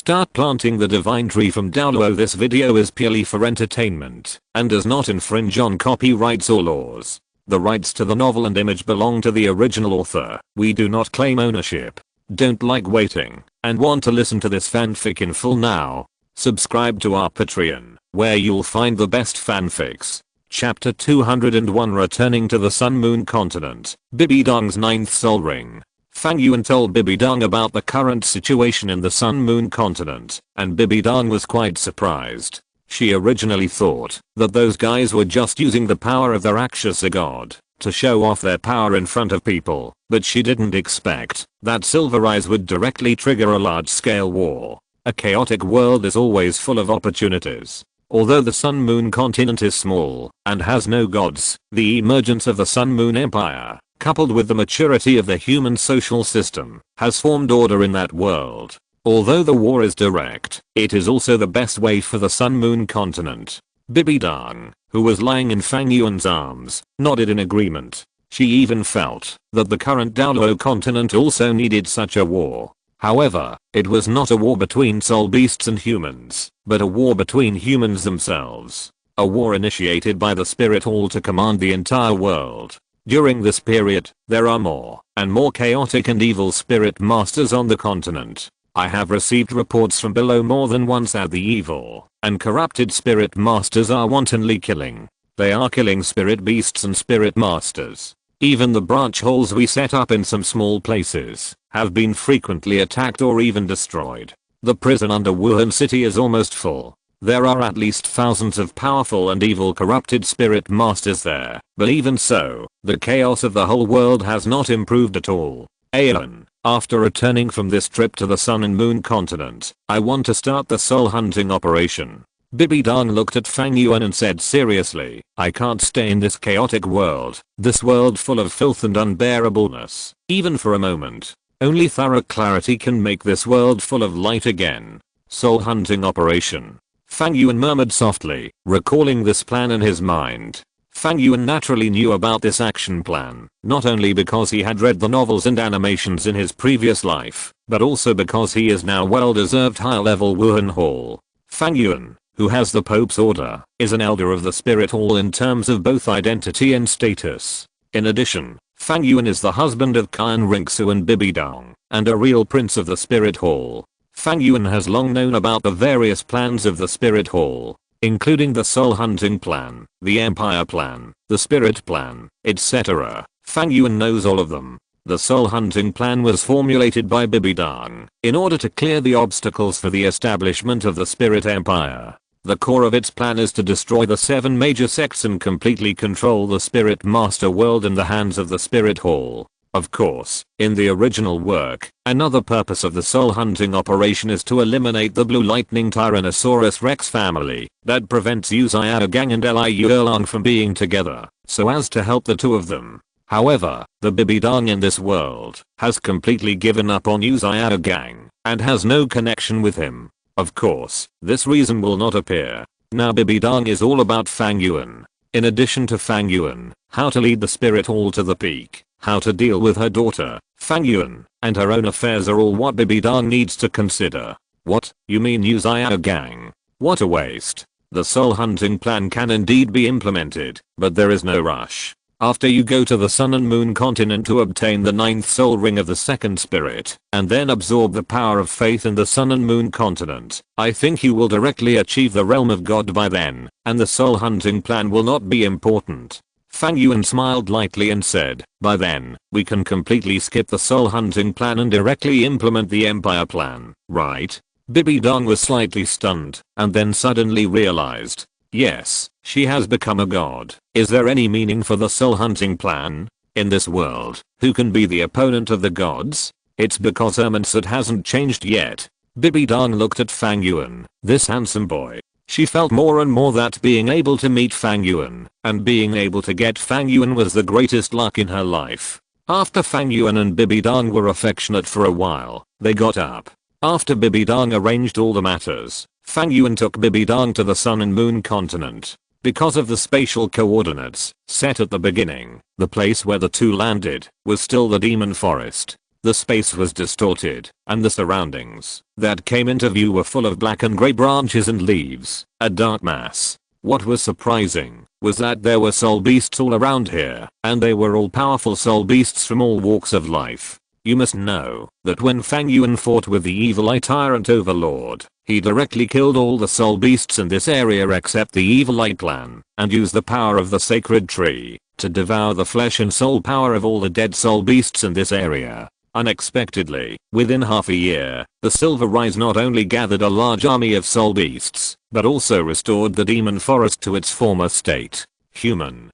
Start planting the divine tree from Douluo. This video is purely for entertainment and does not infringe on copyrights or laws. The rights to the novel and image belong to the original author. We do not claim ownership. Don't like waiting and want to listen to this fanfic in full now? Subscribe to our Patreon, where you'll find the best fanfics. Chapter 201, Returning to the Sun Moon Continent. Bibidong's ninth soul ring. Fang Yuan told Bibidong about the current situation in the Sun Moon Continent, and Bibidong was quite surprised. She originally thought that those guys were just using the power of their Rakshasa god to show off their power in front of people, but she didn't expect that Silver Eyes would directly trigger a large-scale war. A chaotic world is always full of opportunities. Although the Sun Moon Continent is small and has no gods, the emergence of the Sun Moon Empire, coupled with the maturity of the human social system, has formed order in that world. Although the war is direct, it is also the best way for the Sun Moon Continent. Bibidong, who was lying in Fang Yuan's arms, nodded in agreement. She even felt that the current Douluo Continent also needed such a war. However, it was not a war between soul beasts and humans, but a war between humans themselves. A war initiated by the Spirit Hall to command the entire world. During this period, there are more and more chaotic and evil spirit masters on the continent. I have received reports from below more than once that the evil and corrupted spirit masters are wantonly killing. They are killing spirit beasts and spirit masters. Even the branch holes we set up in some small places have been frequently attacked or even destroyed. The prison under Wuhan City is almost full. There are at least thousands of powerful and evil corrupted spirit masters there, but even so, the chaos of the whole world has not improved at all. Aeon, after returning from this trip to the Sun and Moon Continent, I want to start the soul hunting operation. Bibidong looked at Fang Yuan and said seriously, I can't stay in this chaotic world, this world full of filth and unbearableness, even for a moment. Only thorough clarity can make this world full of light again. Soul hunting operation. Fang Yuan murmured softly, recalling this plan in his mind. Fang Yuan naturally knew about this action plan, not only because he had read the novels and animations in his previous life, but also because he is now well-deserved high-level Wuhan Hall. Fang Yuan, who has the Pope's order, is an elder of the Spirit Hall in terms of both identity and status. In addition, Fang Yuan is the husband of Qian Ringsu and Bibidong, and a real prince of the Spirit Hall. Fang Yuan has long known about the various plans of the Spirit Hall, including the soul hunting plan, the empire plan, the spirit plan, etc. Fang Yuan knows all of them. The soul hunting plan was formulated by Bibidong in order to clear the obstacles for the establishment of the spirit empire. The core of its plan is to destroy the 7 major sects and completely control the spirit master world in the hands of the Spirit Hall. Of course, in the original work, another purpose of the soul hunting operation is to eliminate the Blue Lightning Tyrannosaurus Rex family that prevents Uzayada Gang and Liu Erlang from being together, so as to help the two of them. However, the Bibidong in this world has completely given up on Uzayada Gang and has no connection with him. Of course, this reason will not appear. Now Bibidong is all about Fang Yuan. In addition to Fang Yuan, how to lead the Spirit Hall to the peak, how to deal with her daughter, Fang Yuan, and her own affairs are all what Bibidong needs to consider. What, you mean Uzayada Gang? What a waste. The soul hunting plan can indeed be implemented, but there is no rush. After you go to the Sun and Moon Continent to obtain the 9th soul ring of the second spirit, and then absorb the power of faith in the Sun and Moon Continent, I think you will directly achieve the realm of God by then, and the soul hunting plan will not be important. Fang Yuan smiled lightly and said, by then, we can completely skip the soul hunting plan and directly implement the empire plan, right? Bibidong was slightly stunned, and then suddenly realized. Yes, she has become a god. Is there any meaning for the soul hunting plan? In this world, who can be the opponent of the gods? It's because her mindset hasn't changed yet. Bibidong looked at Fang Yuan, this handsome boy. She felt more and more that being able to meet Fang Yuan and being able to get Fang Yuan was the greatest luck in her life. After Fang Yuan and Bibidong were affectionate for a while, they got up. After Bibidong arranged all the matters, Fang Yuan took Bibidong to the Sun and Moon Continent. Because of the spatial coordinates set at the beginning, the place where the two landed was still the Demon Forest. The space was distorted, and the surroundings that came into view were full of black and grey branches and leaves, a dark mass. What was surprising was that there were soul beasts all around here, and they were all powerful soul beasts from all walks of life. You must know that when Fang Yuan fought with the evil eye tyrant overlord, he directly killed all the soul beasts in this area except the evil eye clan, and used the power of the sacred tree to devour the flesh and soul power of all the dead soul beasts in this area. Unexpectedly, within half a year, the Silver Eyes not only gathered a large army of soul beasts, but also restored the demon forest to its former state. Human.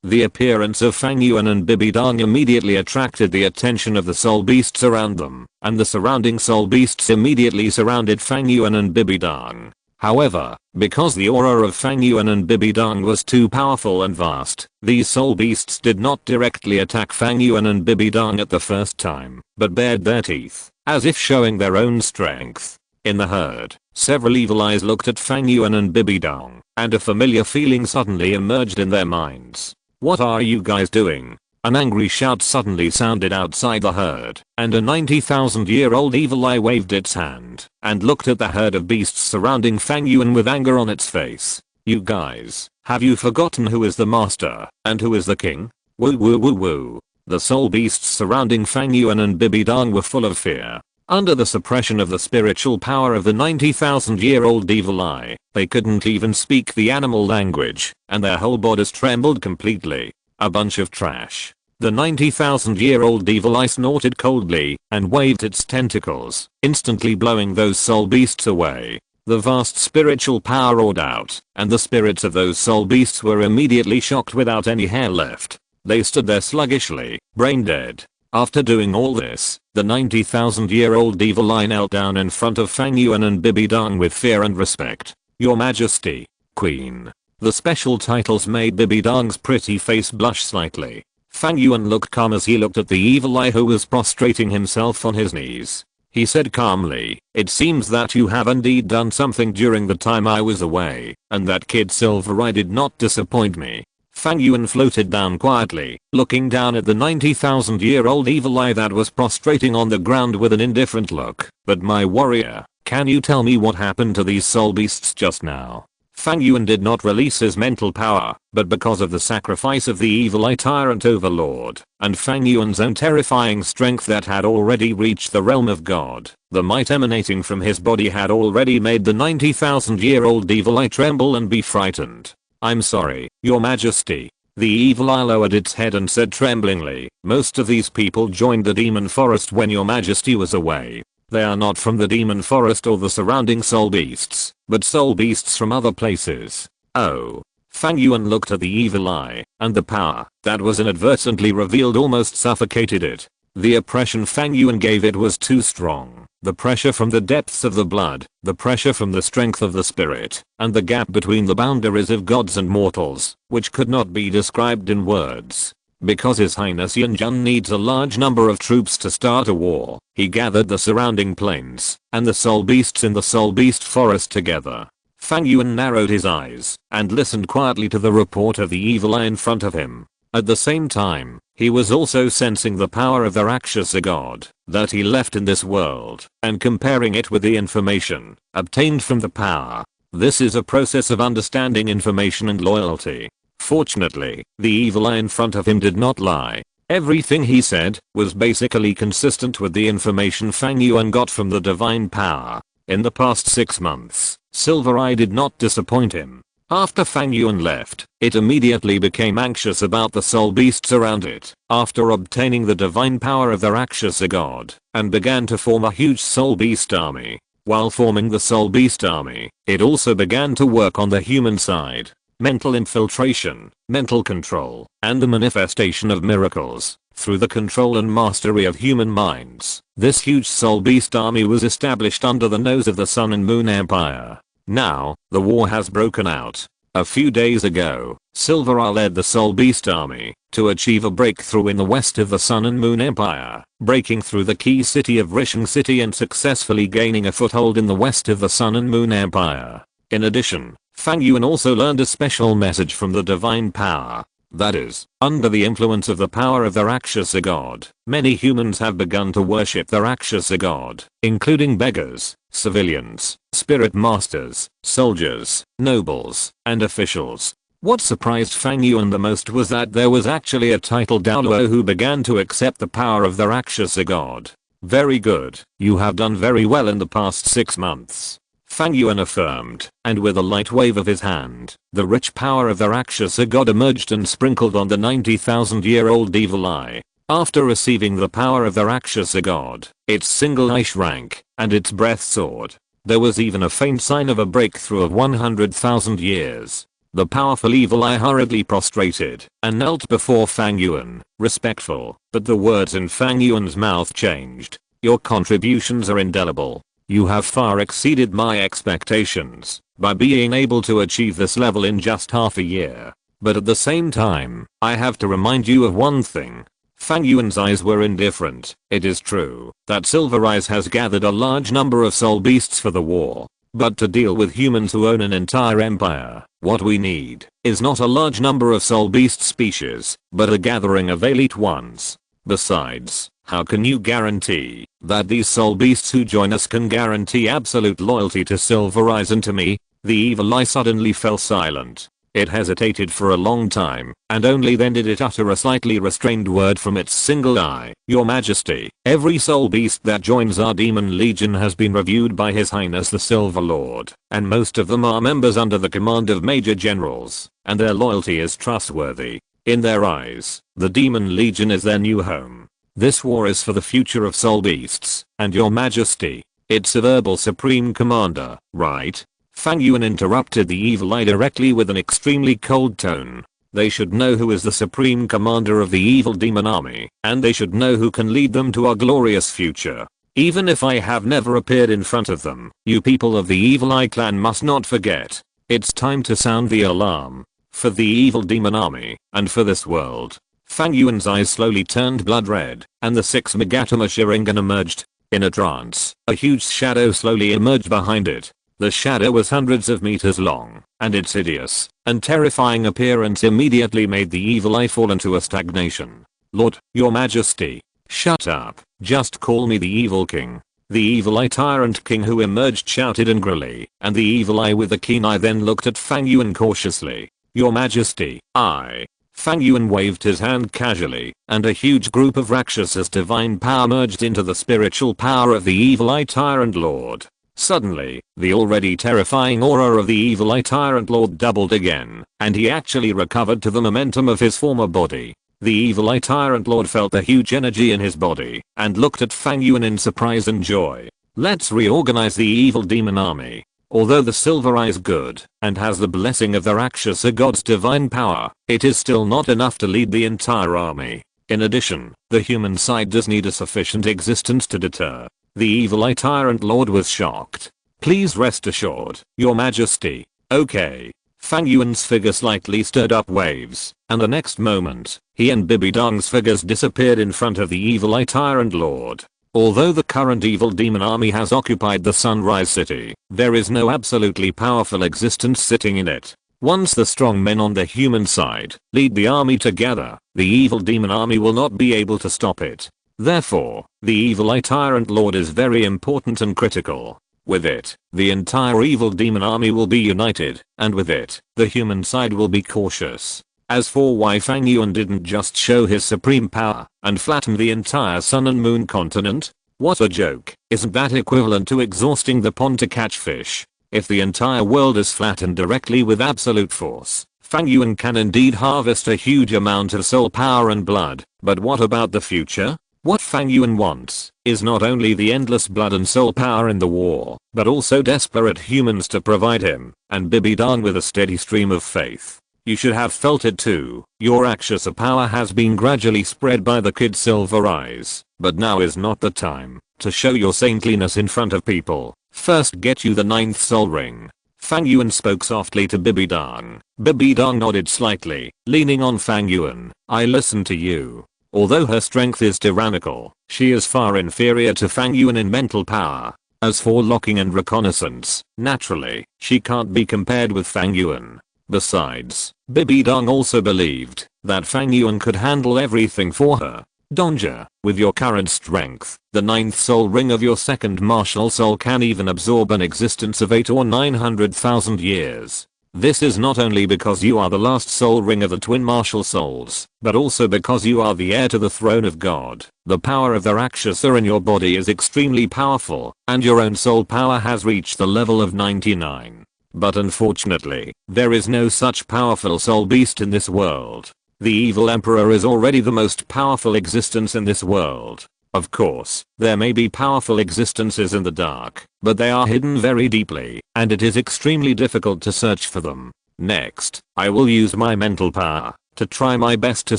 The appearance of Fang Yuan and Bibi Dong immediately attracted the attention of the soul beasts around them, and the surrounding soul beasts immediately surrounded Fang Yuan and Bibi Dong. However, because the aura of Fang Yuan and Bibi Dong was too powerful and vast, these soul beasts did not directly attack Fang Yuan and Bibi Dong at the first time, but bared their teeth, as if showing their own strength. In the herd, several evil eyes looked at Fang Yuan and Bibi Dong, and a familiar feeling suddenly emerged in their minds. "What are you guys doing?" An angry shout suddenly sounded outside the herd, and a 90,000-year-old evil eye waved its hand and looked at the herd of beasts surrounding Fang Yuan with anger on its face. "You guys, have you forgotten who is the master and who is the king? Woo woo woo woo." The soul beasts surrounding Fang Yuan and Bibi Dong were full of fear. Under the suppression of the spiritual power of the 90,000-year-old evil eye, they couldn't even speak the animal language, and their whole bodies trembled completely. A bunch of trash. The 90,000-year-old evil eye snorted coldly and waved its tentacles, instantly blowing those soul beasts away. The vast spiritual power roared out, and the spirits of those soul beasts were immediately shocked without any hair left. They stood there sluggishly, brain dead. After doing all this, the 90,000-year-old evil eye knelt down in front of Fang Yuan and Bibi Dong with fear and respect. "Your Majesty, Queen." The special titles made Bibi Dong's pretty face blush slightly. Fang Yuan looked calm as he looked at the evil eye who was prostrating himself on his knees. He said calmly, "It seems that you have indeed done something during the time I was away, and that kid Silver Eye did not disappoint me." Fang Yuan floated down quietly, looking down at the 90,000-year-old evil eye that was prostrating on the ground with an indifferent look. "But my warrior, can you tell me what happened to these soul beasts just now?" Fang Yuan did not release his mental power, but because of the sacrifice of the evil eye tyrant overlord, and Fang Yuan's own terrifying strength that had already reached the realm of God, the might emanating from his body had already made the 90,000-year-old evil eye tremble and be frightened. "I'm sorry, Your Majesty." The evil eye lowered its head and said tremblingly, "Most of these people joined the demon forest when Your Majesty was away. They are not from the demon forest or the surrounding soul beasts, but soul beasts from other places." "Oh." Fang Yuan looked at the evil eye, and the power that was inadvertently revealed almost suffocated it. The oppression Fang Yuan gave it was too strong. The pressure from the depths of the blood, the pressure from the strength of the spirit, and the gap between the boundaries of gods and mortals, which could not be described in words. Because His Highness Yunjun needs a large number of troops to start a war, he gathered the surrounding plains and the soul beasts in the soul beast forest together. Fang Yuan narrowed his eyes and listened quietly to the report of the evil eye in front of him. At the same time, he was also sensing the power of the Rakshasa god that he left in this world and comparing it with the information obtained from the power. This is a process of understanding information and loyalty. Fortunately, the evil eye in front of him did not lie. Everything he said was basically consistent with the information Fang Yuan got from the divine power. In the past 6 months, Silver Eye did not disappoint him. After Fang Yuan left, it immediately became anxious about the soul beasts around it after obtaining the divine power of the Rakshasa god, and began to form a huge soul beast army. While forming the soul beast army, it also began to work on the human side. Mental infiltration, mental control, and the manifestation of miracles through the control and mastery of human minds. This huge soul beast army was established under the nose of the Sun and Moon Empire. Now, the war has broken out. A few days ago, Silver Eye led the soul beast army to achieve a breakthrough in the west of the Sun and Moon Empire, breaking through the key city of Rishang City and successfully gaining a foothold in the west of the Sun and Moon Empire. In addition, Fang Yuan also learned a special message from the divine power. That is, under the influence of the power of the Rakshasa god, many humans have begun to worship the Rakshasa god, including beggars, civilians, spirit masters, soldiers, nobles, and officials. What surprised Fang Yuan the most was that there was actually a titled Douluo who began to accept the power of the Rakshasa god. Very good, you have done very well in the past 6 months. Fang Yuan affirmed, and with a light wave of his hand, the rich power of the Rakshasa god emerged and sprinkled on the 90,000-year-old evil eye. After receiving the power of the Rakshasa god, its single eye shrank, and its breath soared. There was even a faint sign of a breakthrough of 100,000 years. The powerful evil eye hurriedly prostrated and knelt before Fang Yuan, respectful, but the words in Fang Yuan's mouth changed. Your contributions are indelible. You have far exceeded my expectations by being able to achieve this level in just half a year. But at the same time, I have to remind you of one thing. Fang Yuan's eyes were indifferent. It is true that Silver Eyes has gathered a large number of soul beasts for the war. But to deal with humans who own an entire empire, what we need is not a large number of soul beast species, but a gathering of elite ones. Besides, how can you guarantee that these soul beasts who join us can guarantee absolute loyalty to Silver Eyes and to me? The evil eye suddenly fell silent. It hesitated for a long time, and only then did it utter a slightly restrained word from its single eye. Your Majesty, every soul beast that joins our demon legion has been reviewed by His Highness the Silver Lord, and most of them are members under the command of major generals, and their loyalty is trustworthy. In their eyes, the demon legion is their new home. This war is for the future of soul beasts, and Your Majesty, its verbal supreme commander, right? Fang Yuan interrupted the evil eye directly with an extremely cold tone. They should know who is the supreme commander of the evil demon army, and they should know who can lead them to our glorious future. Even if I have never appeared in front of them, you people of the evil eye clan must not forget. It's time to sound the alarm. For the evil demon army, and for this world. Fang Yuan's eyes slowly turned blood red, and the 6 Megatama Sharingan emerged. In a trance, a huge shadow slowly emerged behind it. The shadow was hundreds of meters long, and its hideous and terrifying appearance immediately made the evil eye fall into a stagnation. Lord, Your Majesty. Shut up, just call me the evil king. The evil eye tyrant king who emerged shouted angrily, and the evil eye with the keen eye then looked at Fang Yuan cautiously. Your Majesty, Fang Yuan waved his hand casually, and a huge group of Rakshas's divine power merged into the spiritual power of the evil eye tyrant lord. Suddenly, the already terrifying aura of the evil eye tyrant lord doubled again, and he actually recovered to the momentum of his former body. The evil eye tyrant lord felt the huge energy in his body, and looked at Fang Yuan in surprise and joy. Let's reorganize the evil demon army. Although the Silver Eye is good, and has the blessing of the Rakshasa god's divine power, it is still not enough to lead the entire army. In addition, the human side does need a sufficient existence to deter. The evil eye tyrant lord was shocked. Please rest assured, Your Majesty. Okay. Fang Yuan's figure slightly stirred up waves, and the next moment, he and Bibi Dong's figures disappeared in front of the evil eye tyrant lord. Although the current evil demon army has occupied the Sunrise City, there is no absolutely powerful existence sitting in it. Once the strong men on the human side lead the army together, the evil demon army will not be able to stop it. Therefore, the evil eye tyrant lord is very important and critical. With it, the entire evil demon army will be united, and with it, the human side will be cautious. As for why Fang Yuan didn't just show his supreme power and flatten the entire Sun and Moon continent? What a joke. Isn't that equivalent to exhausting the pond to catch fish? If the entire world is flattened directly with absolute force, Fang Yuan can indeed harvest a huge amount of soul power and blood. But what about the future? What Fang Yuan wants is not only the endless blood and soul power in the war, but also desperate humans to provide him and Bibi Dong with a steady stream of faith. You should have felt it too. Your Rakshasa power has been gradually spread by the kid Silver Eyes, but now is not the time to show your saintliness in front of people. First get you the 9th soul ring. Fang Yuan spoke softly to Bibi Dong. Bibi Dong nodded slightly, leaning on Fang Yuan. I listen to you. Although her strength is tyrannical, she is far inferior to Fang Yuan in mental power. As for locking and reconnaissance, naturally, she can't be compared with Fang Yuan. Besides, Bibi Dong also believed that Fang Yuan could handle everything for her. Donja, with your current strength, the 9th soul ring of your second martial soul can even absorb an existence of 8 or 900,000 years. This is not only because you are the last soul ring of the twin martial souls, but also because you are the heir to the throne of God. The power of the Rakshasa in your body is extremely powerful, and your own soul power has reached the level of 99. But unfortunately, there is no such powerful soul beast in this world. The evil emperor is already the most powerful existence in this world. Of course, there may be powerful existences in the dark, but they are hidden very deeply, and it is extremely difficult to search for them. Next, I will use my mental power to try my best to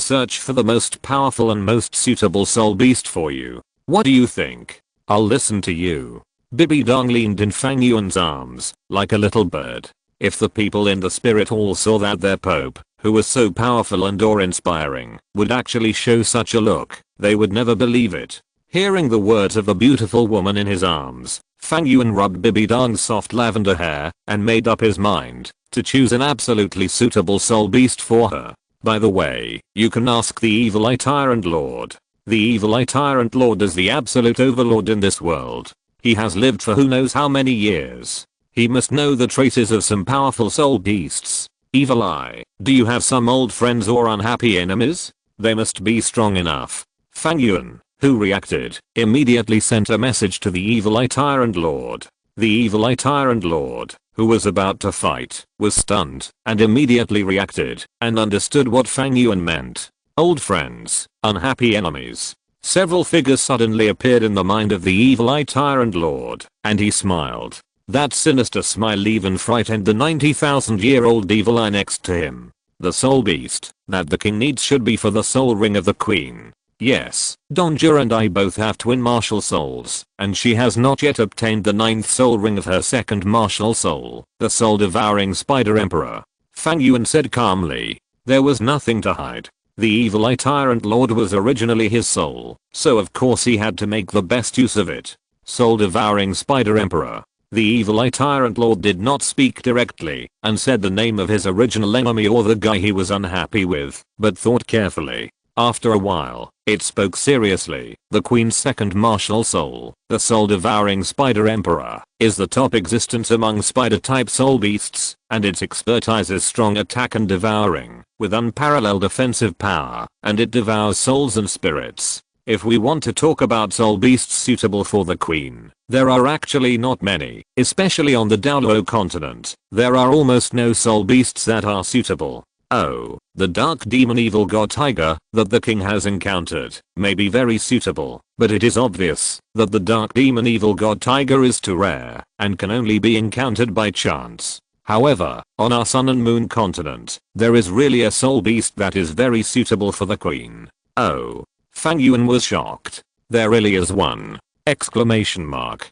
search for the most powerful and most suitable soul beast for you. What do you think? I'll listen to you. Bibi Dong leaned in Fang Yuan's arms, like a little bird. If the people in the spirit hall saw that their pope, who was so powerful and awe-inspiring, would actually show such a look, they would never believe it. Hearing the words of the beautiful woman in his arms, Fang Yuan rubbed Bibi Dong's soft lavender hair, and made up his mind to choose an absolutely suitable soul beast for her. By the way, you can ask the Evil Eye Tyrant Lord. The Evil Eye Tyrant Lord is the absolute overlord in this world. He has lived for who knows how many years. He must know the traces of some powerful soul beasts. Evil Eye, do you have some old friends or unhappy enemies? They must be strong enough. Fang Yuan, who reacted, immediately sent a message to the Evil Eye Tyrant Lord. The Evil Eye Tyrant Lord, who was about to fight, was stunned, and immediately reacted, and understood what Fang Yuan meant. Old friends, unhappy enemies. Several figures suddenly appeared in the mind of the Evil Eye Tyrant Lord, and he smiled. That sinister smile even frightened the 90,000-year-old Evil Eye next to him. The soul beast that the king needs should be for the soul ring of the queen. Yes, Donja and I both have twin martial souls, and she has not yet obtained the 9th soul ring of her second martial soul, the soul devouring spider emperor. Fang Yuan said calmly. There was nothing to hide. The Evil Eye Tyrant Lord was originally his soul, so of course he had to make the best use of it. Soul devouring spider emperor. The Evil Eye Tyrant Lord did not speak directly, and said the name of his original enemy or the guy he was unhappy with, but thought carefully. After a while, it spoke seriously. The Queen's second martial soul, the soul devouring spider emperor, is the top existence among spider-type soul beasts, and its expertise is strong attack and devouring, with unparalleled offensive power, and it devours souls and spirits. If we want to talk about soul beasts suitable for the queen, there are actually not many, especially on the Douluo Continent. There are almost no soul beasts that are suitable. Oh, the dark demon evil god tiger that the king has encountered may be very suitable, but it is obvious that the dark demon evil god tiger is too rare and can only be encountered by chance. However, on our sun and moon continent, there is really a soul beast that is very suitable for the queen. Oh. Fang Yuan was shocked. There really is one! Exclamation mark.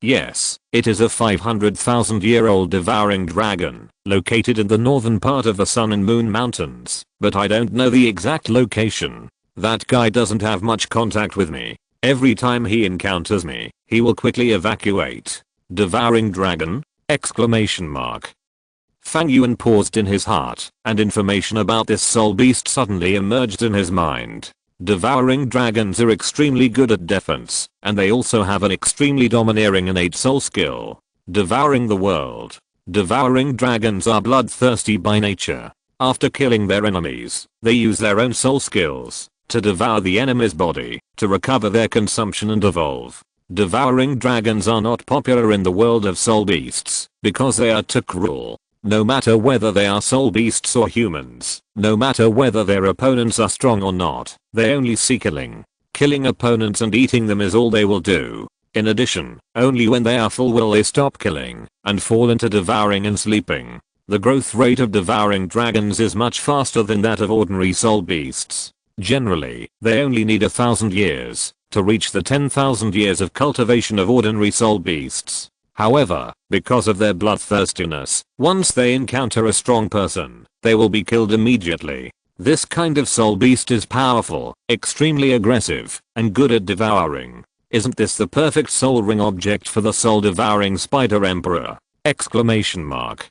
Yes, it is a 500,000-year-old devouring dragon, located in the northern part of the Sun and Moon Mountains, but I don't know the exact location. That guy doesn't have much contact with me. Every time he encounters me, he will quickly evacuate. Devouring dragon? Exclamation mark. Fang Yuan paused in his heart, and information about this soul beast suddenly emerged in his mind. Devouring dragons are extremely good at defense, and they also have an extremely domineering innate soul skill. Devouring the world. Devouring dragons are bloodthirsty by nature. After killing their enemies, they use their own soul skills to devour the enemy's body, to recover their consumption and evolve. Devouring dragons are not popular in the world of soul beasts, because they are too cruel. No matter whether they are soul beasts or humans, no matter whether their opponents are strong or not, they only see killing. Killing opponents and eating them is all they will do. In addition, only when they are full will they stop killing, and fall into devouring and sleeping. The growth rate of devouring dragons is much faster than that of ordinary soul beasts. Generally, they only need 1,000 years to reach the 10,000 years of cultivation of ordinary soul beasts. However, because of their bloodthirstiness, once they encounter a strong person, they will be killed immediately. This kind of soul beast is powerful, extremely aggressive, and good at devouring. Isn't this the perfect soul ring object for the soul devouring spider emperor? Exclamation mark.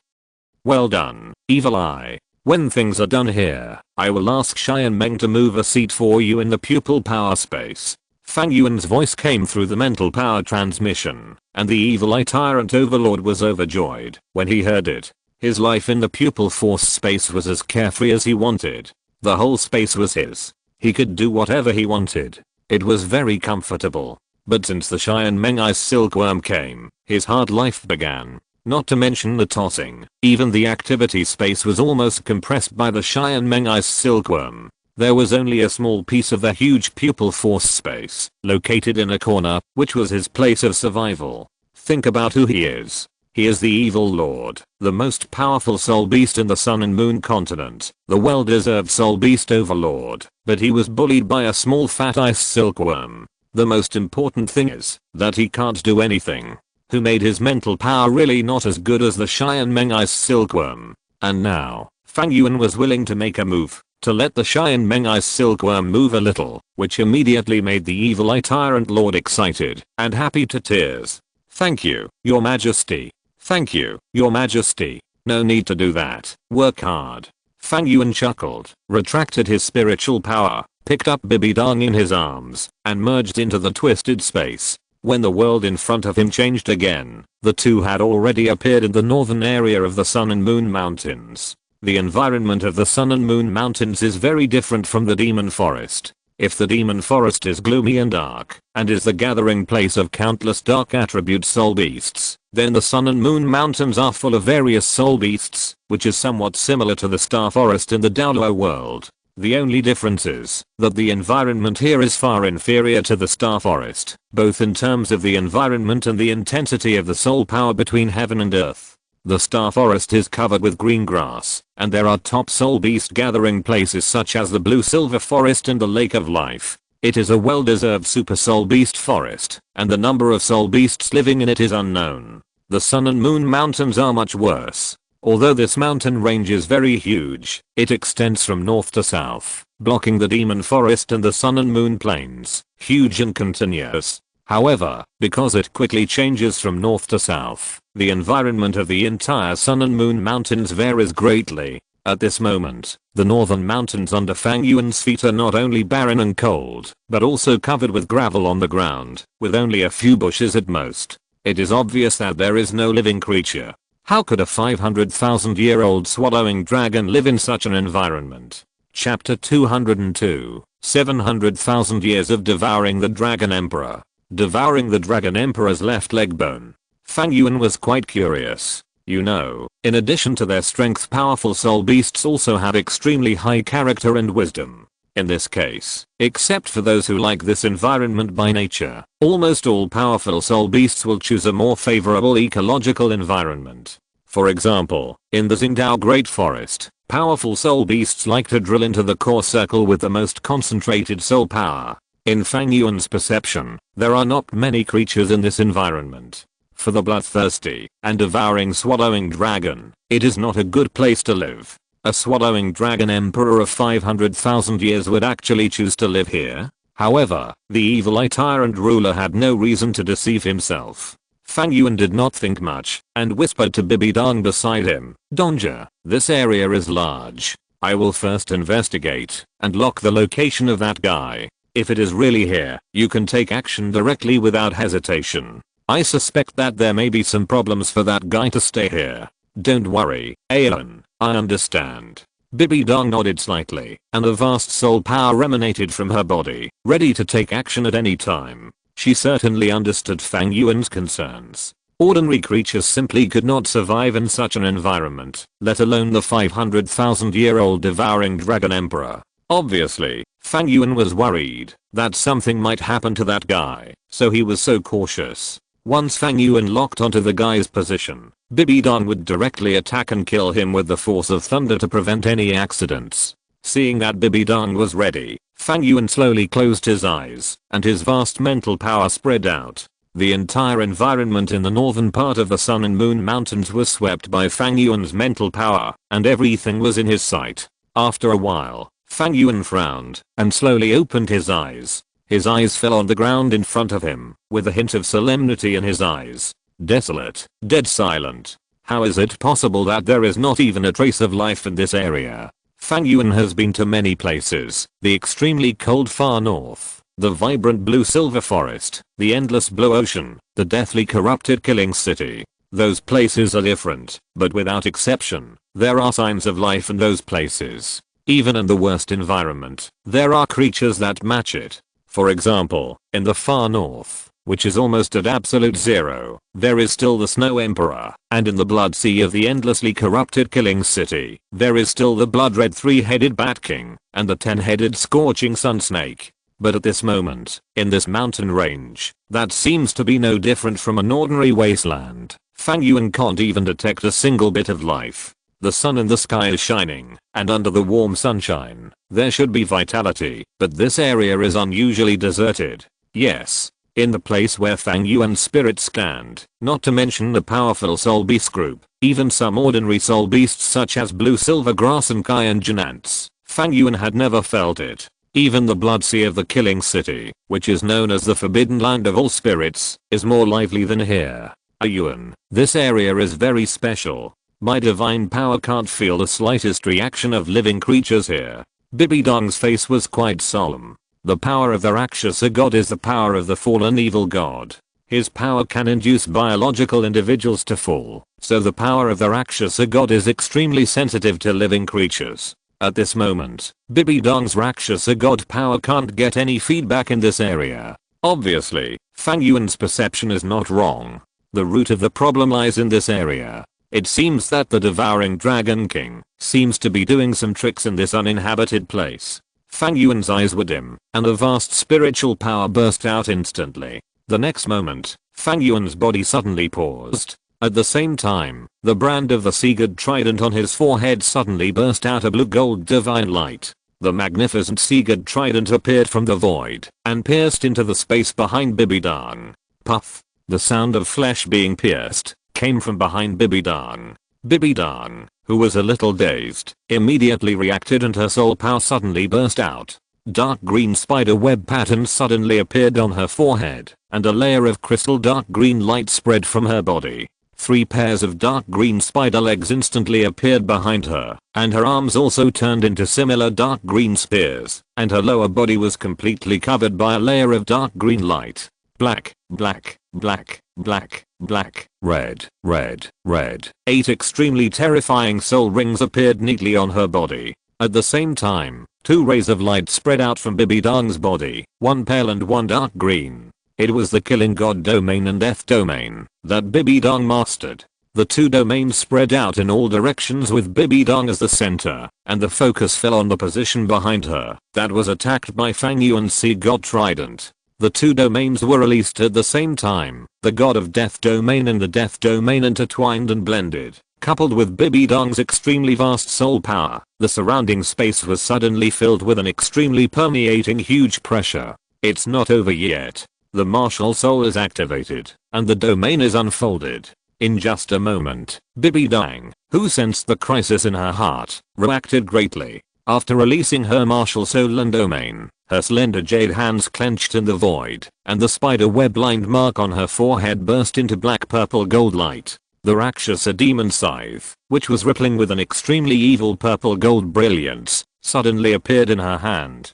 Well done, Evil Eye. When things are done here, I will ask Xianmeng to move a seat for you in the pupil power space. Fang Yuan's voice came through the mental power transmission, and the Evil Eye Tyrant Overlord was overjoyed when he heard it. His life in the pupil force space was as carefree as he wanted. The whole space was his. He could do whatever he wanted. It was very comfortable. But since the Xianmeng Ice Silkworm came, his hard life began. Not to mention the tossing. Even the activity space was almost compressed by the Xianmeng Ice Silkworm. There was only a small piece of the huge pupil force space, located in a corner, which was his place of survival. Think about who he is. He is the Evil Lord, the most powerful soul beast in the Sun and Moon continent, the well-deserved soul beast overlord, but he was bullied by a small fat ice silkworm. The most important thing is that he can't do anything. Who made his mental power really not as good as the Xianmeng Ice Silkworm? And now, Fang Yuan was willing to make a move to let the Xianmeng Ice Silkworm move a little, which immediately made the Evil Eye Tyrant Lord excited and happy to tears. Thank you, Your Majesty. Thank you, Your Majesty. No need to do that. Work hard. Fang Yuan chuckled, retracted his spiritual power, picked up Bibidang in his arms, and merged into the twisted space. When the world in front of him changed again, the two had already appeared in the northern area of the Sun and Moon Mountains. The environment of the Sun and Moon Mountains is very different from the Demon Forest. If the Demon Forest is gloomy and dark, and is the gathering place of countless dark attribute soul beasts, then the Sun and Moon Mountains are full of various soul beasts, which is somewhat similar to the Star Forest in the Douluo world. The only difference is that the environment here is far inferior to the Star Forest, both in terms of the environment and the intensity of the soul power between heaven and earth. The Star Forest is covered with green grass, and there are top soul beast gathering places such as the Blue Silver Forest and the Lake of Life. It is a well-deserved super soul beast forest, and the number of soul beasts living in it is unknown. The Sun and Moon Mountains are much worse. Although this mountain range is very huge, it extends from north to south, blocking the Demon Forest and the Sun and Moon Plains, huge and continuous. However, because it quickly changes from north to south, the environment of the entire Sun and Moon Mountains varies greatly. At this moment, the northern mountains under Fang Yuan's feet are not only barren and cold, but also covered with gravel on the ground, with only a few bushes at most. It is obvious that there is no living creature. How could a 500,000-year-old swallowing dragon live in such an environment? Chapter 202, 700,000 years of devouring the Dragon Emperor. Devouring the Dragon Emperor's left leg bone. Fang Yuan was quite curious. You know, in addition to their strength, powerful soul beasts also have extremely high character and wisdom. In this case, except for those who like this environment by nature, almost all powerful soul beasts will choose a more favorable ecological environment. For example, in the Xingdao Great Forest, powerful soul beasts like to drill into the core circle with the most concentrated soul power. In Fang Yuan's perception, there are not many creatures in this environment. For the bloodthirsty and devouring swallowing dragon, it is not a good place to live. A swallowing dragon emperor of 500,000 years would actually choose to live here. However, the Evil Eye Tyrant ruler had no reason to deceive himself. Fang Yuan did not think much and whispered to Bibidang beside him, Donja, this area is large. I will first investigate and lock the location of that guy. If it is really here, you can take action directly without hesitation. I suspect that there may be some problems for that guy to stay here. Don't worry, Aeon, I understand. Bibidang nodded slightly, and a vast soul power emanated from her body, ready to take action at any time. She certainly understood Fang Yuan's concerns. Ordinary creatures simply could not survive in such an environment, let alone the 500,000-year-old devouring dragon emperor. Obviously, Fang Yuan was worried that something might happen to that guy, so he was so cautious. Once Fang Yuan locked onto the guy's position, Bibidang would directly attack and kill him with the force of thunder to prevent any accidents. Seeing that Bibidang was ready, Fang Yuan slowly closed his eyes, and his vast mental power spread out. The entire environment in the northern part of the Sun and Moon Mountains was swept by Fang Yuan's mental power, and everything was in his sight. After a while, Fang Yuan frowned and slowly opened his eyes. His eyes fell on the ground in front of him, with a hint of solemnity in his eyes. Desolate, dead silent. How is it possible that there is not even a trace of life in this area? Fang Yuan has been to many places, the extremely cold far north, the vibrant blue silver forest, the endless blue ocean, the deathly corrupted killing city. Those places are different, but without exception, there are signs of life in those places. Even in the worst environment, there are creatures that match it. For example, in the far north, which is almost at absolute zero, there is still the Snow Emperor, and in the blood sea of the endlessly corrupted killing city, there is still the blood-red three-headed Bat King, and the 10-headed scorching sun snake. But at this moment, in this mountain range, that seems to be no different from an ordinary wasteland. Fang Yuan can't even detect a single bit of life. The sun in the sky is shining, and under the warm sunshine, there should be vitality, but this area is unusually deserted. Yes, in the place where Fang Yuan's spirits stand, not to mention the powerful soul beast group, even some ordinary soul beasts such as blue silver grass and Kai and Genants, Fang Yuan had never felt it. Even the blood sea of the killing city, which is known as the forbidden land of all spirits, is more lively than here. Yuan, this area is very special. My divine power can't feel the slightest reaction of living creatures here. Bibidong's face was quite solemn. The power of the Rakshasa god is the power of the fallen evil god. His power can induce biological individuals to fall, so the power of the Rakshasa god is extremely sensitive to living creatures. At this moment, Bibidong's Rakshasa god power can't get any feedback in this area. Obviously, Fang Yuan's perception is not wrong. The root of the problem lies in this area. It seems that the devouring Dragon King seems to be doing some tricks in this uninhabited place. Fang Yuan's eyes were dim, and a vast spiritual power burst out instantly. The next moment, Fang Yuan's body suddenly paused. At the same time, the brand of the sea god trident on his forehead suddenly burst out a blue-gold divine light. The magnificent sea god trident appeared from the void and pierced into the space behind Bibidong. Puff! The sound of flesh being pierced came from behind Bibidong. Bibidong, who was a little dazed, immediately reacted and her soul power suddenly burst out. Dark green spider web patterns suddenly appeared on her forehead, and a layer of crystal dark green light spread from her body. 3 pairs of dark green spider legs instantly appeared behind her, and her arms also turned into similar dark green spears, and her lower body was completely covered by a layer of dark green light. Black, black, black, black, black, red, red, red. 8 extremely terrifying soul rings appeared neatly on her body. At the same time, 2 rays of light spread out from Bibidong's body, one pale and one dark green. It was the killing god domain and death domain that Bibidong mastered. The 2 domains spread out in all directions with Bibidong as the center, and the focus fell on the position behind her that was attacked by Fang Yuan's sea god trident. The 2 domains were released at the same time. The god of death domain and the death domain intertwined and blended. Coupled with Bibidong's extremely vast soul power, the surrounding space was suddenly filled with an extremely permeating huge pressure. It's not over yet. The martial soul is activated, and the domain is unfolded. In just a moment, Bibidong, who sensed the crisis in her heart, reacted greatly. After releasing her martial soul and domain, her slender jade hands clenched in the void, and the spider web-lined mark on her forehead burst into black purple gold light. The Rakshasa demon scythe, which was rippling with an extremely evil purple gold brilliance, suddenly appeared in her hand.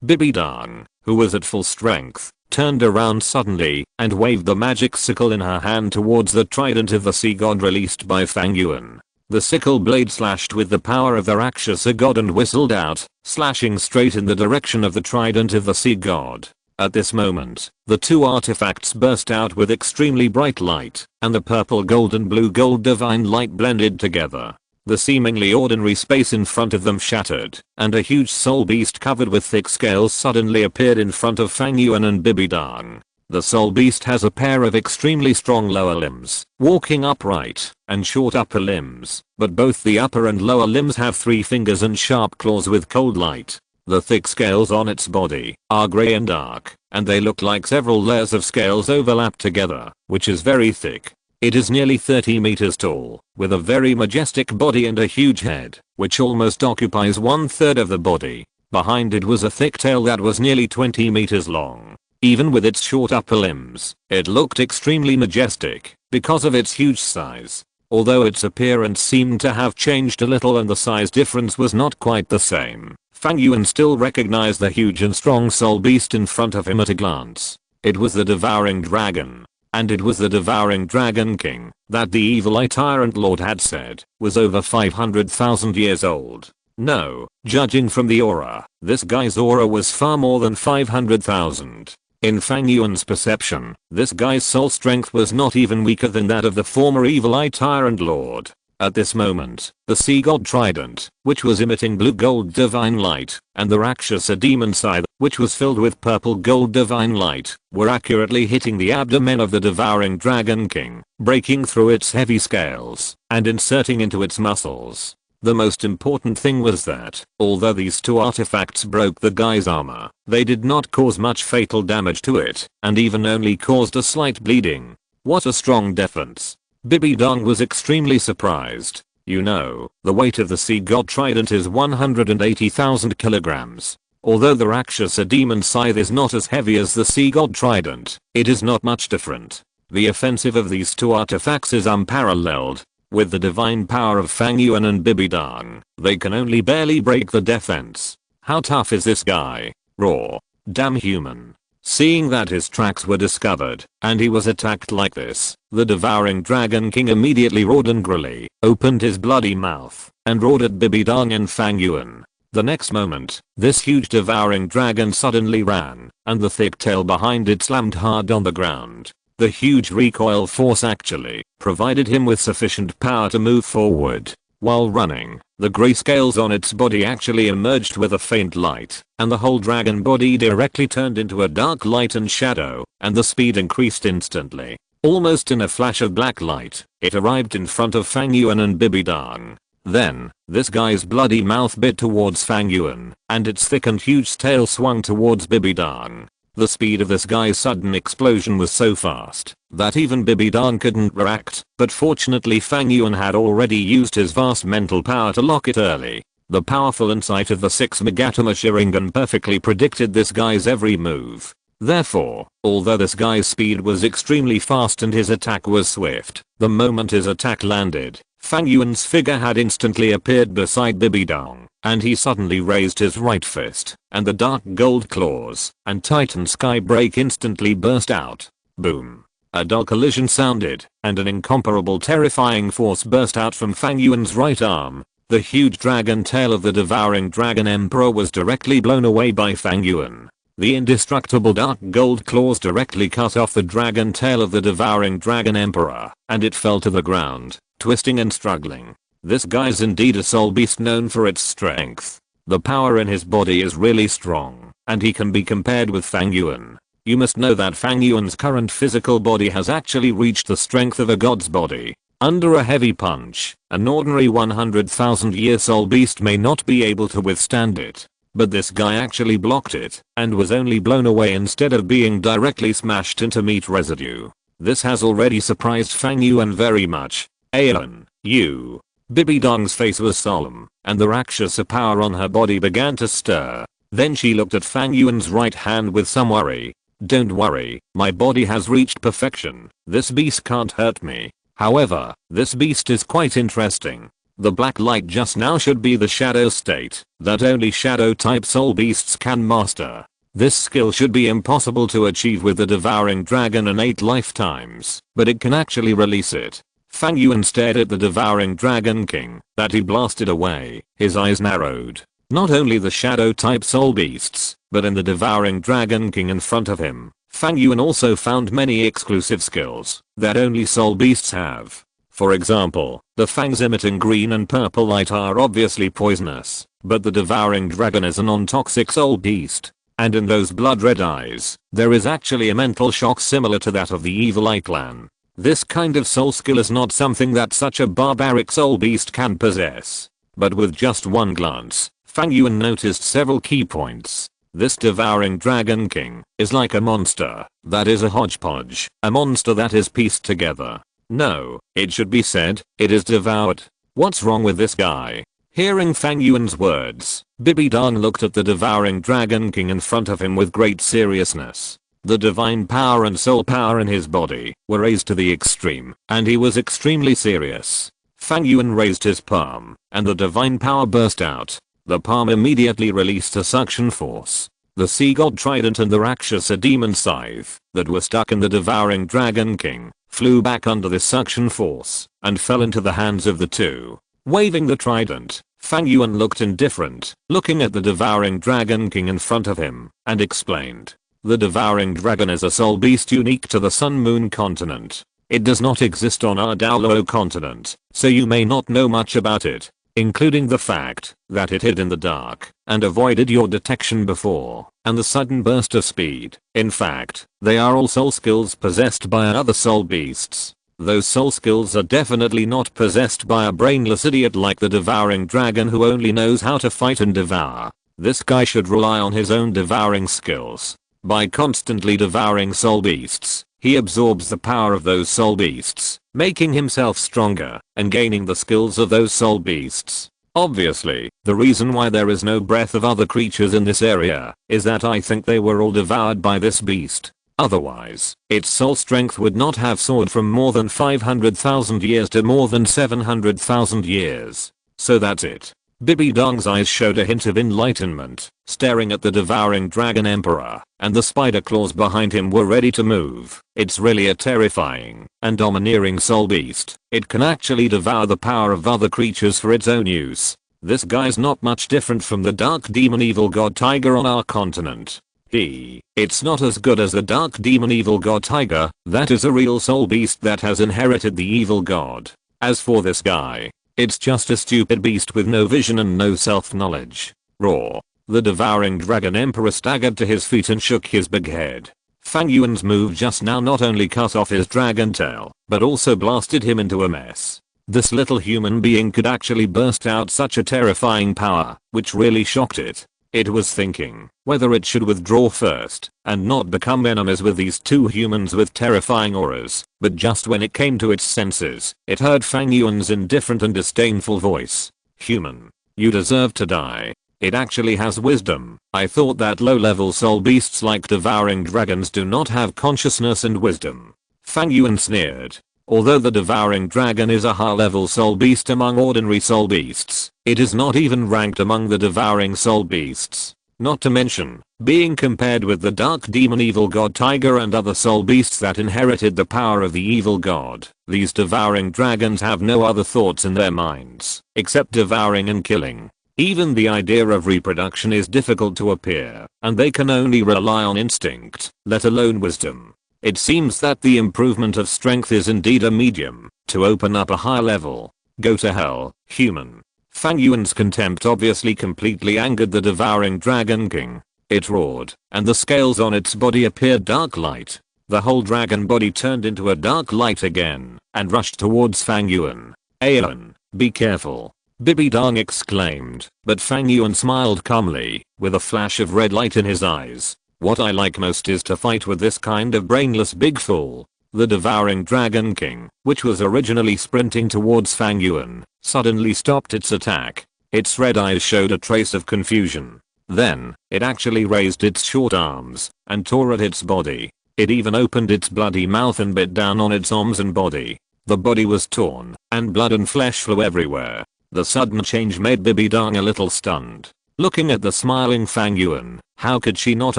Bibidong, who was at full strength, turned around suddenly and waved the magic sickle in her hand towards the trident of the sea god released by Fang Yuan. The sickle blade slashed with the power of the Rakshasa god and whistled out, slashing straight in the direction of the trident of the sea god. At this moment, the 2 artifacts burst out with extremely bright light, and the purple gold and blue gold divine light blended together. The seemingly ordinary space in front of them shattered, and a huge soul beast covered with thick scales suddenly appeared in front of Fang Yuan and Bibidong. The soul beast has a pair of extremely strong lower limbs, walking upright, and short upper limbs, but both the upper and lower limbs have 3 fingers and sharp claws with cold light. The thick scales on its body are grey and dark, and they look like several layers of scales overlapped together, which is very thick. It is nearly 30 meters tall, with a very majestic body and a huge head, which almost occupies 1/3 of the body. Behind it was a thick tail that was nearly 20 meters long. Even with its short upper limbs, it looked extremely majestic because of its huge size. Although its appearance seemed to have changed a little and the size difference was not quite the same, Fang Yuan still recognized the huge and strong soul beast in front of him at a glance. It was the devouring dragon. And it was the devouring dragon king that the evil eye tyrant lord had said was over 500,000 years old. No, judging from the aura, this guy's aura was far more than 500,000. In Fang Yuan's perception, this guy's soul strength was not even weaker than that of the former evil eye tyrant lord. At this moment, the sea god trident, which was emitting blue gold divine light, and the Rakshasa demon scythe, which was filled with purple gold divine light, were accurately hitting the abdomen of the devouring dragon king, breaking through its heavy scales, and inserting into its muscles. The most important thing was that, although these two artifacts broke the guy's armor, they did not cause much fatal damage to it, and even only caused a slight bleeding. What a strong defense. Bibi Dong was extremely surprised. You know, the weight of the sea god trident is 180,000 kilograms. Although the Rakshasa demon scythe is not as heavy as the sea god trident, it is not much different. The offensive of these two artifacts is unparalleled. With the divine power of Fang Yuan and Bibi Dong, they can only barely break the defense. How tough is this guy? Raw. Damn human. Seeing that his tracks were discovered, and he was attacked like this, the devouring dragon king immediately roared angrily, opened his bloody mouth, and roared at Bibi Dong and Fang Yuan. The next moment, this huge devouring dragon suddenly ran, and the thick tail behind it slammed hard on the ground. The huge recoil force actually provided him with sufficient power to move forward. While running, the gray scales on its body actually emerged with a faint light, and the whole dragon body directly turned into a dark light and shadow, and the speed increased instantly. Almost in a flash of black light, it arrived in front of Fang Yuan and Bibi Dong. Then, this guy's bloody mouth bit towards Fang Yuan, and its thick and huge tail swung towards Bibi Dong. The speed of this guy's sudden explosion was so fast that even Bibi Dong couldn't react, but fortunately Fang Yuan had already used his vast mental power to lock it early. The powerful insight of the 6 Megatama Sharingan perfectly predicted this guy's every move. Therefore, although this guy's speed was extremely fast and his attack was swift, the moment his attack landed, Fang Yuan's figure had instantly appeared beside Bibi Dong, and he suddenly raised his right fist, and the dark gold claws and titan sky break instantly burst out. Boom. A dull collision sounded, and an incomparable terrifying force burst out from Fang Yuan's right arm. The huge dragon tail of the devouring dragon emperor was directly blown away by Fang Yuan. The indestructible dark gold claws directly cut off the dragon tail of the devouring dragon emperor, and it fell to the ground, twisting and struggling. This guy's indeed a soul beast known for its strength. The power in his body is really strong, and he can be compared with Fang Yuan. You must know that Fang Yuan's current physical body has actually reached the strength of a god's body. Under a heavy punch, an ordinary 100,000 year soul beast may not be able to withstand it. But this guy actually blocked it, and was only blown away instead of being directly smashed into meat residue. This has already surprised Fang Yuan very much. Aeon, you. Bibi Dong's face was solemn, and the Rakshasa power on her body began to stir. Then she looked at Fang Yuan's right hand with some worry. Don't worry, my body has reached perfection. This beast can't hurt me. However, this beast is quite interesting. The black light just now should be the shadow state that only shadow type soul beasts can master. This skill should be impossible to achieve with the devouring dragon in 8 lifetimes, but it can actually release it. Fang Yuan stared at the devouring dragon king that he blasted away. His eyes narrowed. Not only the shadow type soul beasts, but in the devouring dragon king in front of him, Fang Yuan also found many exclusive skills that only soul beasts have. For example, the fangs emitting green and purple light are obviously poisonous, but the devouring dragon is a non-toxic soul beast. And in those blood red eyes, there is actually a mental shock similar to that of the evil eye clan. This kind of soul skill is not something that such a barbaric soul beast can possess. But with just one glance, Fang Yuan noticed several key points. This devouring dragon king is like a monster that is a hodgepodge, a monster that is pieced together. No, it should be said, it is devoured. What's wrong with this guy? Hearing Fang Yuan's words, Bibi Dong looked at the devouring dragon king in front of him with great seriousness. The divine power and soul power in his body were raised to the extreme, and he was extremely serious. Fang Yuan raised his palm, and the divine power burst out. The palm immediately released a suction force. The sea god trident and the Rakshasa demon scythe that were stuck in the devouring dragon king flew back under this suction force and fell into the hands of the two. Waving the trident, Fang Yuan looked indifferent, looking at the devouring dragon king in front of him, and explained. The devouring dragon is a soul beast unique to the Sun-Moon continent. It does not exist on our Douluo continent, so you may not know much about it, including the fact that it hid in the dark and avoided your detection before, and the sudden burst of speed. In fact, they are all soul skills possessed by other soul beasts. Those soul skills are definitely not possessed by a brainless idiot like the devouring dragon who only knows how to fight and devour. This guy should rely on his own devouring skills. By constantly devouring soul beasts, he absorbs the power of those soul beasts, making himself stronger and gaining the skills of those soul beasts. Obviously, the reason why there is no breath of other creatures in this area is that I think they were all devoured by this beast. Otherwise, its soul strength would not have soared from more than 500,000 years to more than 700,000 years. So that's it. Bibi Dong's eyes showed a hint of enlightenment, staring at the devouring dragon emperor, and the spider claws behind him were ready to move. It's really a terrifying and domineering soul beast. It can actually devour the power of other creatures for its own use. This guy's not much different from the dark demon evil god tiger on our continent. It's not as good as the dark demon evil god tiger, that is a real soul beast that has inherited the evil god. As for this guy, it's just a stupid beast with no vision and no self-knowledge. Roar. The devouring dragon emperor staggered to his feet and shook his big head. Fang Yuan's move just now not only cut off his dragon tail, but also blasted him into a mess. This little human being could actually burst out such a terrifying power, which really shocked it. It was thinking whether it should withdraw first and not become enemies with these two humans with terrifying auras, but just when it came to its senses, it heard Fang Yuan's indifferent and disdainful voice. Human, you deserve to die. It actually has wisdom. I thought that low-level soul beasts like devouring dragons do not have consciousness and wisdom. Fang Yuan sneered. Although the devouring dragon is a high-level soul beast among ordinary soul beasts, it is not even ranked among the devouring soul beasts. Not to mention, being compared with the dark demon evil god tiger and other soul beasts that inherited the power of the evil god, these devouring dragons have no other thoughts in their minds, except devouring and killing. Even the idea of reproduction is difficult to appear, and they can only rely on instinct, let alone wisdom. It seems that the improvement of strength is indeed a medium to open up a high level. Go to hell, human. Fang Yuan's contempt obviously completely angered the devouring dragon king. It roared, and the scales on its body appeared dark light. The whole dragon body turned into a dark light again and rushed towards Fang Yuan. Aeon, be careful. Bibi Dong exclaimed, but Fang Yuan smiled calmly, with a flash of red light in his eyes. What I like most is to fight with this kind of brainless big fool. The devouring dragon king, which was originally sprinting towards Fang Yuan, suddenly stopped its attack. Its red eyes showed a trace of confusion. Then, it actually raised its short arms and tore at its body. It even opened its bloody mouth and bit down on its arms and body. The body was torn, and blood and flesh flew everywhere. The sudden change made Bibi Dong a little stunned. Looking at the smiling Fang Yuan, how could she not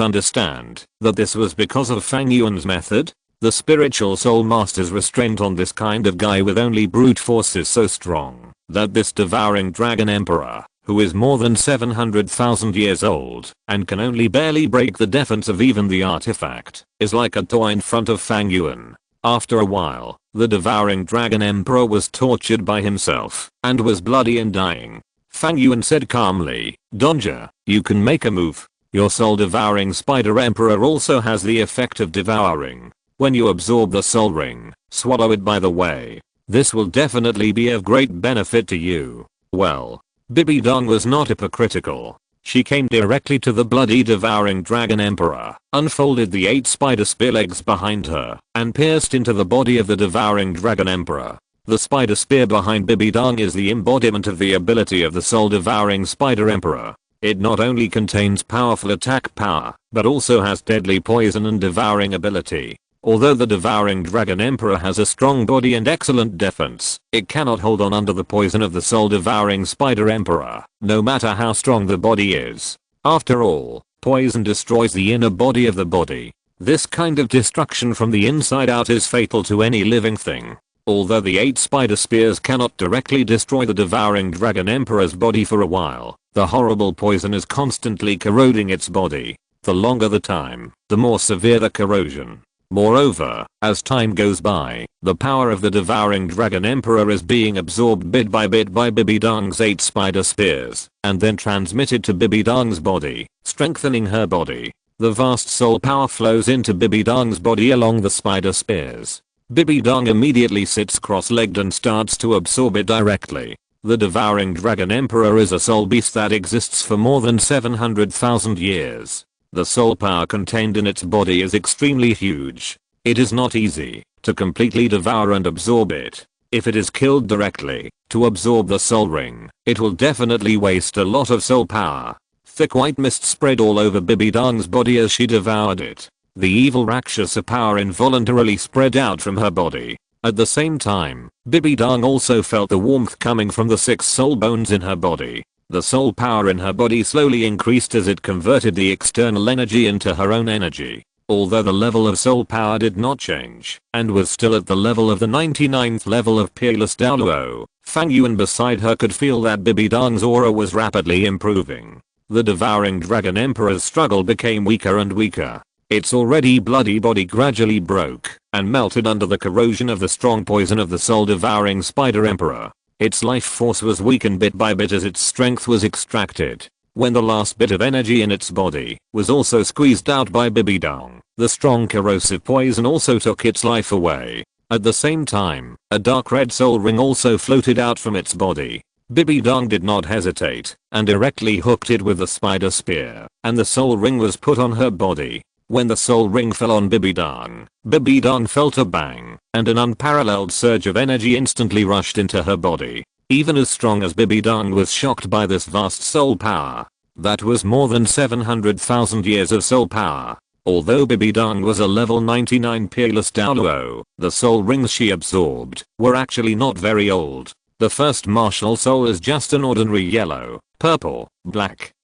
understand that this was because of Fang Yuan's method? The spiritual soul master's restraint on this kind of guy with only brute force is so strong that this devouring dragon emperor, who is more than 700,000 years old and can only barely break the defense of even the artifact, is like a toy in front of Fang Yuan. After a while, the devouring dragon emperor was tortured by himself and was bloody and dying. Fang Yuan said calmly, Donja, you can make a move. Your soul devouring spider emperor also has the effect of devouring. When you absorb the soul ring, swallow it by the way. This will definitely be of great benefit to you. Well, Bibi Dong was not hypocritical. She came directly to the bloody devouring dragon emperor, unfolded the 8 spider spear legs behind her, and pierced into the body of the devouring dragon emperor. The spider spear behind Bibi Dong is the embodiment of the ability of the soul devouring spider emperor. It not only contains powerful attack power, but also has deadly poison and devouring ability. Although the devouring dragon emperor has a strong body and excellent defense, it cannot hold on under the poison of the soul devouring spider emperor, no matter how strong the body is. After all, poison destroys the inner body of the body. This kind of destruction from the inside out is fatal to any living thing. Although the 8 spider spears cannot directly destroy the devouring dragon emperor's body for a while, the horrible poison is constantly corroding its body. The longer the time, the more severe the corrosion. Moreover, as time goes by, the power of the devouring dragon emperor is being absorbed bit by Bibidong's 8 spider spears, and then transmitted to Bibidong's body, strengthening her body. The vast soul power flows into Bibidong's body along the spider spears. Bibidong immediately sits cross-legged and starts to absorb it directly. The devouring dragon emperor is a soul beast that exists for more than 700,000 years. The soul power contained in its body is extremely huge. It is not easy to completely devour and absorb it. If it is killed directly, to absorb the soul ring, it will definitely waste a lot of soul power. Thick white mist spread all over Bibidong's body as she devoured it. The evil Rakshasa power involuntarily spread out from her body. At the same time, Bibidong also felt the warmth coming from the 6 soul bones in her body. The soul power in her body slowly increased as it converted the external energy into her own energy. Although the level of soul power did not change, and was still at the level of the 99th level of peerless Douluo, Fang Yuan beside her could feel that Bibidong's aura was rapidly improving. The devouring dragon emperor's struggle became weaker and weaker. Its already bloody body gradually broke and melted under the corrosion of the strong poison of the soul-devouring spider emperor. Its life force was weakened bit by bit as its strength was extracted. When the last bit of energy in its body was also squeezed out by Bibidong, the strong corrosive poison also took its life away. At the same time, a dark red soul ring also floated out from its body. Bibidong did not hesitate and directly hooked it with the spider spear, and the soul ring was put on her body. When the soul ring fell on Bibidong, Bibidong felt a bang, and an unparalleled surge of energy instantly rushed into her body. Even as strong as Bibidong was shocked by this vast soul power. That was more than 700,000 years of soul power. Although Bibidong was a level 99 peerless Douluo, the soul rings she absorbed were actually not very old. The first martial soul is just an ordinary yellow, purple, black,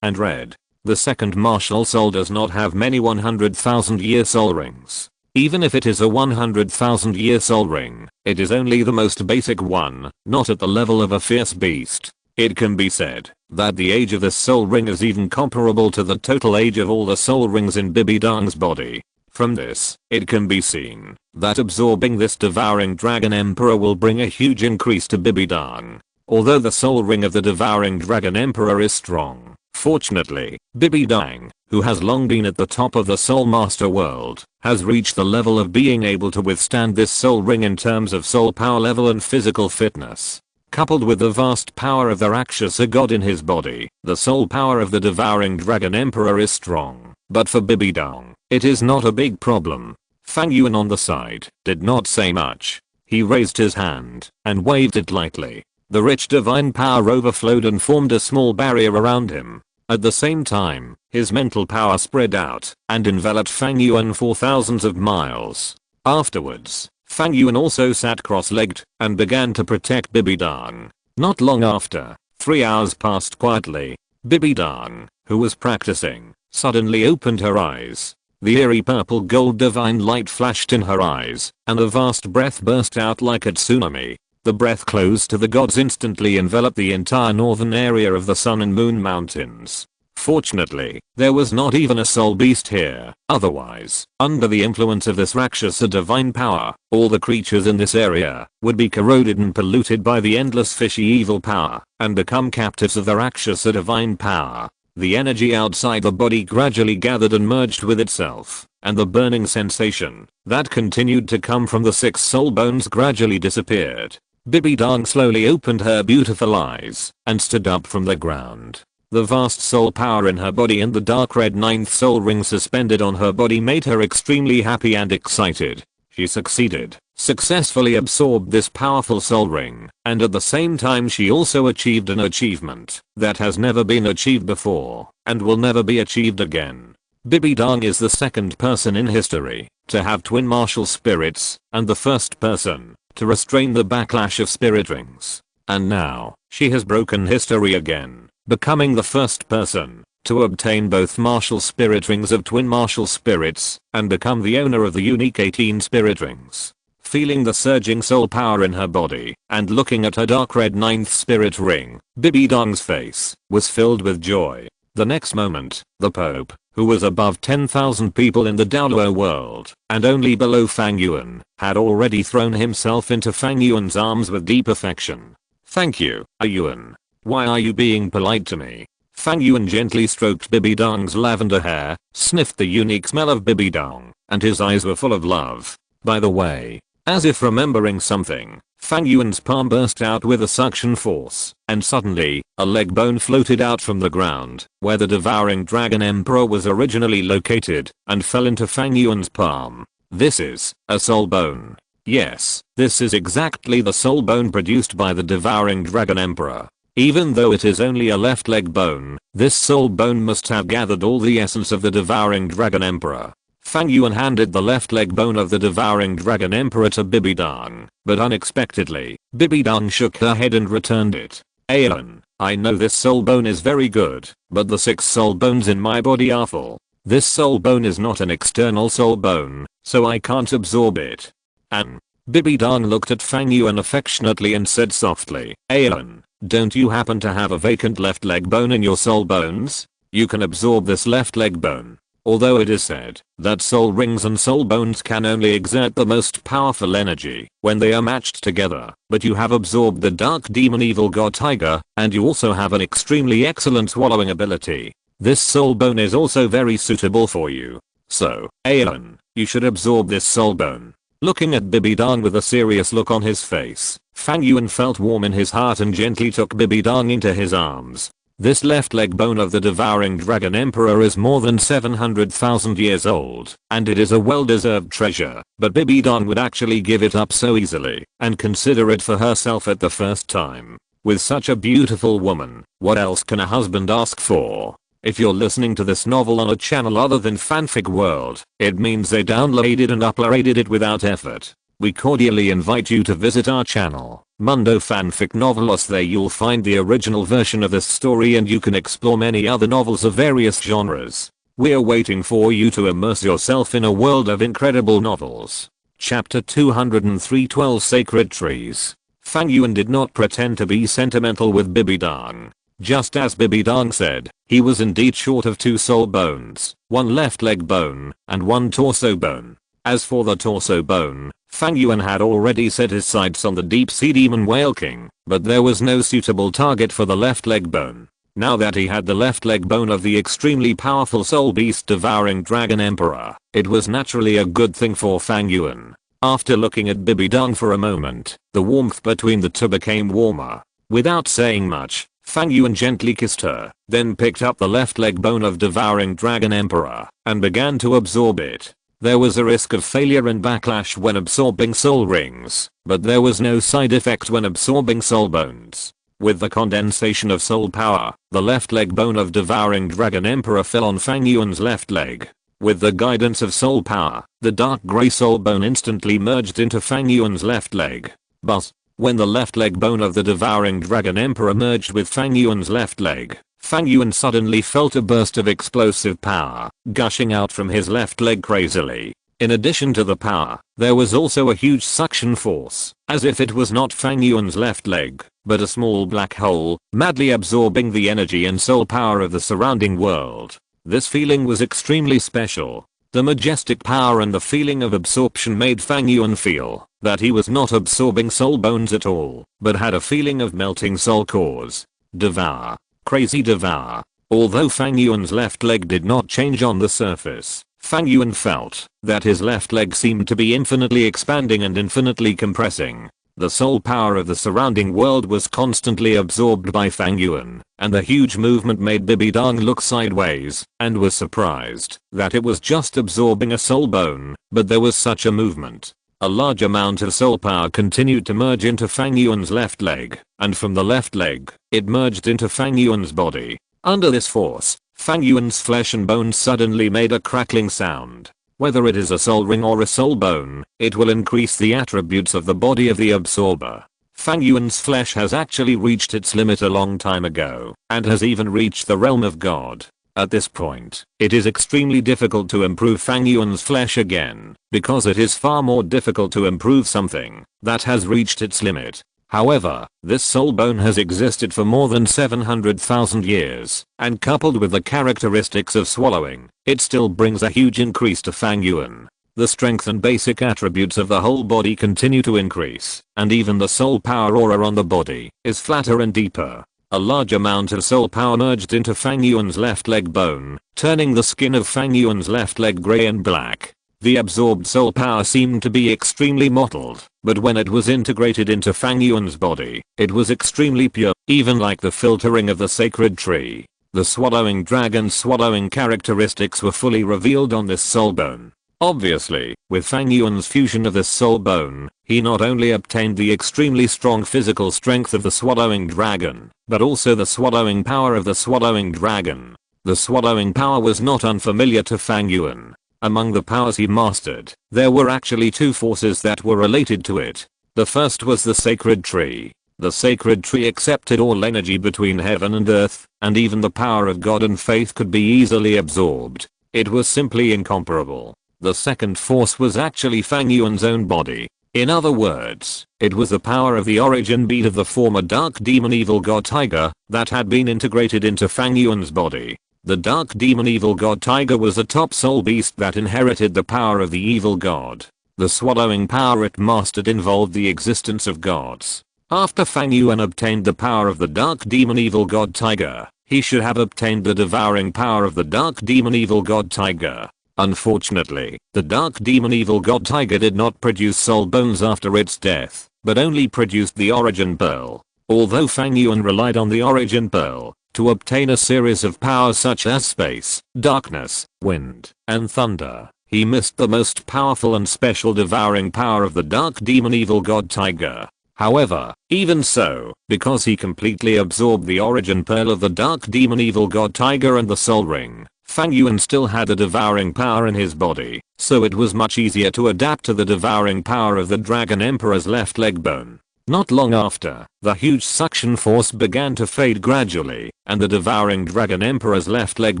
and red. The second martial soul does not have many 100,000 year soul rings. Even if it is a 100,000 year soul ring, it is only the most basic one, not at the level of a fierce beast. It can be said that the age of this soul ring is even comparable to the total age of all the soul rings in Bibidong's body. From this, it can be seen that absorbing this devouring dragon emperor will bring a huge increase to Bibidong. Although the soul ring of the devouring dragon emperor is strong, fortunately, Bibidong, who has long been at the top of the soul master world, has reached the level of being able to withstand this soul ring in terms of soul power level and physical fitness. Coupled with the vast power of the Rakshasa god in his body, the soul power of the devouring dragon emperor is strong. But for Bibidong, it is not a big problem. Fang Yuan on the side did not say much. He raised his hand and waved it lightly. The rich divine power overflowed and formed a small barrier around him. At the same time, his mental power spread out and enveloped Fang Yuan for thousands of miles. Afterwards, Fang Yuan also sat cross-legged and began to protect Bibidong. Not long after, 3 hours passed quietly. Bibidong, who was practicing, suddenly opened her eyes. The eerie purple gold divine light flashed in her eyes, and a vast breath burst out like a tsunami. The breath close to the gods instantly enveloped the entire northern area of the Sun and Moon Mountains. Fortunately, there was not even a soul beast here. Otherwise, under the influence of this Rakshasa divine power, all the creatures in this area would be corroded and polluted by the endless fishy evil power and become captives of the Rakshasa divine power. The energy outside the body gradually gathered and merged with itself, and the burning sensation that continued to come from the 6 soul bones gradually disappeared. Bibidong slowly opened her beautiful eyes and stood up from the ground. The vast soul power in her body and the dark red 9th soul ring suspended on her body made her extremely happy and excited. She successfully absorbed this powerful soul ring, and at the same time she also achieved an achievement that has never been achieved before and will never be achieved again. Bibi Dong is the second person in history to have twin martial spirits and the first person to restrain the backlash of spirit rings. And now, she has broken history again, becoming the first person to obtain both martial spirit rings of twin martial spirits and become the owner of the unique 18 spirit rings. Feeling the surging soul power in her body and looking at her dark red 9th spirit ring, Bibi Dong's face was filled with joy. The next moment, the Pope, who was above 10,000 people in the Douluo world and only below Fang Yuan, had already thrown himself into Fang Yuan's arms with deep affection. "Thank you, Yuan. Why are you being polite to me?" Fang Yuan gently stroked Bibi Dong's lavender hair, sniffed the unique smell of Bibi Dong, and his eyes were full of love. By the way, as if remembering something, Fang Yuan's palm burst out with a suction force, and suddenly, a leg bone floated out from the ground, where the devouring dragon emperor was originally located, and fell into Fang Yuan's palm. This is a soul bone. Yes, this is exactly the soul bone produced by the devouring dragon emperor. Even though it is only a left leg bone, this soul bone must have gathered all the essence of the devouring dragon emperor. Fang Yuan handed the left leg bone of the devouring dragon emperor to Bibi Dong, but unexpectedly, Bibi Dong shook her head and returned it. "Alan, I know this soul bone is very good, but the 6 soul bones in my body are full. This soul bone is not an external soul bone, so I can't absorb it." And Bibi Dong looked at Fang Yuan affectionately and said softly, "Alan, don't you happen to have a vacant left leg bone in your soul bones? You can absorb this left leg bone." Although it is said that soul rings and soul bones can only exert the most powerful energy when they are matched together, but you have absorbed the dark demon evil god tiger, and you also have an extremely excellent swallowing ability. This soul bone is also very suitable for you. So, Alan, you should absorb this soul bone. Looking at Bibi Dong with a serious look on his face, Fang Yuan felt warm in his heart and gently took Bibi Dong into his arms. This left leg bone of the devouring dragon emperor is more than 700,000 years old, and it is a well-deserved treasure, but Bibi Dong would actually give it up so easily and consider it for herself at the first time. With such a beautiful woman, what else can a husband ask for? If you're listening to this novel on a channel other than Fanfic World, it means they downloaded and uploaded it without effort. We cordially invite you to visit our channel, Mundo Fanfic Novelos. There you'll find the original version of this story and you can explore many other novels of various genres. We're waiting for you to immerse yourself in a world of incredible novels. Chapter 203 12 Sacred Trees. Fang Yuan did not pretend to be sentimental with Bibi Dong. Just as Bibi Dong said, he was indeed short of 2 soul bones, 1 left leg bone, and 1 torso bone. As for the torso bone, Fang Yuan had already set his sights on the deep sea demon whale king, but there was no suitable target for the left leg bone. Now that he had the left leg bone of the extremely powerful soul beast devouring dragon emperor, it was naturally a good thing for Fang Yuan. After looking at Bibi Dong for a moment, the warmth between the two became warmer. Without saying much, Fang Yuan gently kissed her, then picked up the left leg bone of devouring dragon emperor and began to absorb it. There was a risk of failure and backlash when absorbing soul rings, but there was no side effect when absorbing soul bones. With the condensation of soul power, the left leg bone of devouring dragon emperor fell on Fang Yuan's left leg. With the guidance of soul power, the dark grey soul bone instantly merged into Fang Yuan's left leg. But when the left leg bone of the devouring dragon emperor merged with Fang Yuan's left leg, Fang Yuan suddenly felt a burst of explosive power gushing out from his left leg crazily. In addition to the power, there was also a huge suction force, as if it was not Fang Yuan's left leg, but a small black hole, madly absorbing the energy and soul power of the surrounding world. This feeling was extremely special. The majestic power and the feeling of absorption made Fang Yuan feel that he was not absorbing soul bones at all, but had a feeling of melting soul cores. Devour. Crazy devour. Although Fang Yuan's left leg did not change on the surface, Fang Yuan felt that his left leg seemed to be infinitely expanding and infinitely compressing. The soul power of the surrounding world was constantly absorbed by Fang Yuan, and the huge movement made Bibi Dong look sideways and was surprised that it was just absorbing a soul bone, but there was such a movement. A large amount of soul power continued to merge into Fang Yuan's left leg, and from the left leg, it merged into Fang Yuan's body. Under this force, Fang Yuan's flesh and bones suddenly made a crackling sound. Whether it is a soul ring or a soul bone, it will increase the attributes of the body of the absorber. Fang Yuan's flesh has actually reached its limit a long time ago, and has even reached the realm of God. At this point, it is extremely difficult to improve Fang Yuan's flesh again, because it is far more difficult to improve something that has reached its limit. However, this soul bone has existed for more than 700,000 years, and coupled with the characteristics of swallowing, it still brings a huge increase to Fang Yuan. The strength and basic attributes of the whole body continue to increase, and even the soul power aura on the body is flatter and deeper. A large amount of soul power merged into Fang Yuan's left leg bone, turning the skin of Fang Yuan's left leg grey and black. The absorbed soul power seemed to be extremely mottled, but when it was integrated into Fang Yuan's body, it was extremely pure, even like the filtering of the sacred tree. The swallowing dragon's swallowing characteristics were fully revealed on this soul bone. Obviously, with Fang Yuan's fusion of this soul bone, he not only obtained the extremely strong physical strength of the swallowing dragon, but also the swallowing power of the swallowing dragon. The swallowing power was not unfamiliar to Fang Yuan. Among the powers he mastered, there were actually two forces that were related to it. The first was the sacred tree. The sacred tree accepted all energy between heaven and earth, and even the power of God and faith could be easily absorbed. It was simply incomparable. The second force was actually Fang Yuan's own body. In other words, it was the power of the origin bead of the former dark demon evil god tiger that had been integrated into Fang Yuan's body. The dark demon evil god tiger was a top soul beast that inherited the power of the evil god. The swallowing power it mastered involved the existence of gods. After Fang Yuan obtained the power of the dark demon evil god tiger, he should have obtained the devouring power of the dark demon evil god tiger. Unfortunately, the dark demon evil god tiger did not produce soul bones after its death, but only produced the origin pearl. Although Fang Yuan relied on the origin pearl to obtain a series of powers such as space, darkness, wind, and thunder, he missed the most powerful and special devouring power of the dark demon evil god tiger. However, even so, because he completely absorbed the origin pearl of the dark demon evil god tiger and the soul ring, Fang Yuan still had a devouring power in his body, so it was much easier to adapt to the devouring power of the Dragon Emperor's left leg bone. Not long after, the huge suction force began to fade gradually, and the devouring Dragon Emperor's left leg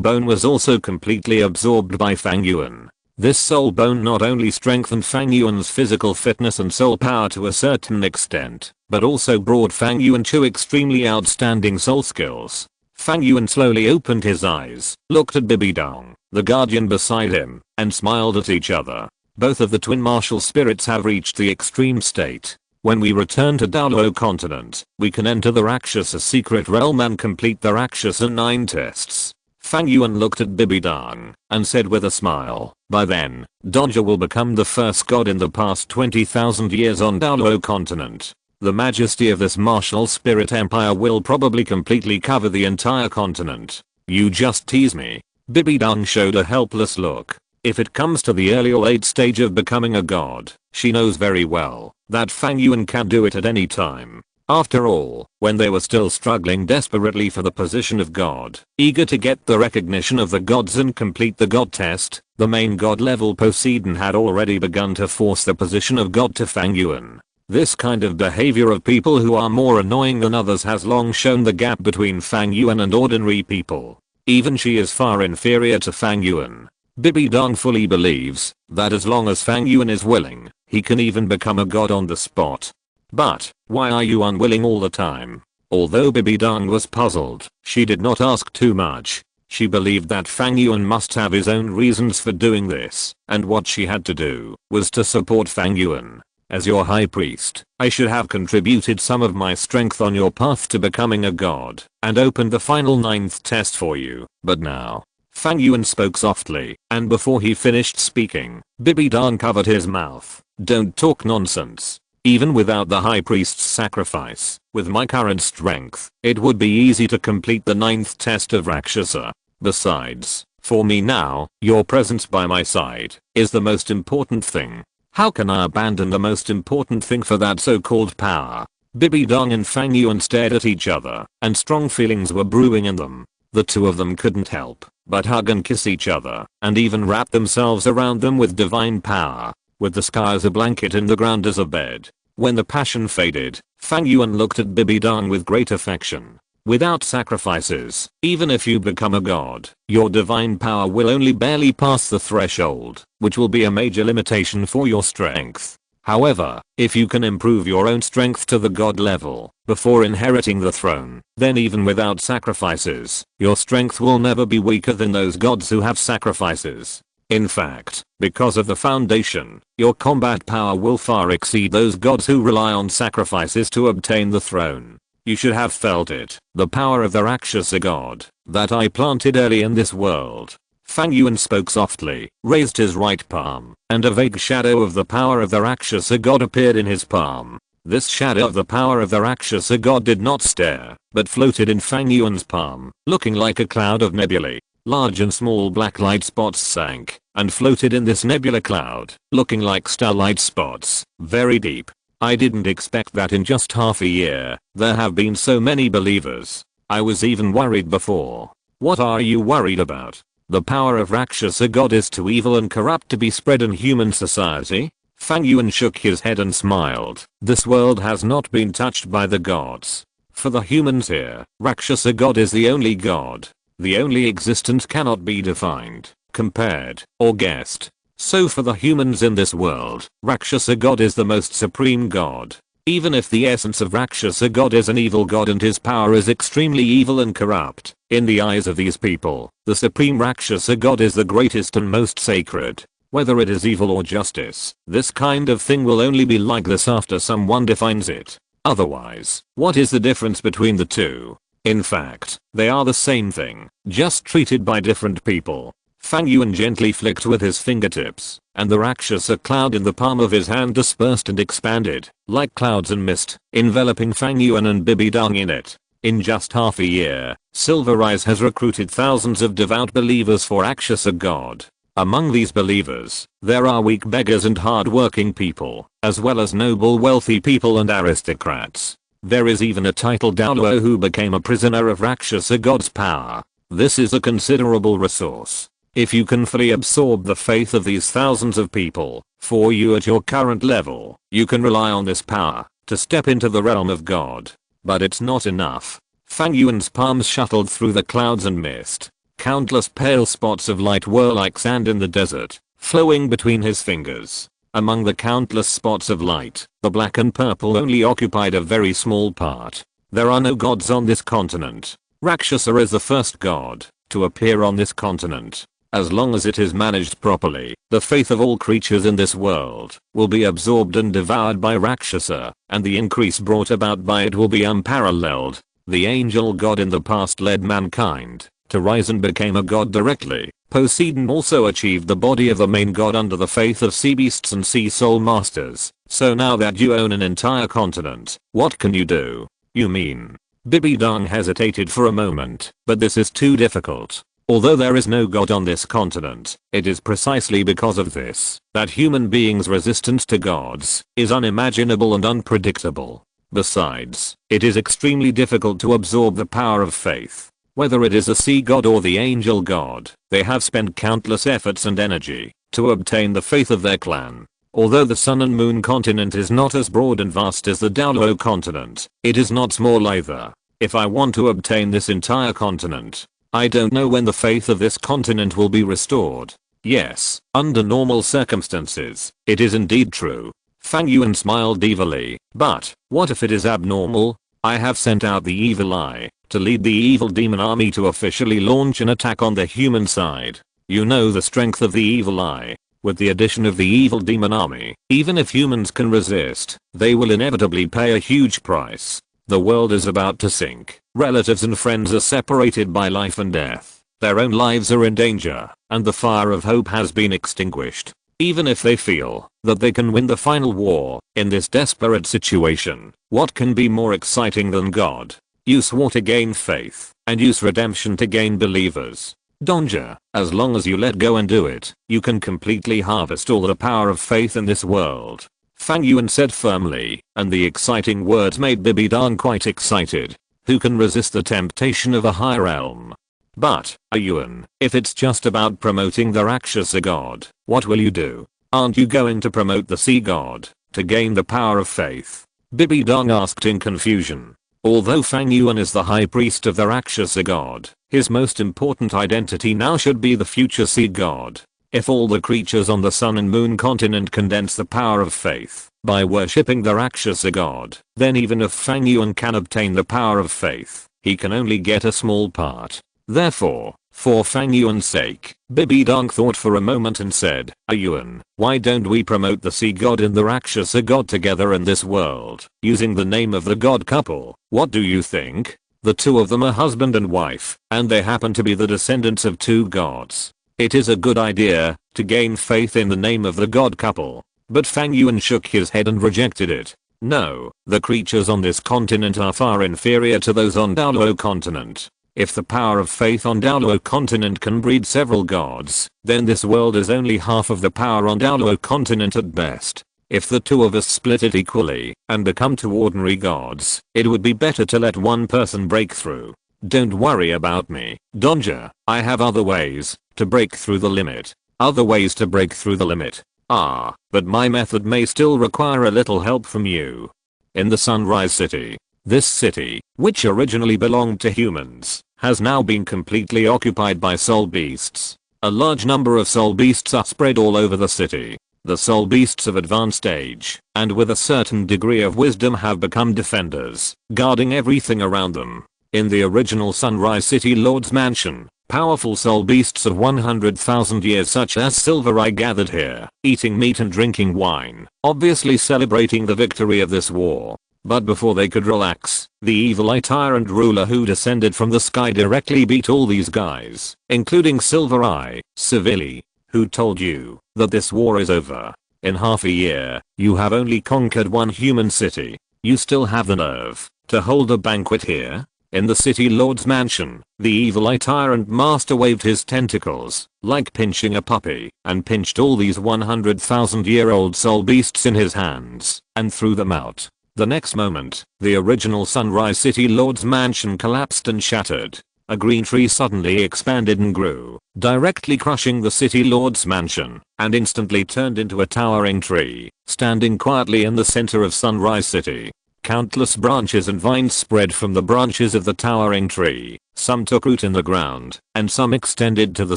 bone was also completely absorbed by Fang Yuan. This soul bone not only strengthened Fang Yuan's physical fitness and soul power to a certain extent, but also brought Fang Yuan two extremely outstanding soul skills. Fang Yuan slowly opened his eyes, looked at Bibi Dong, the guardian beside him, and smiled at each other. Both of the twin martial spirits have reached the extreme state. When we return to Douluo Continent, we can enter the Rakshasa secret realm and complete the Rakshasa 9 tests. Fang Yuan looked at Bibi Dong and said with a smile, "By then, Dodger will become the first god in the past 20,000 years on Douluo Continent. The majesty of this martial spirit empire will probably completely cover the entire continent." "You just tease me." Bibi Dong showed a helpless look. If it comes to the early or late stage of becoming a god, she knows very well that Fang Yuan can do it at any time. After all, when they were still struggling desperately for the position of god, eager to get the recognition of the gods and complete the god test, the main god level Poseidon had already begun to force the position of god to Fang Yuan. This kind of behavior of people who are more annoying than others has long shown the gap between Fang Yuan and ordinary people. Even she is far inferior to Fang Yuan. Bibi Dong fully believes that as long as Fang Yuan is willing, he can even become a god on the spot. "But, why are you unwilling all the time?" Although Bibi Dong was puzzled, she did not ask too much. She believed that Fang Yuan must have his own reasons for doing this, and what she had to do was to support Fang Yuan. "As your high priest, I should have contributed some of my strength on your path to becoming a god, and opened the final 9th test for you, but now..." Fang Yuan spoke softly, and before he finished speaking, Bibi Dong covered his mouth. "Don't talk nonsense. Even without the high priest's sacrifice, with my current strength, it would be easy to complete the 9th test of Rakshasa. Besides, for me now, your presence by my side is the most important thing." How can I abandon the most important thing for that so-called power? Bibi Dong and Fang Yuan stared at each other, and strong feelings were brewing in them. The two of them couldn't help but hug and kiss each other, and even wrap themselves around them with divine power, with the sky as a blanket and the ground as a bed. When the passion faded, Fang Yuan looked at Bibi Dong with great affection. Without sacrifices, even if you become a god, your divine power will only barely pass the threshold, which will be a major limitation for your strength. However, if you can improve your own strength to the god level before inheriting the throne, then even without sacrifices, your strength will never be weaker than those gods who have sacrifices. In fact, because of the foundation, your combat power will far exceed those gods who rely on sacrifices to obtain the throne. You should have felt it, the power of the Rakshasa god that I planted early in this world. Fang Yuan spoke softly, raised his right palm, and a vague shadow of the power of the Rakshasa god appeared in his palm. This shadow of the power of the Rakshasa god did not stare, but floated in Fang Yuan's palm, looking like a cloud of nebulae. Large and small black light spots sank and floated in this nebula cloud, looking like starlight spots, very deep. I didn't expect that in just half a year, there have been so many believers. I was even worried before. What are you worried about? The power of Rakshasa god is too evil and corrupt to be spread in human society? Fang Yuan shook his head and smiled. This world has not been touched by the gods. For the humans here, Rakshasa god is the only god. The only existence cannot be defined, compared, or guessed. So for the humans in this world, Rakshasa god is the most supreme god. Even if the essence of Rakshasa god is an evil god and his power is extremely evil and corrupt, in the eyes of these people, the supreme Rakshasa god is the greatest and most sacred. Whether it is evil or justice, this kind of thing will only be like this after someone defines it. Otherwise, what is the difference between the two? In fact, they are the same thing, just treated by different people. Fang Yuan gently flicked with his fingertips, and the Rakshasa cloud in the palm of his hand dispersed and expanded, like clouds and mist, enveloping Fang Yuan and Bibi Dong in it. In just half a year, Silver Eyes has recruited thousands of devout believers for Rakshasa god. Among these believers, there are weak beggars and hard-working people, as well as noble wealthy people and aristocrats. There is even a titled Douluo who became a prisoner of Rakshasa god's power. This is a considerable resource. If you can fully absorb the faith of these thousands of people, for you at your current level, you can rely on this power to step into the realm of God. But it's not enough. Fang Yuan's palms shuttled through the clouds and mist. Countless pale spots of light were like sand in the desert, flowing between his fingers. Among the countless spots of light, the black and purple only occupied a very small part. There are no gods on this continent. Rakshasa is the first god to appear on this continent. As long as it is managed properly, the faith of all creatures in this world will be absorbed and devoured by Rakshasa, and the increase brought about by it will be unparalleled. The angel god in the past led mankind to rise and became a god directly. Poseidon also achieved the body of the main god under the faith of sea beasts and sea soul masters. So now that you own an entire continent, what can you do? You mean? Bibi Dong hesitated for a moment, but this is too difficult. Although there is no god on this continent, it is precisely because of this that human beings' resistance to gods is unimaginable and unpredictable. Besides, it is extremely difficult to absorb the power of faith. Whether it is a sea god or the angel god, they have spent countless efforts and energy to obtain the faith of their clan. Although the Sun and Moon continent is not as broad and vast as the Douluo continent, it is not small either. If I want to obtain this entire continent, I don't know when the faith of this continent will be restored. Yes, under normal circumstances, it is indeed true. Fang Yuan smiled evilly, but what if it is abnormal? I have sent out the evil eye to lead the evil demon army to officially launch an attack on the human side. You know the strength of the evil eye. With the addition of the evil demon army, even if humans can resist, they will inevitably pay a huge price. The world is about to sink. Relatives and friends are separated by life and death. Their own lives are in danger, and the fire of hope has been extinguished. Even if they feel that they can win the final war in this desperate situation, what can be more exciting than God? Use war to gain faith, and use redemption to gain believers. Donja, as long as you let go and do it, you can completely harvest all the power of faith in this world. Fang Yuan said firmly, and the exciting words made Bibi Dan quite excited. Who can resist the temptation of a higher realm? But, Yuan, if it's just about promoting the Rakshasa god, what will you do? Aren't you going to promote the sea god, to gain the power of faith? Bibi Dan asked in confusion. Although Fang Yuan is the high priest of the Rakshasa god, his most important identity now should be the future sea god. If all the creatures on the sun and moon continent condense the power of faith by worshipping the Rakshasa god, then even if Fang Yuan can obtain the power of faith, he can only get a small part. Therefore, for Fang Yuan's sake, Bibi Dan thought for a moment and said, Yuan, why don't we promote the sea god and the Rakshasa god together in this world, using the name of the god couple? What do you think? The two of them are husband and wife, and they happen to be the descendants of two gods. It is a good idea to gain faith in the name of the god couple. But Fang Yuan shook his head and rejected it. No, the creatures on this continent are far inferior to those on Douluo Continent. If the power of faith on Douluo Continent can breed several gods, then this world is only half of the power on Douluo Continent at best. If the two of us split it equally and become two ordinary gods, it would be better to let one person break through. Don't worry about me, Donja, I have other ways to break through the limit. Other ways to break through the limit. But my method may still require a little help from you. In the Sunrise City. This city, which originally belonged to humans, has now been completely occupied by soul beasts. A large number of soul beasts are spread all over the city. The soul beasts of advanced age, and with a certain degree of wisdom have become defenders, guarding everything around them. In the original Sunrise City Lord's Mansion, powerful soul beasts of 100,000 years such as Silver Eye gathered here, eating meat and drinking wine, obviously celebrating the victory of this war. But before they could relax, the evil eye tyrant ruler who descended from the sky directly beat all these guys, including Silver Eye, Civili. Who told you that this war is over? In half a year, you have only conquered one human city. You still have the nerve to hold a banquet here? In the city lord's mansion, the evil eye tyrant master waved his tentacles, like pinching a puppy, and pinched all these 100,000-year-old soul beasts in his hands, and threw them out. The next moment, the original Sunrise City Lord's mansion collapsed and shattered. A green tree suddenly expanded and grew, directly crushing the City Lord's mansion, and instantly turned into a towering tree, standing quietly in the center of Sunrise City. Countless branches and vines spread from the branches of the towering tree. Some took root in the ground, and some extended to the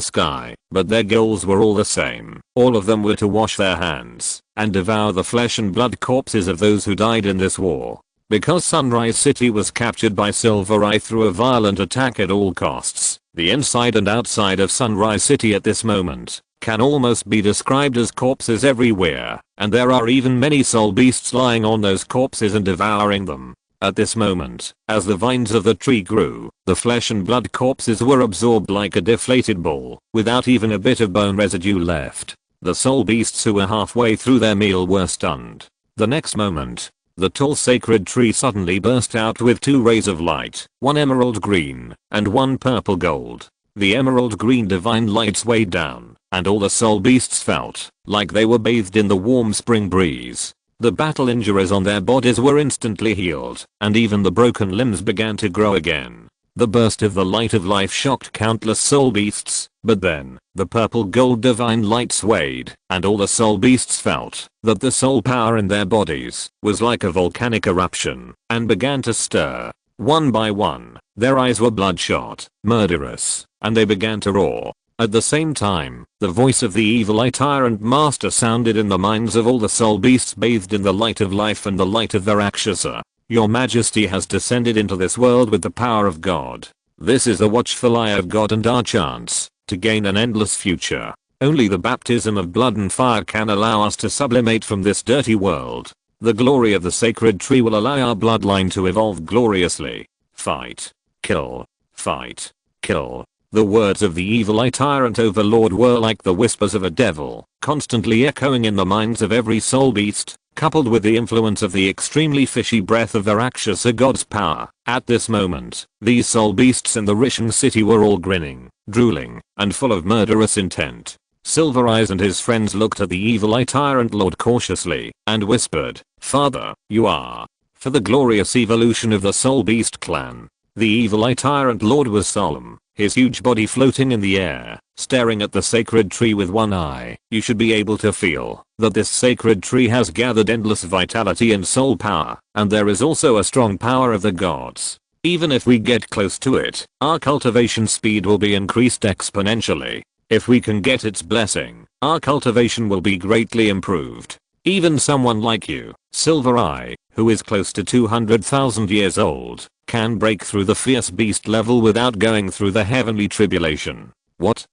sky, but their goals were all the same. All of them were to wash their hands, and devour the flesh and blood corpses of those who died in this war. Because Sunrise City was captured by Silver Eye through a violent attack at all costs, the inside and outside of Sunrise City at this moment can almost be described as corpses everywhere, and there are even many soul beasts lying on those corpses and devouring them. At this moment, as the vines of the tree grew, the flesh and blood corpses were absorbed like a deflated ball, without even a bit of bone residue left. The soul beasts who were halfway through their meal were stunned. The next moment, the tall sacred tree suddenly burst out with two rays of light, one emerald green, and one purple gold. The emerald green divine light swayed down, and all the soul beasts felt like they were bathed in the warm spring breeze. The battle injuries on their bodies were instantly healed, and even the broken limbs began to grow again. The burst of the light of life shocked countless soul beasts, but then, the purple gold divine light swayed, and all the soul beasts felt that the soul power in their bodies was like a volcanic eruption, and began to stir. One by one, their eyes were bloodshot, murderous, and they began to roar. At the same time, the voice of the evil eye tyrant master sounded in the minds of all the soul beasts bathed in the light of life and the light of the Rakshasa. Your Majesty has descended into this world with the power of God. This is the watchful eye of God and our chance to gain an endless future. Only the baptism of blood and fire can allow us to sublimate from this dirty world. The glory of the sacred tree will allow our bloodline to evolve gloriously. Fight. Kill. Fight. Kill. The words of the evil eye tyrant overlord were like the whispers of a devil, constantly echoing in the minds of every soul beast, coupled with the influence of the extremely fishy breath of the Rakshasa god's power. At this moment, these soul beasts in the Rishon city were all grinning, drooling, and full of murderous intent. Silver Eyes and his friends looked at the evil eye tyrant lord cautiously, and whispered, "Father, you are for the glorious evolution of the soul beast clan." The evil eye tyrant lord was solemn, his huge body floating in the air, staring at the sacred tree with one eye. You should be able to feel that this sacred tree has gathered endless vitality and soul power, and there is also a strong power of the gods. Even if we get close to it, our cultivation speed will be increased exponentially. If we can get its blessing, our cultivation will be greatly improved. Even someone like you, Silver Eye, who is close to 200,000 years old, can break through the fierce beast level without going through the heavenly tribulation. What?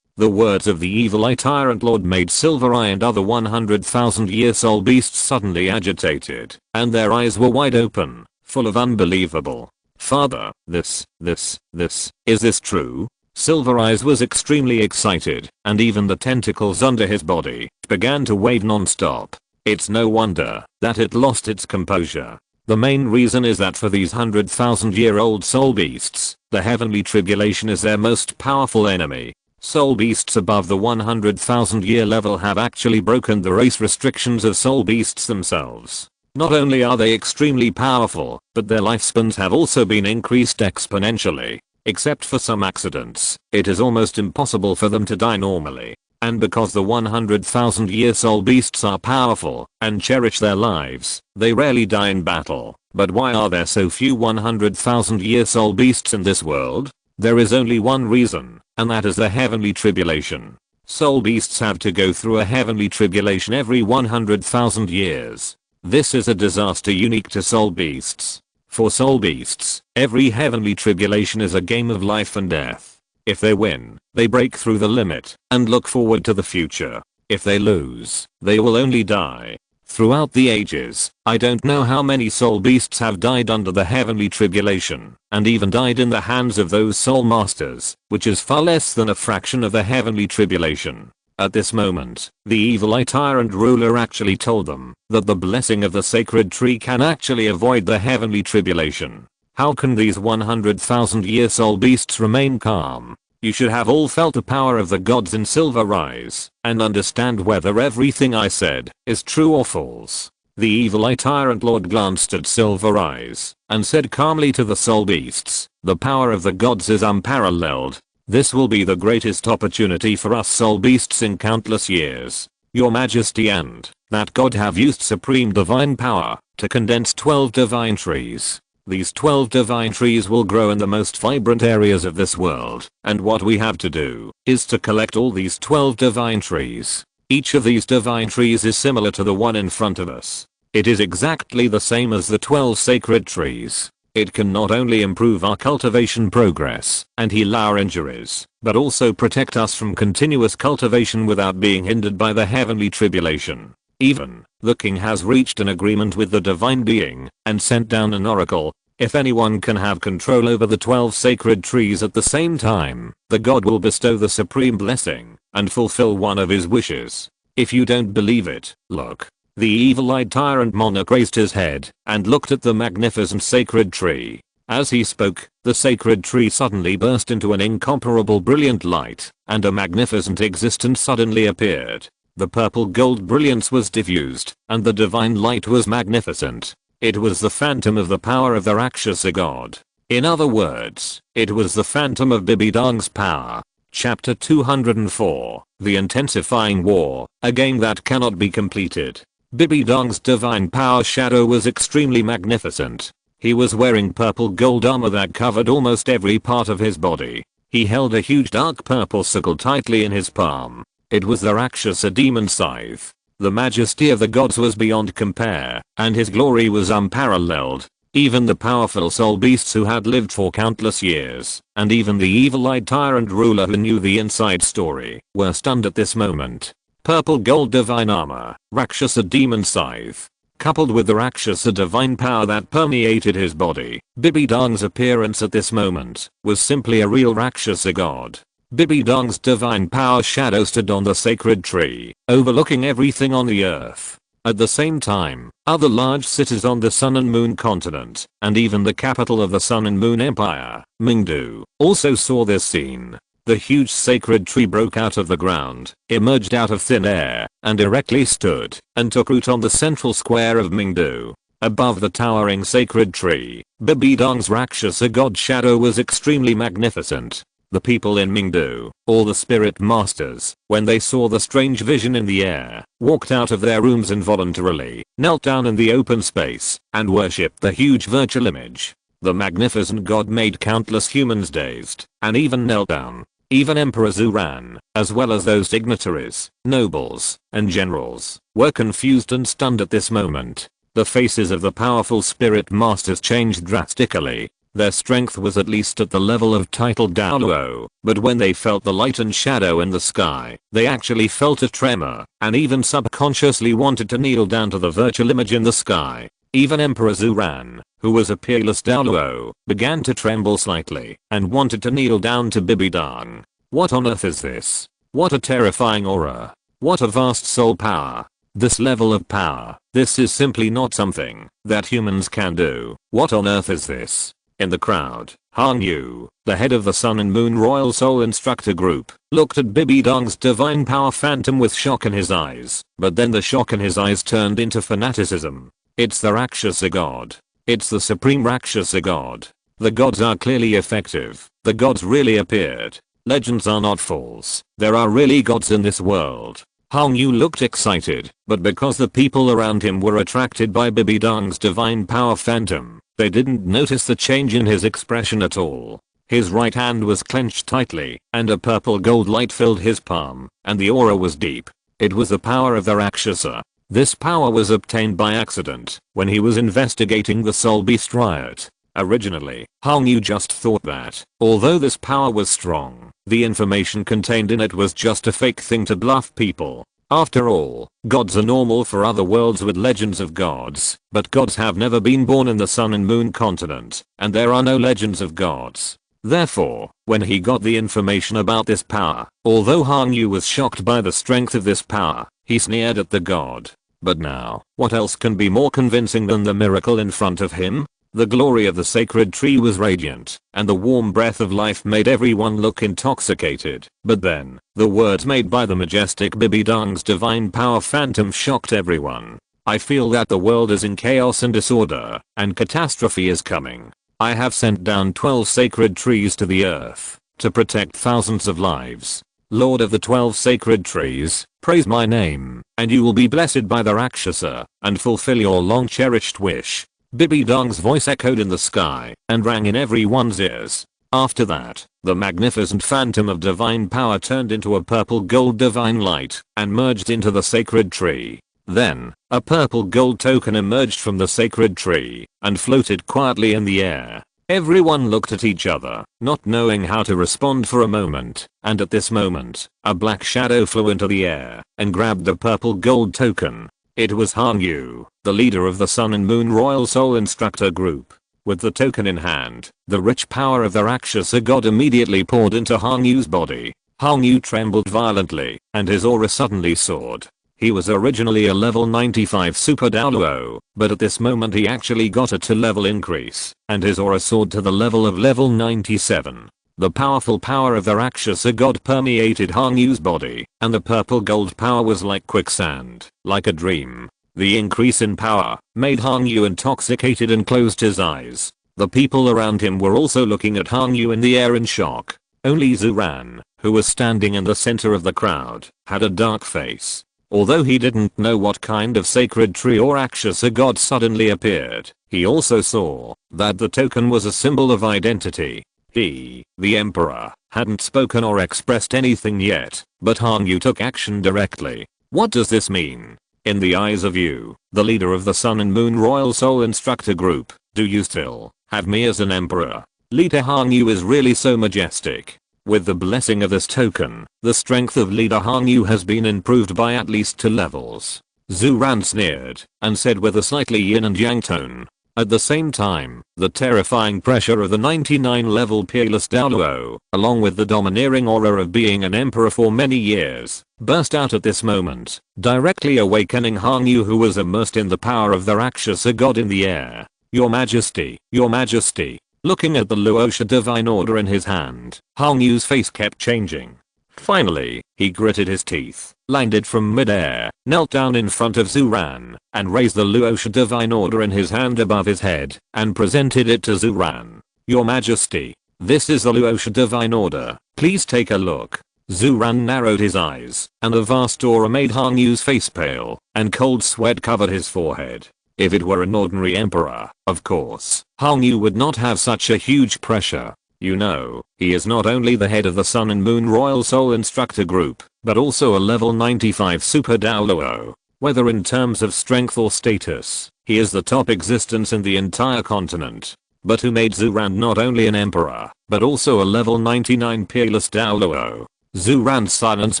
The words of the evil eye tyrant lord made Silver Eye and other 100,000-year soul beasts suddenly agitated, and their eyes were wide open, full of unbelievable. "Father, is this true?" Silver Eyes was extremely excited, and even the tentacles under his body began to wave non-stop. It's no wonder that it lost its composure. The main reason is that for these 100,000-year-old soul beasts, the heavenly tribulation is their most powerful enemy. Soul beasts above the 100,000-year level have actually broken the race restrictions of soul beasts themselves. Not only are they extremely powerful, but their lifespans have also been increased exponentially. Except for some accidents, it is almost impossible for them to die normally. And because the 100,000-year soul beasts are powerful and cherish their lives, they rarely die in battle. But why are there so few 100,000-year soul beasts in this world? There is only one reason, and that is the heavenly tribulation. Soul beasts have to go through a heavenly tribulation every 100,000 years. This is a disaster unique to soul beasts. For soul beasts, every heavenly tribulation is a game of life and death. If they win, they break through the limit and look forward to the future. If they lose, they will only die. Throughout the ages, I don't know how many soul beasts have died under the heavenly tribulation, and even died in the hands of those soul masters, which is far less than a fraction of the heavenly tribulation. At this moment, the evil eye tyrant ruler actually told them that the blessing of the sacred tree can actually avoid the heavenly tribulation. How can these 100,000-year soul beasts remain calm? You should have all felt the power of the gods in Silver Eyes and understand whether everything I said is true or false. The evil eye tyrant lord glanced at Silver Eyes and said calmly to the soul beasts, "The power of the gods is unparalleled. This will be the greatest opportunity for us soul beasts in countless years. Your Majesty and that god have used supreme divine power to condense 12 divine trees. These 12 divine trees will grow in the most vibrant areas of this world, and what we have to do is to collect all these 12 divine trees. Each of these divine trees is similar to the one in front of us. It is exactly the same as the 12 sacred trees. It can not only improve our cultivation progress and heal our injuries, but also protect us from continuous cultivation without being hindered by the heavenly tribulation. Even, the king has reached an agreement with the divine being and sent down an oracle. If anyone can have control over the 12 sacred trees at the same time, the god will bestow the supreme blessing and fulfill one of his wishes. If you don't believe it, look." The evil-eyed tyrant monarch raised his head and looked at the magnificent sacred tree. As he spoke, the sacred tree suddenly burst into an incomparable brilliant light, and a magnificent existence suddenly appeared. The purple gold brilliance was diffused, and the divine light was magnificent. It was the phantom of the power of the Rakshasa god. In other words, it was the phantom of Bibidang's power. Chapter 204, The Intensifying War, a game that cannot be completed. Bibidang's divine power shadow was extremely magnificent. He was wearing purple gold armor that covered almost every part of his body. He held a huge dark purple sickle tightly in his palm. It was the Rakshasa demon scythe. The majesty of the gods was beyond compare, and his glory was unparalleled. Even the powerful soul beasts who had lived for countless years, and even the evil-eyed tyrant ruler who knew the inside story, were stunned at this moment. Purple gold divine armor, Rakshasa demon scythe. Coupled with the Rakshasa divine power that permeated his body, Bibidang's appearance at this moment was simply a real Rakshasa god. Bibidang's divine power shadow stood on the sacred tree, overlooking everything on the earth. At the same time, other large cities on the Sun and Moon continent, and even the capital of the Sun and Moon Empire, Mingdu, also saw this scene. The huge sacred tree broke out of the ground, emerged out of thin air, and directly stood and took root on the central square of Mingdu. Above the towering sacred tree, Bibidong's Rakshasa god shadow was extremely magnificent. The people in Mingdu, all the spirit masters, when they saw the strange vision in the air, walked out of their rooms involuntarily, knelt down in the open space, and worshipped the huge virtual image. The magnificent god made countless humans dazed, and even knelt down. Even Emperor Zuran, as well as those dignitaries, nobles, and generals, were confused and stunned at this moment. The faces of the powerful spirit masters changed drastically. Their strength was at least at the level of titled Douluo, but when they felt the light and shadow in the sky, they actually felt a tremor, and even subconsciously wanted to kneel down to the virtual image in the sky. Even Emperor Zuran, who was a peerless Douluo, began to tremble slightly, and wanted to kneel down to Bibidong. What on earth is this? What a terrifying aura. What a vast soul power. This level of power, this is simply not something that humans can do. What on earth is this? In the crowd, Fang Yuan, the head of the Sun and Moon Royal Soul Instructor Group, looked at Bibidong's divine power phantom with shock in his eyes, but then the shock in his eyes turned into fanaticism. It's the Rakshasa god. It's the supreme Rakshasa god. The gods are clearly effective. The gods really appeared. Legends are not false. There are really gods in this world. Fang Yuan looked excited, but because the people around him were attracted by Bibidong's divine power phantom, they didn't notice the change in his expression at all. His right hand was clenched tightly, and a purple gold light filled his palm, and the aura was deep. It was the power of the Rakshasa. This power was obtained by accident when he was investigating the Soul Beast riot. Originally, Fang Yuan just thought that, although this power was strong, the information contained in it was just a fake thing to bluff people. After all, gods are normal for other worlds with legends of gods, but gods have never been born in the Sun and Moon continent, and there are no legends of gods. Therefore, when he got the information about this power, although Fang Yuan was shocked by the strength of this power, he sneered at the god. But now, what else can be more convincing than the miracle in front of him? The glory of the sacred tree was radiant, and the warm breath of life made everyone look intoxicated. But then, the words made by the majestic Bibidong's divine power phantom shocked everyone. I feel that the world is in chaos and disorder, and catastrophe is coming. I have sent down 12 sacred trees to the earth, to protect thousands of lives. Lord of the 12 sacred trees, praise my name, and you will be blessed by the Rakshasa, and fulfill your long-cherished wish. Bibidong's voice echoed in the sky, and rang in everyone's ears. After that, the magnificent phantom of divine power turned into a purple gold divine light, and merged into the sacred tree. Then, a purple gold token emerged from the sacred tree, and floated quietly in the air. Everyone looked at each other, not knowing how to respond for a moment, and at this moment, a black shadow flew into the air, and grabbed the purple gold token. It was Fang Yuan, the leader of the Sun and Moon Royal Soul Instructor Group. With the token in hand, the rich power of the Rakshasa god immediately poured into Fang Yuan's body. Fang Yuan trembled violently, and his aura suddenly soared. He was originally a level 95 Super Douluo, but at this moment he actually got a 2-level increase, and his aura soared to the level of level 97. The powerful power of the Rakshasa god permeated Fang Yuan's body, and the purple gold power was like quicksand, like a dream. The increase in power made Fang Yuan intoxicated and closed his eyes. The people around him were also looking at Fang Yuan in the air in shock. Only Zuran, who was standing in the center of the crowd, had a dark face. Although he didn't know what kind of sacred tree or Rakshasa god suddenly appeared, he also saw that the token was a symbol of identity. He, the emperor, hadn't spoken or expressed anything yet, but Fang Yuan took action directly. What does this mean? In the eyes of you, the leader of the Sun and Moon Royal Soul Instructor Group, do you still have me as an emperor? Leader Fang Yuan is really so majestic. With the blessing of this token, the strength of leader Fang Yuan has been improved by at least 2 levels. Zuran sneered, and said with a slightly yin and yang tone, At the same time, the terrifying pressure of the 99 level peerless Douluo, along with the domineering aura of being an emperor for many years, burst out at this moment, directly awakening Hang Yu, who was immersed in the power of the Rakshasa god in the air. Your Majesty, Your Majesty. Looking at the Luosha divine order in his hand, Hang Yu's face kept changing. Finally, he gritted his teeth, landed from midair, knelt down in front of Zuran, and raised the Luosha divine order in his hand above his head, and presented it to Zuran. Your Majesty, this is the Luosha divine order, please take a look. Zuran narrowed his eyes, and a vast aura made Hang Yu's face pale, and cold sweat covered his forehead. If it were an ordinary emperor, of course, Hang Yu would not have such a huge pressure. You know, he is not only the head of the Sun and Moon Royal Soul Instructor Group, but also a level 95 Super Douluo. Whether in terms of strength or status, he is the top existence in the entire continent. But who made Zuran not only an emperor, but also a level 99 peerless Douluo? Zuran's silence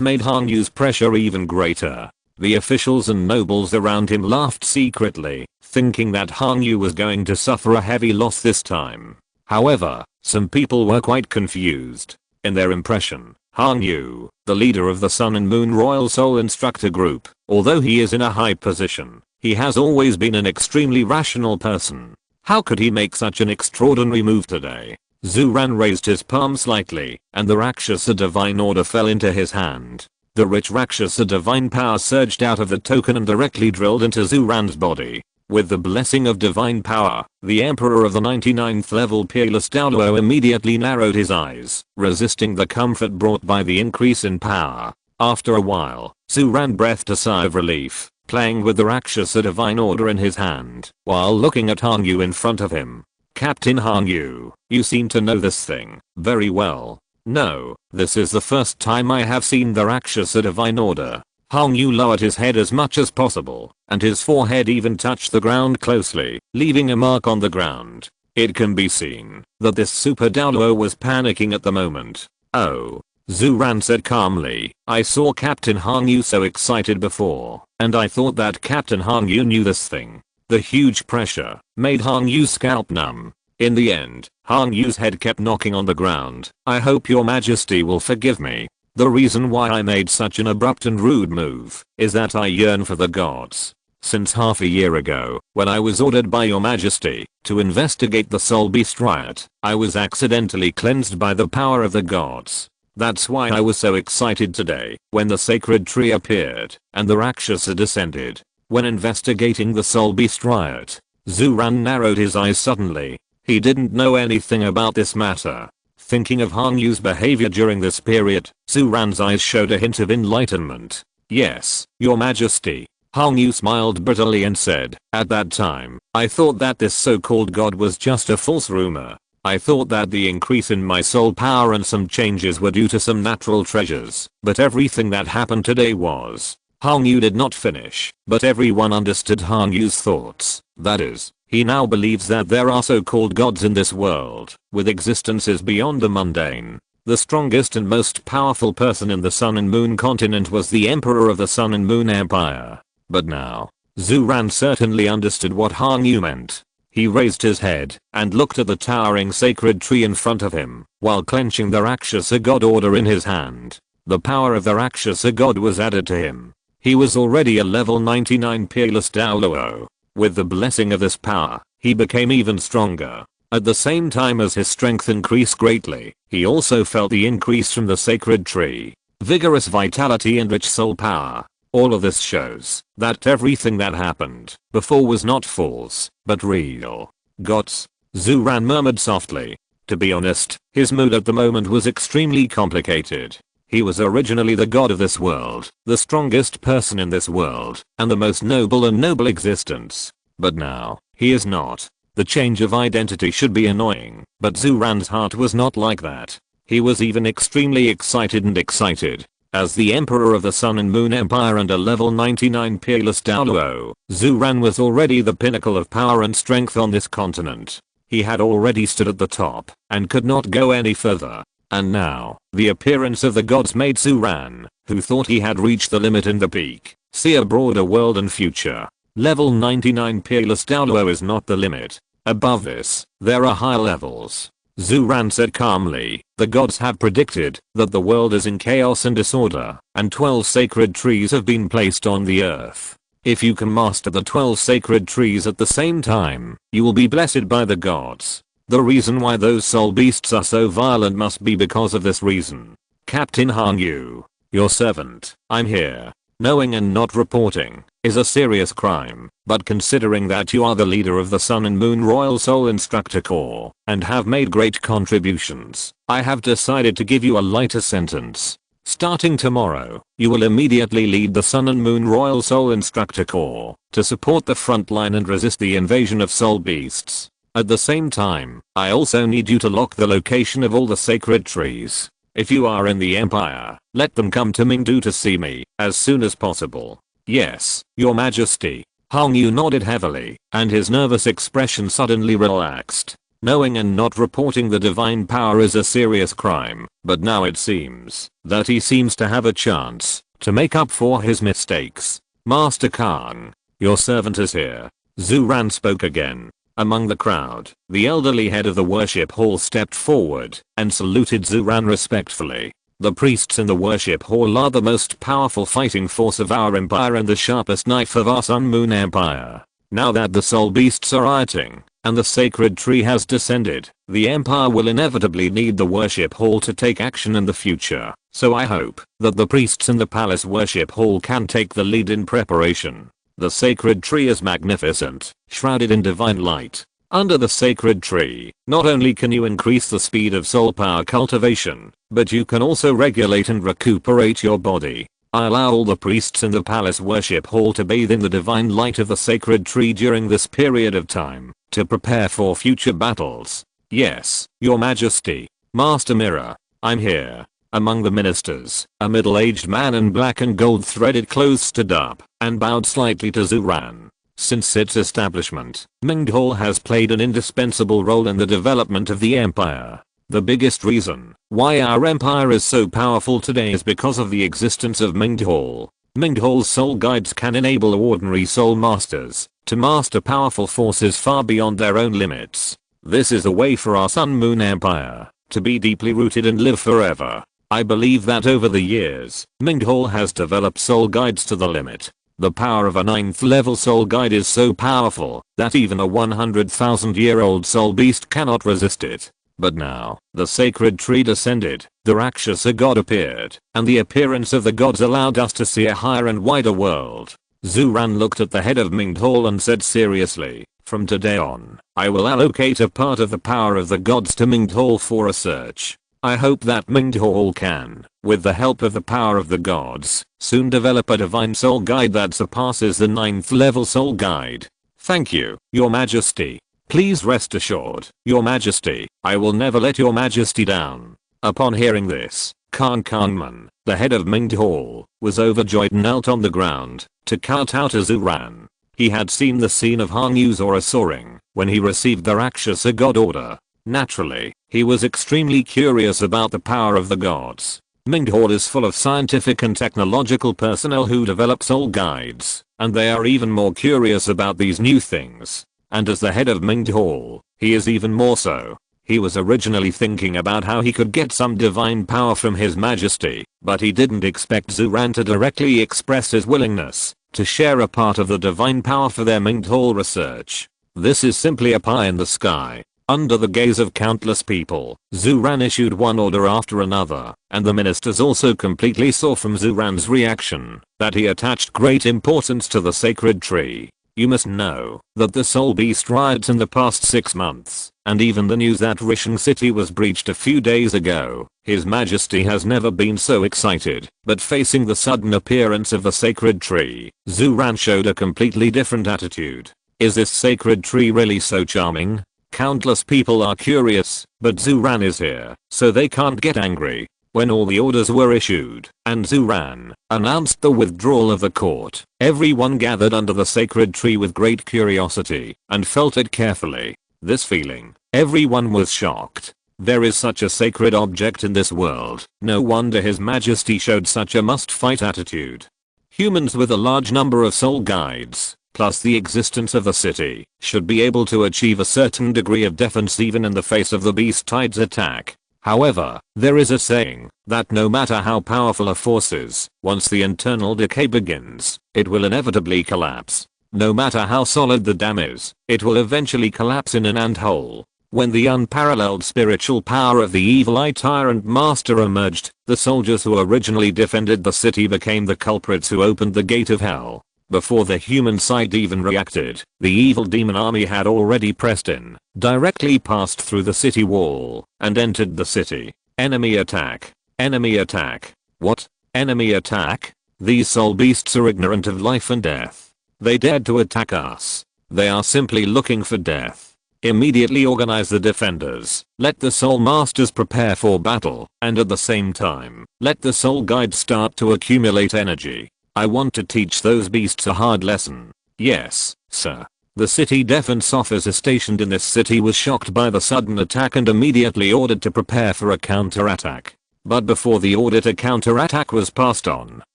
made Hang Yu's pressure even greater. The officials and nobles around him laughed secretly, thinking that Hang Yu was going to suffer a heavy loss this time. However, some people were quite confused. In their impression, Hang Yu, the leader of the Sun and Moon Royal Soul Instructor Group, although he is in a high position, he has always been an extremely rational person. How could he make such an extraordinary move today? Zuran raised his palm slightly, and the Rakshasa divine order fell into his hand. The rich Rakshasa divine power surged out of the token and directly drilled into Zuran's body. With the blessing of divine power, the emperor of the 99th level peerless Douluo immediately narrowed his eyes, resisting the comfort brought by the increase in power. After a while, Zuran breathed a sigh of relief, playing with the Rakshasa divine order in his hand, while looking at Hang Yu in front of him. Captain Hang Yu, you seem to know this thing very well. No, this is the first time I have seen the Rakshasa divine order. Hang Yu lowered his head as much as possible, and his forehead even touched the ground closely, leaving a mark on the ground. It can be seen that this Super Douluo was panicking at the moment. Oh. Zuran said calmly, I saw Captain Hang Yu so excited before, and I thought that Captain Hang Yu knew this thing. The huge pressure made Hang Yu's scalp numb. In the end, Hang Yu's head kept knocking on the ground. I hope your majesty will forgive me. The reason why I made such an abrupt and rude move is that I yearn for the gods. Since half a year ago, when I was ordered by your majesty to investigate the soul beast riot, I was accidentally cleansed by the power of the gods. That's why I was so excited today when the sacred tree appeared and the Rakshasa descended. When investigating the soul beast riot, Zuran narrowed his eyes suddenly. He didn't know anything about this matter. Thinking of Hang Yu's behavior during this period, Zuran's eyes showed a hint of enlightenment. Yes, your majesty. Hang Yu smiled bitterly and said, at that time, I thought that this so-called god was just a false rumor. I thought that the increase in my soul power and some changes were due to some natural treasures, but everything that happened today was. Hang Yu did not finish, but everyone understood Hang Yu's thoughts. That is, he now believes that there are so-called gods in this world, with existences beyond the mundane. The strongest and most powerful person in the Sun and Moon continent was the Emperor of the Sun and Moon Empire. But now, Zuran certainly understood what Hang Yu meant. He raised his head and looked at the towering sacred tree in front of him, while clenching the Rakshasa god order in his hand. The power of the Rakshasa god was added to him. He was already a level 99 peerless Douluo. With the blessing of this power, he became even stronger. At the same time as his strength increased greatly, he also felt the increase from the sacred tree. Vigorous vitality and rich soul power. All of this shows that everything that happened before was not false, but real. Gods? Zuran murmured softly. To be honest, his mood at the moment was extremely complicated. He was originally the god of this world, the strongest person in this world, and the most noble and noble existence. But now, he is not. The change of identity should be annoying, but Zuran's heart was not like that. He was even extremely excited. As the Emperor of the Sun and Moon Empire and a level 99 peerless Douluo, Zuran was already the pinnacle of power and strength on this continent. He had already stood at the top, and could not go any further. And now, the appearance of the gods made Zuran, who thought he had reached the limit in the peak, see a broader world and future. Level 99 Peerless Douluo is not the limit. Above this, there are higher levels. Zuran said calmly, the gods have predicted that the world is in chaos and disorder, and 12 sacred trees have been placed on the earth. If you can master the 12 sacred trees at the same time, you will be blessed by the gods. The reason why those soul beasts are so violent must be because of this reason. Captain Fang Yuan, your servant, I'm here. Knowing and not reporting is a serious crime, but considering that you are the leader of the Sun and Moon Royal Soul Instructor Corps and have made great contributions, I have decided to give you a lighter sentence. Starting tomorrow, you will immediately lead the Sun and Moon Royal Soul Instructor Corps to support the front line and resist the invasion of soul beasts. At the same time, I also need you to lock the location of all the sacred trees. If you are in the Empire, let them come to Mingdu to see me as soon as possible. Yes, Your Majesty. Fang Yuan nodded heavily, and his nervous expression suddenly relaxed. Knowing and not reporting the divine power is a serious crime, but now it seems that he seems to have a chance to make up for his mistakes. Master Khan, your servant is here. Zuran spoke again. Among the crowd, the elderly head of the worship hall stepped forward and saluted Zuran respectfully. The priests in the worship hall are the most powerful fighting force of our empire and the sharpest knife of our Sun Moon Empire. Now that the soul beasts are rioting, and the sacred tree has descended, the empire will inevitably need the worship hall to take action in the future, so I hope that the priests in the palace worship hall can take the lead in preparation. The sacred tree is magnificent, shrouded in divine light. Under the sacred tree, not only can you increase the speed of soul power cultivation, but you can also regulate and recuperate your body. I allow all the priests in the palace worship hall to bathe in the divine light of the sacred tree during this period of time, to prepare for future battles. Yes, Your Majesty. Master Mirror, I'm here. Among the ministers, a middle-aged man in black and gold threaded clothes stood up and bowed slightly to Zuran. Since its establishment, Mingdu has played an indispensable role in the development of the empire. The biggest reason why our empire is so powerful today is because of the existence of Mingdu. Mingdu's soul guides can enable ordinary soul masters to master powerful forces far beyond their own limits. This is a way for our Sun Moon Empire to be deeply rooted and live forever. I believe that over the years, Mingdu has developed soul guides to the limit. The power of a 9th level soul guide is so powerful that even a 100,000-year-old soul beast cannot resist it. But now, the sacred tree descended, the Rakshasa god appeared, and the appearance of the gods allowed us to see a higher and wider world. Zuran looked at the head of Mingdu and said seriously, from today on, I will allocate a part of the power of the gods to Mingdu for research. I hope that Mingdu can, with the help of the power of the gods, soon develop a divine soul guide that surpasses the 9th level soul guide. Thank you, Your Majesty. Please rest assured, Your Majesty, I will never let Your Majesty down. Upon hearing this, Khan Khanman, the head of Mingdu, was overjoyed and knelt on the ground to kowtow to Zuran. He had seen the scene of Fang Yuan's aura soaring when he received the Rakshasa god order. Naturally, he was extremely curious about the power of the gods. Mingdu is full of scientific and technological personnel who develop soul guides, and they are even more curious about these new things. And as the head of Mingdu, he is even more so. He was originally thinking about how he could get some divine power from His Majesty, but he didn't expect Zuran to directly express his willingness to share a part of the divine power for their Mingdu research. This is simply a pie in the sky. Under the gaze of countless people, Zuran issued one order after another, and the ministers also completely saw from Zuran's reaction that he attached great importance to the sacred tree. You must know that the soul beast riots in the past 6 months, and even the news that Rishon City was breached a few days ago. His Majesty has never been so excited, but facing the sudden appearance of the sacred tree, Zuran showed a completely different attitude. Is this sacred tree really so charming? Countless people are curious, but Zuran is here, so they can't get angry. When all the orders were issued, and Zuran announced the withdrawal of the court, everyone gathered under the sacred tree with great curiosity, and felt it carefully. This feeling, everyone was shocked. There is such a sacred object in this world, no wonder His Majesty showed such a must-fight attitude. Humans with a large number of soul guides plus the existence of the city, should be able to achieve a certain degree of defense even in the face of the beast tide's attack. However, there is a saying that no matter how powerful a force is, once the internal decay begins, it will inevitably collapse. No matter how solid the dam is, it will eventually collapse in an ant-hole. When the unparalleled spiritual power of the evil eye tyrant master emerged, the soldiers who originally defended the city became the culprits who opened the gate of hell. Before the human side even reacted, the evil demon army had already pressed in, directly passed through the city wall, and entered the city. Enemy attack. Enemy attack. What? Enemy attack? These soul beasts are ignorant of life and death. They dared to attack us. They are simply looking for death. Immediately organize the defenders, let the soul masters prepare for battle, and at the same time, let the soul guides start to accumulate energy. I want to teach those beasts a hard lesson. Yes, sir. The city defense officer stationed in this city was shocked by the sudden attack and immediately ordered to prepare for a counterattack. But before the order to counterattack was passed on,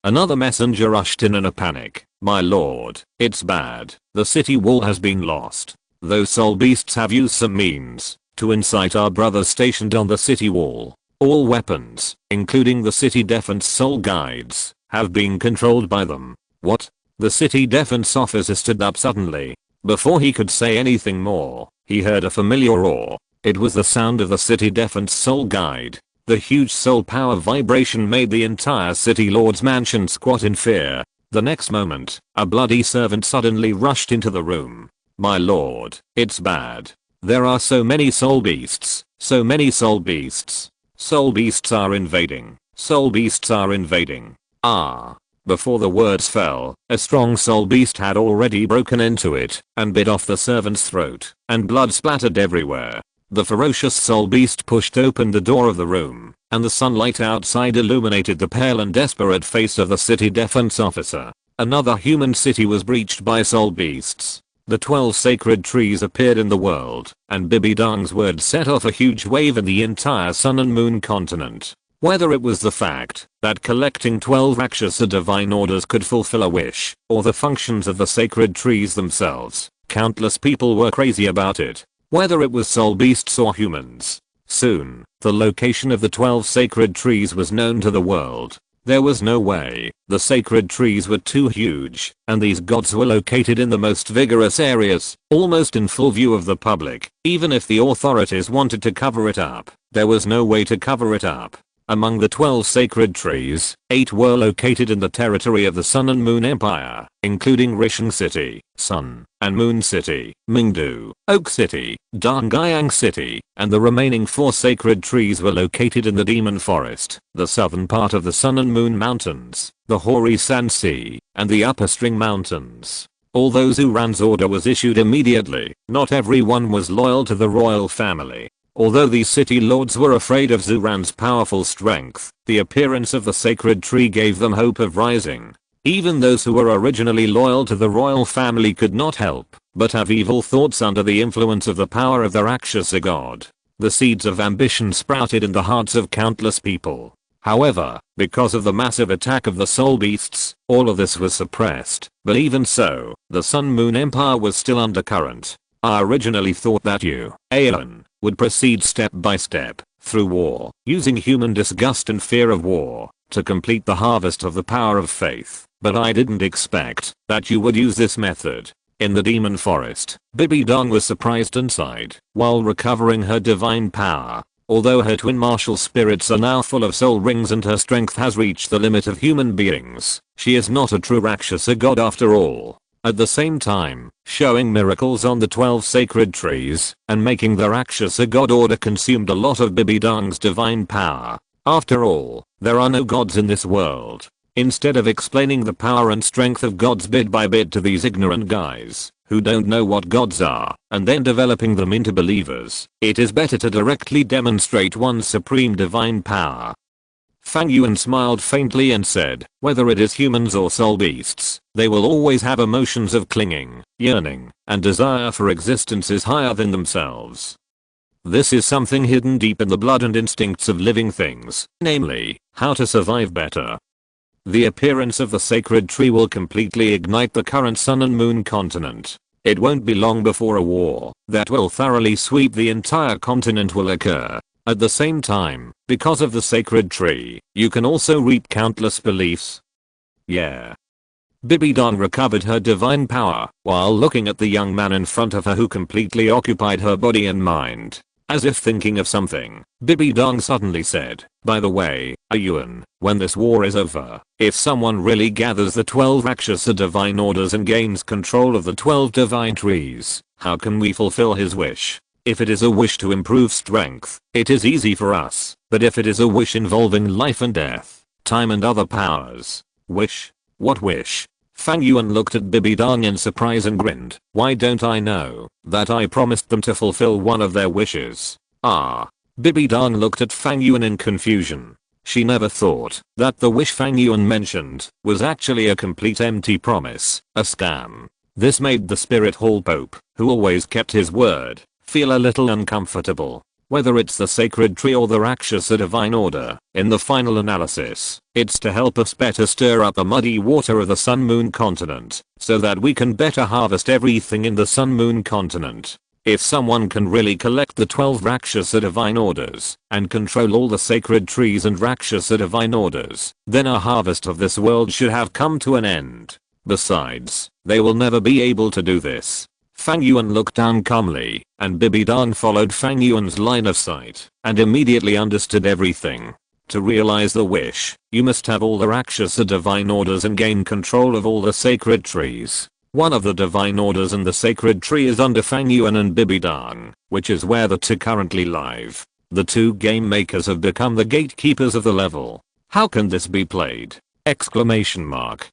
another messenger rushed in a panic. My lord, it's bad. The city wall has been lost. Those soul beasts have used some means to incite our brothers stationed on the city wall. All weapons, including the city defense soul guides, have been controlled by them. What? The city defense officer stood up suddenly. Before he could say anything more, he heard a familiar roar. It was the sound of the city defense soul guide. The huge soul power vibration made the entire city lord's mansion squat in fear. The next moment, a bloody servant suddenly rushed into the room. My lord, it's bad. There are so many soul beasts. So many soul beasts. Soul beasts are invading. Soul beasts are invading. Ah. Before the words fell, a strong soul beast had already broken into it and bit off the servant's throat, and blood splattered everywhere. The ferocious soul beast pushed open the door of the room, and the sunlight outside illuminated the pale and desperate face of the city defense officer. Another human city was breached by soul beasts. The 12 sacred trees appeared in the world, and Bibi Dong's words set off a huge wave in the entire Sun and Moon continent. Whether it was the fact that collecting 12 Rakshasa divine orders could fulfill a wish, or the functions of the sacred trees themselves, countless people were crazy about it. Whether it was soul beasts or humans. Soon, the location of the 12 sacred trees was known to the world. There was no way. The sacred trees were too huge, and these gods were located in the most vigorous areas, almost in full view of the public. Even if the authorities wanted to cover it up, there was no way to cover it up. Among the 12 sacred trees, 8 were located in the territory of the Sun and Moon Empire, including Rishon City, Sun and Moon City, Mingdu, Oak City, Dongyang City, and the remaining 4 sacred trees were located in the Demon Forest, the southern part of the Sun and Moon Mountains, the Hori-san Sea, and the Upper String Mountains. Although Zuran's order was issued immediately, not everyone was loyal to the royal family. Although these city lords were afraid of Zuran's powerful strength, the appearance of the sacred tree gave them hope of rising. Even those who were originally loyal to the royal family could not help but have evil thoughts under the influence of the power of the Rakshasa god. The seeds of ambition sprouted in the hearts of countless people. However, because of the massive attack of the soul beasts, all of this was suppressed. But even so, the Sun Moon Empire was still undercurrent. I originally thought that you, Aeon, would proceed step by step, through war, using human disgust and fear of war, to complete the harvest of the power of faith, but I didn't expect that you would use this method. In the demon forest, Bibi Dong was surprised and sighed, while recovering her divine power. Although her twin martial spirits are now full of soul rings and her strength has reached the limit of human beings, she is not a true Rakshasa god after all. At the same time, showing miracles on the 12 sacred trees, and making the Rakshasa god order consumed a lot of Bibi Dong's divine power. After all, there are no gods in this world. Instead of explaining the power and strength of gods bit by bit to these ignorant guys, who don't know what gods are, and then developing them into believers, it is better to directly demonstrate one's supreme divine power. Fang Yuan smiled faintly and said, whether it is humans or soul beasts, they will always have emotions of clinging, yearning, and desire for existences higher than themselves. This is something hidden deep in the blood and instincts of living things, namely, how to survive better. The appearance of the sacred tree will completely ignite the current sun and moon continent. It won't be long before a war that will thoroughly sweep the entire continent will occur. At the same time, because of the sacred tree, you can also reap countless beliefs. Yeah. Bibi Dong recovered her divine power while looking at the young man in front of her who completely occupied her body and mind. As if thinking of something, Bibi Dong suddenly said, "By the way, Yuan, when this war is over, if someone really gathers the 12 Rakshasa divine orders and gains control of the 12 divine trees, how can we fulfill his wish? If it is a wish to improve strength, it is easy for us, but if it is a wish involving life and death, time and other powers, wish? What wish?" Fang Yuan looked at Bibi Dong in surprise and grinned. "Why don't I know that I promised them to fulfill one of their wishes?" Ah. Bibi Dong looked at Fang Yuan in confusion. She never thought that the wish Fang Yuan mentioned was actually a complete empty promise, a scam. This made the Spirit Hall Pope, who always kept his word, feel a little uncomfortable. Whether it's the sacred tree or the Rakshasa divine order, in the final analysis, it's to help us better stir up the muddy water of the sun-moon continent, so that we can better harvest everything in the sun-moon continent. If someone can really collect the 12 Rakshasa divine orders, and control all the sacred trees and Rakshasa divine orders, then our harvest of this world should have come to an end. Besides, they will never be able to do this. Fang Yuan looked down calmly, and Bibi Dong followed Fang Yuan's line of sight, and immediately understood everything. To realize the wish, you must have all the Rakshasa divine orders and gain control of all the sacred trees. One of the divine orders and the sacred tree is under Fang Yuan and Bibi Dong, which is where the two currently live. The two game makers have become the gatekeepers of the level. How can this be played? Exclamation mark.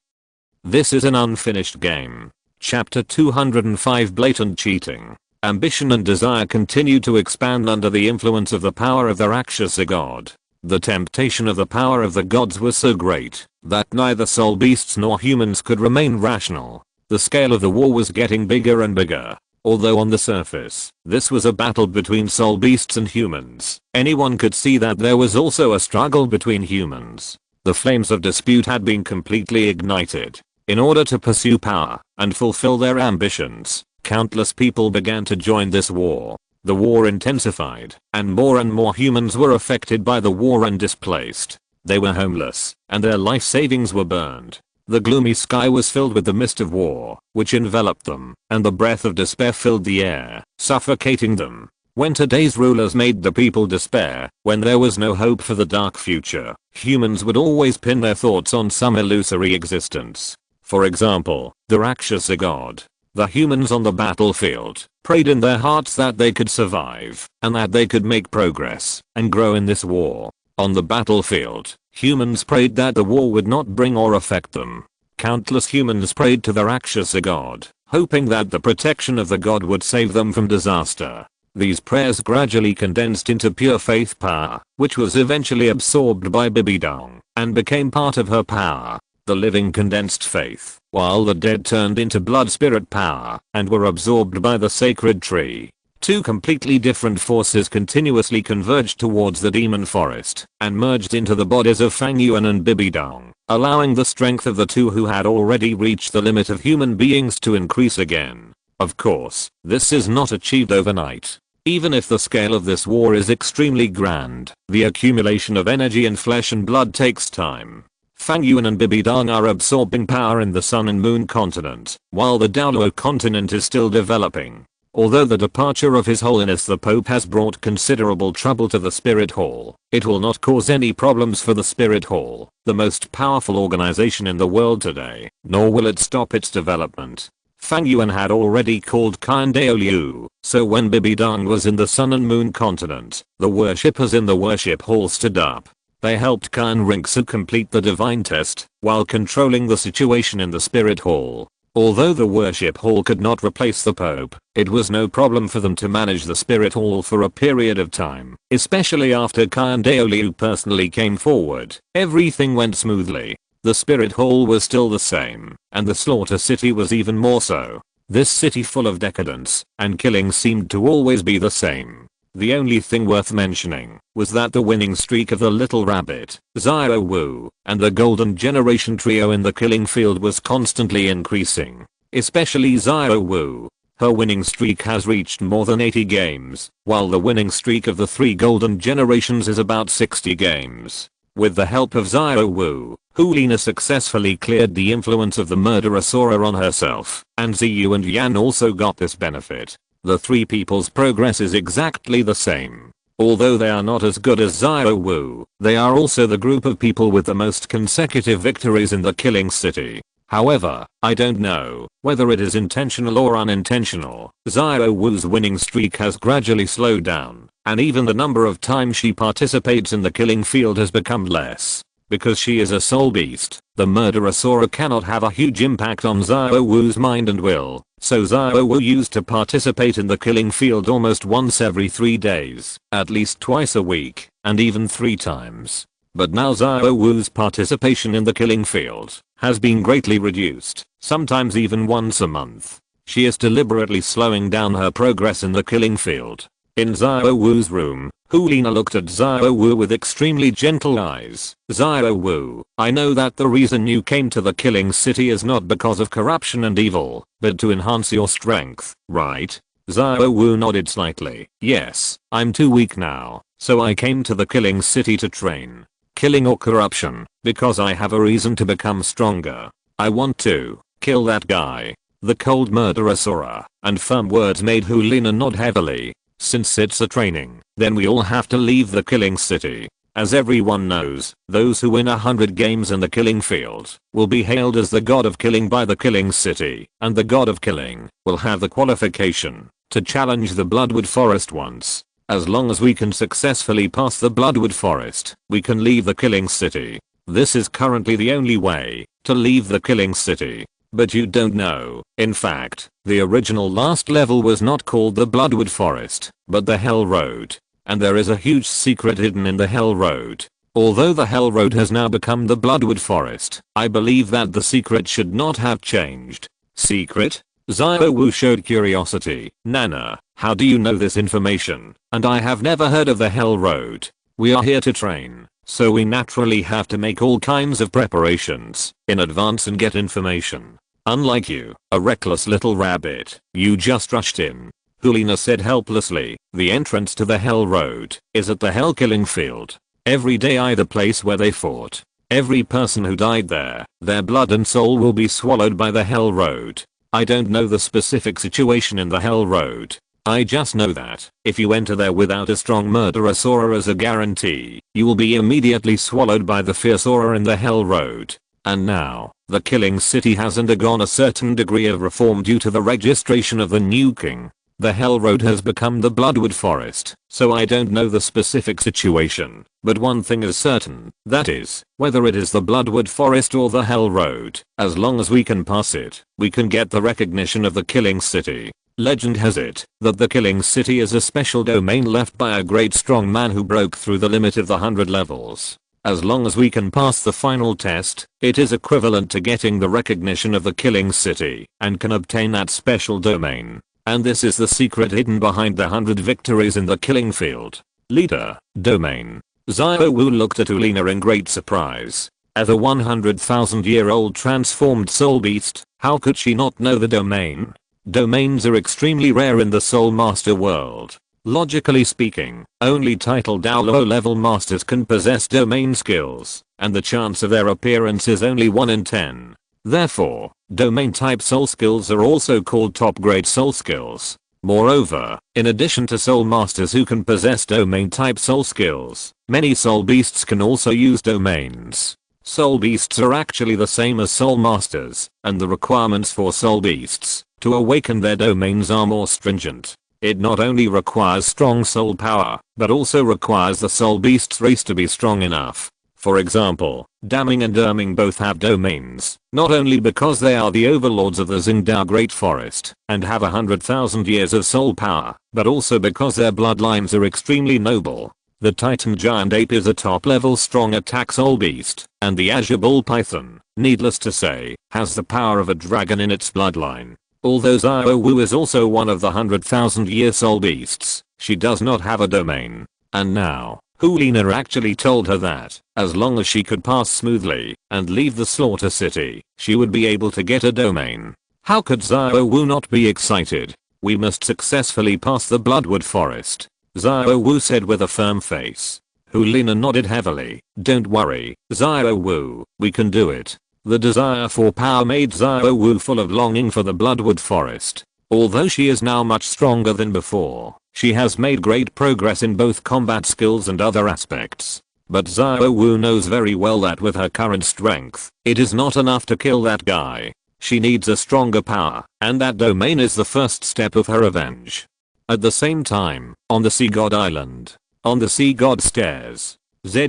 This is an unfinished game. Chapter 205 Blatant Cheating. Ambition and desire continue to expand under the influence of the power of the Rakshasa god. The temptation of the power of the gods was so great that neither soul beasts nor humans could remain rational. The scale of the war was getting bigger and bigger. Although on the surface, this was a battle between soul beasts and humans, anyone could see that there was also a struggle between humans. The flames of dispute had been completely ignited. In order to pursue power and fulfill their ambitions, countless people began to join this war. The war intensified, and more humans were affected by the war and displaced. They were homeless, and their life savings were burned. The gloomy sky was filled with the mist of war, which enveloped them, and the breath of despair filled the air, suffocating them. When today's rulers made the people despair, when there was no hope for the dark future, humans would always pin their thoughts on some illusory existence. For example, the Rakshasa god. The humans on the battlefield prayed in their hearts that they could survive, and that they could make progress and grow in this war. On the battlefield, humans prayed that the war would not bring or affect them. Countless humans prayed to the Rakshasa god, hoping that the protection of the god would save them from disaster. These prayers gradually condensed into pure faith power, which was eventually absorbed by Bibi Dong, and became part of her power. The living condensed faith, while the dead turned into blood spirit power, and were absorbed by the sacred tree. Two completely different forces continuously converged towards the demon forest, and merged into the bodies of Fang Yuan and Bibi Dong, allowing the strength of the two who had already reached the limit of human beings to increase again. Of course, this is not achieved overnight. Even if the scale of this war is extremely grand, the accumulation of energy and flesh and blood takes time. Fang Yuan and Bibi Dong are absorbing power in the sun and moon continent, while the Douluo Continent is still developing. Although the departure of His Holiness the Pope has brought considerable trouble to the Spirit Hall, it will not cause any problems for the Spirit Hall, the most powerful organization in the world today, nor will it stop its development. Fang Yuan had already called Douluo, so when Bibi Dong was in the sun and moon continent, the worshippers in the worship hall stood up. They helped Rinxu complete the divine test, while controlling the situation in the Spirit Hall. Although the worship hall could not replace the Pope, it was no problem for them to manage the Spirit Hall for a period of time, especially after Douluo personally came forward. Everything went smoothly. The Spirit Hall was still the same, and the Slaughter City was even more so. This city full of decadence and killing seemed to always be the same. The only thing worth mentioning was that the winning streak of the little rabbit, Xiao Wu, and the golden generation trio in the killing field was constantly increasing. Especially Xiao Wu. Her winning streak has reached more than 80 games, while the winning streak of the 3 golden generations is about 60 games. With the help of Xiao Wu, Hulina successfully cleared the influence of the murderer Sora on herself, and Ziyu and Yan also got this benefit. The 3 people's progress is exactly the same. Although they are not as good as Xiao Wu, they are also the group of people with the most consecutive victories in the killing city. However, I don't know whether it is intentional or unintentional. Xiao Wu's winning streak has gradually slowed down, and even the number of times she participates in the killing field has become less. Because she is a soul beast, the murderer Sora cannot have a huge impact on Xiao Wu's mind and will, so Xiao Wu used to participate in the killing field almost once every 3 days, at least twice a week, and even 3 times. But now Xiao Wu's participation in the killing field has been greatly reduced, sometimes even once a month. She is deliberately slowing down her progress in the killing field. In Xiao Wu's room, Hulina looked at Xiao Wu with extremely gentle eyes. Xiao Wu, I know that the reason you came to the killing city is not because of corruption and evil, but to enhance your strength, right? Xiao Wu nodded slightly. Yes, I'm too weak now, so I came to the killing city to train. Killing or corruption, because I have a reason to become stronger. I want to kill that guy. The cold murderer Sora, and firm words made Hulina nod heavily. Since it's a training, then we all have to leave the killing city. As everyone knows, those who win 100 games in the killing field will be hailed as the god of killing by the killing city, and the god of killing will have the qualification to challenge the Bloodwood Forest once. As long as we can successfully pass the Bloodwood Forest, we can leave the killing city. This is currently the only way to leave the killing city. But you don't know. In fact, the original last level was not called the Bloodwood Forest, but the Hell Road. And there is a huge secret hidden in the Hell Road. Although the Hell Road has now become the Bloodwood Forest, I believe that the secret should not have changed. Secret? Xiao Wu showed curiosity. Nana, how do you know this information? And I have never heard of the Hell Road. We are here to train, so we naturally have to make all kinds of preparations in advance and get information. Unlike you, a reckless little rabbit, you just rushed in. Hulina said helplessly. The entrance to the Hell Road is at the Hell Killing Field. Every day the place where they fought. Every person who died there, their blood and soul will be swallowed by the Hell Road. I don't know the specific situation in the Hell Road. I just know that if you enter there without a strong murderer Sora as a guarantee, you will be immediately swallowed by the fierce Sora in the Hell Road. And now, the killing city has undergone a certain degree of reform due to the registration of the new king. The Hell Road has become the Bloodwood Forest, so I don't know the specific situation, but one thing is certain, that is, whether it is the Bloodwood Forest or the Hell Road, as long as we can pass it, we can get the recognition of the killing city. Legend has it that the killing city is a special domain left by a great strong man who broke through the limit of the 100 levels. As long as we can pass the final test, it is equivalent to getting the recognition of the killing city and can obtain that special domain. And this is the secret hidden behind the 100 victories in the killing field. Leader, domain. Xiao Wu looked at Hulina in great surprise. As a 100,000-year-old transformed soul beast, how could she not know the domain? Domains are extremely rare in the Soul Master world. Logically speaking, only titled Douluo level masters can possess domain skills, and the chance of their appearance is only 1 in 10. Therefore, domain type soul skills are also called top grade soul skills. Moreover, in addition to soul masters who can possess domain type soul skills, many soul beasts can also use domains. Soul beasts are actually the same as soul masters, and the requirements for soul beasts to awaken their domains are more stringent. It not only requires strong soul power, but also requires the soul beast's race to be strong enough. For example, Daming and Erming both have domains, not only because they are the overlords of the Xingdao Great Forest and have 100,000 years of soul power, but also because their bloodlines are extremely noble. The Titan Giant Ape is a top-level strong attack soul beast, and the Azure Bull Python, needless to say, has the power of a dragon in its bloodline. Although Xiao Wu is also one of the 100,000-year soul beasts, She does not have a domain. And now, Hulina actually told her that, as long as she could pass smoothly and leave the slaughter city, she would be able to get a domain. How could Xiao Wu not be excited? We must successfully pass the Bloodwood Forest, Xiao Wu said with a firm face. Hulina nodded heavily. Don't worry, Xiao Wu, we can do it. The desire for power made Xiao Wu full of longing for the Bloodwood Forest. Although she is now much stronger than before, she has made great progress in both combat skills and other aspects. But Xiao Wu knows very well that with her current strength, it is not enough to kill that guy. She needs a stronger power, and that domain is the first step of her revenge. At the same time, on the Sea God Island, on the Sea God Stairs, Zhu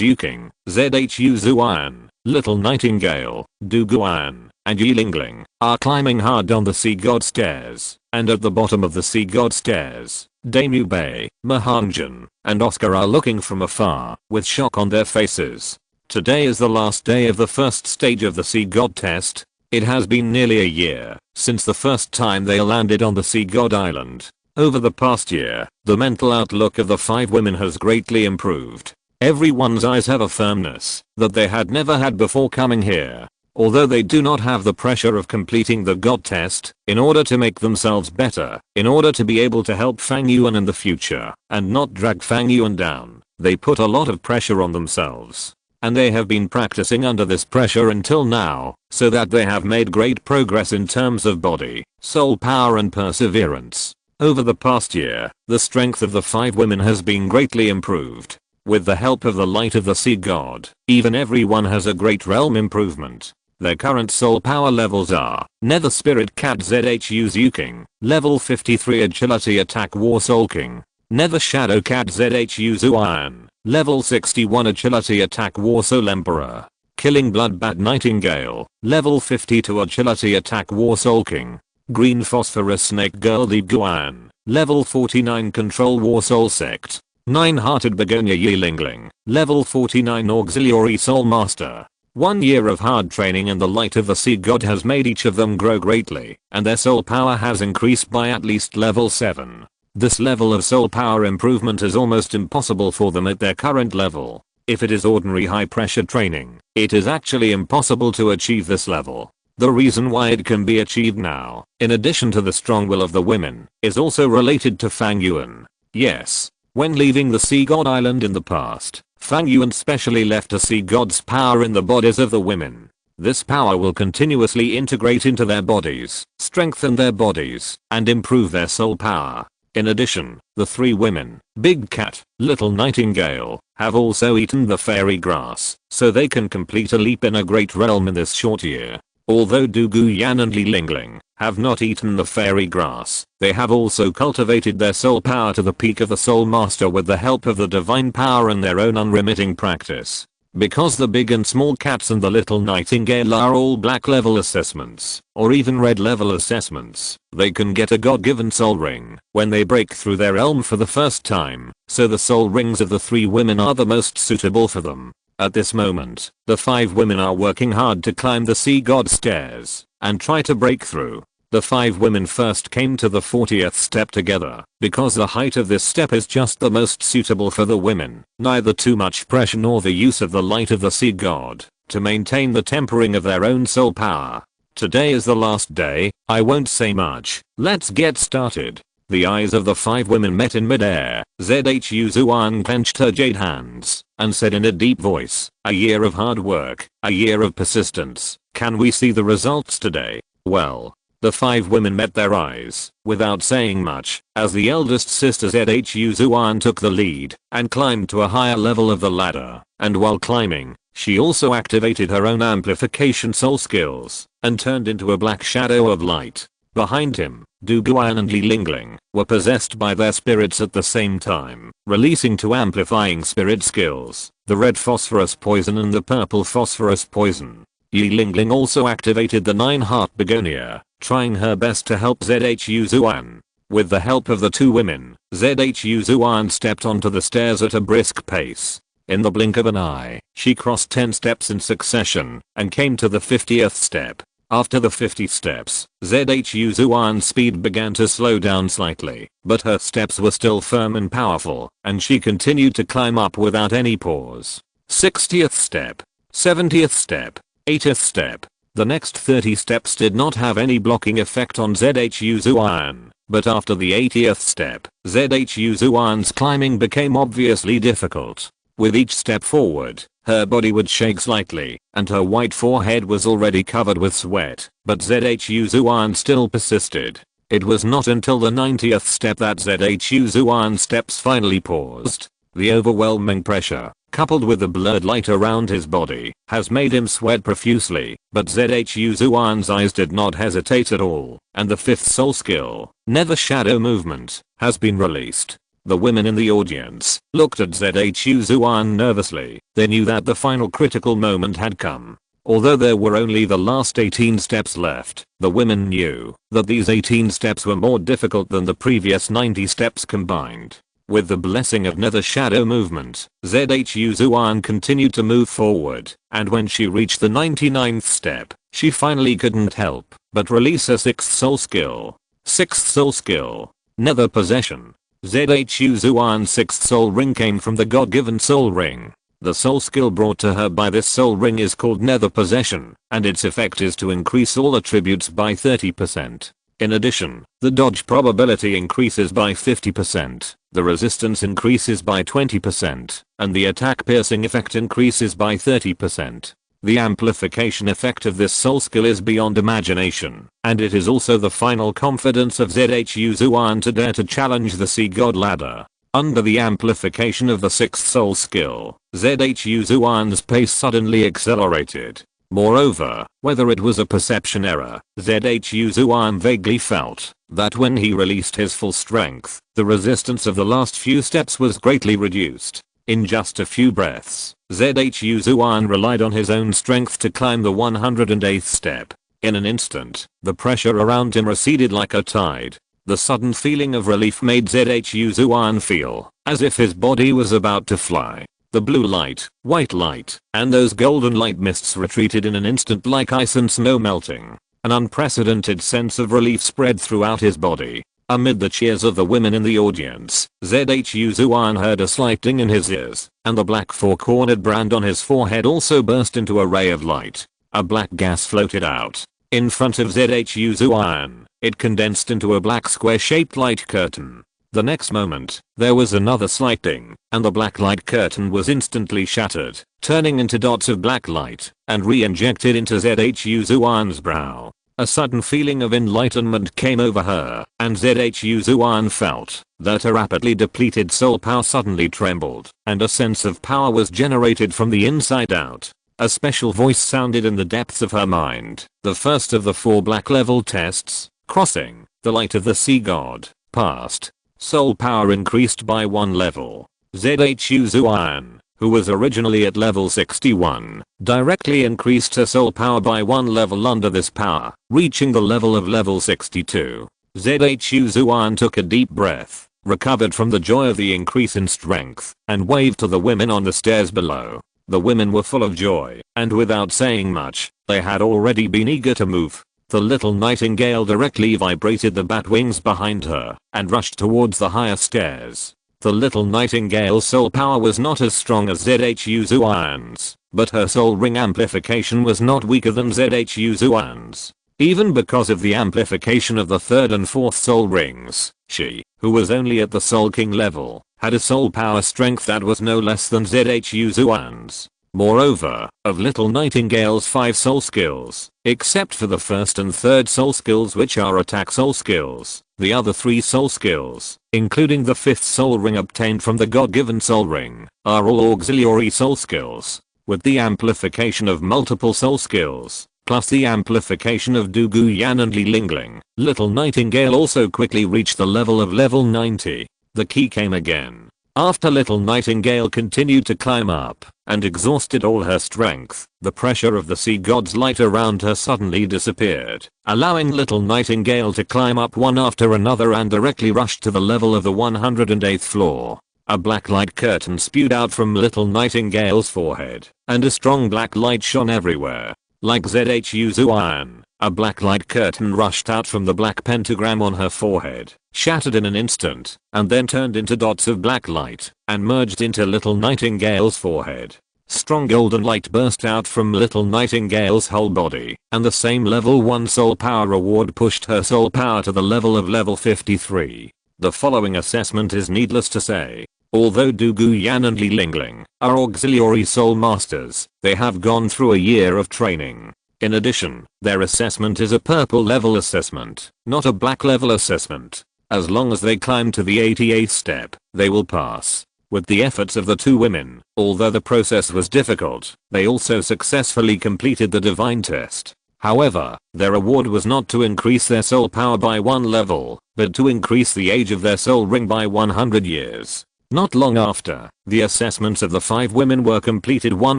Zuking, Zhu Zuan, Little Nightingale, Du Guan, and Yi Lingling are climbing hard on the Sea God Stairs, and at the bottom of the Sea God Stairs, Damu Bei, Mahanjan, and Oscar are looking from afar, with shock on their faces. Today is the last day of the first stage of the Sea God test. It has been nearly a year since the first time they landed on the Sea God Island. Over the past year, the mental outlook of the 5 women has greatly improved. Everyone's eyes have a firmness that they had never had before coming here. Although they do not have the pressure of completing the God test, in order to make themselves better, in order to be able to help Fang Yuan in the future, and not drag Fang Yuan down, they put a lot of pressure on themselves. And they have been practicing under this pressure until now, so that they have made great progress in terms of body, soul power and perseverance. Over the past year, the strength of the 5 women has been greatly improved. With the help of the light of the Sea God, even everyone has a great realm improvement. Their current soul power levels are Nether Spirit Cat Zhu Zuking, level 53 Agility Attack War Soul King, Nether Shadow Cat Zhu Zuan, level 61 Agility Attack War Soul Emperor, Killing Bloodbat Nightingale, level 52 Agility Attack War Soul King, Green Phosphorus Snake Girl Di Guan, level 49 Control War Soul Sect, 9-Hearted Begonia Yi Lingling, level 49 Auxiliary Soul Master. 1 year of hard training in the light of the Sea God has made each of them grow greatly, and their soul power has increased by at least level 7. This level of soul power improvement is almost impossible for them at their current level. If it is ordinary high pressure training, it is actually impossible to achieve this level. The reason why it can be achieved now, in addition to the strong will of the women, is also related to Fang Yuan. Yes, when leaving the Sea God Island in the past, Fang Yuan specially left a Sea God's power in the bodies of the women. This power will continuously integrate into their bodies, strengthen their bodies, and improve their soul power. In addition, the 3 women, Big Cat, Little Nightingale, have also eaten the fairy grass, so they can complete a leap in a great realm in this short year. Although Du Guyan and Li Lingling have not eaten the fairy grass, they have also cultivated their soul power to the peak of the soul master with the help of the divine power and their own unremitting practice. Because the big and small cats and the little nightingale are all black level assessments, or even red level assessments, they can get a god-given soul ring when they break through their realm for the first time, so the soul rings of the 3 women are the most suitable for them. At this moment, the 5 women are working hard to climb the Sea God stairs and try to break through. The 5 women first came to the 40th step together because the height of this step is just the most suitable for the women, neither too much pressure nor the use of the light of the Sea God to maintain the tempering of their own soul power. Today is the last day, I won't say much, let's get started. The eyes of the 5 women met in midair. Zhu Zuan clenched her jade hands and said in a deep voice, a year of hard work, a year of persistence. Can we see the results today? Well, the 5 women met their eyes without saying much as the eldest sister Zhu Zuan took the lead and climbed to a higher level of the ladder, and while climbing, she also activated her own amplification soul skills and turned into a black shadow of light. Behind him, Du Guan and Li Lingling were possessed by their spirits at the same time, releasing 2 amplifying spirit skills, the red phosphorus poison and the purple phosphorus poison. Yi Lingling also activated the 9-heart begonia, trying her best to help Zhu Zuan. With the help of the 2 women, Zhu Zuan stepped onto the stairs at a brisk pace. In the blink of an eye, she crossed 10 steps in succession and came to the 50th step. After the 50 steps, ZHU Zuan's speed began to slow down slightly, but her steps were still firm and powerful, and she continued to climb up without any pause. 60th step. 70th step. 80th step. The next 30 steps did not have any blocking effect on ZHU Zuan, but after the 80th step, ZHU Zuan's climbing became obviously difficult. With each step forward, her body would shake slightly, and her white forehead was already covered with sweat, but ZHU Zuan still persisted. It was not until the 90th step that ZHU Zuan's steps finally paused. The overwhelming pressure, coupled with the blurred light around his body, has made him sweat profusely, but ZHU Zuan's eyes did not hesitate at all, and the 5th soul skill, Nether Shadow Movement, has been released. The women in the audience looked at ZHU Zuan nervously. They knew that the final critical moment had come. Although there were only the last 18 steps left, the women knew that these 18 steps were more difficult than the previous 90 steps combined. With the blessing of Nether Shadow Movement, ZHU Zuan continued to move forward, and when she reached the 99th step, she finally couldn't help but release her 6th soul skill. 6th soul skill, Nether Possession. ZHU Zuan's 6th soul ring came from the God-given soul ring. The soul skill brought to her by this soul ring is called Nether Possession, and its effect is to increase all attributes by 30%. In addition, the dodge probability increases by 50%, the resistance increases by 20%, and the attack piercing effect increases by 30%. The amplification effect of this soul skill is beyond imagination, and it is also the final confidence of ZHU Zuan to dare to challenge the Sea God ladder. Under the amplification of the 6th soul skill, ZHU Zuan's pace suddenly accelerated. Moreover, whether it was a perception error, ZHU Zuan vaguely felt that when he released his full strength, the resistance of the last few steps was greatly reduced. In just a few breaths, ZHU Zuan relied on his own strength to climb the 108th step. In an instant, the pressure around him receded like a tide. The sudden feeling of relief made ZHU Zuan feel as if his body was about to fly. The blue light, white light, and those golden light mists retreated in an instant like ice and snow melting. An unprecedented sense of relief spread throughout his body. Amid the cheers of the women in the audience, ZHU Zuan heard a slight ding in his ears, and the black four-cornered brand on his forehead also burst into a ray of light. A black gas floated out. In front of ZHU Zuan, it condensed into a black square-shaped light curtain. The next moment, there was another slight ding, and the black light curtain was instantly shattered, turning into dots of black light, and re-injected into ZHU Zuan's brow. A sudden feeling of enlightenment came over her, and ZHU Zuan felt that her rapidly depleted soul power suddenly trembled, and a sense of power was generated from the inside out. A special voice sounded in the depths of her mind. The first of the 4 black level tests, crossing the light of the sea god, passed. Soul power increased by 1 level. ZHU Zuan, who was originally at level 61, directly increased her soul power by 1 level under this power, reaching the level of level 62. ZHU Zuan took a deep breath, recovered from the joy of the increase in strength, and waved to the women on the stairs below. The women were full of joy, and without saying much, they had already been eager to move. The little nightingale directly vibrated the bat wings behind her, and rushed towards the higher stairs. The little nightingale's soul power was not as strong as ZHU Zuan's, but her soul ring amplification was not weaker than ZHU Zuan's. Even because of the amplification of the 3rd and 4th soul rings, she, who was only at the Soul King level, had a soul power strength that was no less than ZHU Zuan's. Moreover, of Little Nightingale's 5 soul skills, except for the 1st and 3rd soul skills which are attack soul skills, the other 3 soul skills, including the 5th soul ring obtained from the God-given soul ring, are all auxiliary soul skills. With the amplification of multiple soul skills, plus the amplification of Du Gu Yan and Li Lingling, Little Nightingale also quickly reached the level of level 90. The key came again. After Little Nightingale continued to climb up, and exhausted all her strength, the pressure of the sea god's light around her suddenly disappeared, allowing Little Nightingale to climb up one after another and directly rushed to the level of the 108th floor. A black light curtain spewed out from Little Nightingale's forehead, and a strong black light shone everywhere. Like ZHU Zuan, A black light curtain rushed out from the black pentagram on her forehead, shattered in an instant, and then turned into dots of black light, and merged into Little Nightingale's forehead. Strong golden light burst out from Little Nightingale's whole body, and the same level 1 soul power reward pushed her soul power to the level of level 53. The following assessment is needless to say. Although Du Guyan and Li Lingling are auxiliary soul masters, they have gone through a year of training. In addition, their assessment is a purple level assessment, not a black level assessment. As long as they climb to the 88th step, they will pass. With the efforts of the two women, although the process was difficult, they also successfully completed the divine test. However, their reward was not to increase their soul power by 1 level, but to increase the age of their soul ring by 100 years. Not long after, the assessments of the 5 women were completed one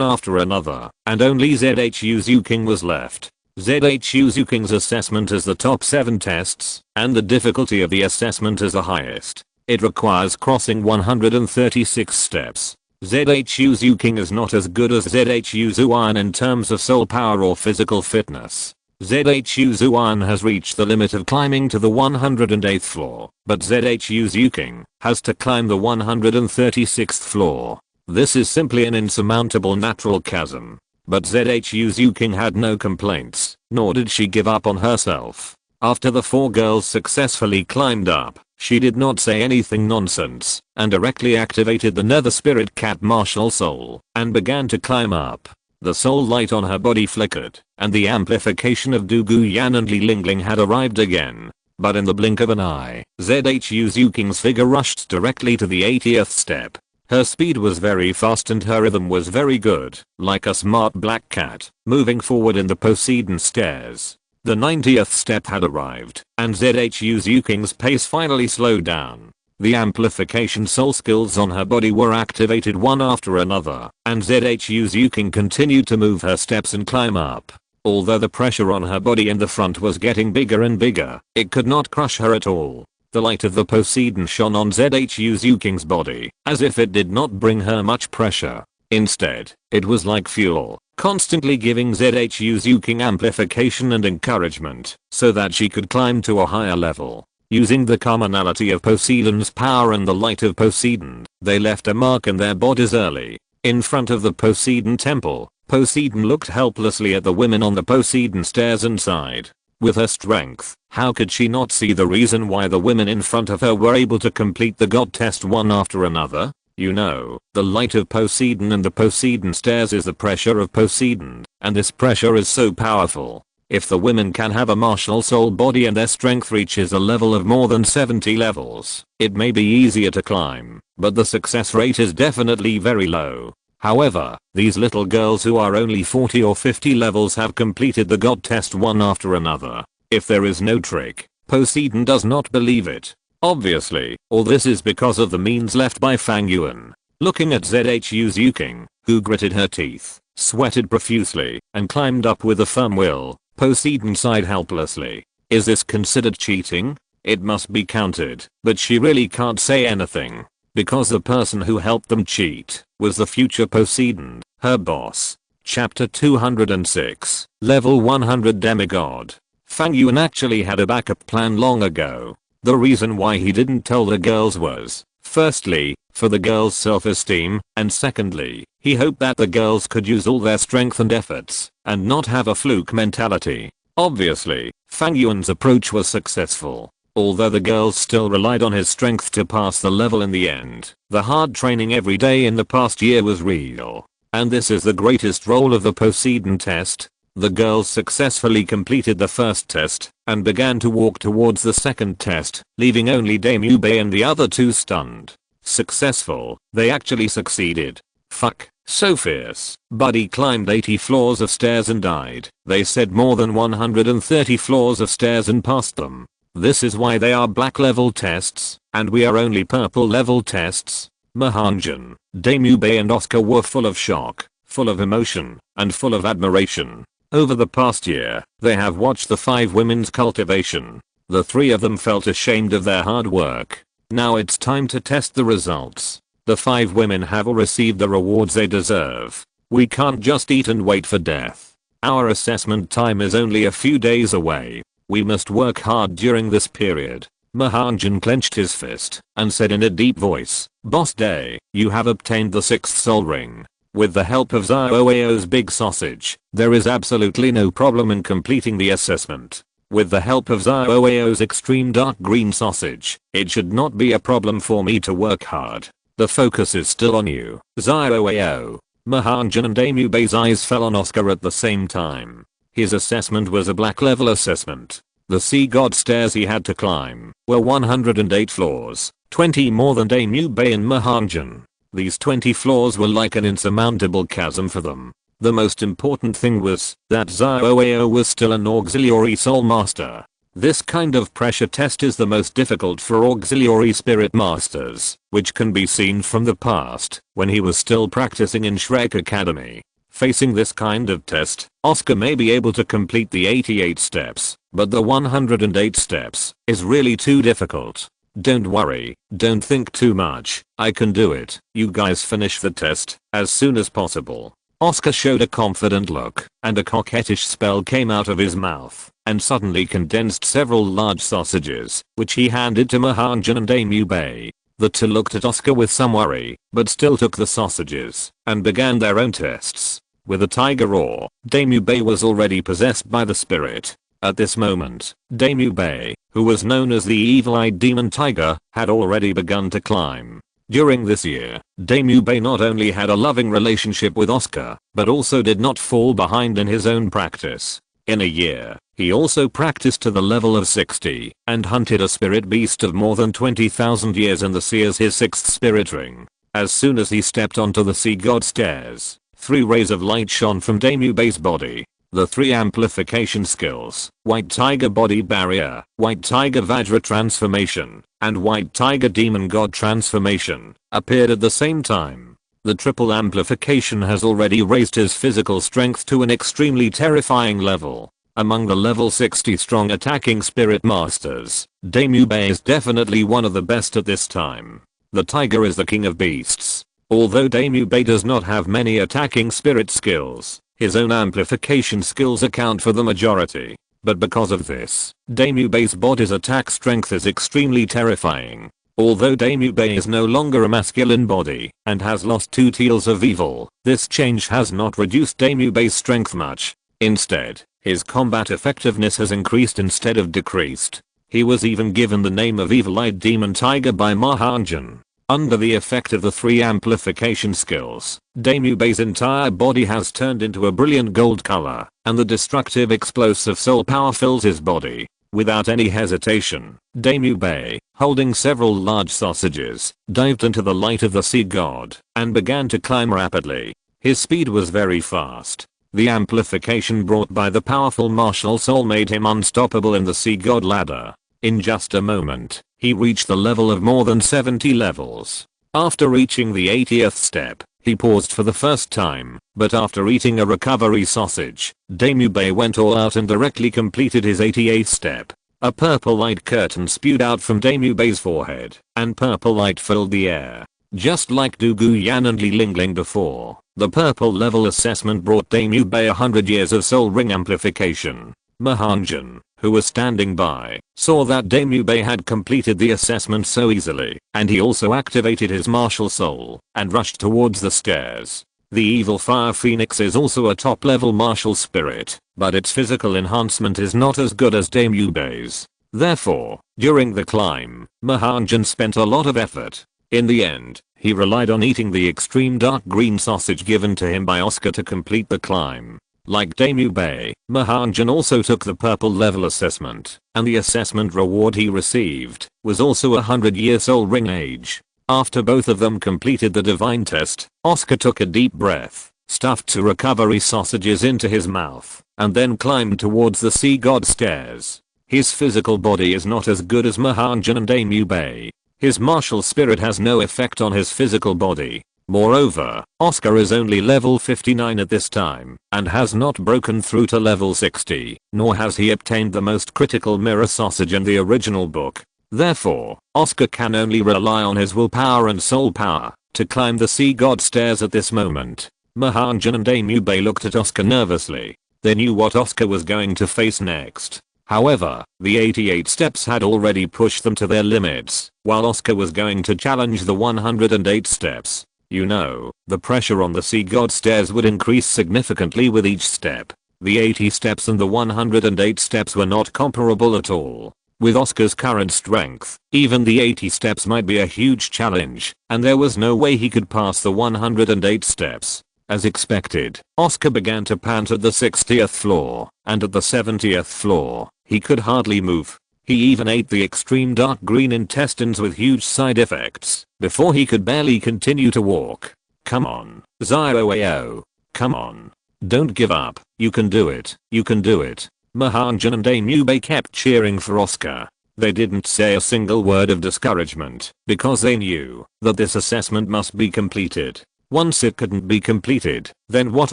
after another, and only ZHU Zuking was left. ZHU Zuking's assessment is the top 7 tests, and the difficulty of the assessment is the highest. It requires crossing 136 steps. ZHU Zuking is not as good as ZHU Zuan in terms of soul power or physical fitness. ZHU Zuan has reached the limit of climbing to the 108th floor, but ZHU Zuking has to climb the 136th floor. This is simply an insurmountable natural chasm. But ZHU Zuking had no complaints, nor did she give up on herself. After the 4 girls successfully climbed up, she did not say anything nonsense, and directly activated the Nether Spirit Cat Martial Soul, and began to climb up. The soul light on her body flickered, and the amplification of Du Guyan and Li Lingling had arrived again. But in the blink of an eye, ZHU Zuking's figure rushed directly to the 80th step. Her speed was very fast and her rhythm was very good, like a smart black cat, moving forward in the Poseidon stairs. The 90th step had arrived, and ZHU Zuking's pace finally slowed down. The amplification soul skills on her body were activated one after another, and ZHU Zuking continued to move her steps and climb up. Although the pressure on her body in the front was getting bigger and bigger, it could not crush her at all. The light of the Poseidon shone on ZHU Zuking's body, as if it did not bring her much pressure. Instead, it was like fuel, constantly giving ZHU Zuking amplification and encouragement, so that she could climb to a higher level. Using the commonality of Poseidon's power and the light of Poseidon, they left a mark in their bodies early. In front of the Poseidon temple, Poseidon looked helplessly at the women on the Poseidon stairs and sighed. With her strength, how could she not see the reason why the women in front of her were able to complete the god test one after another? You know, the light of Poseidon and the Poseidon stairs is the pressure of Poseidon, and this pressure is so powerful. If the women can have a martial soul body and their strength reaches a level of more than 70 levels, it may be easier to climb, but the success rate is definitely very low. However, these little girls who are only 40 or 50 levels have completed the god test one after another. If there is no trick, Poseidon does not believe it. Obviously, all this is because of the means left by Fang Yuan. Looking at ZHU Zuking, who gritted her teeth, sweated profusely, and climbed up with a firm will, Poseidon sighed helplessly. Is this considered cheating? It must be counted, but she really can't say anything. Because the person who helped them cheat was the future Poseidon, her boss. Chapter 206, Level 100 Demigod. Fang Yuan actually had a backup plan long ago. The reason why he didn't tell the girls was, firstly, for the girls' self-esteem, and secondly, he hoped that the girls could use all their strength and efforts, and not have a fluke mentality. Obviously, Fang Yuan's approach was successful. Although the girls still relied on his strength to pass the level in the end, the hard training every day in the past year was real. And this is the greatest role of the Poseidon test. The girls successfully completed the first test, and began to walk towards the second test, leaving only Dame Yubei and the other two stunned. Successful, they actually succeeded. Fuck, so fierce. Buddy climbed 80 floors of stairs and died. They said more than 130 floors of stairs and passed them. This is why they are black level tests, and we are only purple level tests. Mahanjan, Dame Yubei and Oscar were full of shock, full of emotion, and full of admiration. Over the past year, they have watched the 5 women's cultivation. The 3 of them felt ashamed of their hard work. Now it's time to test the results. The 5 women have all received the rewards they deserve. We can't just eat and wait for death. Our assessment time is only a few days away. We must work hard during this period. Mahanjan clenched his fist and said in a deep voice, Boss Day, you have obtained the 6th soul ring. With the help of Xiaoao's big sausage, there is absolutely no problem in completing the assessment. With the help of Xiaoao's extreme dark green sausage, it should not be a problem for me to work hard. The focus is still on you, Xiaoao. Mahanjan and Damubei's eyes fell on Oscar at the same time. His assessment was a black level assessment. The sea god stairs he had to climb were 108 floors, 20 more than Damubei and Mahanjan. These 20 floors were like an insurmountable chasm for them. The most important thing was that Xiaoao was still an auxiliary soul master. This kind of pressure test is the most difficult for auxiliary spirit masters, which can be seen from the past when he was still practicing in Shrek Academy. Facing this kind of test, Oscar may be able to complete the 88 steps, but the 108 steps is really too difficult. Don't worry, don't think too much, I can do it. You guys finish the test as soon as possible. Oscar showed a confident look, and a coquettish spell came out of his mouth, and suddenly condensed several large sausages, which he handed to Mahanjan and Damubei. The two looked at Oscar with some worry, but still took the sausages, and began their own tests. With a tiger roar, Damubei was already possessed by the spirit. At this moment, Damubei, who was known as the evil-eyed demon tiger, had already begun to climb. During this year, Damubei not only had a loving relationship with Oscar, but also did not fall behind in his own practice. In a year, he also practiced to the level of 60 and hunted a spirit beast of more than 20,000 years in the sea as his 6th spirit ring. As soon as he stepped onto the sea god stairs, 3 rays of light shone from Damubei's body. The 3 amplification skills, White Tiger Body Barrier, White Tiger Vajra Transformation, and White Tiger Demon God Transformation, appeared at the same time. The triple amplification has already raised his physical strength to an extremely terrifying level. Among the level 60 strong attacking spirit masters, Damubei is definitely one of the best at this time. The tiger is the king of beasts. Although Damubei does not have many attacking spirit skills, his own amplification skills account for the majority. But because of this, Damubei's body's attack strength is extremely terrifying. Although Damubei is no longer a masculine body and has lost 2 teals of evil, this change has not reduced Damubei's strength much. Instead, his combat effectiveness has increased instead of decreased. He was even given the name of Evil-Eyed Demon Tiger by Mahanjan. Under the effect of the 3 amplification skills, Damubei's entire body has turned into a brilliant gold color, and the destructive explosive soul power fills his body. Without any hesitation, Damubei, holding several large sausages, dived into the light of the sea god, and began to climb rapidly. His speed was very fast. The amplification brought by the powerful martial soul made him unstoppable in the sea god ladder. In just a moment, he reached the level of more than 70 levels. After reaching the 80th step, he paused for the first time, but after eating a recovery sausage, Damubei went all out and directly completed his 88th step. A purple light curtain spewed out from Damubei's forehead, and purple light filled the air. Just like Douluo Yan and Li Lingling before, the purple level assessment brought Damubei 100 years of soul ring amplification. Mahanjan, who was standing by, saw that Damubei had completed the assessment so easily, and he also activated his martial soul and rushed towards the stairs. The evil fire phoenix is also a top level martial spirit, but its physical enhancement is not as good as Damubei's. Therefore, during the climb, Mahanjan spent a lot of effort. In the end, he relied on eating the extreme dark green sausage given to him by Oscar to complete the climb. Like Damubei, Mahanjan also took the purple level assessment, and the assessment reward he received was also a 100-year soul ring age. After both of them completed the divine test, Oscar took a deep breath, stuffed 2 recovery sausages into his mouth, and then climbed towards the sea god stairs. His physical body is not as good as Mahanjan and Damubei. His martial spirit has no effect on his physical body. Moreover, Oscar is only level 59 at this time, and has not broken through to level 60, nor has he obtained the most critical mirror sausage in the original book. Therefore, Oscar can only rely on his willpower and soul power to climb the sea god stairs at this moment. Mahanjan and Damubei looked at Oscar nervously. They knew what Oscar was going to face next. However, the 88 steps had already pushed them to their limits, while Oscar was going to challenge the 108 steps. You know, the pressure on the sea god stairs would increase significantly with each step. The 80 steps and the 108 steps were not comparable at all. With Oscar's current strength, even the 80 steps might be a huge challenge, and there was no way he could pass the 108 steps. As expected, Oscar began to pant at the 60th floor, and at the 70th floor, he could hardly move. He even ate the extreme dark green intestines with huge side effects, before he could barely continue to walk. Come on, Zioao. Come on. Don't give up, you can do it, you can do it. Mahanjan and Amube kept cheering for Oscar. They didn't say a single word of discouragement, because they knew that this assessment must be completed. Once it couldn't be completed, then what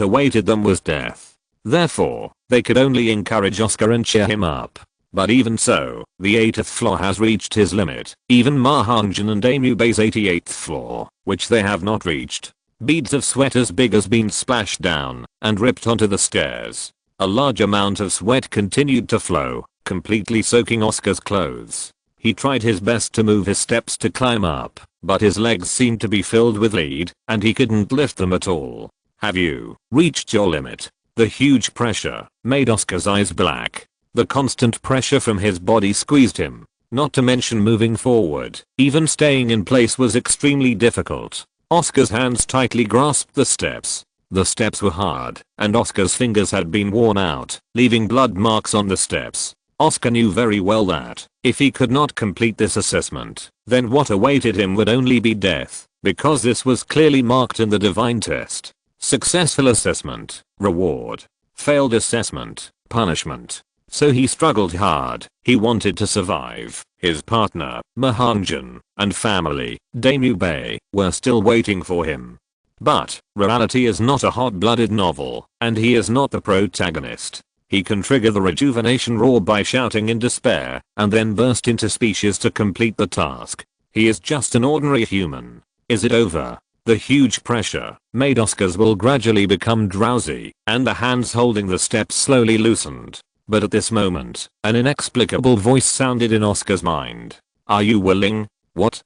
awaited them was death. Therefore, they could only encourage Oscar and cheer him up. But even so, the 80th floor has reached his limit, even Mahanjan and Amube's 88th floor, which they have not reached. Beads of sweat as big as beans splashed down and ripped onto the stairs. A large amount of sweat continued to flow, completely soaking Oscar's clothes. He tried his best to move his steps to climb up, but his legs seemed to be filled with lead, and he couldn't lift them at all. Have you reached your limit? The huge pressure made Oscar's eyes black. The constant pressure from his body squeezed him, not to mention moving forward. Even staying in place was extremely difficult. Oscar's hands tightly grasped the steps. The steps were hard, and Oscar's fingers had been worn out, leaving blood marks on the steps. Oscar knew very well that, if he could not complete this assessment, then what awaited him would only be death, because this was clearly marked in the divine test. Successful assessment, reward. Failed assessment, punishment. So he struggled hard. He wanted to survive. His partner, Mahanjan, and family, Damube, were still waiting for him. But, reality is not a hot-blooded novel, and he is not the protagonist. He can trigger the rejuvenation roar by shouting in despair, and then burst into speeches to complete the task. He is just an ordinary human. Is it over? The huge pressure made Oscar's will gradually become drowsy, and the hands holding the steps slowly loosened. But at this moment, an inexplicable voice sounded in Oscar's mind. Are you willing? What?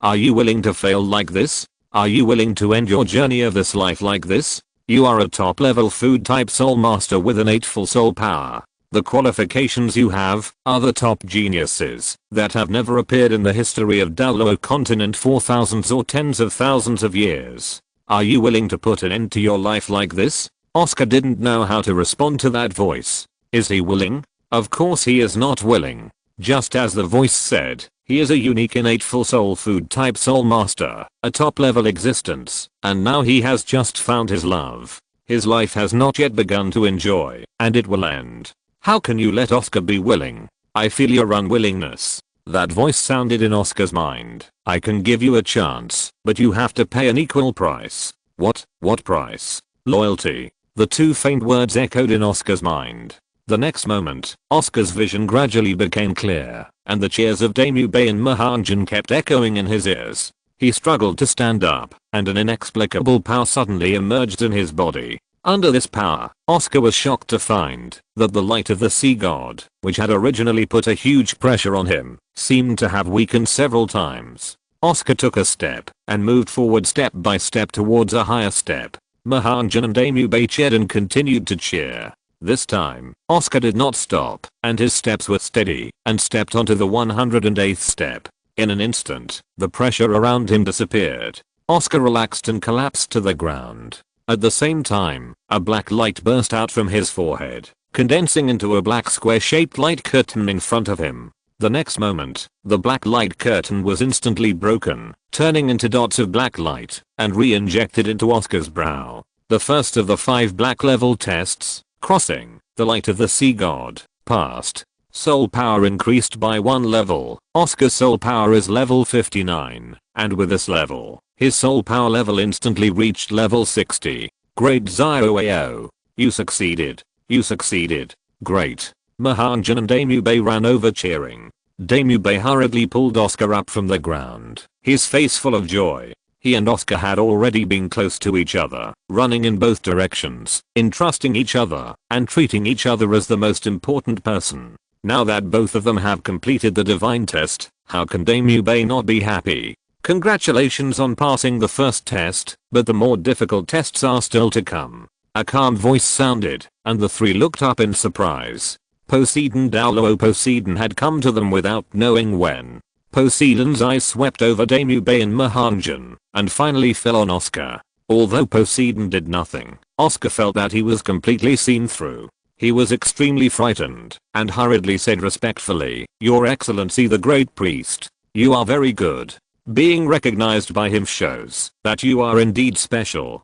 Are you willing to fail like this? Are you willing to end your journey of this life like this? You are a top level food type soul master with innate full soul power. The qualifications you have are the top geniuses that have never appeared in the history of Douluo Continent for thousands or tens of thousands of years. Are you willing to put an end to your life like this? Oscar didn't know how to respond to that voice. Is he willing? Of course he is not willing. Just as the voice said, he is a unique innate full soul food type soul master, a top level existence, and now he has just found his love. His life has not yet begun to enjoy, and it will end. How can you let Oscar be willing? I feel your unwillingness. That voice sounded in Oscar's mind. I can give you a chance, but you have to pay an equal price. What price? Loyalty. The two faint words echoed in Oscar's mind. The next moment, Oscar's vision gradually became clear, and the cheers of Damube and Mahanjan kept echoing in his ears. He struggled to stand up, and an inexplicable power suddenly emerged in his body. Under this power, Oscar was shocked to find that the light of the sea god, which had originally put a huge pressure on him, seemed to have weakened several times. Oscar took a step, and moved forward step by step towards a higher step. Mahanjan and Damube cheered and continued to cheer. This time, Oscar did not stop, and his steps were steady, and stepped onto the 108th step. In an instant, the pressure around him disappeared. Oscar relaxed and collapsed to the ground. At the same time, a black light burst out from his forehead, condensing into a black square-shaped light curtain in front of him. The next moment, the black light curtain was instantly broken, turning into dots of black light, and re-injected into Oscar's brow. The first of the 5 black level tests, crossing the light of the sea god, passed. Soul power increased by 1 level. Oscar's soul power is level 59, and with this level, his soul power level instantly reached level 60. Great Zioao. You succeeded. You succeeded. Great. Mahanjan and Damube ran over cheering. Damube hurriedly pulled Oscar up from the ground, his face full of joy. He and Oscar had already been close to each other, running in both directions, entrusting each other, and treating each other as the most important person. Now that both of them have completed the divine test, how can Douluo not be happy? Congratulations on passing the first test, but the more difficult tests are still to come. A calm voice sounded, and the three looked up in surprise. Douluo had come to them without knowing when. Poseidon's eyes swept over Douluo and Mahanjan, and finally fell on Oscar. Although Poseidon did nothing, Oscar felt that he was completely seen through. He was extremely frightened, and hurriedly said respectfully, "Your Excellency the Great Priest, you are very good. Being recognized by him shows that you are indeed special."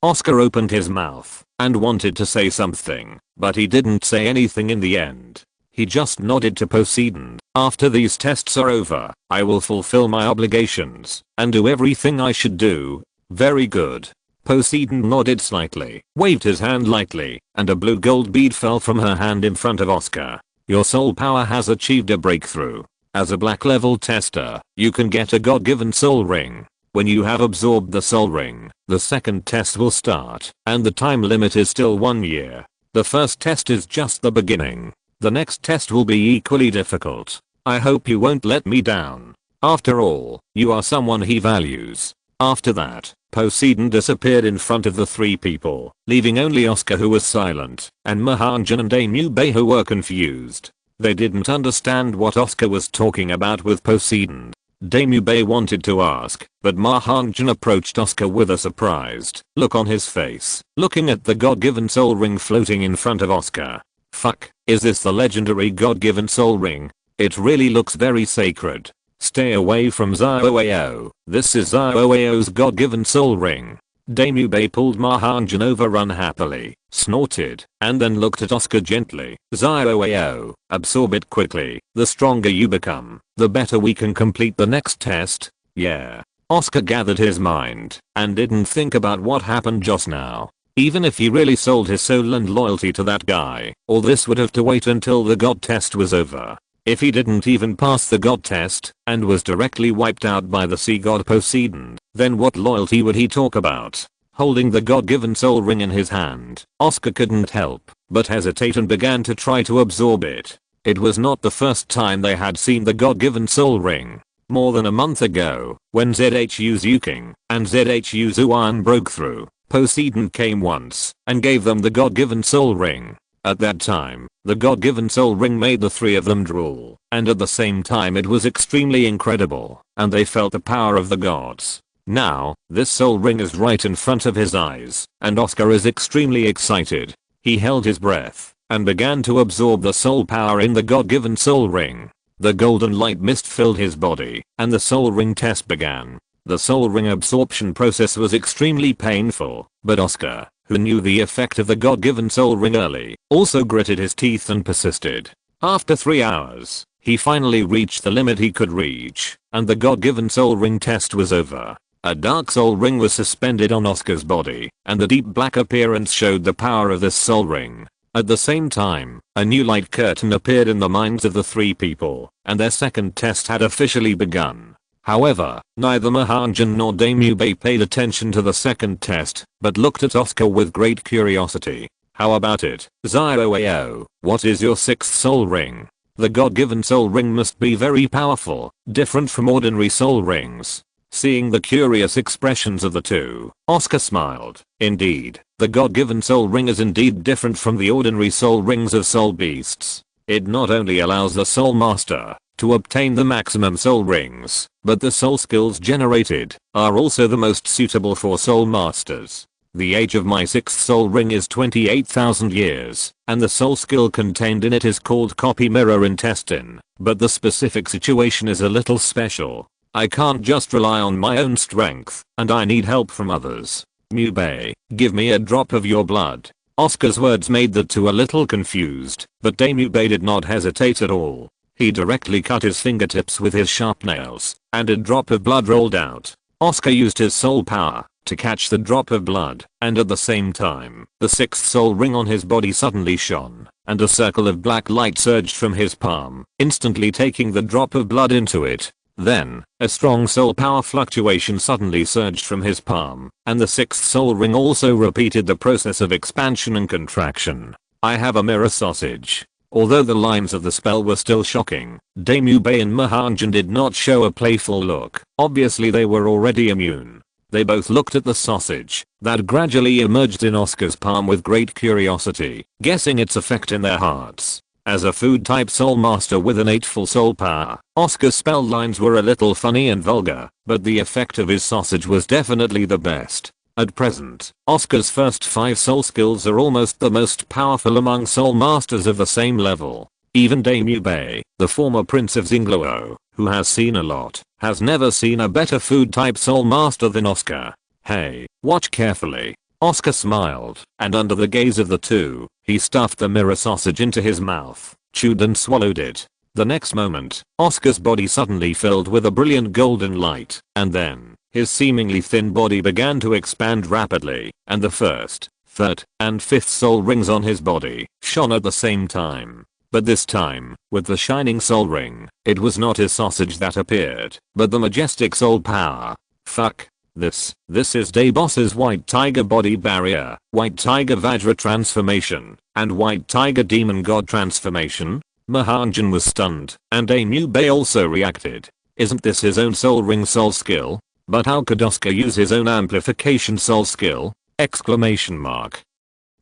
Oscar opened his mouth and wanted to say something, but he didn't say anything in the end. He just nodded to Poseidon. "After these tests are over, I will fulfill my obligations and do everything I should do." "Very good." Poseidon nodded slightly, waved his hand lightly, and a blue gold bead fell from her hand in front of Oscar. "Your soul power has achieved a breakthrough. As a black level tester, you can get a God-given soul ring. When you have absorbed the soul ring, the second test will start, and the time limit is still 1 year. The first test is just the beginning. The next test will be equally difficult. I hope you won't let me down. After all, you are someone he values." After that, Poseidon disappeared in front of the three people, leaving only Oscar, who was silent, and Mahanjan and Douluo, who were confused. They didn't understand what Oscar was talking about with Poseidon. Douluo wanted to ask, but Mahanjan approached Oscar with a surprised look on his face, looking at the God-given soul ring floating in front of Oscar. "Fuck, is this the legendary God-given soul ring? It really looks very sacred. Stay away from Douluo. This is Douluo's God-given soul ring." Douluo pulled Mahanjan over unhappily, snorted, and then looked at Oscar gently. "Douluo, absorb it quickly. The stronger you become, the better we can complete the next test." "Yeah." Oscar gathered his mind and didn't think about what happened just now. Even if he really sold his soul and loyalty to that guy, all this would have to wait until the god test was over. If he didn't even pass the god test and was directly wiped out by the sea god Poseidon, then what loyalty would he talk about? Holding the god-given soul ring in his hand, Oscar couldn't help but hesitate and began to try to absorb it. It was not the first time they had seen the god-given soul ring. More than a month ago, when Zhu's Yuking and Zhu's Yuan broke through, Poseidon came once and gave them the god-given soul ring. At that time, the god-given soul ring made the three of them drool, and at the same time it was extremely incredible, and they felt the power of the gods. Now, this soul ring is right in front of his eyes, and Oscar is extremely excited. He held his breath and began to absorb the soul power in the god-given soul ring. The golden light mist filled his body, and the soul ring test began. The soul ring absorption process was extremely painful, but Oscar, who knew the effect of the god-given soul ring early, also gritted his teeth and persisted. After 3 hours, he finally reached the limit he could reach, and the god-given soul ring test was over. A dark soul ring was suspended on Oscar's body, and the deep black appearance showed the power of this soul ring. At the same time, a new light curtain appeared in the minds of the three people, and their second test had officially begun. However, neither Mahanjan nor Douluo paid attention to the second test, but looked at Oscar with great curiosity. "How about it, Douluo? What is your sixth soul ring? The god-given soul ring must be very powerful, different from ordinary soul rings." Seeing the curious expressions of the two, Oscar smiled. Indeed, the god-given soul ring is indeed different from the ordinary soul rings of soul beasts. It not only allows the soul master to obtain the maximum soul rings, but the soul skills generated are also the most suitable for soul masters. The age of my sixth soul ring is 28,000 years, and the soul skill contained in it is called copy mirror intestine, but the specific situation is a little special. I can't just rely on my own strength, and I need help from others. Douluo, give me a drop of your blood. Oscar's words made the two a little confused, but Douluo did not hesitate at all. He directly cut his fingertips with his sharp nails, and a drop of blood rolled out. Oscar used his soul power to catch the drop of blood, and at the same time, the sixth soul ring on his body suddenly shone, and a circle of black light surged from his palm, instantly taking the drop of blood into it. Then, a strong soul power fluctuation suddenly surged from his palm, and the sixth soul ring also repeated the process of expansion and contraction. I have a mirror sausage. Although the lines of the spell were still shocking, Daemube and Mahanjan did not show a playful look. Obviously they were already immune. They both looked at the sausage that gradually emerged in Oscar's palm with great curiosity, guessing its effect in their hearts. As a food type soul master with innate full soul power, Oscar's spell lines were a little funny and vulgar, but the effect of his sausage was definitely the best. At present, Oscar's first 5 soul skills are almost the most powerful among soul masters of the same level. Even Daemube, the former prince of Xingluo, who has seen a lot, has never seen a better food type soul master than Oscar. Hey, watch carefully. Oscar smiled, and under the gaze of the two, he stuffed the mirror sausage into his mouth, chewed and swallowed it. The next moment, Oscar's body suddenly filled with a brilliant golden light, and then, his seemingly thin body began to expand rapidly, and the first, third, and fifth soul rings on his body shone at the same time. But this time, with the shining soul ring, it was not his sausage that appeared, but the majestic soul power. Fuck. This is Daeboss's White Tiger Body Barrier, White Tiger Vajra Transformation, and White Tiger Demon God Transformation? Mahanjan was stunned, and Daemube also reacted. Isn't this his own soul ring soul skill? But how could Oscar use his own amplification soul skill? Exclamation mark.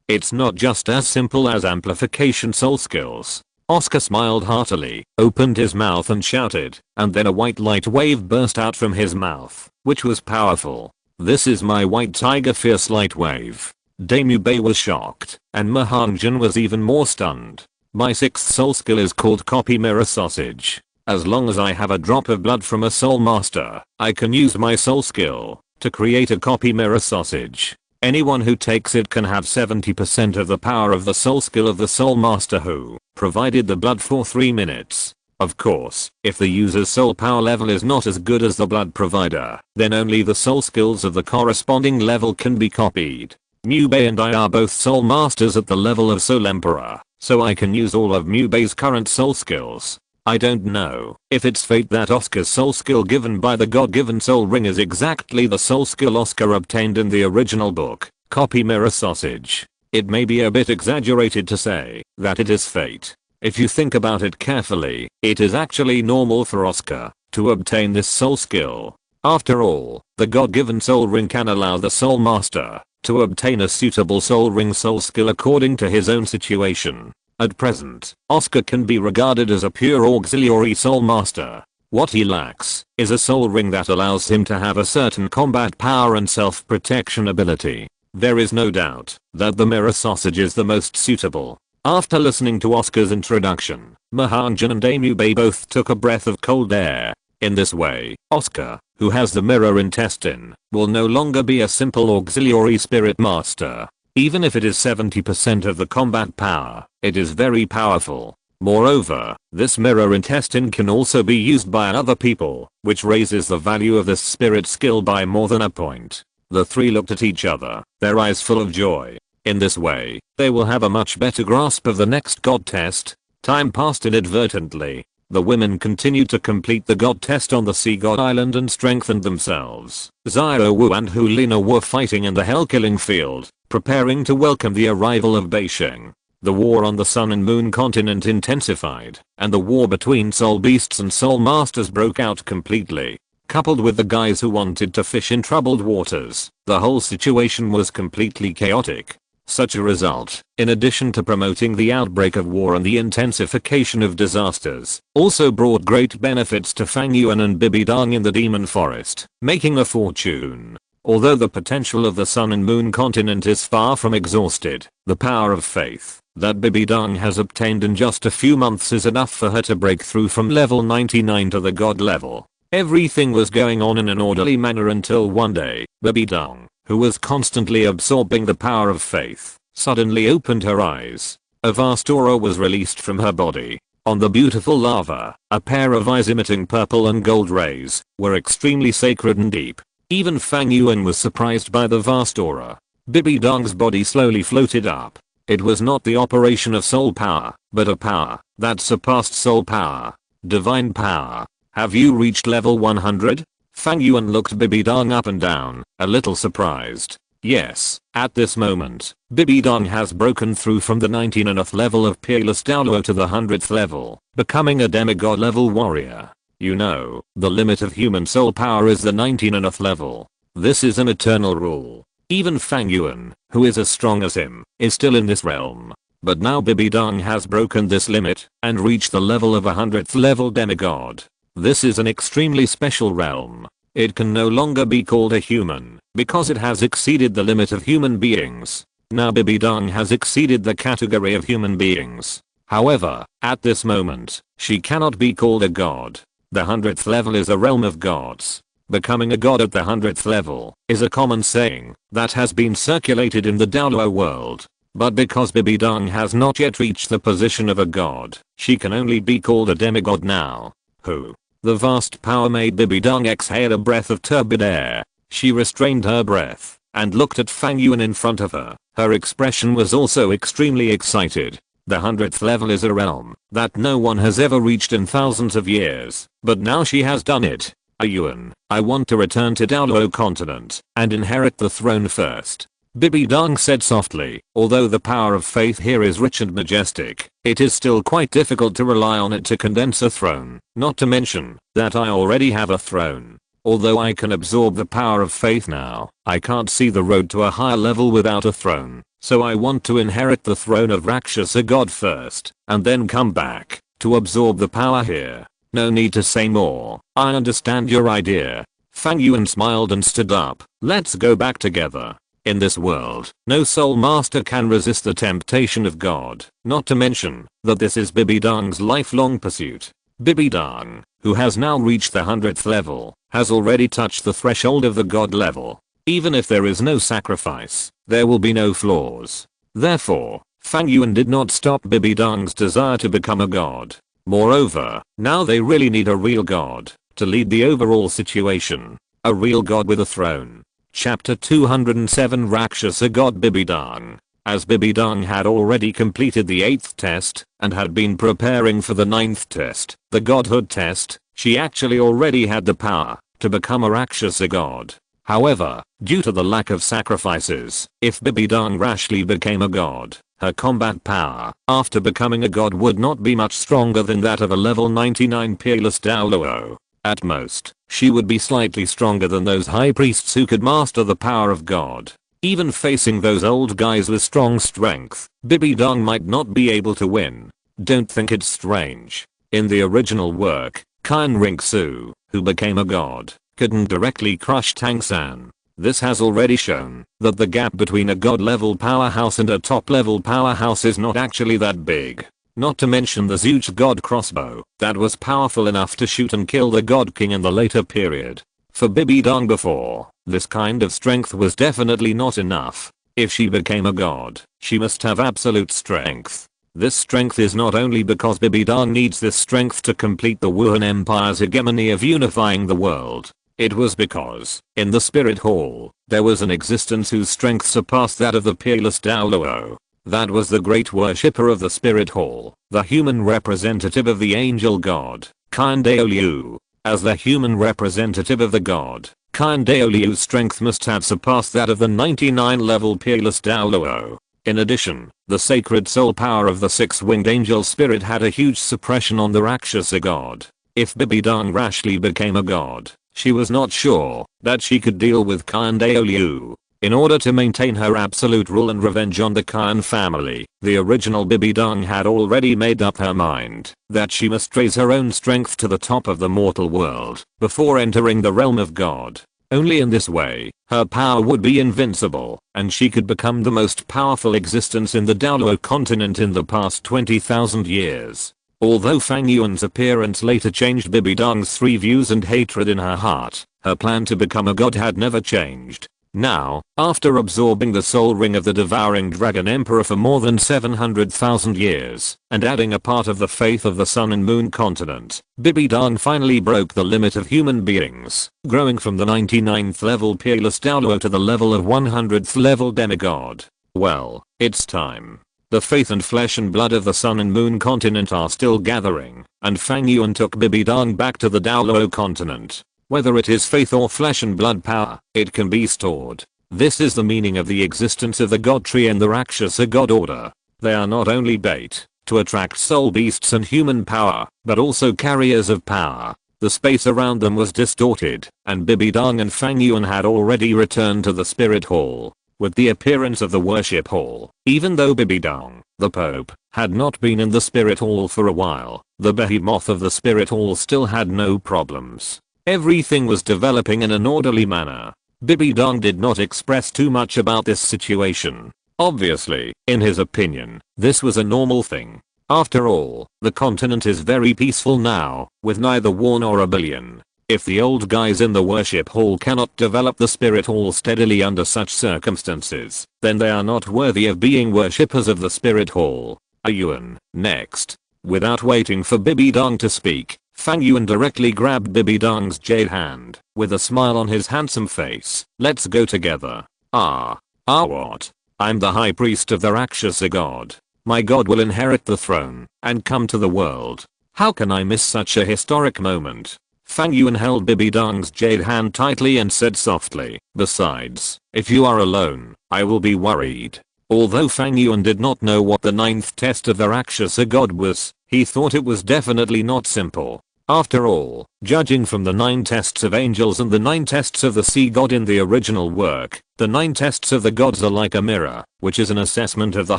It's not just as simple as amplification soul skills. Oscar smiled heartily, opened his mouth and shouted, and then a white light wave burst out from his mouth, which was powerful. This is my White Tiger Fierce Light Wave. Daemube was shocked, and Mahanjan was even more stunned. My sixth soul skill is called Copy Mirror Sausage. As long as I have a drop of blood from a soul master, I can use my soul skill to create a copy mirror sausage. Anyone who takes it can have 70% of the power of the soul skill of the soul master who provided the blood for 3 minutes. Of course, if the user's soul power level is not as good as the blood provider, then only the soul skills of the corresponding level can be copied. Mube and I are both soul masters at the level of Soul Emperor, so I can use all of Mube's current soul skills. I don't know if it's fate that Oscar's soul skill given by the God-given soul ring is exactly the soul skill Oscar obtained in the original book, Copy Mirror Sausage. It may be a bit exaggerated to say that it is fate. If you think about it carefully, it is actually normal for Oscar to obtain this soul skill. After all, the God-given soul ring can allow the soul master to obtain a suitable soul ring soul skill according to his own situation. At present, Oscar can be regarded as a pure auxiliary soul master. What he lacks is a soul ring that allows him to have a certain combat power and self-protection ability. There is no doubt that the mirror sausage is the most suitable. After listening to Oscar's introduction, Mahanjan and Daemube both took a breath of cold air. In this way, Oscar, who has the mirror intestine, will no longer be a simple auxiliary spirit master. Even if it is 70% of the combat power, it is very powerful. Moreover, this mirror intestine can also be used by other people, which raises the value of this spirit skill by more than a point. The three looked at each other, their eyes full of joy. In this way, they will have a much better grasp of the next god test. Time passed inadvertently. The women continued to complete the god test on the Sea God Island and strengthened themselves. Xiao Wu and Hulina were fighting in the hell-killing field, preparing to welcome the arrival of Beisheng. The war on the Sun and Moon continent intensified, and the war between soul beasts and soul masters broke out completely. Coupled with the guys who wanted to fish in troubled waters, the whole situation was completely chaotic. Such a result, in addition to promoting the outbreak of war and the intensification of disasters, also brought great benefits to Fang Yuan and Bibidang in the Demon Forest, making a fortune. Although the potential of the Sun and Moon continent is far from exhausted, the power of faith that Bibidang has obtained in just a few months is enough for her to break through from level 99 to the god level. Everything was going on in an orderly manner until one day, Bibidang, who was constantly absorbing the power of faith, suddenly opened her eyes. A vast aura was released from her body. On the beautiful lava, a pair of eyes emitting purple and gold rays were extremely sacred and deep. Even Fang Yuan was surprised by the vast aura. Bibidang's body slowly floated up. It was not the operation of soul power, but a power that surpassed soul power. Divine power Have you reached level 100? Fang Yuan looked Bibidong up and down, a little surprised. Yes, at this moment, Bibidong has broken through from the 19th level of Peerless Douluo to the 100th level, becoming a demigod level warrior. You know, the limit of human soul power is the 19th level. This is an eternal rule. Even Fang Yuan, who is as strong as him, is still in this realm. But now Bibidong has broken this limit and reached the level of a 100th level demigod. This is an extremely special realm. It can no longer be called a human because it has exceeded the limit of human beings. Now Bibidong has exceeded the category of human beings. However, at this moment, she cannot be called a god. The 100th level is a realm of gods. Becoming a god at the 100th level is a common saying that has been circulated in the Douluo world. But because Bibidong has not yet reached the position of a god, she can only be called a demigod now. Who? The vast power made Bibidong exhale a breath of turbid air. She restrained her breath and looked at Fang Yuan in front of her. Her expression was also extremely excited. The 100th level is a realm that no one has ever reached in thousands of years, but now she has done it. Yuan, I want to return to Douluo Continent and inherit the throne first. Bibidong said softly. Although the power of faith here is rich and majestic, it is still quite difficult to rely on it to condense a throne, not to mention that I already have a throne. Although I can absorb the power of faith now, I can't see the road to a higher level without a throne, so I want to inherit the throne of Rakshasa God first, and then come back to absorb the power here. No need to say more, I understand your idea. Fang Yuan smiled and stood up. Let's go back together. In this world, no soul master can resist the temptation of God, not to mention that this is Bibidong's lifelong pursuit. Bibidong, who has now reached the 100th level, has already touched the threshold of the god level. Even if there is no sacrifice, there will be no flaws. Therefore, Fang Yuan did not stop Bibidong's desire to become a god. Moreover, now they really need a real god to lead the overall situation. A real god with a throne. Chapter 207 Rakshasa God Bibidong. As Bibidong had already completed the 8th test and had been preparing for the 9th test, the godhood test, she actually already had the power to become a Rakshasa god. However, due to the lack of sacrifices, if Bibidong rashly became a god, her combat power after becoming a god would not be much stronger than that of a level 99 Peerless Douluo. At most, she would be slightly stronger than those high priests who could master the power of God. Even facing those old guys with strong strength, Bibidong might not be able to win. Don't think it's strange. In the original work, Kyan Ringsu, who became a god, couldn't directly crush Tang San. This has already shown that the gap between a god level powerhouse and a top level powerhouse is not actually that big. Not to mention the huge god crossbow that was powerful enough to shoot and kill the god king in the later period. For Bibidong before, this kind of strength was definitely not enough. If she became a god, she must have absolute strength. This strength is not only because Bibidong needs this strength to complete the Wuhan Empire's hegemony of unifying the world. It was because, in the Spirit Hall, there was an existence whose strength surpassed that of the Peerless Douluo. That was the great worshipper of the Spirit Hall, the human representative of the angel god, Kyan Douluo. As the human representative of the god, Kyan Douluo's strength must have surpassed that of the 99 level Peerless Douluo. In addition, the sacred soul power of the six-winged angel spirit had a huge suppression on the Rakshasa god. If Bibidong rashly became a god, she was not sure that she could deal with Kyan Douluo. In order to maintain her absolute rule and revenge on the Kyan family, the original Bibidong had already made up her mind that she must raise her own strength to the top of the mortal world before entering the realm of God. Only in this way, her power would be invincible, and she could become the most powerful existence in the Douluo Continent in the past 20,000 years. Although Fang Yuan's appearance later changed Bibidong's three views and hatred in her heart, her plan to become a god had never changed. Now, after absorbing the soul ring of the devouring dragon emperor for more than 700,000 years, and adding a part of the faith of the sun and moon continent, Bibidong finally broke the limit of human beings, growing from the 99th level Peerless Douluo to the level of 100th level demigod. Well, it's time. The faith and flesh and blood of the Sun and Moon continent are still gathering, and Fang Yuan took Bibidong back to the Douluo Continent. Whether it is faith or flesh and blood power, it can be stored. This is the meaning of the existence of the God Tree and the Rakshasa God Order. They are not only bait to attract soul beasts and human power, but also carriers of power. The space around them was distorted, and Bibidong and Fang Yuan had already returned to the spirit hall. With the appearance of the worship hall, even though Bibidong, the Pope, had not been in the spirit hall for a while, the behemoth of the spirit hall still had no problems. Everything was developing in an orderly manner. Bibidong did not express too much about this situation. Obviously, in his opinion, this was a normal thing. After all, the continent is very peaceful now, with neither war nor rebellion. If the old guys in the worship hall cannot develop the spirit hall steadily under such circumstances, then they are not worthy of being worshippers of the spirit hall. Yuan, next. Without waiting for Bibidong to speak, Fang Yuan directly grabbed Bibidong's jade hand, with a smile on his handsome face. Let's go together. What? I'm the high priest of the Rakshasa god. My god will inherit the throne, and come to the world. How can I miss such a historic moment? Fang Yuan held Bibidong's jade hand tightly and said softly, besides, if you are alone, I will be worried. Although Fang Yuan did not know what the 9th test of the Rakshasa god was, he thought it was definitely not simple. After all, judging from the 9 tests of angels and the 9 tests of the sea god in the original work, the 9 tests of the gods are like a mirror, which is an assessment of the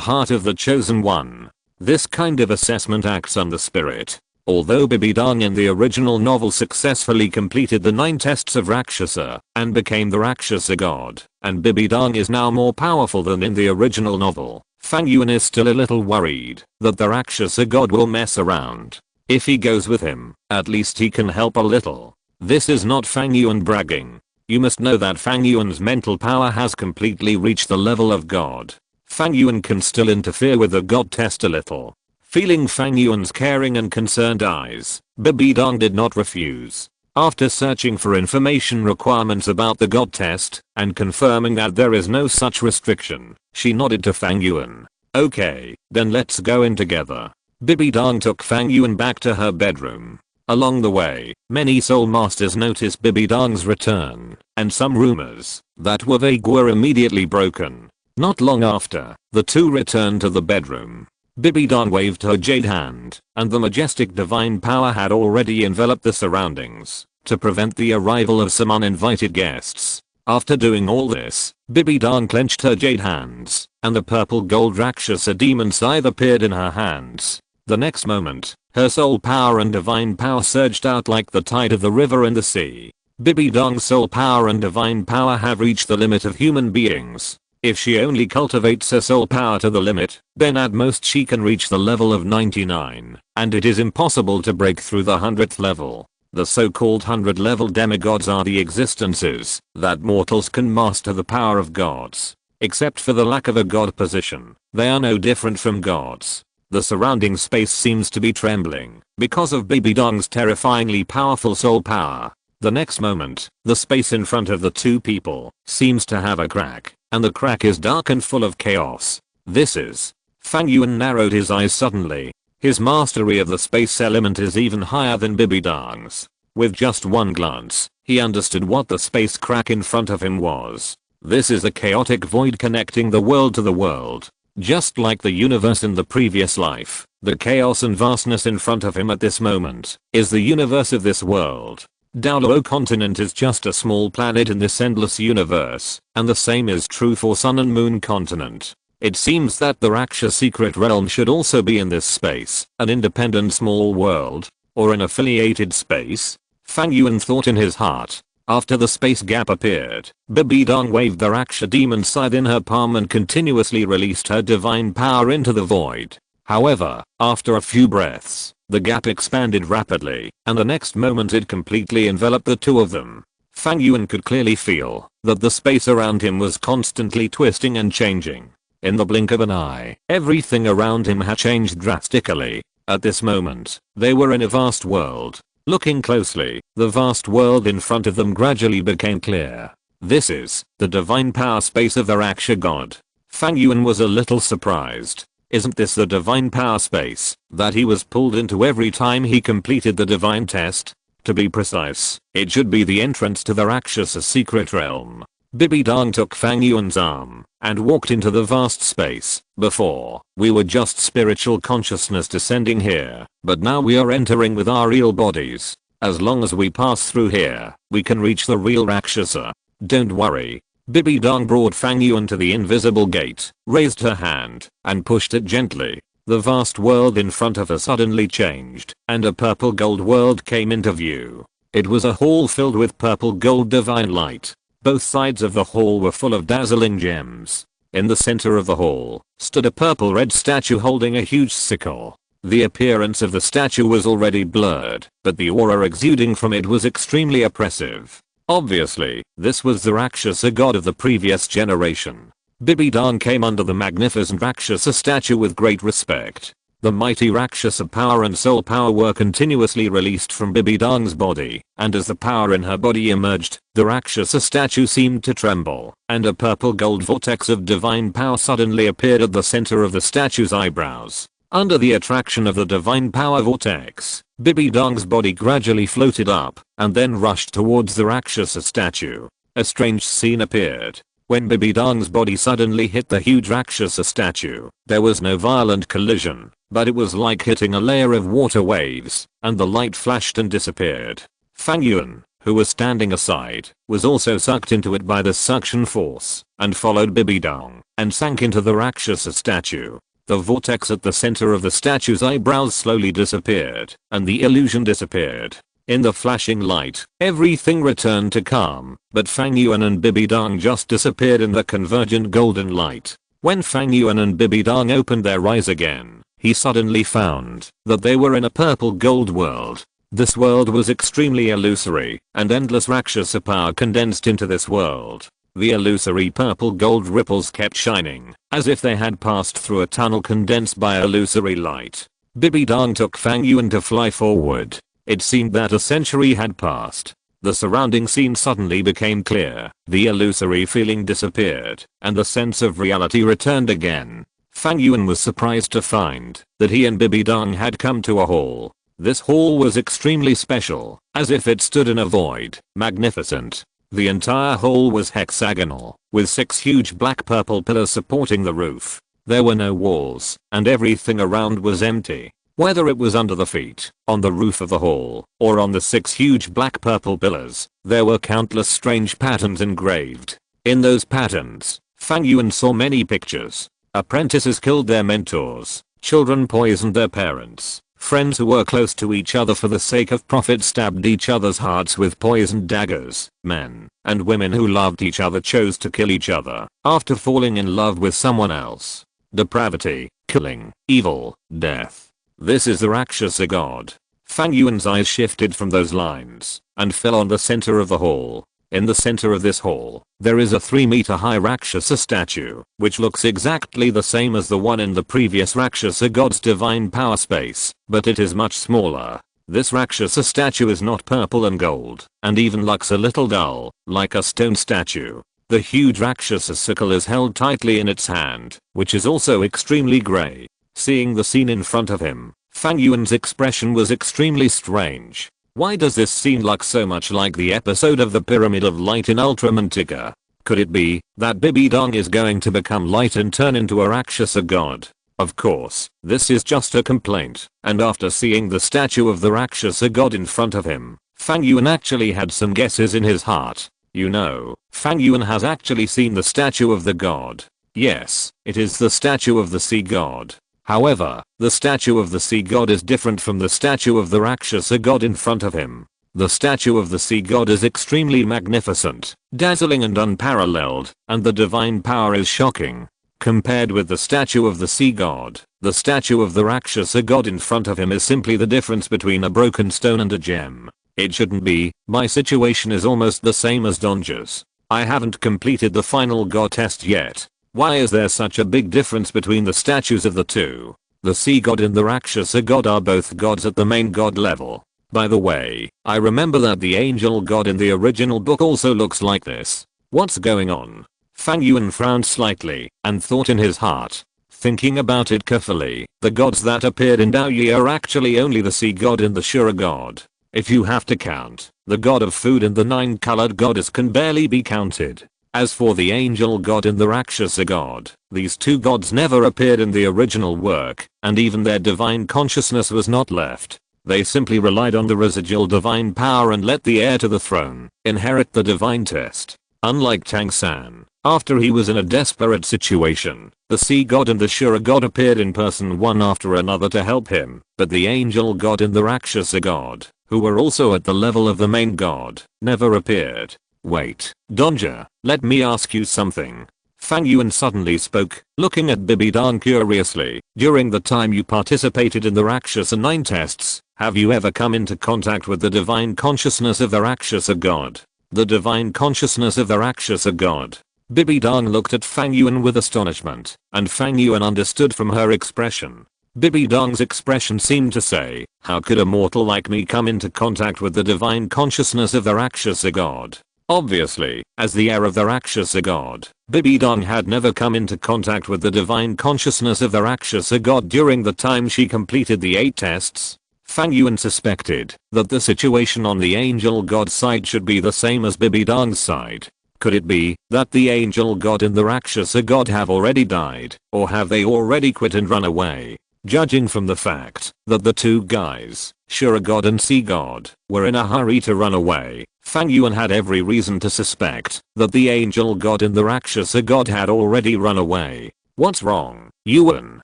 heart of the chosen one. This kind of assessment acts on the spirit. Although Bibidong in the original novel successfully completed the 9 tests of Rakshasa and became the Rakshasa god, and Bibidong is now more powerful than in the original novel, Fang Yuan is still a little worried that the Rakshasa god will mess around. If he goes with him, at least he can help a little. This is not Fang Yuan bragging. You must know that Fang Yuan's mental power has completely reached the level of God. Fang Yuan can still interfere with the god test a little. Feeling Fang Yuan's caring and concerned eyes, Bibidong did not refuse. After searching for information requirements about the god test, and confirming that there is no such restriction, she nodded to Fang Yuan. Okay, then let's go in together. Bibidong took Fang Yuan back to her bedroom. Along the way, many soul masters noticed Bibidong's return, and some rumors that were vague were immediately broken. Not long after, the two returned to the bedroom. Bibidong waved her jade hand, and the majestic divine power had already enveloped the surroundings to prevent the arrival of some uninvited guests. After doing all this, Bibidong clenched her jade hands, and the purple gold Rakshasa demon scythe appeared in her hands. The next moment, her soul power and divine power surged out like the tide of the river in the sea. Bibidong's soul power and divine power have reached the limit of human beings. If she only cultivates her soul power to the limit, then at most she can reach the level of 99, and it is impossible to break through the 100th level. The so-called 100 level demigods are the existences that mortals can master the power of gods. Except for the lack of a god position, they are no different from gods. The surrounding space seems to be trembling because of Bibidong's terrifyingly powerful soul power. The next moment, the space in front of the two people seems to have a crack, and the crack is dark and full of chaos. This is... Fang Yuan narrowed his eyes suddenly. His mastery of the space element is even higher than Bibidong's. With just one glance, he understood what the space crack in front of him was. This is a chaotic void connecting the world to the world. Just like the universe in the previous life, the chaos and vastness in front of him at this moment is the universe of this world. Douluo Continent is just a small planet in this endless universe, and the same is true for Sun and Moon Continent. It seems that the Raksha secret realm should also be in this space, an independent small world, or an affiliated space. Fang Yuan thought in his heart. After the space gap appeared, Bibidong waved the Raksha demon scythe in her palm and continuously released her divine power into the void. However, after a few breaths, the gap expanded rapidly, and the next moment it completely enveloped the two of them. Fang Yuan could clearly feel that the space around him was constantly twisting and changing. In the blink of an eye, everything around him had changed drastically. At this moment, they were in a vast world. Looking closely, the vast world in front of them gradually became clear. This is the divine power space of the Raksha god. Fang Yuan was a little surprised. Isn't this the divine power space that he was pulled into every time he completed the divine test? To be precise, it should be the entrance to the Rakshasa secret realm. Bibi Dong took Fang Yuan's arm and walked into the vast space. Before, we were just spiritual consciousness descending here, but now we are entering with our real bodies. As long as we pass through here, we can reach the real Rakshasa. Don't worry. Bibi Dong brought Fang Yuan to the invisible gate, raised her hand, and pushed it gently. The vast world in front of her suddenly changed, and a purple gold world came into view. It was a hall filled with purple gold divine light. Both sides of the hall were full of dazzling gems. In the center of the hall stood a purple-red statue holding a huge sickle. The appearance of the statue was already blurred, but the aura exuding from it was extremely oppressive. Obviously, this was the Rakshasa god of the previous generation. Bibi Dong came under the magnificent Rakshasa statue with great respect. The mighty Rakshasa power and soul power were continuously released from Bibi Dong's body, and as the power in her body emerged, the Rakshasa statue seemed to tremble, and a purple gold vortex of divine power suddenly appeared at the center of the statue's eyebrows. Under the attraction of the divine power vortex, Bibi Dong's body gradually floated up, and then rushed towards the Rakshasa statue. A strange scene appeared. When Bibi Dong's body suddenly hit the huge Rakshasa statue, there was no violent collision, but it was like hitting a layer of water waves, and the light flashed and disappeared. Fang Yuan, who was standing aside, was also sucked into it by the suction force, and followed Bibi Dong, and sank into the Rakshasa statue. The vortex at the center of the statue's eyebrows slowly disappeared, and the illusion disappeared. In the flashing light, everything returned to calm, but Fang Yuan and Bibi Dong just disappeared in the convergent golden light. When Fang Yuan and Bibi Dong opened their eyes again, he suddenly found that they were in a purple gold world. This world was extremely illusory, and endless Rakshasa power condensed into this world. The illusory purple gold ripples kept shining, as if they had passed through a tunnel condensed by illusory light. Bibi Dong took Fang Yuan to fly forward. It seemed that a century had passed. The surrounding scene suddenly became clear, the illusory feeling disappeared, and the sense of reality returned again. Fang Yuan was surprised to find that he and Bibi Dong had come to a hall. This hall was extremely special, as if it stood in a void, magnificent. The entire hall was hexagonal, with 6 huge black-purple pillars supporting the roof. There were no walls, and everything around was empty. Whether it was under the feet, on the roof of the hall, or on the 6 huge black-purple pillars, there were countless strange patterns engraved. In those patterns, Fang Yuan saw many pictures. Apprentices killed their mentors, children poisoned their parents, friends who were close to each other for the sake of profit stabbed each other's hearts with poisoned daggers. Men and women who loved each other chose to kill each other after falling in love with someone else. Depravity, killing, evil, death. This is the Rakshasa god. Fang Yuan's eyes shifted from those lines and fell on the center of the hall. In the center of this hall, there is a 3-meter high Rakshasa statue, which looks exactly the same as the one in the previous Rakshasa god's divine power space, but it is much smaller. This Rakshasa statue is not purple and gold, and even looks a little dull, like a stone statue. The huge Rakshasa sickle is held tightly in its hand, which is also extremely grey. Seeing the scene in front of him, Fang Yuan's expression was extremely strange. Why does this scene look so much like the episode of the Pyramid of Light in Ultramantica? Could it be that Bibi Dong is going to become light and turn into a Rakshasa god? Of course, this is just a complaint, and after seeing the statue of the Rakshasa god in front of him, Fang Yuan actually had some guesses in his heart. You know, Fang Yuan has actually seen the statue of the god. Yes, it is the statue of the sea god. However, the statue of the sea god is different from the statue of the Rakshasa god in front of him. The statue of the sea god is extremely magnificent, dazzling and unparalleled, and the divine power is shocking. Compared with the statue of the sea god, the statue of the Rakshasa god in front of him is simply the difference between a broken stone and a gem. It shouldn't be. My situation is almost the same as Donja's. I haven't completed the final god test yet. Why is there such a big difference between the statues of the two? The sea god and the Rakshasa god are both gods at the main god level. By the way, I remember that the angel god in the original book also looks like this. What's going on? Fang Yuan frowned slightly and thought in his heart. Thinking about it carefully, the gods that appeared in Daoyi are actually only the sea god and the Shura god. If you have to count, the god of food and the 9-colored goddess can barely be counted. As for the angel god and the Rakshasa god, these two gods never appeared in the original work, and even their divine consciousness was not left. They simply relied on the residual divine power and let the heir to the throne inherit the divine test. Unlike Tang-san, after he was in a desperate situation, the sea god and the Shura god appeared in person one after another to help him, but the angel god and the Rakshasa god, who were also at the level of the main god, never appeared. Wait, Donja, let me ask you something. Fang Yuan suddenly spoke, looking at Bibidang curiously. During the time you participated in the Rakshasa 9 tests, have you ever come into contact with the divine consciousness of the Rakshasa god? The divine consciousness of the Rakshasa god. Bibidang looked at Fang Yuan with astonishment, and Fang Yuan understood from her expression. Bibidang's expression seemed to say, how could a mortal like me come into contact with the divine consciousness of the Rakshasa god? Obviously, as the heir of the Rakshasa god, Bibidang had never come into contact with the divine consciousness of the Rakshasa god during the time she completed the 8 tests. Fang Yuan suspected that the situation on the angel god's side should be the same as Bibidang's side. Could it be that the angel god and the Rakshasa god have already died, or have they already quit and run away? Judging from the fact that the two guys, Shura god and sea god, were in a hurry to run away, Fang Yuan had every reason to suspect that the angel god and the Rakshasa god had already run away. What's wrong, Yuan?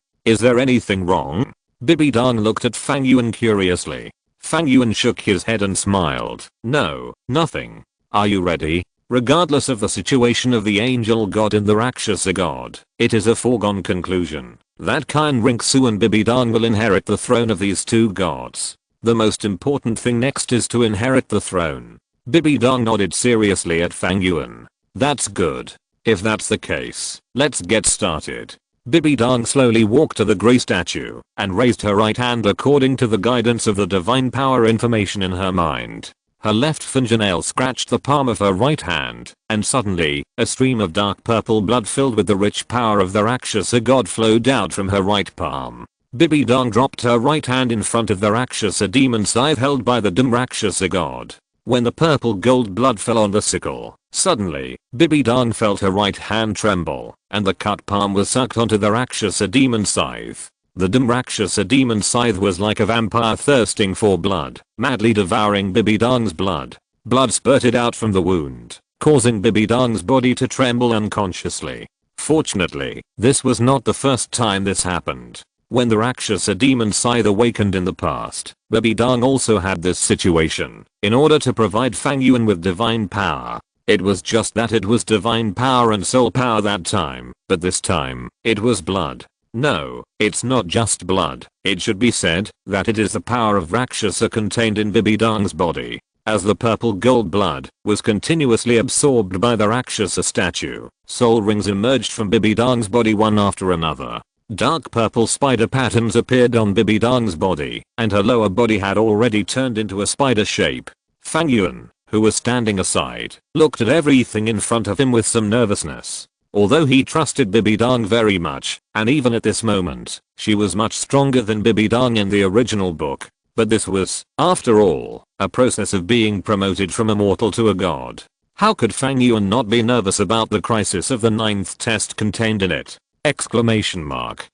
Is there anything wrong? Bibidang looked at Fang Yuan curiously. Fang Yuan shook his head and smiled. No, nothing. Are you ready? Regardless of the situation of the angel god and the Rakshasa god, it is a foregone conclusion that Kain Rinksu and Bibidang will inherit the throne of these two gods. The most important thing next is to inherit the throne. Bibidang nodded seriously at Fang Yuan. That's good. If that's the case, let's get started. Bibidang slowly walked to the grey statue and raised her right hand according to the guidance of the divine power information in her mind. Her left fingernail scratched the palm of her right hand, and suddenly, a stream of dark purple blood filled with the rich power of the Rakshasa god flowed out from her right palm. Bibidang dropped her right hand in front of the Rakshasa demon scythe held by the dim Rakshasa god. When the purple gold blood fell on the sickle, suddenly, Bibidang felt her right hand tremble, and the cut palm was sucked onto the Rakshasa demon scythe. The dim Rakshasa demon scythe was like a vampire thirsting for blood, madly devouring Bibidang's blood. Blood spurted out from the wound, causing Bibidang's body to tremble unconsciously. Fortunately, this was not the first time this happened. When the Rakshasa demon scythe awakened in the past, Bibidang also had this situation. In order to provide Fang Yuan with divine power, it was just that it was divine power and soul power that time, but this time, it was blood. No, it's not just blood. It should be said that it is the power of Rakshasa contained in Bibidang's body. As the purple gold blood was continuously absorbed by the Rakshasa statue, soul rings emerged from Bibidang's body one after another. Dark purple spider patterns appeared on Bibidang's body, and her lower body had already turned into a spider shape. Fang Yuan, who was standing aside, looked at everything in front of him with some nervousness. Although he trusted Bibidang very much, and even at this moment, she was much stronger than Bibidang in the original book. But this was, after all, a process of being promoted from a mortal to a god. How could Fang Yuan not be nervous about the crisis of the 9th test contained in it? Exclamation mark.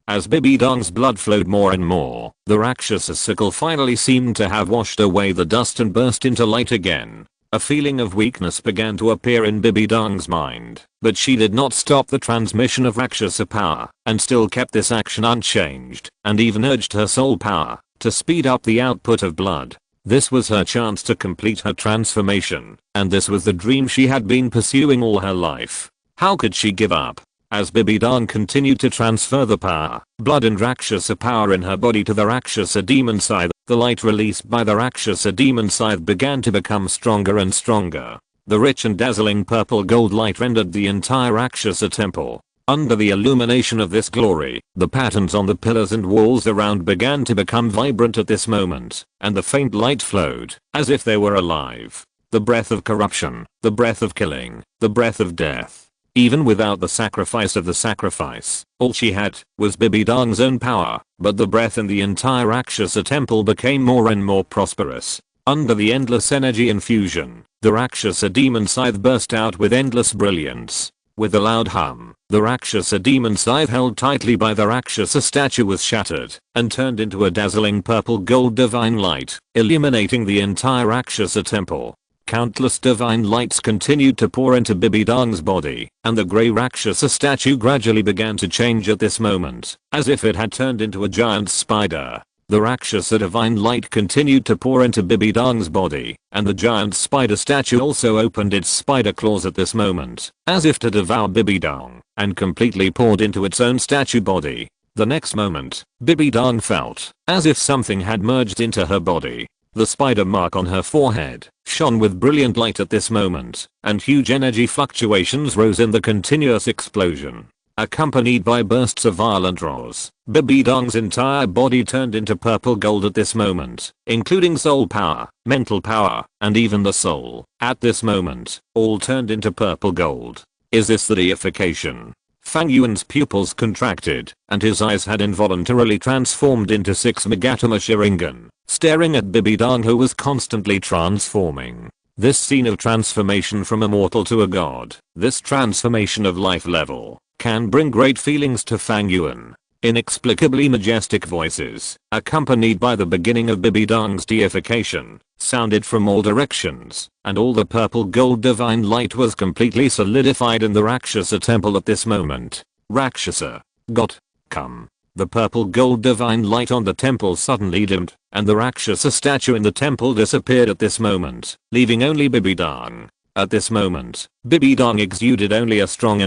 As Bibidang's blood flowed more and more, the Rakshasa sickle finally seemed to have washed away the dust and burst into light again. A feeling of weakness began to appear in Bibidang's mind, but she did not stop the transmission of Rakshasa power, and still kept this action unchanged, and even urged her soul power to speed up the output of blood. This was her chance to complete her transformation, and this was the dream she had been pursuing all her life. How could she give up? As Bibidang continued to transfer the power, blood and Rakshasa power in her body to the Rakshasa demon scythe, the light released by the Rakshasa demon scythe began to become stronger and stronger. The rich and dazzling purple gold light rendered the entire Rakshasa temple. Under the illumination of this glory, the patterns on the pillars and walls around began to become vibrant at this moment, and the faint light flowed, as if they were alive. The breath of corruption, the breath of killing, the breath of death. Even without the sacrifice of the sacrifice, all she had was Bibidong's own power, but the breath in the entire Rakshasa temple became more and more prosperous. Under the endless energy infusion, the Rakshasa demon scythe burst out with endless brilliance. With a loud hum, the Rakshasa demon scythe held tightly by the Rakshasa statue was shattered and turned into a dazzling purple gold divine light, illuminating the entire Rakshasa temple. Countless divine lights continued to pour into Bibidong's body, and the grey Rakshasa statue gradually began to change at this moment, as if it had turned into a giant spider. The Rakshasa divine light continued to pour into Bibidong's body, and the giant spider statue also opened its spider claws at this moment, as if to devour Bibidong, and completely poured into its own statue body. The next moment, Bibidong felt as if something had merged into her body. The spider mark on her forehead shone with brilliant light at this moment, and huge energy fluctuations rose in the continuous explosion. Accompanied by bursts of violent roars, Bibidong's entire body turned into purple gold at this moment, including soul power, mental power, and even the soul. At this moment, all turned into purple gold. Is this the deification? Fang Yuan's pupils contracted, and his eyes had involuntarily transformed into 6 Megatama Sharingan, staring at Bibidong, who was constantly transforming. This scene of transformation from a mortal to a god, this transformation of life level, can bring great feelings to Fang Yuan. Inexplicably majestic voices, accompanied by the beginning of Bibidong's deification, sounded from all directions, and all the purple gold divine light was completely solidified in the Rakshasa temple at this moment. Rakshasa, God, come. The purple gold divine light on the temple suddenly dimmed, and the Rakshasa statue in the temple disappeared at this moment, leaving only Bibidong. At this moment, Bibidong exuded only a strong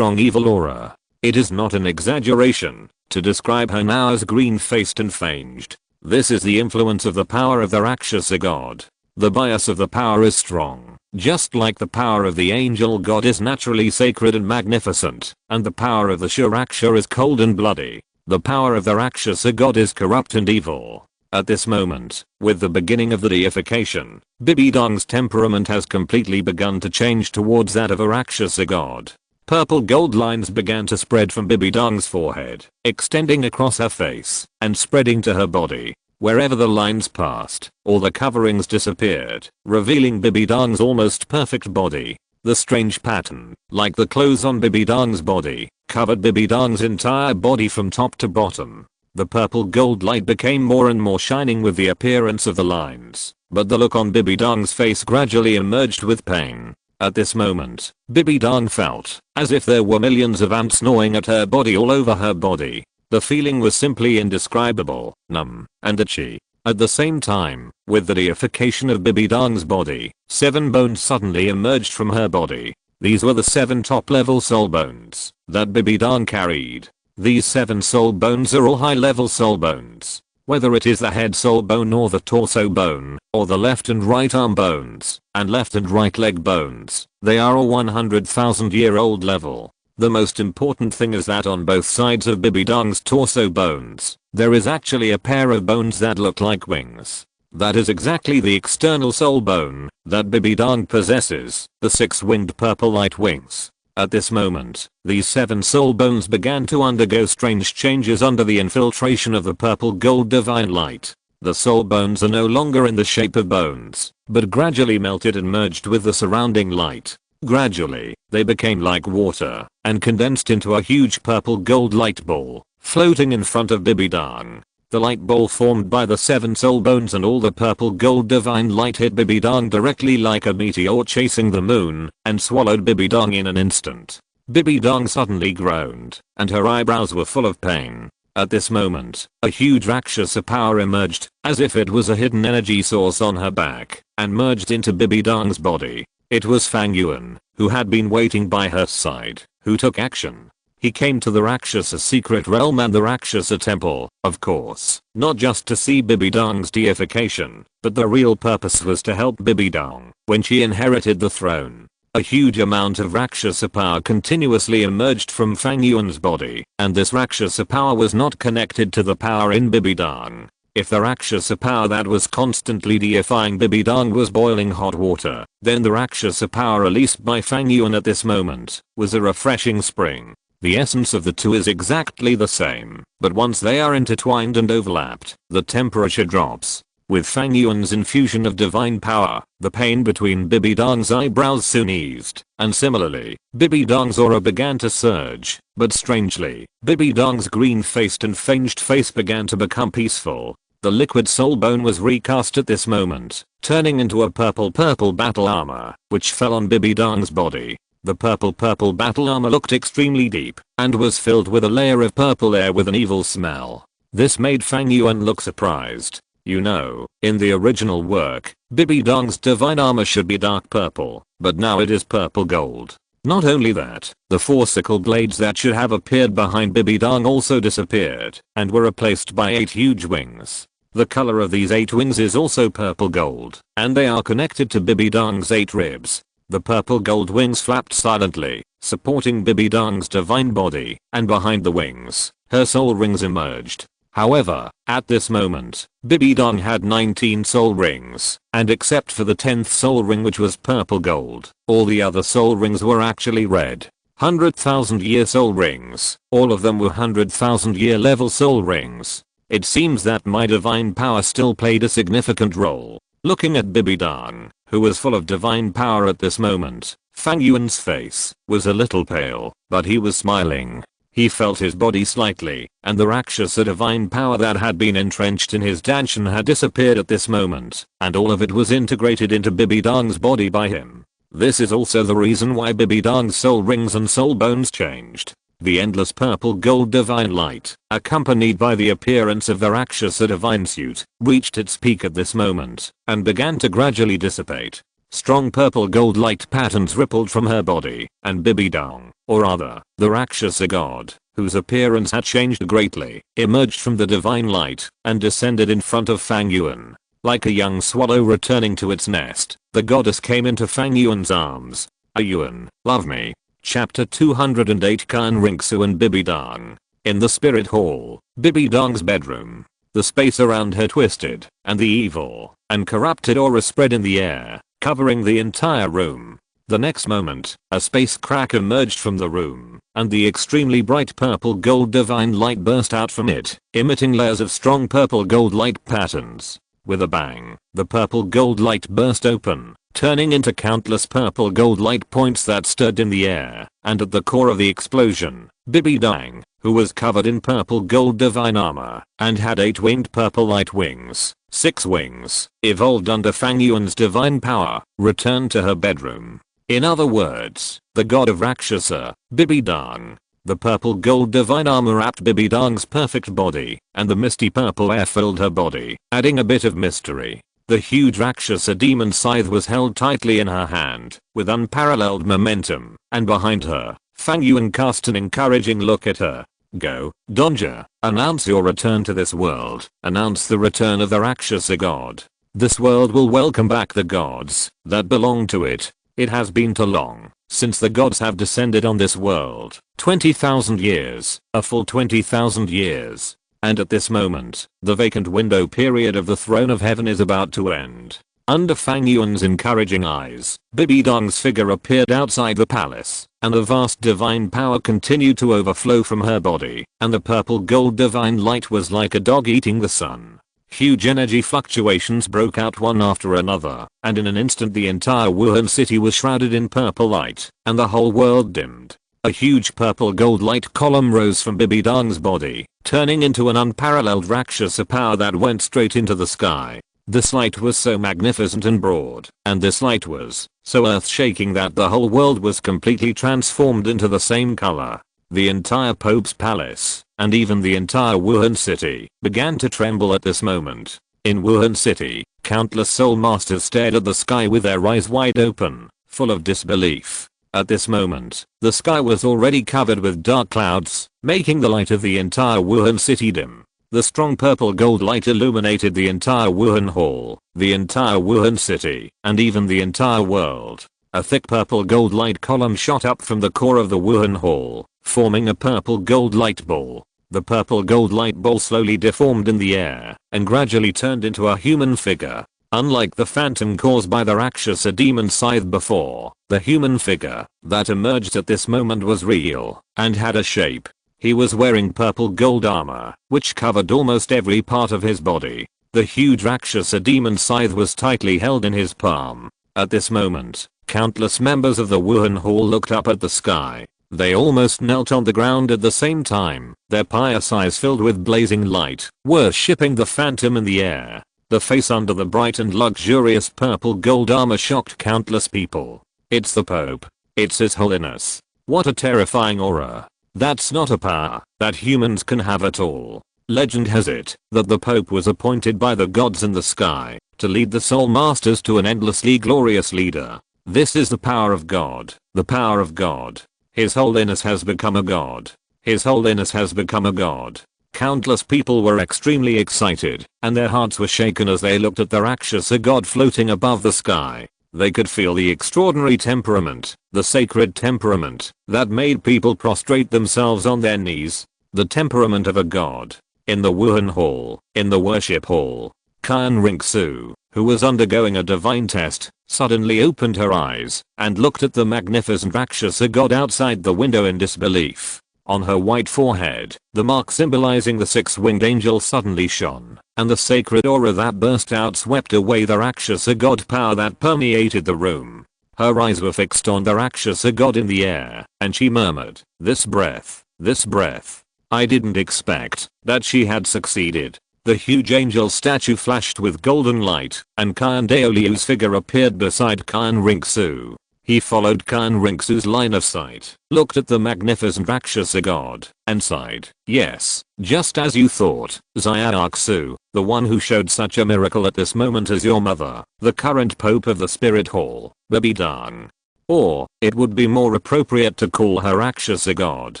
evil aura. It is not an exaggeration to describe her now as green-faced and fanged. This is the influence of the power of the Rakshasa god. The bias of the power is strong, just like the power of the angel god is naturally sacred and magnificent, and the power of the Shuraksha is cold and bloody. The power of the Rakshasa god is corrupt and evil. At this moment, with the beginning of the deification, Bibidong's temperament has completely begun to change towards that of a Rakshasa god. Purple gold lines began to spread from Bibidong's forehead, extending across her face, and spreading to her body. Wherever the lines passed, all the coverings disappeared, revealing Bibidong's almost perfect body. The strange pattern, like the clothes on Bibidong's body, covered Bibidong's entire body from top to bottom. The purple gold light became more and more shining with the appearance of the lines, but the look on Bibidong's face gradually emerged with pain. At this moment, Bibidong felt as if there were millions of ants gnawing at her body all over her body. The feeling was simply indescribable, numb, and itchy. At the same time, with the deification of Bibidong's body, 7 bones suddenly emerged from her body. These were the 7 top-level soul bones that Bibidong carried. These 7 soul bones are all high-level soul bones. Whether it is the head soul bone or the torso bone, or the left and right arm bones, and left and right leg bones, they are all 100,000-year-old level. The most important thing is that on both sides of Bibidong's torso bones, there is actually a pair of bones that look like wings. That is exactly the external soul bone that Bibidong possesses, the 6-winged purple light wings. At this moment, these 7 soul bones began to undergo strange changes under the infiltration of the purple gold divine light. The soul bones are no longer in the shape of bones, but gradually melted and merged with the surrounding light. Gradually, they became like water, and condensed into a huge purple gold light ball, floating in front of Bibidong. The light ball formed by the 7 soul bones and all the purple gold divine light hit Bibidong directly like a meteor chasing the moon, and swallowed Bibidong in an instant. Bibidong suddenly groaned, and her eyebrows were full of pain. At this moment, a huge Rakshasa power emerged, as if it was a hidden energy source on her back, and merged into Bibidong's body. It was Fang Yuan, who had been waiting by her side, who took action. He came to the Rakshasa secret realm and the Rakshasa temple, of course, not just to see Bibidong's deification, but the real purpose was to help Bibidong when she inherited the throne. A huge amount of Rakshasa power continuously emerged from Fang Yuan's body, and this Rakshasa power was not connected to the power in Bibidong. If the Rakshasa power that was constantly deifying Bibidang was boiling hot water, then the Rakshasa power released by Fang Yuan at this moment was a refreshing spring. The essence of the two is exactly the same, but once they are intertwined and overlapped, the temperature drops. With Fang Yuan's infusion of divine power, the pain between Bibidang's eyebrows soon eased, and similarly, Bibidang's aura began to surge, but strangely, Bibidang's green-faced and fanged face began to become peaceful. The liquid soul bone was recast at this moment, turning into a purple battle armor, which fell on Bibidang's body. The purple battle armor looked extremely deep, and was filled with a layer of purple air with an evil smell. This made Fang Yuan look surprised. You know, in the original work, Bibidang's divine armor should be dark purple, but now it is purple gold. Not only that, the 4 sickle blades that should have appeared behind Bibidang also disappeared, and were replaced by 8 huge wings. The color of these 8 wings is also purple gold, and they are connected to Bibidang's 8 ribs. The purple gold wings flapped silently, supporting Bibidang's divine body, and behind the wings, her soul rings emerged. However, at this moment, Bibidang had 19 soul rings, and except for the 10th soul ring which was purple gold, all the other soul rings were actually red. 100,000 year soul rings, all of them were 100,000 year level soul rings. It seems that my divine power still played a significant role. Looking at Bibidang, who was full of divine power at this moment, Fang Yuan's face was a little pale, but he was smiling. He felt his body slightly, and the Rakshasa divine power that had been entrenched in his danshan had disappeared at this moment, and all of it was integrated into Bibidang's body by him. This is also the reason why Bibidang's soul rings and soul bones changed. The endless purple gold divine light, accompanied by the appearance of the Rakshasa divine suit, reached its peak at this moment, and began to gradually dissipate. Strong purple gold light patterns rippled from her body, and Bibidang, or rather, the Rakshasa god, whose appearance had changed greatly, emerged from the divine light, and descended in front of Fang Yuan. Like a young swallow returning to its nest, the goddess came into Fang Yuan's arms. Yuan, love me. Chapter 208 Kan Ringsu and Bibidang. In the spirit hall, Bibidang's bedroom. The space around her twisted, and the evil and corrupted aura spread in the air, covering the entire room. The next moment, a space crack emerged from the room, and the extremely bright purple gold divine light burst out from it, emitting layers of strong purple gold light patterns. With a bang, the purple gold light burst open, turning into countless purple gold light points that stirred in the air, and at the core of the explosion, Bibidang, who was covered in purple gold divine armor, and had 8 winged purple light wings, 6 wings, evolved under Fang Yuan's divine power, returned to her bedroom. In other words, the god of Rakshasa, Bibidang. The purple gold divine armor wrapped Bibidang's perfect body, and the misty purple air filled her body, adding a bit of mystery. The huge Rakshasa demon scythe was held tightly in her hand, with unparalleled momentum, and behind her, Fang Yuan cast an encouraging look at her. Go, Donja, announce your return to this world, announce the return of the Rakshasa god. This world will welcome back the gods that belong to it. It has been too long since the gods have descended on this world. 20,000 years, a full 20,000 years. And at this moment, the vacant window period of the throne of heaven is about to end. Under Fang Yuan's encouraging eyes, Bibidang's figure appeared outside the palace, and the vast divine power continued to overflow from her body, and the purple gold divine light was like a dog eating the sun. Huge energy fluctuations broke out one after another, and in an instant the entire Wuhan city was shrouded in purple light, and the whole world dimmed. A huge purple gold light column rose from Bibidang's body, turning into an unparalleled Rakshasa power that went straight into the sky. This light was so magnificent and broad, and this light was so earth-shaking that the whole world was completely transformed into the same color. The entire Pope's palace, and even the entire Wuhan city, began to tremble at this moment. In Wuhan city, countless soul masters stared at the sky with their eyes wide open, full of disbelief. At this moment, the sky was already covered with dark clouds, making the light of the entire Wuhan city dim. The strong purple gold light illuminated the entire Wuhan hall, the entire Wuhan city, and even the entire world. A thick purple gold light column shot up from the core of the Wuhan hall, forming a purple gold light ball. The purple gold light ball slowly deformed in the air and gradually turned into a human figure. Unlike the phantom caused by the Rakshasa demon scythe before, the human figure that emerged at this moment was real and had a shape. He was wearing purple gold armor, which covered almost every part of his body. The huge Rakshasa demon scythe was tightly held in his palm. At this moment, countless members of the Wuhan Hall looked up at the sky. They almost knelt on the ground at the same time, their pious eyes filled with blazing light, worshipping the phantom in the air. The face under the bright and luxurious purple gold armor shocked countless people. It's the Pope. It's His Holiness. What a terrifying aura. That's not a power that humans can have at all. Legend has it that the Pope was appointed by the gods in the sky to lead the soul masters to an endlessly glorious leader. This is the power of God. The power of God. His Holiness has become a god. His Holiness has become a god. Countless people were extremely excited, and their hearts were shaken as they looked at the Rakshasa god floating above the sky. They could feel the extraordinary temperament, the sacred temperament, that made people prostrate themselves on their knees. The temperament of a god. In the Wuhan Hall, in the worship hall, Kyan Rinxu, who was undergoing a divine test, suddenly opened her eyes and looked at the magnificent Rakshasa god outside the window in disbelief. On her white forehead, the mark symbolizing the six-winged angel suddenly shone, and the sacred aura that burst out swept away the Rakshasa god power that permeated the room. Her eyes were fixed on the Rakshasa god in the air, and she murmured, "This breath, this breath." I didn't expect that she had succeeded. The huge angel statue flashed with golden light, and Kyan Daoliu's figure appeared beside Kyan Rinxu. He followed Kyan Rinxu's line of sight, looked at the magnificent Rakshasa god, and sighed, "Yes, just as you thought, Xiaoxu, the one who showed such a miracle at this moment is your mother, the current Pope of the Spirit Hall, Bibi Dang. Or, it would be more appropriate to call her Rakshasa god.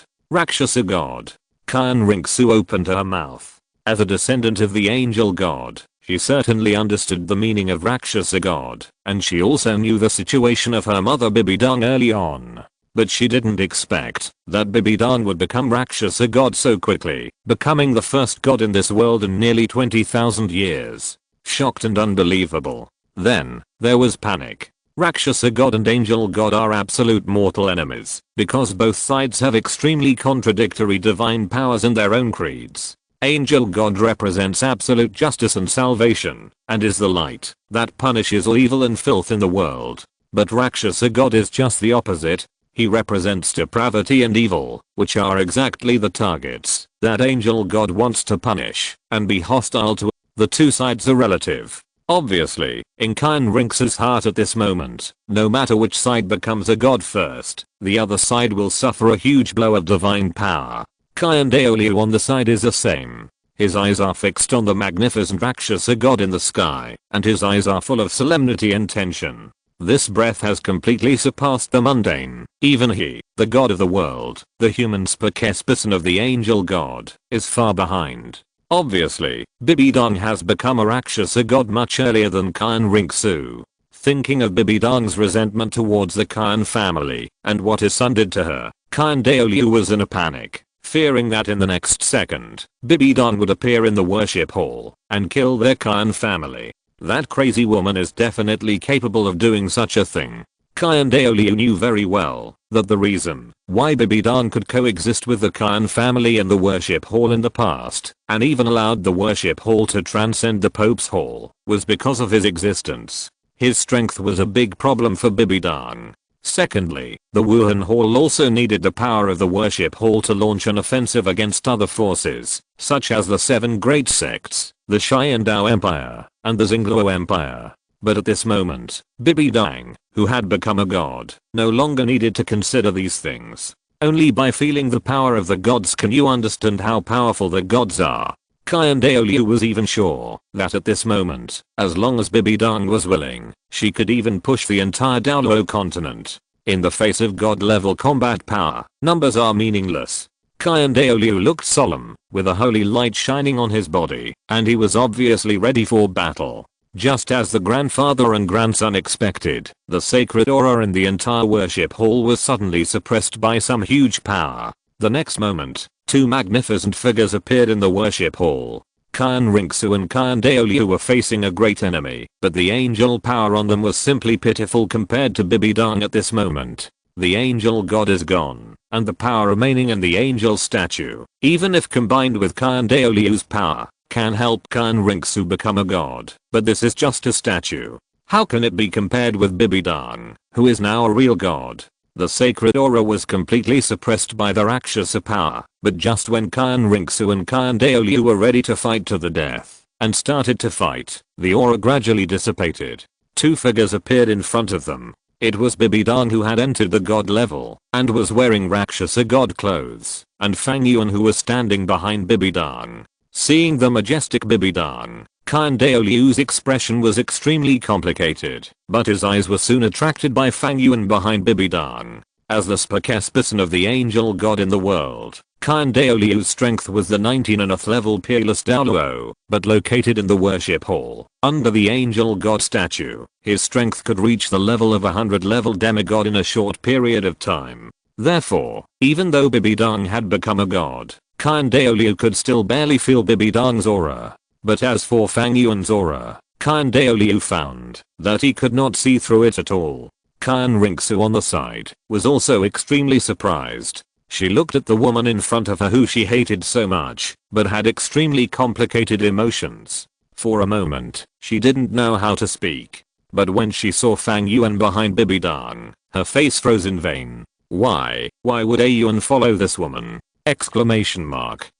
Rakshasa god." Kyan Rinxu opened her mouth. As a descendant of the angel god, she certainly understood the meaning of Rakshasa god, and she also knew the situation of her mother Bibi Dang early on. But she didn't expect that Bibi Dang would become Rakshasa god so quickly, becoming the first god in this world in nearly 20,000 years. Shocked and unbelievable. Then, there was panic. Rakshasa god and angel god are absolute mortal enemies, because both sides have extremely contradictory divine powers in their own creeds. Angel god represents absolute justice and salvation, and is the light that punishes all evil and filth in the world. But Rakshasa god is just the opposite. He represents depravity and evil, which are exactly the targets that angel god wants to punish and be hostile to. The two sides are relative. Obviously, in Kyan Rinxu's heart at this moment, no matter which side becomes a god first, the other side will suffer a huge blow of divine power. Kyan Daoliu on the side is the same. His eyes are fixed on the magnificent Rakshasa god in the sky, and his eyes are full of solemnity and tension. This breath has completely surpassed the mundane. Even he, the god of the world, the human spokesperson of the angel god, is far behind. Obviously, Bibi Dang has become a Rakshasa god much earlier than Kyan Rinxu. Thinking of Bibi Dang's resentment towards the Kyan family and what his son did to her, Kyan Daoliu was in a panic, fearing that in the next second, Bibi Dang would appear in the worship hall and kill their Kyan family. That crazy woman is definitely capable of doing such a thing. Kyan Daoliu knew very well that the reason why Bibi Dang could coexist with the Kyan family in the worship hall in the past, and even allowed the worship hall to transcend the Pope's hall, was because of his existence. His strength was a big problem for Bibi Dang. Secondly, the Wuhan Hall also needed the power of the worship hall to launch an offensive against other forces, such as the 7 great sects, the Xiandao Empire, and the Xingluo Empire. But at this moment, Bibi Dang, who had become a god, no longer needed to consider these things. Only by feeling the power of the gods can you understand how powerful the gods are. Kyan Daoliu was even sure that at this moment, as long as Bibi Dang was willing, she could even push the entire Douluo Continent. In the face of god-level combat power, numbers are meaningless. Kyan Daoliu looked solemn, with a holy light shining on his body, and he was obviously ready for battle. Just as the grandfather and grandson expected, the sacred aura in the entire worship hall was suddenly suppressed by some huge power. The next moment, two magnificent figures appeared in the worship hall. Kyan Rinxu and Kyan Daoliu were facing a great enemy, but the angel power on them was simply pitiful compared to Bibidang at this moment. The angel god is gone, and the power remaining in the angel statue, even if combined with Kyan Daoliu's power, can help Kyan Rinxu become a god, but this is just a statue. How can it be compared with Bibidang, who is now a real god? The sacred aura was completely suppressed by the Rakshasa power, but just when Kyan Rinxu and Kyan Daoliu were ready to fight to the death, and started to fight, the aura gradually dissipated. Two figures appeared in front of them. It was Bibidang who had entered the god level, and was wearing Rakshasa god clothes, and Fang Yuan who was standing behind Bibidang. Seeing the majestic Bibidang, Kyan Daoliu's expression was extremely complicated, but his eyes were soon attracted by Fang Yuan behind Bibidang. As the spokesperson of the angel god in the world, Kyan Daoliu's strength was the 19th level peerless Douluo, but located in the worship hall, under the angel god statue, his strength could reach the level of 100 level demigod in a short period of time. Therefore, even though Bibidang had become a god, Kyan Daoliu could still barely feel Bibidang's aura. But as for Fang Yuan's aura, Kyan Daoliu found that he could not see through it at all. Kyan Rinxu on the side was also extremely surprised. She looked at the woman in front of her who she hated so much, but had extremely complicated emotions. For a moment, she didn't know how to speak. But when she saw Fang Yuan behind Bibidang, her face froze in vain. Why would a Yuan follow this woman? Exclamation mark.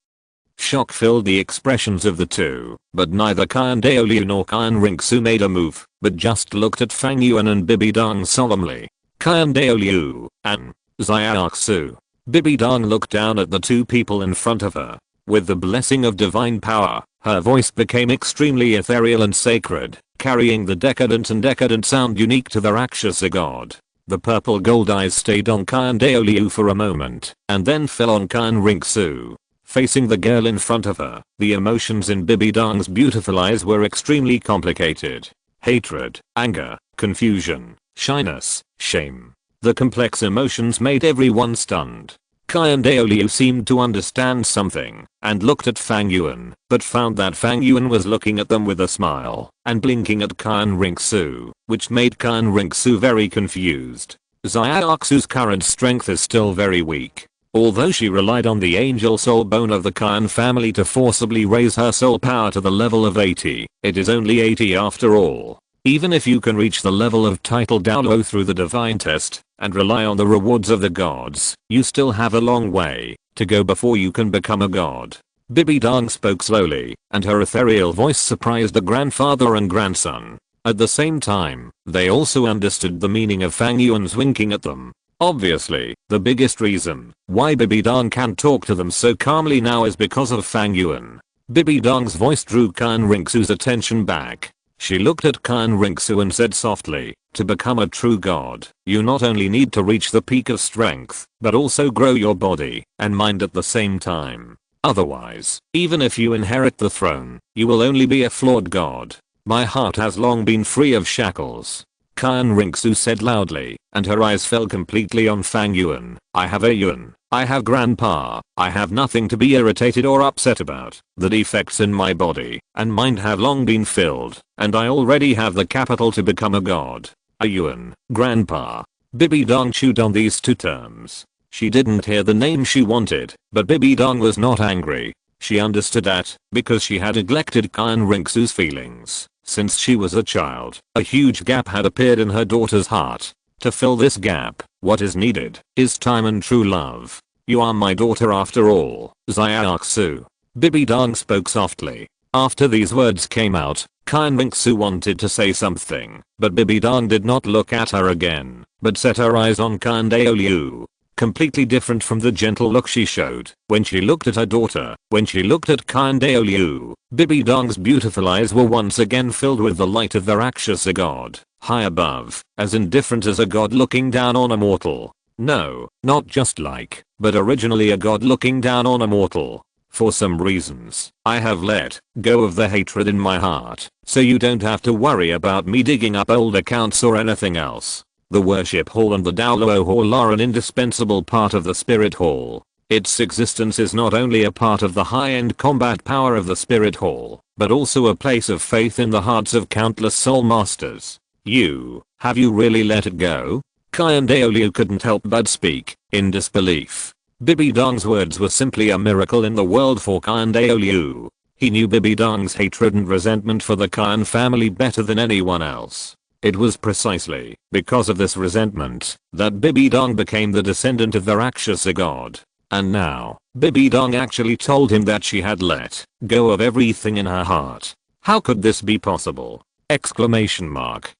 Shock filled the expressions of the two, but neither Kyan Daoliu nor Kyan Rinxu made a move, but just looked at Fang Yuan and Bibidang solemnly. Kyan Daoliu, and Xiaoxu. Bibidang looked down at the two people in front of her. With the blessing of divine power, her voice became extremely ethereal and sacred, carrying the decadent sound unique to the Rakshasa god. The purple gold eyes stayed on Kyan Daoliu for a moment, and then fell on Kyan Rinxu. Facing the girl in front of her, the emotions in Bibidang's beautiful eyes were extremely complicated. Hatred, anger, confusion, shyness, shame. The complex emotions made everyone stunned. Kyan Daoliu seemed to understand something, and looked at Fang Yuan, but found that Fang Yuan was looking at them with a smile, and blinking at Kyan Rinxu, which made Kyan Rinxu very confused. Xiaoxu's current strength is still very weak. Although she relied on the angel soul bone of the Kyan family to forcibly raise her soul power to the level of 80, it is only 80 after all. Even if you can reach the level of title Douluo through the divine test, and rely on the rewards of the gods, you still have a long way to go before you can become a god. Bibidang spoke slowly, and her ethereal voice surprised the grandfather and grandson. At the same time, they also understood the meaning of Fang Yuan's winking at them. Obviously, the biggest reason why Bibidang can talk to them so calmly now is because of Fang Yuan. Bibidang's voice drew Kyan Rinxu's attention back. She looked at Kyan Rinxu and said softly, to become a true god, you not only need to reach the peak of strength, but also grow your body and mind at the same time. Otherwise, even if you inherit the throne, you will only be a flawed god. My heart has long been free of shackles. Kyan Rinxu said loudly, and her eyes fell completely on Fang Yuan. I have a Yuan. I have grandpa. I have nothing to be irritated or upset about. The defects in my body and mind have long been filled, and I already have the capital to become a god. A Yuan, grandpa. Bibidang chewed on these two terms. She didn't hear the name she wanted, but Bibidang was not angry. She understood that, because she had neglected Kyan Rinxu's feelings. Since she was a child, a huge gap had appeared in her daughter's heart. To fill this gap, what is needed is time and true love. You are my daughter after all, Xiaoxu. Bibidang spoke softly. After these words came out, Kyan Rinxu wanted to say something, but Bibidang did not look at her again, but set her eyes on Kyan Daoliu. Completely different from the gentle look she showed when she looked at her daughter. When she looked at Kyan Daoliu, Bibidang's beautiful eyes were once again filled with the light of the Rakshasa god, high above, as indifferent as a god looking down on a mortal. No, not just like, but originally a god looking down on a mortal. For some reasons, I have let go of the hatred in my heart, so you don't have to worry about me digging up old accounts or anything else. The worship hall and the Douluo hall are an indispensable part of the spirit hall. Its existence is not only a part of the high-end combat power of the Spirit Hall, but also a place of faith in the hearts of countless soul masters. Have you really let it go? Douluo couldn't help but speak, in disbelief. Bibi Dong's words were simply a miracle in the world for Douluo. He knew Bibi Dong's hatred and resentment for the Khan family better than anyone else. It was precisely because of this resentment that Bibi Dong became the descendant of the Rakshasa god. And now, Bibi Dong actually told him that she had let go of everything in her heart. How could this be possible? Exclamation mark.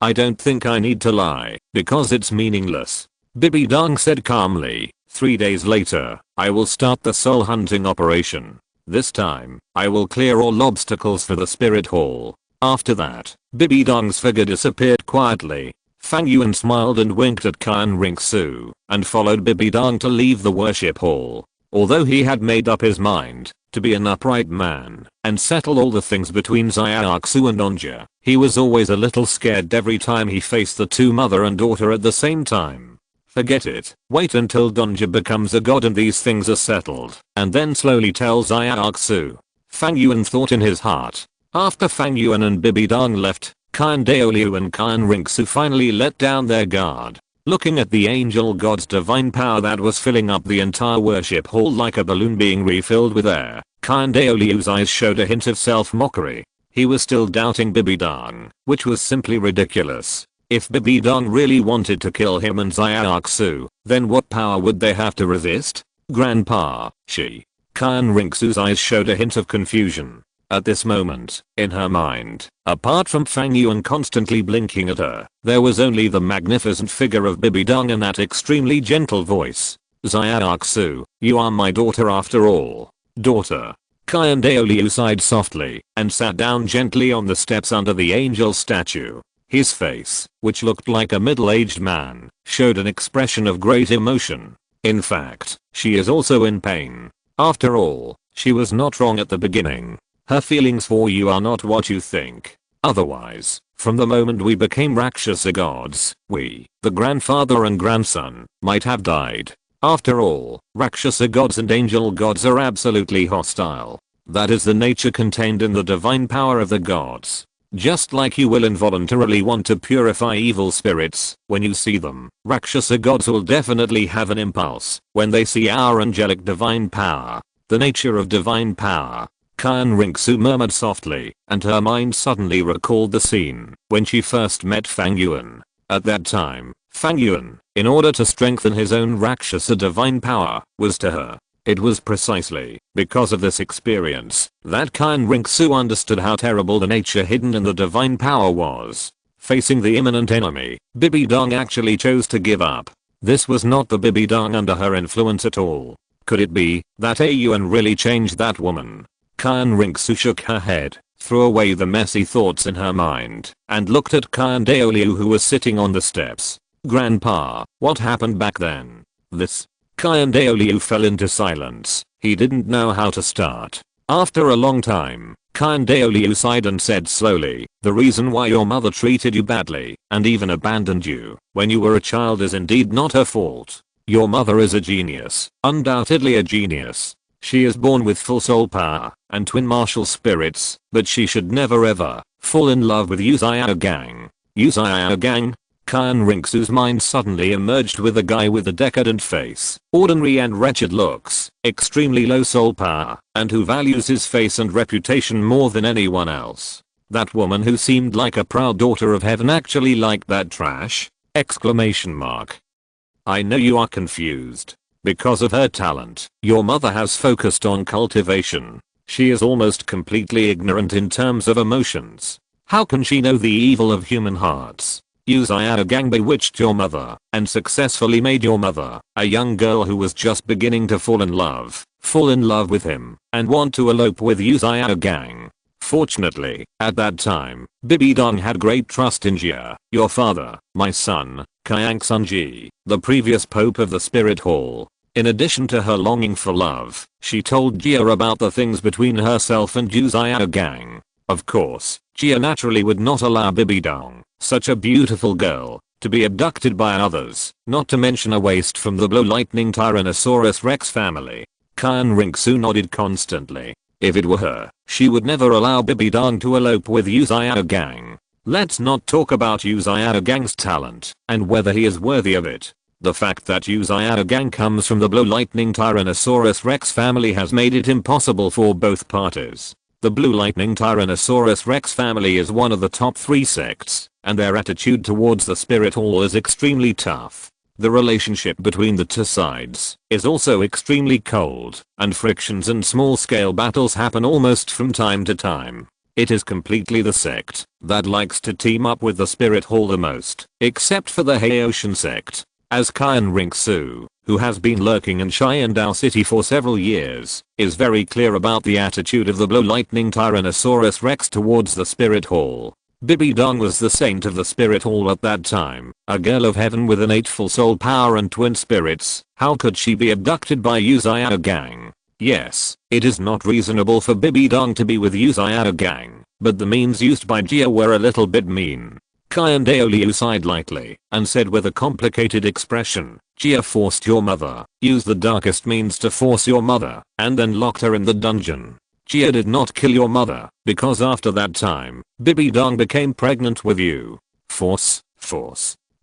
I don't think I need to lie, because it's meaningless. Bibi Dong said calmly. 3 days later, I will start the soul hunting operation. This time, I will clear all obstacles for the Spirit Hall. After that, Bibi Dong's figure disappeared quietly. Fang Yuan smiled and winked at Khan Ringsu, and followed Bibi Dong to leave the worship hall. Although he had made up his mind to be an upright man and settle all the things between Xiaoxu and Onja, he was always a little scared every time he faced the two mother and daughter at the same time. Forget it, wait until Donja becomes a god and these things are settled, and then slowly tell Xiaoxu. Fang Yuan thought in his heart. After Fang Yuan and Bibi Dong left, Douluo and Khan Ringsu finally let down their guard. Looking at the angel god's divine power that was filling up the entire worship hall like a balloon being refilled with air, Douluo's eyes showed a hint of self-mockery. He was still doubting Bibi Dong, which was simply ridiculous. If Bibi Dong really wanted to kill him and Xiaoxu, then what power would they have to resist? Grandpa, Khan Ringsu's eyes showed a hint of confusion. At this moment, in her mind, apart from Fang Yuan constantly blinking at her, there was only the magnificent figure of Bibi Dong and that extremely gentle voice. Xiaoxu, you are my daughter after all. Daughter. Douluo sighed softly and sat down gently on the steps under the angel statue. His face, which looked like a middle-aged man, showed an expression of great emotion. In fact, she is also in pain. After all, she was not wrong at the beginning. Her feelings for you are not what you think. Otherwise, from the moment we became Rakshasa gods, we, the grandfather and grandson, might have died. After all, Rakshasa gods and angel gods are absolutely hostile. That is the nature contained in the divine power of the gods. Just like you will involuntarily want to purify evil spirits when you see them, Rakshasa gods will definitely have an impulse when they see our angelic divine power. The nature of divine power. Khan Ringsu murmured softly, and her mind suddenly recalled the scene when she first met Fang Yuan. At that time, Fang Yuan, in order to strengthen his own Rakshasa divine power, was to her. It was precisely because of this experience that Khan Ringsu understood how terrible the nature hidden in the divine power was. Facing the imminent enemy, Bibi Dong actually chose to give up. This was not the Bibi Dong under her influence at all. Could it be that Yuan really changed that woman? Khan Ringsu shook her head, threw away the messy thoughts in her mind, and looked at Douluo who was sitting on the steps. Grandpa, what happened back then? Douluo fell into silence. He didn't know how to start. After a long time, Douluo sighed and said slowly, the reason why your mother treated you badly, and even abandoned you, when you were a child is indeed not her fault. Your mother is a genius, undoubtedly a genius. She is born with full soul power and twin martial spirits, but she should never ever fall in love with Yu Xiaogang. Yu Xiaogang? Khan Ringsu's mind suddenly emerged with a guy with a decadent face, ordinary and wretched looks, extremely low soul power, and who values his face and reputation more than anyone else. That woman who seemed like a proud daughter of heaven actually liked that trash? Exclamation mark. I know you are confused. Because of her talent, your mother has focused on cultivation. She is almost completely ignorant in terms of emotions. How can she know the evil of human hearts? Yu Xiaogang bewitched your mother and successfully made your mother, a young girl who was just beginning to fall in love with him and want to elope with Yu Xiaogang. Fortunately, at that time, Bibi Dong had great trust in Jia, your father, my son, Kayang Sunji, the previous pope of the Spirit Hall. In addition to her longing for love, she told Jia about the things between herself and Yu Xiaogang. Of course, Jia naturally would not allow Bibi Dong, such a beautiful girl, to be abducted by others, not to mention a waste from the blow-lightning Tyrannosaurus Rex family. Kyan Rinxu nodded constantly. If it were her, she would never allow Bibi Dong to elope with Yu Xiaogang. Let's not talk about Yu Xiaogang's talent and whether he is worthy of it. The fact that Yu Xiaogang comes from the blow-lightning Tyrannosaurus Rex family has made it impossible for both parties. The Blue Lightning Tyrannosaurus Rex family is one of the top 3 sects, and their attitude towards the Spirit Hall is extremely tough. The relationship between the two sides is also extremely cold, and frictions and small-scale battles happen almost from time to time. It is completely the sect that likes to team up with the Spirit Hall the most, except for the Haoshan sect. As Kyan Rinxu, who has been lurking in Xiandao City for several years, is very clear about the attitude of the Blow Lightning Tyrannosaurus Rex towards the Spirit Hall. Bibi Dong was the saint of the Spirit Hall at that time, a girl of heaven with innate full soul power and twin spirits. How could she be abducted by Yu Xiaogang? Yes, it is not reasonable for Bibi Dong to be with Yu Xiaogang, but the means used by Jia were a little bit mean. Kyan Daoliu sighed lightly and said with a complicated expression, Jia forced your mother, used the darkest means to force your mother, and then locked her in the dungeon. Jia did not kill your mother, because after that time, Bibi Dong became pregnant with you. Force.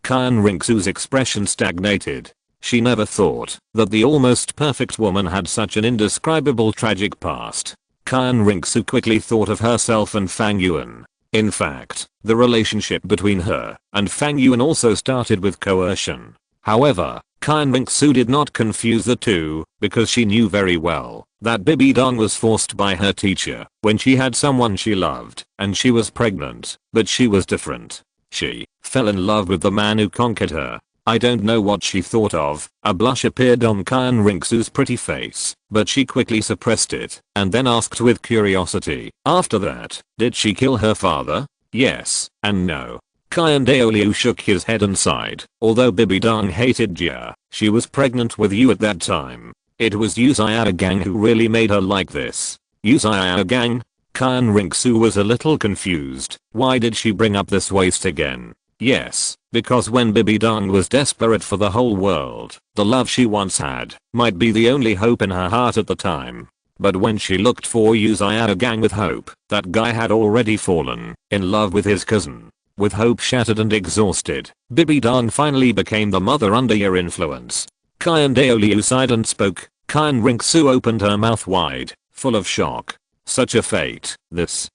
Kyan Rinxu's expression stagnated. She never thought that the almost perfect woman had such an indescribable tragic past. Kyan Rinxu quickly thought of herself and Fang Yuan. In fact, the relationship between her and Fang Yuan also started with coercion. However, Kyan Rinxu did not confuse the two, because she knew very well that Bibi Dong was forced by her teacher when she had someone she loved and she was pregnant, but she was different. She fell in love with the man who conquered her. I don't know what she thought of. A blush appeared on Kyan Rinxu's pretty face, but she quickly suppressed it and then asked with curiosity, after that, did she kill her father? Yes and no. Kyan Daoliu shook his head and sighed. Although Bibi Dong hated Jia, she was pregnant with you at that time. It was Yu Xiaogang who really made her like this. Yu Xiaogang? Kyan Rinxu was a little confused. Why did she bring up this waste again? Yes, because when Bibi Dong was desperate for the whole world, the love she once had might be the only hope in her heart at the time. But when she looked for Yu Xiaogang with hope, that guy had already fallen in love with his cousin. With hope shattered and exhausted, Bibi Dong finally became the mother under your influence. Kyan Daoliu sighed and spoke. Kyan Rinxu opened her mouth wide, full of shock. Such a fate. This.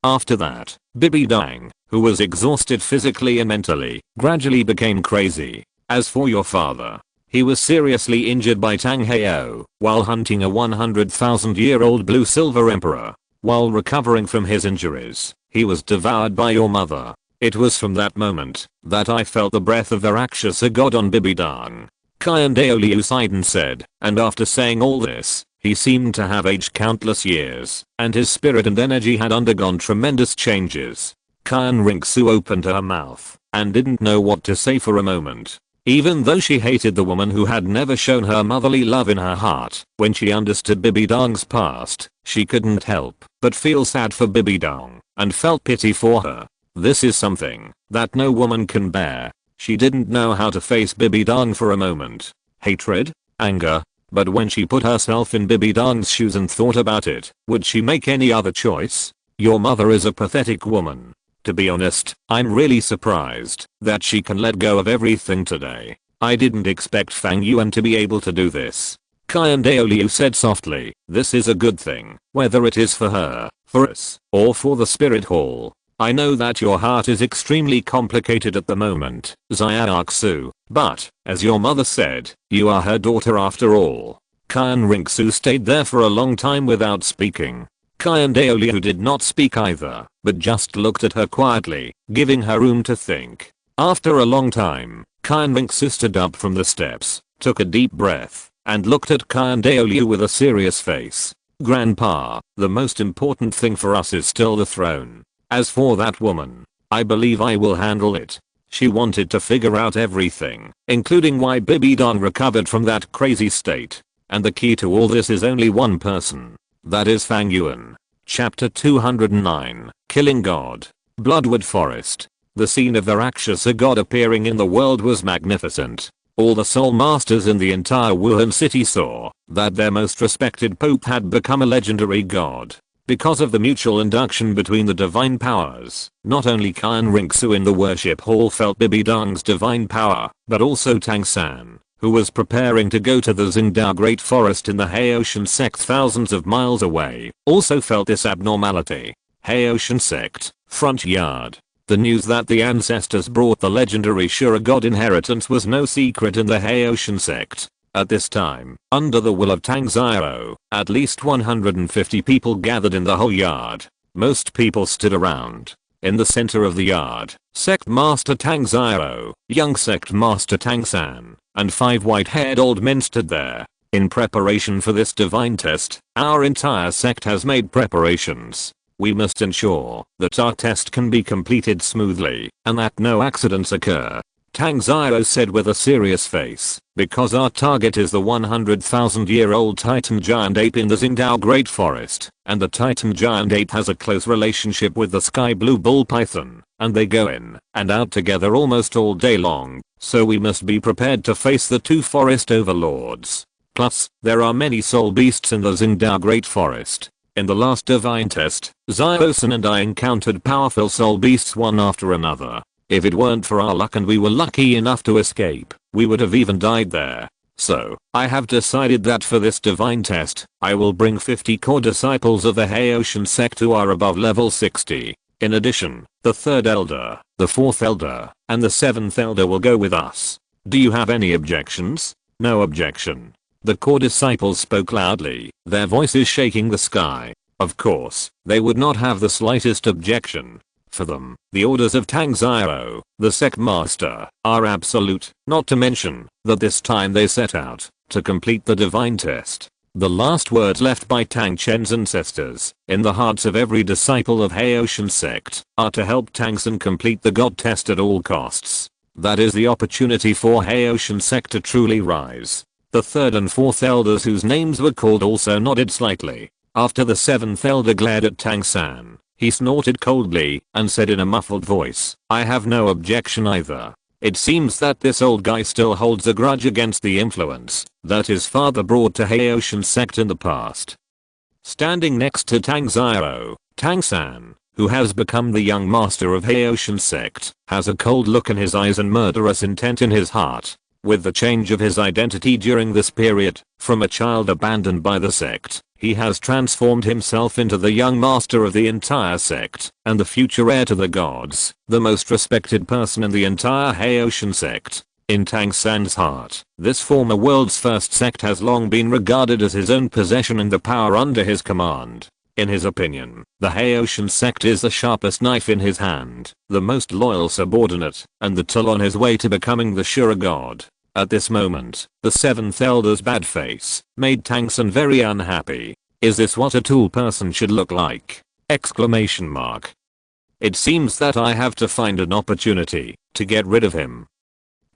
After that, Bibi Dong, who was exhausted physically and mentally, gradually became crazy. As for your father, he was seriously injured by Tang Heo while hunting a 100,000-year-old blue-silver emperor. While recovering from his injuries, he was devoured by your mother. It was from that moment that I felt the breath of the Rakshasa god on Bibi Dong. Kyan Daoliu sighed and said, and after saying all this, he seemed to have aged countless years, and his spirit and energy had undergone tremendous changes. Kyan Rinxu opened her mouth and didn't know what to say for a moment. Even though she hated the woman who had never shown her motherly love in her heart, when she understood Bibi Dong's past, she couldn't help but feel sad for Bibi Dong and felt pity for her. This is something that no woman can bear. She didn't know how to face Bibi Dong for a moment. Hatred? Anger? But when she put herself in Bibi Dong's shoes and thought about it, would she make any other choice? Your mother is a pathetic woman. To be honest, I'm really surprised that she can let go of everything today. I didn't expect Fang Yuan to be able to do this. Kyan Daoliu said softly, this is a good thing, whether it is for her, for us, or for the Spirit Hall. I know that your heart is extremely complicated at the moment, Xiaoxu, but, as your mother said, you are her daughter after all. Kyan Rinxu stayed there for a long time without speaking. Kyan Daoliu did not speak either, but just looked at her quietly, giving her room to think. After a long time, Kyan Rinxu stood up from the steps, took a deep breath, and looked at Kyan Daoliu with a serious face. Grandpa, the most important thing for us is still the throne. As for that woman, I believe I will handle it. She wanted to figure out everything, including why Bibi Dong recovered from that crazy state. And the key to all this is only one person. That is Fang Yuan. Chapter 209, Killing God. Bloodwood Forest. The scene of the Rakshasa god appearing in the world was magnificent. All the soul masters in the entire Wuhan city saw that their most respected pope had become a legendary god. Because of the mutual induction between the divine powers, not only Qian Ringsu in the worship hall felt Bibi Dong's divine power, but also Tang San, who was preparing to go to the Xingdao Great Forest in the Haotian sect thousands of miles away, also felt this abnormality. Haotian sect, front yard. The news that the ancestors brought the legendary Shura god inheritance was no secret in the Haotian sect. At this time, under the will of Tang Xiao, at least 150 people gathered in the whole yard. Most people stood around. In the center of the yard, Sect Master Tang Xiao, young Sect Master Tang San, and 5 white-haired old men stood there. In preparation for this divine test, our entire sect has made preparations. We must ensure that our test can be completed smoothly and that no accidents occur. Tang Xiao said with a serious face, because our target is the 100,000-year-old Titan giant ape in the Xingdao Great Forest, and the Titan giant ape has a close relationship with the sky blue bull python, and they go in and out together almost all day long, so we must be prepared to face the 2 forest overlords. Plus, there are many soul beasts in the Xingdao Great Forest. In the last divine test, Xiao-san and I encountered powerful soul beasts one after another. If it weren't for our luck and we were lucky enough to escape, we would have even died there. So, I have decided that for this divine test, I will bring 50 core disciples of the Haotian sect who are above level 60. In addition, the 3rd elder, the 4th elder, and the 7th elder will go with us. Do you have any objections? No objection. The core disciples spoke loudly, their voices shaking the sky. Of course, they would not have the slightest objection. For them, the orders of Tang Xiao, the sect master, are absolute, not to mention that this time they set out to complete the divine test. The last words left by Tang Chen's ancestors, in the hearts of every disciple of Haotian sect, are to help Tang San complete the god test at all costs. That is the opportunity for Haotian sect to truly rise. The 3rd and 4th elders whose names were called also nodded slightly. After the 7th elder glared at Tang San, he snorted coldly and said in a muffled voice, I have no objection either. It seems that this old guy still holds a grudge against the influence that his father brought to Haotian sect in the past. Standing next to Tang Xiao, Tang San, who has become the young master of Haotian sect, has a cold look in his eyes and murderous intent in his heart. With the change of his identity during this period, from a child abandoned by the sect, he has transformed himself into the young master of the entire sect, and the future heir to the gods, the most respected person in the entire Haotian sect. In Tang San's heart, this former world's first sect has long been regarded as his own possession and the power under his command. In his opinion, the Haotian sect is the sharpest knife in his hand, the most loyal subordinate, and the tool on his way to becoming the Shura god. At this moment, the 7th elder's bad face made Tang San very unhappy. Is this what a tool person should look like? Exclamation mark. It seems that I have to find an opportunity to get rid of him.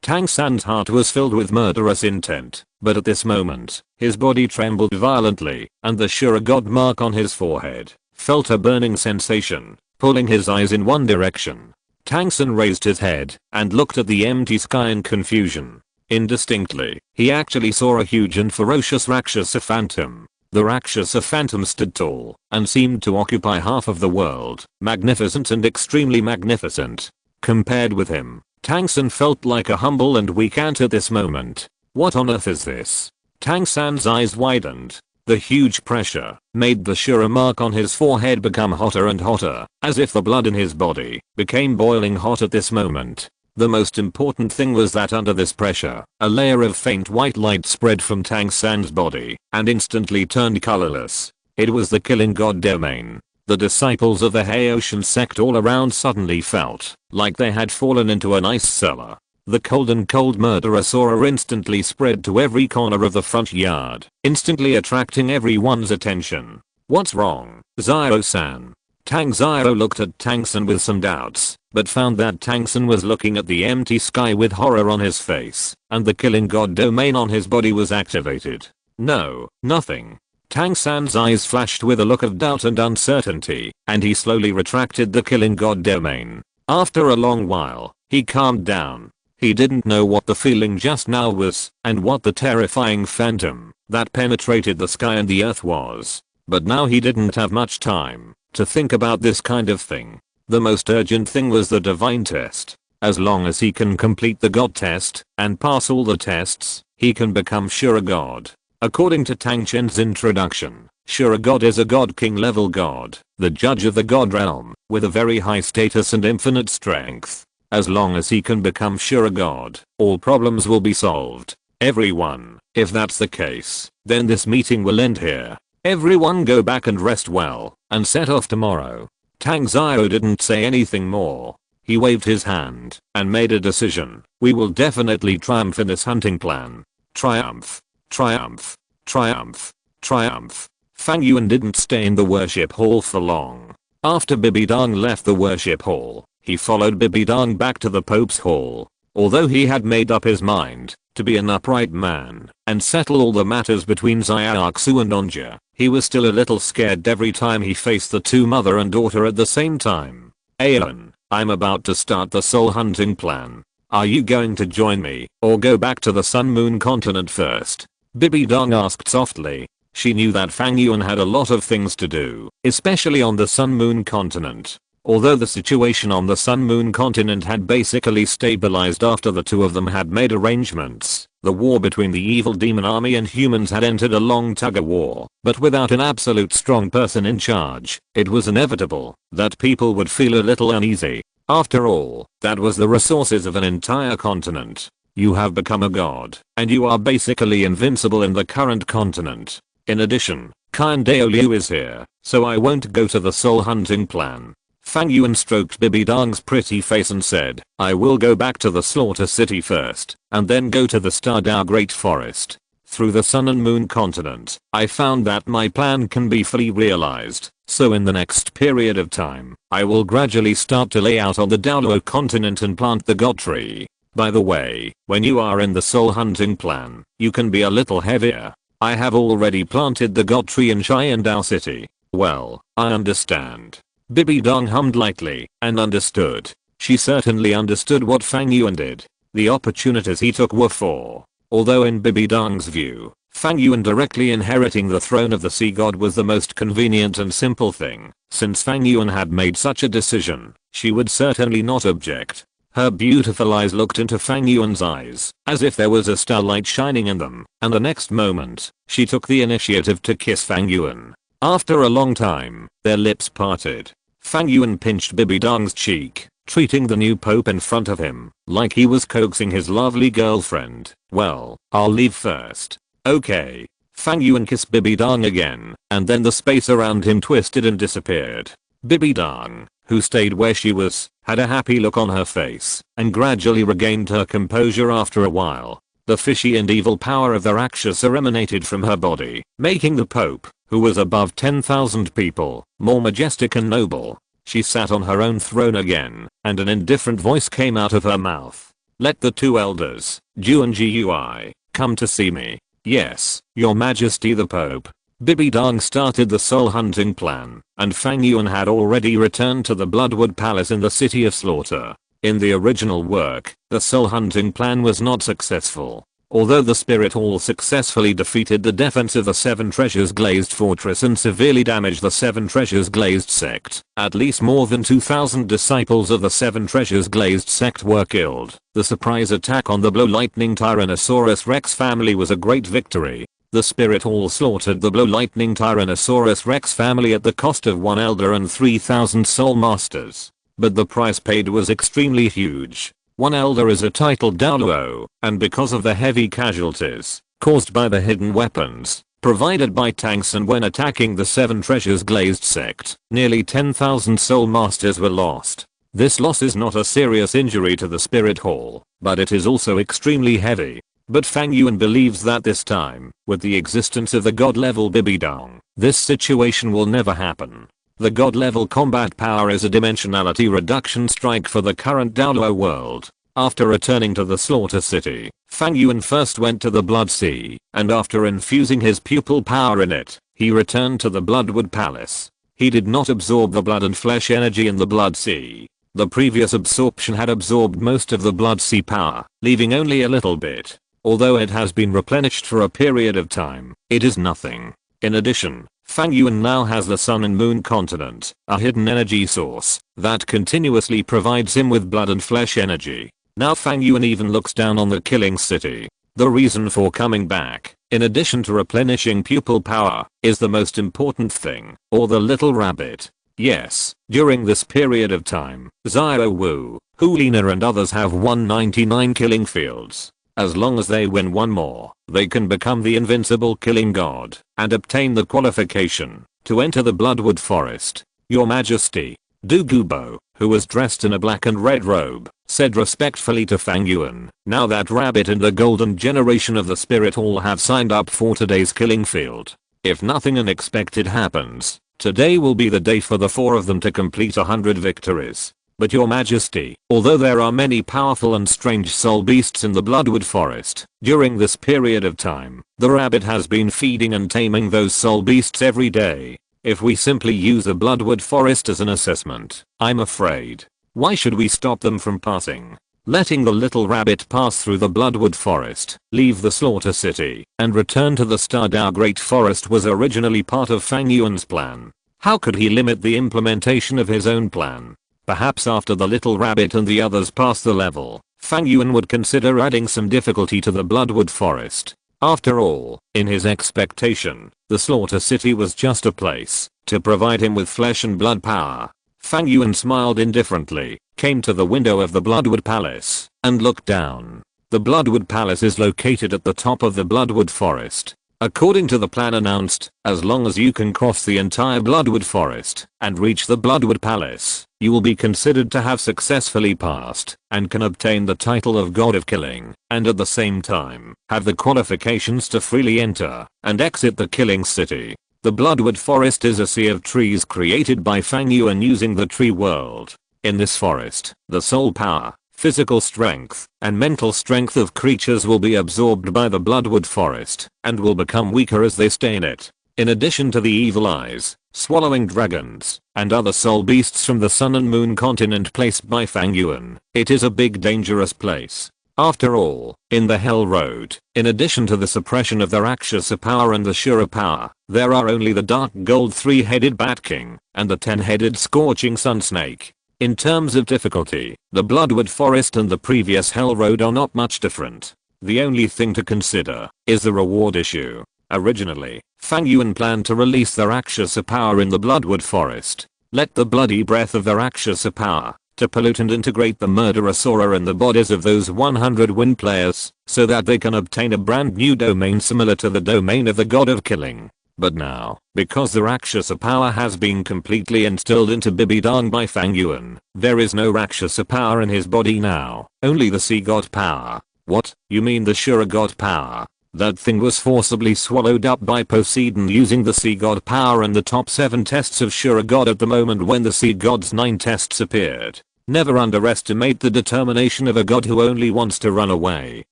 Tang San's heart was filled with murderous intent, but at this moment, his body trembled violently, and the Shura god mark on his forehead felt a burning sensation, pulling his eyes in one direction. Tang San raised his head and looked at the empty sky in confusion. Indistinctly, he actually saw a huge and ferocious Rakshasa phantom. The Rakshasa phantom stood tall and seemed to occupy half of the world, magnificent and extremely magnificent. Compared with him, Tang San felt like a humble and weak ant at this moment. What on earth is this? Tang San's eyes widened. The huge pressure made the Shura mark on his forehead become hotter and hotter, as if the blood in his body became boiling hot at this moment. The most important thing was that under this pressure, a layer of faint white light spread from Tang San's body and instantly turned colorless. It was the killing god domain. The disciples of the Haotian sect all around suddenly felt like they had fallen into an ice cellar. The cold and cold murderous aura instantly spread to every corner of the front yard, instantly attracting everyone's attention. What's wrong, Xiao-san? Tang Xiao looked at Tang San with some doubts, but found that Tang San was looking at the empty sky with horror on his face, and the killing god domain on his body was activated. No, nothing. Tang San's eyes flashed with a look of doubt and uncertainty, and he slowly retracted the killing god domain. After a long while, he calmed down. He didn't know what the feeling just now was, and what the terrifying phantom that penetrated the sky and the earth was. But now he didn't have much time to think about this kind of thing. The most urgent thing was the divine test. As long as he can complete the God test and pass all the tests, he can become Shura God. According to Tang Chen's introduction, Shura God is a God King level God, the judge of the God realm, with a very high status and infinite strength. As long as he can become Shura God, all problems will be solved. Everyone, if that's the case, then this meeting will end here. Everyone go back and rest well, and set off tomorrow. Tang Xiao didn't say anything more. He waved his hand and made a decision. We will definitely triumph in this hunting plan. Triumph. Triumph. Triumph. Triumph. Fang Yuan didn't stay in the worship hall for long. After Bibidong left the worship hall, he followed Bibidong back to the Pope's hall. Although he had made up his mind to be an upright man and settle all the matters between Xiaoxu and Onja, he was still a little scared every time he faced the two mother and daughter at the same time. Alan, I'm about to start the soul hunting plan. Are you going to join me or go back to the Sun Moon continent first? Bibidong asked softly. She knew that Fang Yuan had a lot of things to do, especially on the Sun Moon continent. Although the situation on the Sun Moon continent had basically stabilized after the two of them had made arrangements, the war between the evil demon army and humans had entered a long tug-of-war, but without an absolute strong person in charge, it was inevitable that people would feel a little uneasy. After all, that was the resources of an entire continent. You have become a god, and you are basically invincible in the current continent. In addition, Kindao Liu is here, so I won't go to the soul hunting plan. Fang Yuan stroked Bibidong's pretty face and said, I will go back to the Slaughter City first, and then go to the Stardao Great Forest. Through the Sun and Moon continent, I found that my plan can be fully realized, so in the next period of time, I will gradually start to lay out on the Douluo Continent and plant the God Tree. By the way, when you are in the soul hunting plan, you can be a little heavier. I have already planted the God Tree in Sharingan City. Well, I understand. Bibidong hummed lightly and understood. She certainly understood what Fang Yuan did. The opportunities he took were for. Although in Bibidong's view, Fang Yuan directly inheriting the throne of the sea god was the most convenient and simple thing. Since Fang Yuan had made such a decision, she would certainly not object. Her beautiful eyes looked into Fang Yuan's eyes, as if there was a starlight shining in them, and the next moment, she took the initiative to kiss Fang Yuan. After a long time, their lips parted. Fang Yuan pinched Bibidong's cheek, treating the new pope in front of him like he was coaxing his lovely girlfriend. Well, I'll leave first. Okay. Fang Yuan kissed Bibidong again, and then the space around him twisted and disappeared. Bibidong, who stayed where she was, had a happy look on her face, and gradually regained her composure after a while. The fishy and evil power of the Rakshasa emanated from her body, making the Pope, who was above 10,000 people, more majestic and noble. She sat on her own throne again, and an indifferent voice came out of her mouth. Let the two elders, Ju and Gui, come to see me. Yes, your majesty the Pope. Bibidong started the soul hunting plan, and Fang Yuan had already returned to the Bloodwood Palace in the City of Slaughter. In the original work, the soul hunting plan was not successful. Although the Spirit Hall successfully defeated the defense of the Seven Treasures Glazed Fortress and severely damaged the Seven Treasures Glazed Sect, at least more than 2,000 disciples of the Seven Treasures Glazed Sect were killed. The surprise attack on the Blow Lightning Tyrannosaurus Rex family was a great victory. The Spirit Hall slaughtered the Blow Lightning Tyrannosaurus Rex family at the cost of 1 elder and 3,000 soul masters. But the price paid was extremely huge. 1 elder is a titled Douluo, and because of the heavy casualties caused by the hidden weapons provided by tanks and when attacking the Seven Treasures Glazed Sect, nearly 10,000 soul masters were lost. This loss is not a serious injury to the Spirit Hall, but it is also extremely heavy. But Fang Yuan believes that this time, with the existence of the god level Bibidong, this situation will never happen. The god level combat power is a dimensionality reduction strike for the current Douluo world. After returning to the Slaughter City, Fang Yuan first went to the Blood Sea, and after infusing his pupil power in it, he returned to the Bloodwood Palace. He did not absorb the blood and flesh energy in the Blood Sea. The previous absorption had absorbed most of the blood sea power, leaving only a little bit. Although it has been replenished for a period of time, it is nothing. In addition, Fang Yuan now has the Sun and Moon Continent, a hidden energy source that continuously provides him with blood and flesh energy. Now Fang Yuan even looks down on the killing city. The reason for coming back, in addition to replenishing pupil power, is the most important thing, or the little rabbit. Yes, during this period of time, Xiao Wu, Hulina and others have won 99 killing fields. As long as they win one more, they can become the invincible killing god and obtain the qualification to enter the Bloodwood Forest. Your Majesty, Du Gubo, who was dressed in a black and red robe, said respectfully to Fang Yuan, now that rabbit and the golden generation of the spirit all have signed up for today's killing field. If nothing unexpected happens, today will be the day for the four of them to complete 100 victories. But Your Majesty, although there are many powerful and strange soul beasts in the Bloodwood Forest, during this period of time, the rabbit has been feeding and taming those soul beasts every day. If we simply use the Bloodwood Forest as an assessment, I'm afraid. Why should we stop them from passing? Letting the little rabbit pass through the Bloodwood Forest, leave the Slaughter City, and return to the Stardao Great Forest was originally part of Fang Yuan's plan. How could he limit the implementation of his own plan? Perhaps after the little rabbit and the others pass the level, Fang Yuan would consider adding some difficulty to the Bloodwood Forest. After all, in his expectation, the Slaughter City was just a place to provide him with flesh and blood power. Fang Yuan smiled indifferently, came to the window of the Bloodwood Palace, and looked down. The Bloodwood Palace is located at the top of the Bloodwood Forest. According to the plan announced, as long as you can cross the entire Bloodwood Forest and reach the Bloodwood Palace, you will be considered to have successfully passed and can obtain the title of God of Killing, and at the same time, have the qualifications to freely enter and exit the killing city. The Bloodwood Forest is a sea of trees created by Fang Yuan using the tree world. In this forest, the soul power, physical strength, and mental strength of creatures will be absorbed by the Bloodwood Forest and will become weaker as they stay in it. In addition to the evil eyes, swallowing dragons, and other soul beasts from the Sun and Moon Continent placed by Fang Yuan, it is a big dangerous place. After all, in the Hell Road, in addition to the suppression of the Rakshasa power and the Shura power, there are only the dark gold 3-headed Bat King and the 10-headed Scorching Sun Snake. In terms of difficulty, the Bloodwood Forest and the previous Hell Road are not much different. The only thing to consider is the reward issue. Originally, Fang Yuan planned to release the Rakshasa power in the Bloodwood Forest. Let the bloody breath of the Rakshasa power to pollute and integrate the murderous aura in the bodies of those 100 win players so that they can obtain a brand new domain similar to the domain of the God of Killing. But now, because the Rakshasa power has been completely instilled into Bibidang by Fang Yuan, there is no Rakshasa power in his body now, only the Sea God power. What, you mean the Shura God power? That thing was forcibly swallowed up by Poseidon using the Sea God power in the top 7 tests of Shura God at the moment when the Sea God's 9 tests appeared. Never underestimate the determination of a god who only wants to run away.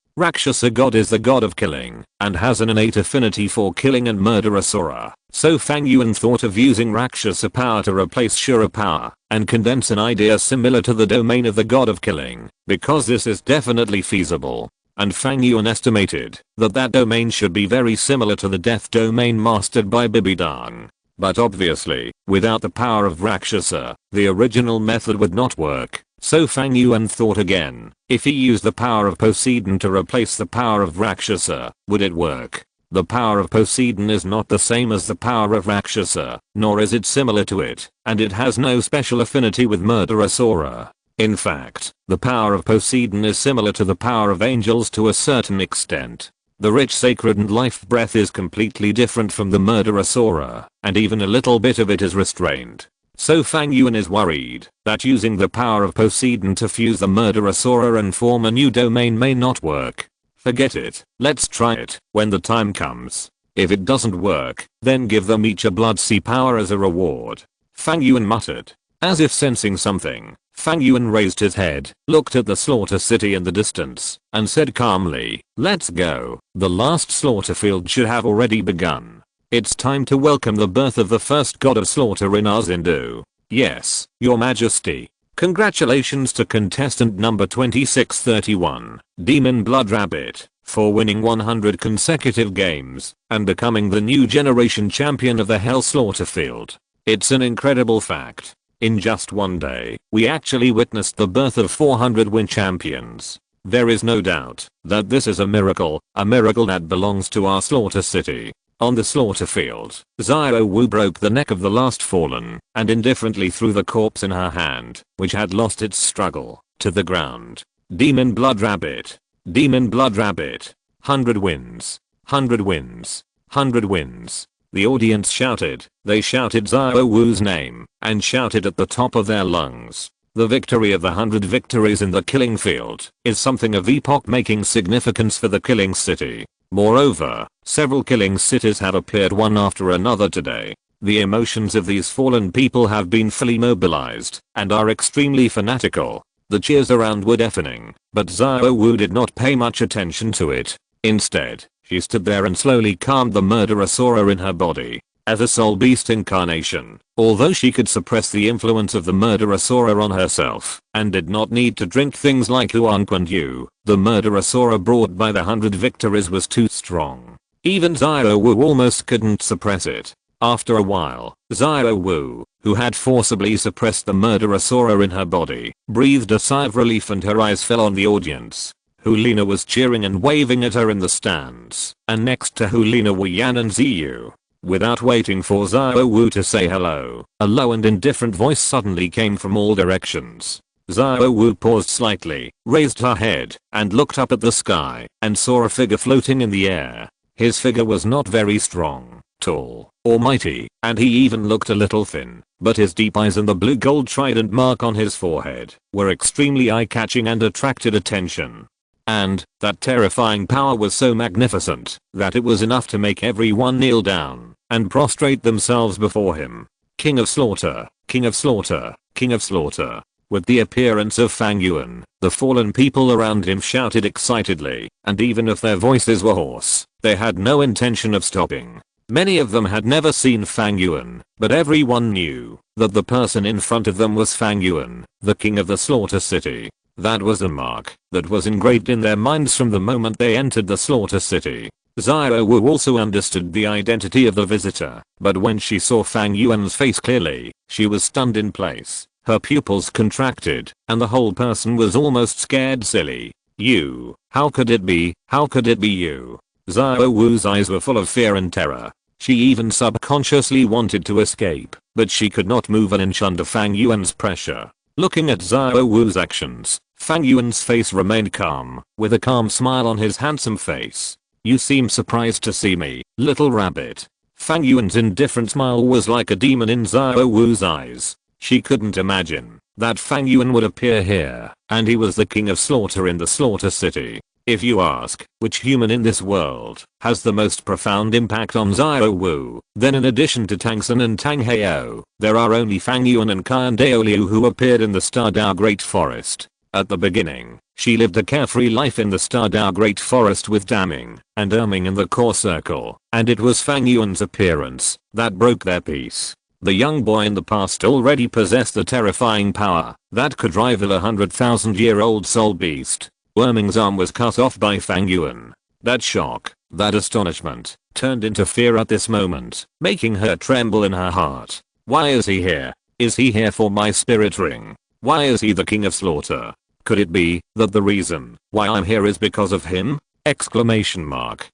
Rakshasa God is the God of Killing, and has an innate affinity for killing and murderous aura. So Fang Yuan thought of using Rakshasa power to replace Shura power, and condense an idea similar to the domain of the God of Killing, because this is definitely feasible. And Fang Yuan estimated that domain should be very similar to the death domain mastered by Bibidang. But obviously, without the power of Rakshasa, the original method would not work. So Fang Yuan thought again, if he used the power of Poseidon to replace the power of Rakshasa, would it work? The power of Poseidon is not the same as the power of Rakshasa, nor is it similar to it, and it has no special affinity with murderous aura. In fact, the power of Poseidon is similar to the power of angels to a certain extent. The rich sacred and life breath is completely different from the murderous aura, and even a little bit of it is restrained. So Fang Yuan is worried that using the power of Poseidon to fuse the murderous aura and form a new domain may not work. Forget it, let's try it when the time comes. If it doesn't work, then give them each a blood sea power as a reward. Fang Yuan muttered. As if sensing something, Fang Yuan raised his head, looked at the slaughter city in the distance, and said calmly, let's go. The last slaughter field should have already begun. It's time to welcome the birth of the first god of slaughter in our Zindu. Yes, Your Majesty. Congratulations to contestant number 2631, Demon Blood Rabbit, for winning 100 consecutive games and becoming the new generation champion of the Hell Slaughter field. It's an incredible fact. In just one day, we actually witnessed the birth of 400 win champions. There is no doubt that this is a miracle that belongs to our Slaughter City. On the slaughter field, Xiao Wu broke the neck of the last fallen and indifferently threw the corpse in her hand, which had lost its struggle, to the ground. Demon Blood Rabbit. Demon Blood Rabbit. 100 wins. 100 wins. 100 wins. The audience shouted. They shouted Xiao Wu's name and shouted at the top of their lungs. The victory of the 100 victories in the killing field is something of epoch-making significance for the killing city. Moreover, several killing cities have appeared one after another today. The emotions of these fallen people have been fully mobilized and are extremely fanatical. The cheers around were deafening, but Xiao Wu did not pay much attention to it. Instead, she stood there and slowly calmed the murderous aura in her body. As a soul beast incarnation, although she could suppress the influence of the murderous aura on herself and did not need to drink things like Huang Yu, the murderous aura brought by the 100 victories was too strong. Even Xiao Wu almost couldn't suppress it. After a while, Xiao Wu, who had forcibly suppressed the murderous aura in her body, breathed a sigh of relief and her eyes fell on the audience. Hulina was cheering and waving at her in the stands, and next to Hulina were Yan and Ziyu. Without waiting for Xiao Wu to say hello, a low and indifferent voice suddenly came from all directions. Xiao Wu paused slightly, raised her head, and looked up at the sky, and saw a figure floating in the air. His figure was not very strong, tall, or mighty, and he even looked a little thin, but his deep eyes and the blue gold trident mark on his forehead were extremely eye-catching and attracted attention. And that terrifying power was so magnificent that it was enough to make everyone kneel down and prostrate themselves before him. King of Slaughter, King of Slaughter, King of Slaughter. With the appearance of Fang Yuan, the fallen people around him shouted excitedly, and even if their voices were hoarse, they had no intention of stopping. Many of them had never seen Fang Yuan, but everyone knew that the person in front of them was Fang Yuan, the king of the Slaughter City. That was a mark that was engraved in their minds from the moment they entered the Slaughter City. Xiao Wu also understood the identity of the visitor, but when she saw Fang Yuan's face clearly, she was stunned in place. Her pupils contracted, and the whole person was almost scared silly. You, how could it be? How could it be you? Xiao Wu's eyes were full of fear and terror. She even subconsciously wanted to escape, but she could not move an inch under Fang Yuan's pressure. Looking at Xiao Wu's actions, Fang Yuan's face remained calm, with a calm smile on his handsome face. You seem surprised to see me, little rabbit. Fang Yuan's indifferent smile was like a demon in Xiao Wu's eyes. She couldn't imagine that Fang Yuan would appear here, and he was the king of slaughter in the Slaughter City. If you ask, which human in this world has the most profound impact on Xiao Wu, then in addition to Tang San and Tang Heo, there are only Fang Yuan and Qian Daoliu who appeared in the Stardao Great Forest. At the beginning, she lived a carefree life in the Stardao Great Forest with Daming and Erming in the core circle, and it was Fang Yuan's appearance that broke their peace. The young boy in the past already possessed the terrifying power that could rival a 100,000-year-old soul beast. Erming's arm was cut off by Fang Yuan. That shock, that astonishment, turned into fear at this moment, making her tremble in her heart. Why is he here? Is he here for my spirit ring? Why is he the king of slaughter? Could it be that the reason why I'm here is because of him? Exclamation mark.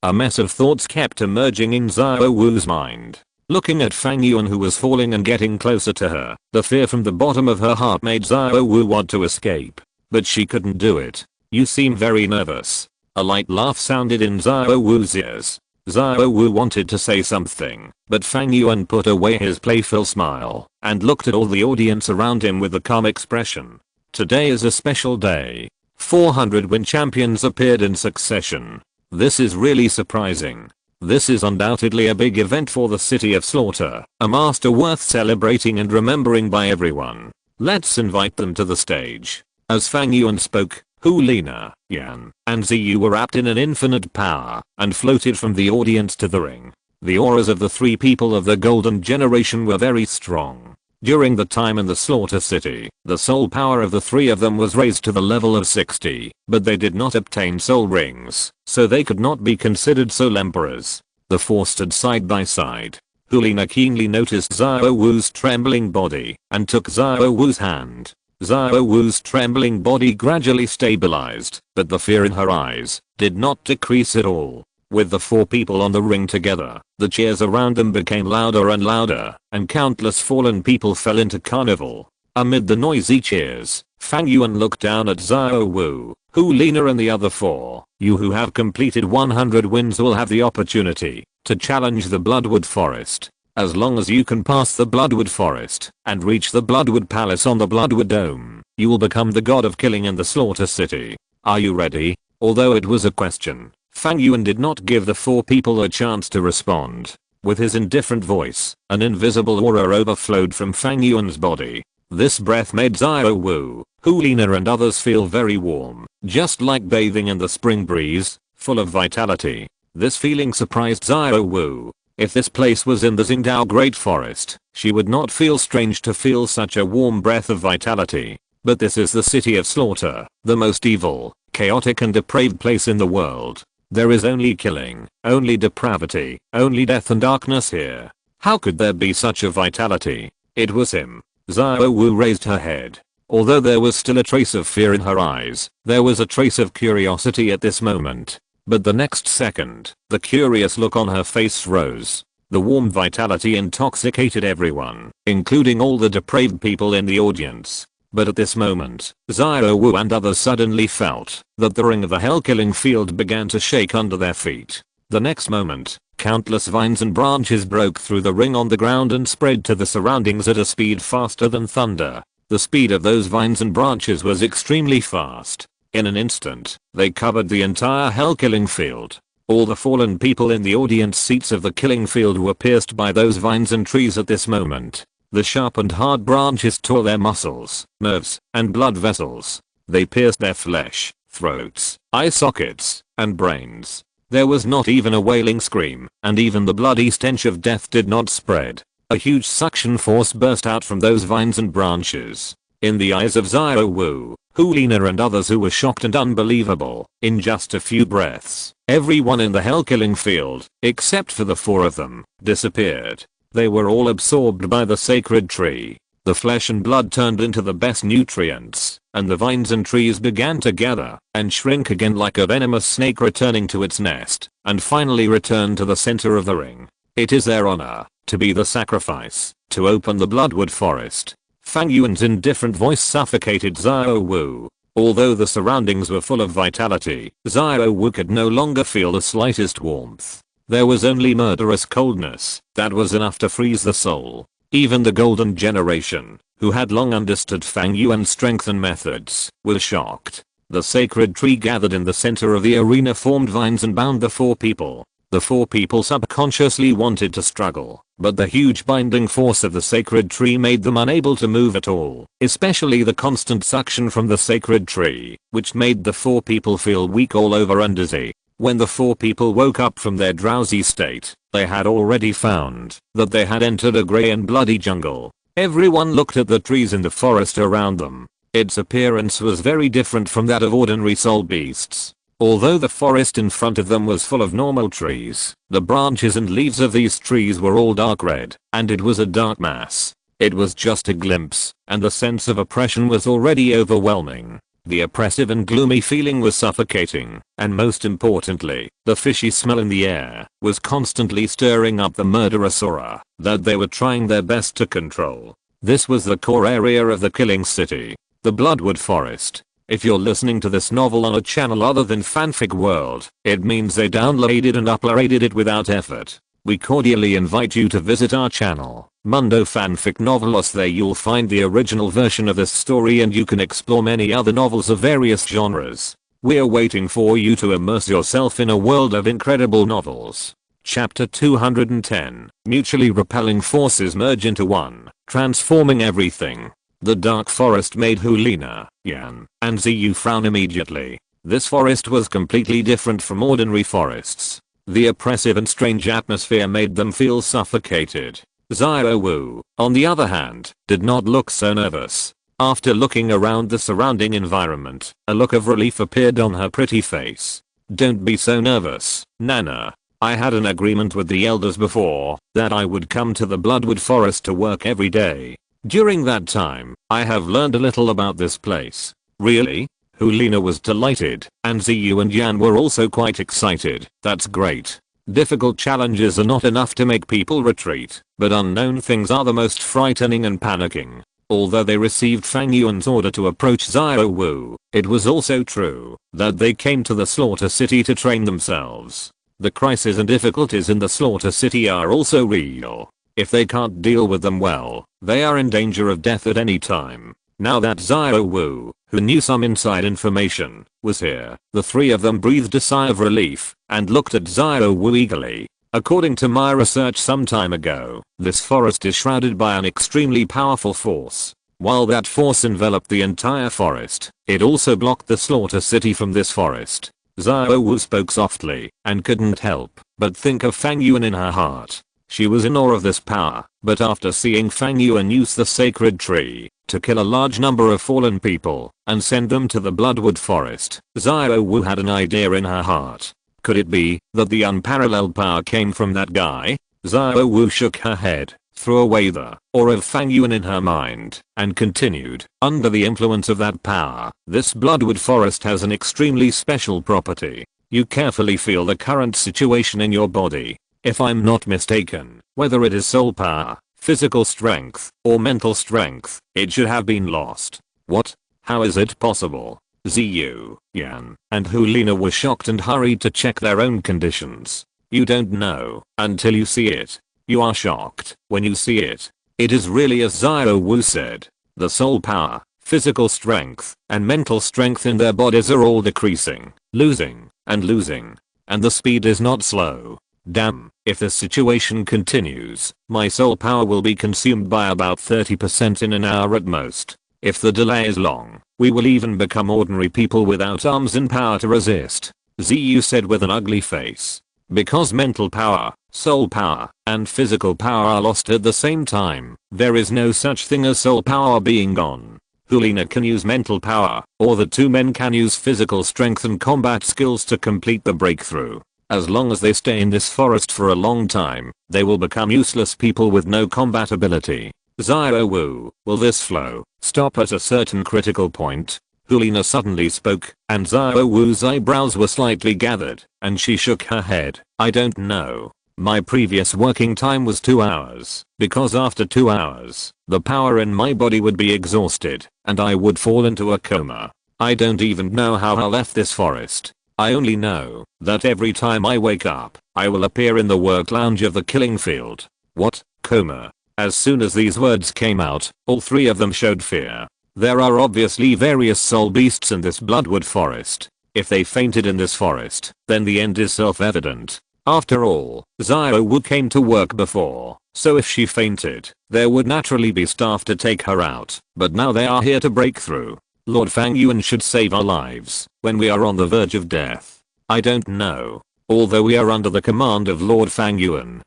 A mess of thoughts kept emerging in Xiao Wu's mind. Looking at Fang Yuan who was falling and getting closer to her, the fear from the bottom of her heart made Xiao Wu want to escape. But she couldn't do it. You seem very nervous. A light laugh sounded in Xiao Wu's ears. Xiao Wu wanted to say something, but Fang Yuan put away his playful smile and looked at all the audience around him with a calm expression. Today is a special day. 400 win champions appeared in succession. This is really surprising. This is undoubtedly a big event for the city of slaughter, a master worth celebrating and remembering by everyone. Let's invite them to the stage. As Fang Yuan spoke, Hulina, Yan, and Ziyu were wrapped in an infinite power and floated from the audience to the ring. The auras of the three people of the golden generation were very strong. During the time in the slaughter city, the soul power of the three of them was raised to the level of 60, but they did not obtain soul rings, so they could not be considered soul emperors. The four stood side by side. Hulina keenly noticed Xiao Wu's trembling body and took Xiao Wu's hand. Xiao Wu's trembling body gradually stabilized, but the fear in her eyes did not decrease at all. With the four people on the ring together, the cheers around them became louder and louder, and countless fallen people fell into carnival. Amid the noisy cheers, Fang Yuan looked down at Xiao Wu, Hulina and the other four. You who have completed 100 wins will have the opportunity to challenge the Bloodwood Forest. As long as you can pass the Bloodwood Forest and reach the Bloodwood Palace on the Bloodwood Dome, you will become the god of killing in the Slaughter City. Are you ready? Although it was a question, Fang Yuan did not give the four people a chance to respond. With his indifferent voice, an invisible aura overflowed from Fang Yuan's body. This breath made Xiao Wu, Hulina and others feel very warm, just like bathing in the spring breeze, full of vitality. This feeling surprised Xiao Wu. If this place was in the Xingdao Great Forest, she would not feel strange to feel such a warm breath of vitality. But this is the city of slaughter, the most evil, chaotic and depraved place in the world. There is only killing, only depravity, only death and darkness here. How could there be such a vitality? It was him. Xiao Wu raised her head. Although there was still a trace of fear in her eyes, there was a trace of curiosity at this moment. But the next second, the curious look on her face froze. The warm vitality intoxicated everyone, including all the depraved people in the audience. But at this moment, Xiao Wu and others suddenly felt that the ring of the hell-killing field began to shake under their feet. The next moment, countless vines and branches broke through the ring on the ground and spread to the surroundings at a speed faster than thunder. The speed of those vines and branches was extremely fast. In an instant, they covered the entire hell-killing field. All the fallen people in the audience seats of the killing field were pierced by those vines and trees at this moment. The sharp and hard branches tore their muscles, nerves, and blood vessels. They pierced their flesh, throats, eye sockets, and brains. There was not even a wailing scream, and even the bloody stench of death did not spread. A huge suction force burst out from those vines and branches. In the eyes of Xiao Wu, Hulina and others who were shocked and unbelievable, in just a few breaths, everyone in the hell-killing field, except for the four of them, disappeared. They were all absorbed by the sacred tree. The flesh and blood turned into the best nutrients, and the vines and trees began to gather and shrink again like a venomous snake returning to its nest, and finally returned to the center of the ring. It is their honor to be the sacrifice to open the Bloodwood Forest. Fang Yuan's indifferent voice suffocated Xiao Wu. Although the surroundings were full of vitality, Xiao Wu could no longer feel the slightest warmth. There was only murderous coldness that was enough to freeze the soul. Even the golden generation, who had long understood Fang Yuan's strength and methods, was shocked. The sacred tree gathered in the center of the arena formed vines and bound the four people. The four people subconsciously wanted to struggle, but the huge binding force of the sacred tree made them unable to move at all, especially the constant suction from the sacred tree, which made the four people feel weak all over and dizzy. When the four people woke up from their drowsy state, they had already found that they had entered a grey and bloody jungle. Everyone looked at the trees in the forest around them. Its appearance was very different from that of ordinary soul beasts. Although the forest in front of them was full of normal trees, the branches and leaves of these trees were all dark red, and it was a dark mass. It was just a glimpse, and the sense of oppression was already overwhelming. The oppressive and gloomy feeling was suffocating, and most importantly, the fishy smell in the air was constantly stirring up the murderous aura that they were trying their best to control. This was the core area of the killing city, the Bloodwood Forest. If you're listening to this novel on a channel other than Fanfic World, it means they downloaded and uploaded it without effort. We cordially invite you to visit our channel, Mundo Fanfic Novelos. There you'll find the original version of this story and you can explore many other novels of various genres. We're waiting for you to immerse yourself in a world of incredible novels. Chapter 210. Mutually repelling forces merge into one, transforming everything. The dark forest made Hulina, Yan, and Ziyu frown immediately. This forest was completely different from ordinary forests. The oppressive and strange atmosphere made them feel suffocated. Xiao Wu, on the other hand, did not look so nervous. After looking around the surrounding environment, a look of relief appeared on her pretty face. Don't be so nervous, Nana. I had an agreement with the elders before that I would come to the Bloodwood Forest to work every day. During that time, I have learned a little about this place. Really? Hulina was delighted, and Ziyu and Yan were also quite excited. That's great. Difficult challenges are not enough to make people retreat, but unknown things are the most frightening and panicking. Although they received Fang Yuan's order to approach Xiao Wu, it was also true that they came to the Slaughter City to train themselves. The crises and difficulties in the Slaughter City are also real. If they can't deal with them well, they are in danger of death at any time. Now that Xiao Wu, who knew some inside information, was here, the three of them breathed a sigh of relief and looked at Xiao Wu eagerly. According to my research some time ago, this forest is shrouded by an extremely powerful force. While that force enveloped the entire forest, it also blocked the Slaughter City from this forest. Xiao Wu spoke softly and couldn't help but think of Fang Yuan in her heart. She was in awe of this power, but after seeing Fang Yuan use the sacred tree to kill a large number of fallen people and send them to the Bloodwood Forest, Xiao Wu had an idea in her heart. Could it be that the unparalleled power came from that guy? Xiao Wu shook her head, threw away the aura of Fang Yuan in her mind, and continued. Under the influence of that power, this Bloodwood Forest has an extremely special property. You carefully feel the current situation in your body. If I'm not mistaken, whether it is soul power, physical strength, or mental strength, it should have been lost. What? How is it possible? Ziyu, Yan, and Hulina were shocked and hurried to check their own conditions. You don't know until you see it. You are shocked when you see it. It is really as Xiao Wu said. The soul power, physical strength, and mental strength in their bodies are all decreasing, losing, and the speed is not slow. Damn, if this situation continues, my soul power will be consumed by about 30% in an hour at most. If the delay is long, we will even become ordinary people without arms and power to resist, Ziyu said with an ugly face. Because mental power, soul power, and physical power are lost at the same time, there is no such thing as soul power being gone. Hulina can use mental power, or the two men can use physical strength and combat skills to complete the breakthrough. As long as they stay in this forest for a long time, they will become useless people with no combat ability. Xiao Wu, will this flow stop at a certain critical point? Hulina suddenly spoke, and Xiao Wu's eyebrows were slightly gathered, and she shook her head. I don't know. My previous working time was 2 hours, because after 2 hours, the power in my body would be exhausted, and I would fall into a coma. I don't even know how I left this forest. I only know that every time I wake up, I will appear in the work lounge of the killing field. What? Coma? As soon as these words came out, all three of them showed fear. There are obviously various soul beasts in this Bloodwood Forest. If they fainted in this forest, then the end is self-evident. After all, Xiao Wu came to work before, so if she fainted, there would naturally be staff to take her out, but now they are here to break through. Lord Fang Yuan should save our lives when we are on the verge of death. I don't know. Although we are under the command of Lord Fang Yuan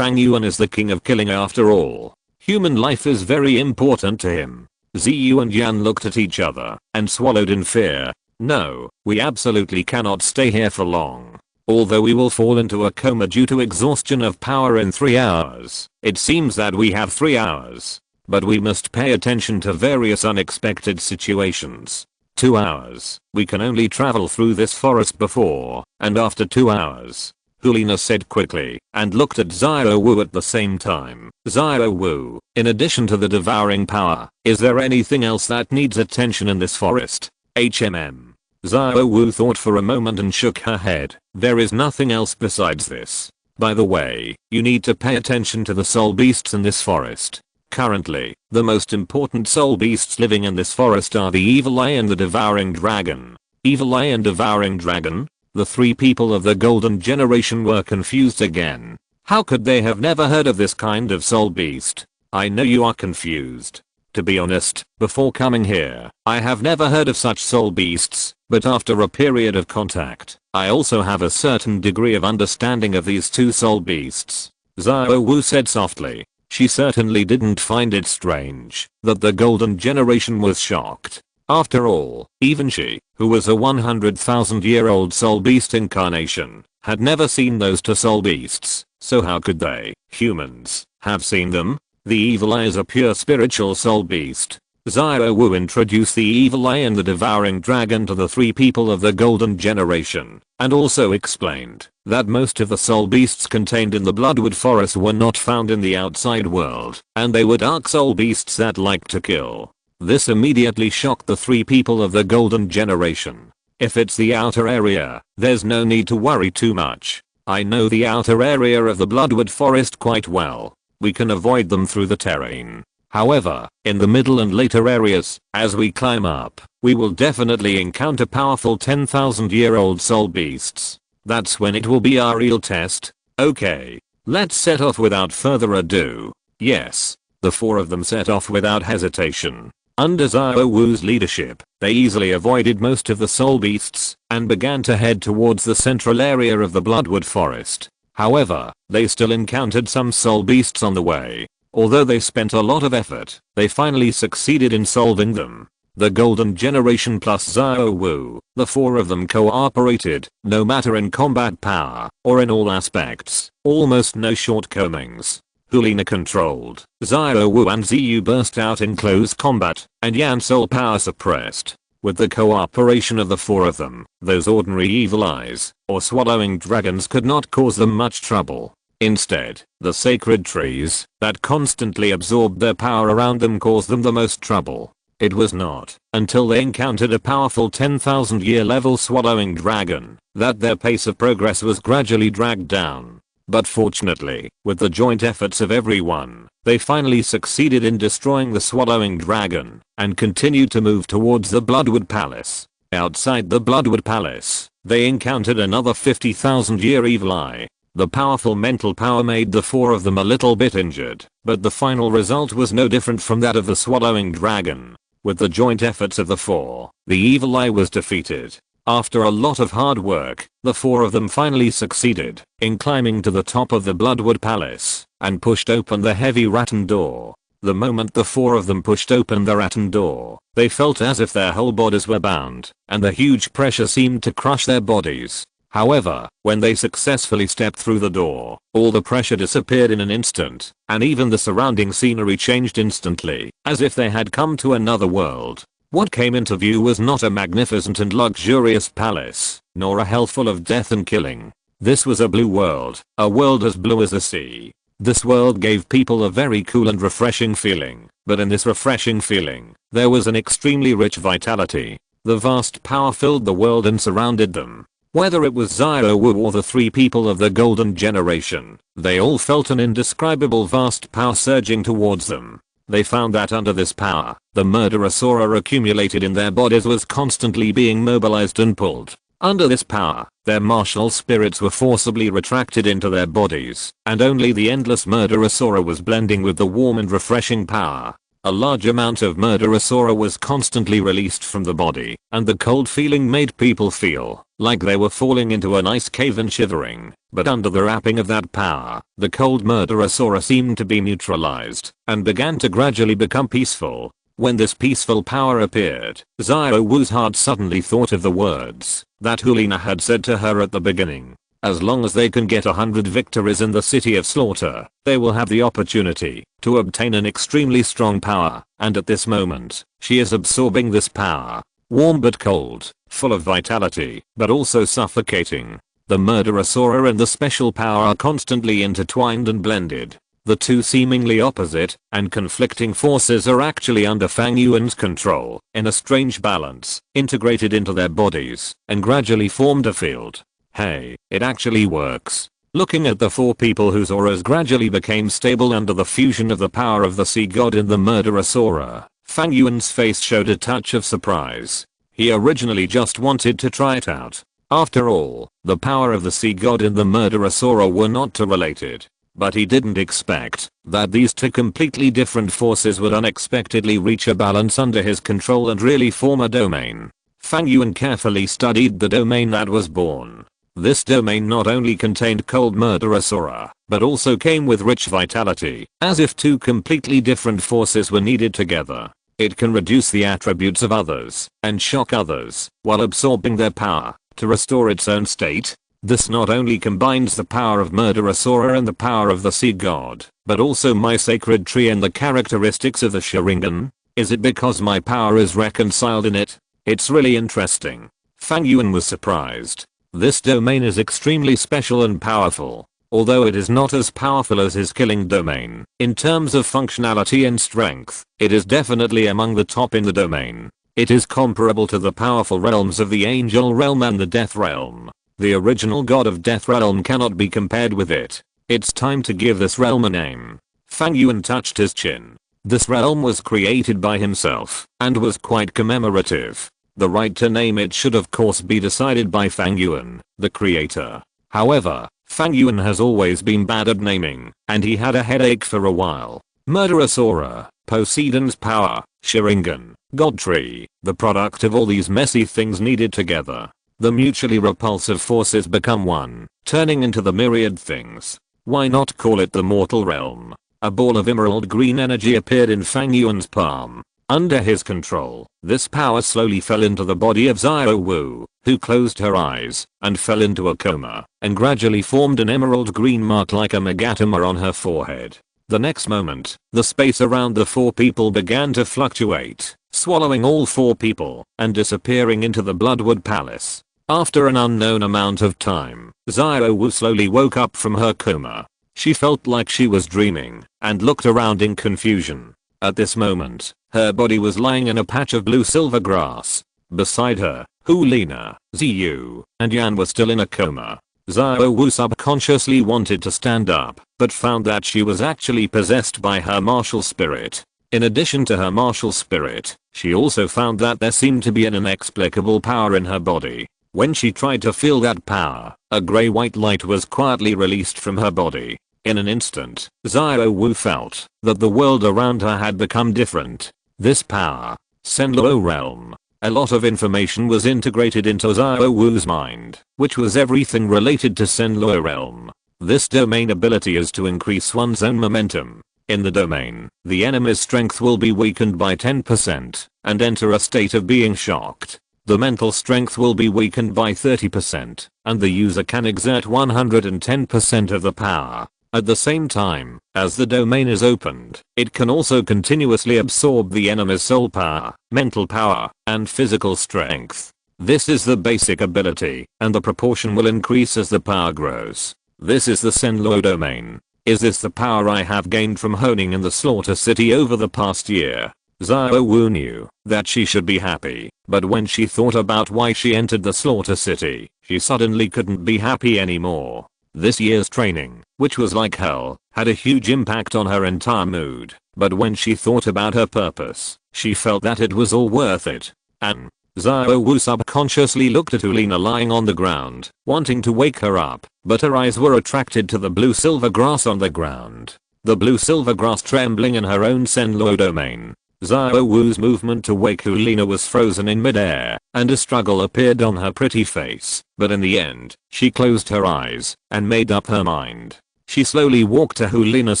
is the king of killing after all. Human life is very important to him. Ziyu and Yan looked at each other and swallowed in fear. No, we absolutely cannot stay here for long. Although we will fall into a coma due to exhaustion of power in 3 hours, it seems that we have 3 hours. But we must pay attention to various unexpected situations. 2 hours. We can only travel through this forest before and after 2 hours. Hulina said quickly and looked at Xiao Wu at the same time. Xiao Wu, in addition to the devouring power, is there anything else that needs attention in this forest? Xiao Wu thought for a moment and shook her head. There is nothing else besides this. By the way, you need to pay attention to the soul beasts in this forest. Currently, the most important soul beasts living in this forest are the Evil Eye and the Devouring Dragon. Evil Eye and Devouring Dragon? The three people of the Golden Generation were confused again. How could they have never heard of this kind of soul beast? I know you are confused. To be honest, before coming here, I have never heard of such soul beasts, but after a period of contact, I also have a certain degree of understanding of these two soul beasts. Xiao Wu said softly. She certainly didn't find it strange that the golden generation was shocked. After all, even she, who was a 100,000-year-old soul beast incarnation, had never seen those two soul beasts, so how could they, humans, have seen them? The evil eye is a pure spiritual soul beast. Xiao Wu introduced the evil eye and the devouring dragon to the three people of the golden generation, and also explained that most of the soul beasts contained in the Bloodwood Forest were not found in the outside world, and they were dark soul beasts that like to kill. This immediately shocked the three people of the golden generation. If it's the outer area, there's no need to worry too much. I know the outer area of the Bloodwood Forest quite well. We can avoid them through the terrain. However, in the middle and later areas, as we climb up, we will definitely encounter powerful 10,000-year-old soul beasts. That's when it will be our real test. Okay, let's set off without further ado. Yes, the four of them set off without hesitation. Under Xiao Wu's leadership, they easily avoided most of the soul beasts and began to head towards the central area of the Bloodwood Forest. However, they still encountered some soul beasts on the way. Although they spent a lot of effort, they finally succeeded in solving them. The Golden Generation plus Xiao Wu, the four of them cooperated, no matter in combat power or in all aspects, almost no shortcomings. Hulina controlled, Xiao Wu and Ziyu burst out in close combat, and Yan's soul power suppressed. With the cooperation of the four of them, those ordinary evil eyes, or swallowing dragons could not cause them much trouble. Instead, the sacred trees that constantly absorbed their power around them caused them the most trouble. It was not until they encountered a powerful 10,000-year level swallowing dragon that their pace of progress was gradually dragged down. But fortunately, with the joint efforts of everyone, they finally succeeded in destroying the swallowing dragon and continued to move towards the Bloodwood Palace. Outside the Bloodwood Palace, they encountered another 50,000-year evil eye. The powerful mental power made the four of them a little bit injured, but the final result was no different from that of the swallowing dragon. With the joint efforts of the four, the evil eye was defeated. After a lot of hard work, the four of them finally succeeded in climbing to the top of the Bloodwood Palace and pushed open the heavy rattan door. The moment the four of them pushed open the rattan door, they felt as if their whole bodies were bound, and the huge pressure seemed to crush their bodies. However, when they successfully stepped through the door, all the pressure disappeared in an instant, and even the surrounding scenery changed instantly, as if they had come to another world. What came into view was not a magnificent and luxurious palace, nor a hell full of death and killing. This was a blue world, a world as blue as the sea. This world gave people a very cool and refreshing feeling, but in this refreshing feeling, there was an extremely rich vitality. The vast power filled the world and surrounded them. Whether it was Xiao Wu or the three people of the Golden Generation, they all felt an indescribable vast power surging towards them. They found that under this power, the murderous aura accumulated in their bodies was constantly being mobilized and pulled. Under this power, their martial spirits were forcibly retracted into their bodies, and only the endless murderous aura was blending with the warm and refreshing power. A large amount of murderous aura was constantly released from the body, and the cold feeling made people feel like they were falling into an ice cave and shivering. But under the wrapping of that power, the cold murderous aura seemed to be neutralized and began to gradually become peaceful. When this peaceful power appeared, Xiao Wu's heart suddenly thought of the words that Hulina had said to her at the beginning. As long as they can get 100 victories in the City of Slaughter, they will have the opportunity to obtain an extremely strong power, and at this moment, she is absorbing this power. Warm but cold, full of vitality, but also suffocating. The murderous aura and the special power are constantly intertwined and blended. The two seemingly opposite and conflicting forces are actually under Fang Yuan's control, in a strange balance, integrated into their bodies, and gradually formed a field. Hey, it actually works. Looking at the four people whose auras gradually became stable under the fusion of the power of the sea god in the murderous aura, Fang Yuan's face showed a touch of surprise. He originally just wanted to try it out. After all, the power of the sea god and the murderous aura were not too related. But he didn't expect that these two completely different forces would unexpectedly reach a balance under his control and really form a domain. Fang Yuan carefully studied the domain that was born. This domain not only contained cold murderous aura, but also came with rich vitality, as if two completely different forces were needed together. It can reduce the attributes of others, and shock others, while absorbing their power, to restore its own state. This not only combines the power of murderous aura and the power of the sea god, but also my sacred tree and the characteristics of the Sharingan. Is it because my power is reconciled in it? It's really interesting. Fang Yuan was surprised. This domain is extremely special and powerful. Although it is not as powerful as his killing domain, in terms of functionality and strength, it is definitely among the top in the domain. It is comparable to the powerful realms of the Angel Realm and the Death Realm. The original god of Death Realm cannot be compared with it. It's time to give this realm a name. Fang Yuan touched his chin. This realm was created by himself, and was quite commemorative. The right to name it should of course be decided by Fang Yuan, the creator. However, Fang Yuan has always been bad at naming, and he had a headache for a while. Murderous aura, Poseidon's power, Sharingan, God Tree, the product of all these messy things needed together. The mutually repulsive forces become one, turning into the myriad things. Why not call it the mortal realm? A ball of emerald green energy appeared in Fang Yuan's palm. Under his control, this power slowly fell into the body of Xiao Wu, who closed her eyes and fell into a coma, and gradually formed an emerald green mark like a megatoma on her forehead. The next moment, the space around the four people began to fluctuate, swallowing all four people and disappearing into the Bloodwood Palace. After an unknown amount of time, Xiao Wu slowly woke up from her coma. She felt like she was dreaming and looked around in confusion. At this moment, her body was lying in a patch of blue-silver grass. Beside her, Hulina, Ziyu, and Yan were still in a coma. Xiao Wu subconsciously wanted to stand up, but found that she was actually possessed by her martial spirit. In addition to her martial spirit, she also found that there seemed to be an inexplicable power in her body. When she tried to feel that power, a grey-white light was quietly released from her body. In an instant, Xiao Wu felt that the world around her had become different. This power, Senluo realm. A lot of information was integrated into Xiao Wu's mind, which was everything related to Senluo realm. This domain ability is to increase one's own momentum. In the domain, the enemy's strength will be weakened by 10% and enter a state of being shocked. The mental strength will be weakened by 30%, and the user can exert 110% of the power. At the same time, as the domain is opened, it can also continuously absorb the enemy's soul power, mental power, and physical strength. This is the basic ability, and the proportion will increase as the power grows. This is the Senluo domain. Is this the power I have gained from honing in the Slaughter City over the past year? Xiao Wu knew that she should be happy, but when she thought about why she entered the Slaughter City, she suddenly couldn't be happy anymore. This year's training, which was like hell, had a huge impact on her entire mood, but when she thought about her purpose, she felt that it was all worth it. And Xiao Wu subconsciously looked at Ulina lying on the ground, wanting to wake her up, but her eyes were attracted to the blue-silver grass on the ground. The blue-silver grass trembling in her own Senluo domain. Xiao Wu's movement to wake Ulina was frozen in midair, and a struggle appeared on her pretty face, but in the end, she closed her eyes and made up her mind. She slowly walked to Hulina's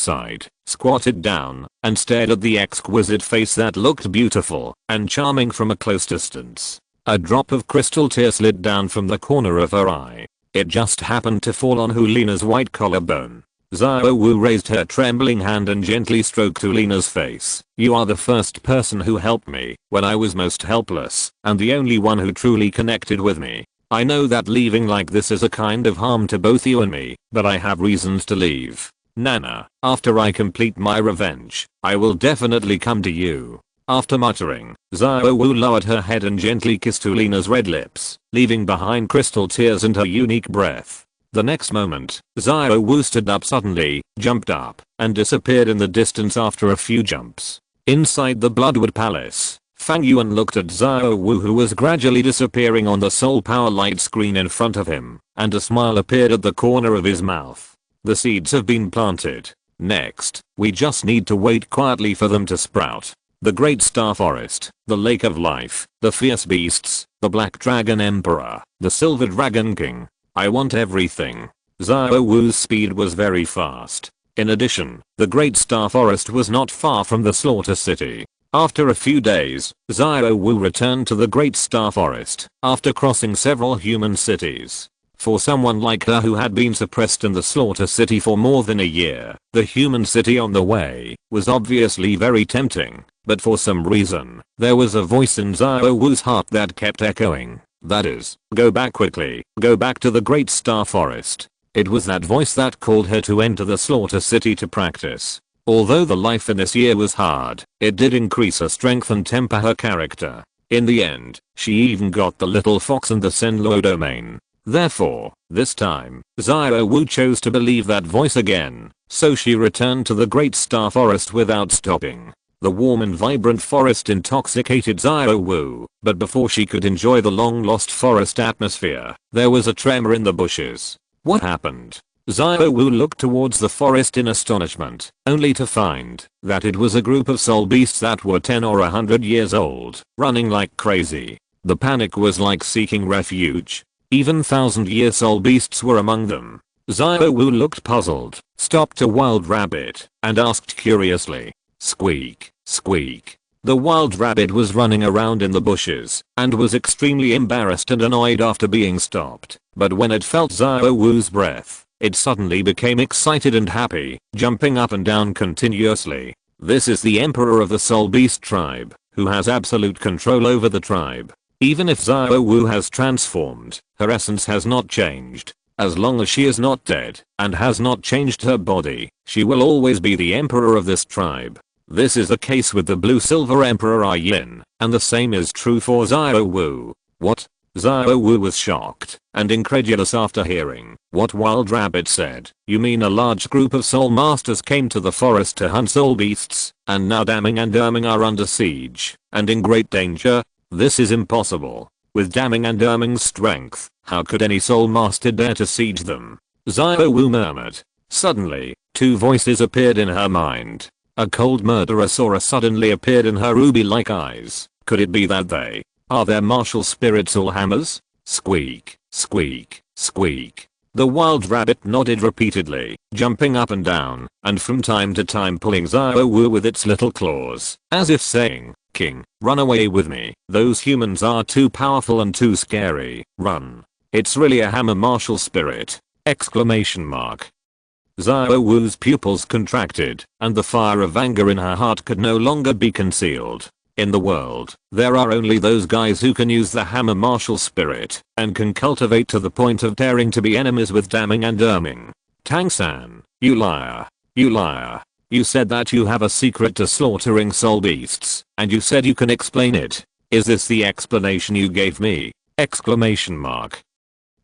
side, squatted down, and stared at the exquisite face that looked beautiful and charming from a close distance. A drop of crystal tear slid down from the corner of her eye. It just happened to fall on Hulina's white collarbone. Xiao Wu raised her trembling hand and gently stroked Ulina's face. You are the first person who helped me when I was most helpless, and the only one who truly connected with me. I know that leaving like this is a kind of harm to both you and me, but I have reasons to leave. Nana, after I complete my revenge, I will definitely come to you. After muttering, Xiao Wu lowered her head and gently kissed Ulina's red lips, leaving behind crystal tears and her unique breath. The next moment, Xiao Wu stood up suddenly, jumped up, and disappeared in the distance after a few jumps. Inside the Bloodwood Palace, Fang Yuan looked at Xiao Wu, who was gradually disappearing on the soul power light screen in front of him, and a smile appeared at the corner of his mouth. The seeds have been planted. Next, we just need to wait quietly for them to sprout. The Great Star Forest, the Lake of Life, the Fierce Beasts, the Black Dragon Emperor, the Silver Dragon King. I want everything. Xiao Wu's speed was very fast. In addition, the Great Star Forest was not far from the Slaughter City. After a few days, Xiao Wu returned to the Great Star Forest after crossing several human cities. For someone like her who had been suppressed in the Slaughter City for more than a year, the human city on the way was obviously very tempting, but for some reason, there was a voice in Xiao Wu's heart that kept echoing. That is, go back quickly, go back to the Great Star Forest. It was that voice that called her to enter the Slaughter City to practice. Although the life in this year was hard, it did increase her strength and temper her character. In the end, she even got the little fox and the Senluo domain. Therefore, this time, Xiao Wu chose to believe that voice again, so she returned to the Great Star Forest without stopping. The warm and vibrant forest intoxicated Xiao Wu, but before she could enjoy the long-lost forest atmosphere, there was a tremor in the bushes. What happened? Xiao Wu looked towards the forest in astonishment, only to find that it was a group of soul beasts that were 10 or 100 years old, running like crazy. The panic was like seeking refuge. Even 1,000-year soul beasts were among them. Xiao Wu looked puzzled, stopped a wild rabbit, and asked curiously, "Squeak, squeak." The wild rabbit was running around in the bushes, and was extremely embarrassed and annoyed after being stopped, but when it felt Xiao Wu's breath, it suddenly became excited and happy, jumping up and down continuously. This is the emperor of the soul beast tribe, who has absolute control over the tribe. Even if Xiao Wu has transformed, her essence has not changed. As long as she is not dead, and has not changed her body, she will always be the emperor of this tribe. This is the case with the blue-silver emperor Yin, and the same is true for Xiao Wu. What? Xiao Wu was shocked and incredulous after hearing what Wild Rabbit said. You mean a large group of soul masters came to the forest to hunt soul beasts, and now Daming and Erming are under siege, and in great danger? This is impossible. With Daming and Erming's strength, how could any soul master dare to siege them? Xiao Wu murmured. Suddenly, two voices appeared in her mind. A cold murderous aura suddenly appeared in her ruby-like eyes. Could it be that they are their martial spirits or hammers? Squeak, squeak, squeak. The wild rabbit nodded repeatedly, jumping up and down, and from time to time pulling Xiao Wu with its little claws, as if saying, "King, run away with me. Those humans are too powerful and too scary. Run." It's really a hammer martial spirit! Exclamation mark. Xiao Wu's pupils contracted, and the fire of anger in her heart could no longer be concealed. In the world, there are only those guys who can use the hammer martial spirit, and can cultivate to the point of daring to be enemies with Daming and Erming. Tang-san, you liar. You liar. You said that you have a secret to slaughtering soul beasts, and you said you can explain it. Is this the explanation you gave me? Exclamation mark.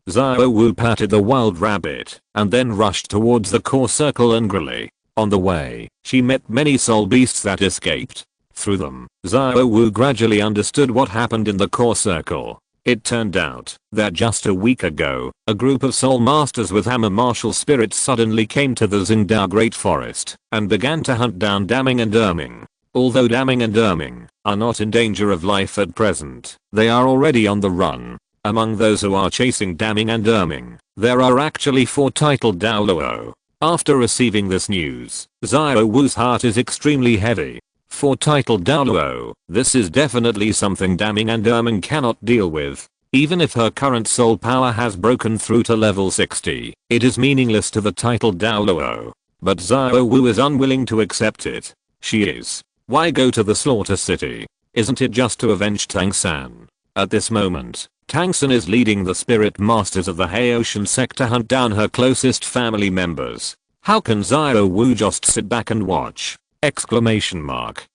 Xiao Wu patted the wild rabbit, and then rushed towards the core circle angrily. On the way, she met many soul beasts that escaped. Through them, Xiao Wu gradually understood what happened in the core circle. It turned out that just a week ago, a group of soul masters with hammer martial spirits suddenly came to the Xingdao Great Forest and began to hunt down Daming and Erming. Although Daming and Erming are not in danger of life at present, they are already on the run. Among those who are chasing Daming and Erming, there are actually 4 titled Douluo. After receiving this news, Xiao Wu's heart is extremely heavy. 4 titled Douluo, this is definitely something Daming and Erming cannot deal with. Even if her current soul power has broken through to level 60, it is meaningless to the titled Douluo. But Xiao Wu is unwilling to accept it. She is. Why go to the Slaughter City? Isn't it just to avenge Tang-san? At this moment, Tang-san is leading the spirit masters of the Haoshan sect to hunt down her closest family members. How can Xiao Wu just sit back and watch? Exclamation mark.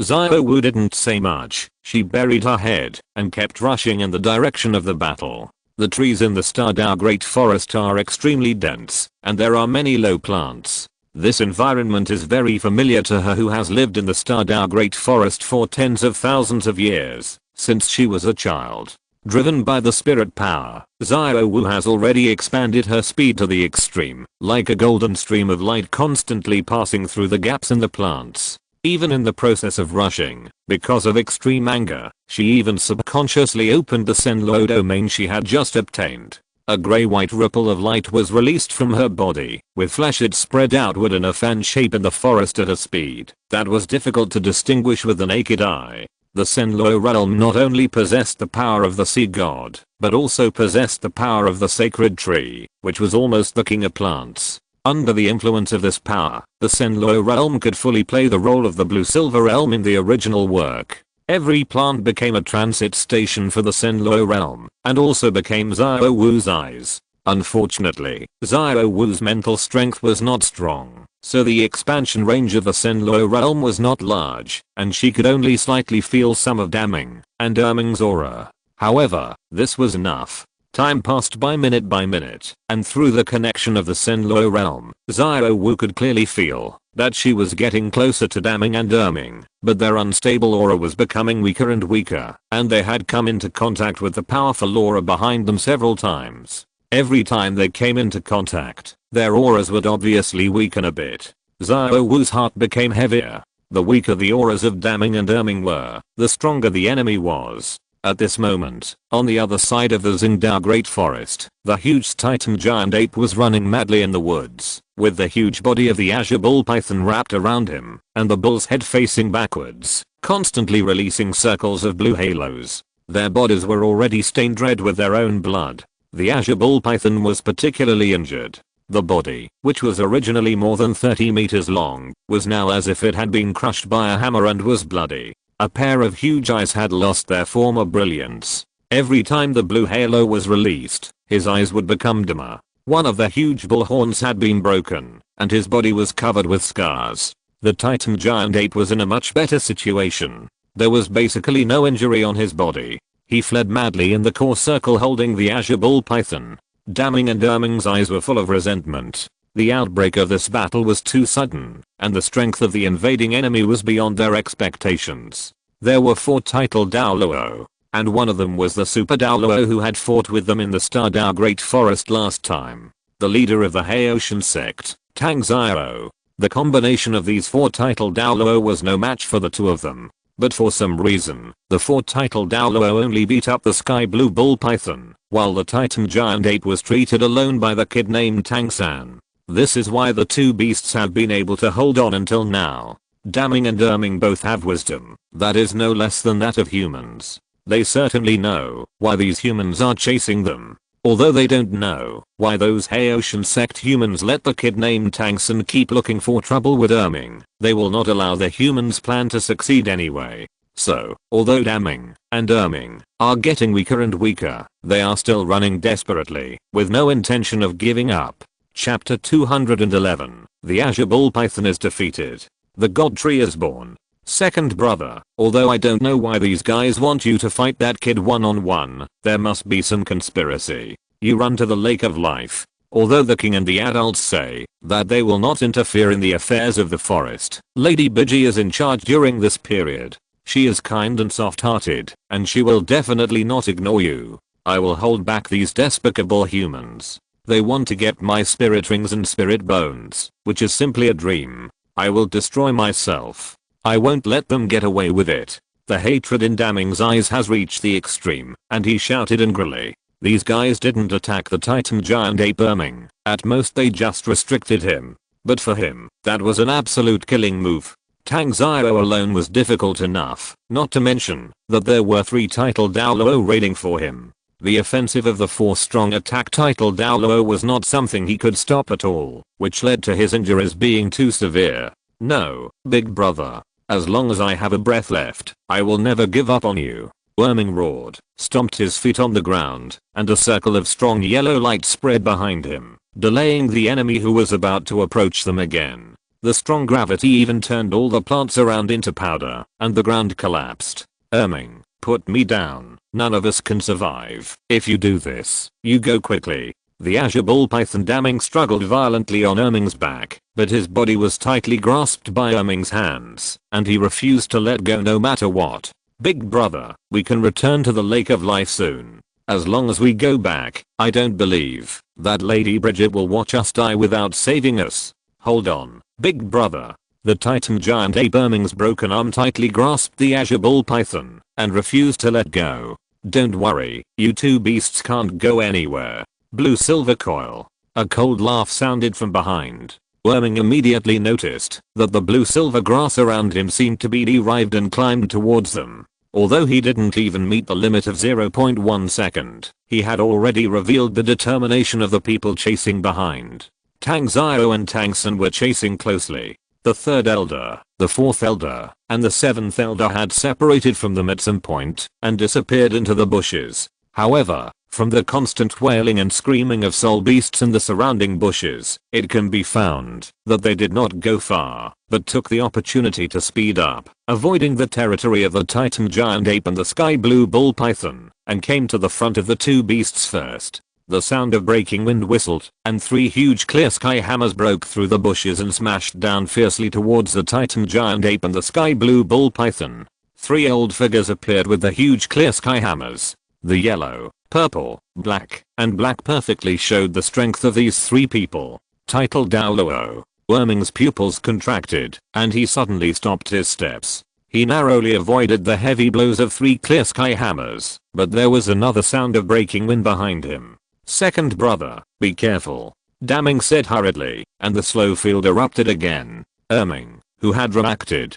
Xiao Wu didn't say much. She buried her head and kept rushing in the direction of the battle. The trees in the Stardao Great Forest are extremely dense, and there are many low plants. This environment is very familiar to her who has lived in the Stardao Great Forest for tens of thousands of years, since she was a child. Driven by the spirit power, Xiao Wu has already expanded her speed to the extreme, like a golden stream of light constantly passing through the gaps in the plants. Even in the process of rushing, because of extreme anger, she even subconsciously opened the Senluo domain she had just obtained. A grey-white ripple of light was released from her body, with flash it spread outward in a fan shape in the forest at a speed that was difficult to distinguish with the naked eye. The Senluo realm not only possessed the power of the sea god, but also possessed the power of the sacred tree, which was almost the king of plants. Under the influence of this power, the Senluo realm could fully play the role of the blue-silver realm in the original work. Every plant became a transit station for the Senluo realm, and also became Xiao Wu's eyes. Unfortunately, Xiao Wu's mental strength was not strong, so the expansion range of the Senluo realm was not large, and she could only slightly feel some of Daming and Erming's aura. However, this was enough. Time passed by minute, and through the connection of the Senluo realm, Xiao Wu could clearly feel that she was getting closer to Daming and Erming, but their unstable aura was becoming weaker and weaker, and they had come into contact with the powerful aura behind them several times. Every time they came into contact, their auras would obviously weaken a bit. Xiao Wu's heart became heavier. The weaker the auras of Daming and Erming were, the stronger the enemy was. At this moment, on the other side of the Xingdao Great Forest, the huge Titan giant ape was running madly in the woods, with the huge body of the Azure Bull Python wrapped around him, and the bull's head facing backwards, constantly releasing circles of blue halos. Their bodies were already stained red with their own blood. The Azure Bull Python was particularly injured. The body, which was originally more than 30 meters long, was now as if it had been crushed by a hammer and was bloody. A pair of huge eyes had lost their former brilliance. Every time the blue halo was released, his eyes would become dimmer. One of the huge bull horns had been broken, and his body was covered with scars. The Titan giant ape was in a much better situation. There was basically no injury on his body. He fled madly in the core circle holding the Azure Bull Python. Daming and Erming's eyes were full of resentment. The outbreak of this battle was too sudden, and the strength of the invading enemy was beyond their expectations. There were 4 titled Douluo, and one of them was the Super Douluo who had fought with them in the Stardao Great Forest last time. The leader of the Haoshan sect, Tang Xiao. The combination of these 4 titled Douluo was no match for the 2 of them, but for some reason, the 4 titled Douluo only beat up the Sky Blue Bull Python, while the Titan Giant Ape was treated alone by the kid named Tang San. This is why the 2 beasts have been able to hold on until now. Daming and Erming both have wisdom that is no less than that of humans. They certainly know why these humans are chasing them. Although they don't know why those Haoshan sect humans let the kid named Tang San keep looking for trouble with Erming, they will not allow the humans' plan to succeed anyway. So, although Daming and Erming are getting weaker and weaker, they are still running desperately, with no intention of giving up. Chapter 211. The Azure Bull Python is defeated. The God Tree is born. Second brother, although I don't know why these guys want you to fight that kid one-on-one, there must be some conspiracy. You run to the Lake of Life. Although the king and the adults say that they will not interfere in the affairs of the forest, Lady Biji is in charge during this period. She is kind and soft-hearted, and she will definitely not ignore you. I will hold back these despicable humans. They want to get my spirit rings and spirit bones, which is simply a dream. I will destroy myself. I won't let them get away with it. The hatred in Daming's eyes has reached the extreme, and he shouted angrily. These guys didn't attack the Titan giant ape Erming. At most they just restricted him. But for him, that was an absolute killing move. Tang Xiao alone was difficult enough, not to mention that there were 3 titled Douluo raiding for him. The offensive of the 4 strong attack titled Douluo was not something he could stop at all, which led to his injuries being too severe. No, big brother. As long as I have a breath left, I will never give up on you. Erming roared, stomped his feet on the ground, and a circle of strong yellow light spread behind him, delaying the enemy who was about to approach them again. The strong gravity even turned all the plants around into powder, and the ground collapsed. Erming, put me down. None of us can survive. If you do this, you go quickly. The Azure Bull Python Daming struggled violently on Erming's back, but his body was tightly grasped by Erming's hands, and he refused to let go no matter what. Big brother, we can return to the Lake of Life soon. As long as we go back, I don't believe that Lady Bridget will watch us die without saving us. Hold on, big brother. The Titan giant ape Erming's broken arm tightly grasped the Azure Bull Python and refused to let go. Don't worry, you 2 beasts can't go anywhere. Blue-silver coil. A cold laugh sounded from behind. Worming immediately noticed that the blue-silver grass around him seemed to be derived and climbed towards them. Although he didn't even meet the limit of 0.1 second, he had already revealed the determination of the people chasing behind. Tang Xiao and Tang San were chasing closely. The third elder, the fourth elder, and the seventh elder had separated from them at some point and disappeared into the bushes. However, from the constant wailing and screaming of soul beasts in the surrounding bushes, it can be found that they did not go far, but took the opportunity to speed up, avoiding the territory of the Titan giant ape and the sky blue bull python, and came to the front of the two beasts first. The sound of breaking wind whistled, and 3 huge clear sky hammers broke through the bushes and smashed down fiercely towards the Titan giant ape and the sky blue bull python. 3 old figures appeared with the huge clear sky hammers. The yellow, purple, black, and black perfectly showed the strength of these 3 people. Titled Douluo. Worming's pupils contracted, and he suddenly stopped his steps. He narrowly avoided the heavy blows of 3 clear sky hammers, but there was another sound of breaking wind behind him. Second brother, be careful. Damming said hurriedly, and the slow field erupted again. Erming, who had reacted,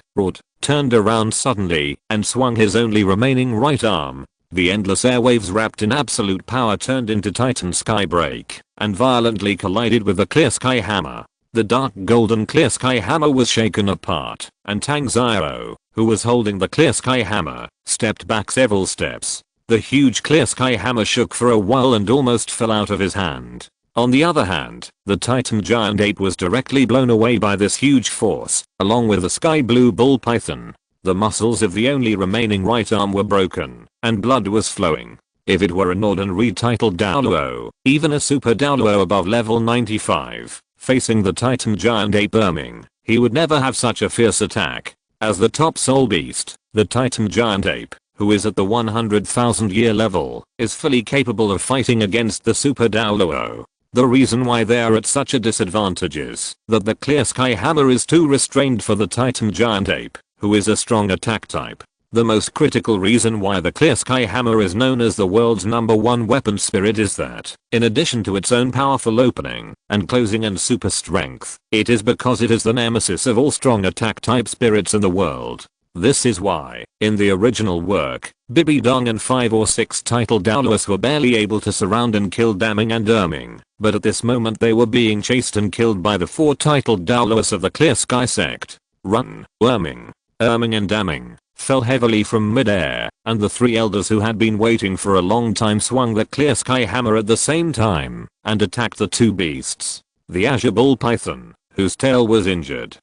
turned around suddenly, and swung his only remaining right arm. The endless airwaves wrapped in absolute power turned into Titan Skybreak, and violently collided with the clear sky hammer. The dark golden clear sky hammer was shaken apart, and Tang Xiao, who was holding the clear sky hammer, stepped back several steps. The huge clear sky hammer shook for a while and almost fell out of his hand. On the other hand, the Titan giant ape was directly blown away by this huge force, along with the sky blue bull python. The muscles of the only remaining right arm were broken, and blood was flowing. If it were an ordinary titled Douluo, even a super Douluo above level 95, facing the Titan giant ape Erming, he would never have such a fierce attack. As the top soul beast, the Titan giant ape, who is at the 100,000 year level, is fully capable of fighting against the super Douluo. The reason why they are at such a disadvantage is that the clear sky hammer is too restrained for the Titan giant ape, who is a strong attack type. The most critical reason why the clear sky hammer is known as the world's #1 weapon spirit is that, in addition to its own powerful opening and closing and super strength, it is because it is the nemesis of all strong attack type spirits in the world. This is why, in the original work, Bibi Dong and 5 or 6 titled Douluos were barely able to surround and kill Damming and Erming, but at this moment they were being chased and killed by the 4 titled Douluos of the Clear Sky sect. Run, Erming and Damming fell heavily from mid-air, and the 3 elders who had been waiting for a long time swung the clear sky hammer at the same time, and attacked the 2 beasts. The azure bull python, whose tail was injured,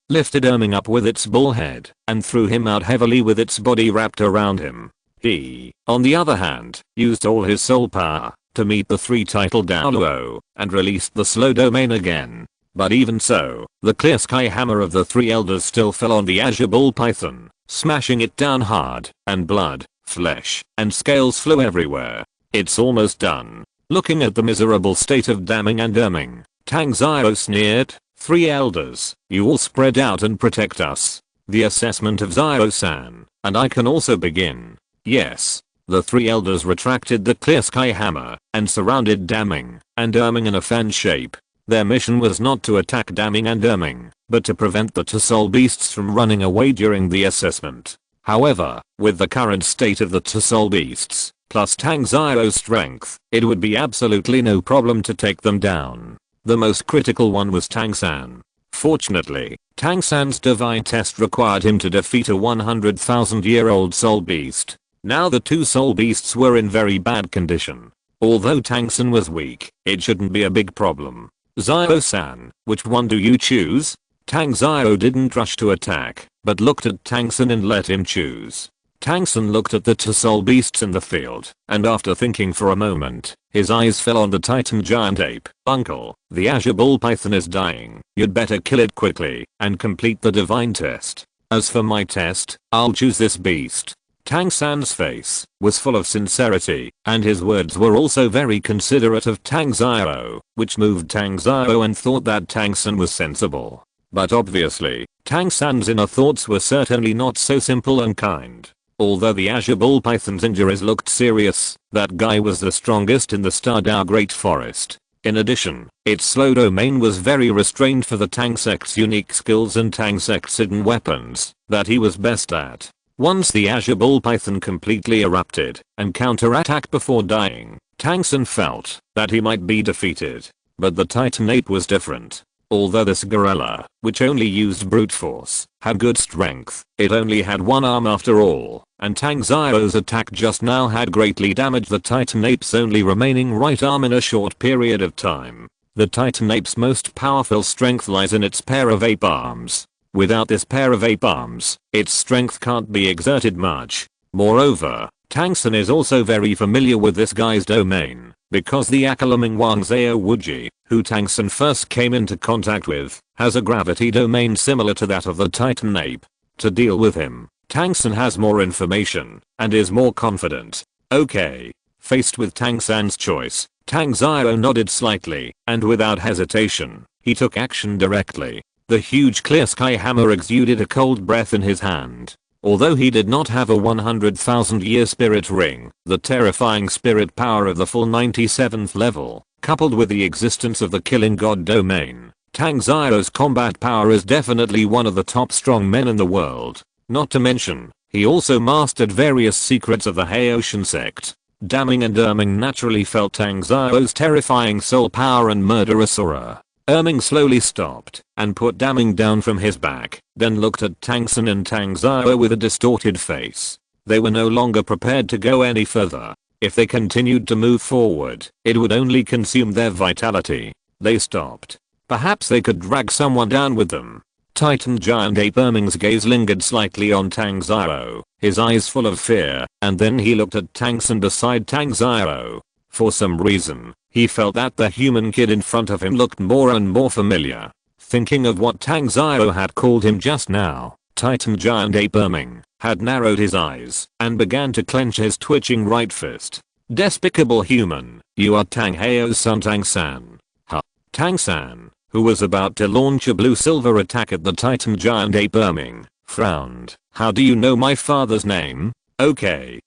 lifted Erming up with its bull head, and threw him out heavily with its body wrapped around him. He, on the other hand, used all his soul power to meet the 3 titled Douluo, and released the slow domain again. But even so, the clear sky hammer of the 3 elders still fell on the azure bull python, smashing it down hard, and blood, flesh, and scales flew everywhere. It's almost done. Looking at the miserable state of Damming and Erming, Tang Xiao sneered, 3 elders, you all spread out and protect us. The assessment of Xiao-san, and I can also begin. Yes. The 3 elders retracted the clear sky hammer, and surrounded Damming and Erming in a fan shape. Their mission was not to attack Damming and Erming, but to prevent the 2 soul beasts from running away during the assessment. However, with the current state of the 2 soul beasts, plus Tang Xiao's strength, it would be absolutely no problem to take them down. The most critical one was Tang San. Fortunately, Tang San's divine test required him to defeat a 100,000-year-old soul beast. Now the 2 soul beasts were in very bad condition. Although Tang San was weak, it shouldn't be a big problem. Xiao-san, which one do you choose? Tang Xiao didn't rush to attack, but looked at Tang San and let him choose. Tang San looked at the 2 soul beasts in the field, and after thinking for a moment, his eyes fell on the Titan giant ape. Uncle, the azure bull python is dying. You'd better kill it quickly, and complete the divine test. As for my test, I'll choose this beast. Tang San's face was full of sincerity, and his words were also very considerate of Tang Xiao, which moved Tang Xiao and thought that Tang San was sensible. But obviously, Tang San's inner thoughts were certainly not so simple and kind. Although the Azure Bull Python's injuries looked serious, that guy was the strongest in the Stardow Great Forest. In addition, its slow domain was very restrained for the Tangsect's unique skills and Tangsect's hidden weapons that he was best at. Once the Azure Bull Python completely erupted and counterattacked before dying, Tangsen felt that he might be defeated. But the Titan Ape was different. Although this gorilla, which only used brute force, had good strength, it only had one arm after all, and Tang Xiao's attack just now had greatly damaged the Titan Ape's only remaining right arm in a short period of time. The Titan Ape's most powerful strength lies in its pair of ape arms. Without this pair of ape arms, its strength can't be exerted much. Moreover, Tangsen is also very familiar with this guy's domain, because the Akalaming Wangzao Wuji, who Tangsen first came into contact with, has a gravity domain similar to that of the Titan Ape. To deal with him, Tangsen has more information, and is more confident. Okay. Faced with Tangsen's choice, Tang Xiao nodded slightly, and without hesitation, he took action directly. The huge clear sky hammer exuded a cold breath in his hand. Although he did not have a 100,000-year spirit ring, the terrifying spirit power of the full 97th level, coupled with the existence of the killing god domain, Tang Xiao's combat power is definitely one of the top strong men in the world. Not to mention, he also mastered various secrets of the Haoshan sect. Damning and Erming naturally felt Tang Xiao's terrifying soul power and murderous aura. Erming slowly stopped and put Damning down from his back, then looked at Tangsen and Tang Xiao with a distorted face. They were no longer prepared to go any further. If they continued to move forward, it would only consume their vitality. They stopped. Perhaps they could drag someone down with them. Titan giant ape Erming's gaze lingered slightly on Tang Xiao, his eyes full of fear, and then he looked at Tangsen beside Tang Xiao. For some reason, he felt that the human kid in front of him looked more and more familiar. Thinking of what Tang Xiao had called him just now, Titan giant ape Erming had narrowed his eyes and began to clench his twitching right fist. Despicable human, you are Tang Hao's son Tang-san. Ha. Tang-san, who was about to launch a blue-silver attack at the Titan giant ape Erming, frowned. How do you know my father's name? Okay,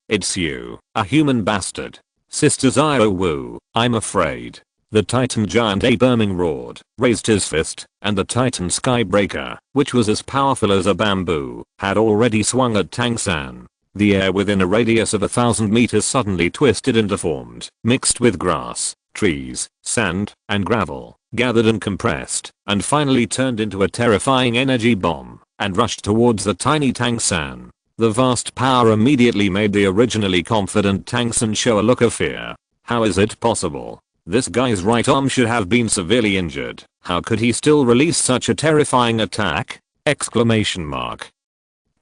it's you, a human bastard. Sister Xiao Wu, I'm afraid. The Titan giant ape Erming roared, raised his fist, and the Titan Skybreaker, which was as powerful as a bamboo, had already swung at Tang-san. The air within a radius of 1,000 meters suddenly twisted and deformed, mixed with grass, trees, sand, and gravel, gathered and compressed, and finally turned into a terrifying energy bomb, and rushed towards the tiny Tang-san. The vast power immediately made the originally confident Tang-san show a look of fear. How is it possible? This guy's right arm should have been severely injured. How could he still release such a terrifying attack? Exclamation mark.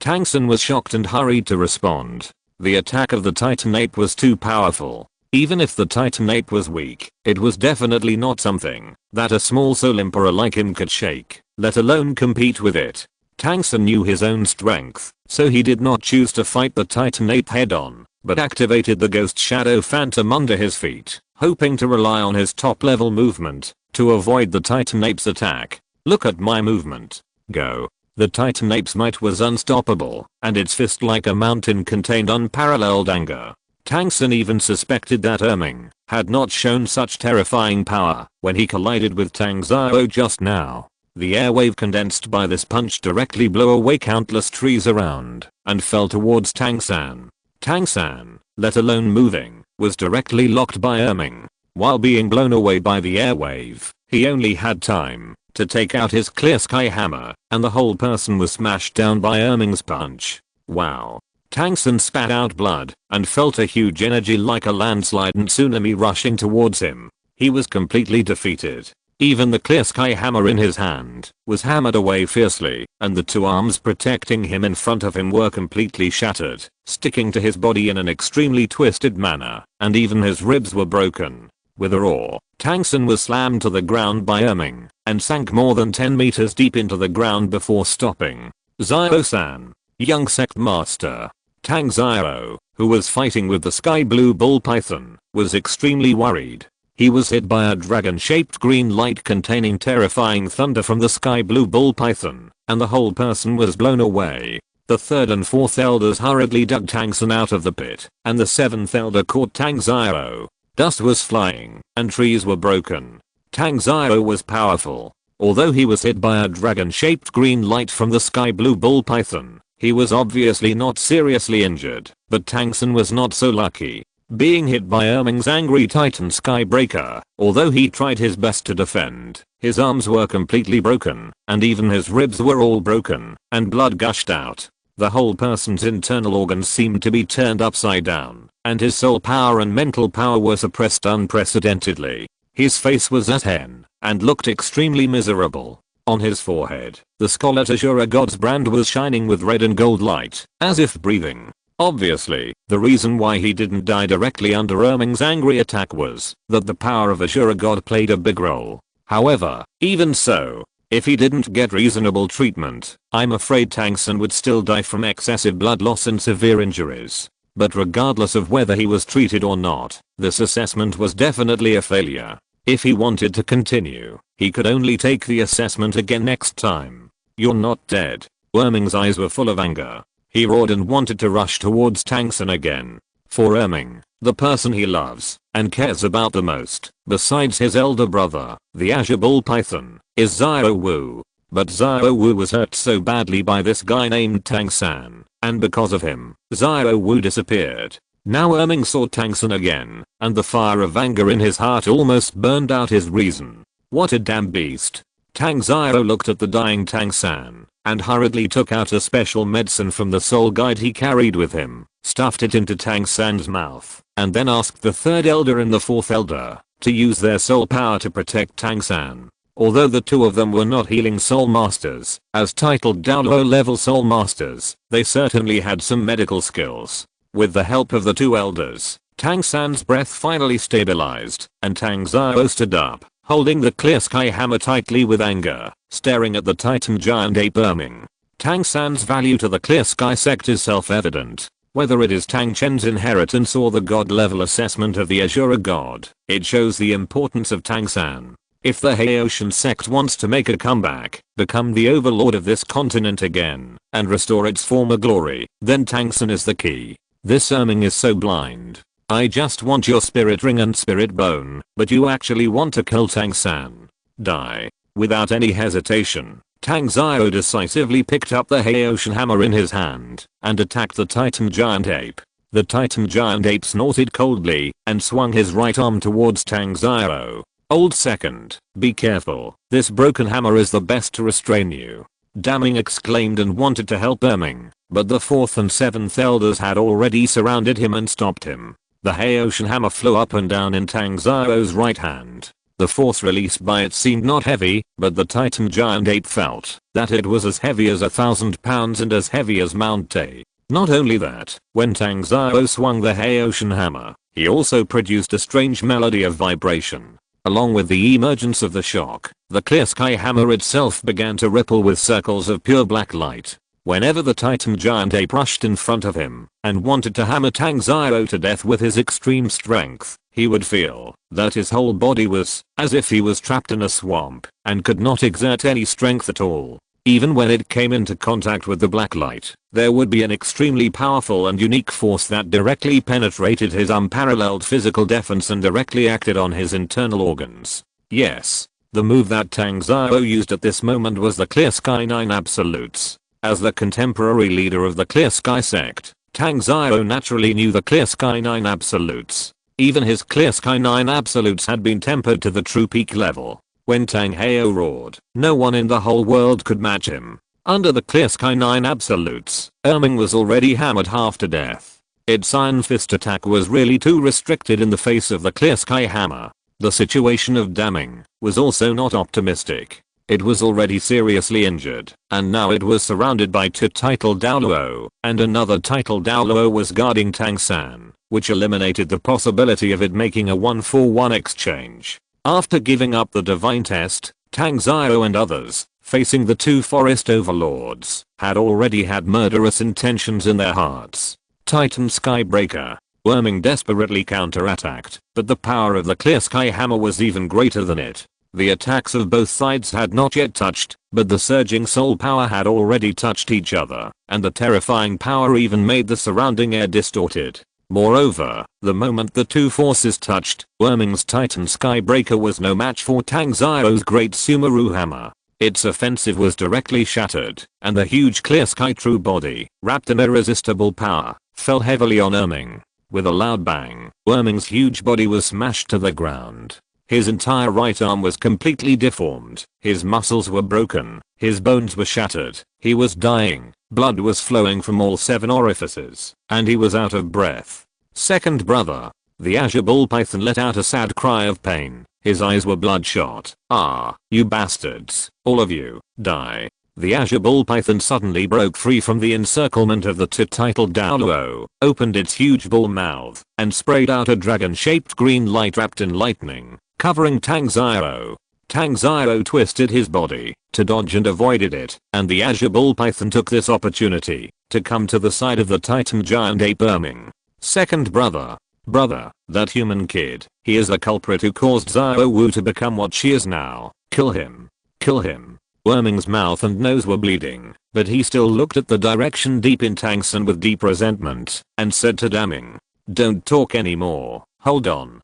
Tangsen was shocked and hurried to respond. The attack of the Titan ape was too powerful. Even if the Titan ape was weak, it was definitely not something that a small soul emperor like him could shake, let alone compete with it. Tangsen knew his own strength, so he did not choose to fight the Titan ape head-on, but activated the Ghost Shadow Phantom under his feet, hoping to rely on his top-level movement to avoid the Titan ape's attack. Look at my movement. Go. The Titan ape's might was unstoppable, and its fist like a mountain contained unparalleled anger. Tangsen even suspected that Erming had not shown such terrifying power when he collided with Tang Xiao just now. The airwave condensed by this punch directly blew away countless trees around and fell towards Tang-san. Tang-san, let alone moving, was directly locked by Erming. While being blown away by the airwave, he only had time to take out his clear sky hammer, and the whole person was smashed down by Erming's punch. Wow. Tangsen spat out blood and felt a huge energy like a landslide and tsunami rushing towards him. He was completely defeated. Even the clear sky hammer in his hand was hammered away fiercely, and the two arms protecting him in front of him were completely shattered, sticking to his body in an extremely twisted manner, and even his ribs were broken. With a roar, Tangsen was slammed to the ground by Erming, and sank more than 10 meters deep into the ground before stopping. Xiao-san, young sect master. Tang Xiao, who was fighting with the sky blue bull python, was extremely worried. He was hit by a dragon-shaped green light containing terrifying thunder from the sky blue bull python, and the whole person was blown away. The third and fourth elders hurriedly dug Tang San out of the pit, and the seventh elder caught Tang Zio. Dust was flying, and trees were broken. Tang Zio was powerful. Although he was hit by a dragon-shaped green light from the sky blue bull python, he was obviously not seriously injured, but Tang San was not so lucky. Being hit by Erming's angry titan Skybreaker, although he tried his best to defend, his arms were completely broken, and even his ribs were all broken, and blood gushed out. The whole person's internal organs seemed to be turned upside down, and his soul power and mental power were suppressed unprecedentedly. His face was a 10, and looked extremely miserable. On his forehead, the scarlet Azura God's brand was shining with red and gold light, as if breathing. Obviously, the reason why he didn't die directly under Erming's angry attack was that the power of Azura God played a big role. However, even so, if he didn't get reasonable treatment, I'm afraid Tang San would still die from excessive blood loss and severe injuries. But regardless of whether he was treated or not, this assessment was definitely a failure. If he wanted to continue, he could only take the assessment again next time. You're not dead. Erming's eyes were full of anger. He roared and wanted to rush towards Tang San again. For Erming, the person he loves and cares about the most, besides his elder brother, the Azure Bull Python, is Zio Wu. But Zio Wu was hurt so badly by this guy named Tang San, and because of him, Zio Wu disappeared. Now Erming saw Tang San again, and the fire of anger in his heart almost burned out his reason. What a damn beast. Tang Zio looked at the dying Tang San, and hurriedly took out a special medicine from the soul guide he carried with him, stuffed it into Tang San's mouth, and then asked the third elder and the fourth elder to use their soul power to protect Tang San. Although the two of them were not healing soul masters, as titled Douluo level soul masters, they certainly had some medical skills. With the help of the two elders, Tang San's breath finally stabilized, and Tang Zio stood up, holding the clear sky hammer tightly with anger, staring at the titan giant ape Erming. Tang San's value to the clear sky sect is self-evident. Whether it is Tang Chen's inheritance or the god level assessment of the Azura god, it shows the importance of Tang San. If the Haoshan sect wants to make a comeback, become the overlord of this continent again, and restore its former glory, then Tang San is the key. This Erming is so blind. I just want your spirit ring and spirit bone, but you actually want to kill Tang San. Die. Without any hesitation, Tang Zio decisively picked up the Haoshan hammer in his hand, and attacked the titan giant ape. The titan giant ape snorted coldly, and swung his right arm towards Tang Zio. Old second, be careful, this broken hammer is the best to restrain you. Damning exclaimed and wanted to help Erming, but the fourth and seventh elders had already surrounded him and stopped him. The Haoshan hammer flew up and down in Tang Zio's right hand. The force released by it seemed not heavy, but the titan giant ape felt that it was as heavy as 1,000 pounds and as heavy as Mount Tay. Not only that, when Tang Zio swung the Haoshan hammer, he also produced a strange melody of vibration. Along with the emergence of the shock, the clear sky hammer itself began to ripple with circles of pure black light. Whenever the titan giant ape rushed in front of him and wanted to hammer Tang Zio to death with his extreme strength, he would feel that his whole body was as if he was trapped in a swamp and could not exert any strength at all. Even when it came into contact with the black light, there would be an extremely powerful and unique force that directly penetrated his unparalleled physical defense and directly acted on his internal organs. Yes, the move that Tang Zio used at this moment was the Clear Sky 9 Absolutes. As the contemporary leader of the Clear Sky sect, Tang Zio naturally knew the Clear Sky 9 Absolutes. Even his Clear Sky 9 Absolutes had been tempered to the true peak level. When Tang Hao roared, no one in the whole world could match him. Under the Clear Sky 9 Absolutes, Erming was already hammered half to death. Its Iron Fist attack was really too restricted in the face of the Clear Sky hammer. The situation of Damning was also not optimistic. It was already seriously injured, and now it was surrounded by two titled Douluo, and another titled Douluo was guarding Tang San, which eliminated the possibility of it making a 1-for-1 exchange. After giving up the divine test, Tang Zio and others, facing the two forest overlords, had already had murderous intentions in their hearts. Titan Skybreaker. Erming desperately counterattacked, but the power of the Clear Sky hammer was even greater than it. The attacks of both sides had not yet touched, but the surging soul power had already touched each other, and the terrifying power even made the surrounding air distorted. Moreover, the moment the two forces touched, Worming's Titan Skybreaker was no match for Tang Xiao's great Sumeru hammer. Its offensive was directly shattered, and the huge clear sky true body, wrapped in irresistible power, fell heavily on Worming. With a loud bang, Worming's huge body was smashed to the ground. His entire right arm was completely deformed, his muscles were broken, his bones were shattered, he was dying, blood was flowing from all 7 orifices, and he was out of breath. Second brother. The Azure Bull Python let out a sad cry of pain. His eyes were bloodshot. "Ah, you bastards, all of you, die." The Azure Bull Python suddenly broke free from the encirclement of the titled Douluo, opened its huge bull mouth, and sprayed out a dragon-shaped green light wrapped in lightning, covering Tang Xiao. Tang Xiao twisted his body to dodge and avoided it, and the Azure Bull Python took this opportunity to come to the side of the Titan giant ape Worming. Second brother. Brother, that human kid, he is the culprit who caused Xiao Wu to become what she is now. Kill him. Kill him. Worming's mouth and nose were bleeding, but he still looked at the direction deep in Tangsun with deep resentment, and said to Daming, "Don't talk anymore. Hold on,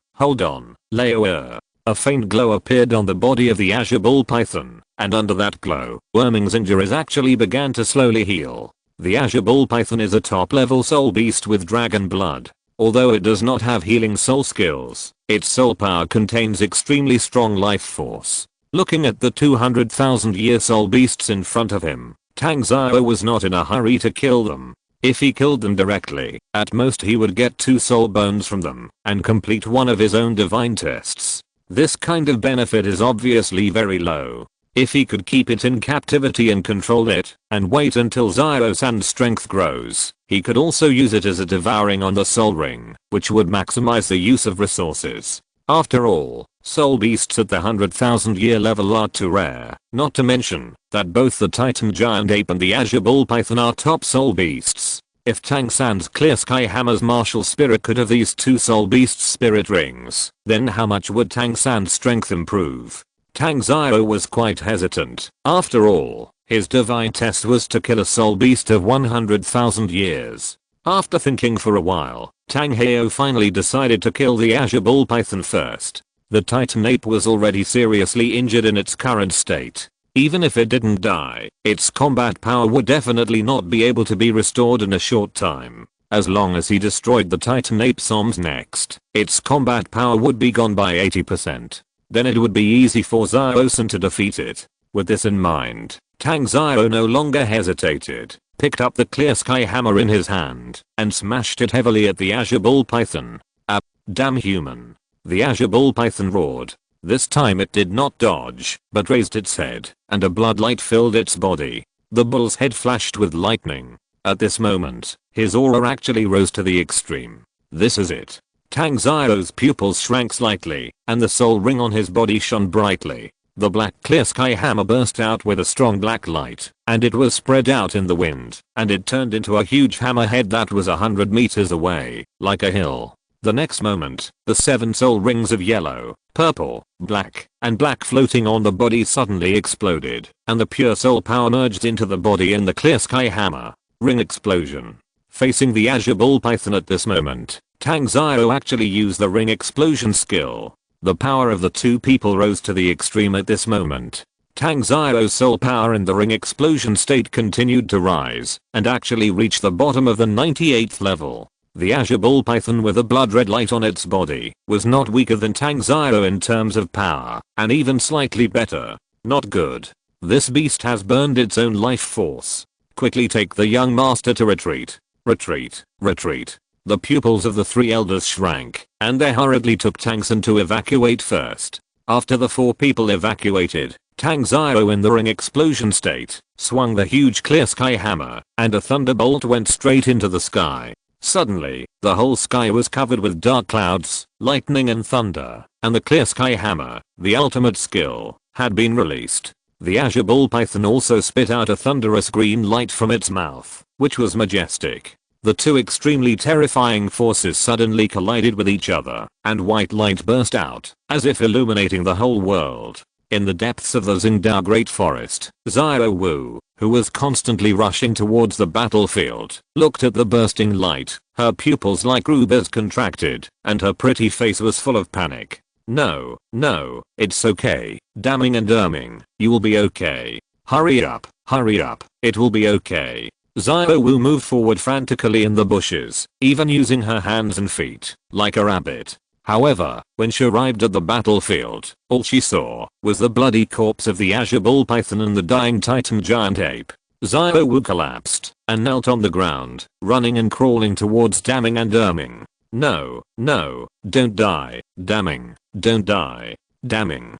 Laoer." A faint glow appeared on the body of the Azure Bull Python, and under that glow, Worming's injuries actually began to slowly heal. The Azure Bull Python is a top-level soul beast with dragon blood. Although it does not have healing soul skills, its soul power contains extremely strong life force. Looking at the 200,000-year soul beasts in front of him, Tang Xiao was not in a hurry to kill them. If he killed them directly, at most he would get 2 soul bones from them, and complete one of his own divine tests. This kind of benefit is obviously very low. If he could keep it in captivity and control it, and wait until Xiao-san's strength grows, he could also use it as a devouring on the soul ring, which would maximize the use of resources. After all, soul beasts at the 100,000-year level are too rare, not to mention that both the Titan giant ape and the Azure Bull Python are top soul beasts. If Tang San's Clear Sky Hammer's martial spirit could have these 2 soul beasts spirit rings, then how much would Tang San's strength improve? Tang Xiao was quite hesitant. After all, his divine test was to kill a soul beast of 100,000 years. After thinking for a while, Tang Heo finally decided to kill the Azure Bull Python first. The Titan ape was already seriously injured in its current state. Even if it didn't die, its combat power would definitely not be able to be restored in a short time. As long as he destroyed the Titan ape's arms next, its combat power would be gone by 80%. Then it would be easy for Xiao-san to defeat it. With this in mind, Tang Xiao no longer hesitated, picked up the Clear Sky Hammer in his hand, and smashed it heavily at the Azure Bull Python. Damn human. The Azure Bull Python roared. This time it did not dodge, but raised its head, and a bloodlight filled its body. The bull's head flashed with lightning. At this moment, his aura actually rose to the extreme. This is it. Tang Xiao's pupils shrank slightly, and the soul ring on his body shone brightly. The black Clear Sky Hammer burst out with a strong black light, and it was spread out in the wind, and it turned into a huge hammerhead that was 100 meters away, like a hill. The next moment, the 7 soul rings of yellow, purple, black, and black floating on the body suddenly exploded, and the pure soul power merged into the body in the Clear Sky Hammer. Ring explosion. Facing the Azure Bull Python at this moment, Tang Xiao actually used the ring explosion skill. The power of the 2 people rose to the extreme at this moment. Tang Xiao's soul power in the ring explosion state continued to rise, and actually reached the bottom of the 98th level. The Azure Bull Python with a blood red light on its body was not weaker than Tang Xiao in terms of power, and even slightly better. Not good. This beast has burned its own life force. Quickly take the young master to retreat. Retreat. Retreat. The pupils of the 3 elders shrank, and they hurriedly took Tangsun to evacuate first. After the 4 people evacuated, Tang Xiao in the ring explosion state, swung the huge Clear Sky Hammer, and a thunderbolt went straight into the sky. Suddenly, the whole sky was covered with dark clouds, lightning and thunder, and the Clear Sky Hammer, the ultimate skill, had been released. The Azure Bull Python also spit out a thunderous green light from its mouth, which was majestic. The 2 extremely terrifying forces suddenly collided with each other, and white light burst out, as if illuminating the whole world. In the depths of the Xingdao Great Forest, Xiao Wu, who was constantly rushing towards the battlefield, looked at the bursting light. Her pupils like rubies contracted, and her pretty face was full of panic. No, it's okay, damning and erming, you will be okay. Hurry up, it will be okay. Xiao Wu moved forward frantically in the bushes, even using her hands and feet, like a rabbit. However, when she arrived at the battlefield, all she saw was the bloody corpse of the azure bull python and the dying titan giant ape. Xiao Wu collapsed and knelt on the ground, running and crawling towards damning and erming. No, don't die, damning, don't die, damning.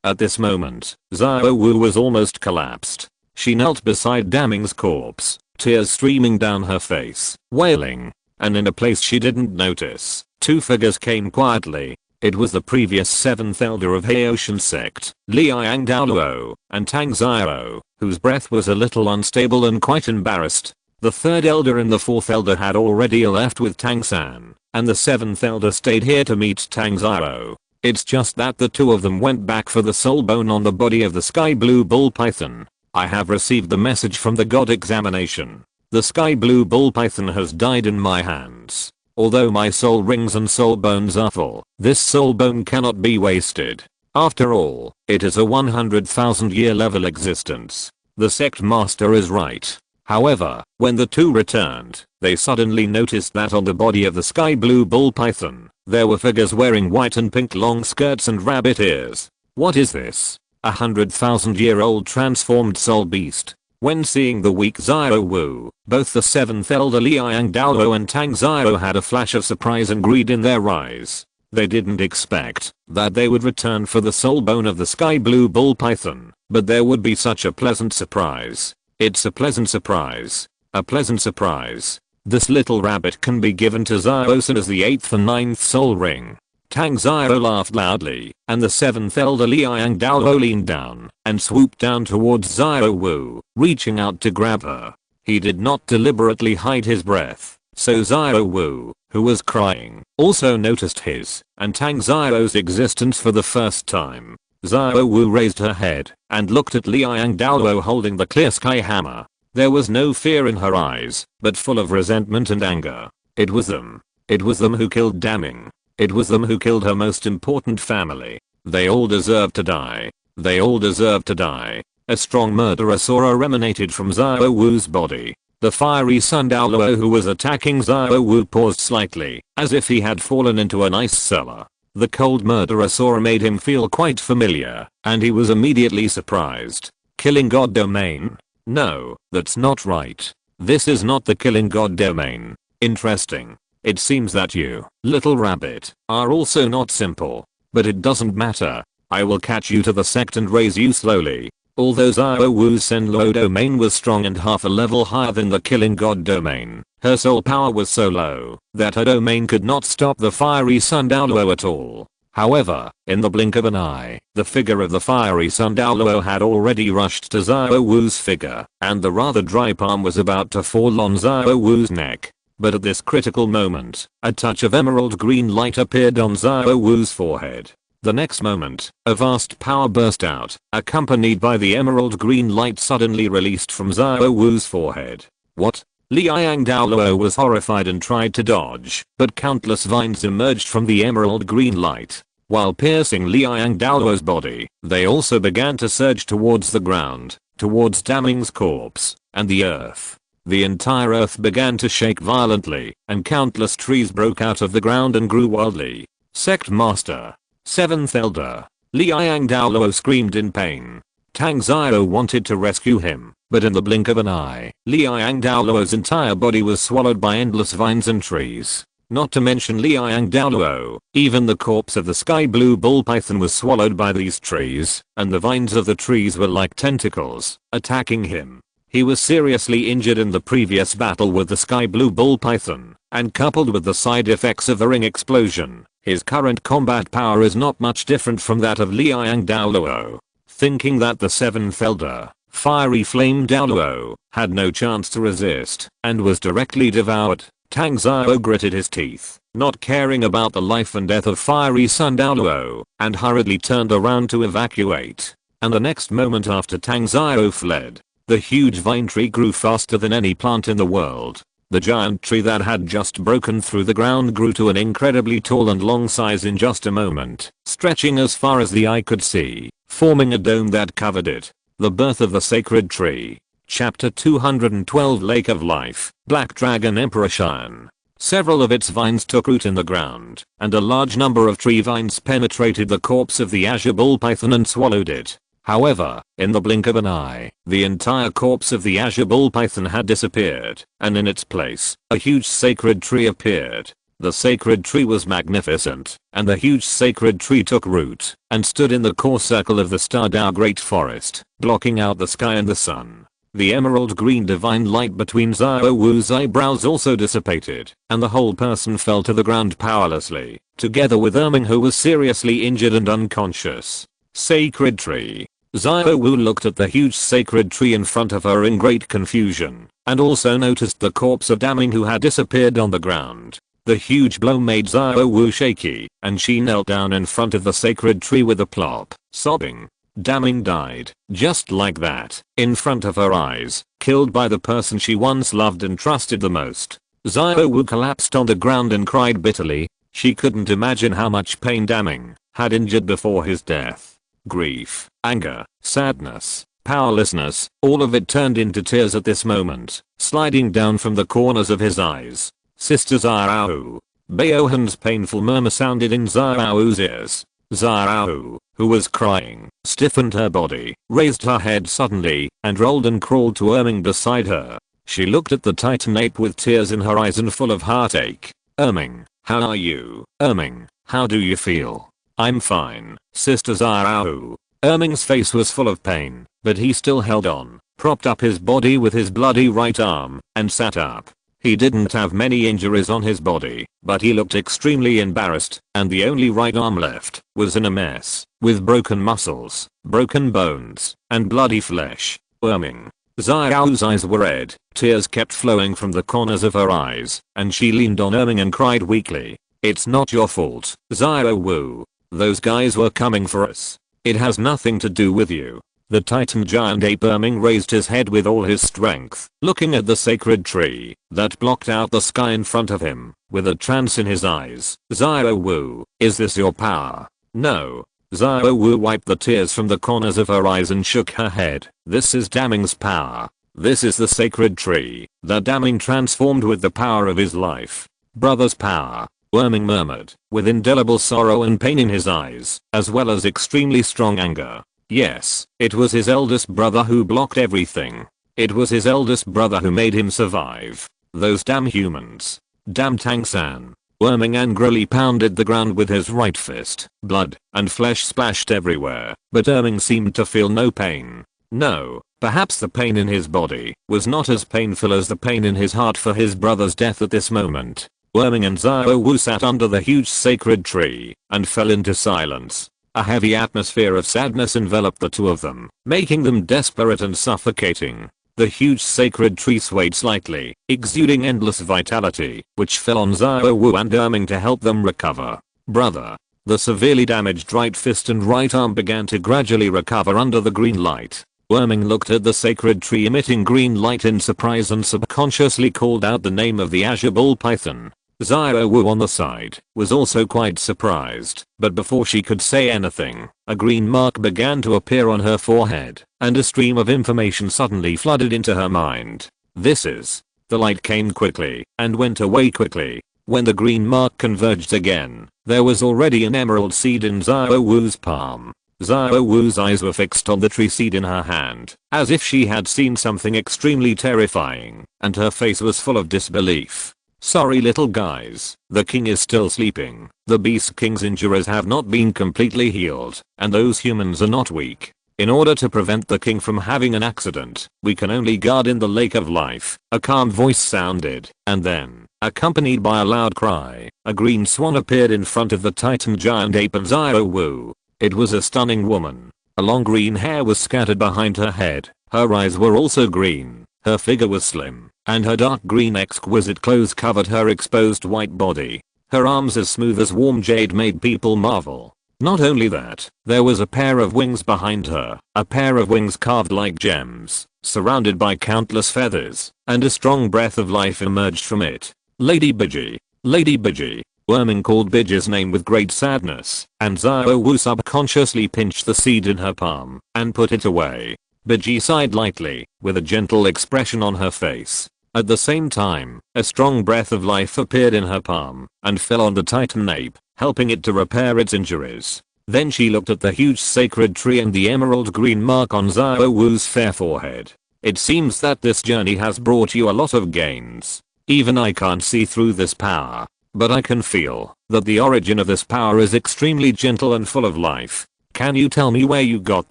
At this moment, Xiao Wu was almost collapsed. She knelt beside Damning's corpse, tears streaming down her face, wailing. And in a place she didn't notice, two figures came quietly. It was the previous 7th elder of Haoshan sect, Liang Douluo, and Tang Xiao, whose breath was a little unstable and quite embarrassed. The 3rd elder and the 4th elder had already left with Tang San, and the 7th elder stayed here to meet Tang Xiao. It's just that the two of them went back for the soul bone on the body of the sky blue bull python. I have received the message from the god examination. The sky blue bull python has died in my hands. Although my soul rings and soul bones are full, this soul bone cannot be wasted. After all, it is a 100,000 year level existence. The sect master is right. However, when the two returned, they suddenly noticed that on the body of the sky blue bull python, there were figures wearing white and pink long skirts and rabbit ears. What is this? 100,000-year-old transformed soul beast. When seeing the weak Xiao Wu, both the 7th elder Liang Douluo and Tang Xiao had a flash of surprise and greed in their eyes. They didn't expect that they would return for the soul bone of the sky blue bull python, but there would be such a pleasant surprise. It's a pleasant surprise. A pleasant surprise. This little rabbit can be given to Xiao San as the 8th and 9th soul ring. Tang Xiao laughed loudly, and the 7th elder Liang Douluo leaned down and swooped down towards Xiao Wu, reaching out to grab her. He did not deliberately hide his breath, so Xiao Wu, who was crying, also noticed his and Tang Xiao's existence for the first time. Xiao Wu raised her head and looked at Liang Douluo holding the clear sky hammer. There was no fear in her eyes, but full of resentment and anger. It was them. It was them who killed Damning. It was them who killed her most important family. They all deserve to die. They all deserve to die. A strong murderous aura emanated from Xiao Wu's body. The fiery Sun Douluo who was attacking Xiao Wu paused slightly, as if he had fallen into an ice cellar. The cold murderous aura made him feel quite familiar, and he was immediately surprised. Killing God domain? No, that's not right. This is not the killing God domain. Interesting. It seems that you, little rabbit, are also not simple. But it doesn't matter. I will catch you to the sect and raise you slowly. Although Xiao Wu's Senlo domain was strong and half a level higher than the killing god domain, her soul power was so low that her domain could not stop the fiery Sun Douluo at all. However, in the blink of an eye, the figure of the fiery Sun Douluo had already rushed to Xiao Wu's figure, and the rather dry palm was about to fall on Xiao Wu's neck. But at this critical moment, a touch of emerald green light appeared on Xiao Wu's forehead. The next moment, a vast power burst out, accompanied by the emerald green light suddenly released from Xiao Wu's forehead. What? Liang Douluo was horrified and tried to dodge, but countless vines emerged from the emerald green light. While piercing Liang Douluo's body, they also began to surge towards the ground, towards Damning's corpse, and the earth. The entire earth began to shake violently, and countless trees broke out of the ground and grew wildly. Sect Master. 7th Elder. Liang Douluo screamed in pain. Tang Xiao wanted to rescue him, but in the blink of an eye, Liang Douluo's entire body was swallowed by endless vines and trees. Not to mention Liang Douluo, even the corpse of the sky blue bull python was swallowed by these trees, and the vines of the trees were like tentacles, attacking him. He was seriously injured in the previous battle with the sky blue bull python, and coupled with the side effects of a ring explosion, his current combat power is not much different from that of Liang Douluo. Thinking that the 7th Elder, Fiery Flame Douluo, had no chance to resist, and was directly devoured, Tang Xiao gritted his teeth, not caring about the life and death of fiery son Douluo, and hurriedly turned around to evacuate. And the next moment after Tang Xiao fled, the huge vine tree grew faster than any plant in the world. The giant tree that had just broken through the ground grew to an incredibly tall and long size in just a moment, stretching as far as the eye could see, forming a dome that covered it. The birth of the sacred tree. Chapter 212 Lake of Life, Black Dragon Emperor Shan. Several of its vines took root in the ground, and a large number of tree vines penetrated the corpse of the azure bull python and swallowed it. However, in the blink of an eye, the entire corpse of the azure bull python had disappeared, and in its place, a huge sacred tree appeared. The sacred tree was magnificent, and the huge sacred tree took root, and stood in the core circle of the Stardao Great Forest, blocking out the sky and the sun. The emerald green divine light between Xiao Wu's eyebrows also dissipated, and the whole person fell to the ground powerlessly, together with Erming, who was seriously injured and unconscious. Sacred tree. Xiao Wu looked at the huge sacred tree in front of her in great confusion, and also noticed the corpse of Daming, who had disappeared on the ground. The huge blow made Xiao Wu shaky, and she knelt down in front of the sacred tree with a plop, sobbing. Daming died, just like that, in front of her eyes, killed by the person she once loved and trusted the most. Xiao Wu collapsed on the ground and cried bitterly. She couldn't imagine how much pain Daming had endured before his death. Grief, anger, sadness, powerlessness, all of it turned into tears at this moment, sliding down from the corners of his eyes. Sister Xiao. Baohan's painful murmur sounded in Xiao Wu's ears. Xiao, who was crying, stiffened her body, raised her head suddenly, and rolled and crawled to Erming beside her. She looked at the Titan ape with tears in her eyes and full of heartache. Erming, how are you? Erming, how do you feel? I'm fine, Sister Xiao. Erming's face was full of pain, but he still held on, propped up his body with his bloody right arm, and sat up. He didn't have many injuries on his body, but he looked extremely embarrassed, and the only right arm left was in a mess, with broken muscles, broken bones, and bloody flesh. Erming. Xiao's eyes were red, tears kept flowing from the corners of her eyes, and she leaned on Erming and cried weakly. It's not your fault, Xiao Wu. Those guys were coming for us. It has nothing to do with you. The Titan giant ape Erming raised his head with all his strength, looking at the sacred tree that blocked out the sky in front of him, with a trance in his eyes. Xiao Wu, is this your power? No. Xiao Wu wiped the tears from the corners of her eyes and shook her head. This is Daming's power. This is the sacred tree that Daming transformed with the power of his life. Brother's power. Erming murmured, with indelible sorrow and pain in his eyes, as well as extremely strong anger. Yes, it was his eldest brother who blocked everything. It was his eldest brother who made him survive. Those damn humans. Damn Tang-san. Erming angrily pounded the ground with his right fist. Blood and flesh splashed everywhere, but Erming seemed to feel no pain. No, perhaps the pain in his body was not as painful as the pain in his heart for his brother's death at this moment. Erming and Xiao Wu sat under the huge sacred tree and fell into silence. A heavy atmosphere of sadness enveloped the two of them, making them desperate and suffocating. The huge sacred tree swayed slightly, exuding endless vitality, which fell on Xiao Wu and Erming to help them recover. Brother. The severely damaged right fist and right arm began to gradually recover under the green light. Erming looked at the sacred tree emitting green light in surprise and subconsciously called out the name of the azure bull python. Xiao Wu on the side was also quite surprised, but before she could say anything, a green mark began to appear on her forehead, and a stream of information suddenly flooded into her mind. This is. The light came quickly, and went away quickly. When the green mark converged again, there was already an emerald seed in Xiao Wu's palm. Xiao Wu's eyes were fixed on the tree seed in her hand, as if she had seen something extremely terrifying, and her face was full of disbelief. Sorry little guys, the king is still sleeping. The Beast King's injuries have not been completely healed, and those humans are not weak. In order to prevent the king from having an accident, we can only guard in the Lake of Life. A calm voice sounded, and then, accompanied by a loud cry, a green swan appeared in front of the Titan giant ape and Xiao Wu. It was a stunning woman. A long green hair was scattered behind her head. Her eyes were also green. Her figure was slim, and her dark green exquisite clothes covered her exposed white body. Her arms as smooth as warm jade made people marvel. Not only that, there was a pair of wings behind her, a pair of wings carved like gems, surrounded by countless feathers, and a strong breath of life emerged from it. Lady Biji. Lady Biji. Worming called Biji's name with great sadness, and Xiao Wu subconsciously pinched the seed in her palm and put it away. Biji sighed lightly, with a gentle expression on her face. At the same time, a strong breath of life appeared in her palm and fell on the titan ape, helping it to repair its injuries. Then she looked at the huge sacred tree and the emerald green mark on Xiao Wu's fair forehead. It seems that this journey has brought you a lot of gains. Even I can't see through this power, but I can feel that the origin of this power is extremely gentle and full of life. Can you tell me where you got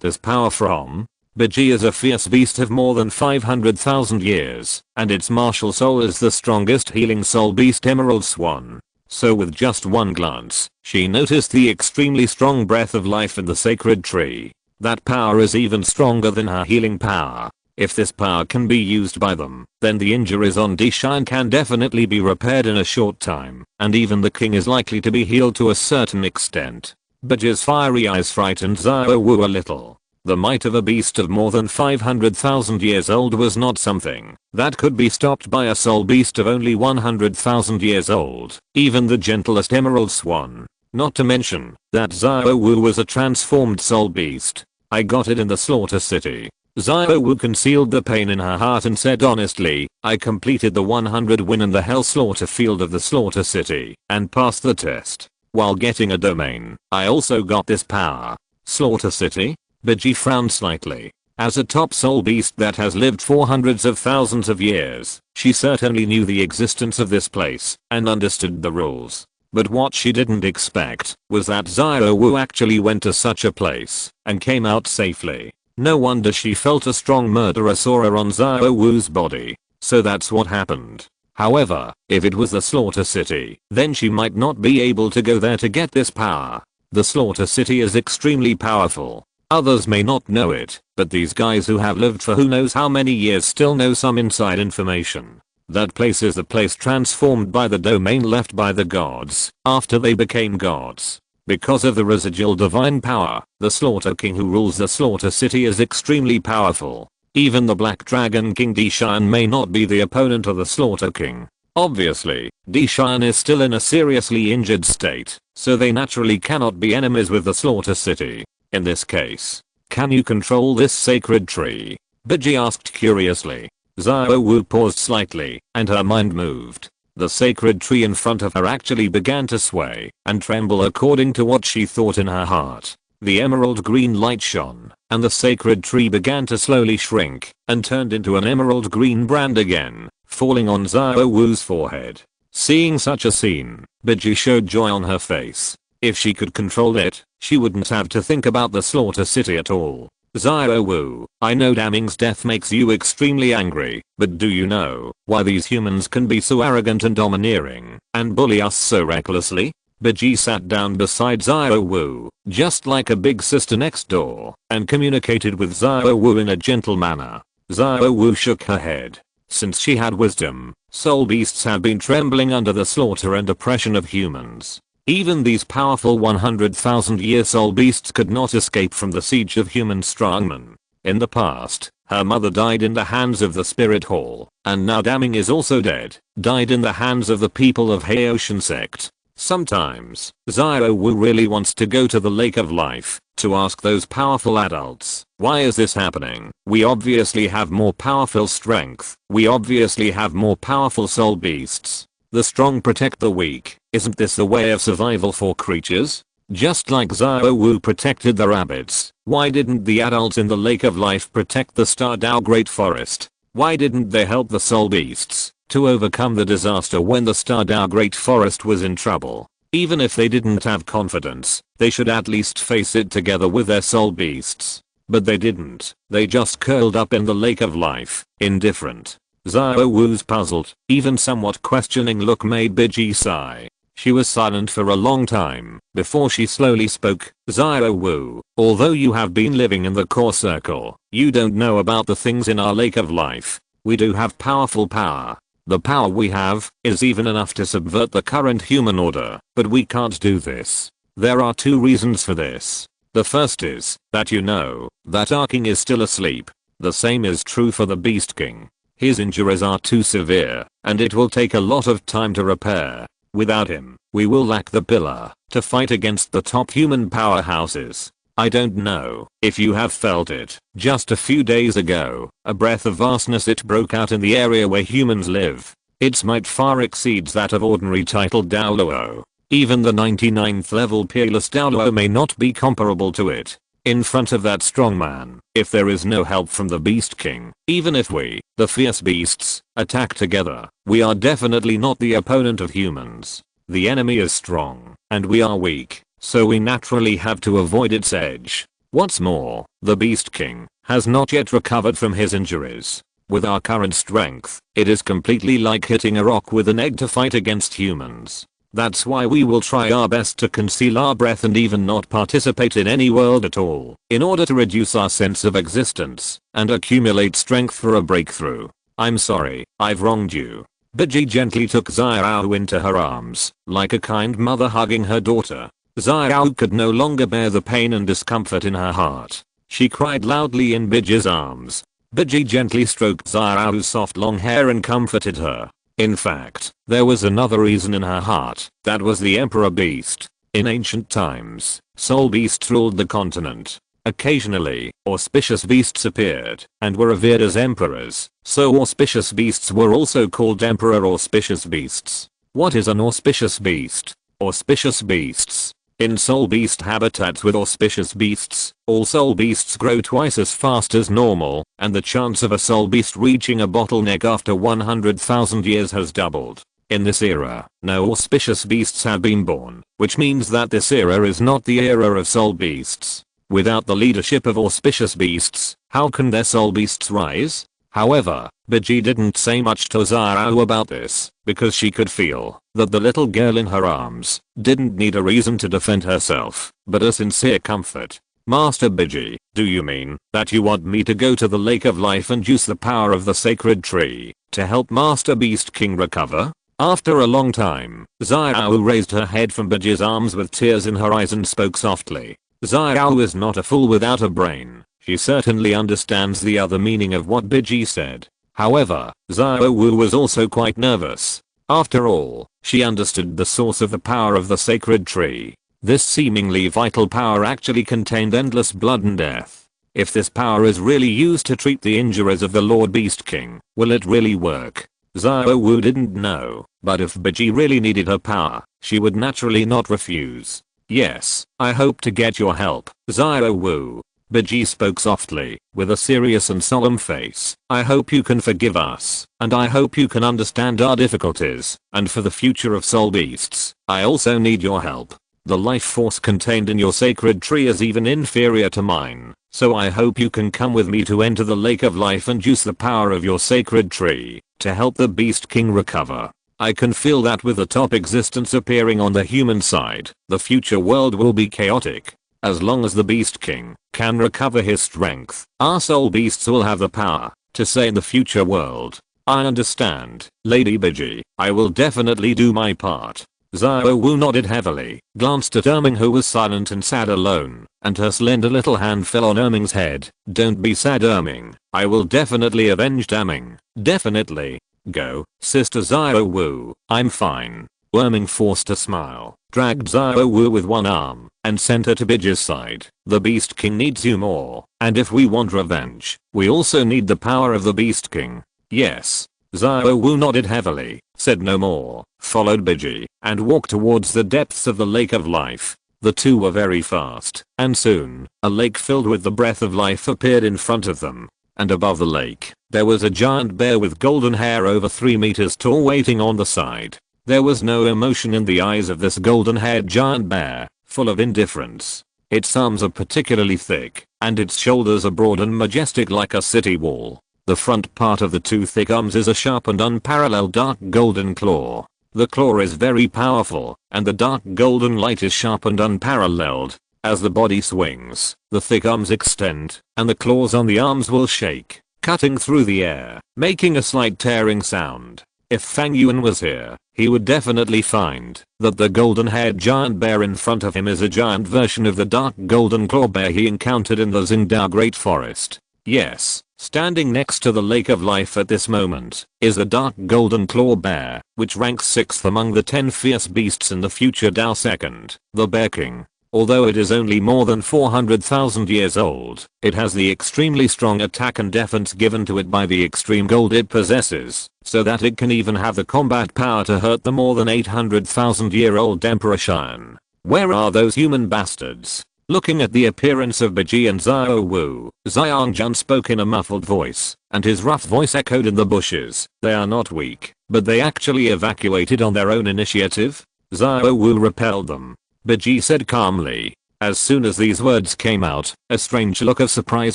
this power from? Biji is a fierce beast of more than 500,000 years, and its martial soul is the strongest healing soul beast Emerald Swan. So with just one glance, she noticed the extremely strong breath of life in the sacred tree. That power is even stronger than her healing power. If this power can be used by them, then the injuries on Deshan can definitely be repaired in a short time, and even the king is likely to be healed to a certain extent. Biji's fiery eyes frightened Xiao Wu a little. The might of a beast of more than 500,000 years old was not something that could be stopped by a soul beast of only 100,000 years old, even the gentlest emerald swan. Not to mention that Xiao Wu was a transformed soul beast. I got it in the slaughter city. Xiao Wu concealed the pain in her heart and said honestly, I completed the 100 win in the hell slaughter field of the slaughter city and passed the test. While getting a domain, I also got this power. Slaughter city? Biji frowned slightly. As a top soul beast that has lived for hundreds of thousands of years, she certainly knew the existence of this place and understood the rules. But what she didn't expect was that Xiao Wu actually went to such a place and came out safely. No wonder she felt a strong murderous aura on Xiao Wu's body. So that's what happened. However, if it was the slaughter city, then she might not be able to go there to get this power. The slaughter city is extremely powerful. Others may not know it, but these guys who have lived for who knows how many years still know some inside information. That place is the place transformed by the domain left by the gods after they became gods. Because of the residual divine power, the Slaughter King who rules the Slaughter City is extremely powerful. Even the Black Dragon King Deshan may not be the opponent of the Slaughter King. Obviously, Deshan is still in a seriously injured state, so they naturally cannot be enemies with the Slaughter City. In this case, can you control this sacred tree? Biji asked curiously. Xiao Wu paused slightly, and her mind moved. The sacred tree in front of her actually began to sway and tremble according to what she thought in her heart. The emerald green light shone, and the sacred tree began to slowly shrink and turned into an emerald green brand again, falling on Xiao Wu's forehead. Seeing such a scene, Biji showed joy on her face. If she could control it, she wouldn't have to think about the slaughter city at all. Xiao Wu, I know Daming's death makes you extremely angry, but do you know why these humans can be so arrogant and domineering and bully us so recklessly? Biji sat down beside Xiao Wu, just like a big sister next door, and communicated with Xiao Wu in a gentle manner. Xiao Wu shook her head. Since she had wisdom, soul beasts have been trembling under the slaughter and oppression of humans. Even these powerful 100,000-year soul beasts could not escape from the siege of human strongmen. In the past, her mother died in the hands of the Spirit Hall, and now Daming is also dead, died in the hands of the people of Haoshan sect. Sometimes, Xiao Wu really wants to go to the Lake of Life to ask those powerful adults, why is this happening? We obviously have more powerful strength. We obviously have more powerful soul beasts. The strong protect the weak. Isn't this the way of survival for creatures? Just like Xiao Wu protected the rabbits, why didn't the adults in the Lake of Life protect the Stardow Great Forest? Why didn't they help the soul beasts to overcome the disaster when the Stardow Great Forest was in trouble? Even if they didn't have confidence, they should at least face it together with their soul beasts. But they didn't. They just curled up in the Lake of Life, indifferent. Xiao Wu's puzzled, even somewhat questioning look made Biji sigh. She was silent for a long time before she slowly spoke. Xiao Wu, although you have been living in the core circle, you don't know about the things in our Lake of Life. We do have powerful power. The power we have is even enough to subvert the current human order, but we can't do this. There are two reasons for this. The first is that you know that our king is still asleep. The same is true for the Beast King. His injuries are too severe, and it will take a lot of time to repair. Without him, we will lack the pillar to fight against the top human powerhouses. I don't know if you have felt it. Just a few days ago, a breath of vastness it broke out in the area where humans live. Its might far exceeds that of ordinary titled Douluo. Even the 99th level peerless Douluo may not be comparable to it. In front of that strong man, if there is no help from the Beast King, even if we, the fierce beasts, attack together, we are definitely not the opponent of humans. The enemy is strong, and we are weak, so we naturally have to avoid its edge. What's more, the Beast King has not yet recovered from his injuries. With our current strength, it is completely like hitting a rock with an egg to fight against humans. That's why we will try our best to conceal our breath and even not participate in any world at all, in order to reduce our sense of existence and accumulate strength for a breakthrough. I'm sorry, I've wronged you. Biji gently took Xiao into her arms, like a kind mother hugging her daughter. Xiao could no longer bear the pain and discomfort in her heart. She cried loudly in Biji's arms. Biji gently stroked Xiao's soft long hair and comforted her. In fact, there was another reason in her heart. That was the Emperor Beast. In ancient times, soul beasts ruled the continent. Occasionally, auspicious beasts appeared and were revered as emperors, so auspicious beasts were also called emperor auspicious beasts. What is an auspicious beast? Auspicious beasts. In soul beast habitats with auspicious beasts, all soul beasts grow twice as fast as normal, and the chance of a soul beast reaching a bottleneck after 100,000 years has doubled. In this era, no auspicious beasts have been born, which means that this era is not the era of soul beasts. Without the leadership of auspicious beasts, how can their soul beasts rise? However, Biji didn't say much to Xiao about this, because she could feel that the little girl in her arms didn't need a reason to defend herself, but a sincere comfort. Master Biji, do you mean that you want me to go to the Lake of Life and use the power of the sacred tree to help Master Beast King recover? After a long time, Xiao raised her head from Biji's arms with tears in her eyes and spoke softly. Xiao is not a fool without a brain. She certainly understands the other meaning of what Biji said. However, Xiao was also quite nervous. After all, she understood the source of the power of the sacred tree. This seemingly vital power actually contained endless blood and death. If this power is really used to treat the injuries of the Lord Beast King, will it really work? Xiao didn't know, but if Biji really needed her power, she would naturally not refuse. Yes, I hope to get your help, Xiao. Biji spoke softly, with a serious and solemn face. I hope you can forgive us, and I hope you can understand our difficulties, and for the future of soul beasts, I also need your help. The life force contained in your sacred tree is even inferior to mine, so I hope you can come with me to enter the Lake of Life and use the power of your sacred tree to help the Beast King recover. I can feel that with the top existence appearing on the human side, the future world will be chaotic. As long as the Beast King can recover his strength, our soul beasts will have the power to say in the future world. I understand, Lady Biji. I will definitely do my part. Xiao nodded heavily, glanced at Erming who was silent and sad alone, and her slender little hand fell on Erming's head. Don't be sad, Erming. I will definitely avenge Erming. Definitely. Go, Sister Xiao. I'm fine. Erming forced a smile, dragged Xiao with one arm, and sent her to Biji's side. The Beast King needs you more, and if we want revenge, we also need the power of the Beast King. Yes. Xiao nodded heavily, said no more, followed Biji, and walked towards the depths of the Lake of Life. The two were very fast, and soon, a lake filled with the breath of life appeared in front of them. And above the lake, there was a giant bear with golden hair over 3 meters tall waiting on the side. There was no emotion in the eyes of this golden-haired giant bear, full of indifference. Its arms are particularly thick, and its shoulders are broad and majestic like a city wall. The front part of the two thick arms is a sharp and unparalleled dark golden claw. The claw is very powerful, and the dark golden light is sharp and unparalleled. As the body swings, the thick arms extend, and the claws on the arms will shake. cutting through the air, making a slight tearing sound. If Fang Yuan was here, he would definitely find that the golden-haired giant bear in front of him is a giant version of the dark golden claw bear he encountered in the Xingdao Great Forest. Yes, standing next to the Lake of Life at this moment is a dark golden claw bear, which ranks 6th among the 10 fierce beasts in the future Dao. Second, the Bear King. Although it is only more than 400,000 years old, it has the extremely strong attack and defense given to it by the extreme gold it possesses, so that it can even have the combat power to hurt the more than 800,000-year-old Emperor Shan. Where are those human bastards? Looking at the appearance of Beji and Xiao Wu, Xiangjun spoke in a muffled voice, and his rough voice echoed in the bushes. They are not weak, but they actually evacuated on their own initiative? Xiao Wu repelled them. Beji said calmly. As soon as these words came out, a strange look of surprise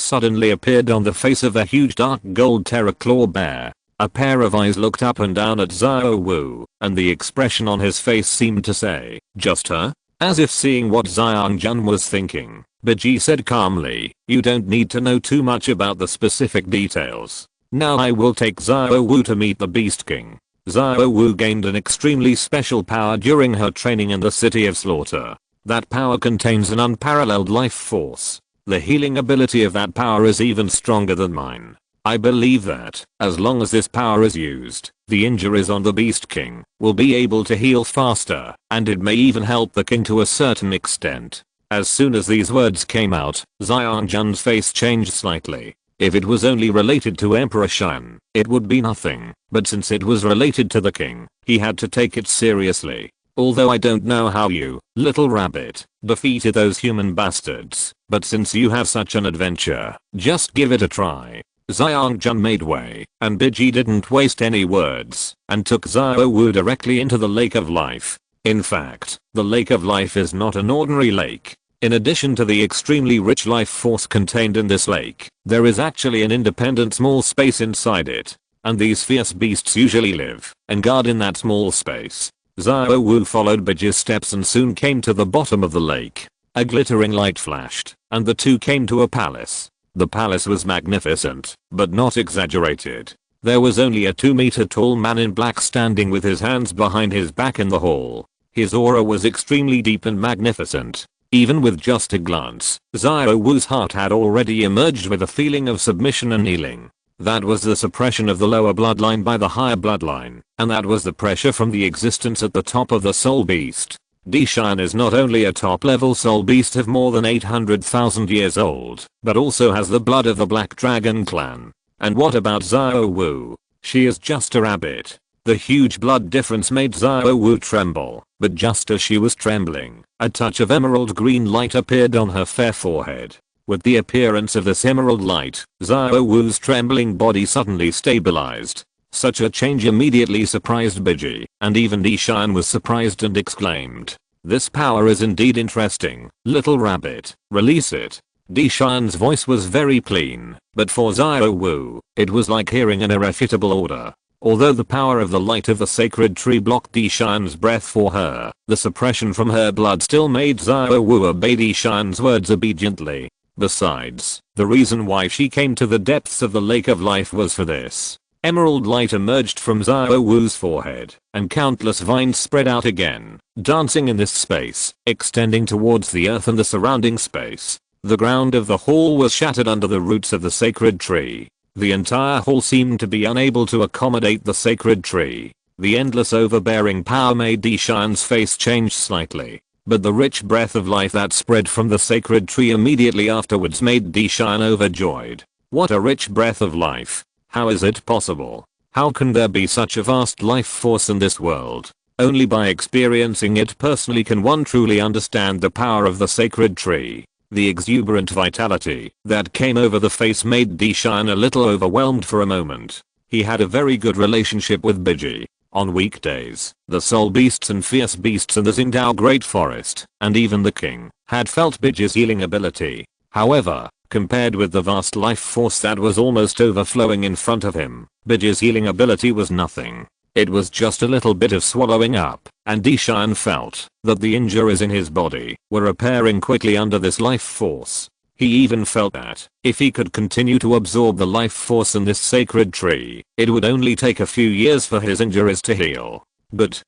suddenly appeared on the face of a huge dark gold terror claw bear. A pair of eyes looked up and down at Xiao Wu, and the expression on his face seemed to say, "Just her?" As if seeing what Xiangjun was thinking, Beji said calmly, "You don't need to know too much about the specific details. Now I will take Xiao Wu to meet the Beast King." Xiao Wu gained an extremely special power during her training in the City of Slaughter. That power contains an unparalleled life force. The healing ability of that power is even stronger than mine. I believe that, as long as this power is used, the injuries on the Beast King will be able to heal faster, and it may even help the king to a certain extent. As soon as these words came out, Xiangjun's face changed slightly. If it was only related to Emperor Shan, it would be nothing, but since it was related to the king, he had to take it seriously. Although I don't know how you, little rabbit, defeated those human bastards, but since you have such an adventure, just give it a try. Xiangjun made way, and Beji didn't waste any words, and took Xiao Wu directly into the Lake of Life. In fact, the Lake of Life is not an ordinary lake. In addition to the extremely rich life force contained in this lake, there is actually an independent small space inside it, and these fierce beasts usually live and guard in that small space. Xiao Wu followed Beji's steps and soon came to the bottom of the lake. A glittering light flashed, and the two came to a palace. The palace was magnificent, but not exaggerated. There was only a 2-meter tall man in black standing with his hands behind his back in the hall. His aura was extremely deep and magnificent. Even with just a glance, Xiao Wu's heart had already emerged with a feeling of submission and healing. That was the suppression of the lower bloodline by the higher bloodline, and that was the pressure from the existence at the top of the soul beast. Dishan is not only a top-level soul beast of more than 800,000 years old, but also has the blood of the Black Dragon clan. And what about Xiao Wu? She is just a rabbit. The huge blood difference made Xiao Wu tremble, but just as she was trembling, a touch of emerald green light appeared on her fair forehead. With the appearance of this emerald light, Xiao Wu's trembling body suddenly stabilized. Such a change immediately surprised Beji, and even Dishan was surprised and exclaimed, "This power is indeed interesting, little rabbit, release it." Dishan's voice was very clean, but for Xiao Wu, it was like hearing an irrefutable order. Although the power of the light of the sacred tree blocked Dishan's breath for her, the suppression from her blood still made Xiao Wu obey Dishan's words obediently. Besides, the reason why she came to the depths of the Lake of Life was for this. Emerald light emerged from Xiao Wu's forehead, and countless vines spread out again, dancing in this space, extending towards the earth and the surrounding space. The ground of the hall was shattered under the roots of the sacred tree. The entire hall seemed to be unable to accommodate the sacred tree. The endless overbearing power made Dishan's face change slightly, but the rich breath of life that spread from the sacred tree immediately afterwards made Dishan overjoyed. What a rich breath of life! How is it possible? How can there be such a vast life force in this world? Only by experiencing it personally can one truly understand the power of the sacred tree. The exuberant vitality that came over the face made Dishan a little overwhelmed for a moment. He had a very good relationship with Beji. On weekdays, the soul beasts and fierce beasts in the Xingdao Great Forest, and even the king, had felt Beji's healing ability. However, compared with the vast life force that was almost overflowing in front of him, Beji's healing ability was nothing. It was just a little bit of swallowing up, and Dishan felt that the injuries in his body were repairing quickly under this life force. He even felt that, if he could continue to absorb the life force in this sacred tree, it would only take a few years for his injuries to heal. But,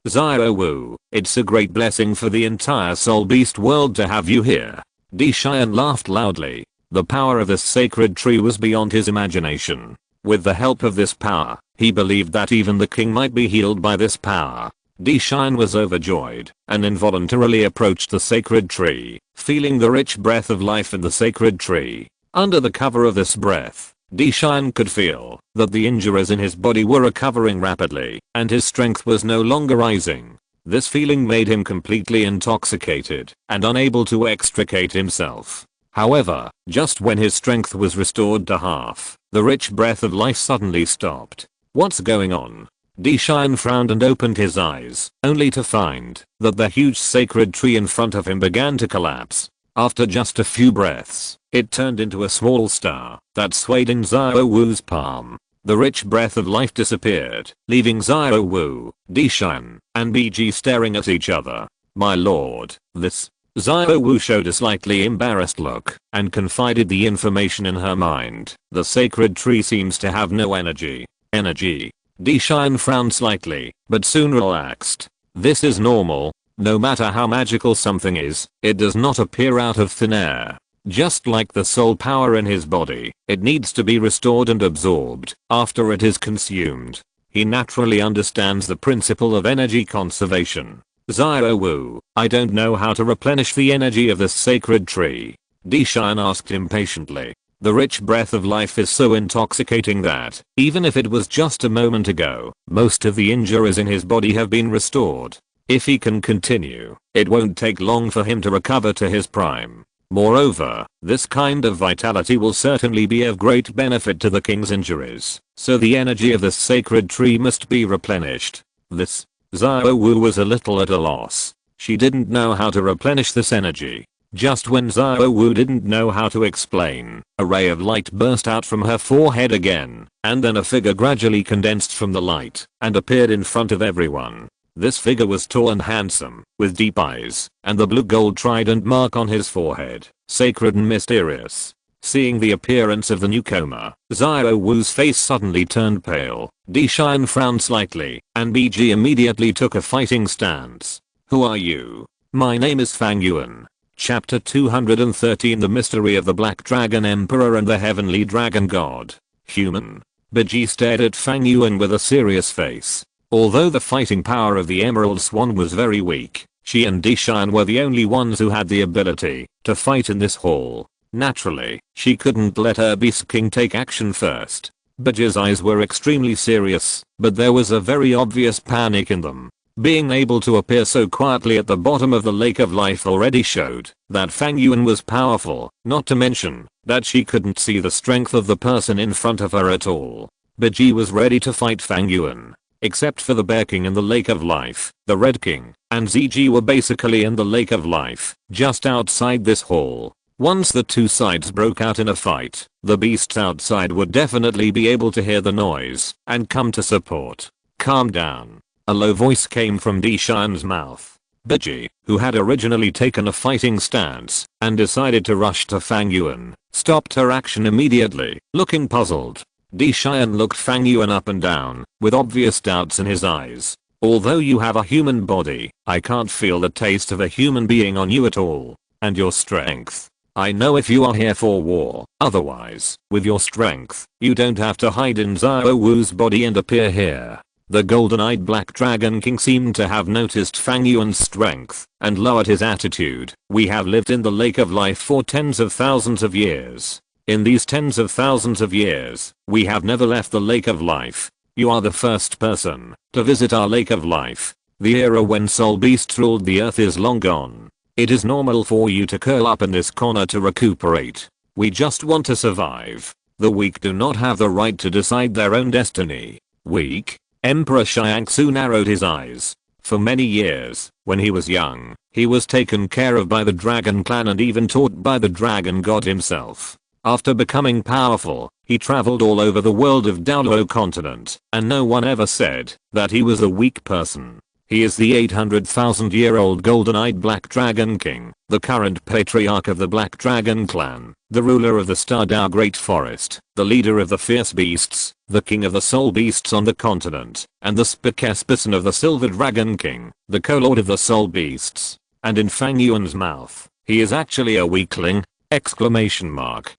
Xiao Wu, it's a great blessing for the entire soul beast world to have you here. Xian laughed loudly. The power of this sacred tree was beyond his imagination. With the help of this power, he believed that even the king might be healed by this power. Xian was overjoyed and involuntarily approached the sacred tree, feeling the rich breath of life in the sacred tree. Under the cover of this breath, Xian could feel that the injuries in his body were recovering rapidly and his strength was no longer rising. This feeling made him completely intoxicated and unable to extricate himself. However, just when his strength was restored to half, the rich breath of life suddenly stopped. What's going on? Xian frowned and opened his eyes, only to find that the huge sacred tree in front of him began to collapse. After just a few breaths, it turned into a small star that swayed in Xiao Wu's palm. The rich breath of life disappeared, leaving Xiao Wu, Xian, and BG staring at each other. My lord, this... Xiao Wu showed a slightly embarrassed look and confided the information in her mind. The sacred tree seems to have no energy. Xian frowned slightly, but soon relaxed. This is normal. No matter how magical something is, it does not appear out of thin air. Just like the soul power in his body, it needs to be restored and absorbed after it is consumed. He naturally understands the principle of energy conservation. Xiao Wu, I don't know how to replenish the energy of this sacred tree. Xian asked impatiently. The rich breath of life is so intoxicating that, even if it was just a moment ago, most of the injuries in his body have been restored. If he can continue, it won't take long for him to recover to his prime. Moreover, this kind of vitality will certainly be of great benefit to the king's injuries, so the energy of this sacred tree must be replenished. This... Xiao Wu was a little at a loss. She didn't know how to replenish this energy. Just when Xiao Wu didn't know how to explain, a ray of light burst out from her forehead again, and then a figure gradually condensed from the light and appeared in front of everyone. This figure was tall and handsome, with deep eyes, and the blue gold trident mark on his forehead, sacred and mysterious. Seeing the appearance of the newcomer, Xiao Wu's face suddenly turned pale. Xian frowned slightly, and BG immediately took a fighting stance. Who are you? My name is Fang Yuan. Chapter 213 The Mystery of the Black Dragon Emperor and the Heavenly Dragon God. Human. BG stared at Fang Yuan with a serious face. Although the fighting power of the Emerald Swan was very weak, she and Xian were the only ones who had the ability to fight in this hall. Naturally, she couldn't let her Beast King take action first. Baj's eyes were extremely serious, but there was a very obvious panic in them. Being able to appear so quietly at the bottom of the lake of life already showed that Fang Yuan was powerful, not to mention that she couldn't see the strength of the person in front of her at all. Baji was ready to fight Fang Yuan. Except for the Bear King in the Lake of Life, the Red King, and ZG were basically in the Lake of Life, just outside this hall. Once the two sides broke out in a fight, the beasts outside would definitely be able to hear the noise and come to support. Calm down. A low voice came from Xian's mouth. Baji, who had originally taken a fighting stance and decided to rush to Fang Yuan, stopped her action immediately, looking puzzled. Xian looked Fang Yuan up and down, with obvious doubts in his eyes. Although you have a human body, I can't feel the taste of a human being on you at all. And your strength. I know if you are here for war, otherwise, with your strength, you don't have to hide in Xiao Wu's body and appear here. The golden-eyed Black Dragon King seemed to have noticed Fang Yuan's strength and lowered his attitude. We have lived in the Lake of Life for tens of thousands of years. In these tens of thousands of years, we have never left the Lake of Life. You are the first person to visit our Lake of Life. The era when soul beasts ruled the earth is long gone. It is normal for you to curl up in this corner to recuperate. We just want to survive. The weak do not have the right to decide their own destiny. Weak? Emperor Xiangsu narrowed his eyes. For many years, when he was young, he was taken care of by the Dragon Clan and even taught by the Dragon God himself. After becoming powerful, he traveled all over the world of Douluo Continent, and no one ever said that he was a weak person. He is the 800,000-year-old golden-eyed Black Dragon King, the current patriarch of the Black Dragon clan, the ruler of the Stardow Great Forest, the leader of the fierce beasts, the king of the soul beasts on the continent, and the spokesperson of the Silver Dragon King, the co-lord of the soul beasts. And in Fang Yuan's mouth, he is actually a weakling! Exclamation mark.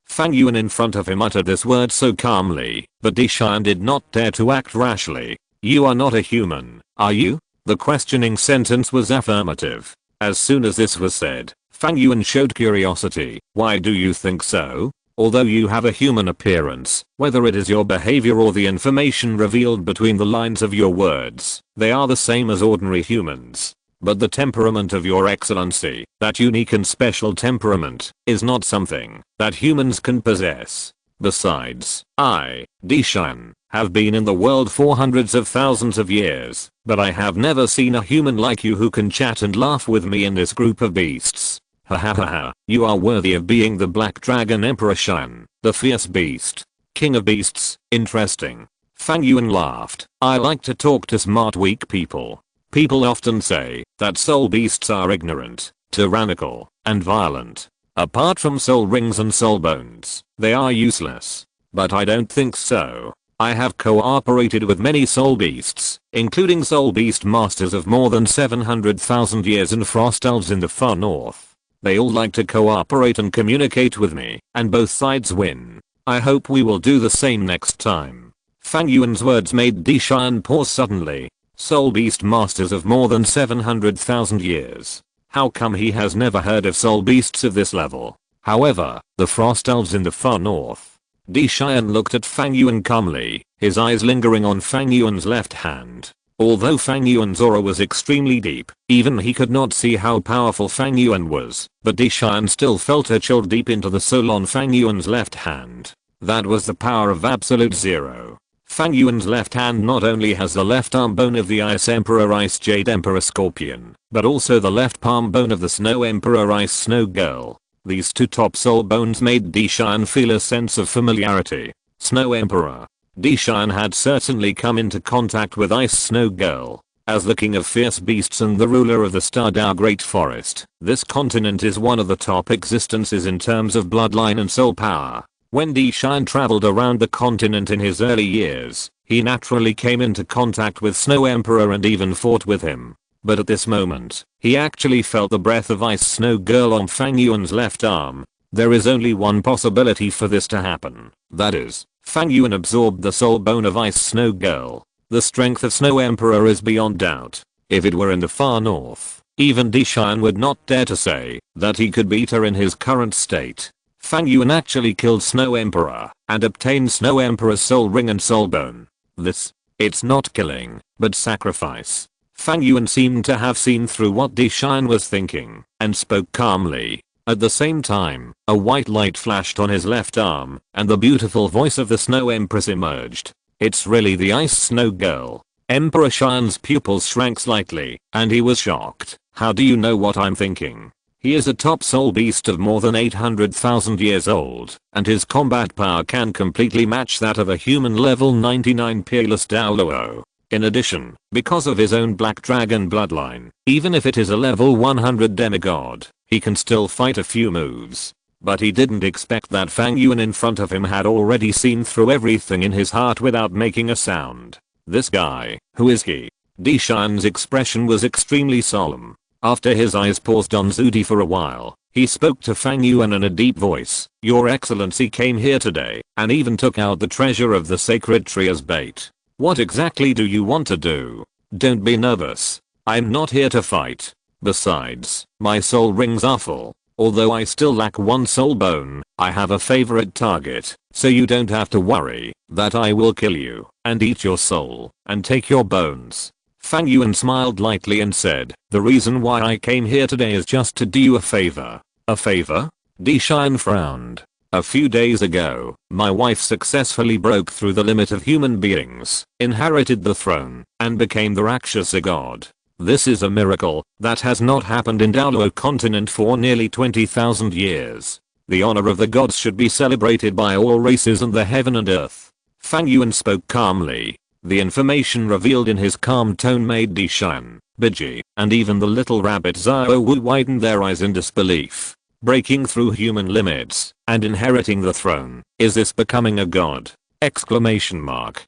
Fang Yuan in front of him uttered this word so calmly, but Dishan did not dare to act rashly. You are not a human, are you? The questioning sentence was affirmative. As soon as this was said, Fang Yuan showed curiosity. Why do you think so? Although you have a human appearance, whether it is your behavior or the information revealed between the lines of your words, they are the same as ordinary humans. But the temperament of your excellency, that unique and special temperament, is not something that humans can possess. Besides, I, Dishan, have been in the world for hundreds of thousands of years, but I have never seen a human like you who can chat and laugh with me in this group of beasts. Ha ha ha ha, you are worthy of being the Black Dragon Emperor Shan, the fierce beast. King of beasts, interesting. Fang Yuan laughed. I like to talk to smart weak people. People often say that soul beasts are ignorant, tyrannical, and violent. Apart from soul rings and soul bones, they are useless. But I don't think so. I have cooperated with many soul beasts, including soul beast masters of more than 700,000 years and frost elves in the far north. They all like to cooperate and communicate with me, and both sides win. I hope we will do the same next time. Fang Yuan's words made Dishan pause suddenly. Soul beast masters of more than 700,000 years. How come he has never heard of soul beasts of this level? However, the frost elves in the far north. Dishan looked at Fang Yuan calmly, his eyes lingering on Fang Yuan's left hand. Although Fang Yuan's aura was extremely deep, even he could not see how powerful Fang Yuan was, but Dishan still felt a chill deep into the soul on Fang Yuan's left hand. That was the power of absolute zero. Fang Yuan's left hand not only has the left arm bone of the Ice Emperor Ice Jade Emperor Scorpion, but also the left palm bone of the Snow Emperor Ice Snow Girl. These two top soul bones made Dishan feel a sense of familiarity. Snow Emperor. Dishan had certainly come into contact with Ice Snow Girl. As the king of fierce beasts and the ruler of the Stardow Great Forest, this continent is one of the top existences in terms of bloodline and soul power. When Dishan traveled around the continent in his early years, he naturally came into contact with Snow Emperor and even fought with him. But at this moment, he actually felt the breath of Ice Snow Girl on Fang Yuan's left arm. There is only one possibility for this to happen. That is, Fang Yuan absorbed the soul bone of Ice Snow Girl. The strength of Snow Emperor is beyond doubt. If it were in the far north, even Dishan would not dare to say that he could beat her in his current state. Fang Yuan actually killed Snow Emperor and obtained Snow Emperor's soul ring and soul bone. It's not killing, but sacrifice. Fang Yuan seemed to have seen through what Dishan was thinking and spoke calmly. At the same time, a white light flashed on his left arm and the beautiful voice of the Snow Empress emerged. It's really the Ice Snow Girl. Emperor Shan's pupils shrank slightly and he was shocked. How do you know what I'm thinking? He is a top soul beast of more than 800,000 years old, and his combat power can completely match that of a human level 99 peerless Douluo. In addition, because of his own Black Dragon bloodline, even if it is a level 100 demigod, he can still fight a few moves. But he didn't expect that Fang Yuan in front of him had already seen through everything in his heart without making a sound. This guy, who is he? Dishan's expression was extremely solemn. After his eyes paused on Zudi for a while, he spoke to Fang Yuan in a deep voice. Your Excellency came here today and even took out the treasure of the sacred tree as bait. What exactly do you want to do? Don't be nervous. I'm not here to fight. Besides, my soul rings are full. Although I still lack one soul bone, I have a favorite target, so you don't have to worry that I will kill you and eat your soul and take your bones. Fang Yuan smiled lightly and said, the reason why I came here today is just to do you a favor. A favor? Dishan frowned. A few days ago, my wife successfully broke through the limit of human beings, inherited the throne, and became the Rakshasa god. This is a miracle that has not happened in Douluo Continent for nearly 20,000 years. The honor of the gods should be celebrated by all races and the heaven and earth. Fang Yuan spoke calmly. The information revealed in his calm tone made Dishan, Biji, and even the little rabbit Xiao Wu widened their eyes in disbelief. Breaking through human limits and inheriting the throne. Is this becoming a god? Exclamation mark.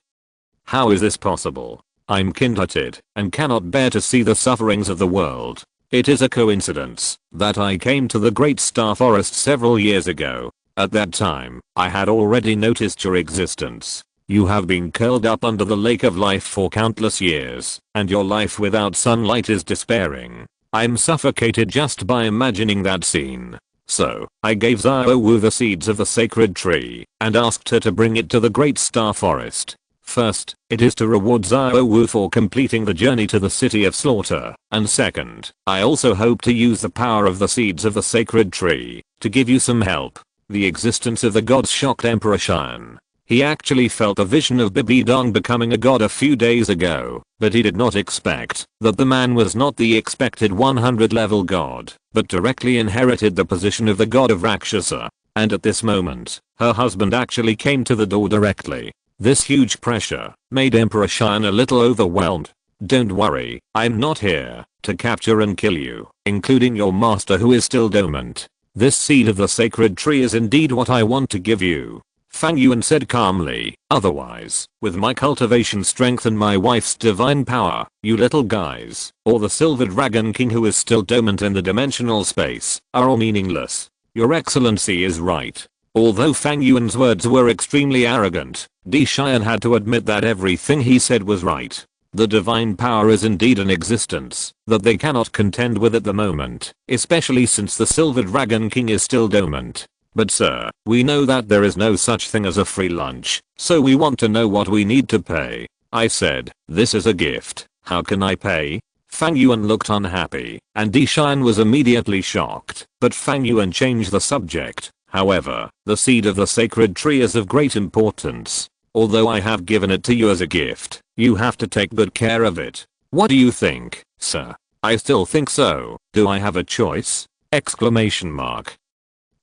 How is this possible? I'm kind-hearted and cannot bear to see the sufferings of the world. It is a coincidence that I came to the Great Star Forest several years ago. At that time, I had already noticed your existence. You have been curled up under the lake of life for countless years, and your life without sunlight is despairing. I'm suffocated just by imagining that scene. So, I gave Xiao Wu the seeds of the sacred tree, and asked her to bring it to the Great Star Forest. First, it is to reward Xiao Wu for completing the journey to the City of Slaughter, and second, I also hope to use the power of the seeds of the sacred tree, to give you some help. The existence of the gods shocked Emperor Shan. He actually felt a vision of Bibidong becoming a god a few days ago, but he did not expect that the man was not the expected 100 level god, but directly inherited the position of the god of Rakshasa. And at this moment, her husband actually came to the door directly. This huge pressure made Emperor Shan a little overwhelmed. Don't worry, I'm not here to capture and kill you, including your master who is still dormant. This seed of the sacred tree is indeed what I want to give you. Fang Yuan said calmly, otherwise, with my cultivation strength and my wife's divine power, you little guys, or the Silver Dragon King who is still dormant in the dimensional space, are all meaningless. Your excellency is right. Although Fang Yuan's words were extremely arrogant, Dishan had to admit that everything he said was right. The divine power is indeed in existence, that they cannot contend with at the moment, especially since the Silver Dragon King is still dormant. But sir, we know that there is no such thing as a free lunch, so we want to know what we need to pay. I said, this is a gift, how can I pay? Fang Yuan looked unhappy, and Dishan was immediately shocked, but Fang Yuan changed the subject. However, the seed of the sacred tree is of great importance. Although I have given it to you as a gift, you have to take good care of it. What do you think, sir? I still think so. Do I have a choice? Exclamation mark.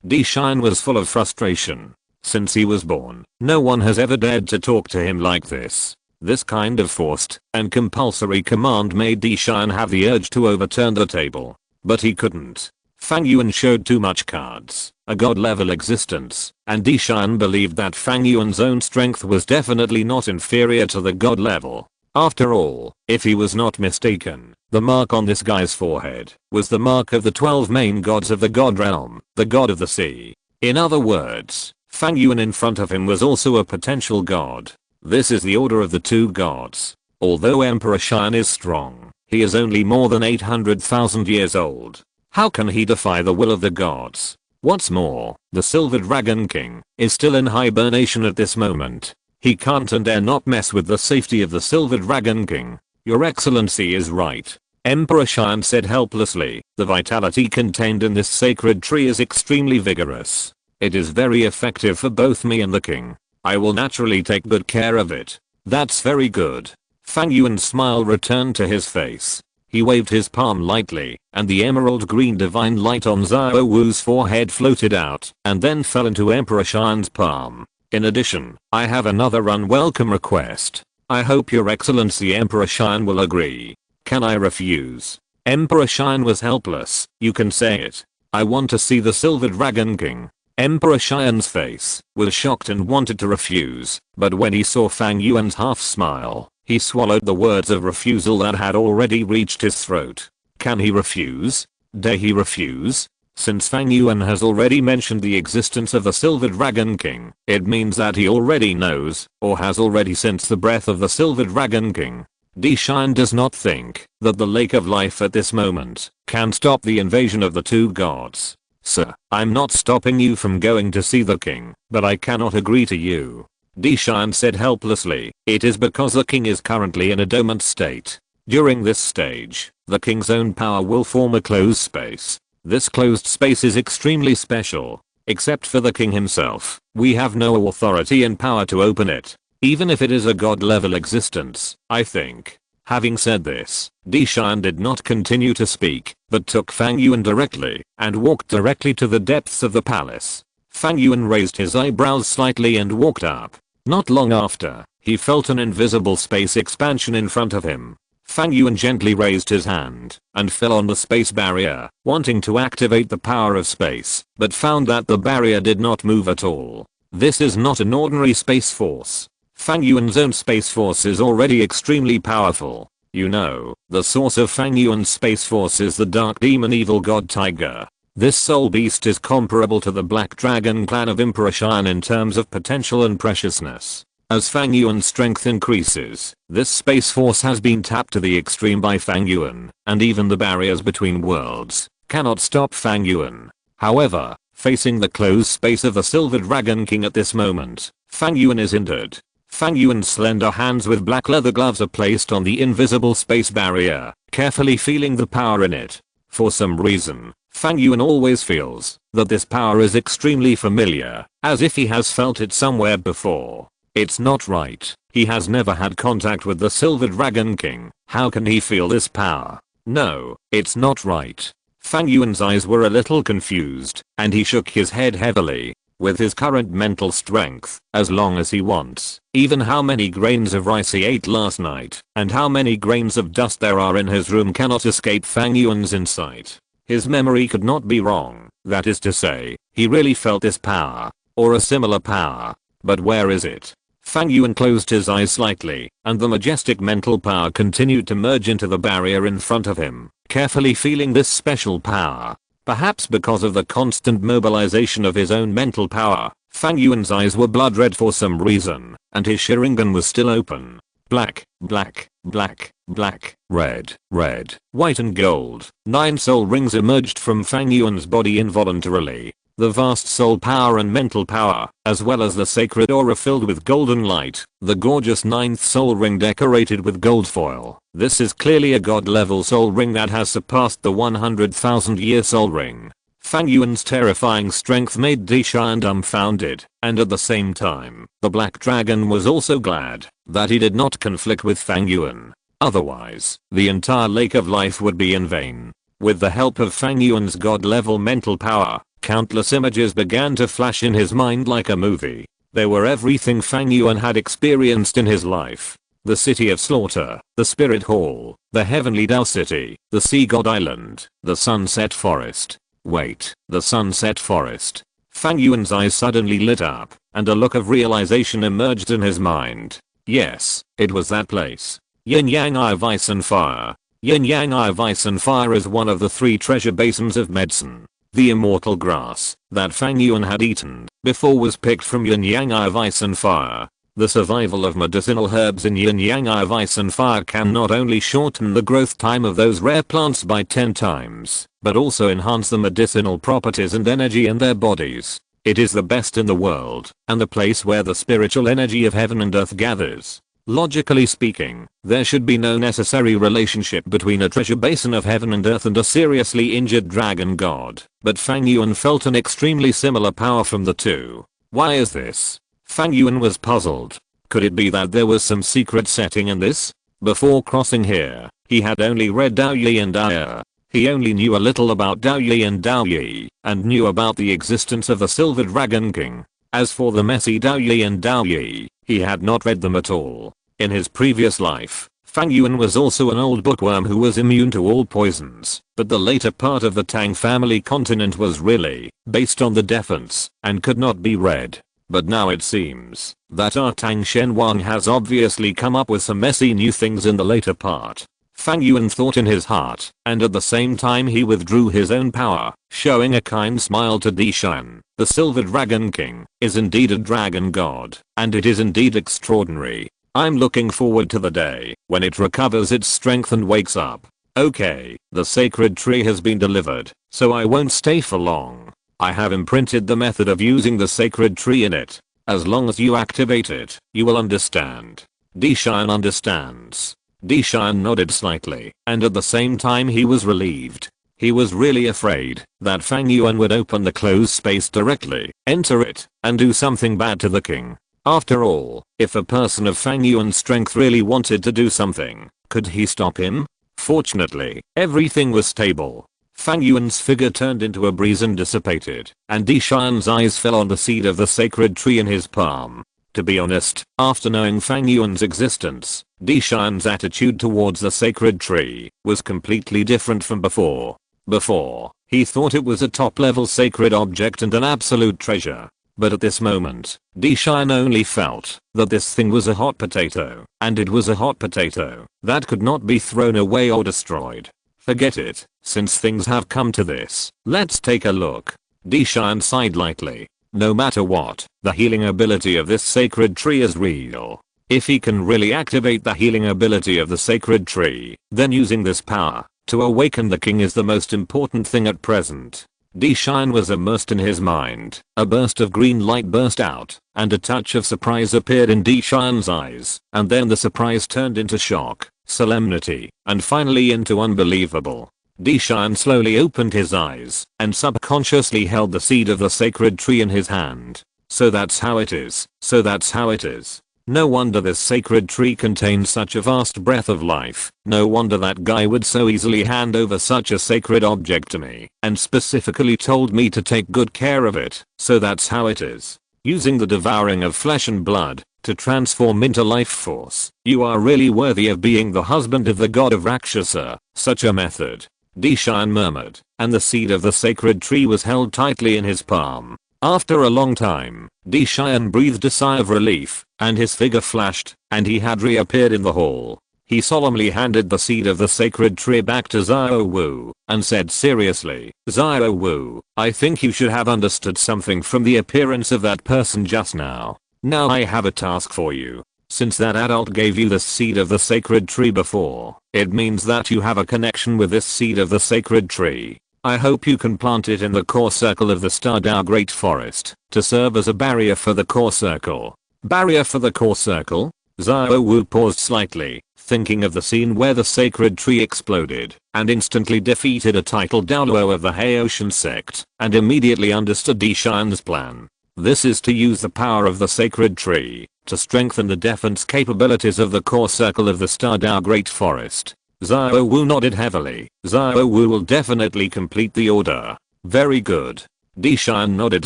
Dishan was full of frustration. Since he was born, no one has ever dared to talk to him like this. This kind of forced and compulsory command made Dishan have the urge to overturn the table. But he couldn't. Fang Yuan showed too much cards, a god-level existence, and Dishan believed that Fang Yuan's own strength was definitely not inferior to the god level. After all, if he was not mistaken, the mark on this guy's forehead was the mark of the 12 main gods of the god realm, the god of the sea. In other words, Fang Yuan in front of him was also a potential god. This is the order of the two gods. Although Emperor Shan is strong, he is only more than 800,000 years old. How can he defy the will of the gods? What's more, the Silver Dragon King is still in hibernation at this moment. He can't and dare not mess with the safety of the Silver Dragon King. Your excellency is right. Emperor Shan said helplessly, the vitality contained in this sacred tree is extremely vigorous. It is very effective for both me and the king. I will naturally take good care of it. That's very good. Fang Yuan's smile returned to his face. He waved his palm lightly, and the emerald green divine light on Xiao Wu's forehead floated out and then fell into Emperor Shan's palm. In addition, I have another unwelcome request. I hope your excellency Emperor Shan will agree. Can I refuse? Emperor Shan was helpless. You can say it. I want to see the Silver Dragon King. Emperor Shan's face was shocked and wanted to refuse, but when he saw Fang Yuan's half smile, he swallowed the words of refusal that had already reached his throat. Can he refuse? Dare he refuse? Since Fang Yuan has already mentioned the existence of the Silver Dragon King, it means that he already knows, or has already sensed the breath of the Silver Dragon King. Dishan does not think that the Lake of Life at this moment can stop the invasion of the two gods. Sir, I'm not stopping you from going to see the king, but I cannot agree to you. Dishan said helplessly, it is because the king is currently in a dormant state. During this stage, the king's own power will form a closed space. This closed space is extremely special. Except for the king himself, we have no authority and power to open it. Even if it is a god-level existence, I think. Having said this, Dishan did not continue to speak, but took Fang Yuan directly, and walked directly to the depths of the palace. Fang Yuan raised his eyebrows slightly and walked up. Not long after, he felt an invisible space expansion in front of him. Fang Yuan gently raised his hand and fell on the space barrier, wanting to activate the power of space, but found that the barrier did not move at all. This is not an ordinary space force. Fang Yuan's own space force is already extremely powerful. You know, the source of Fang Yuan's space force is the dark demon evil god Tiger. This soul beast is comparable to the Black Dragon clan of Emperor Sharingan in terms of potential and preciousness. As Fang Yuan's strength increases, this space force has been tapped to the extreme by Fang Yuan, and even the barriers between worlds cannot stop Fang Yuan. However, facing the closed space of the Silver Dragon King at this moment, Fang Yuan is hindered. Fang Yuan's slender hands with black leather gloves are placed on the invisible space barrier, carefully feeling the power in it. For some reason, Fang Yuan always feels that this power is extremely familiar, as if he has felt it somewhere before. It's not right. He has never had contact with the Silver Dragon King. How can he feel this power? No, it's not right. Fang Yuan's eyes were a little confused, and he shook his head heavily. With his current mental strength, as long as he wants, even how many grains of rice he ate last night, and how many grains of dust there are in his room cannot escape Fang Yuan's insight. His memory could not be wrong, that is to say, he really felt this power, or a similar power. But where is it? Fang Yuan closed his eyes slightly, and the majestic mental power continued to merge into the barrier in front of him, carefully feeling this special power. Perhaps because of the constant mobilization of his own mental power, Fang Yuan's eyes were blood red for some reason, and his Sharingan was still open. Black, black, black, black, red, red, white and gold. 9 soul rings emerged from Fang Yuan's body involuntarily. The vast soul power and mental power, as well as the sacred aura filled with golden light, the gorgeous 9th soul ring decorated with gold foil. This is clearly a god level soul ring that has surpassed the 100,000 year soul ring. Fang Yuan's terrifying strength made Deshan dumbfounded, and at the same time, the Black Dragon was also glad that he did not conflict with Fang Yuan. Otherwise, the entire lake of life would be in vain. With the help of Fang Yuan's god level mental power, countless images began to flash in his mind like a movie. They were everything Fang Yuan had experienced in his life. The City of Slaughter, the Spirit Hall, the Heavenly Dao City, the Sea God Island, the Sunset Forest. Wait, the Sunset Forest. Fang Yuan's eyes suddenly lit up, and a look of realization emerged in his mind. Yes, it was that place. Yin Yang Ice Ice and Fire. Yin Yang Ice and Fire is one of the 3 treasure basins of medicine. The immortal grass that Fang Yuan had eaten before was picked from Yin Yang Ice and Fire. The survival of medicinal herbs in Yin Yang Ice and Fire can not only shorten the growth time of those rare plants by 10 times, but also enhance the medicinal properties and energy in their bodies. It is the best in the world, and the place where the spiritual energy of heaven and earth gathers. Logically speaking, there should be no necessary relationship between a treasure basin of heaven and earth and a seriously injured dragon god, but Fang Yuan felt an extremely similar power from the two. Why is this? Fang Yuan was puzzled. Could it be that there was some secret setting in this? Before crossing here, he had only read Dao Yi and Dao. He only knew a little about Dao Yi and Dao Yi, and knew about the existence of the Silver Dragon King. As for the messy Dao Yi and Dao Yi, he had not read them at all. In his previous life, Fang Yuan was also an old bookworm who was immune to all poisons, but the later part of the Tang family continent was really based on the defense and could not be read. But now it seems that our Tang Shen Wang has obviously come up with some messy new things in the later part. Fang Yuan thought in his heart, and at the same time he withdrew his own power, showing a kind smile to Deshan. The Silver Dragon King is indeed a dragon god, and it is indeed extraordinary. I'm looking forward to the day when it recovers its strength and wakes up. Okay, the sacred tree has been delivered, so I won't stay for long. I have imprinted the method of using the sacred tree in it. As long as you activate it, you will understand. Deshan understands. Deshan nodded slightly, and at the same time he was relieved. He was really afraid that Fang Yuan would open the closed space directly, enter it, and do something bad to the king. After all, if a person of Fang Yuan's strength really wanted to do something, could he stop him? Fortunately, everything was stable. Fang Yuan's figure turned into a breeze and dissipated, and Deshan's eyes fell on the seed of the sacred tree in his palm. To be honest, after knowing Fang Yuan's existence, Dishan's attitude towards the sacred tree was completely different from before. Before, he thought it was a top-level sacred object and an absolute treasure. But at this moment, Dishan only felt that this thing was a hot potato, and it was a hot potato that could not be thrown away or destroyed. Forget it, since things have come to this, let's take a look. Dishan sighed lightly. No matter what, the healing ability of this sacred tree is real. If he can really activate the healing ability of the sacred tree, then using this power to awaken the king is the most important thing at present. Dishan was immersed in his mind. A burst of green light burst out, and a touch of surprise appeared in Dishan's eyes, and then the surprise turned into shock, solemnity, and finally into unbelievable. Dishan slowly opened his eyes, and subconsciously held the seed of the sacred tree in his hand. So that's how it is, so that's how it is. No wonder this sacred tree contains such a vast breath of life. No wonder that guy would so easily hand over such a sacred object to me, and specifically told me to take good care of it. So that's how it is. Using the devouring of flesh and blood to transform into life force. You are really worthy of being the husband of the god of Rakshasa. Such a method. Dishan murmured, and the seed of the sacred tree was held tightly in his palm. After a long time, Dishan breathed a sigh of relief, and his figure flashed, and he had reappeared in the hall. He solemnly handed the seed of the sacred tree back to Xiao Wu, and said seriously, Xiao Wu, I think you should have understood something from the appearance of that person just now. Now I have a task for you. Since that adult gave you the seed of the sacred tree before, it means that you have a connection with this seed of the sacred tree. I hope you can plant it in the core circle of the Stardow Great Forest to serve as a barrier for the core circle. Barrier for the core circle? Xiao Wu paused slightly, thinking of the scene where the sacred tree exploded and instantly defeated a titled Douluo of the Haotian sect, and immediately understood Dishan's plan. This is to use the power of the sacred tree to strengthen the defense capabilities of the core circle of the Stardow Great Forest. Xiao Wu nodded heavily. Xiao Wu will definitely complete the order. Very good. Dishan nodded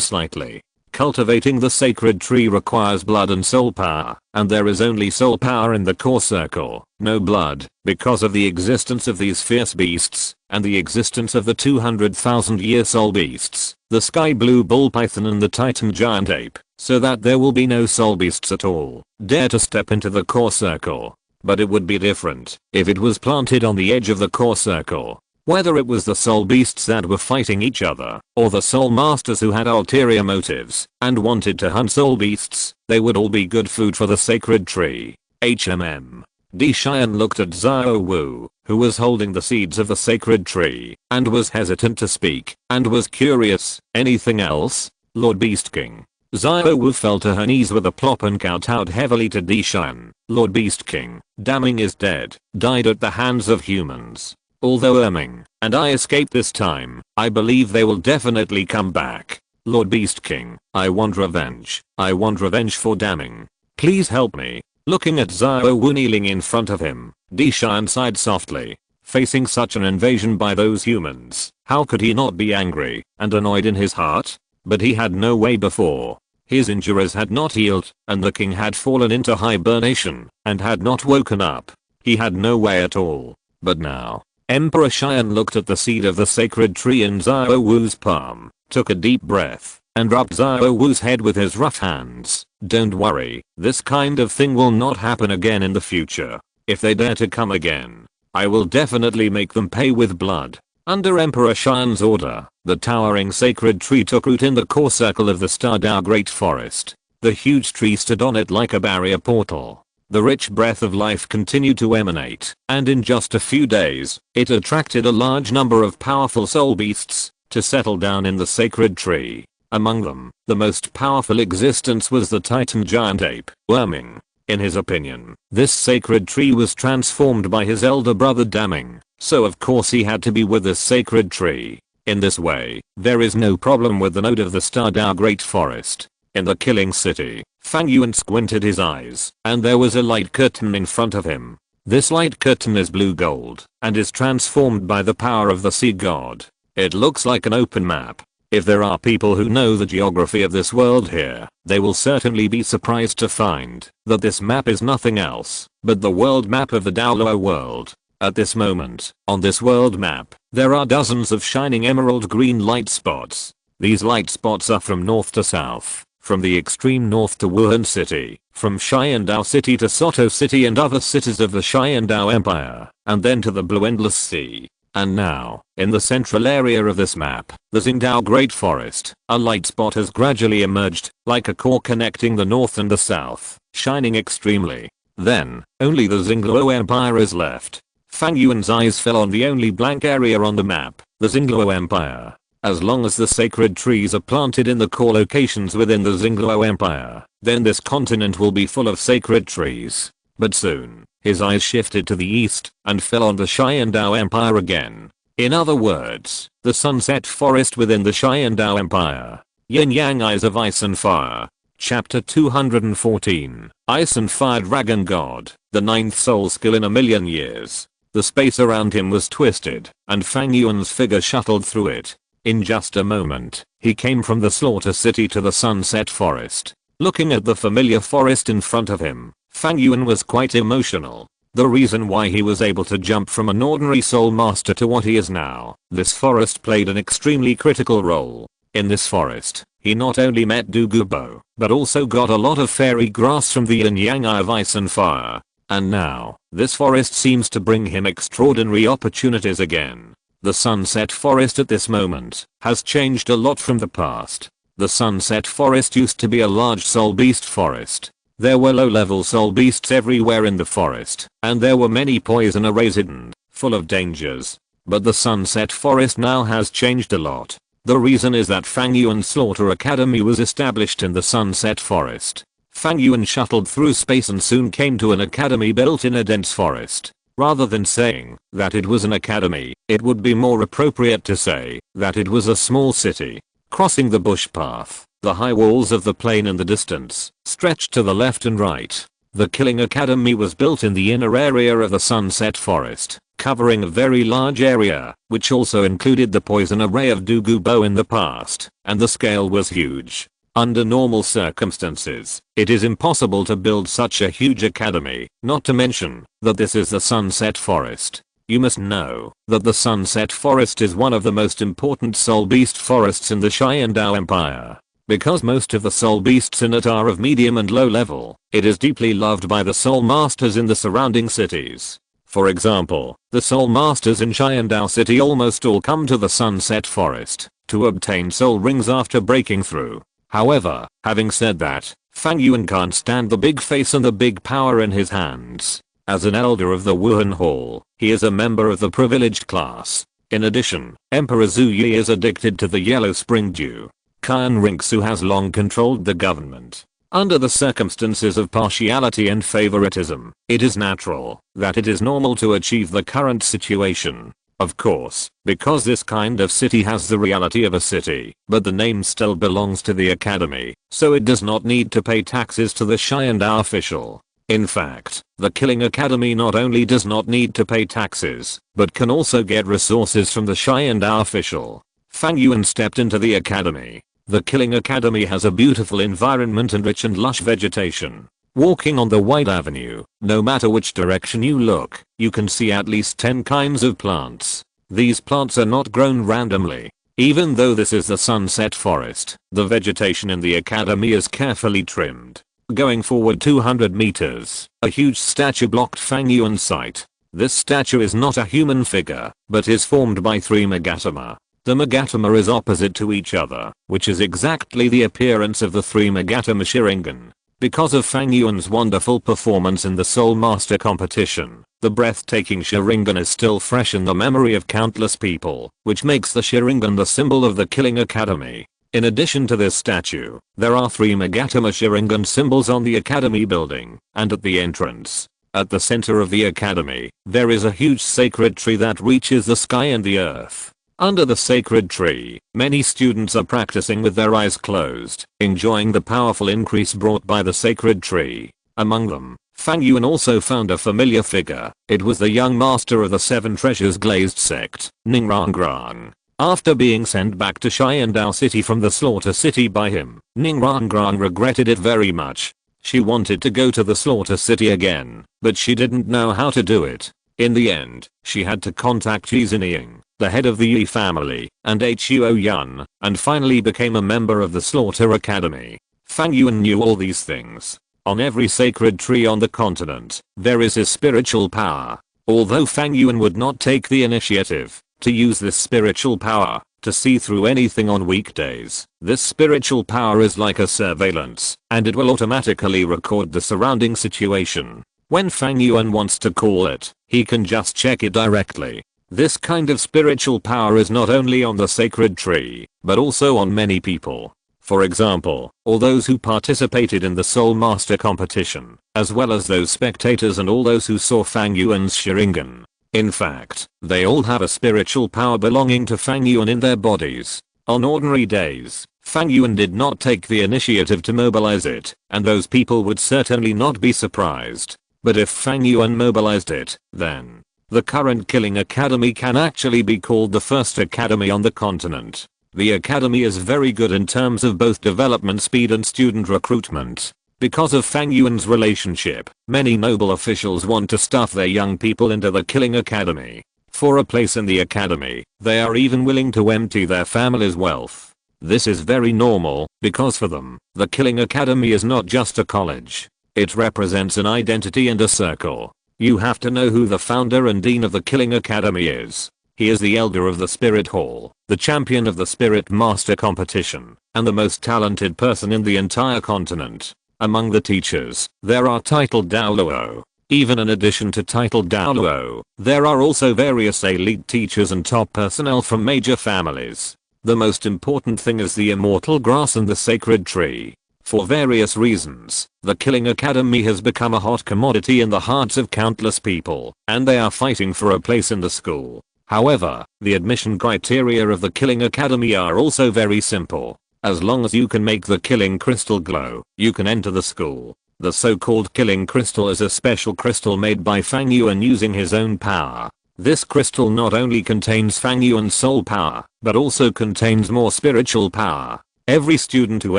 slightly. Cultivating the sacred tree requires blood and soul power, and there is only soul power in the core circle, no blood, because of the existence of these fierce beasts, and the existence of the 200,000-year soul beasts, the sky blue bull python and the titan giant ape, so that there will be no soul beasts at all dare to step into the core circle. But it would be different if it was planted on the edge of the core circle. Whether it was the soul beasts that were fighting each other, or the soul masters who had ulterior motives and wanted to hunt soul beasts, they would all be good food for the sacred tree. Dishan looked at Xiao Wu, who was holding the seeds of the sacred tree, and was hesitant to speak, and was curious. Anything else? Lord Beast King. Xiao Wu fell to her knees with a plop and kowtowed heavily to Dishan. Lord Beast King, Daming is dead, died at the hands of humans. Although Erming and I escaped this time, I believe they will definitely come back. Lord Beast King, I want revenge. I want revenge for Daming. Please help me. Looking at Xiao Wu kneeling in front of him, Dishan sighed softly. Facing such an invasion by those humans, how could he not be angry and annoyed in his heart? But he had no way before. His injuries had not healed, and the king had fallen into hibernation and had not woken up. He had no way at all. But now, Emperor Xian looked at the seed of the sacred tree in Xiao Wu's palm, took a deep breath, and rubbed Xiao Wu's head with his rough hands. Don't worry, this kind of thing will not happen again in the future. If they dare to come again, I will definitely make them pay with blood. Under Emperor Xian's order, the towering sacred tree took root in the core circle of the Stardow Great Forest. The huge tree stood on it like a barrier portal. The rich breath of life continued to emanate, and in just a few days, it attracted a large number of powerful soul beasts to settle down in the sacred tree. Among them, the most powerful existence was the titan giant ape, Erming. In his opinion, this sacred tree was transformed by his elder brother Daming, so of course he had to be with this sacred tree. In this way, there is no problem with the node of the Stardow Great Forest. In the killing city, Fang Yuan squinted his eyes, and there was a light curtain in front of him. This light curtain is blue gold, and is transformed by the power of the sea god. It looks like an open map. If there are people who know the geography of this world here, they will certainly be surprised to find that this map is nothing else but the world map of the Douluo world. At this moment, on this world map, there are dozens of shining emerald green light spots. These light spots are from north to south, from the extreme north to Wuhan City, from Xiandao City to Soto City and other cities of the Xiandao Empire, and then to the Blue Endless Sea. And now, in the central area of this map, the Xingdao Great Forest, a light spot has gradually emerged, like a core connecting the north and the south, shining extremely. Then, only the Xingluo Empire is left. Fang Yuan's eyes fell on the only blank area on the map, the Xingluo Empire. As long as the sacred trees are planted in the core locations within the Xingluo Empire, then this continent will be full of sacred trees. But soon, his eyes shifted to the east and fell on the Xiandao Empire again. In other words, the sunset forest within the Xiandao Empire. Yin-Yang Eyes of Ice and Fire. Chapter 214. Ice and Fire Dragon God, the 9th soul skill in a million years. The space around him was twisted, and Fang Yuan's figure shuttled through it. In just a moment, he came from the Slaughter City to the Sunset Forest. Looking at the familiar forest in front of him, Fang Yuan was quite emotional. The reason why he was able to jump from an ordinary soul master to what he is now, this forest played an extremely critical role. In this forest, he not only met Douluo, but also got a lot of fairy grass from the Yin-Yang Eye of Ice and Fire. And now, this forest seems to bring him extraordinary opportunities again. The Sunset Forest at this moment has changed a lot from the past. The Sunset Forest used to be a large soul beast forest. There were low-level soul beasts everywhere in the forest, and there were many poison arrays hidden, full of dangers. But the Sunset Forest now has changed a lot. The reason is that Fang Yuan Slaughter Academy was established in the Sunset Forest. Fang Yuan shuttled through space and soon came to an academy built in a dense forest. Rather than saying that it was an academy, it would be more appropriate to say that it was a small city. Crossing the bush path, the high walls of the plain in the distance stretched to the left and right. The Killing Academy was built in the inner area of the Sunset Forest, covering a very large area, which also included the poison array of Douluo in the past, and the scale was huge. Under normal circumstances, it is impossible to build such a huge academy, not to mention that this is the Sunset Forest. You must know that the Sunset Forest is one of the most important soul beast forests in the Xiandao Empire. Because most of the soul beasts in it are of medium and low level, it is deeply loved by the soul masters in the surrounding cities. For example, the soul masters in Xiandao City almost all come to the Sunset Forest to obtain soul rings after breaking through. However, having said that, Fang Yuan can't stand the big face and the big power in his hands. As an elder of the Wuhan Hall, he is a member of the privileged class. In addition, Emperor Zhu Yi is addicted to the yellow spring dew. Qian Rinxu has long controlled the government. Under the circumstances of partiality and favoritism, it is natural that it is normal to achieve the current situation. Of course, because this kind of city has the reality of a city, but the name still belongs to the academy, so it does not need to pay taxes to the Xiandao official. In fact, the Killing Academy not only does not need to pay taxes, but can also get resources from the Xiandao official. Fang Yuan stepped into the academy. The Killing Academy has a beautiful environment and rich and lush vegetation. Walking on the wide avenue, no matter which direction you look, you can see at least 10 kinds of plants. These plants are not grown randomly. Even though this is the Sunset Forest, the vegetation in the academy is carefully trimmed. Going forward 200 meters, a huge statue blocked Fang Yuan's sight. This statue is not a human figure, but is formed by 3 Megatama. The Megatama is opposite to each other, which is exactly the appearance of the 3 Megatama Sharingan. Because of Fang Yuan's wonderful performance in the Soul Master competition, the breathtaking Sharingan is still fresh in the memory of countless people, which makes the Sharingan the symbol of the Killing Academy. In addition to this statue, there are 3 Megatama Sharingan symbols on the academy building, and at the entrance. At the center of the academy, there is a huge sacred tree that reaches the sky and the earth. Under the sacred tree, many students are practicing with their eyes closed, enjoying the powerful increase brought by the sacred tree. Among them, Fang Yuan also found a familiar figure. It was the young master of the 7 Treasures Glazed sect, Ningrang. After being sent back to Xiandao City from the Slaughter City by him, Ningrangrang regretted it very much. She wanted to go to the Slaughter City again, but she didn't know how to do it. In the end, she had to contact Yi Zinying, the head of the Yi family, and Huo Yun, and finally became a member of the Slaughter Academy. Fang Yuan knew all these things. On every sacred tree on the continent, there is his spiritual power. Although Fang Yuan would not take the initiative to use this spiritual power to see through anything on weekdays, this spiritual power is like a surveillance, and it will automatically record the surrounding situation. When Fang Yuan wants to call it, he can just check it directly. This kind of spiritual power is not only on the sacred tree, but also on many people. For example, all those who participated in the Soul Master competition, as well as those spectators and all those who saw Fang Yuan's Sharingan. In fact, they all have a spiritual power belonging to Fang Yuan in their bodies. On ordinary days, Fang Yuan did not take the initiative to mobilize it, and those people would certainly not be surprised. But if Fang Yuan mobilized it, then the current Killing Academy can actually be called the first academy on the continent. The academy is very good in terms of both development speed and student recruitment. Because of Fang Yuan's relationship, many noble officials want to stuff their young people into the Killing Academy. For a place in the academy, they are even willing to empty their family's wealth. This is very normal, because for them, the Killing Academy is not just a college. It represents an identity and a circle. You have to know who the founder and dean of the Killing Academy is. He is the elder of the Spirit Hall, the champion of the Spirit Master competition, and the most talented person in the entire continent. Among the teachers, there are titled Douluo. Even in addition to titled Douluo, there are also various elite teachers and top personnel from major families. The most important thing is the immortal grass and the sacred tree. For various reasons, the Killing Academy has become a hot commodity in the hearts of countless people, and they are fighting for a place in the school. However, the admission criteria of the Killing Academy are also very simple. As long as you can make the killing crystal glow, you can enter the school. The so-called killing crystal is a special crystal made by Fang Yuan using his own power. This crystal not only contains Fang Yuan's soul power, but also contains more spiritual power. Every student who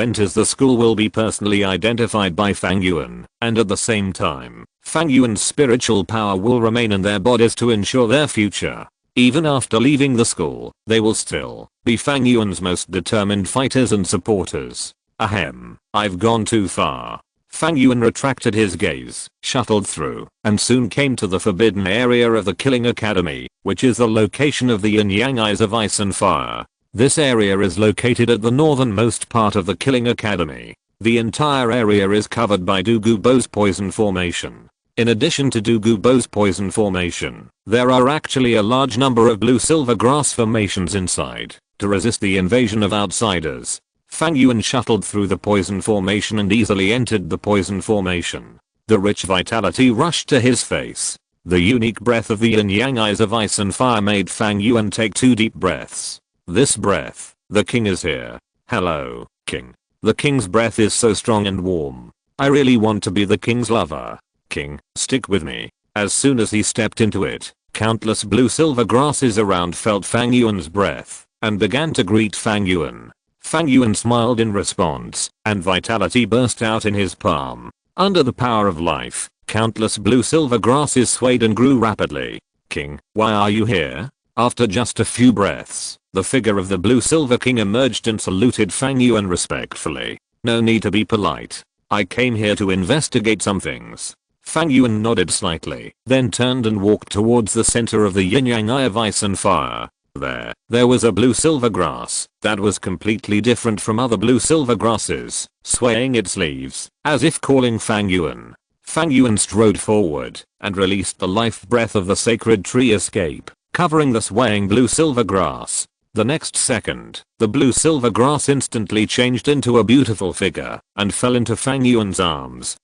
enters the school will be personally identified by Fang Yuan, and at the same time, Fang Yuan's spiritual power will remain in their bodies to ensure their future. Even after leaving the school, they will still be Fang Yuan's most determined fighters and supporters. Ahem, I've gone too far. Fang Yuan retracted his gaze, shuffled through, and soon came to the forbidden area of the Killing Academy, which is the location of the yin-yang eyes of ice and fire. This area is located at the northernmost part of the Killing Academy. The entire area is covered by Douluo's poison formation. In addition to Douluo's poison formation, there are actually a large number of blue-silver grass formations inside. To resist the invasion of outsiders, Fang Yuan shuttled through the poison formation and easily entered the poison formation. The rich vitality rushed to his face. The unique breath of the yin-yang eyes of ice and fire made Fang Yuan take 2 deep breaths. This breath, the king is here. Hello, king. The king's breath is so strong and warm. I really want to be the king's lover. King, stick with me. As soon as he stepped into it, countless blue-silver grasses around felt Fang Yuan's breath, and began to greet Fang Yuan. Fang Yuan smiled in response, and vitality burst out in his palm. Under the power of life, countless blue-silver grasses swayed and grew rapidly. King, why are you here? After just a few breaths, the figure of the blue-silver king emerged and saluted Fang Yuan respectfully. No need to be polite. I came here to investigate some things. Fang Yuan nodded slightly, then turned and walked towards the center of the yin-yang eye of ice and fire. There was a blue-silver grass that was completely different from other blue-silver grasses, swaying its leaves, as if calling Fang Yuan. Fang Yuan strode forward, and released the life breath of the sacred tree escape, covering the swaying blue-silver grass. The next second, the blue-silver grass instantly changed into a beautiful figure, and fell into Fang Yuan's arms.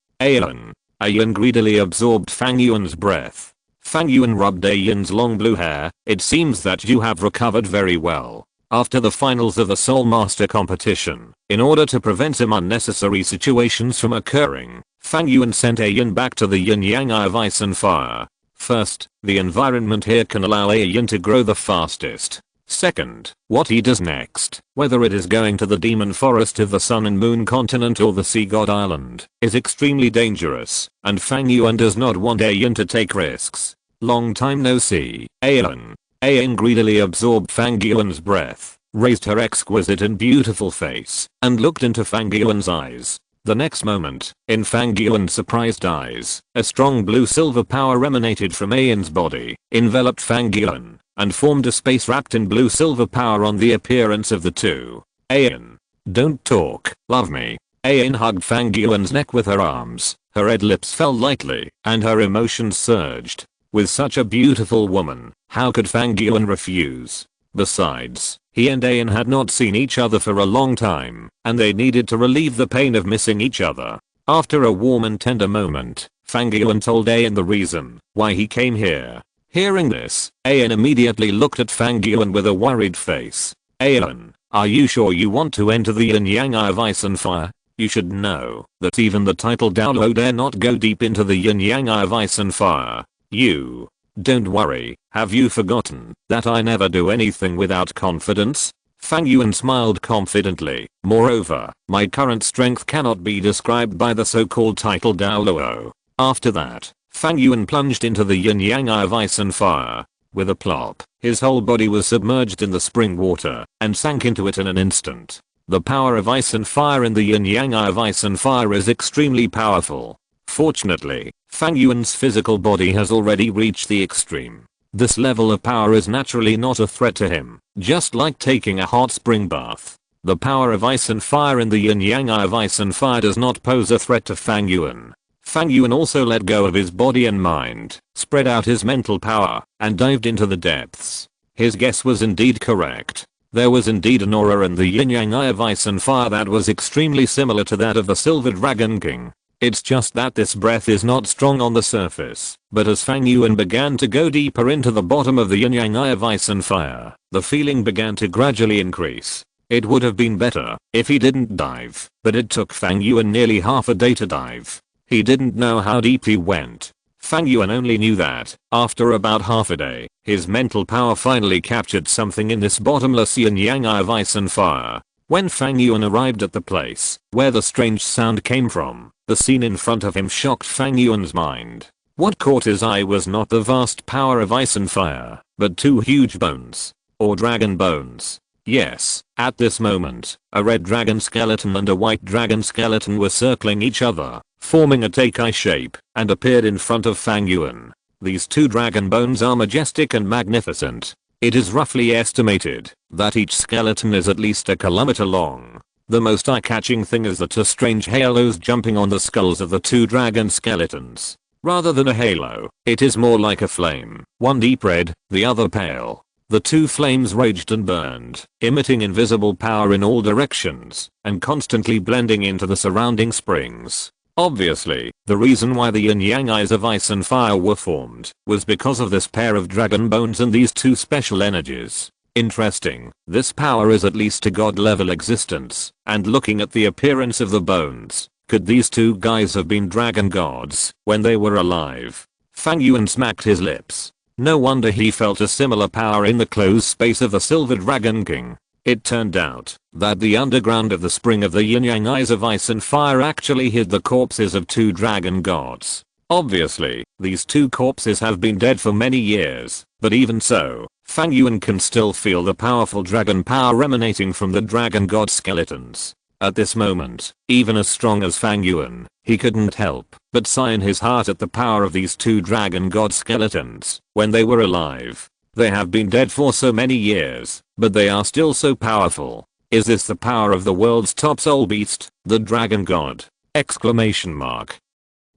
Ayan greedily absorbed Fang Yuan's breath. Fang Yuan rubbed Ayan's long blue hair. It seems that you have recovered very well. After the finals of the Soul Master competition, in order to prevent some unnecessary situations from occurring, Fang Yuan sent Ayan back to the yin-yang eye of ice and fire. First, the environment here can allow Ayan to grow the fastest. Second, what he does next, whether it is going to the demon forest of the Sun and Moon continent or the Sea God Island, is extremely dangerous, and Fang Yuan does not want Ayan to take risks. Long time no see, Ayan. Ayan greedily absorbed Fang Yuan's breath, raised her exquisite and beautiful face, and looked into Fang Yuan's eyes. The next moment, in Fang Yuan's surprised eyes, a strong blue-silver power emanated from Ayan's body, enveloped Fang Yuan, and formed a space wrapped in blue-silver power on the appearance of the two. Ayan. Don't talk, love me. Ayan hugged Fang Yuan's neck with her arms, her red lips fell lightly, and her emotions surged. With such a beautiful woman, how could Fang Yuan refuse? Besides, he and Ayan had not seen each other for a long time, and they needed to relieve the pain of missing each other. After a warm and tender moment, Fang Yuan told Ayan the reason why he came here. Hearing this, Ayan immediately looked at Fang Yuan with a worried face. Ayan, are you sure you want to enter the yin yang eye of ice and fire? You should know that even the title Douluo dare not go deep into the yin yang eye of ice and fire. You. Don't worry, have you forgotten that I never do anything without confidence? Fang Yuan smiled confidently. Moreover, my current strength cannot be described by the so-called title Douluo. After that, Fang Yuan plunged into the yin yang eye of ice and fire. With a plop, his whole body was submerged in the spring water and sank into it in an instant. The power of ice and fire in the yin yang eye of ice and fire is extremely powerful. Fortunately, Fang Yuan's physical body has already reached the extreme. This level of power is naturally not a threat to him, just like taking a hot spring bath. The power of ice and fire in the yin yang eye of ice and fire does not pose a threat to Fang Yuan. Fang Yuan also let go of his body and mind, spread out his mental power, and dived into the depths. His guess was indeed correct. There was indeed an aura in the yin yang eye of ice and fire that was extremely similar to that of the Silver Dragon King. It's just that this breath is not strong on the surface, but as Fang Yuan began to go deeper into the bottom of the yin yang eye of ice and fire, the feeling began to gradually increase. It would have been better if he didn't dive, but it took Fang Yuan nearly half a day to dive. He didn't know how deep he went. Fang Yuan only knew that, after about half a day, his mental power finally captured something in this bottomless yin yang eye of ice and fire. When Fang Yuan arrived at the place where the strange sound came from, the scene in front of him shocked Fang Yuan's mind. What caught his eye was not the vast power of ice and fire, but two huge bones. Or dragon bones. Yes, at this moment, a red dragon skeleton and a white dragon skeleton were circling each other, forming a Teikai shape, and appeared in front of Fang Yuan. These two dragon bones are majestic and magnificent. It is roughly estimated that each skeleton is at least a kilometer long. The most eye-catching thing is the two strange halos jumping on the skulls of the two dragon skeletons. Rather than a halo, it is more like a flame, one deep red, the other pale. The two flames raged and burned, emitting invisible power in all directions, and constantly blending into the surrounding springs. Obviously, the reason why the yin yang eyes of ice and fire were formed was because of this pair of dragon bones and these two special energies. Interesting, this power is at least a god level existence, and looking at the appearance of the bones, could these two guys have been dragon gods when they were alive? Fang Yuan smacked his lips. No wonder he felt a similar power in the closed space of the Silver Dragon King. It turned out that the underground of the spring of the yin yang eyes of ice and fire actually hid the corpses of two dragon gods. Obviously, these two corpses have been dead for many years, but even so, Fang Yuan can still feel the powerful dragon power emanating from the dragon god skeletons. At this moment, even as strong as Fang Yuan, he couldn't help but sigh in his heart at the power of these two dragon god skeletons when they were alive. They have been dead for so many years, but they are still so powerful. Is this the power of the world's top soul beast, the dragon god? Exclamation mark.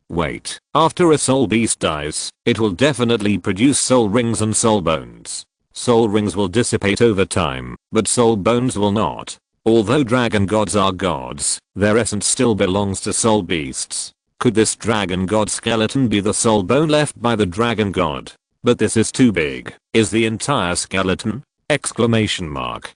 Wait, after a soul beast dies, it will definitely produce soul rings and soul bones. Soul rings will dissipate over time, but soul bones will not. Although dragon gods are gods, their essence still belongs to soul beasts. Could this dragon god skeleton be the soul bone left by the dragon god? But this is too big. Is the entire skeleton? Exclamation mark.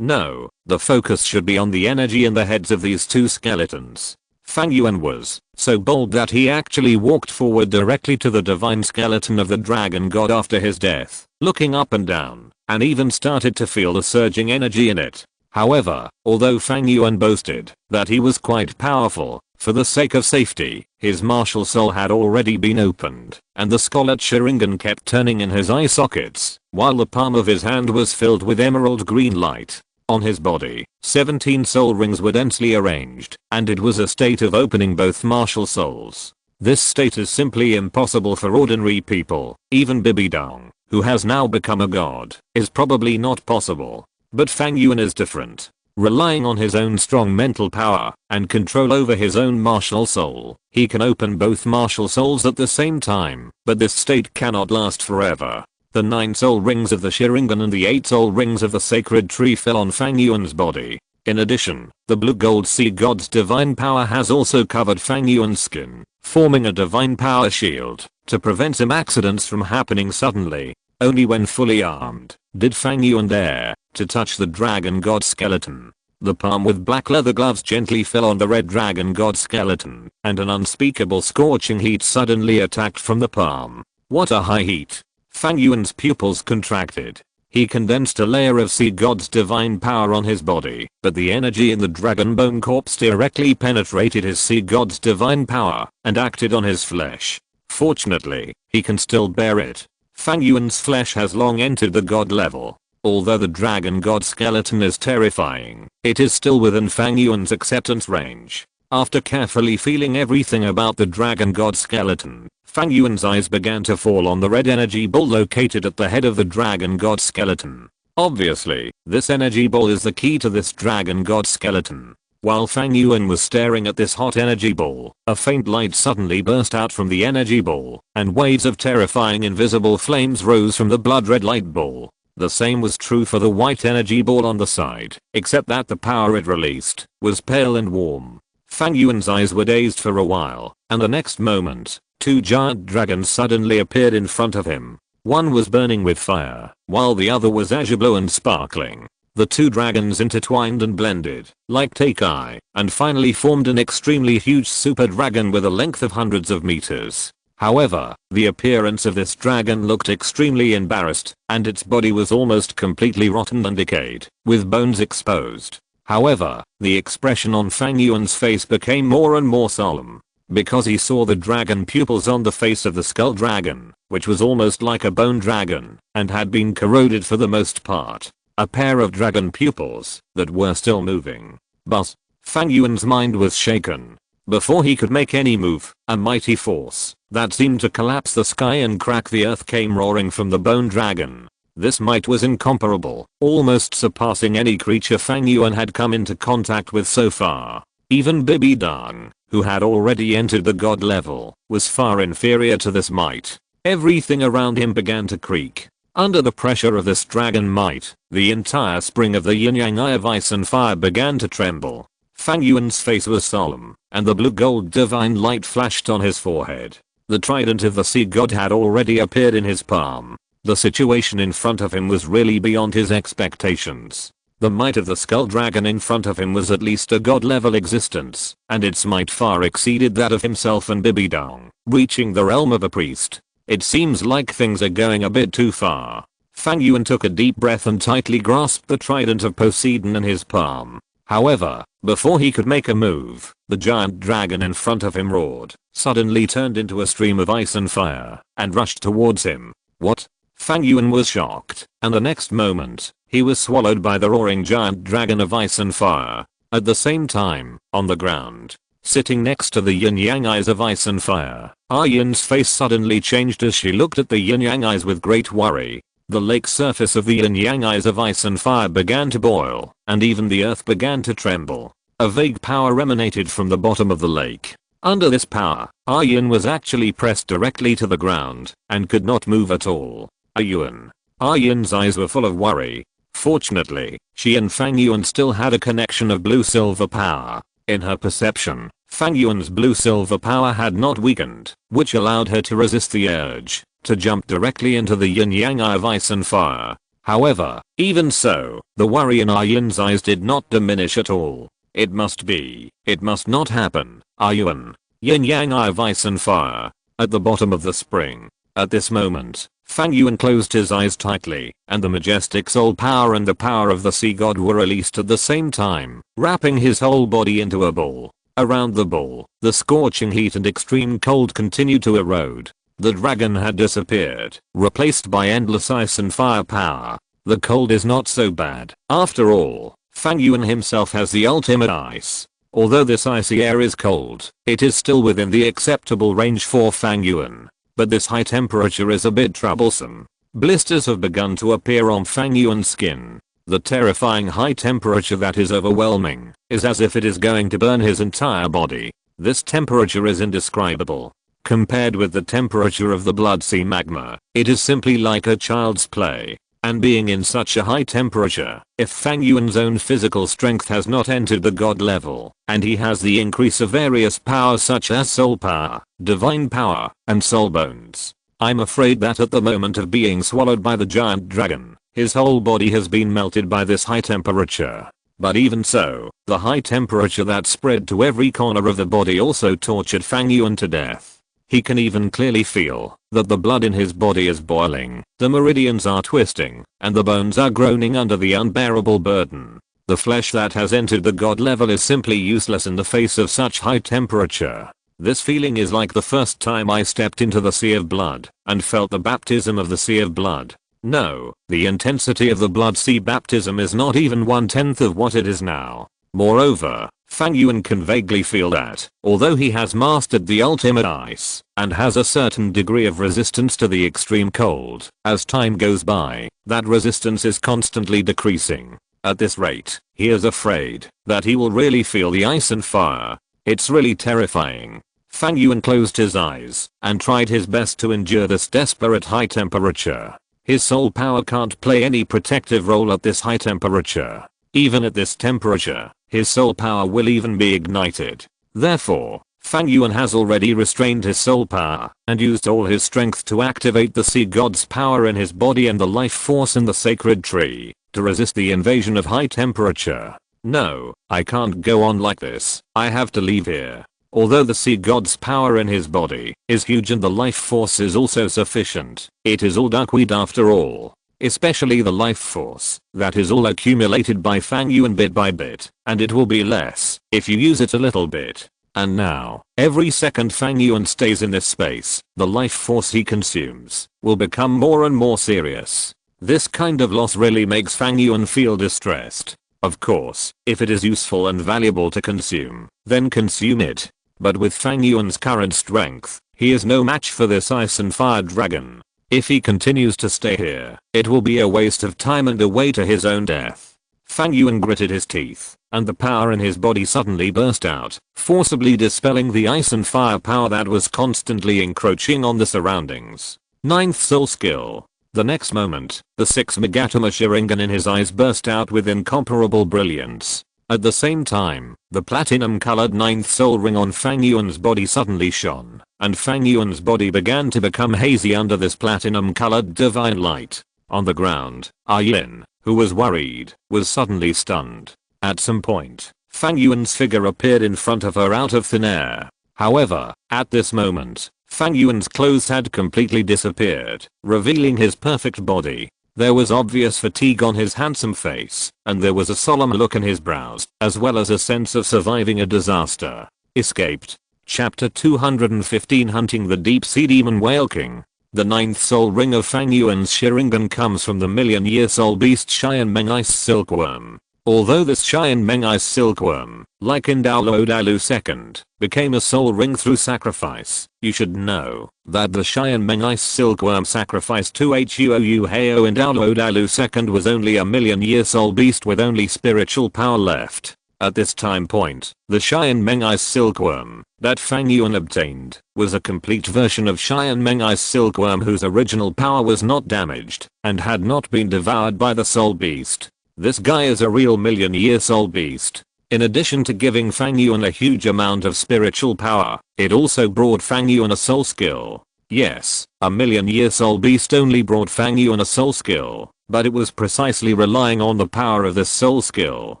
No, the focus should be on the energy in the heads of these two skeletons. Fang Yuan was so bold that he actually walked forward directly to the divine skeleton of the dragon god after his death, looking up and down, and even started to feel the surging energy in it. However, although Fang Yuan boasted that he was quite powerful, for the sake of safety, his martial soul had already been opened, and the scarlet Sharingan kept turning in his eye sockets, while the palm of his hand was filled with emerald green light. On his body, 17 soul rings were densely arranged, and it was a state of opening both martial souls. This state is simply impossible for ordinary people. Even Bibi Dong, who has now become a god, is probably not possible. But Fang Yuan is different. Relying on his own strong mental power and control over his own martial soul, he can open both martial souls at the same time, but this state cannot last forever. The 9 soul rings of the Sharingan and the 8 soul rings of the sacred tree fell on Fang Yuan's body. In addition, the blue gold sea god's divine power has also covered Fang Yuan's skin, forming a divine power shield to prevent some accidents from happening suddenly. Only when fully armed did Fang Yuan dare to touch the dragon god skeleton. The palm with black leather gloves gently fell on the red dragon god skeleton, and an unspeakable scorching heat suddenly attacked from the palm. What a high heat! Fang Yuan's pupils contracted. He condensed a layer of sea god's divine power on his body, but the energy in the dragon bone corpse directly penetrated his sea god's divine power and acted on his flesh. Fortunately, he can still bear it. Fang Yuan's flesh has long entered the god level. Although the dragon god skeleton is terrifying, it is still within Fang Yuan's acceptance range. After carefully feeling everything about the dragon god skeleton, Fang Yuan's eyes began to fall on the red energy ball located at the head of the dragon god skeleton. Obviously, this energy ball is the key to this dragon god skeleton. While Fang Yuan was staring at this hot energy ball, a faint light suddenly burst out from the energy ball, and waves of terrifying invisible flames rose from the blood red light ball. The same was true for the white energy ball on the side, except that the power it released was pale and warm. Fang Yuan's eyes were dazed for a while, and the next moment, 2 giant dragons suddenly appeared in front of him. One was burning with fire, while the other was azure blue and sparkling. The 2 dragons intertwined and blended, like Takai, and finally formed an extremely huge super dragon with a length of hundreds of meters. However, the appearance of this dragon looked extremely embarrassed, and its body was almost completely rotten and decayed, with bones exposed. However, the expression on Fang Yuan's face became more and more solemn, because he saw the dragon pupils on the face of the skull dragon, which was almost like a bone dragon, and had been corroded for the most part. A pair of dragon pupils that were still moving. But Fang Yuan's mind was shaken. Before he could make any move, a mighty force that seemed to collapse the sky and crack the earth came roaring from the bone dragon. This might was incomparable, almost surpassing any creature Fang Yuan had come into contact with so far. Even Bibi Dong, who had already entered the god level, was far inferior to this might. Everything around him began to creak. Under the pressure of this dragon might, the entire spring of the yin-yang eye of ice and fire began to tremble. Fang Yuan's face was solemn, and the blue-gold divine light flashed on his forehead. The trident of the sea god had already appeared in his palm. The situation in front of him was really beyond his expectations. The might of the skull dragon in front of him was at least a god-level existence, and its might far exceeded that of himself and Bibi Dong, reaching the realm of a priest. It seems like things are going a bit too far. Fang Yuan took a deep breath and tightly grasped the trident of Poseidon in his palm. However, before he could make a move, the giant dragon in front of him roared, suddenly turned into a stream of ice and fire, and rushed towards him. What? Fang Yuan was shocked, and the next moment, he was swallowed by the roaring giant dragon of ice and fire. At the same time, on the ground, sitting next to the yin-yang eyes of ice and fire, Yin's face suddenly changed as she looked at the yin-yang eyes with great worry. The lake surface of the yin-yang eyes of ice and fire began to boil, and even the earth began to tremble. A vague power emanated from the bottom of the lake. Under this power, Yin was actually pressed directly to the ground, and could not move at all. Yin's eyes were full of worry. Fortunately, she and Fang Yuan still had a connection of blue-silver power. In her perception, Fang Yuan's blue-silver power had not weakened, which allowed her to resist the urge to jump directly into the yin-yang eye of ice and fire. However, even so, the worry in Yin's eyes did not diminish at all. It must be. It must not happen. Yuan. Yin yang of ice and fire. At the bottom of the spring. At this moment, Fang Yuan closed his eyes tightly, and the majestic soul power and the power of the sea god were released at the same time, wrapping his whole body into a ball. Around the ball, the scorching heat and extreme cold continued to erode. The dragon had disappeared, replaced by endless ice and fire power. The cold is not so bad. After all, Fang Yuan himself has the ultimate ice. Although this icy air is cold, it is still within the acceptable range for Fang Yuan. But this high temperature is a bit troublesome. Blisters have begun to appear on Fang Yuan's skin. The terrifying high temperature that is overwhelming is as if it is going to burn his entire body. This temperature is indescribable. Compared with the temperature of the blood sea magma, it is simply like a child's play. And being in such a high temperature, if Fang Yuan's own physical strength has not entered the god level, and he has the increase of various powers such as soul power, divine power, and soul bones, I'm afraid that at the moment of being swallowed by the giant dragon, his whole body has been melted by this high temperature. But even so, the high temperature that spread to every corner of the body also tortured Fang Yuan to death. He can even clearly feel that the blood in his body is boiling, the meridians are twisting, and the bones are groaning under the unbearable burden. The flesh that has entered the god level is simply useless in the face of such high temperature. This feeling is like the first time I stepped into the sea of blood and felt the baptism of the sea of blood. No, the intensity of the blood sea baptism is not even 1/10 of what it is now. Moreover, Fang Yuan can vaguely feel that, although he has mastered the ultimate ice, and has a certain degree of resistance to the extreme cold, as time goes by, that resistance is constantly decreasing. At this rate, he is afraid that he will really feel the ice and fire. It's really terrifying. Fang Yuan closed his eyes, and tried his best to endure this desperate high temperature. His soul power can't play any protective role at this high temperature. Even at this temperature, his soul power will even be ignited. Therefore, Fang Yuan has already restrained his soul power and used all his strength to activate the sea god's power in his body and the life force in the sacred tree to resist the invasion of high temperature. No, I can't go on like this. I have to leave here. Although the sea god's power in his body is huge and the life force is also sufficient, it is all duckweed after all. Especially the life force, that is all accumulated by Fang Yuan bit by bit, and it will be less if you use it a little bit. And now, every second Fang Yuan stays in this space, the life force he consumes will become more and more serious. This kind of loss really makes Fang Yuan feel distressed. Of course, if it is useful and valuable to consume, then consume it. But with Fang Yuan's current strength, he is no match for this ice and fire dragon. If he continues to stay here, it will be a waste of time and a way to his own death. Fang Yuan gritted his teeth, and the power in his body suddenly burst out, forcibly dispelling the ice and fire power that was constantly encroaching on the surroundings. 9th soul skill. The next moment, the 6 Megatama Sharingan in his eyes burst out with incomparable brilliance. At the same time, the platinum-colored 9th soul ring on Fang Yuan's body suddenly shone, and Fang Yuan's body began to become hazy under this platinum-colored divine light. On the ground, Yin, who was worried, was suddenly stunned. At some point, Fang Yuan's figure appeared in front of her out of thin air. However, at this moment, Fang Yuan's clothes had completely disappeared, revealing his perfect body. There was obvious fatigue on his handsome face, and there was a solemn look in his brows, as well as a sense of surviving a disaster. Escaped. Chapter 215 Hunting the Deep Sea Demon Whale King. The 9th soul ring of Fang Yuan's Sharingan comes from the million-year soul beast Sharingan Ice Silkworm. Although this Sharingan Ice Silkworm, like in Douluo II, became a soul ring through sacrifice, you should know that the Sharingan Ice Silkworm sacrificed to Huou Hao in Douluo II was only a million-year soul beast with only spiritual power left. At this time point, the Sharingan Ice Silkworm that Fang Yuan obtained was a complete version of Sharingan Ice Silkworm whose original power was not damaged and had not been devoured by the soul beast. This guy is a real million-year soul beast. In addition to giving Fang Yuan a huge amount of spiritual power, it also brought Fang Yuan a soul skill. Yes, a million-year soul beast only brought Fang Yuan a soul skill, but it was precisely relying on the power of this soul skill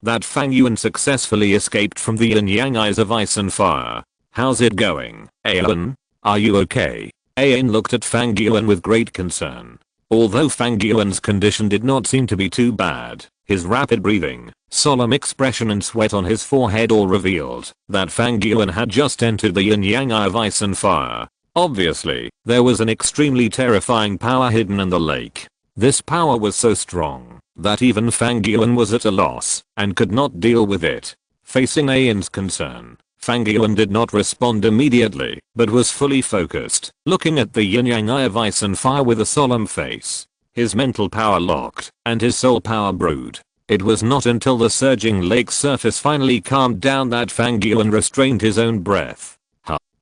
that Fang Yuan successfully escaped from the yin-yang eyes of ice and fire. How's it going, Ayan? Are you okay? Ayan looked at Fang Yuan with great concern. Although Fang Yuan's condition did not seem to be too bad, his rapid breathing, solemn expression and sweat on his forehead all revealed that Fang Yuan had just entered the yin-yang eye of ice and fire. Obviously, there was an extremely terrifying power hidden in the lake. This power was so strong that even Fang Yuan was at a loss and could not deal with it. Facing Ayan's concern, Fang Yuan did not respond immediately, but was fully focused, looking at the yin-yang eye of ice and fire with a solemn face. His mental power locked, and his soul power brewed. It was not until the surging lake surface finally calmed down that Fang Yuan restrained his own breath.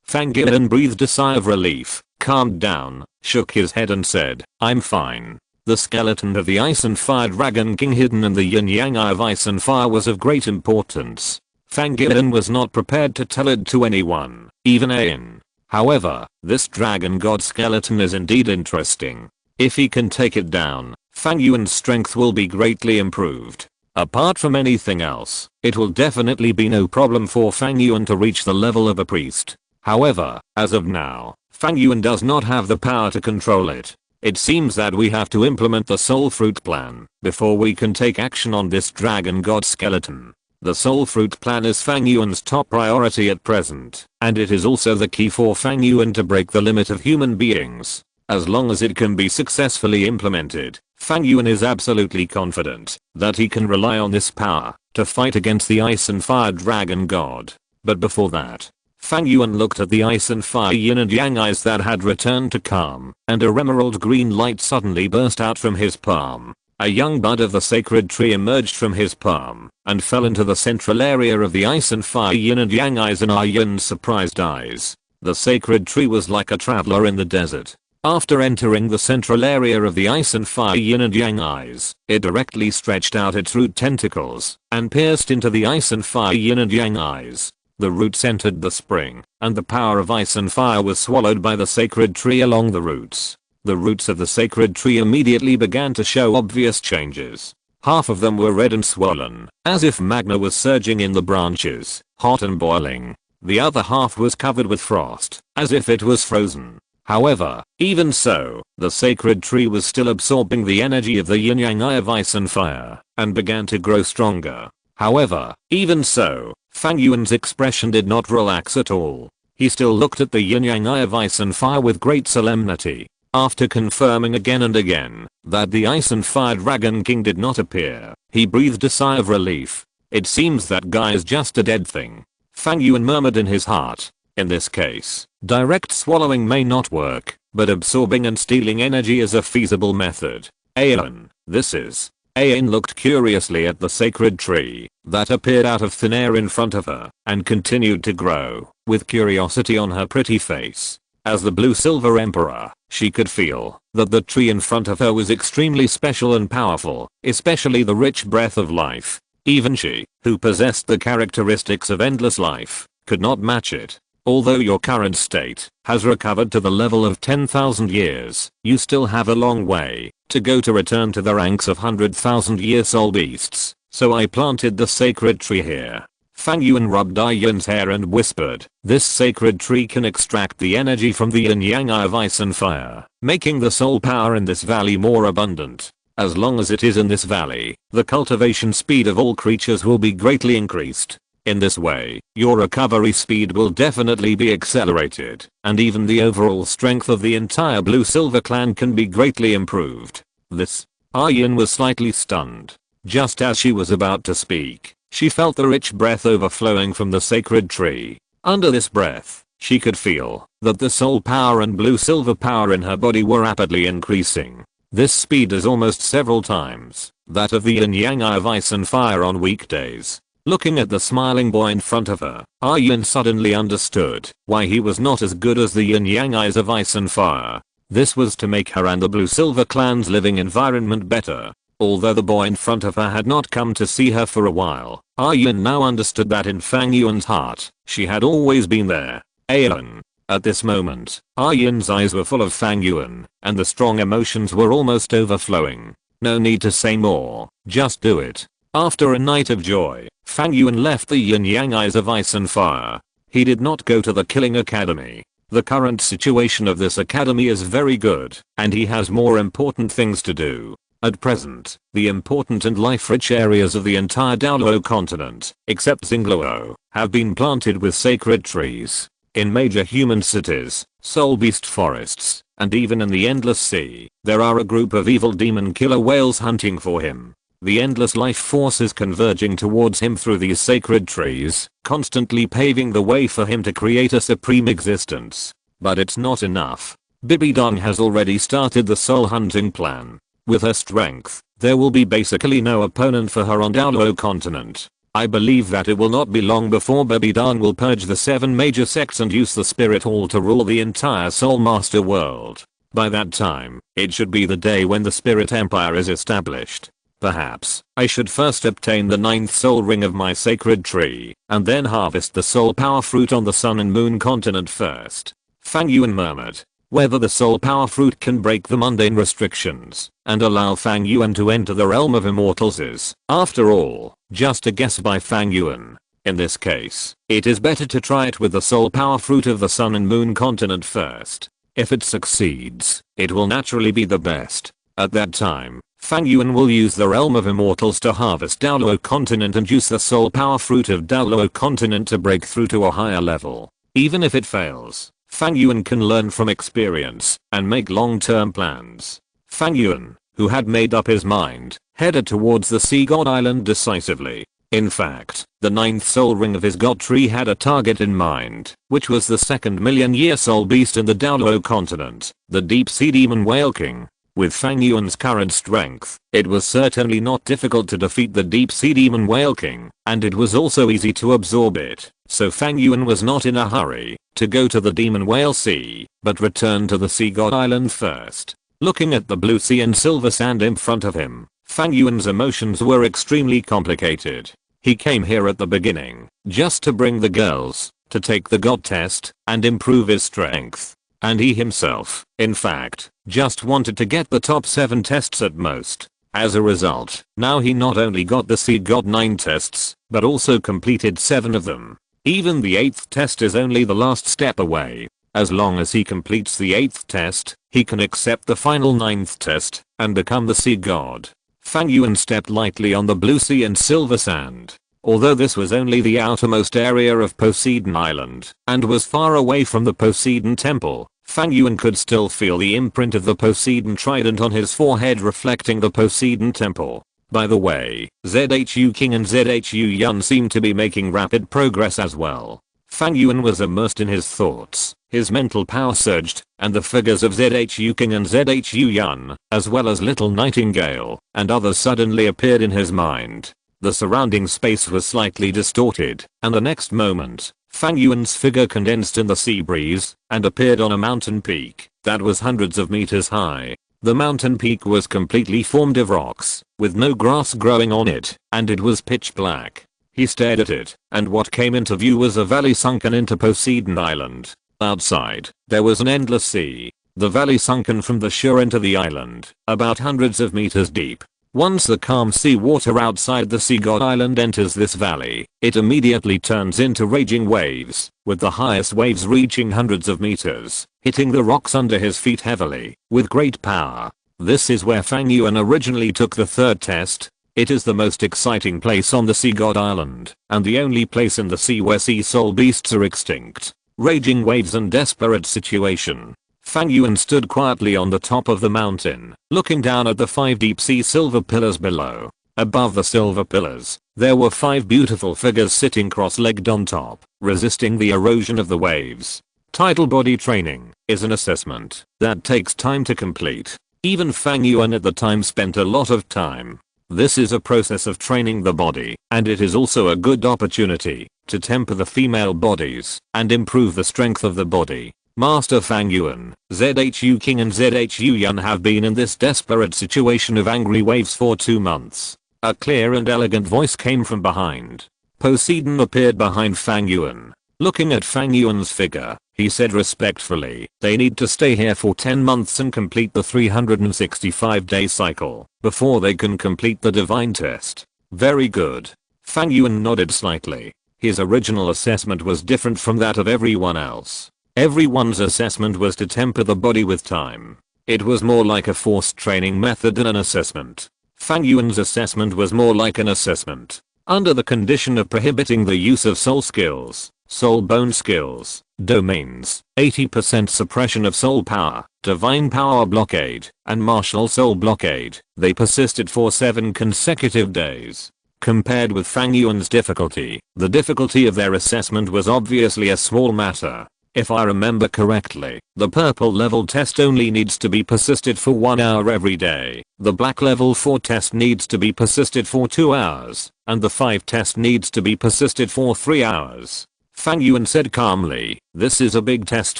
Fang Yuan breathed a sigh of relief, calmed down, shook his head and said, "I'm fine." The skeleton of the Ice and Fire Dragon King hidden in the yin-yang eye of ice and fire was of great importance. Fang Yuan was not prepared to tell it to anyone, even Ayan. However, this dragon god skeleton is indeed interesting. If he can take it down, Fang Yuan's strength will be greatly improved. Apart from anything else, it will definitely be no problem for Fang Yuan to reach the level of a priest. However, as of now, Fang Yuan does not have the power to control it. It seems that we have to implement the Soul Fruit Plan before we can take action on this dragon god skeleton. The Soul Fruit Plan is Fang Yuan's top priority at present, and it is also the key for Fang Yuan to break the limit of human beings. As long as it can be successfully implemented, Fang Yuan is absolutely confident that he can rely on this power to fight against the Ice and Fire Dragon God. But before that, Fang Yuan looked at the ice and fire yin and yang eyes that had returned to calm, and a emerald green light suddenly burst out from his palm. A young bud of the sacred tree emerged from his palm and fell into the central area of the ice and fire yin and yang eyes and Ayan's surprised eyes. The sacred tree was like a traveler in the desert. After entering the central area of the ice and fire yin and yang eyes, it directly stretched out its root tentacles and pierced into the ice and fire yin and yang eyes. The roots entered the spring, and the power of ice and fire was swallowed by the sacred tree along the roots. The roots of the sacred tree immediately began to show obvious changes. Half of them were red and swollen, as if magma was surging in the branches, hot and boiling. The other half was covered with frost, as if it was frozen. However, even so, the sacred tree was still absorbing the energy of the yin-yang eye of ice and fire, and began to grow stronger. However, even so, Fang Yuan's expression did not relax at all. He still looked at the yin-yang eye of ice and fire with great solemnity. After confirming again and again that the Ice and Fire Dragon King did not appear, he breathed a sigh of relief. It seems that guy is just a dead thing. Fang Yuan murmured in his heart. In this case, direct swallowing may not work, but absorbing and stealing energy is a feasible method. Ayan, this is. Ayan looked curiously at the sacred tree that appeared out of thin air in front of her and continued to grow, with curiosity on her pretty face. As the blue-silver emperor, she could feel that the tree in front of her was extremely special and powerful, especially the rich breath of life. Even she, who possessed the characteristics of endless life, could not match it. Although your current state has recovered to the level of 10,000 years, you still have a long way to go to return to the ranks of 100,000-year soul beasts, so I planted the sacred tree here. Fang Yuan rubbed Ayan's hair and whispered, this sacred tree can extract the energy from the yin-yang eye of ice and fire, making the soul power in this valley more abundant. As long as it is in this valley, the cultivation speed of all creatures will be greatly increased. In this way, your recovery speed will definitely be accelerated, and even the overall strength of the entire blue-silver clan can be greatly improved. This. Ayan was slightly stunned. Just as she was about to speak, she felt the rich breath overflowing from the sacred tree. Under this breath, she could feel that the soul power and blue-silver power in her body were rapidly increasing. This speed is almost several times that of the yin-yang eye of ice and fire on weekdays. Looking at the smiling boy in front of her, Ayan suddenly understood why he was not as good as the yin-yang eyes of ice and fire. This was to make her and the blue-silver clan's living environment better. Although the boy in front of her had not come to see her for a while, Ayan now understood that in Fang Yuan's heart, she had always been there. Ayan. At this moment, Yun's eyes were full of Fang Yuan, and the strong emotions were almost overflowing. No need to say more, just do it. After a night of joy, Fang Yuan left the yin-yang eyes of ice and fire. He did not go to the killing academy. The current situation of this academy is very good, and he has more important things to do. At present, the important and life-rich areas of the entire Douluo Continent, except Xingluo, have been planted with sacred trees. In major human cities, soul beast forests, and even in the endless sea, there are a group of evil demon killer whales hunting for him. The endless life force is converging towards him through these sacred trees, constantly paving the way for him to create a supreme existence. But it's not enough. Bibi Dong has already started the soul hunting plan. With her strength, there will be basically no opponent for her on Douluo Continent. I believe that it will not be long before Bibi Dong will purge the 7 major sects and use the Spirit Hall to rule the entire Soul Master world. By that time, it should be the day when the Spirit Empire is established. Perhaps, I should first obtain the 9th soul ring of my sacred tree, and then harvest the soul power fruit on the Sun and Moon continent first. Fang Yuan murmured. Whether the soul power fruit can break the mundane restrictions and allow Fang Yuan to enter the realm of immortals is, after all, just a guess by Fang Yuan. In this case, it is better to try it with the soul power fruit of the Sun and Moon continent first. If it succeeds, it will naturally be the best. At that time, Fang Yuan will use the realm of immortals to harvest Douluo Continent and use the soul power fruit of Douluo Continent to break through to a higher level. Even if it fails, Fang Yuan can learn from experience and make long-term plans. Fang Yuan, who had made up his mind, headed towards the Sea God Island decisively. In fact, the 9th soul ring of his god tree had a target in mind, which was the 2nd million-year soul beast in the Douluo Continent, the deep sea demon whale king. With Fang Yuan's current strength, it was certainly not difficult to defeat the deep sea demon whale king, and it was also easy to absorb it, so Fang Yuan was not in a hurry to go to the demon whale sea, but returned to the Sea God Island first. Looking at the blue sea and silver sand in front of him, Fang Yuan's emotions were extremely complicated. He came here at the beginning, just to bring the girls, to take the god test, and improve his strength. And he himself, in fact, just wanted to get the top 7 tests at most. As a result, now he not only got the Sea God 9 tests, but also completed 7 of them. Even the 8th test is only the last step away. As long as he completes the 8th test, he can accept the final 9th test and become the Sea God. Fang Yuan stepped lightly on the blue sea and silver sand. Although this was only the outermost area of Poseidon Island and was far away from the Poseidon Temple, Fang Yuan could still feel the imprint of the Poseidon trident on his forehead reflecting the Poseidon Temple. By the way, ZHU King and ZHU Yun seemed to be making rapid progress as well. Fang Yuan was immersed in his thoughts, his mental power surged, and the figures of ZHU King and ZHU Yun, as well as Little Nightingale, and others suddenly appeared in his mind. The surrounding space was slightly distorted, and the next moment, Fang Yuan's figure condensed in the sea breeze and appeared on a mountain peak that was hundreds of meters high. The mountain peak was completely formed of rocks, with no grass growing on it, and it was pitch black. He stared at it, and what came into view was a valley sunken into Poseidon Island. Outside, there was an endless sea. The valley sunken from the shore into the island, about hundreds of meters deep. Once the calm sea water outside the Sea God Island enters this valley, it immediately turns into raging waves, with the highest waves reaching hundreds of meters, hitting the rocks under his feet heavily, with great power. This is where Fang Yuan originally took the 3rd test. It is the most exciting place on the Sea God Island, and the only place in the sea where sea soul beasts are extinct. Raging waves and desperate situation. Fang Yuan stood quietly on the top of the mountain, looking down at the 5 deep sea silver pillars below. Above the silver pillars, there were 5 beautiful figures sitting cross-legged on top, resisting the erosion of the waves. Title body training is an assessment that takes time to complete. Even Fang Yuan at the time spent a lot of time. This is a process of training the body, and it is also a good opportunity to temper the female bodies and improve the strength of the body. Master Fang Yuan, ZHU King and ZHU Yun have been in this desperate situation of angry waves for 2 months. A clear and elegant voice came from behind. Poseidon appeared behind Fang Yuan. Looking at Fang Yuan's figure, he said respectfully, they need to stay here for 10 months and complete the 365-day cycle before they can complete the divine test. Very good. Fang Yuan nodded slightly. His original assessment was different from that of everyone else. Everyone's assessment was to temper the body with time. It was more like a forced training method than an assessment. Fang Yuan's assessment was more like an assessment. Under the condition of prohibiting the use of soul skills, soul bone skills, domains, 80% suppression of soul power, divine power blockade, and martial soul blockade, they persisted for 7 consecutive days. Compared with Fang Yuan's difficulty, the difficulty of their assessment was obviously a small matter. If I remember correctly, the purple level test only needs to be persisted for 1 hour every day, the black level 4 test needs to be persisted for 2 hours, and the 5 test needs to be persisted for 3 hours. Fang Yuan said calmly, this is a big test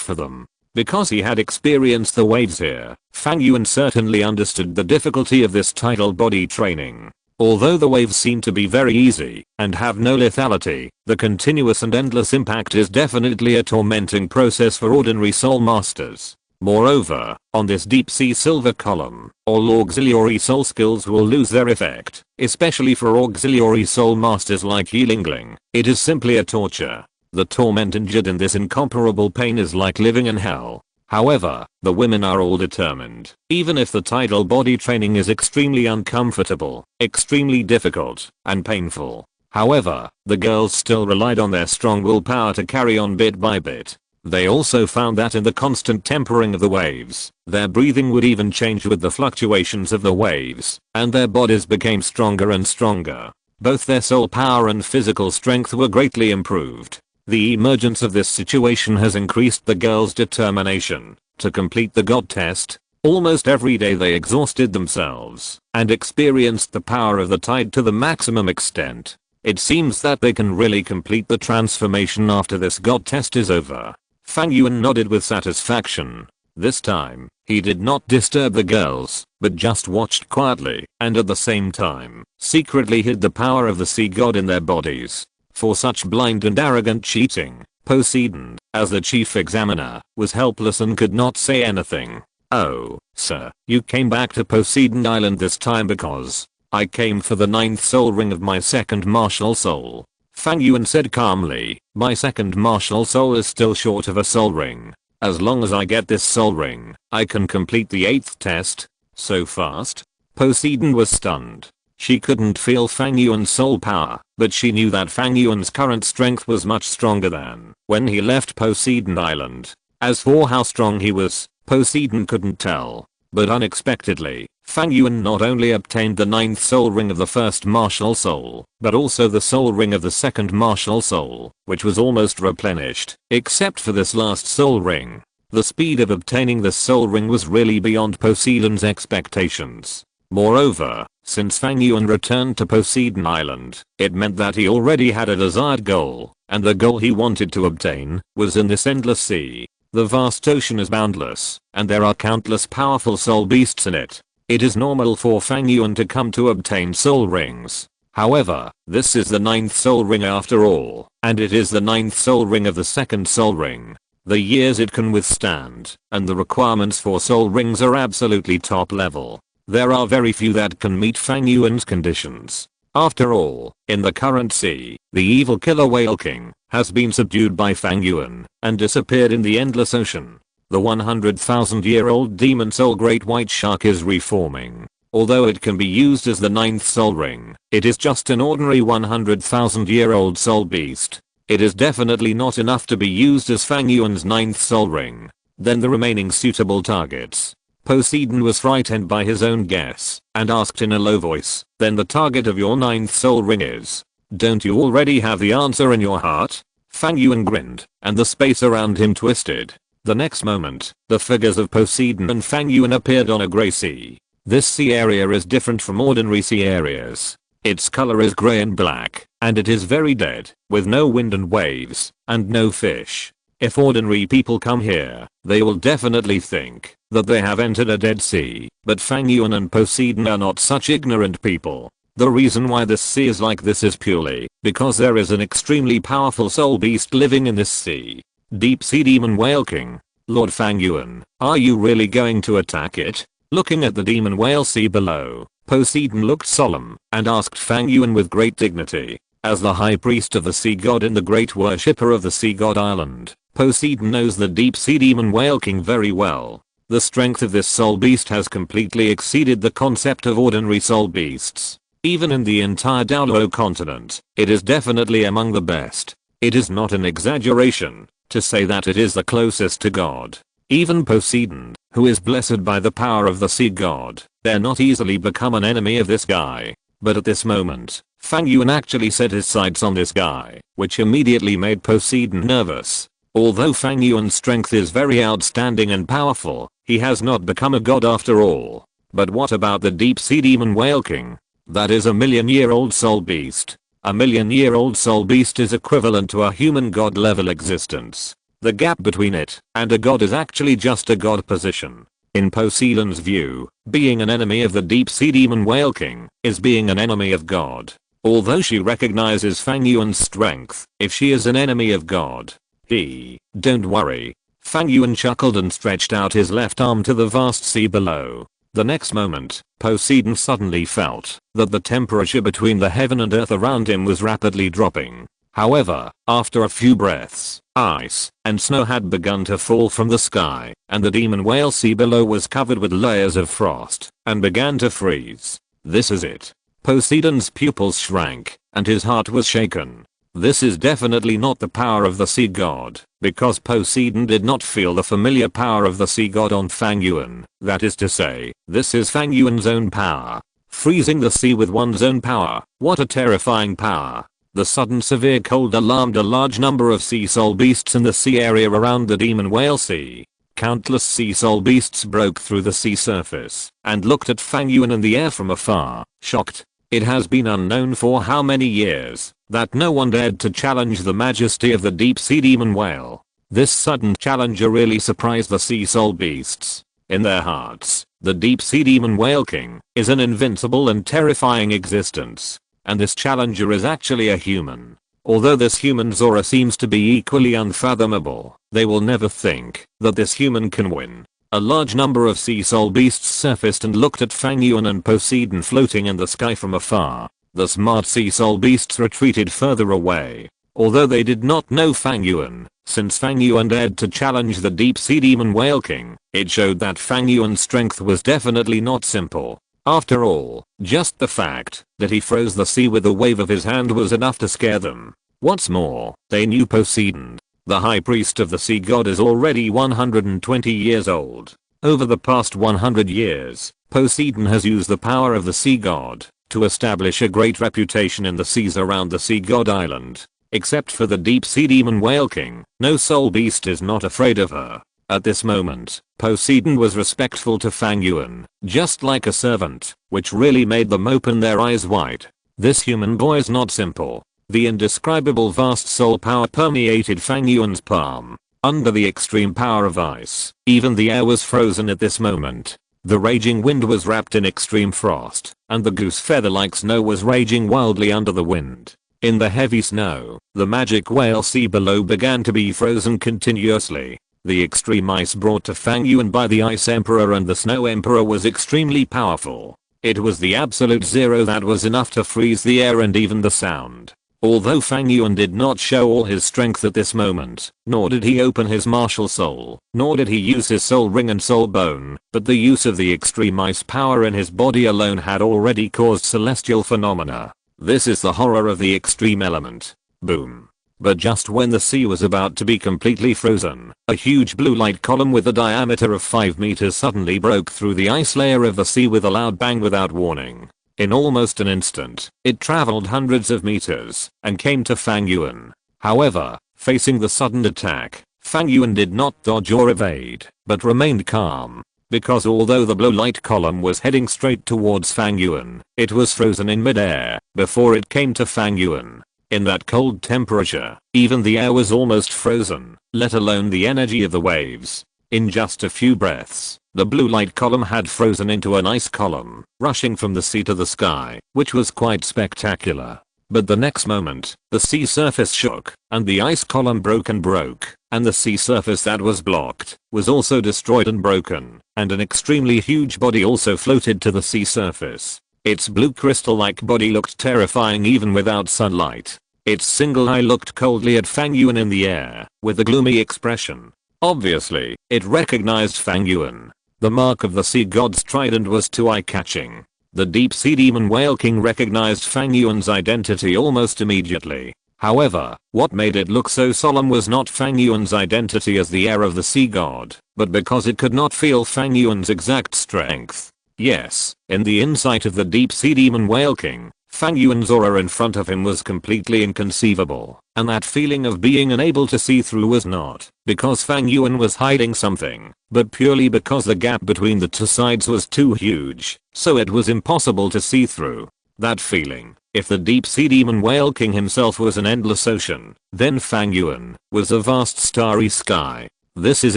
for them. Because he had experienced the waves here, Fang Yuan certainly understood the difficulty of this tidal body training. Although the waves seem to be very easy and have no lethality, the continuous and endless impact is definitely a tormenting process for ordinary soul masters. Moreover, on this deep sea silver column, all auxiliary soul skills will lose their effect, especially for auxiliary soul masters like Yilingling. It is simply a torture. The torment endured in this incomparable pain is like living in hell. However, the women are all determined. Even if the tidal body training is extremely uncomfortable, extremely difficult, and painful. However, the girls still relied on their strong willpower to carry on bit by bit. They also found that in the constant tempering of the waves, their breathing would even change with the fluctuations of the waves, and their bodies became stronger and stronger. Both their soul power and physical strength were greatly improved. The emergence of this situation has increased the girls' determination to complete the God test. Almost every day they exhausted themselves and experienced the power of the tide to the maximum extent. It seems that they can really complete the transformation after this God test is over. Fang Yuan nodded with satisfaction. This time, he did not disturb the girls, but just watched quietly and at the same time, secretly hid the power of the sea god in their bodies. For such blind and arrogant cheating, Poseidon, as the chief examiner, was helpless and could not say anything. Oh, sir, you came back to Poseidon Island this time because I came for the 9th soul ring of my second martial soul. Fang Yuan said calmly, my second martial soul is still short of a soul ring. As long as I get this soul ring, I can complete the 8th test. So fast? Poseidon was stunned. She couldn't feel Fang Yuan's soul power, but she knew that Fang Yuan's current strength was much stronger than when he left Poseidon Island. As for how strong he was, Poseidon couldn't tell. But unexpectedly, Fang Yuan not only obtained the 9th soul ring of the first martial soul, but also the soul ring of the second martial soul, which was almost replenished, except for this last soul ring. The speed of obtaining this soul ring was really beyond Poseidon's expectations. Moreover, since Fang Yuan returned to Poseidon Island, it meant that he already had a desired goal, and the goal he wanted to obtain was in this endless sea. The vast ocean is boundless, and there are countless powerful soul beasts in it. It is normal for Fang Yuan to come to obtain soul rings. However, this is the 9th soul ring after all, and it is the 9th soul ring of the second soul ring. The years it can withstand, and the requirements for soul rings are absolutely top level. There are very few that can meet Fang Yuan's conditions. After all, in the current sea, the evil killer whale king has been subdued by Fang Yuan and disappeared in the endless ocean. The 100,000-year-old demon soul great white shark is reforming. Although it can be used as the 9th soul ring, it is just an ordinary 100,000-year-old soul beast. It is definitely not enough to be used as Fang Yuan's 9th soul ring. Then the remaining suitable targets. Poseidon was frightened by his own guess and asked in a low voice, then the target of your 9th soul ring is? Don't you already have the answer in your heart? Fang Yuan grinned, and the space around him twisted. The next moment, the figures of Poseidon and Fang Yuan appeared on a grey sea. This sea area is different from ordinary sea areas. Its color is grey and black, and it is very dead, with no wind and waves, and no fish. If ordinary people come here, they will definitely think that they have entered a dead sea, but Fang Yuan and Poseidon are not such ignorant people. The reason why this sea is like this is purely because there is an extremely powerful soul beast living in this sea. Deep Sea Demon Whale King. Lord Fang Yuan, are you really going to attack it? Looking at the demon whale sea below, Poseidon looked solemn and asked Fang Yuan with great dignity. As the high priest of the sea god and the great worshipper of the sea god island, Poseidon knows the Deep Sea Demon Whale King very well. The strength of this soul beast has completely exceeded the concept of ordinary soul beasts. Even in the entire Douluo Continent, it is definitely among the best. It is not an exaggeration to say that it is the closest to God. Even Poseidon, who is blessed by the power of the sea god, dare not easily become an enemy of this guy. But at this moment, Fang Yuan actually set his sights on this guy, which immediately made Poseidon nervous. Although Fang Yuan's strength is very outstanding and powerful, he has not become a god after all. But what about the Deep Sea Demon Whale King? That is a million-year-old soul beast. A million-year-old soul beast is equivalent to a human god level existence. The gap between it and a god is actually just a god position. In Poseidon's view, being an enemy of the Deep Sea Demon Whale King is being an enemy of God. Although she recognizes Fang Yuan's strength, if she is an enemy of God, don't worry. Fang Yuan chuckled and stretched out his left arm to the vast sea below. The next moment, Poseidon suddenly felt that the temperature between the heaven and earth around him was rapidly dropping. However, after a few breaths, ice and snow had begun to fall from the sky, and the demon whale sea below was covered with layers of frost and began to freeze. This is it. Poseidon's pupils shrank, and his heart was shaken. This is definitely not the power of the sea god, because Poseidon did not feel the familiar power of the sea god on Fang Yuan. That is to say, this is Fang Yuan's own power. Freezing the sea with one's own power. What a terrifying power. The sudden severe cold alarmed a large number of sea soul beasts in the sea area around the demon whale sea. Countless sea soul beasts broke through the sea surface and looked at Fang Yuan in the air from afar, shocked. It has been unknown for how many years that no one dared to challenge the majesty of the Deep Sea Demon Whale. This sudden challenger really surprised the sea soul beasts. In their hearts, the Deep Sea Demon Whale King is an invincible and terrifying existence. And this challenger is actually a human. Although this human's aura seems to be equally unfathomable, they will never think that this human can win. A large number of sea soul beasts surfaced and looked at Fang Yuan and Poseidon floating in the sky from afar. The smart sea soul beasts retreated further away. Although they did not know Fang Yuan, since Fang Yuan dared to challenge the Deep Sea Demon Whale King, it showed that Fang Yuan's strength was definitely not simple. After all, just the fact that he froze the sea with a wave of his hand was enough to scare them. What's more, they knew Poseidon, the high priest of the sea god, is already 120 years old. Over the past 100 years, Poseidon has used the power of the sea god to establish a great reputation in the seas around the sea god island. Except for the Deep Sea Demon Whale King, no soul beast is not afraid of her. At this moment, Poseidon was respectful to Fang Yuan, just like a servant, which really made them open their eyes wide. This human boy is not simple. The indescribable vast soul power permeated Fang Yuan's palm. Under the extreme power of ice, even the air was frozen at this moment. The raging wind was wrapped in extreme frost, and the goose feather-like snow was raging wildly under the wind. In the heavy snow, the magic whale sea below began to be frozen continuously. The extreme ice brought to Fang Yuan by the Ice Emperor and the Snow Emperor was extremely powerful. It was the absolute zero that was enough to freeze the air and even the sound. Although Fang Yuan did not show all his strength at this moment, nor did he open his martial soul, nor did he use his soul ring and soul bone, but the use of the extreme ice power in his body alone had already caused celestial phenomena. This is the horror of the extreme element. Boom. But just when the sea was about to be completely frozen, a huge blue light column with a diameter of 5 meters suddenly broke through the ice layer of the sea with a loud bang without warning. In almost an instant, it traveled hundreds of meters and came to Fang Yuan. However, facing the sudden attack, Fang Yuan did not dodge or evade, but remained calm. Because although the blue light column was heading straight towards Fang Yuan, it was frozen in midair before it came to Fang Yuan. In that cold temperature, even the air was almost frozen, let alone the energy of the waves. In just a few breaths, The blue light column had frozen into an ice column, rushing from the sea to the sky, which was quite spectacular. But the next moment, the sea surface shook, and the ice column broke, and the sea surface that was blocked was also destroyed and broken, and an extremely huge body also floated to the sea surface. Its blue crystal-like body looked terrifying even without sunlight. Its single eye looked coldly at Fang Yuan in the air, with a gloomy expression. Obviously, it recognized Fang Yuan. The mark of the sea god's trident was too eye-catching. The deep sea demon whale king recognized Fang Yuan's identity almost immediately. However, what made it look so solemn was not Fang Yuan's identity as the heir of the sea god, but because it could not feel Fang Yuan's exact strength. Yes, in the insight of the deep sea demon whale king, Fang Yuan's aura in front of him was completely inconceivable, and that feeling of being unable to see through was not because Fang Yuan was hiding something, but purely because the gap between the two sides was too huge, so it was impossible to see through. That feeling, if the deep sea demon whale king himself was an endless ocean, then Fang Yuan was a vast starry sky. This is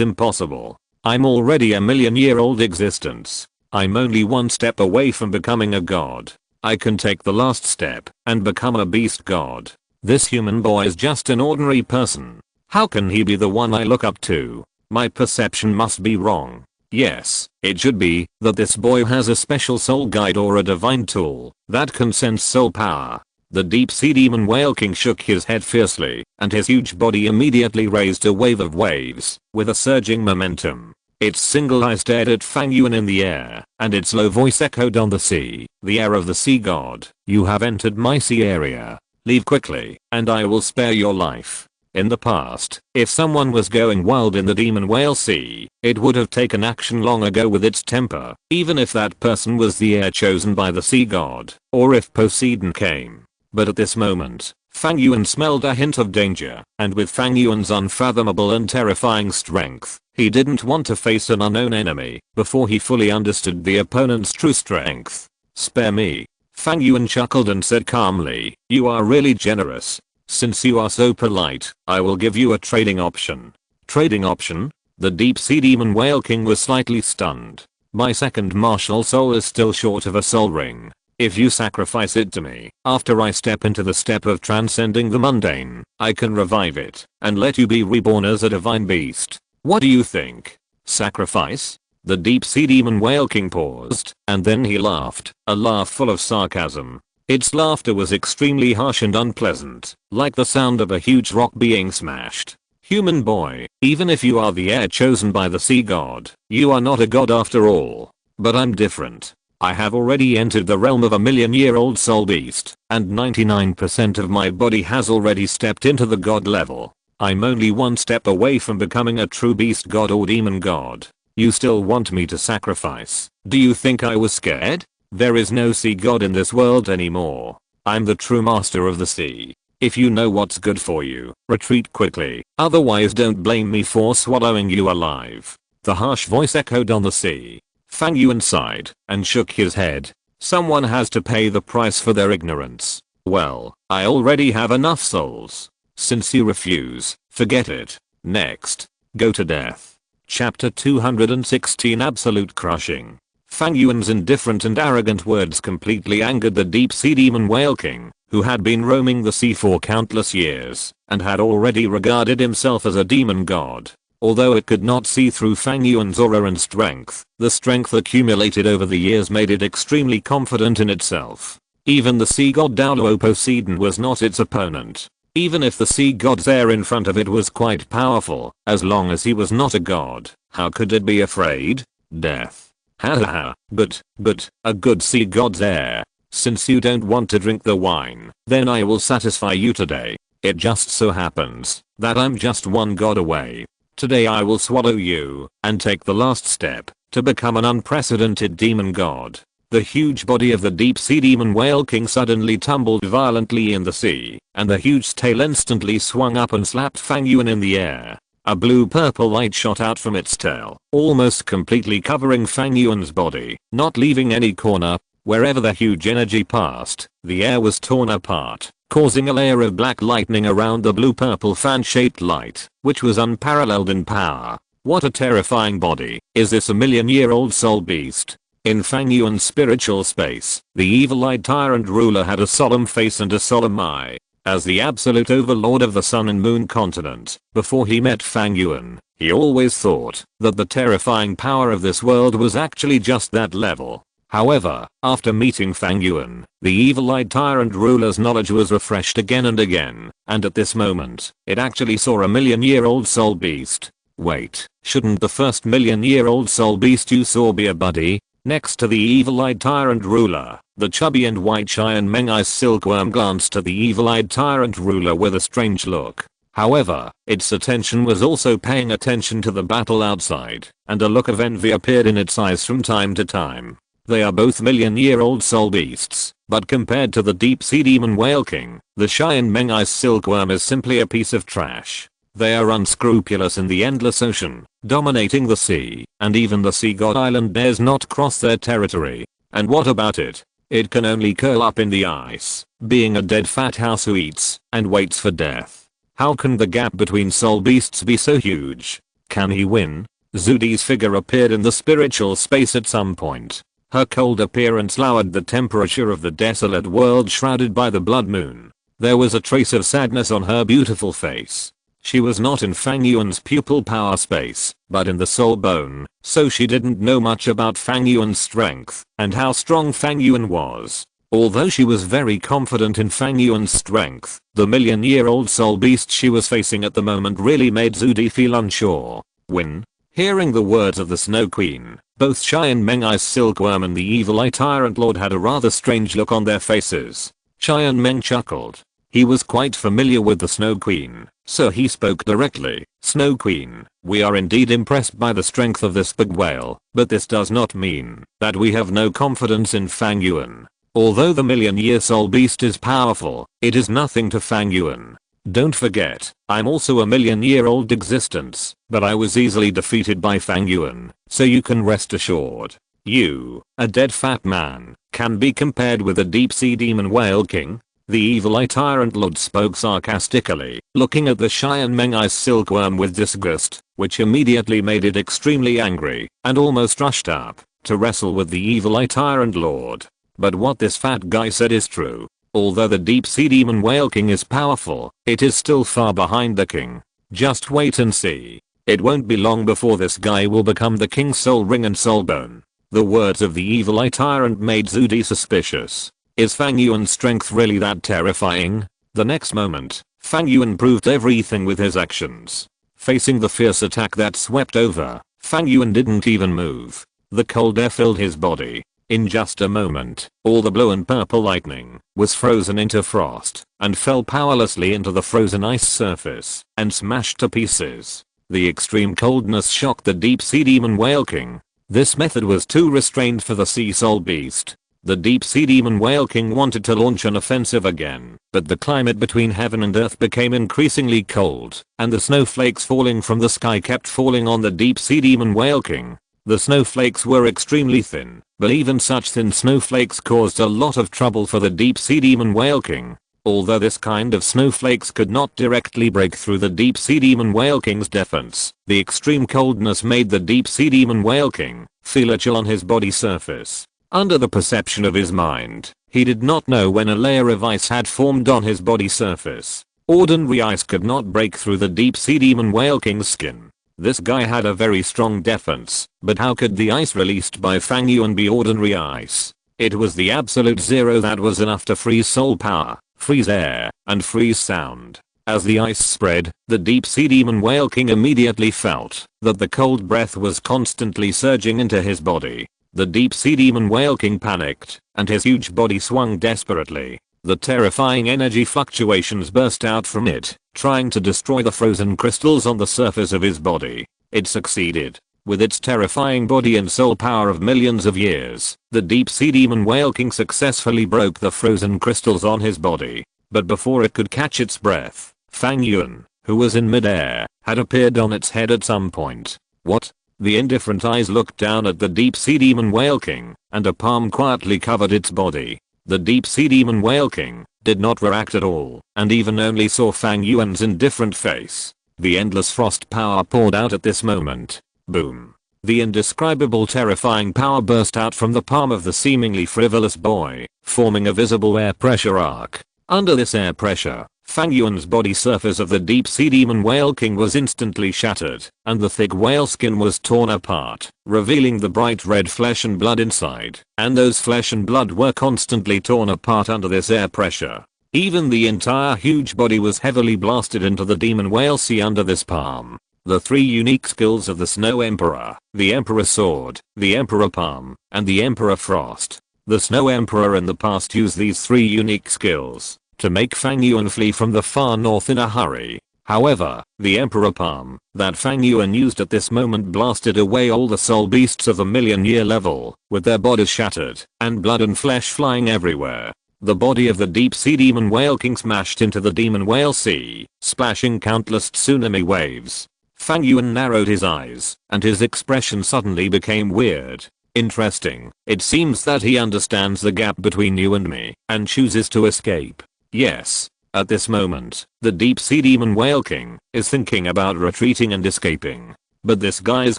impossible. I'm already a million-year-old existence. I'm only one step away from becoming a god. I can take the last step and become a beast god. This human boy is just an ordinary person. How can he be the one I look up to? My perception must be wrong. Yes, it should be that this boy has a special soul guide or a divine tool that can sense soul power. The deep sea demon whale king shook his head fiercely, and his huge body immediately raised a wave of waves with a surging momentum. Its single eye stared at Fang Yuan in the air, and its low voice echoed on the sea. The heir of the sea god, you have entered my sea area. Leave quickly, and I will spare your life. In the past, if someone was going wild in the demon whale sea, it would have taken action long ago with its temper, even if that person was the heir chosen by the sea god, or if Poseidon came. But at this moment, Fang Yuan smelled a hint of danger, and with Fang Yuan's unfathomable and terrifying strength, he didn't want to face an unknown enemy before he fully understood the opponent's true strength. Spare me. Fang Yuan chuckled and said calmly, you are really generous. Since you are so polite, I will give you a trading option. Trading option? The deep sea demon whale king was slightly stunned. My second martial soul is still short of a soul ring. If you sacrifice it to me, after I step into the step of transcending the mundane, I can revive it and let you be reborn as a divine beast. What do you think? Sacrifice? The deep sea demon whale king paused, and then he laughed, a laugh full of sarcasm. Its laughter was extremely harsh and unpleasant, like the sound of a huge rock being smashed. Human boy, even if you are the heir chosen by the sea god, you are not a god after all. But I'm different. I have already entered the realm of a million-year-old soul beast, and 99% of my body has already stepped into the god level. I'm only one step away from becoming a true beast god or demon god. You still want me to sacrifice? Do you think I was scared? There is no sea god in this world anymore. I'm the true master of the sea. If you know what's good for you, retreat quickly, otherwise don't blame me for swallowing you alive. The harsh voice echoed on the sea. Fang Yuan sighed and shook his head. Someone has to pay the price for their ignorance. Well, I already have enough souls. Since you refuse, forget it. Next, go to death. Chapter 216 Absolute Crushing. Fang Yuan's indifferent and arrogant words completely angered the deep sea demon whale king, who had been roaming the sea for countless years, and had already regarded himself as a demon god. Although it could not see through Fang Yuan's aura and strength, the strength accumulated over the years made it extremely confident in itself. Even the sea god Douluo Poseidon was not its opponent. Even if the sea god's heir in front of it was quite powerful, as long as he was not a god, how could it be afraid? Death. Hahaha, but, a good sea god's heir. Since you don't want to drink the wine, then I will satisfy you today. It just so happens that I'm just one god away. Today I will swallow you and take the last step to become an unprecedented demon god. The huge body of the deep sea demon whale king suddenly tumbled violently in the sea, and the huge tail instantly swung up and slapped Fang Yuan in the air. A blue-purple light shot out from its tail, almost completely covering Fang Yuan's body, not leaving any corner. Wherever the huge energy passed, the air was torn apart, causing a layer of black lightning around the blue-purple fan-shaped light, which was unparalleled in power. What a terrifying body. Is this a million-year-old soul beast? In Fang Yuan's spiritual space, the evil-eyed tyrant ruler had a solemn face and a solemn eye. As the absolute overlord of the Sun and Moon continent, before he met Fang Yuan, he always thought that the terrifying power of this world was actually just that level. However, after meeting Fang Yuan, the evil-eyed tyrant ruler's knowledge was refreshed again and again, and at this moment, it actually saw a million-year-old soul beast. Wait, shouldn't the first million-year-old soul beast you saw be a buddy? Next to the evil-eyed tyrant ruler, the chubby and white Cheyenne Meng-Eyes silkworm glanced at the evil-eyed tyrant ruler with a strange look. However, its attention was also paying attention to the battle outside, and a look of envy appeared in its eyes from time to time. They are both million-year-old soul beasts, but compared to the deep-sea demon whale king, the Cheyenne Meng-Eyes silkworm is simply a piece of trash. They are unscrupulous in the endless ocean, dominating the sea, and even the sea god island dares not cross their territory. And what about it? It can only curl up in the ice, being a dead fat house who eats and waits for death. How can the gap between soul beasts be so huge? Can he win? Zudi's figure appeared in the spiritual space at some point. Her cold appearance lowered the temperature of the desolate world shrouded by the blood moon. There was a trace of sadness on her beautiful face. She was not in Fang Yuan's pupil power space, but in the soul bone, so she didn't know much about Fang Yuan's strength and how strong Fang Yuan was. Although she was very confident in Fang Yuan's strength, the million-year-old soul beast she was facing at the moment really made Zudi feel unsure. Win? Hearing the words of the Snow Queen, both Cheyenne Meng-Eyes silkworm and the evil-eye tyrant lord had a rather strange look on their faces. Cheyenne Meng chuckled. He was quite familiar with the Snow Queen, so he spoke directly. Snow Queen, we are indeed impressed by the strength of this big whale, but this does not mean that we have no confidence in Fang Yuan. Although the million-year soul beast is powerful, it is nothing to Fang Yuan. Don't forget, I'm also a million-year-old existence, but I was easily defeated by Fang Yuan, so you can rest assured. You, a dead fat man, can be compared with a deep-sea demon whale king? The evil-eye tyrant lord spoke sarcastically, looking at the Cheyenne Meng-Eyes silkworm with disgust, which immediately made it extremely angry, and almost rushed up to wrestle with the evil-eye tyrant lord. But what this fat guy said is true. Although the deep-sea demon whale king is powerful, it is still far behind the king. Just wait and see. It won't be long before this guy will become the king's soul ring and soul bone. The words of the evil-eye tyrant made Zudi suspicious. Is Fang Yuan's strength really that terrifying? The next moment, Fang Yuan proved everything with his actions. Facing the fierce attack that swept over, Fang Yuan didn't even move. The cold air filled his body. In just a moment, all the blue and purple lightning was frozen into frost and fell powerlessly into the frozen ice surface and smashed to pieces. The extreme coldness shocked the deep-sea demon whale king. This method was too restrained for the sea soul beast. The deep-sea demon whale king wanted to launch an offensive again, but the climate between heaven and earth became increasingly cold, and the snowflakes falling from the sky kept falling on the deep-sea demon whale king. The snowflakes were extremely thin, but even such thin snowflakes caused a lot of trouble for the deep-sea demon whale king. Although this kind of snowflakes could not directly break through the deep-sea demon whale king's defense, the extreme coldness made the deep-sea demon whale king feel a chill on his body surface. Under the perception of his mind, he did not know when a layer of ice had formed on his body surface. Ordinary ice could not break through the deep-sea demon whale king's skin. This guy had a very strong defense, but how could the ice released by Fang Yuan be ordinary ice? It was the absolute zero that was enough to freeze soul power, freeze air, and freeze sound. As the ice spread, the deep-sea demon whale king immediately felt that the cold breath was constantly surging into his body. The deep-sea demon whale king panicked, and his huge body swung desperately. The terrifying energy fluctuations burst out from it, trying to destroy the frozen crystals on the surface of his body. It succeeded. With its terrifying body and soul power of millions of years, the deep-sea demon whale king successfully broke the frozen crystals on his body. But before it could catch its breath, Fang Yuan, who was in midair, had appeared on its head at some point. What? The indifferent eyes looked down at the deep-sea demon whale king, and a palm quietly covered its body. The deep-sea demon whale king did not react at all, and even only saw Fang Yuan's indifferent face. The endless frost power poured out at this moment. Boom. The indescribable terrifying power burst out from the palm of the seemingly frivolous boy, forming a visible air pressure arc. Under this air pressure, Fang Yuan's body surface of the deep sea demon whale king was instantly shattered, and the thick whale skin was torn apart, revealing the bright red flesh and blood inside, and those flesh and blood were constantly torn apart under this air pressure. Even the entire huge body was heavily blasted into the demon whale sea under this palm. The 3 unique skills of the Snow Emperor, the Emperor Sword, the Emperor Palm, and the Emperor Frost. The Snow Emperor in the past used these 3 unique skills to make Fang Yuan flee from the far north in a hurry. However, the Emperor Palm that Fang Yuan used at this moment blasted away all the soul beasts of the million-year level, with their bodies shattered, and blood and flesh flying everywhere. The body of the deep sea demon whale king smashed into the demon whale sea, splashing countless tsunami waves. Fang Yuan narrowed his eyes, and his expression suddenly became weird. Interesting. It seems that he understands the gap between you and me, and chooses to escape. Yes. At this moment, the deep sea demon whale king is thinking about retreating and escaping. But this guy is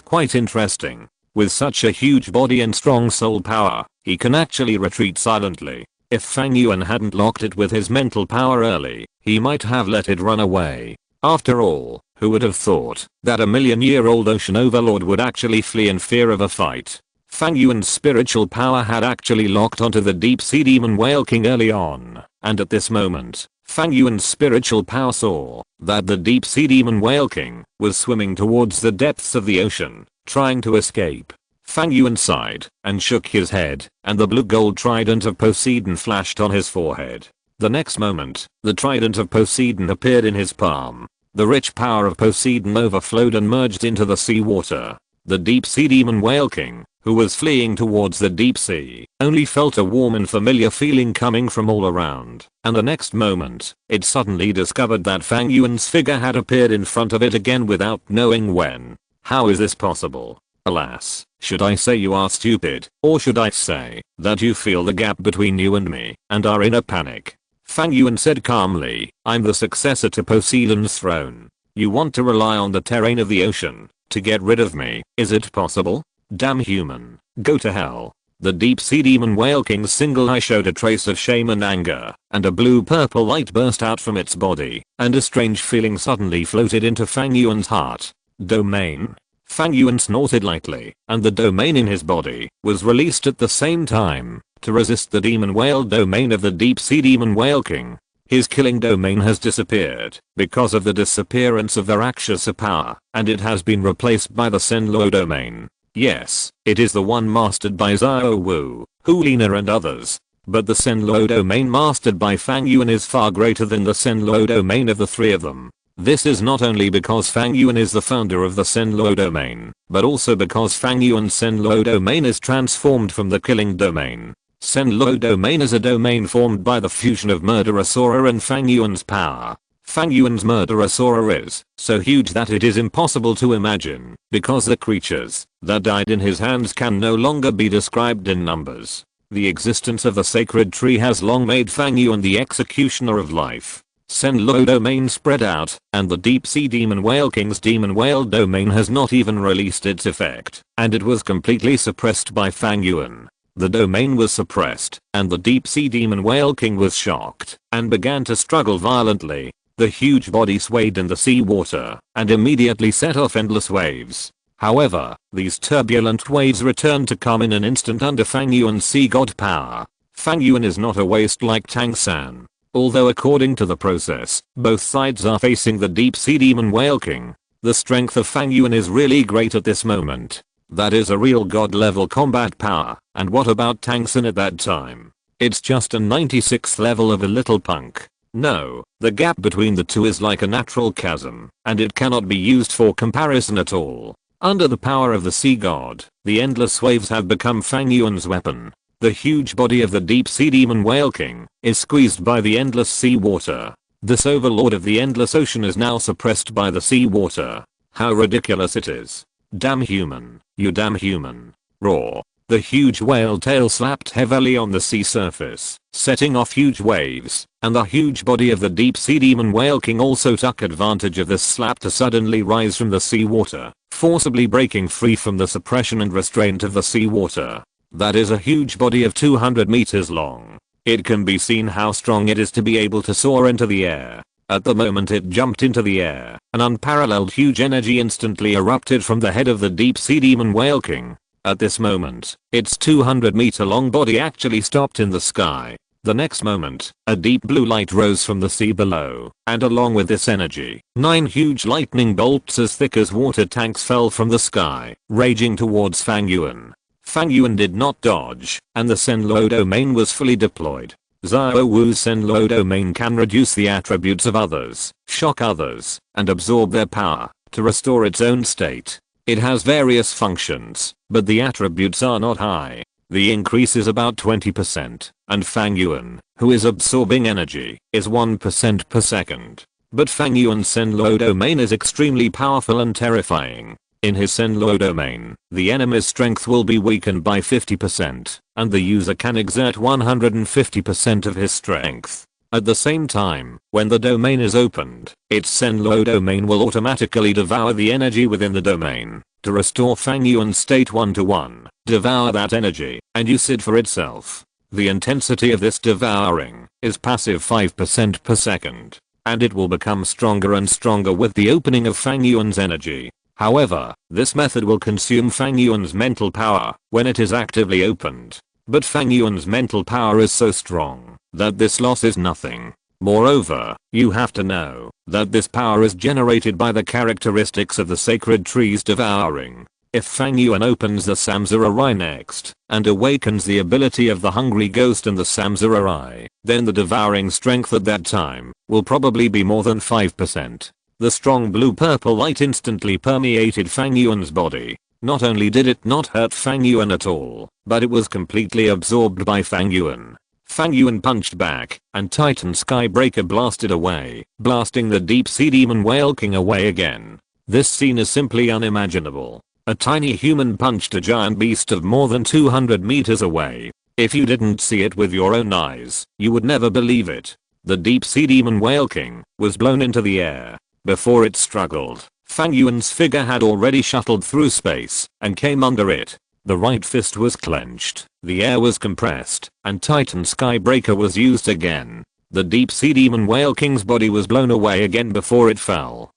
quite interesting. With such a huge body and strong soul power, he can actually retreat silently. If Fang Yuan hadn't locked it with his mental power early, he might have let it run away. After all, who would have thought that a million-year-old ocean overlord would actually flee in fear of a fight? Fang Yuan's spiritual power had actually locked onto the deep sea demon whale king early on, and at this moment, Fang Yuan's spiritual power saw that the deep sea demon whale king was swimming towards the depths of the ocean, trying to escape. Fang Yuan sighed and shook his head, and the blue gold trident of Poseidon flashed on his forehead. The next moment, the trident of Poseidon appeared in his palm. The rich power of Poseidon overflowed and merged into the sea water. The deep sea demon whale king, who was fleeing towards the deep sea, only felt a warm and familiar feeling coming from all around, and the next moment, it suddenly discovered that Fang Yuan's figure had appeared in front of it again without knowing when. How is this possible? Alas, should I say you are stupid, or should I say that you feel the gap between you and me, and are in a panic? Fang Yuan said calmly, I'm the successor to Poseidon's throne. You want to rely on the terrain of the ocean to get rid of me, is it possible? Damn human, go to hell. The deep sea demon whale king's single eye showed a trace of shame and anger, and a blue-purple light burst out from its body, and a strange feeling suddenly floated into Fang Yuan's heart. Domain? Fang Yuan snorted lightly, and the domain in his body was released at the same time to resist the demon whale domain of the deep sea demon whale king. His killing domain has disappeared because of the disappearance of the Rakshasa power, and it has been replaced by the Senluo domain. Yes, it is the one mastered by Xiao Wu, Hulina and others. But the Senluo domain mastered by Fang Yuan is far greater than the Senluo domain of the 3 of them. This is not only because Fang Yuan is the founder of the Senluo domain, but also because Fang Yuan's Senluo domain is transformed from the killing domain. Senluo domain is a domain formed by the fusion of Murderous Aura and Fang Yuan's power. Fang Yuan's Murderous Aura is so huge that it is impossible to imagine, because the creatures that died in his hands can no longer be described in numbers. The existence of the sacred tree has long made Fang Yuan the executioner of life. Senluo domain spread out, and the deep sea demon whale king's demon whale domain has not even released its effect, and it was completely suppressed by Fang Yuan. The domain was suppressed, and the deep sea demon whale king was shocked, and began to struggle violently. The huge body swayed in the sea water, and immediately set off endless waves. However, these turbulent waves returned to calm in an instant under Fang Yuan's sea god power. Fang Yuan is not a waste like Tang San. Although according to the process, both sides are facing the deep sea demon whale king, the strength of Fang Yuan is really great at this moment. That is a real god level combat power, and what about Tang San at that time? It's just a 96th level of a little punk. No, the gap between the two is like a natural chasm, and it cannot be used for comparison at all. Under the power of the sea god, the endless waves have become Fang Yuan's weapon. The huge body of the deep sea demon whale king is squeezed by the endless sea water. This overlord of the endless ocean is now suppressed by the sea water. How ridiculous it is. Damn human, you damn human. Roar. The huge whale tail slapped heavily on the sea surface, setting off huge waves. and the huge body of the deep sea demon whale king also took advantage of this slap to suddenly rise from the seawater, forcibly breaking free from the suppression and restraint of the seawater. That is a huge body of 200 meters long. It can be seen how strong it is to be able to soar into the air. At the moment it jumped into the air, an unparalleled huge energy instantly erupted from the head of the deep sea demon whale king. At this moment, its 200-meter long body actually stopped in the sky. The next moment, a deep blue light rose from the sea below, and along with this energy, 9 huge lightning bolts as thick as water tanks fell from the sky, raging towards Fang Yuan. Fang Yuan did not dodge, and the Senluo domain was fully deployed. Xiao Wu's Senluo domain can reduce the attributes of others, shock others, and absorb their power, to restore its own state. It has various functions, but the attributes are not high. The increase is about 20%, and Fang Yuan, who is absorbing energy, is 1% per second. But Fang Yuan's Senluo domain is extremely powerful and terrifying. In his Senluo domain, the enemy's strength will be weakened by 50%, and the user can exert 150% of his strength. At the same time, when the domain is opened, its Senluo domain will automatically devour the energy within the domain. To restore Fang Yuan's state 1-to-1, devour that energy, and use it for itself. The intensity of this devouring is passive 5% per second, and it will become stronger and stronger with the opening of Fang Yuan's energy. However, this method will consume Fang Yuan's mental power when it is actively opened. But Fang Yuan's mental power is so strong that this loss is nothing. Moreover, you have to know that this power is generated by the characteristics of the sacred trees devouring. If Fang Yuan opens the Samsara Eye next, and awakens the ability of the hungry ghost and the Samsara Eye, then the devouring strength at that time will probably be more than 5%. The strong blue-purple light instantly permeated Fang Yuan's body. Not only did it not hurt Fang Yuan at all, but it was completely absorbed by Fang Yuan. Fang Yuan punched back, and Titan Skybreaker blasted away, blasting the deep sea demon whale king away again. This scene is simply unimaginable. A tiny human punched a giant beast of more than 200 meters away. If you didn't see it with your own eyes, you would never believe it. The deep sea demon whale king was blown into the air. Before it struggled, Fang Yuan's figure had already shuttled through space and came under it. The right fist was clenched, the air was compressed, and Titan Skybreaker was used again. The deep sea demon whale king's body was blown away again before it fell.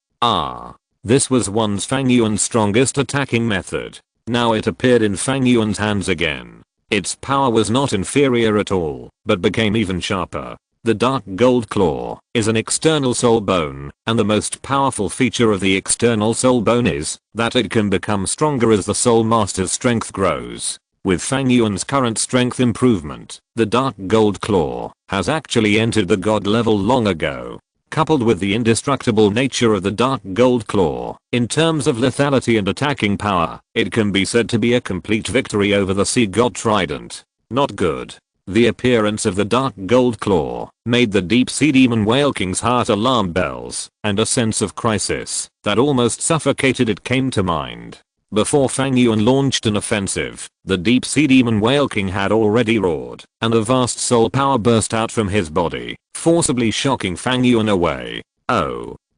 This was once Fang Yuan's strongest attacking method. Now it appeared in Fang Yuan's hands again. Its power was not inferior at all, but became even sharper. The dark gold claw is an external soul bone, and the most powerful feature of the external soul bone is that it can become stronger as the soul master's strength grows. With Fang Yuan's current strength improvement, the dark gold claw has actually entered the god level long ago. Coupled with the indestructible nature of the dark gold claw, in terms of lethality and attacking power, it can be said to be a complete victory over the sea god trident. Not good. The appearance of the dark gold claw made the deep sea demon whale king's heart alarm bells, and a sense of crisis that almost suffocated it came to mind. Before Fang Yuan launched an offensive, the deep sea demon whale king had already roared, and a vast soul power burst out from his body, forcibly shocking Fang Yuan away.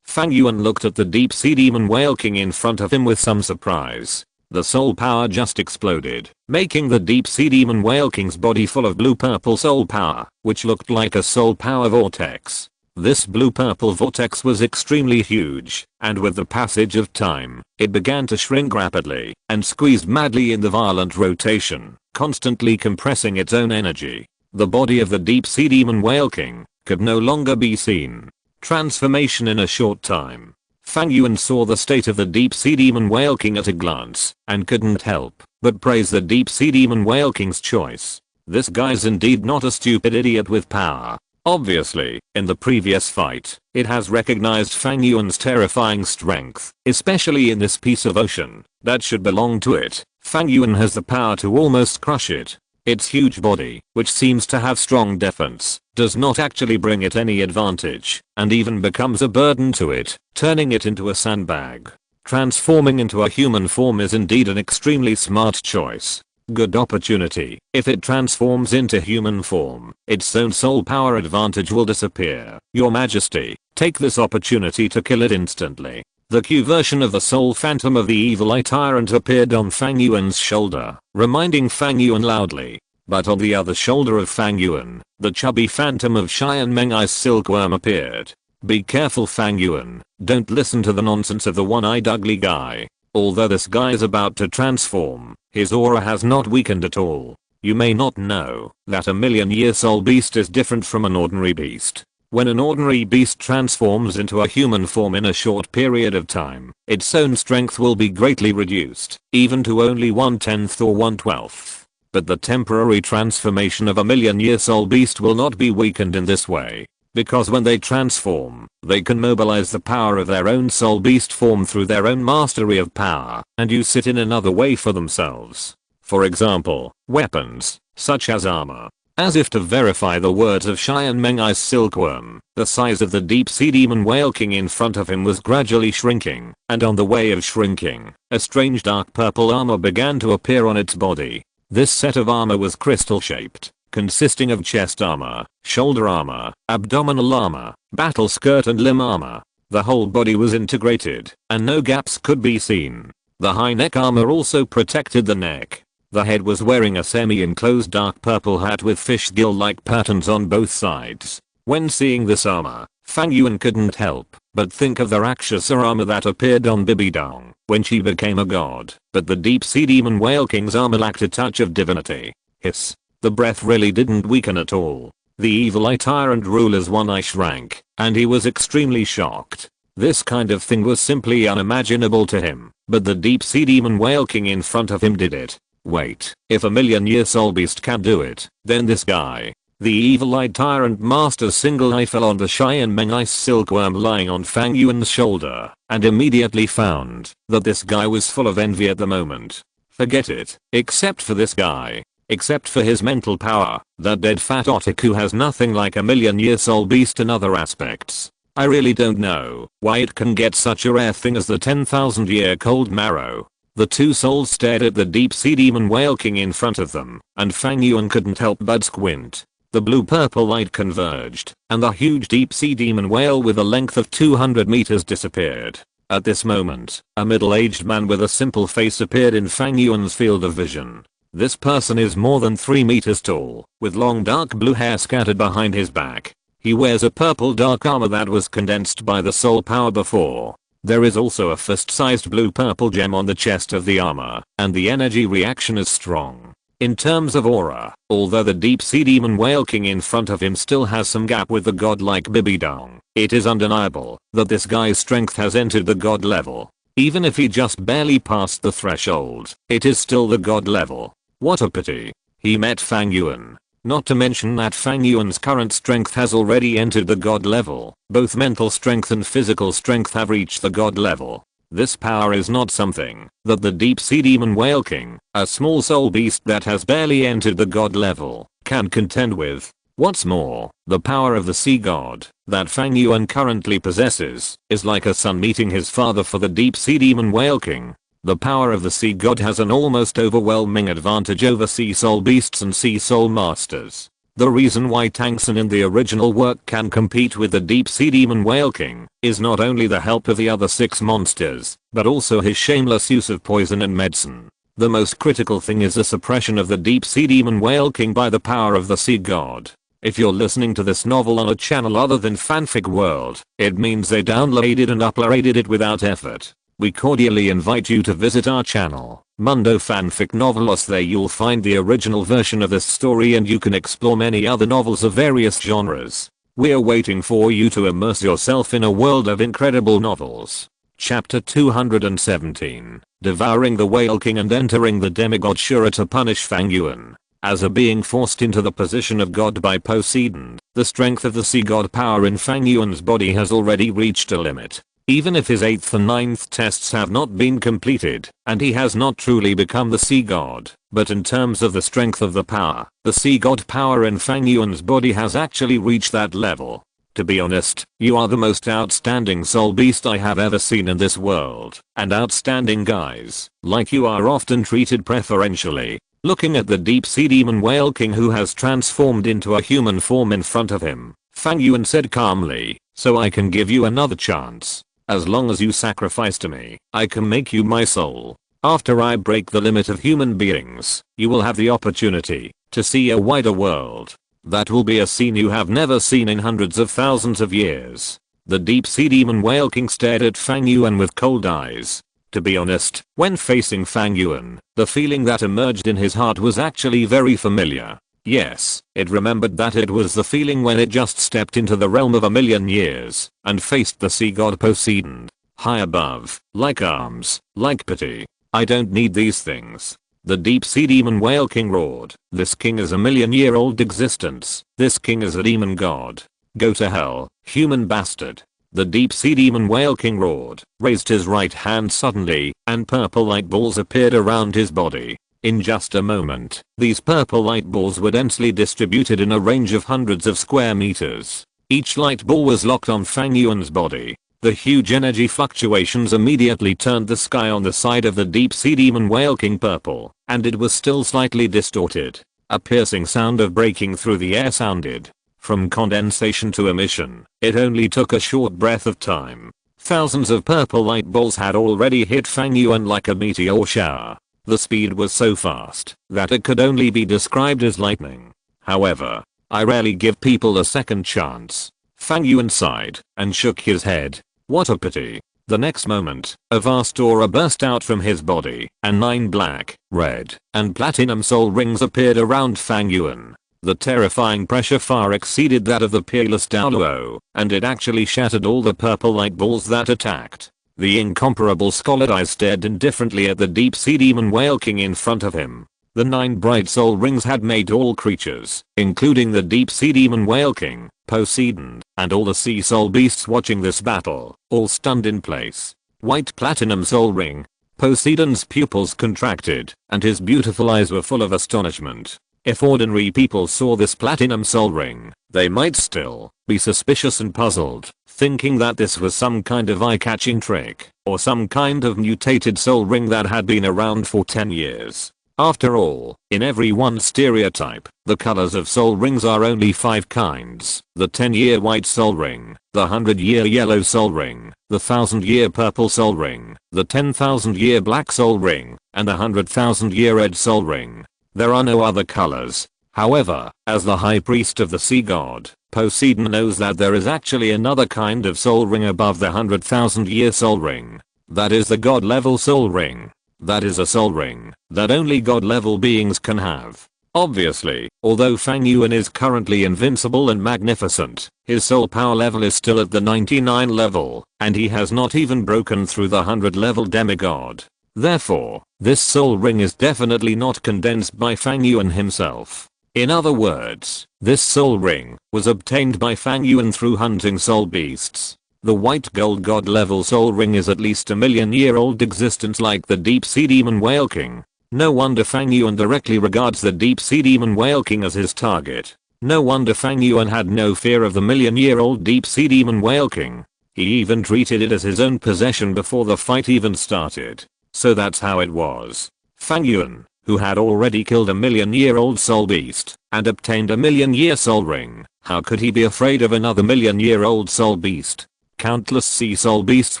Fang Yuan looked at the deep sea demon whale king in front of him with some surprise. The soul power just exploded, making the deep sea demon whale king's body full of blue-purple soul power, which looked like a soul power vortex. This blue-purple vortex was extremely huge, and with the passage of time, it began to shrink rapidly, and squeezed madly in the violent rotation, constantly compressing its own energy. The body of the deep sea demon whale king could no longer be seen. Transformation in a short time. Fang Yuan saw the state of the deep sea demon whale king at a glance, and couldn't help but praise the deep sea demon whale king's choice. This guy's indeed not a stupid idiot with power. Obviously, in the previous fight, it has recognized Fang Yuan's terrifying strength, especially in this piece of ocean that should belong to it. Fang Yuan has the power to almost crush it. Its huge body, which seems to have strong defense, does not actually bring it any advantage, and even becomes a burden to it, turning it into a sandbag. Transforming into a human form is indeed an extremely smart choice. Good opportunity. If it transforms into human form, its own soul power advantage will disappear. Your Majesty, take this opportunity to kill it instantly. The Q version of the soul phantom of the evil eye tyrant appeared on Fang Yuan's shoulder, reminding Fang Yuan loudly. But on the other shoulder of Fang Yuan, the chubby phantom of Xianmeng Eye's silkworm appeared. Be careful, Fang Yuan, don't listen to the nonsense of the one-eyed ugly guy. Although this guy is about to transform, his aura has not weakened at all. You may not know that a million-year soul beast is different from an ordinary beast. When an ordinary beast transforms into a human form in a short period of time, its own strength will be greatly reduced, even to only 1/10 or 1/12. But the temporary transformation of a million-year soul beast will not be weakened in this way. Because when they transform, they can mobilize the power of their own soul beast form through their own mastery of power and use it in another way for themselves. For example, weapons, such as armor. As if to verify the words of Xianmeng Eye's silkworm, the size of the deep-sea demon whale king in front of him was gradually shrinking, and on the way of shrinking, a strange dark purple armor began to appear on its body. This set of armor was crystal-shaped, consisting of chest armor, shoulder armor, abdominal armor, battle skirt and limb armor. The whole body was integrated, and no gaps could be seen. The high neck armor also protected the neck. The head was wearing a semi-enclosed dark purple hat with fish gill-like patterns on both sides. When seeing this armor, Fang Yuan couldn't help but think of the Rakshasa armor that appeared on Bibidong when she became a god. But the deep-sea demon whale king's armor lacked a touch of divinity. Hiss. The breath really didn't weaken at all. The evil eye tyrant ruler's one eye shrank, and he was extremely shocked. This kind of thing was simply unimaginable to him, but the deep-sea demon whale king in front of him did it. Wait, if a million-year soul beast can do it, then this guy. The evil-eyed tyrant master's single eye fell on the Xianmeng Eye's silkworm lying on Fang Yuan's shoulder, and immediately found that this guy was full of envy at the moment. Forget it, except for this guy. Except for his mental power, that dead fat otaku has nothing like a million-year soul beast in other aspects. I really don't know why it can get such a rare thing as the 10,000-year cold marrow. The two souls stared at the deep-sea demon whale king in front of them, and Fang Yuan couldn't help but squint. The blue-purple light converged, and the huge deep-sea demon whale with a length of 200 meters disappeared. At this moment, a middle-aged man with a simple face appeared in Fang Yuan's field of vision. This person is more than 3 meters tall, with long dark blue hair scattered behind his back. He wears a purple dark armor that was condensed by the soul power before. There is also a fist-sized blue-purple gem on the chest of the armor, and the energy reaction is strong. In terms of aura, although the deep-sea demon whale king in front of him still has some gap with the godlike Bibidong, it is undeniable that this guy's strength has entered the god level. Even if he just barely passed the threshold, it is still the god level. What a pity. He met Fang Yuan. Not to mention that Fang Yuan's current strength has already entered the god level. Both mental strength and physical strength have reached the god level. This power is not something that the deep-sea demon whale king, a small soul beast that has barely entered the god level, can contend with. What's more, the power of the sea god that Fang Yuan currently possesses is like a son meeting his father for the deep-sea demon whale king. The power of the sea god has an almost overwhelming advantage over sea soul beasts and sea soul masters. The reason why Tangsen in the original work can compete with the deep-sea demon whale king is not only the help of the other 6 monsters, but also his shameless use of poison and medicine. The most critical thing is the suppression of the deep-sea demon whale king by the power of the sea god. If you're listening to this novel on a channel other than Fanfic World, it means they downloaded and uploaded it without effort. We cordially invite you to visit our channel, Mundo Fanfic Novelos. There you'll find the original version of this story and you can explore many other novels of various genres. We're waiting for you to immerse yourself in a world of incredible novels. Chapter 217, Devouring the Whale King and Entering the Demigod Shura to punish Fang Yuan. As a being forced into the position of god by Poseidon, the strength of the sea god power in Fang Yuan's body has already reached a limit. Even if his 8th and 9th tests have not been completed, and he has not truly become the sea god, but in terms of the strength of the power, the sea god power in Fang Yuan's body has actually reached that level. To be honest, you are the most outstanding soul beast I have ever seen in this world, and outstanding guys, like you are often treated preferentially. Looking at the deep sea demon whale king who has transformed into a human form in front of him, Fang Yuan said calmly, "So I can give you another chance. As long as you sacrifice to me, I can make you my soul. After I break the limit of human beings, you will have the opportunity to see a wider world. That will be a scene you have never seen in hundreds of thousands of years." The deep sea demon whale king stared at Fang Yuan with cold eyes. To be honest, when facing Fang Yuan, the feeling that emerged in his heart was actually very familiar. Yes, it remembered that it was the feeling when it just stepped into the realm of a million years and faced the sea god Poseidon. High above, like arms, like pity. "I don't need these things." The deep sea demon whale king roared. "This king is a million-year-old existence. This king is a demon god. Go to hell, human bastard." The deep sea demon whale king roared, raised his right hand suddenly, and purple light balls appeared around his body. In just a moment, these purple light balls were densely distributed in a range of hundreds of square meters. Each light ball was locked on Fang Yuan's body. The huge energy fluctuations immediately turned the sky on the side of the deep sea demon whale king purple, and it was still slightly distorted. A piercing sound of breaking through the air sounded. From condensation to emission, it only took a short breath of time. Thousands of purple light balls had already hit Fang Yuan like a meteor shower. The speed was so fast that it could only be described as lightning. However, I rarely give people a second chance. Fang Yuan sighed and shook his head. What a pity. The next moment, a vast aura burst out from his body, and 9 black, red, and platinum soul rings appeared around Fang Yuan. The terrifying pressure far exceeded that of the peerless Douluo, and it actually shattered all the purple light balls that attacked. The incomparable scarlet eyes stared indifferently at the deep sea demon whale king in front of him. The 9 bright soul rings had made all creatures, including the deep sea demon whale king, Poseidon, and all the sea soul beasts watching this battle, all stunned in place. White platinum soul ring. Poseidon's pupils contracted, and his beautiful eyes were full of astonishment. If ordinary people saw this platinum soul ring, they might still be suspicious and puzzled, thinking that this was some kind of eye-catching trick, or some kind of mutated soul ring that had been around for 10 years. After all, in every one stereotype, the colors of soul rings are only 5 kinds: the 10-year white soul ring, the 100-year yellow soul ring, the 1000-year purple soul ring, the 10,000-year black soul ring, and the 100,000-year red soul ring. There are no other colors. However, as the high priest of the sea god, Poseidon knows that there is actually another kind of soul ring above the 100,000-year soul ring. That is the god level soul ring. That is a soul ring that only god level beings can have. Obviously, although Fang Yuan is currently invincible and magnificent, his soul power level is still at the 99 level, and he has not even broken through the 100 level demigod. Therefore, this soul ring is definitely not condensed by Fang Yuan himself. In other words, this soul ring was obtained by Fang Yuan through hunting soul beasts. The white gold god level soul ring is at least a million-year-old existence like the deep sea demon whale king. No wonder Fang Yuan directly regards the deep sea demon whale king as his target. No wonder Fang Yuan had no fear of the million-year-old deep sea demon whale king. He even treated it as his own possession before the fight even started. So that's how it was. Fang Yuan, who had already killed a million-year-old soul beast and obtained a million-year soul ring, how could he be afraid of another million-year-old soul beast? Countless sea soul beasts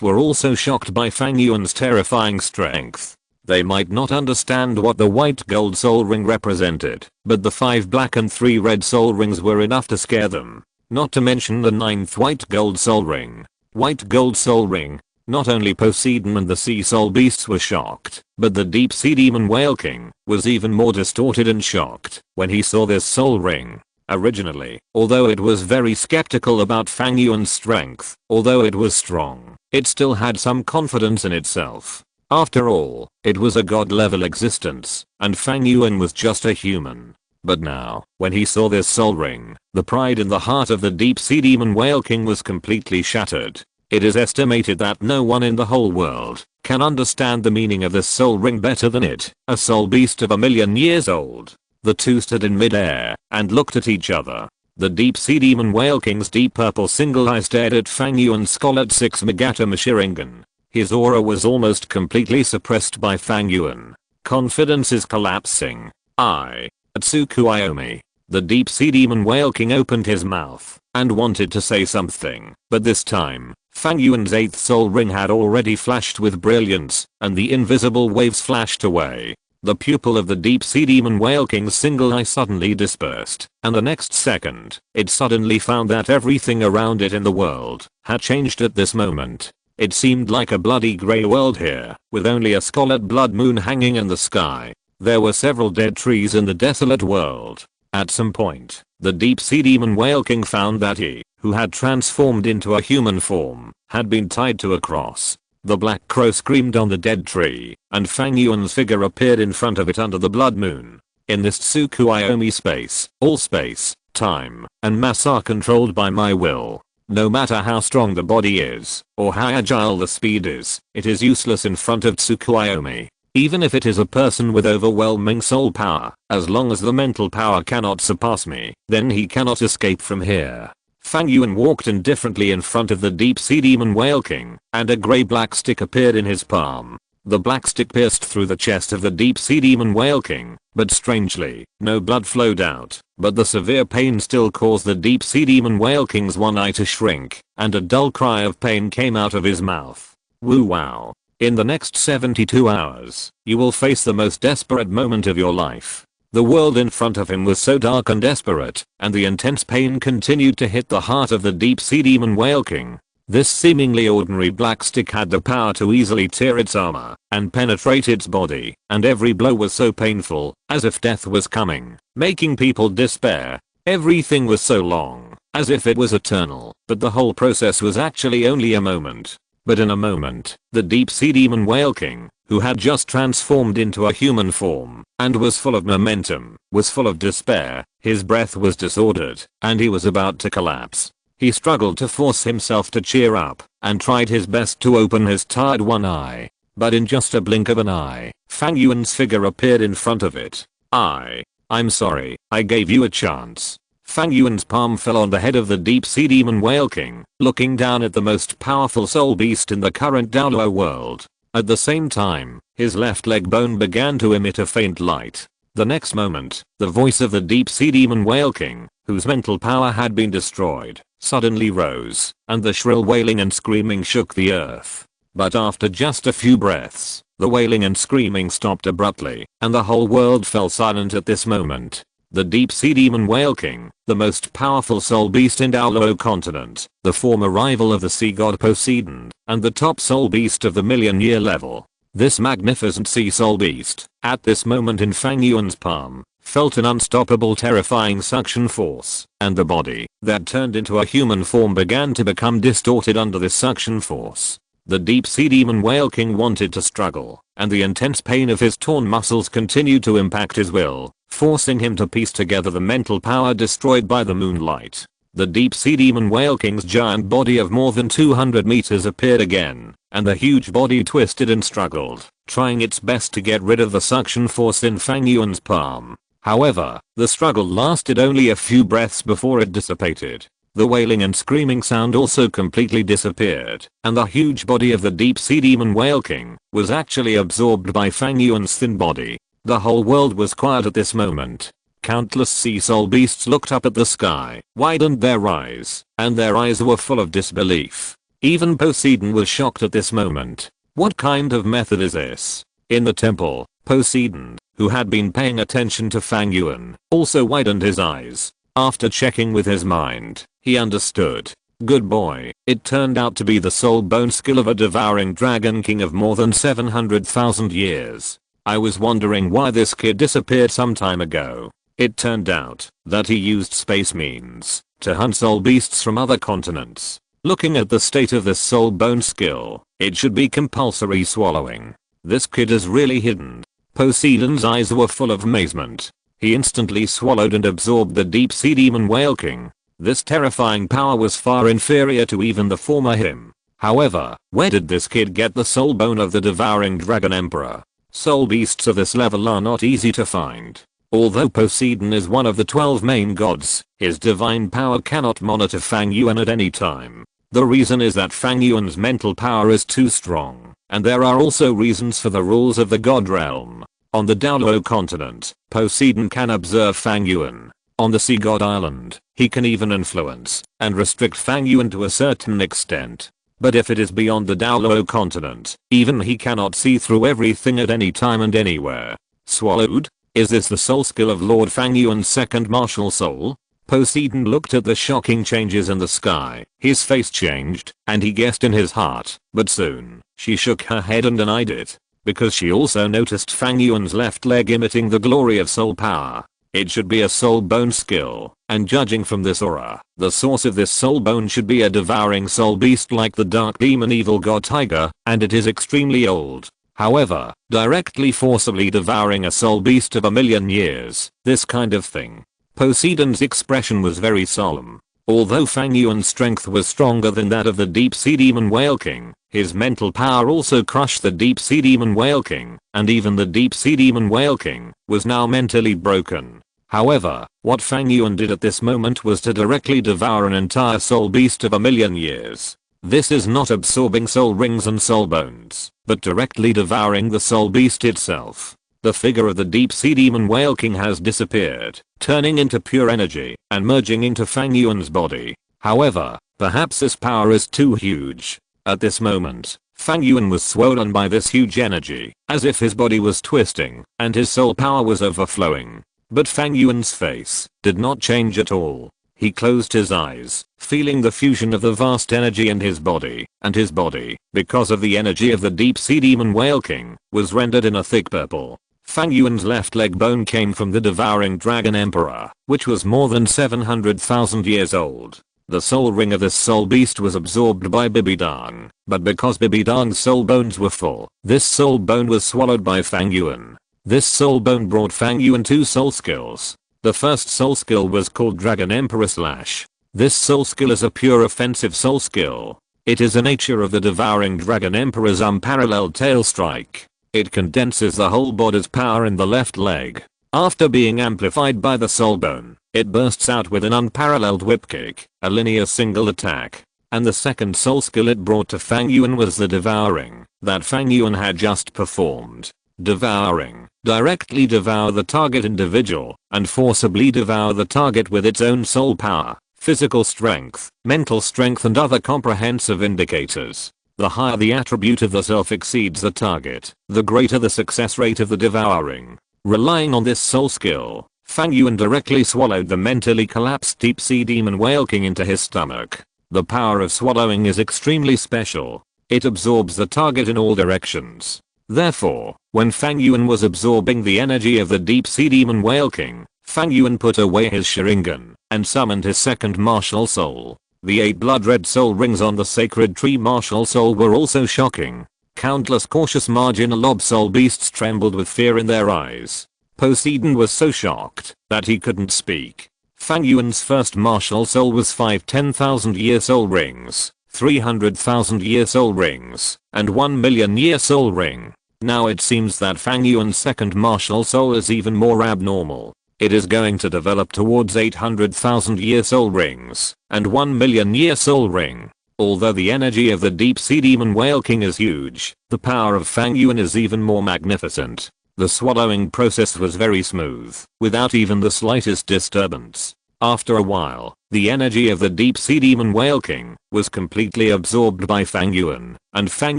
were also shocked by Fang Yuan's terrifying strength. They might not understand what the white gold soul ring represented, but the 5 black and 3 red soul rings were enough to scare them. Not to mention the 9th white gold soul ring. White gold soul ring. Not only Poseidon and the sea soul beasts were shocked, but the deep sea demon whale king was even more distorted and shocked when he saw this soul ring. Originally, although it was very skeptical about Fang Yuan's strength, although it was strong, it still had some confidence in itself. After all, it was a god-level existence, and Fang Yuan was just a human. But now, when he saw this soul ring, the pride in the heart of the deep sea demon whale king was completely shattered. It is estimated that no one in the whole world can understand the meaning of this soul ring better than it, a soul beast of a million years old. The two stood in mid-air and looked at each other. The deep sea demon whale king's deep purple single eye stared at Fang Yuan's scarlet 6 Megatom Sharingan. His aura was almost completely suppressed by Fang Yuan. Confidence is collapsing. Tsukuyomi. The deep sea demon whale king opened his mouth and wanted to say something, but this time, Fang Yuan's 8th soul ring had already flashed with brilliance, and the invisible waves flashed away. The pupil of the deep sea demon whale king's single eye suddenly dispersed, and the next second, it suddenly found that everything around it in the world had changed at this moment. It seemed like a bloody grey world here, with only a scarlet blood moon hanging in the sky. There were several dead trees in the desolate world. At some point, the deep sea demon whale king found that he, who had transformed into a human form, had been tied to a cross. The black crow screamed on the dead tree, and Fang Yuan's figure appeared in front of it under the blood moon. In this Tsukuyomi space, all space, time, and mass are controlled by my will. No matter how strong the body is, or how agile the speed is, it is useless in front of Tsukuyomi. Even if it is a person with overwhelming soul power, as long as the mental power cannot surpass me, then he cannot escape from here. Fang Yuan walked indifferently in front of the deep sea demon whale king, and a grey-black stick appeared in his palm. The black stick pierced through the chest of the deep sea demon whale king, but strangely, no blood flowed out, but the severe pain still caused the deep sea demon whale king's one eye to shrink, and a dull cry of pain came out of his mouth. Woo wow. In the next 72 hours, you will face the most desperate moment of your life. The world in front of him was so dark and desperate, and the intense pain continued to hit the heart of the deep sea demon whale king. This seemingly ordinary black stick had the power to easily tear its armor and penetrate its body, and every blow was so painful, as if death was coming, making people despair. Everything was so long, as if it was eternal, but the whole process was actually only a moment. But in a moment, the deep sea demon whale king, who had just transformed into a human form, and was full of momentum, was full of despair, his breath was disordered, and he was about to collapse. He struggled to force himself to cheer up, and tried his best to open his tired one eye. But in just a blink of an eye, Fang Yuan's figure appeared in front of it. I'm sorry, I gave you a chance. Fang Yuan's palm fell on the head of the deep sea demon whale king, looking down at the most powerful soul beast in the current Douluo world. At the same time, his left leg bone began to emit a faint light. The next moment, the voice of the deep sea demon whale king, whose mental power had been destroyed, suddenly rose, and the shrill wailing and screaming shook the earth. But after just a few breaths, the wailing and screaming stopped abruptly, and the whole world fell silent at this moment. The deep sea demon whale king, the most powerful soul beast in Douluo Continent, the former rival of the sea god Poseidon, and the top soul beast of the million-year level. This magnificent sea soul beast, at this moment in Fang Yuan's palm, felt an unstoppable terrifying suction force, and the body that turned into a human form began to become distorted under this suction force. The deep sea demon whale king wanted to struggle, and the intense pain of his torn muscles continued to impact his will, forcing him to piece together the mental power destroyed by the moonlight. The deep sea demon whale king's giant body of more than 200 meters appeared again, and the huge body twisted and struggled, trying its best to get rid of the suction force in Fang Yuan's palm. However, the struggle lasted only a few breaths before it dissipated. The wailing and screaming sound also completely disappeared, and the huge body of the deep sea demon whale king was actually absorbed by Fang Yuan's thin body. The whole world was quiet at this moment. Countless sea soul beasts looked up at the sky, widened their eyes, and their eyes were full of disbelief. Even Poseidon was shocked at this moment. What kind of method is this? In the temple, Poseidon, who had been paying attention to Fang Yuan, also widened his eyes. After checking with his mind, he understood. Good boy, it turned out to be the soul bone skill of a devouring dragon king of more than 700,000 years. I was wondering why this kid disappeared some time ago. It turned out that he used space means to hunt soul beasts from other continents. Looking at the state of this soul bone skill, it should be compulsory swallowing. This kid is really hidden. Poseidon's eyes were full of amazement. He instantly swallowed and absorbed the deep sea demon whale king. This terrifying power was far inferior to even the former him. However, where did this kid get the soul bone of the devouring dragon emperor? Soul beasts of this level are not easy to find. Although Poseidon is one of the 12 main gods, his divine power cannot monitor Fang Yuan at any time. The reason is that Fang Yuan's mental power is too strong, and there are also reasons for the rules of the god realm. On the Douluo Continent, Poseidon can observe Fang Yuan. On the Sea God Island, he can even influence and restrict Fang Yuan to a certain extent. But if it is beyond the Douluo Continent, even he cannot see through everything at any time and anywhere. Swallowed? Is this the soul skill of Lord Fang Yuan's second martial soul? Poseidon looked at the shocking changes in the sky. His face changed, and he guessed in his heart, but soon, she shook her head and denied it. Because she also noticed Fang Yuan's left leg emitting the glory of soul power. It should be a soul bone skill, and judging from this aura, the source of this soul bone should be a devouring soul beast like the dark demon evil god tiger, and it is extremely old. However, directly forcibly devouring a soul beast of 1,000,000 years, this kind of thing. Poseidon's expression was very solemn. Although Fang Yuan's strength was stronger than that of the deep sea demon whale king, his mental power also crushed the deep sea demon whale king, and even the deep sea demon whale king was now mentally broken. However, what Fang Yuan did at this moment was to directly devour an entire soul beast of 1,000,000 years. This is not absorbing soul rings and soul bones, but directly devouring the soul beast itself. The figure of the deep sea demon whale king has disappeared, turning into pure energy and merging into Fang Yuan's body. However, perhaps this power is too huge. At this moment, Fang Yuan was swollen by this huge energy, as if his body was twisting and his soul power was overflowing. But Fang Yuan's face did not change at all. He closed his eyes, feeling the fusion of the vast energy in his body, and his body, because of the energy of the deep sea demon whale king, was rendered in a thick purple. Fang Yuan's left leg bone came from the devouring dragon emperor, which was more than 700,000 years old. The soul ring of this soul beast was absorbed by Bibidang, but because Bibidang's soul bones were full, this soul bone was swallowed by Fang Yuan. This soul bone brought Fang Yuan 2 soul skills. The first soul skill was called Dragon Emperor Slash. This soul skill is a pure offensive soul skill. It is a nature of the devouring Dragon Emperor's unparalleled tail strike. It condenses the whole body's power in the left leg. After being amplified by the soul bone, it bursts out with an unparalleled whip kick, a linear single attack. And the second soul skill it brought to Fang Yuan was the devouring, that Fang Yuan had just performed. Devouring. Directly devour the target individual, and forcibly devour the target with its own soul power, physical strength, mental strength and other comprehensive indicators. The higher the attribute of the self exceeds the target, the greater the success rate of the devouring. Relying on this soul skill, Fang Yuan directly swallowed the mentally collapsed deep sea demon whale king into his stomach. The power of swallowing is extremely special. It absorbs the target in all directions. Therefore, when Fang Yuan was absorbing the energy of the deep sea demon whale king, Fang Yuan put away his Sharingan and summoned his second martial soul. The 8 blood red soul rings on the sacred tree martial soul were also shocking. Countless cautious marginal lob soul beasts trembled with fear in their eyes. Poseidon was so shocked that he couldn't speak. Fang Yuan's first martial soul was 5 10,000-year soul rings, 300,000-year soul rings, and 1,000,000-year soul ring. Now it seems that Fang Yuan's second martial soul is even more abnormal. It is going to develop towards 800,000-year soul rings, and 1,000,000-year soul ring. Although the energy of the deep sea demon whale king is huge, the power of Fang Yuan is even more magnificent. The swallowing process was very smooth, without even the slightest disturbance. After a while, the energy of the deep sea demon whale king was completely absorbed by Fang Yuan, and Fang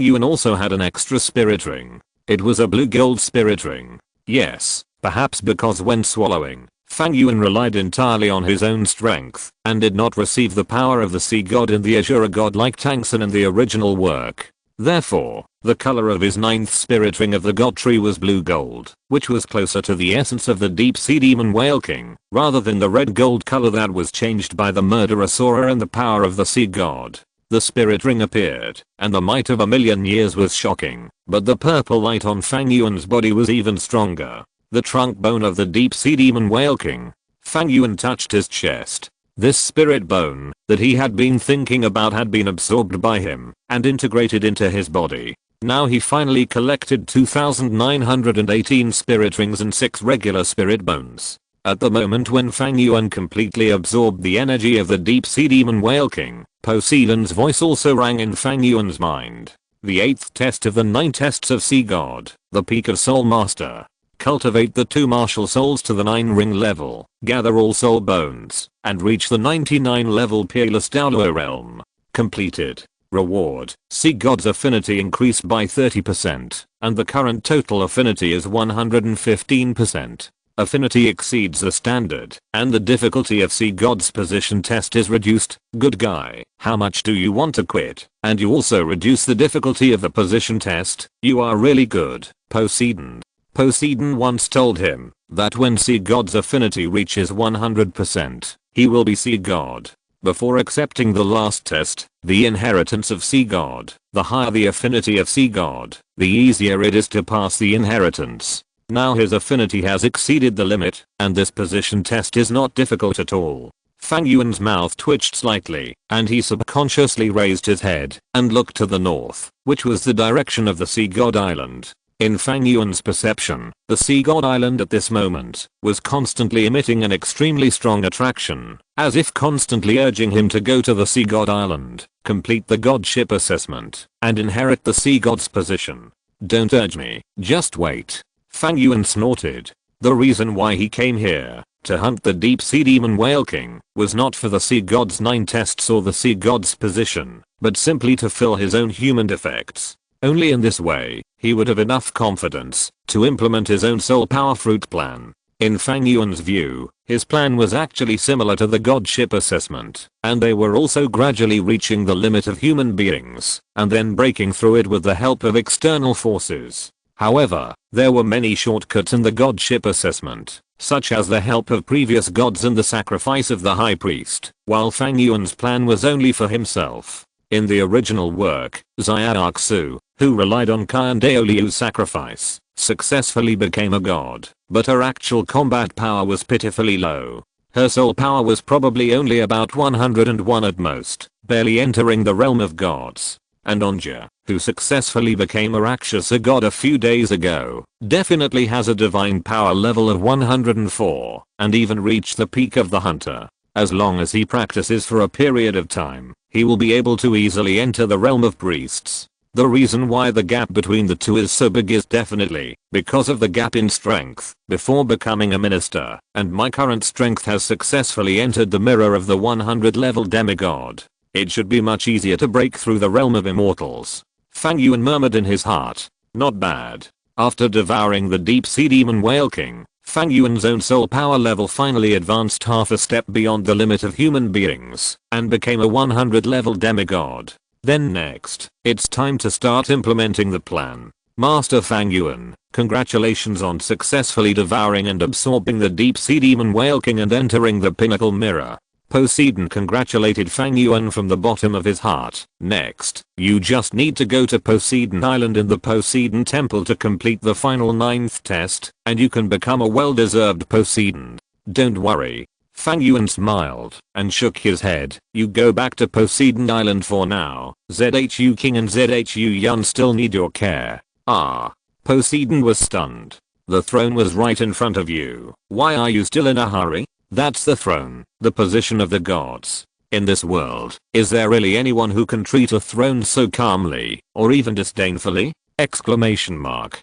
Yuan also had an extra spirit ring. It was a blue gold spirit ring. Yes, perhaps because when swallowing, Fang Yuan relied entirely on his own strength and did not receive the power of the sea god and the Azura god like Tangsen in the original work. Therefore, the color of his 9th spirit ring of the god tree was blue gold, which was closer to the essence of the deep sea demon whale king, rather than the red gold color that was changed by the murderer Sora and the power of the sea god. The spirit ring appeared, and the might of 1,000,000 years was shocking, but the purple light on Fang Yuan's body was even stronger. The trunk bone of the deep sea demon whale king. Fang Yuan touched his chest. This spirit bone that he had been thinking about had been absorbed by him and integrated into his body. Now he finally collected 2,918 spirit rings and 6 regular spirit bones. At the moment when Fang Yuan completely absorbed the energy of the deep sea demon whale king, Poseidon's voice also rang in Fang Yuan's mind. The 8th test of the 9 tests of Sea God, the peak of Soul Master. Cultivate the 2 martial souls to the 9 ring level, gather all soul bones, and reach the 99 level peerless Douluo realm. Completed. Reward. See God's affinity increased by 30%, and the current total affinity is 115%. Affinity exceeds the standard, and the difficulty of See God's position test is reduced. Good guy. How much do you want to quit? And you also reduce the difficulty of the position test. You are really good, Poseidon. Poseidon once told him that when See God's affinity reaches 100%, he will be See God. Before accepting the last test, the inheritance of See God, the higher the affinity of See God, the easier it is to pass the inheritance. Now his affinity has exceeded the limit, and this position test is not difficult at all. Fang Yuan's mouth twitched slightly, and he subconsciously raised his head and looked to the north, which was the direction of the See God Island. In Fang Yuan's perception, the See God Island at this moment was constantly emitting an extremely strong attraction, as if constantly urging him to go to the See God Island, complete the godship assessment, and inherit the See God's position. Don't urge me, just wait. Fang Yuan snorted. The reason why he came here, to hunt the deep sea demon whale king, was not for the See God's 9 tests or the See God's position, but simply to fill his own human defects. Only in this way, he would have enough confidence to implement his own soul power fruit plan. In Fang Yuan's view, his plan was actually similar to the godship assessment, and they were also gradually reaching the limit of human beings, and then breaking through it with the help of external forces. However, there were many shortcuts in the godship assessment, such as the help of previous gods and the sacrifice of the high priest, while Fang Yuan's plan was only for himself. In the original work, Xiaoxu, who relied on Kai and Daoliu's sacrifice, successfully became a god, but her actual combat power was pitifully low. Her soul power was probably only about 101 at most, barely entering the realm of gods. And Onja, who successfully became a Rakshasa god a few days ago, definitely has a divine power level of 104, and even reached the peak of the hunter. As long as he practices for a period of time, he will be able to easily enter the realm of priests. The reason why the gap between the two is so big is definitely because of the gap in strength before becoming a minister, and my current strength has successfully entered the mirror of the 100 level demigod. It should be much easier to break through the realm of immortals. Fang Yuan murmured in his heart. Not bad. After devouring the deep sea demon whale king, Fang Yuan's own soul power level finally advanced half a step beyond the limit of human beings, and became a 100 level demigod. Then next, it's time to start implementing the plan. Master Fang Yuan, congratulations on successfully devouring and absorbing the deep sea demon whale king and entering the pinnacle mirror. Poseidon congratulated Fang Yuan from the bottom of his heart. Next, you just need to go to Poseidon Island in the Poseidon Temple to complete the final 9th test, and you can become a well-deserved Poseidon. Don't worry. Fang Yuan smiled and shook his head. You go back to Poseidon Island for now. ZHU King and ZHU Yuan still need your care. Ah. Poseidon was stunned. The throne was right in front of you. Why are you still in a hurry? That's the throne, the position of the gods. In this world, is there really anyone who can treat a throne so calmly, or even disdainfully? Exclamation mark.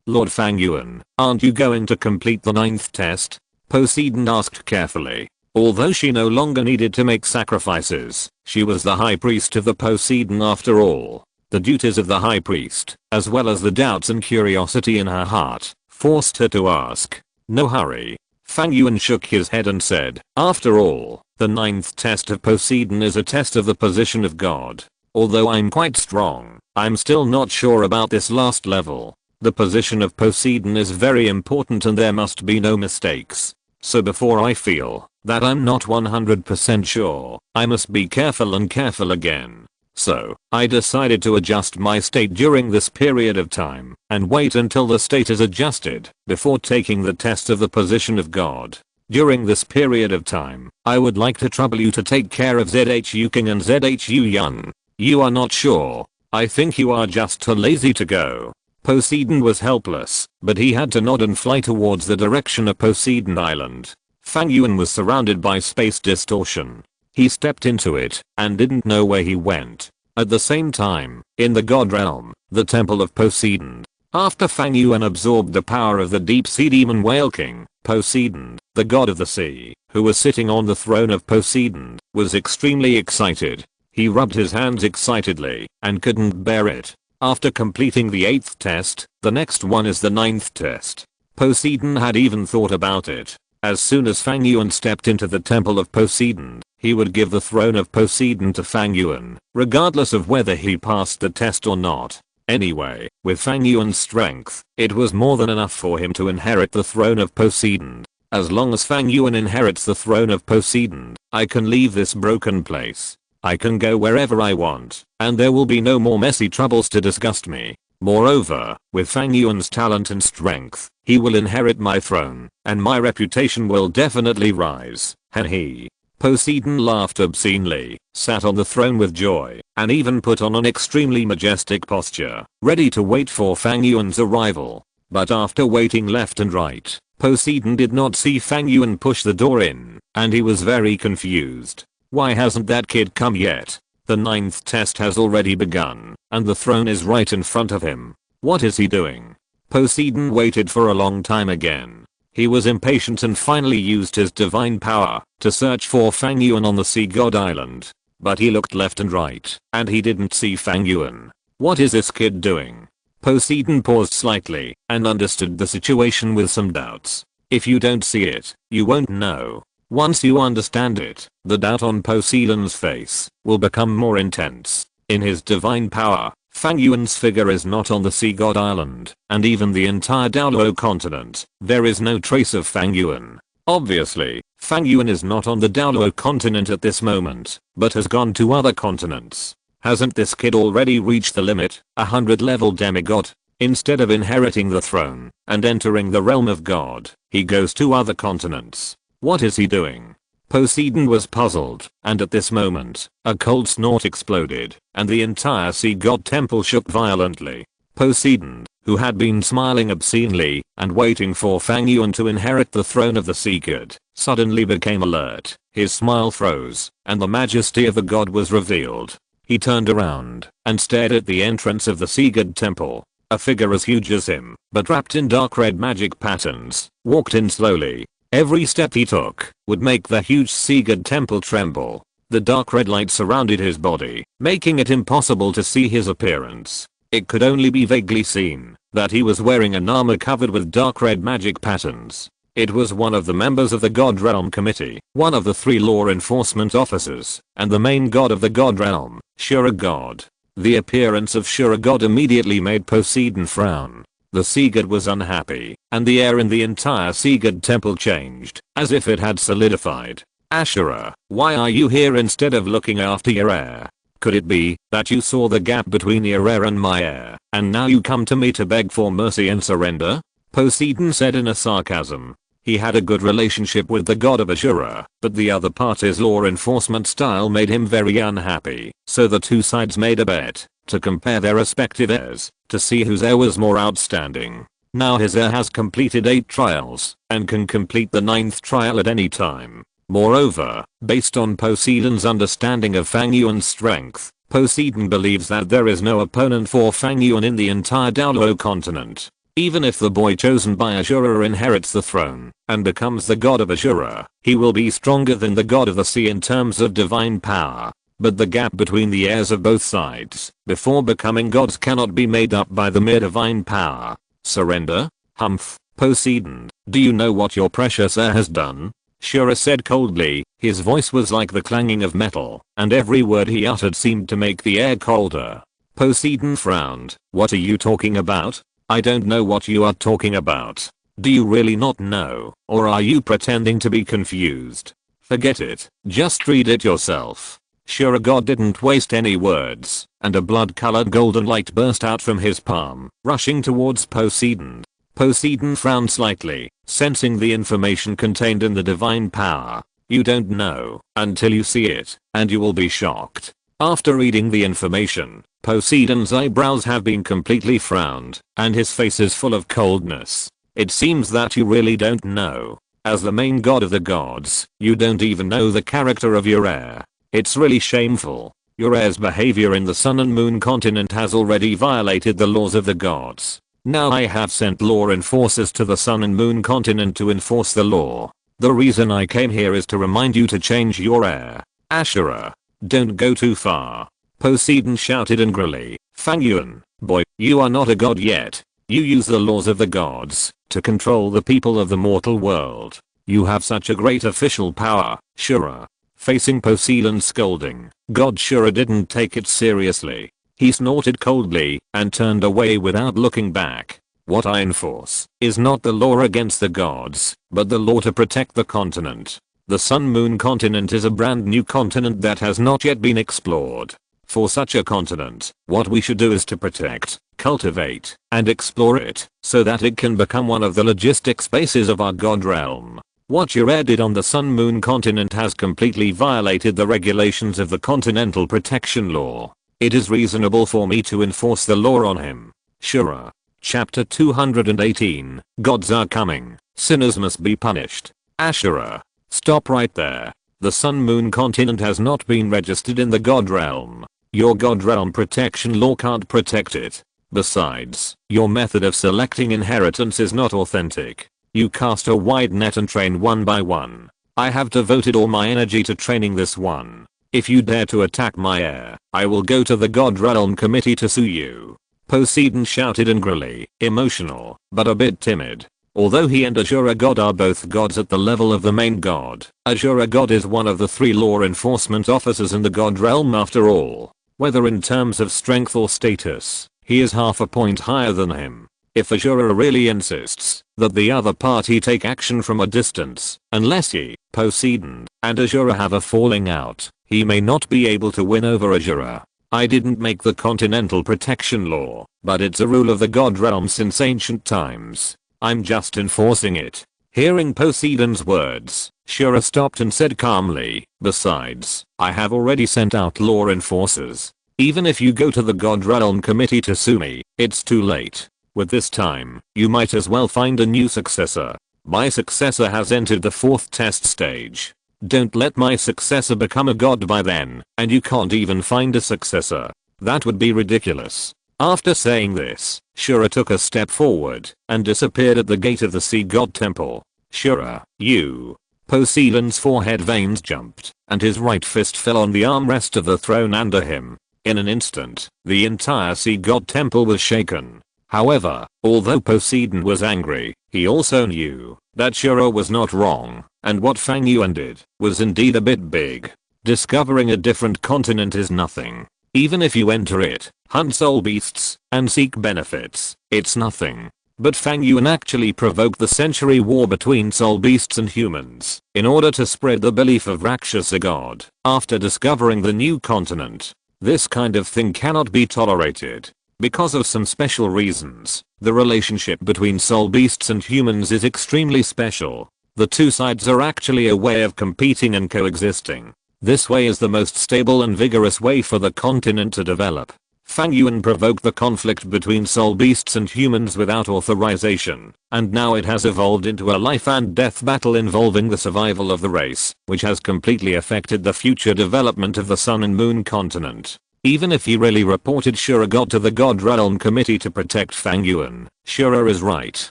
Lord Fang Yuan, aren't you going to complete the 9th test? Poseidon asked carefully. Although she no longer needed to make sacrifices, she was the high priest of the Poseidon after all. The duties of the high priest, as well as the doubts and curiosity in her heart, forced her to ask. No hurry. Fang Yuan shook his head and said, after all, the 9th test of Poseidon is a test of the position of God. Although I'm quite strong, I'm still not sure about this last level. The position of Poseidon is very important and there must be no mistakes. So before I feel that I'm not 100% sure, I must be careful and careful again. So, I decided to adjust my state during this period of time, and wait until the state is adjusted, before taking the test of the position of God. During this period of time, I would like to trouble you to take care of ZHU King and ZHU Yuan. You are not sure. I think you are just too lazy to go. Poseidon was helpless, but he had to nod and fly towards the direction of Poseidon Island. Fang Yuan was surrounded by space distortion. He stepped into it, and didn't know where he went. At the same time, in the god realm, the temple of Poseidon. After Fang Yuan absorbed the power of the deep sea demon Whale King, Poseidon, the god of the sea, who was sitting on the throne of Poseidon, was extremely excited. He rubbed his hands excitedly and couldn't bear it. After completing the 8th test, the next one is the 9th test. Poseidon had even thought about it. As soon as Fang Yuan stepped into the temple of Poseidon, he would give the throne of Poseidon to Fang Yuan, regardless of whether he passed the test or not. Anyway, with Fang Yuan's strength, it was more than enough for him to inherit the throne of Poseidon. As long as Fang Yuan inherits the throne of Poseidon, I can leave this broken place. I can go wherever I want, and there will be no more messy troubles to disgust me. Moreover, with Fang Yuan's talent and strength, he will inherit my throne, and my reputation will definitely rise. He. Poseidon laughed obscenely, sat on the throne with joy, and even put on an extremely majestic posture, ready to wait for Fang Yuan's arrival. But after waiting left and right, Poseidon did not see Fang Yuan push the door in, and he was very confused. Why hasn't that kid come yet? The 9th test has already begun, and the throne is right in front of him. What is he doing? Poseidon waited for a long time again. He was impatient and finally used his divine power to search for Fang Yuan on the Sea God Island. But he looked left and right, and he didn't see Fang Yuan. What is this kid doing? Poseidon paused slightly and understood the situation with some doubts. If you don't see it, you won't know. Once you understand it, the doubt on Poseidon's face will become more intense. In his divine power, Fang Yuan's figure is not on the Sea God Island, and even the entire Douluo Continent, there is no trace of Fang Yuan. Obviously, Fang Yuan is not on the Douluo Continent at this moment, but has gone to other continents. Hasn't this kid already reached the limit, 100 level demigod? Instead of inheriting the throne and entering the realm of God, he goes to other continents. What is he doing? Poseidon was puzzled, and at this moment, a cold snort exploded, and the entire sea god temple shook violently. Poseidon, who had been smiling obscenely and waiting for Fang Yuan to inherit the throne of the sea god, suddenly became alert. His smile froze, and the majesty of the god was revealed. He turned around and stared at the entrance of the sea god temple. A figure as huge as him, but wrapped in dark red magic patterns, walked in slowly. Every step he took would make the huge sea god temple tremble. The dark red light surrounded his body, making it impossible to see his appearance. It could only be vaguely seen that he was wearing an armor covered with dark red magic patterns. It was one of the members of the God Realm Committee, one of the 3 law enforcement officers, and the main god of the God Realm, Sharingan. The appearance of Sharingan immediately made Poseidon frown. The sea god was unhappy, and the air in the entire sea god temple changed, as if it had solidified. Ashura, why are you here instead of looking after your heir? Could it be that you saw the gap between your heir and my heir, and now you come to me to beg for mercy and surrender? Poseidon said in a sarcasm. He had a good relationship with the god of Ashura, but the other party's law enforcement style made him very unhappy, so the 2 sides made a bet to compare their respective heirs to see whose heir was more outstanding. Now his heir has completed 8 trials and can complete the 9th trial at any time. Moreover, based on Poseidon's understanding of Fang Yuan's strength, Poseidon believes that there is no opponent for Fang Yuan in the entire Douluo Continent. Even if the boy chosen by Ashura inherits the throne and becomes the god of Ashura, he will be stronger than the god of the sea in terms of divine power. But the gap between the heirs of both sides before becoming gods cannot be made up by the mere divine power. Surrender? Humph. Poseidon, do you know what your precious heir has done? Shura said coldly. His voice was like the clanging of metal, and every word he uttered seemed to make the air colder. Poseidon frowned. What are you talking about? I don't know what you are talking about. Do you really not know, or are you pretending to be confused? Forget it, just read it yourself. Sharingan didn't waste any words, and a blood-colored golden light burst out from his palm, rushing towards Poseidon. Poseidon frowned slightly, sensing the information contained in the divine power. You don't know until you see it, and you will be shocked. After reading the information, Poseidon's eyebrows have been completely frowned, and his face is full of coldness. It seems that you really don't know. As the main god of the gods, you don't even know the character of your heir. It's really shameful. Your heir's behavior in the Sun and Moon continent has already violated the laws of the gods. Now I have sent law enforcers to the Sun and Moon continent to enforce the law. The reason I came here is to remind you to change your air. Ashura. Don't go too far. Poseidon shouted angrily. Fang Yuan, boy, you are not a god yet. You use the laws of the gods to control the people of the mortal world. You have such a great official power, Shura. Facing Poseidon's scolding, God Shura didn't take it seriously. He snorted coldly and turned away without looking back. What I enforce is not the law against the gods, but the law to protect the continent. The Sun-Moon continent is a brand new continent that has not yet been explored. For such a continent, what we should do is to protect, cultivate, and explore it, so that it can become one of the logistic spaces of our god realm. What Shura did on the Sun-Moon continent has completely violated the regulations of the Continental Protection Law. It is reasonable for me to enforce the law on him. Shura. Chapter 218, Gods are coming, sinners must be punished. Ashura. Stop right there. The Sun-Moon continent has not been registered in the god realm. Your god realm protection law can't protect it. Besides, your method of selecting inheritance is not authentic. You cast a wide net and train one by one. I have devoted all my energy to training this one. If you dare to attack my heir, I will go to the god realm committee to sue you. Poseidon shouted angrily, emotional, but a bit timid. Although he and Ashura God are both gods at the level of the main god, Ashura God is one of the 3 law enforcement officers in the god realm after all. Whether in terms of strength or status, he is half a point higher than him. If Ashura really insists that the other party take action from a distance, unless he, Poseidon, and Ashura have a falling out, he may not be able to win over Ashura. I didn't make the Continental Protection Law, but it's a rule of the god realm since ancient times. I'm just enforcing it. Hearing Poseidon's words, Shura stopped and said calmly, besides, I have already sent out law enforcers. Even if you go to the god realm committee to sue me, it's too late. With this time, you might as well find a new successor. My successor has entered the 4th test stage. Don't let my successor become a god by then, and you can't even find a successor. That would be ridiculous. After saying this, Shura took a step forward and disappeared at the gate of the sea god temple. Shura, you. Poseidon's forehead veins jumped, and his right fist fell on the armrest of the throne under him. In an instant, the entire sea god temple was shaken. However, although Poseidon was angry, he also knew that Shura was not wrong, and what Fang Yuan did was indeed a bit big. Discovering a different continent is nothing. Even if you enter it, hunt soul beasts, and seek benefits, it's nothing. But Fang Yuan actually provoked the century war between soul beasts and humans in order to spread the belief of Rakshasa god. After discovering the new continent, this kind of thing cannot be tolerated. Because of some special reasons, the relationship between soul beasts and humans is extremely special. The two sides are actually a way of competing and coexisting. This way is the most stable and vigorous way for the continent to develop. Fang Yuan provoked the conflict between soul beasts and humans without authorization, and now it has evolved into a life and death battle involving the survival of the race, which has completely affected the future development of the Sun and Moon continent. Even if he really reported Shura God to the God Realm Committee to protect Fang Yuan, Shura is right.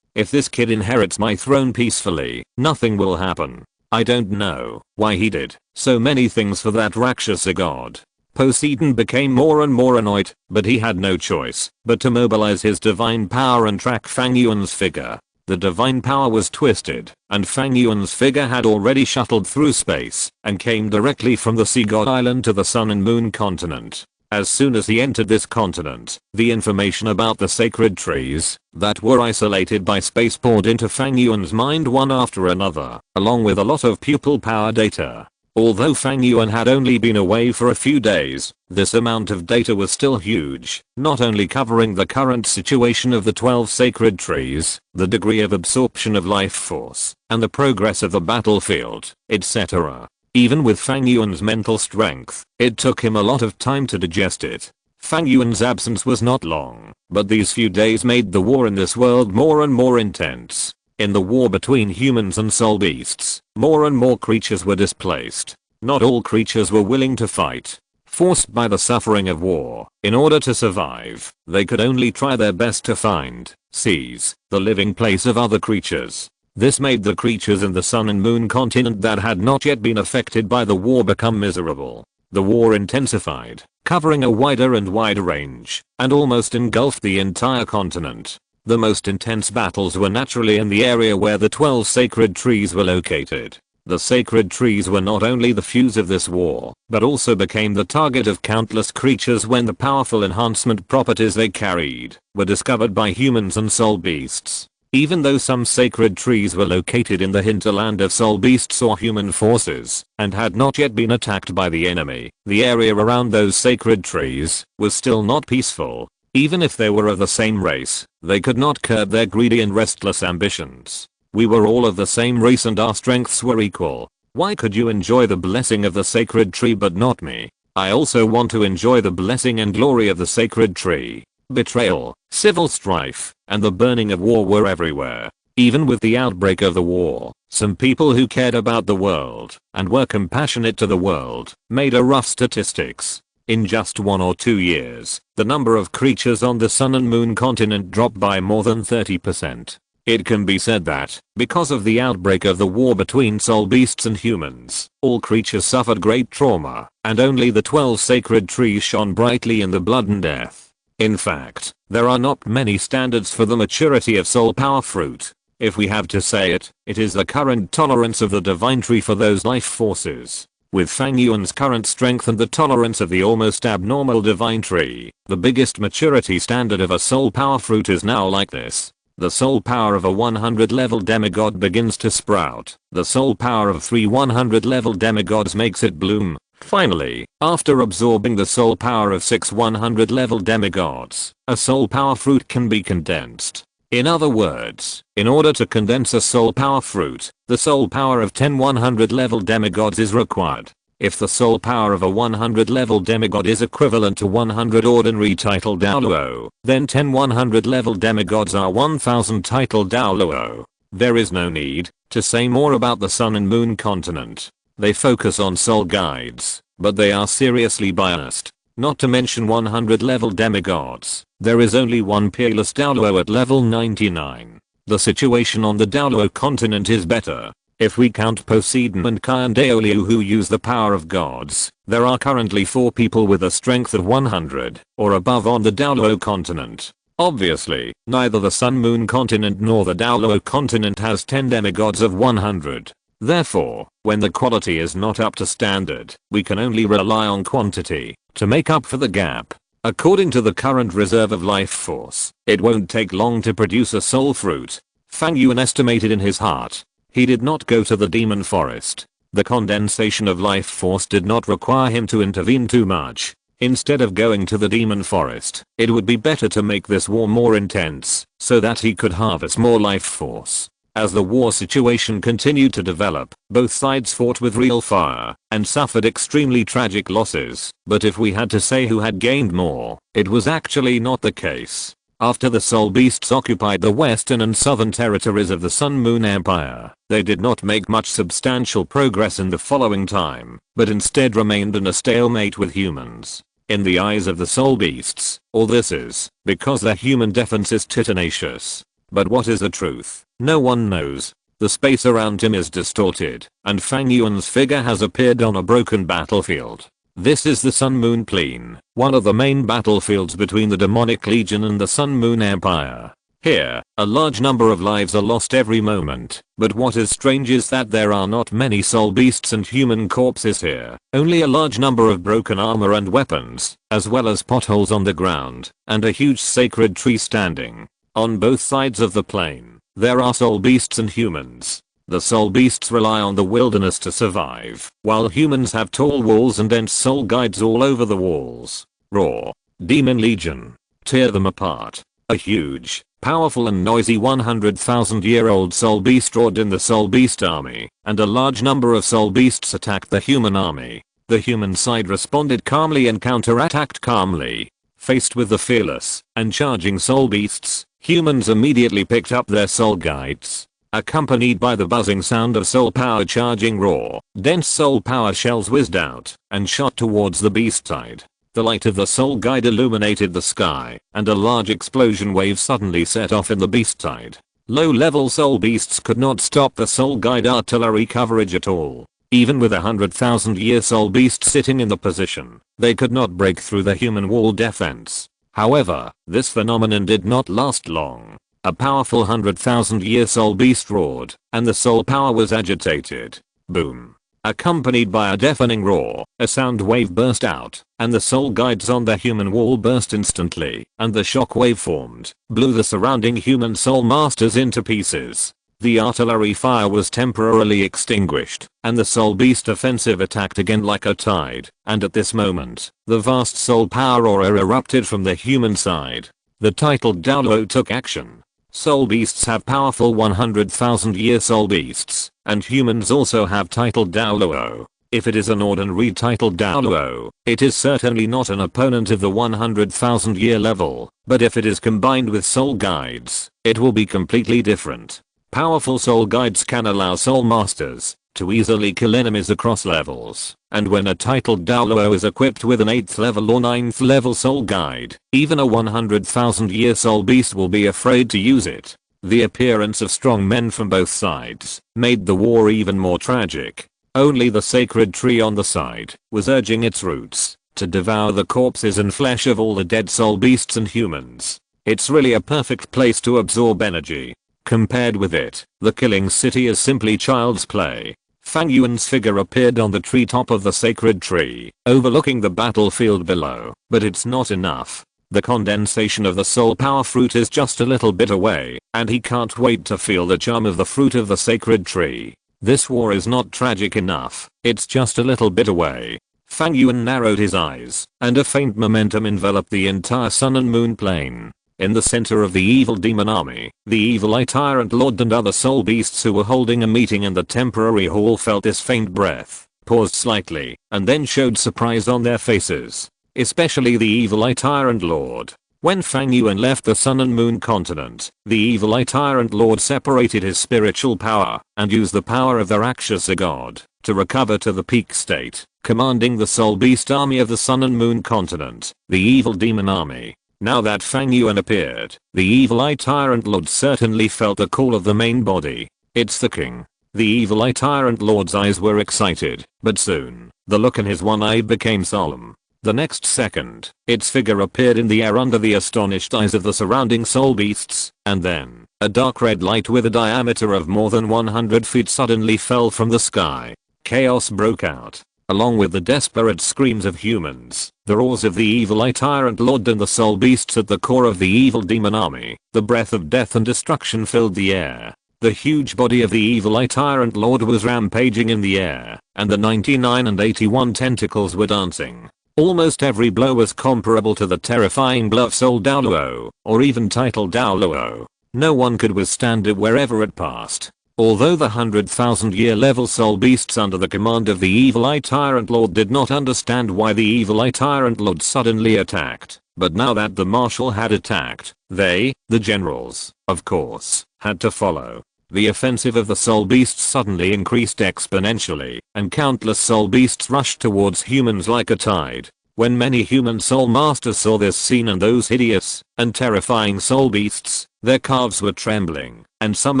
If this kid inherits my throne peacefully, nothing will happen. I don't know why he did so many things for that Rakshasa god. Poseidon became more and more annoyed, but he had no choice but to mobilize his divine power and track Fang Yuan's figure. The divine power was twisted, and Fang Yuan's figure had already shuttled through space and came directly from the Sea God Island to the Sun and Moon continent. As soon as he entered this continent, the information about the sacred trees that were isolated by space poured into Fang Yuan's mind one after another, along with a lot of pupil power data. Although Fang Yuan had only been away for a few days, this amount of data was still huge, not only covering the current situation of the 12 sacred trees, the degree of absorption of life force, and the progress of the battlefield, etc. Even with Fang Yuan's mental strength, it took him a lot of time to digest it. Fang Yuan's absence was not long, but these few days made the war in this world more and more intense. In the war between humans and soul beasts, more and more creatures were displaced. Not all creatures were willing to fight. forced by the suffering of war. In order to survive, they could only try their best to find, seize, the living place of other creatures. This made the creatures in the Sun and Moon continent that had not yet been affected by the war become miserable. The war intensified, covering a wider and wider range, and almost engulfed the entire continent. The most intense battles were naturally in the area where the 12 sacred trees were located. The sacred trees were not only the fuse of this war, but also became the target of countless creatures when the powerful enhancement properties they carried were discovered by humans and soul beasts. Even though some sacred trees were located in the hinterland of soul beasts or human forces, and had not yet been attacked by the enemy, the area around those sacred trees was still not peaceful. Even if they were of the same race, they could not curb their greedy and restless ambitions. We were all of the same race and our strengths were equal. Why could you enjoy the blessing of the sacred tree but not me? I also want to enjoy the blessing and glory of the sacred tree. Betrayal, civil strife, and the burning of war were everywhere. Even with the outbreak of the war, some people who cared about the world and were compassionate to the world made a rough statistics. In just 1 or 2 years, the number of creatures on the Sun and Moon continent dropped by more than 30%. It can be said that, because of the outbreak of the war between soul beasts and humans, all creatures suffered great trauma, and only the 12 sacred trees shone brightly in the blood and death. In fact, there are not many standards for the maturity of soul power fruit. If we have to say it, it is the current tolerance of the divine tree for those life forces. With Fang Yuan's current strength and the tolerance of the almost abnormal divine tree, the biggest maturity standard of a soul power fruit is now like this. The soul power of a 100 level demigod begins to sprout. The soul power of 3 100 level demigods makes it bloom. Finally, after absorbing the soul power of 6 100 level demigods, a soul power fruit can be condensed. In other words, in order to condense a soul power fruit, the soul power of 10 100 level demigods is required. If the soul power of a 100 level demigod is equivalent to 100 ordinary title Douluo, then 10 100 level demigods are 1000 title Douluo. There is no need to say more about the Sun and Moon continent. They focus on soul guides, but they are seriously biased. Not to mention 100 level demigods, there is only one peerless Douluo at level 99. The situation on the Douluo continent is better. If we count Poseidon and Kai and Douluo who use the power of gods, there are currently 4 people with a strength of 100 or above on the Douluo continent. Obviously, neither the Sun Moon continent nor the Douluo continent has 10 demigods of 100. Therefore, when the quality is not up to standard, we can only rely on quantity to make up for the gap. According to the current reserve of life force, it won't take long to produce a soul fruit. Fang Yuan estimated in his heart. He did not go to the demon forest. The condensation of life force did not require him to intervene too much. Instead of going to the demon forest, it would be better to make this war more intense, so that he could harvest more life force. As the war situation continued to develop, both sides fought with real fire, and suffered extremely tragic losses, but if we had to say who had gained more, it was actually not the case. After the soul beasts occupied the western and southern territories of the Sun Moon Empire, they did not make much substantial progress in the following time, but instead remained in a stalemate with humans. In the eyes of the soul beasts, all this is because their human defense is titanacious. But what is the truth? No one knows. The space around him is distorted, and Fang Yuan's figure has appeared on a broken battlefield. This is the Sun Moon Plain, one of the main battlefields between the Demonic Legion and the Sun Moon Empire. Here, a large number of lives are lost every moment, but what is strange is that there are not many soul beasts and human corpses here, only a large number of broken armor and weapons, as well as potholes on the ground, and a huge sacred tree standing. On both sides of the plain, there are soul beasts and humans. The soul beasts rely on the wilderness to survive, while humans have tall walls and dense soul guides all over the walls. Raw. Demon Legion. Tear them apart. A huge, powerful and noisy 100,000-year-old soul beast roared in the soul beast army, and a large number of soul beasts attacked the human army. The human side responded calmly and counterattacked calmly. Faced with the fearless and charging soul beasts, humans immediately picked up their soul guides. accompanied by the buzzing sound of soul power charging raw. Dense soul power shells whizzed out and shot towards the beast side. The light of the soul guide illuminated the sky, and a large explosion wave suddenly set off in the beast side. Low-level soul beasts could not stop the soul guide artillery coverage at all. Even with 100,000-year soul beast sitting in the position, they could not break through the human wall defense. However, this phenomenon did not last long. A powerful 100,000-year soul beast roared, and the soul power was agitated. Boom. Accompanied by a deafening roar, a sound wave burst out, and the soul guides on the human wall burst instantly, and the shock wave formed, blew the surrounding human soul masters into pieces. The artillery fire was temporarily extinguished, and the soul beast offensive attacked again like a tide, and at this moment, the vast soul power aura erupted from the human side. The titled Douluo took action. Soul beasts have powerful 100,000-year soul beasts, and humans also have titled Douluo. If it is an ordinary titled Douluo, it is certainly not an opponent of the 100,000-year level, but if it is combined with soul guides, it will be completely different. Powerful soul guides can allow soul masters to easily kill enemies across levels, and when a titled Douluo is equipped with an 8th level or 9th level soul guide, even a 100,000-year soul beast will be afraid to use it. The appearance of strong men from both sides made the war even more tragic. Only the sacred tree on the side was urging its roots to devour the corpses and flesh of all the dead soul beasts and humans. It's really a perfect place to absorb energy. Compared with it, the killing city is simply child's play. Fang Yuan's figure appeared on the treetop of the sacred tree, overlooking the battlefield below, but it's not enough. The condensation of the soul power fruit is just a little bit away, and he can't wait to feel the charm of the fruit of the sacred tree. This war is not tragic enough, it's just a little bit away. Fang Yuan narrowed his eyes, and a faint momentum enveloped the entire sun and moon plane. In the center of the evil demon army, the evil eye tyrant lord and other soul beasts who were holding a meeting in the temporary hall felt this faint breath, paused slightly, and then showed surprise on their faces. Especially the evil eye tyrant lord. When Fang Yuan left the sun and moon continent, the evil eye tyrant lord separated his spiritual power and used the power of the Rakshasa god to recover to the peak state, commanding the soul beast army of the sun and moon continent, the evil demon army. Now that Fang Yuan appeared, the evil eye tyrant lord certainly felt the call of the main body. It's the king. The evil eye tyrant lord's eyes were excited, but soon, the look in his one eye became solemn. The next second, its figure appeared in the air under the astonished eyes of the surrounding soul beasts, and then, a dark red light with a diameter of more than 100 feet suddenly fell from the sky. Chaos broke out. Along with the desperate screams of humans, the roars of the evil eye tyrant lord and the soul beasts at the core of the evil demon army, the breath of death and destruction filled the air. The huge body of the evil eye tyrant lord was rampaging in the air, and the 99 and 81 tentacles were dancing. Almost every blow was comparable to the terrifying blow of Soul Douluo, or even titled Douluo. No one could withstand it wherever it passed. Although the 100,000-year level soul beasts under the command of the evil eye tyrant lord did not understand why the evil eye tyrant lord suddenly attacked, but now that the marshal had attacked, they, the generals, of course, had to follow. The offensive of the soul beasts suddenly increased exponentially, and countless soul beasts rushed towards humans like a tide. When many human soul masters saw this scene and those hideous and terrifying soul beasts, their calves were trembling, and some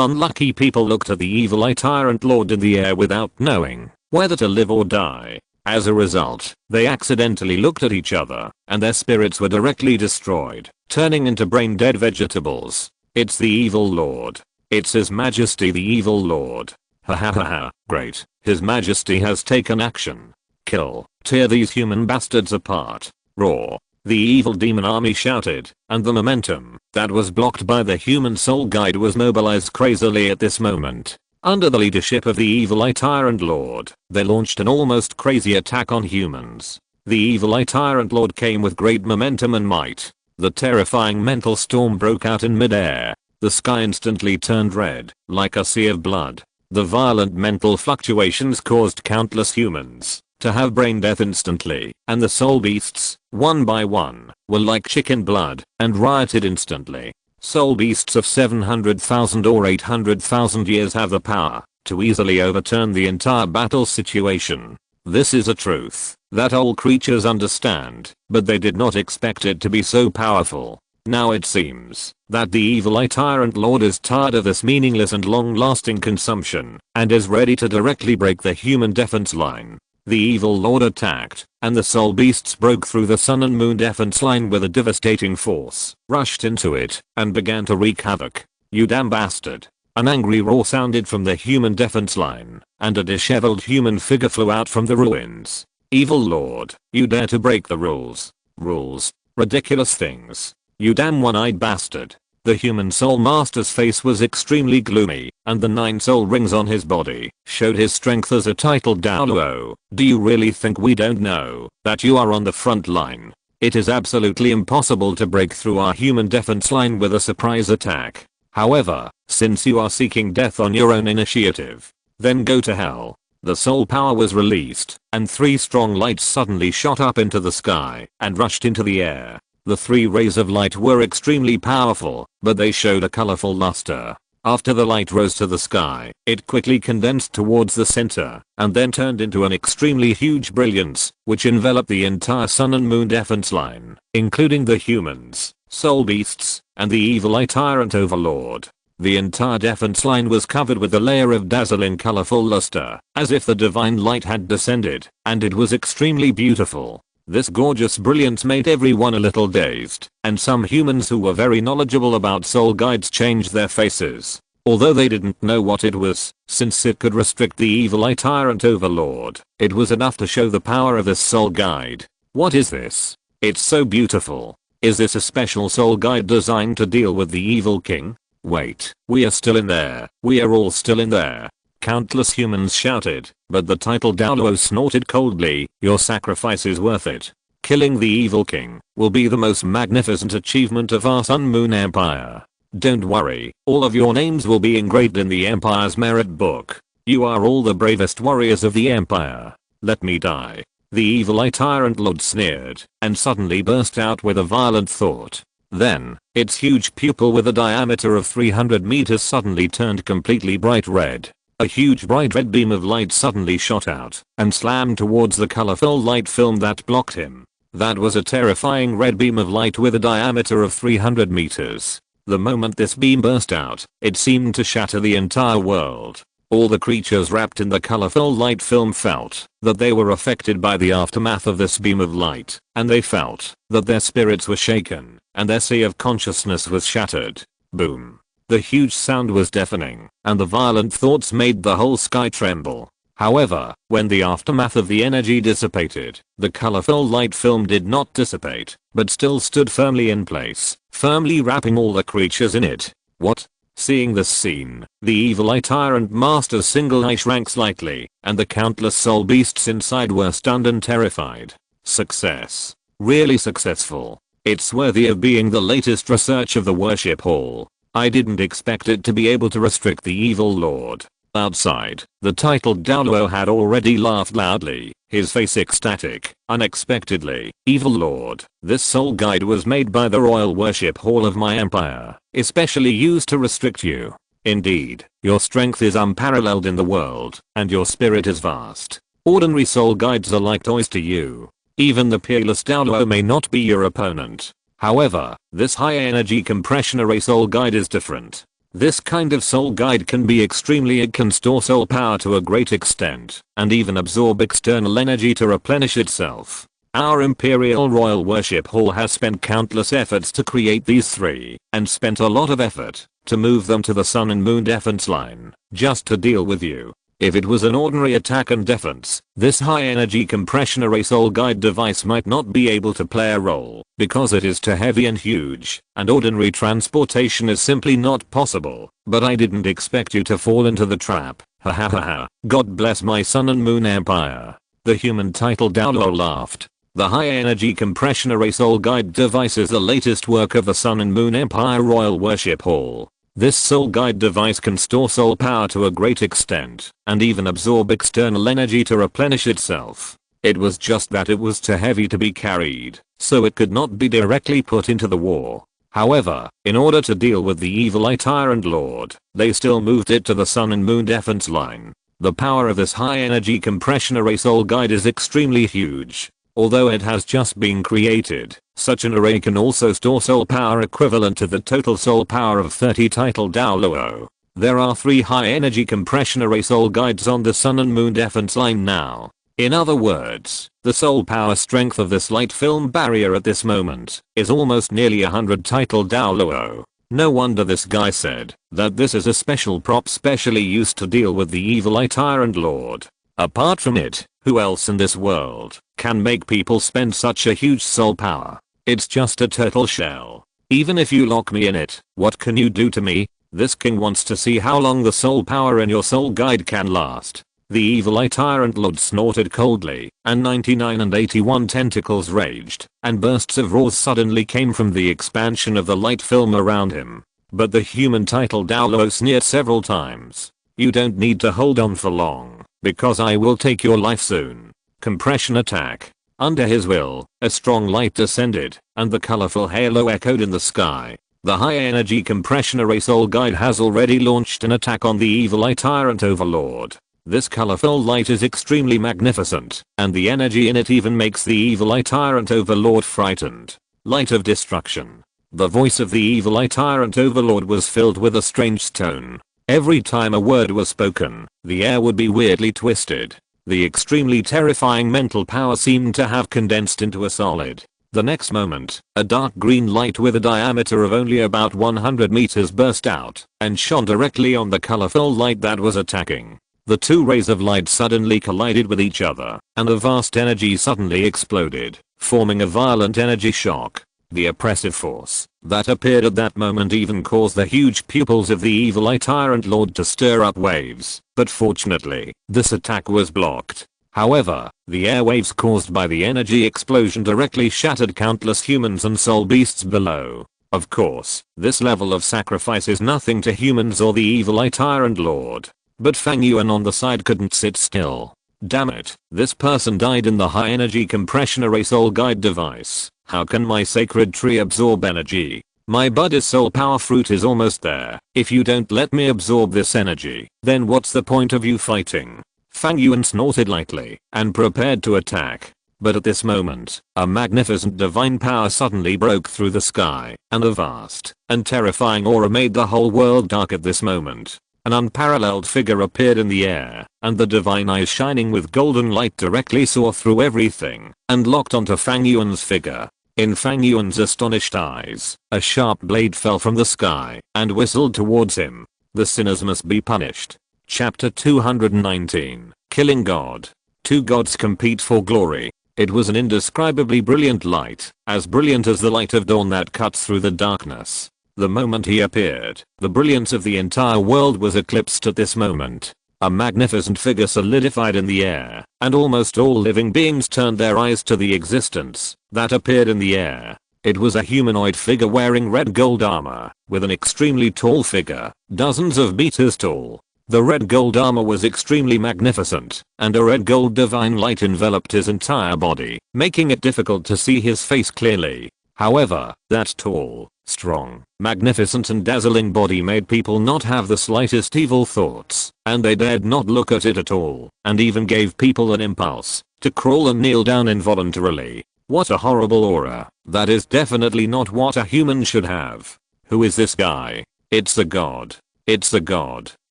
unlucky people looked at the evil eye tyrant lord in the air without knowing whether to live or die. As a result, they accidentally looked at each other, and their spirits were directly destroyed, turning into brain-dead vegetables. It's the evil lord. It's His Majesty the evil lord. Ha ha ha ha, great, His Majesty has taken action. Kill, tear these human bastards apart. Roar. The evil demon army shouted, and the momentum that was blocked by the human soul guide was mobilized crazily at this moment. Under the leadership of the evil eye tyrant lord, they launched an almost crazy attack on humans. The evil eye tyrant lord came with great momentum and might. The terrifying mental storm broke out in midair. The sky instantly turned red, like a sea of blood. The violent mental fluctuations caused countless humans to have brain death instantly, and the soul beasts, one by one, were like chicken blood, and rioted instantly. Soul beasts of 700,000 or 800,000 years have the power to easily overturn the entire battle situation. This is a truth that all creatures understand, but they did not expect it to be so powerful. Now it seems that the evil Eye Tyrant Lord is tired of this meaningless and long-lasting consumption and is ready to directly break the human defense line. The evil Lord attacked, and the soul beasts broke through the sun and moon defense line with a devastating force, rushed into it, and began to wreak havoc. "You damn bastard." An angry roar sounded from the human defense line, and a disheveled human figure flew out from the ruins. "Evil Lord, you dare to break the rules. Rules? Ridiculous things. You damn one-eyed bastard." The human soul master's face was extremely gloomy, and the 9 soul rings on his body showed his strength as a titled Douluo. "Do you really think we don't know that you are on the front line? It is absolutely impossible to break through our human defense line with a surprise attack. However, since you are seeking death on your own initiative, then go to hell." The soul power was released, and 3 strong lights suddenly shot up into the sky and rushed into the air. The 3 rays of light were extremely powerful, but they showed a colorful luster. After the light rose to the sky, it quickly condensed towards the center, and then turned into an extremely huge brilliance, which enveloped the entire sun and moon defense line, including the humans, soul beasts, and the evil Eye Tyrant Overlord. The entire defense line was covered with a layer of dazzling colorful luster, as if the divine light had descended, and it was extremely beautiful. This gorgeous brilliance made everyone a little dazed, and some humans who were very knowledgeable about soul guides changed their faces. Although they didn't know what it was, since it could restrict the evil Eye Tyrant Overlord, it was enough to show the power of this soul guide. "What is this? It's so beautiful. Is this a special soul guide designed to deal with the evil king? Wait, we are still in there. We are all still in there." Countless humans shouted, but the titled Douluo snorted coldly, "Your sacrifice is worth it. Killing the evil king will be the most magnificent achievement of our Sun Moon Empire. Don't worry, all of your names will be engraved in the Empire's merit book. You are all the bravest warriors of the Empire. Let me die." The evil Eye Tyrant Lord sneered, and suddenly burst out with a violent thought. Then, its huge pupil with a diameter of 300 meters suddenly turned completely bright red. A huge bright red beam of light suddenly shot out and slammed towards the colorful light film that blocked him. That was a terrifying red beam of light with a diameter of 300 meters. The moment this beam burst out, it seemed to shatter the entire world. All the creatures wrapped in the colorful light film felt that they were affected by the aftermath of this beam of light, and they felt that their spirits were shaken, and their sea of consciousness was shattered. Boom. The huge sound was deafening, and the violent thoughts made the whole sky tremble. However, when the aftermath of the energy dissipated, the colorful light film did not dissipate, but still stood firmly in place, firmly wrapping all the creatures in it. What? Seeing this scene, the evil Eye Tyrant Master's single eye shrank slightly, and the countless soul beasts inside were stunned and terrified. Success. Really successful. It's worthy of being the latest research of the worship hall. I didn't expect it to be able to restrict the evil lord. Outside, the titled Douluo had already laughed loudly, his face ecstatic. Unexpectedly, evil lord, this soul guide was made by the royal worship hall of my empire, especially used to restrict you. Indeed, your strength is unparalleled in the world, and your spirit is vast. Ordinary soul guides are like toys to you. Even the peerless Douluo may not be your opponent. However, this high energy compression array soul guide is different. This kind of soul guide can be it can store soul power to a great extent, and even absorb external energy to replenish itself. Our Imperial Royal Worship Hall has spent countless efforts to create these three, and spent a lot of effort to move them to the Sun and Moon defense line, just to deal with you. If it was an ordinary attack and defense, this high energy compression array soul guide device might not be able to play a role, because it is too heavy and huge, and ordinary transportation is simply not possible. But I didn't expect you to fall into the trap. Ha ha ha ha. God bless my Sun and Moon Empire. The human titled Douluo laughed. The high energy compression array soul guide device is the latest work of the Sun and Moon Empire Royal Worship Hall. This soul guide device can store soul power to a great extent, and even absorb external energy to replenish itself. It was just that it was too heavy to be carried, so it could not be directly put into the war. However, in order to deal with the evil Eye Tyrant Lord, they still moved it to the Sun and Moon defense line. The power of this high energy compression array soul guide is extremely huge. Although it has just been created, such an array can also store soul power equivalent to the total soul power of 30 titled Douluo. There are 3 high energy compression array soul guides on the Sun and Moon defense line now. In other words, the soul power strength of this light film barrier at this moment is almost nearly 100 titled Douluo. No wonder this guy said that this is a special prop specially used to deal with the evil Eye Tyrant Lord. Apart from it, who else in this world can make people spend such a huge soul power? It's just a turtle shell. Even if you lock me in it, what can you do to me? This king wants to see how long the soul power in your soul guide can last. The evil Eye Tyrant Lord snorted coldly, and 99 and 81 tentacles raged, and bursts of roars suddenly came from the expansion of the light film around him. But the human titled Douluo sneered several times. You don't need to hold on for long, because I will take your life soon. Compression attack. Under his will, a strong light descended, and the colorful halo echoed in the sky. The high energy compression array soul guide has already launched an attack on the evil Eye Tyrant Overlord. This colorful light is extremely magnificent, and the energy in it even makes the evil Eye Tyrant Overlord frightened. Light of destruction. The voice of the evil Eye Tyrant Overlord was filled with a strange tone. Every time a word was spoken, the air would be weirdly twisted. The extremely terrifying mental power seemed to have condensed into a solid. The next moment, a dark green light with a diameter of only about 100 meters burst out and shone directly on the colorful light that was attacking. The 2 rays of light suddenly collided with each other, and a vast energy suddenly exploded, forming a violent energy shock. The oppressive force that appeared at that moment even caused the huge pupils of the evil Eye Tyrant Lord to stir up waves, but fortunately, this attack was blocked. However, the airwaves caused by the energy explosion directly shattered countless humans and soul beasts below. Of course, this level of sacrifice is nothing to humans or the evil Eye Tyrant Lord. But Fang Yuan on the side couldn't sit still. Damn it, this person died in the high energy compression array soul guide device. How can my sacred tree absorb energy? My buddy's soul power fruit is almost there. If you don't let me absorb this energy, then what's the point of you fighting? Fang Yuan snorted lightly and prepared to attack. But at this moment, a magnificent divine power suddenly broke through the sky, and a vast and terrifying aura made the whole world dark at this moment. An unparalleled figure appeared in the air, and the divine eyes shining with golden light directly saw through everything and locked onto Fang Yuan's figure. In Fang Yuan's astonished eyes, a sharp blade fell from the sky and whistled towards him. The sinners must be punished. Chapter 219, Killing God. 2 gods compete for glory. It was an indescribably brilliant light, as brilliant as the light of dawn that cuts through the darkness. The moment he appeared, the brilliance of the entire world was eclipsed at this moment. A magnificent figure solidified in the air, and almost all living beings turned their eyes to the existence that appeared in the air. It was a humanoid figure wearing red gold armor, with an extremely tall figure, dozens of meters tall. The red gold armor was extremely magnificent, and a red gold divine light enveloped his entire body, making it difficult to see his face clearly. However, that tall, strong, magnificent and dazzling body made people not have the slightest evil thoughts, and they dared not look at it at all, and even gave people an impulse to crawl and kneel down involuntarily. What a horrible aura. That is definitely not what a human should have. Who is this guy? It's a god. It's a god.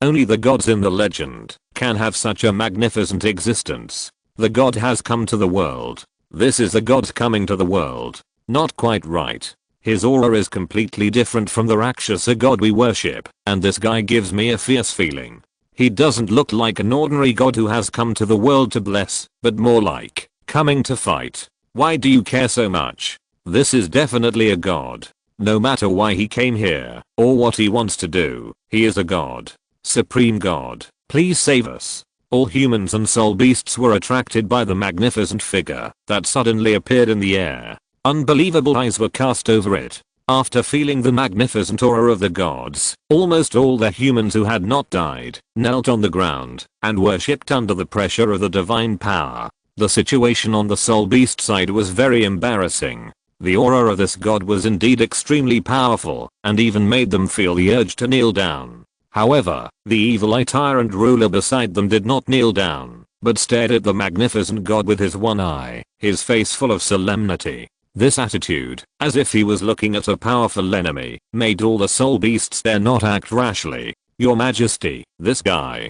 Only the gods in the legend can have such a magnificent existence. The god has come to the world. This is the god coming to the world. Not quite right. His aura is completely different from the Rakshasa god we worship, and this guy gives me a fierce feeling. He doesn't look like an ordinary god who has come to the world to bless, but more like coming to fight. Why do you care so much? This is definitely a god. No matter why he came here, or what he wants to do, he is a god. Supreme God, please save us. All humans and soul beasts were attracted by the magnificent figure that suddenly appeared in the air. Unbelievable eyes were cast over it. After feeling the magnificent aura of the gods, almost all the humans who had not died knelt on the ground and worshipped under the pressure of the divine power. The situation on the soul beast side was very embarrassing. The aura of this god was indeed extremely powerful and even made them feel the urge to kneel down. However, the evil eye tyrant ruler beside them did not kneel down, but stared at the magnificent god with his one eye, his face full of solemnity. This attitude, as if he was looking at a powerful enemy, made all the soul beasts there not act rashly. Your Majesty, this guy.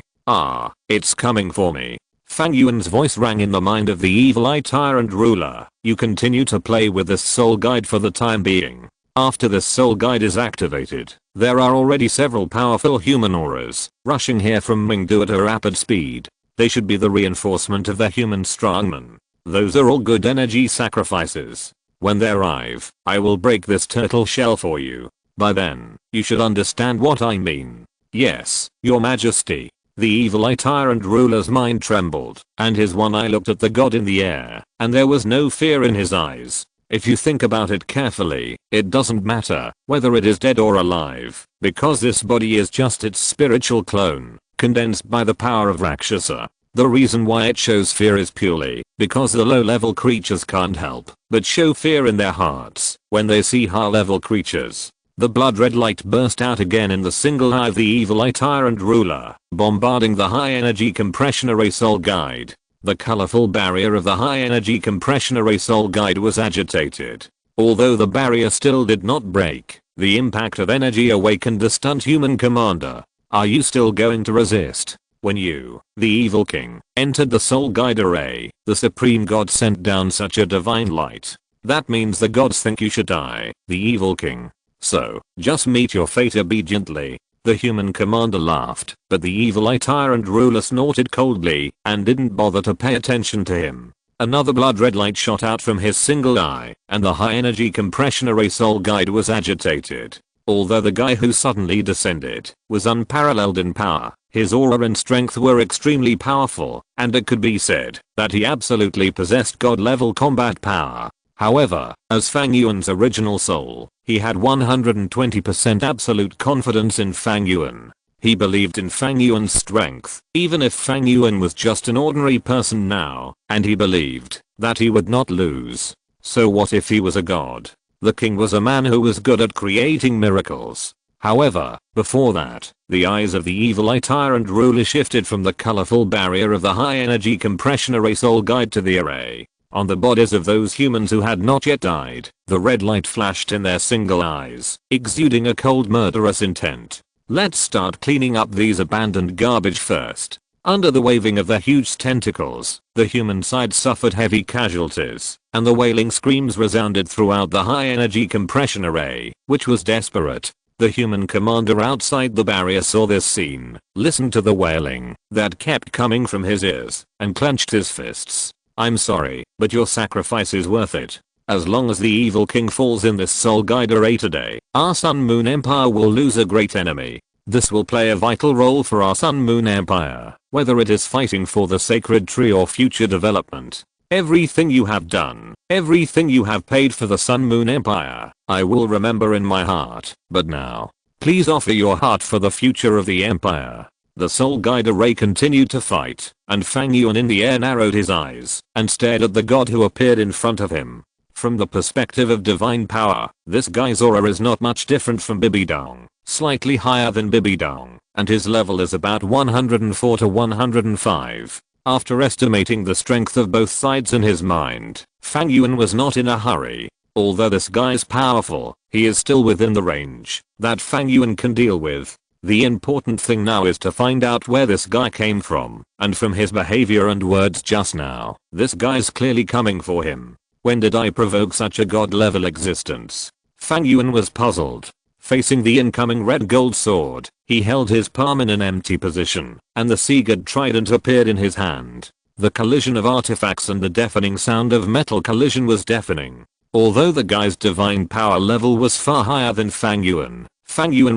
It's coming for me. Fang Yuan's voice rang in the mind of the evil eye tyrant ruler. You continue to play with this soul guide for the time being. After this soul guide is activated, there are already several powerful human auras rushing here from Mingdu at a rapid speed. They should be the reinforcement of the human strongman. Those are all good energy sacrifices. When they arrive, I will break this turtle shell for you. By then, you should understand what I mean. Yes, Your Majesty. The evil eye tyrant ruler's mind trembled, and his one eye looked at the god in the air, and there was no fear in his eyes. If you think about it carefully, it doesn't matter whether it is dead or alive, because this body is just its spiritual clone, condensed by the power of Rakshasa. The reason why it shows fear is purely because the low-level creatures can't help but show fear in their hearts when they see high-level creatures. The blood red light burst out again in the single eye of the evil eye tyrant ruler, bombarding the high energy compression array soul guide. The colorful barrier of the high energy compression array soul guide was agitated. Although the barrier still did not break, the impact of energy awakened the stunned human commander. Are you still going to resist? When you, the evil king, entered the soul guide array, the supreme god sent down such a divine light. That means the gods think you should die, the evil king. So, just meet your fate obediently. The human commander laughed, but the evil eye tyrant ruler snorted coldly and didn't bother to pay attention to him. Another blood red light shot out from his single eye, and the high energy compression array soul guide was agitated. Although the guy who suddenly descended was unparalleled in power, his aura and strength were extremely powerful, and it could be said that he absolutely possessed god-level combat power. However, as Fang Yuan's original soul, he had 120% absolute confidence in Fang Yuan. He believed in Fang Yuan's strength, even if Fang Yuan was just an ordinary person now, and he believed that he would not lose. So what if he was a god? The king was a man who was good at creating miracles. However, before that, the eyes of the evil eye tyrant ruler shifted from the colorful barrier of the high energy compression array soul guide to the array. On the bodies of those humans who had not yet died, the red light flashed in their single eyes, exuding a cold murderous intent. Let's start cleaning up these abandoned garbage first. Under the waving of their huge tentacles, the human side suffered heavy casualties, and the wailing screams resounded throughout the high energy compression array, which was desperate. The human commander outside the barrier saw this scene, listened to the wailing that kept coming from his ears, and clenched his fists. I'm sorry, but your sacrifice is worth it. As long as the evil king falls in this soul guide array today, our Sun Moon Empire will lose a great enemy. This will play a vital role for our Sun Moon Empire, whether it is fighting for the sacred tree or future development. Everything you have done, everything you have paid for the Sun Moon Empire, I will remember in my heart. But now, please offer your heart for the future of the empire. The soul guide array continued to fight, and Fang Yuan in the air narrowed his eyes and stared at the god who appeared in front of him. From the perspective of divine power, this guy's aura is not much different from Bibidong, slightly higher than Bibidong, and his level is about 104 to 105. After estimating the strength of both sides in his mind, Fang Yuan was not in a hurry. Although this guy's powerful, he is still within the range that Fang Yuan can deal with. The important thing now is to find out where this guy came from, and from his behavior and words just now, this guy's clearly coming for him. When did I provoke such a god-level existence? Fang Yuan was puzzled. Facing the incoming red gold sword, he held his palm in an empty position, and the Sigurd trident appeared in his hand. The collision of artifacts and the deafening sound of metal collision was deafening. Although the guy's divine power level was far higher than Fang Yuan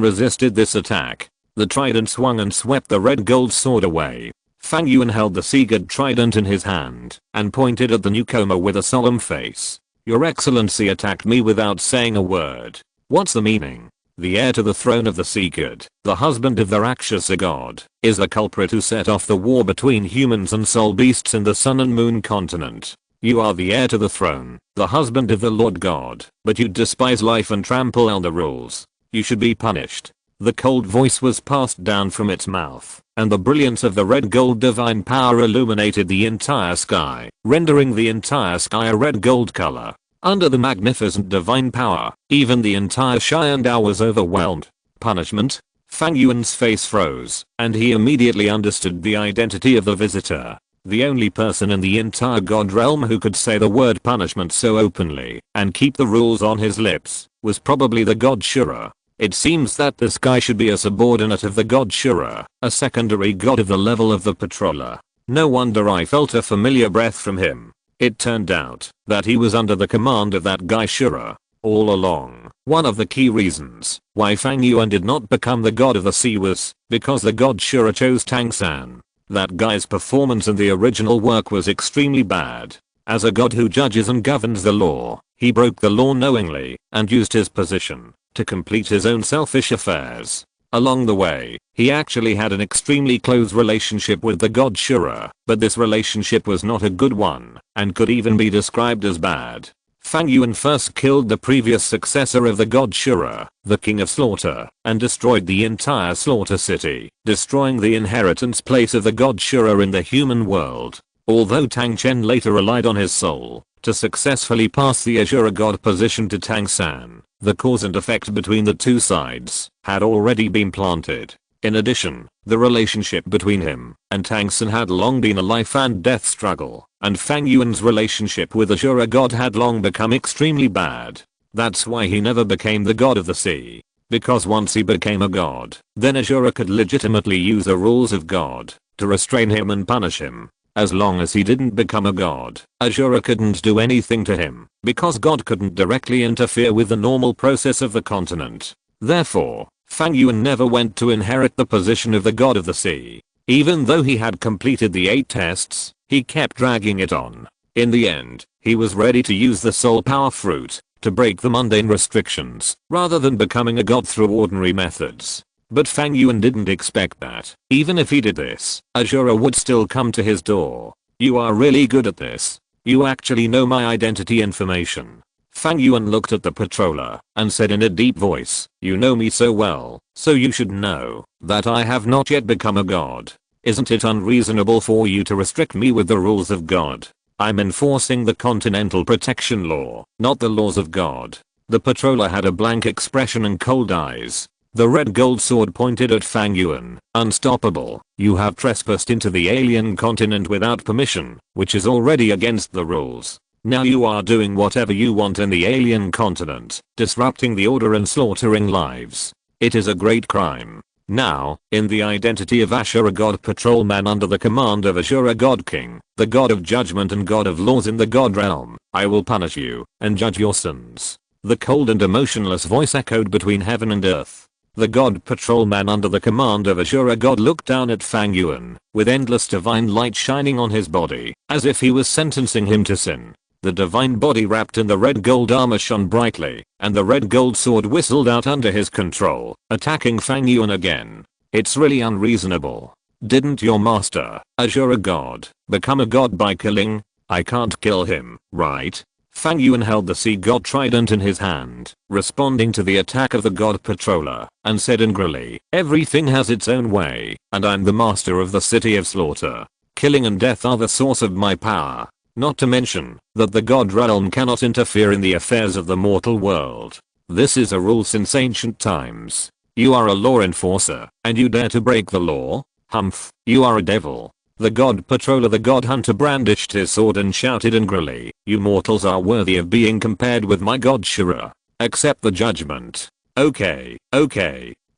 resisted this attack. The trident swung and swept the red gold sword away. Fang Yuan held the Sigurd trident in his hand and pointed at the newcomer with a solemn face. Your Excellency attacked me without saying a word. What's the meaning? The heir to the throne of the Sigurd, the husband of the Rakshasa god, is the culprit who set off the war between humans and soul beasts in the Sun and Moon continent. You are the heir to the throne, the husband of the Lord God, but you despise life and trample on the rules. You should be punished." The cold voice was passed down from its mouth, and the brilliance of the red gold divine power illuminated the entire sky, rendering the entire sky a red gold color. Under the magnificent divine power, even the entire Sharingan was overwhelmed. Punishment? Fang Yuan's face froze, and he immediately understood the identity of the visitor. The only person in the entire god realm who could say the word punishment so openly and keep the rules on his lips was probably the god Shura. It seems that this guy should be a subordinate of the god Shura, a secondary god of the level of the patroller. No wonder I felt a familiar breath from him. It turned out that he was under the command of that guy Shura all along. One of the key reasons why Fang Yuan did not become the god of the sea was because the god Shura chose Tang San. That guy's performance in the original work was extremely bad. As a god who judges and governs the law, he broke the law knowingly and used his position to complete his own selfish affairs. Along the way, he actually had an extremely close relationship with the god Shura, but this relationship was not a good one, and could even be described as bad. Fang Yuan first killed the previous successor of the god Shura, the king of slaughter, and destroyed the entire slaughter city, destroying the inheritance place of the god Shura in the human world. Although Tang Chen later relied on his soul to successfully pass the Azura god position to Tang San, the cause and effect between the two sides had already been planted. In addition, the relationship between him and Tang San had long been a life and death struggle, and Fang Yuan's relationship with Azura god had long become extremely bad. That's why he never became the god of the sea. Because once he became a god, then Azura could legitimately use the rules of God to restrain him and punish him. As long as he didn't become a god, Azura couldn't do anything to him, because God couldn't directly interfere with the normal process of the continent. Therefore, Fang Yuan never went to inherit the position of the god of the sea. Even though he had completed the 8 tests, he kept dragging it on. In the end, he was ready to use the soul power fruit to break the mundane restrictions, rather than becoming a god through ordinary methods. But Fang Yuan didn't expect that. Even if he did this, Azura would still come to his door. "You are really good at this. You actually know my identity information." Fang Yuan looked at the patroller and said in a deep voice, "You know me so well, so you should know that I have not yet become a god. Isn't it unreasonable for you to restrict me with the rules of God? I'm enforcing the continental protection law, not the laws of God." The patroller had a blank expression and cold eyes. The red gold sword pointed at Fang Yuan. "Unstoppable, you have trespassed into the alien continent without permission, which is already against the rules. Now you are doing whatever you want in the alien continent, disrupting the order and slaughtering lives. It is a great crime. Now, in the identity of Ashura God Patrolman under the command of Ashura God King, the god of judgment and god of laws in the god realm, I will punish you and judge your sins." The cold and emotionless voice echoed between heaven and earth. The god patrolman under the command of Azura god looked down at Fang Yuan, with endless divine light shining on his body, as if he was sentencing him to sin. The divine body wrapped in the red gold armor shone brightly, and the red gold sword whistled out under his control, attacking Fang Yuan again. "It's really unreasonable. Didn't your master, Azura god, become a god by killing? I can't kill him, right?" Fang Yuan held the sea god trident in his hand, responding to the attack of the god patroller, and said angrily, "Everything has its own way, and I'm the master of the city of slaughter. Killing and death are the source of my power. Not to mention that the god realm cannot interfere in the affairs of the mortal world. This is a rule since ancient times. You are a law enforcer, and you dare to break the law? Humph, you are a devil." The god patroller, the god hunter, brandished his sword and shouted angrily, "You mortals are worthy of being compared with my god Shura. Accept the judgment." Okay.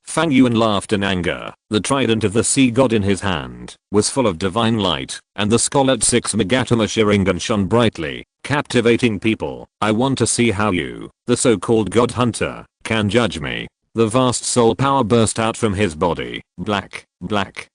Fang Yuan laughed in anger. The trident of the sea god in his hand was full of divine light, and the scarlet 6 Megatama Sharingan shone brightly, captivating people. "I want to see how you, the so-called god hunter, can judge me." The vast soul power burst out from his body. Black, red,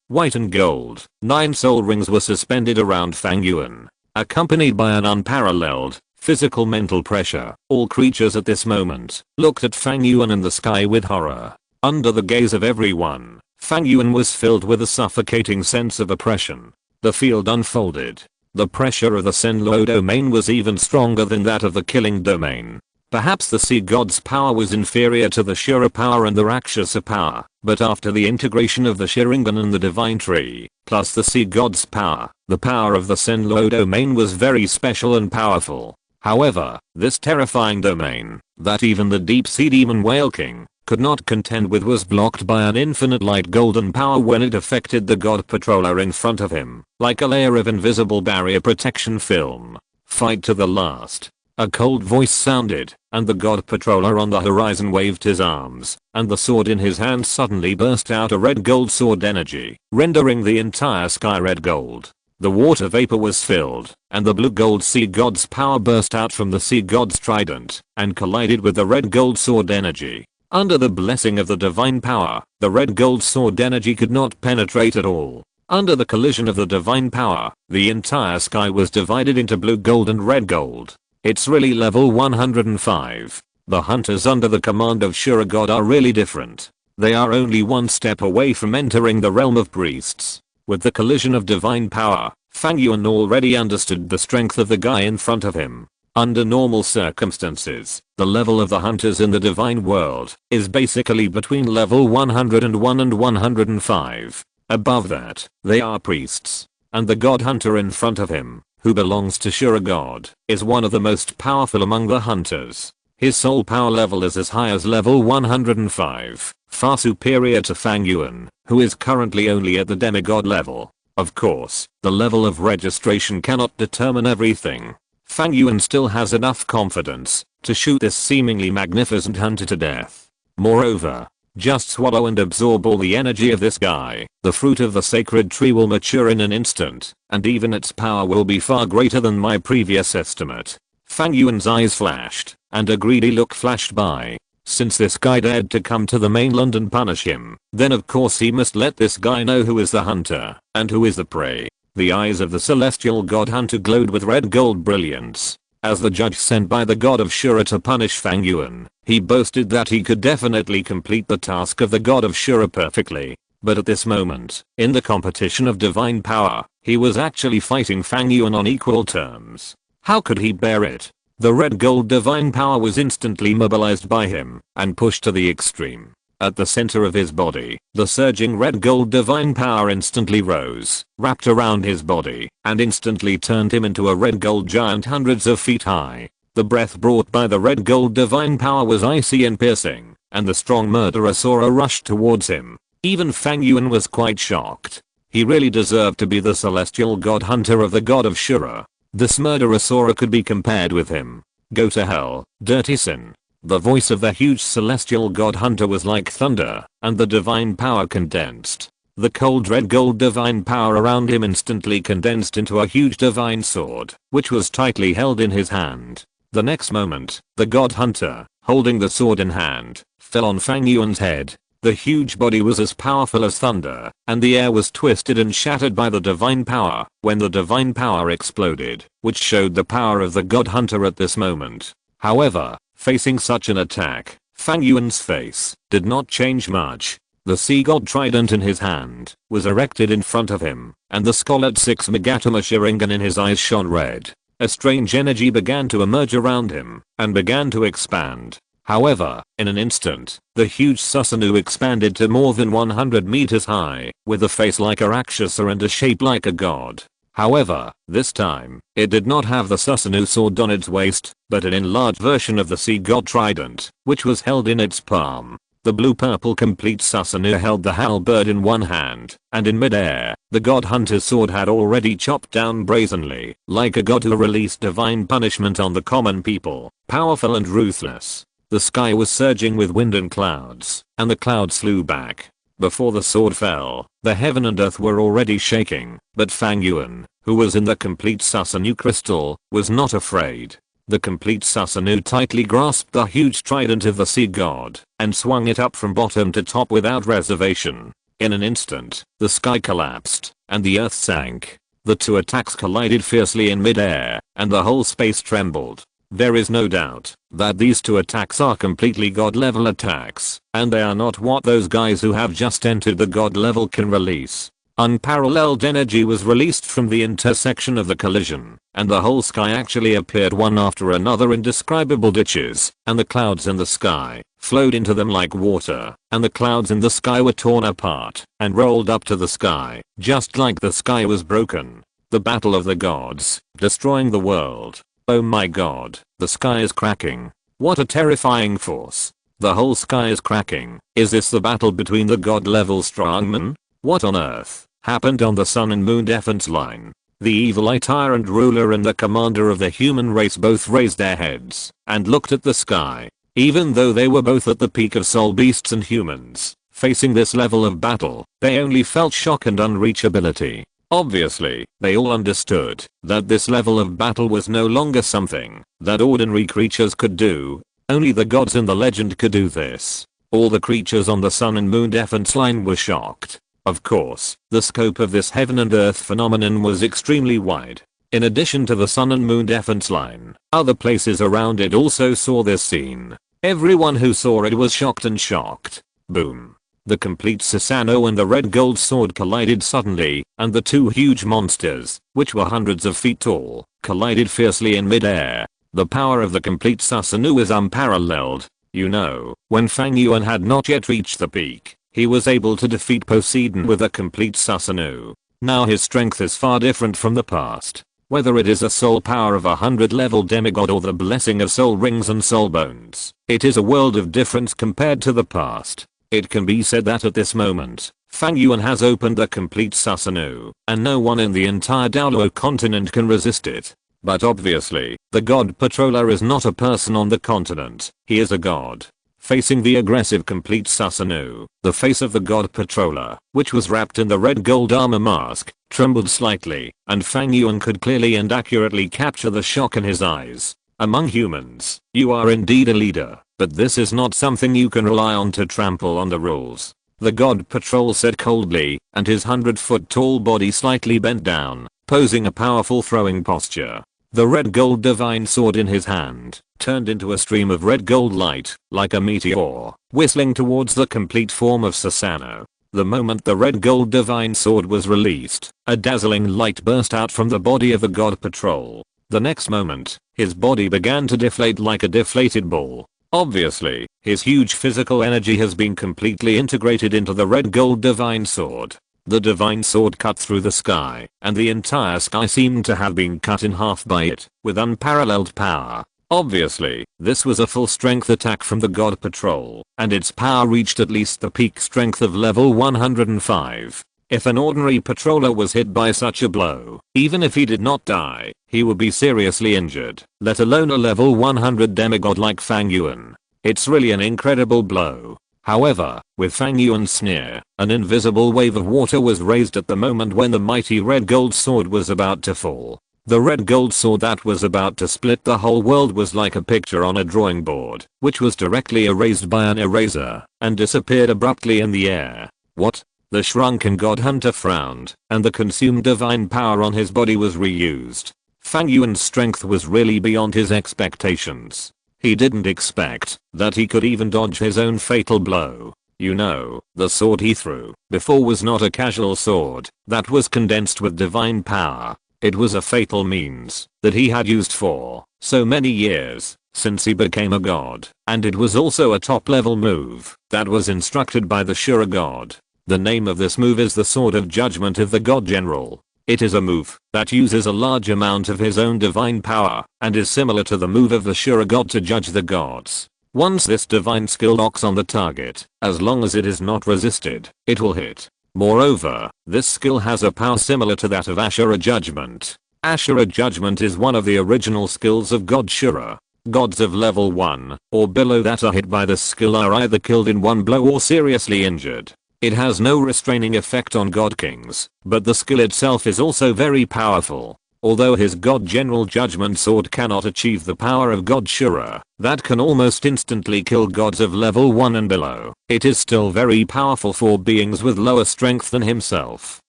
white and gold. 9 soul rings were suspended around Fang Yuan, accompanied by an unparalleled physical mental pressure. All creatures at this moment looked at Fang Yuan in the sky with horror. Under the gaze of everyone, Fang Yuan was filled with a suffocating sense of oppression. the field unfolded. The pressure of the Senlo domain was even stronger than that of the killing domain. Perhaps the sea god's power was inferior to the Shura power and the Rakshasa power, but after the integration of the Sharingan and the divine tree, plus the sea god's power, the power of the Senlo domain was very special and powerful. However, this terrifying domain, that even the deep sea demon whale king could not contend with, was blocked by an infinite light golden power when it affected the god patroller in front of him, like a layer of invisible barrier protection film. Fight to the last. A cold voice sounded, and the god patroller on the horizon waved his arms, and the sword in his hand suddenly burst out a red gold sword energy, rendering the entire sky red gold. The water vapor was filled, and the blue gold sea god's power burst out from the sea god's trident, and collided with the red gold sword energy. Under the blessing of the divine power, the red gold sword energy could not penetrate at all. Under the collision of the divine power, the entire sky was divided into blue gold and red gold. It's really level 105. The hunters under the command of Shura God are really different. They are only one step away from entering the realm of priests. With the collision of divine power, Fang Yuan already understood the strength of the guy in front of him. Under normal circumstances, the level of the hunters in the divine world is basically between level 101 and 105. Above that, they are priests. And the god hunter in front of him, who belongs to Shura God, is one of the most powerful among the hunters. His soul power level is as high as level 105, far superior to Fang Yuan, who is currently only at the demigod level. Of course, the level of registration cannot determine everything. Fang Yuan still has enough confidence to shoot this seemingly magnificent hunter to death. Moreover, just swallow and absorb all the energy of this guy. The fruit of the sacred tree will mature in an instant, and even its power will be far greater than my previous estimate. Fang Yuan's eyes flashed, and a greedy look flashed by. Since this guy dared to come to the mainland and punish him, then of course he must let this guy know who is the hunter, and who is the prey. The eyes of the celestial god hunter glowed with red gold brilliance. As the judge sent by the god of Shura to punish Fang Yuan, he boasted that he could definitely complete the task of the god of Shura perfectly. But at this moment, in the competition of divine power, he was actually fighting Fang Yuan on equal terms. How could he bear it? The red gold divine power was instantly mobilized by him and pushed to the extreme. At the center of his body, the surging red gold divine power instantly rose, wrapped around his body, and instantly turned him into a red gold giant hundreds of feet high. The breath brought by the red gold divine power was icy and piercing, and the strong murderer Sora rushed towards him. Even Fang Yuan was quite shocked. He really deserved to be the celestial god hunter of the god of Shura. This murderer Sora could be compared with him. Go to hell, dirty sin. The voice of the huge celestial god hunter was like thunder, and the divine power condensed. The cold red gold divine power around him instantly condensed into a huge divine sword, which was tightly held in his hand. The next moment, the god hunter, holding the sword in hand, fell on Fang Yuan's head. The huge body was as powerful as thunder, and the air was twisted and shattered by the divine power when the divine power exploded, which showed the power of the god hunter at this moment. However, facing such an attack, Fang Yuan's face did not change much. The sea god trident in his hand was erected in front of him, and the scarlet 6 Megatama Sharingan in his eyes shone red. A strange energy began to emerge around him and began to expand. However, in an instant, the huge Susanoo expanded to more than 100 meters high, with a face like a Rakshasa and a shape like a god. However, this time, it did not have the Susanoo sword on its waist, but an enlarged version of the sea god trident, which was held in its palm. The blue-purple complete Susanoo held the halberd in one hand, and in mid-air, the god hunter's sword had already chopped down brazenly, like a god who released divine punishment on the common people, powerful and ruthless. The sky was surging with wind and clouds, and the clouds flew back. Before the sword fell, the heaven and earth were already shaking, but Fang Yuan, who was in the complete Susanoo crystal, was not afraid. The complete Susanoo tightly grasped the huge trident of the sea god, and swung it up from bottom to top without reservation. In an instant, the sky collapsed, and the earth sank. The two attacks collided fiercely in mid-air, and the whole space trembled. There is no doubt that these two attacks are completely god level attacks, and they are not what those guys who have just entered the god level can release. Unparalleled energy was released from the intersection of the collision, and the whole sky actually appeared one after another indescribable ditches, and the clouds in the sky flowed into them like water, and the clouds in the sky were torn apart and rolled up to the sky, just like the sky was broken. The battle of the gods, destroying the world. Oh my god, the sky is cracking. What a terrifying force. The whole sky is cracking. Is this the battle between the god level strongmen? What on earth happened on the sun and moon defense line? The evil eye tyrant ruler and the commander of the human race both raised their heads and looked at the sky. Even though they were both at the peak of soul beasts and humans, facing this level of battle, they only felt shock and unreachability. Obviously, they all understood that this level of battle was no longer something that ordinary creatures could do. Only the gods in the legend could do this. All the creatures on the sun and moon defense line were shocked. Of course, the scope of this heaven and earth phenomenon was extremely wide. In addition to the sun and moon defense line, other places around it also saw this scene. Everyone who saw it was shocked and shocked. Boom. The complete Susanoo and the red gold sword collided suddenly, and the two huge monsters, which were hundreds of feet tall, collided fiercely in midair. The power of the complete Susanoo is unparalleled. You know, when Fang Yuan had not yet reached the peak, he was able to defeat Poseidon with a complete Susanoo. Now his strength is far different from the past. Whether it is a soul power of a 100-level demigod or the blessing of soul rings and soul bones, it is a world of difference compared to the past. It can be said that at this moment, Fang Yuan has opened the complete Susanoo, and no one in the entire Douluo Continent can resist it. But obviously, the god patroller is not a person on the continent, he is a god. Facing the aggressive complete Susanoo, the face of the god patroller, which was wrapped in the red gold armor mask, trembled slightly, and Fang Yuan could clearly and accurately capture the shock in his eyes. Among humans, you are indeed a leader, but this is not something you can rely on to trample on the rules. The god patrol said coldly, and his 100-foot tall body slightly bent down, posing a powerful throwing posture. The red gold divine sword in his hand turned into a stream of red gold light, like a meteor, whistling towards the complete form of Susanoo. The moment the red gold divine sword was released, a dazzling light burst out from the body of the god patrol. The next moment, his body began to deflate like a deflated ball. Obviously, his huge physical energy has been completely integrated into the red gold divine sword. The divine sword cut through the sky, and the entire sky seemed to have been cut in half by it, with unparalleled power. Obviously, this was a full strength attack from the god patrol, and its power reached at least the peak strength of level 105. If an ordinary patroller was hit by such a blow, even if he did not die, he would be seriously injured, let alone a level 100 demigod like Fang Yuan. It's really an incredible blow. However, with Fang Yuan's sneer, an invisible wave of water was raised at the moment when the mighty red gold sword was about to fall. The red gold sword that was about to split the whole world was like a picture on a drawing board, which was directly erased by an eraser, and disappeared abruptly in the air. What? The shrunken god hunter frowned, and the consumed divine power on his body was reused. Fang Yuan's strength was really beyond his expectations. He didn't expect that he could even dodge his own fatal blow. You know, the sword he threw before was not a casual sword that was condensed with divine power. It was a fatal means that he had used for so many years since he became a god, and it was also a top-level move that was instructed by the Shura god. The name of this move is the Sword of Judgment of the God General. It is a move that uses a large amount of his own divine power and is similar to the move of the Shura god to judge the gods. Once this divine skill locks on the target, as long as it is not resisted, it will hit. Moreover, this skill has a power similar to that of Ashura Judgment. Ashura Judgment is one of the original skills of God Shura. Gods of level 1 or below that are hit by this skill are either killed in one blow or seriously injured. It has no restraining effect on God Kings, but the skill itself is also very powerful. Although his God General Judgment Sword cannot achieve the power of God Shura, that can almost instantly kill gods of level 1 and below, it is still very powerful for beings with lower strength than himself.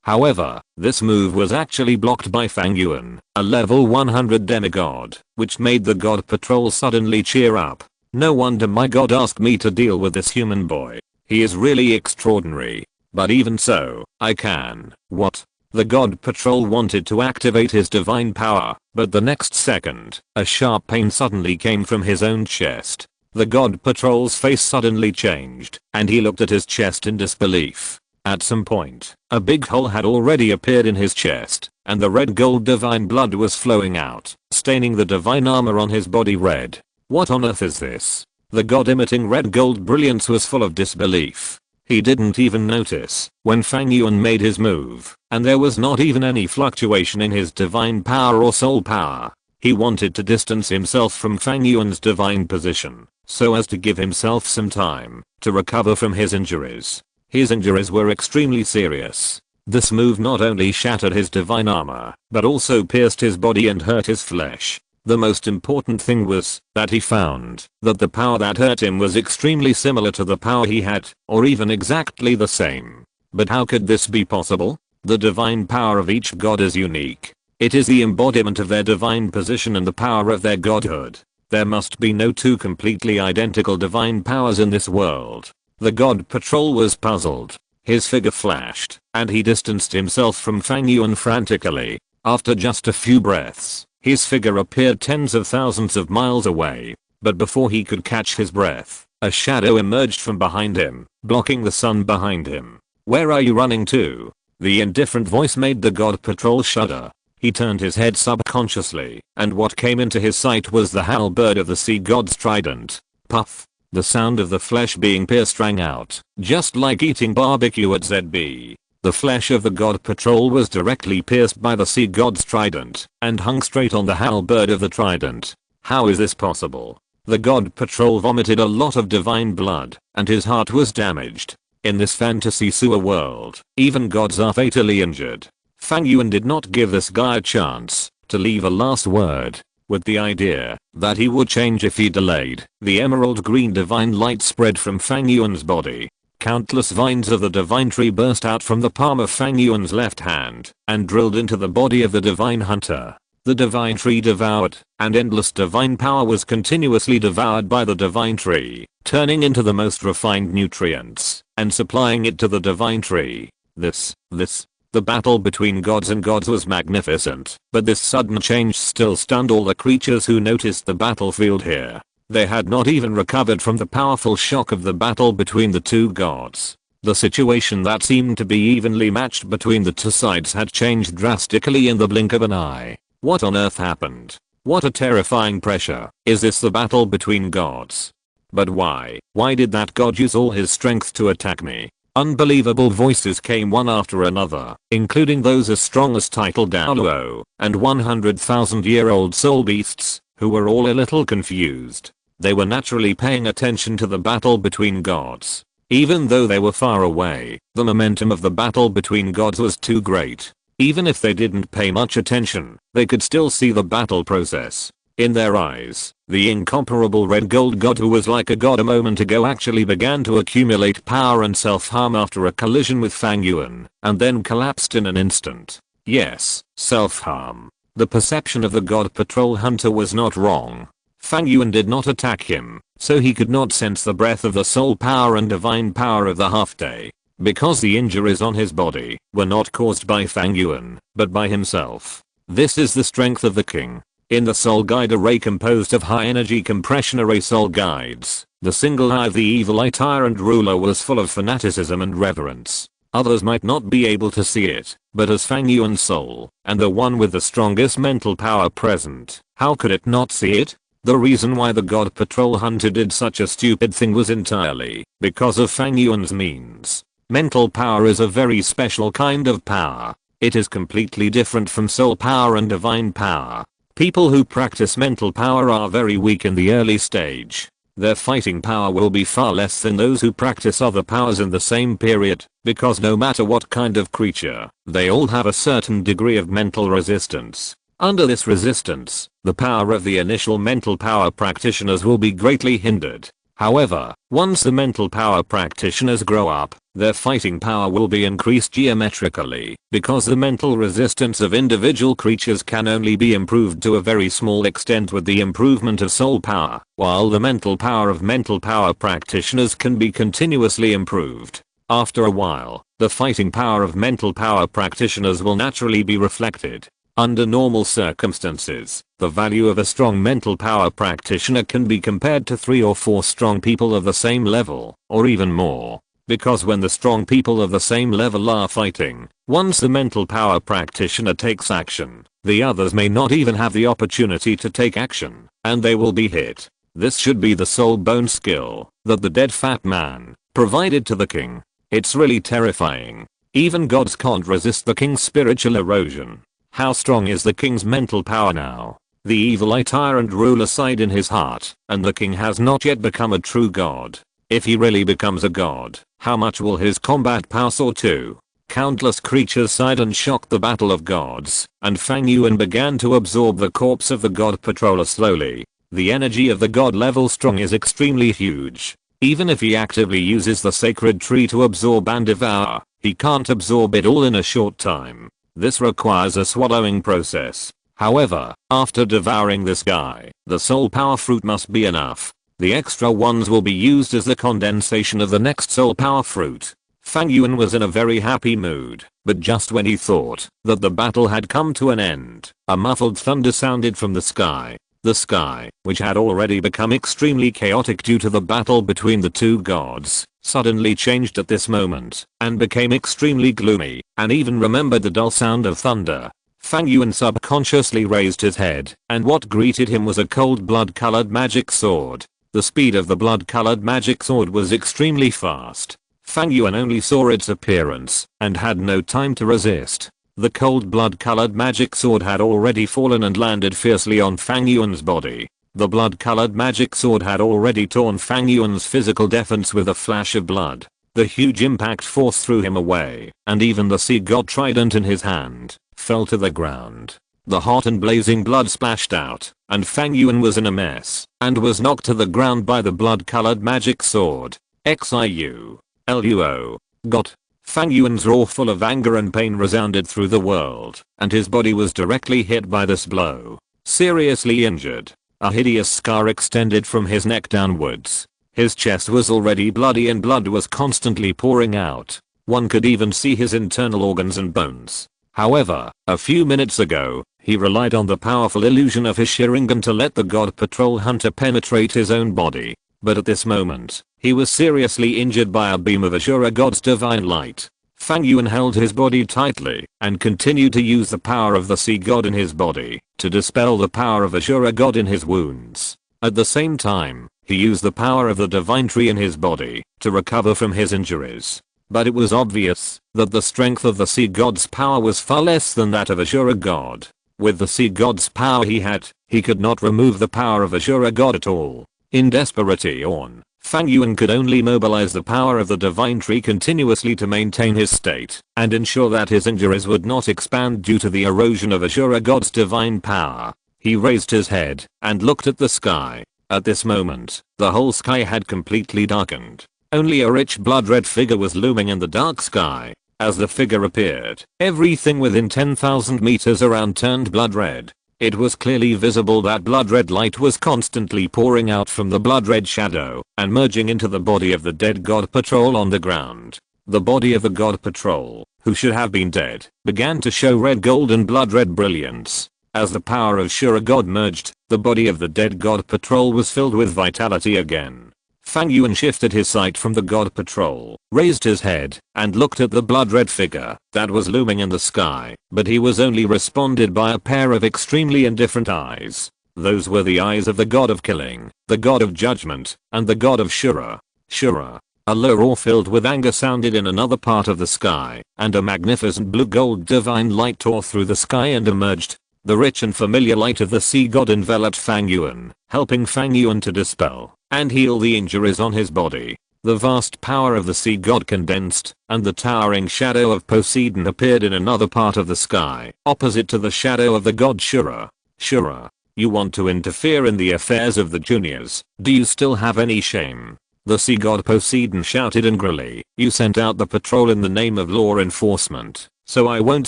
However, this move was actually blocked by Fang Yuan, a level 100 demigod, which made the god patrol suddenly cheer up. No wonder my god asked me to deal with this human boy. He is really extraordinary. but even so, I can. What? The God Patrol wanted to activate his divine power, but the next second, a sharp pain suddenly came from his own chest. The God Patrol's face suddenly changed, and he looked at his chest in disbelief. At some point, a big hole had already appeared in his chest, and the red gold divine blood was flowing out, staining the divine armor on his body red. What on earth is this? The god emitting red gold brilliance was full of disbelief. He didn't even notice when Fang Yuan made his move, and there was not even any fluctuation in his divine power or soul power. He wanted to distance himself from Fang Yuan's divine position, so as to give himself some time to recover from his injuries. His injuries were extremely serious. This move not only shattered his divine armor, but also pierced his body and hurt his flesh. The most important thing was that he found that the power that hurt him was extremely similar to the power he had, or even exactly the same. But how could this be possible? The divine power of each god is unique. It is the embodiment of their divine position and the power of their godhood. There must be no two completely identical divine powers in this world. The God Patrol was puzzled. His figure flashed, and he distanced himself from Fang Yuan frantically. After just a few breaths, his figure appeared tens of thousands of miles away. But before he could catch his breath, a shadow emerged from behind him, blocking the sun behind him. "Where are you running to?" The indifferent voice made the God Patrol shudder. He turned his head subconsciously, and what came into his sight was the halberd of the sea god's trident. Puff! The sound of the flesh being pierced rang out, just like eating barbecue at ZB. The flesh of the God Patrol was directly pierced by the sea god's trident, and hung straight on the halberd of the trident. How is this possible? The God Patrol vomited a lot of divine blood, and his heart was damaged. In this fantasy sewer world, even gods are fatally injured. Fang Yuan did not give this guy a chance to leave a last word. With the idea that he would change if he delayed, the emerald green divine light spread from Fang Yuan's body. Countless vines of the divine tree burst out from the palm of Fang Yuan's left hand and drilled into the body of the divine hunter. The divine tree devoured, and endless divine power was continuously devoured by the divine tree, turning into the most refined nutrients and supplying it to the divine tree. The battle between gods and gods was magnificent, but this sudden change still stunned all the creatures who noticed the battlefield here. They had not even recovered from the powerful shock of the battle between the two gods. The situation that seemed to be evenly matched between the two sides had changed drastically in the blink of an eye. What on earth happened? What a terrifying pressure. Is this the battle between gods? But why? Why did that god use all his strength to attack me? Unbelievable voices came one after another, including those as strong as title Douluo and 100,000-year-old soul beasts, who were all a little confused. They were naturally paying attention to the battle between gods. Even though they were far away, the momentum of the battle between gods was too great. Even if they didn't pay much attention, they could still see the battle process. In their eyes, the incomparable red gold god who was like a god a moment ago actually began to accumulate power and self-harm after a collision with Fang Yuan, and then collapsed in an instant. Yes, self-harm. The perception of the God Patrol hunter was not wrong. Fang Yuan did not attack him, so he could not sense the breath of the soul power and divine power of the half-day. Because the injuries on his body were not caused by Fang Yuan, but by himself. This is the strength of the king. In the soul guide array composed of high energy compression array soul guides, the single eye of the evil eye tyrant ruler was full of fanaticism and reverence. Others might not be able to see it, but as Fang Yuan's soul, and the one with the strongest mental power present, how could it not see it? The reason why the God Patrol hunter did such a stupid thing was entirely because of Fang Yuan's means. Mental power is a very special kind of power. It is completely different from soul power and divine power. People who practice mental power are very weak in the early stage. Their fighting power will be far less than those who practice other powers in the same period, because no matter what kind of creature, they all have a certain degree of mental resistance. Under this resistance, the power of the initial mental power practitioners will be greatly hindered. However, once the mental power practitioners grow up, their fighting power will be increased geometrically, because the mental resistance of individual creatures can only be improved to a very small extent with the improvement of soul power, while the mental power of mental power practitioners can be continuously improved. After a while, the fighting power of mental power practitioners will naturally be reflected. Under normal circumstances, the value of a strong mental power practitioner can be compared to 3 or 4 strong people of the same level, or even more. Because when the strong people of the same level are fighting, once the mental power practitioner takes action, the others may not even have the opportunity to take action, and they will be hit. This should be the soul bone skill that the dead fat man provided to the king. It's really terrifying. Even gods can't resist the king's spiritual erosion. How strong is the king's mental power now? The evil eye tyrant ruler side in his heart, and the king has not yet become a true god. If he really becomes a god, how much will his combat power soar to? Countless creatures sighed and shocked the battle of gods, and Fang Yuan began to absorb the corpse of the god patroller slowly. The energy of the god level strong is extremely huge. Even if he actively uses the sacred tree to absorb and devour, he can't absorb it all in a short time. This requires a swallowing process. However, after devouring this guy, the soul power fruit must be enough. The extra ones will be used as the condensation of the next soul power fruit. Fang Yuan was in a very happy mood, but just when he thought that the battle had come to an end, a muffled thunder sounded from the sky. The sky, which had already become extremely chaotic due to the battle between the two gods, suddenly changed at this moment and became extremely gloomy, and even remembered the dull sound of thunder. Fang Yuan subconsciously raised his head, and what greeted him was a cold blood-colored magic sword. The speed of the blood-colored magic sword was extremely fast. Fang Yuan only saw its appearance and had no time to resist. The cold blood-colored magic sword had already fallen and landed fiercely on Fang Yuan's body. The blood-colored magic sword had already torn Fang Yuan's physical defense with a flash of blood. The huge impact force threw him away, and even the sea god trident in his hand fell to the ground. The hot and blazing blood splashed out, and Fang Yuan was in a mess, and was knocked to the ground by the blood-colored magic sword. Xiu-Luo. Got. Fang Yuan's roar full of anger and pain resounded through the world, and his body was directly hit by this blow. Seriously injured. A hideous scar extended from his neck downwards. His chest was already bloody and blood was constantly pouring out. One could even see his internal organs and bones. However, a few minutes ago, he relied on the powerful illusion of his Sharingan to let the god patrol hunter penetrate his own body. But at this moment, he was seriously injured by a beam of Ashura god's divine light. Fang Yuan held his body tightly and continued to use the power of the sea god in his body to dispel the power of Ashura god in his wounds. At the same time, he used the power of the divine tree in his body to recover from his injuries. But it was obvious that the strength of the sea god's power was far less than that of Ashura god. With the sea god's power he could not remove the power of Ashura god at all. In desperation, Fang Yuan could only mobilize the power of the divine tree continuously to maintain his state and ensure that his injuries would not expand due to the erosion of Ashura god's divine power. He raised his head and looked at the sky. At this moment, the whole sky had completely darkened. Only a rich blood-red figure was looming in the dark sky. As the figure appeared, everything within 10,000 meters around turned blood-red. It was clearly visible that blood-red light was constantly pouring out from the blood-red shadow and merging into the body of the dead god patrol on the ground. The body of the god patrol, who should have been dead, began to show red gold and blood-red brilliance. As the power of Shura god merged, the body of the dead god patrol was filled with vitality again. Fang Yuan shifted his sight from the god patrol, raised his head, and looked at the blood-red figure that was looming in the sky, but he was only responded by a pair of extremely indifferent eyes. Those were the eyes of the god of killing, the god of judgment, and the god of Shura. Shura. A low roar filled with anger sounded in another part of the sky, and a magnificent blue-gold divine light tore through the sky and emerged. The rich and familiar light of the sea god enveloped Fang Yuan, helping Fang Yuan to dispel and heal the injuries on his body. The vast power of the sea god condensed, and the towering shadow of Poseidon appeared in another part of the sky, opposite to the shadow of the god Shura. Shura, you want to interfere in the affairs of the juniors? Do you still have any shame? The sea god Poseidon shouted angrily. You sent out the patrol in the name of law enforcement, so I won't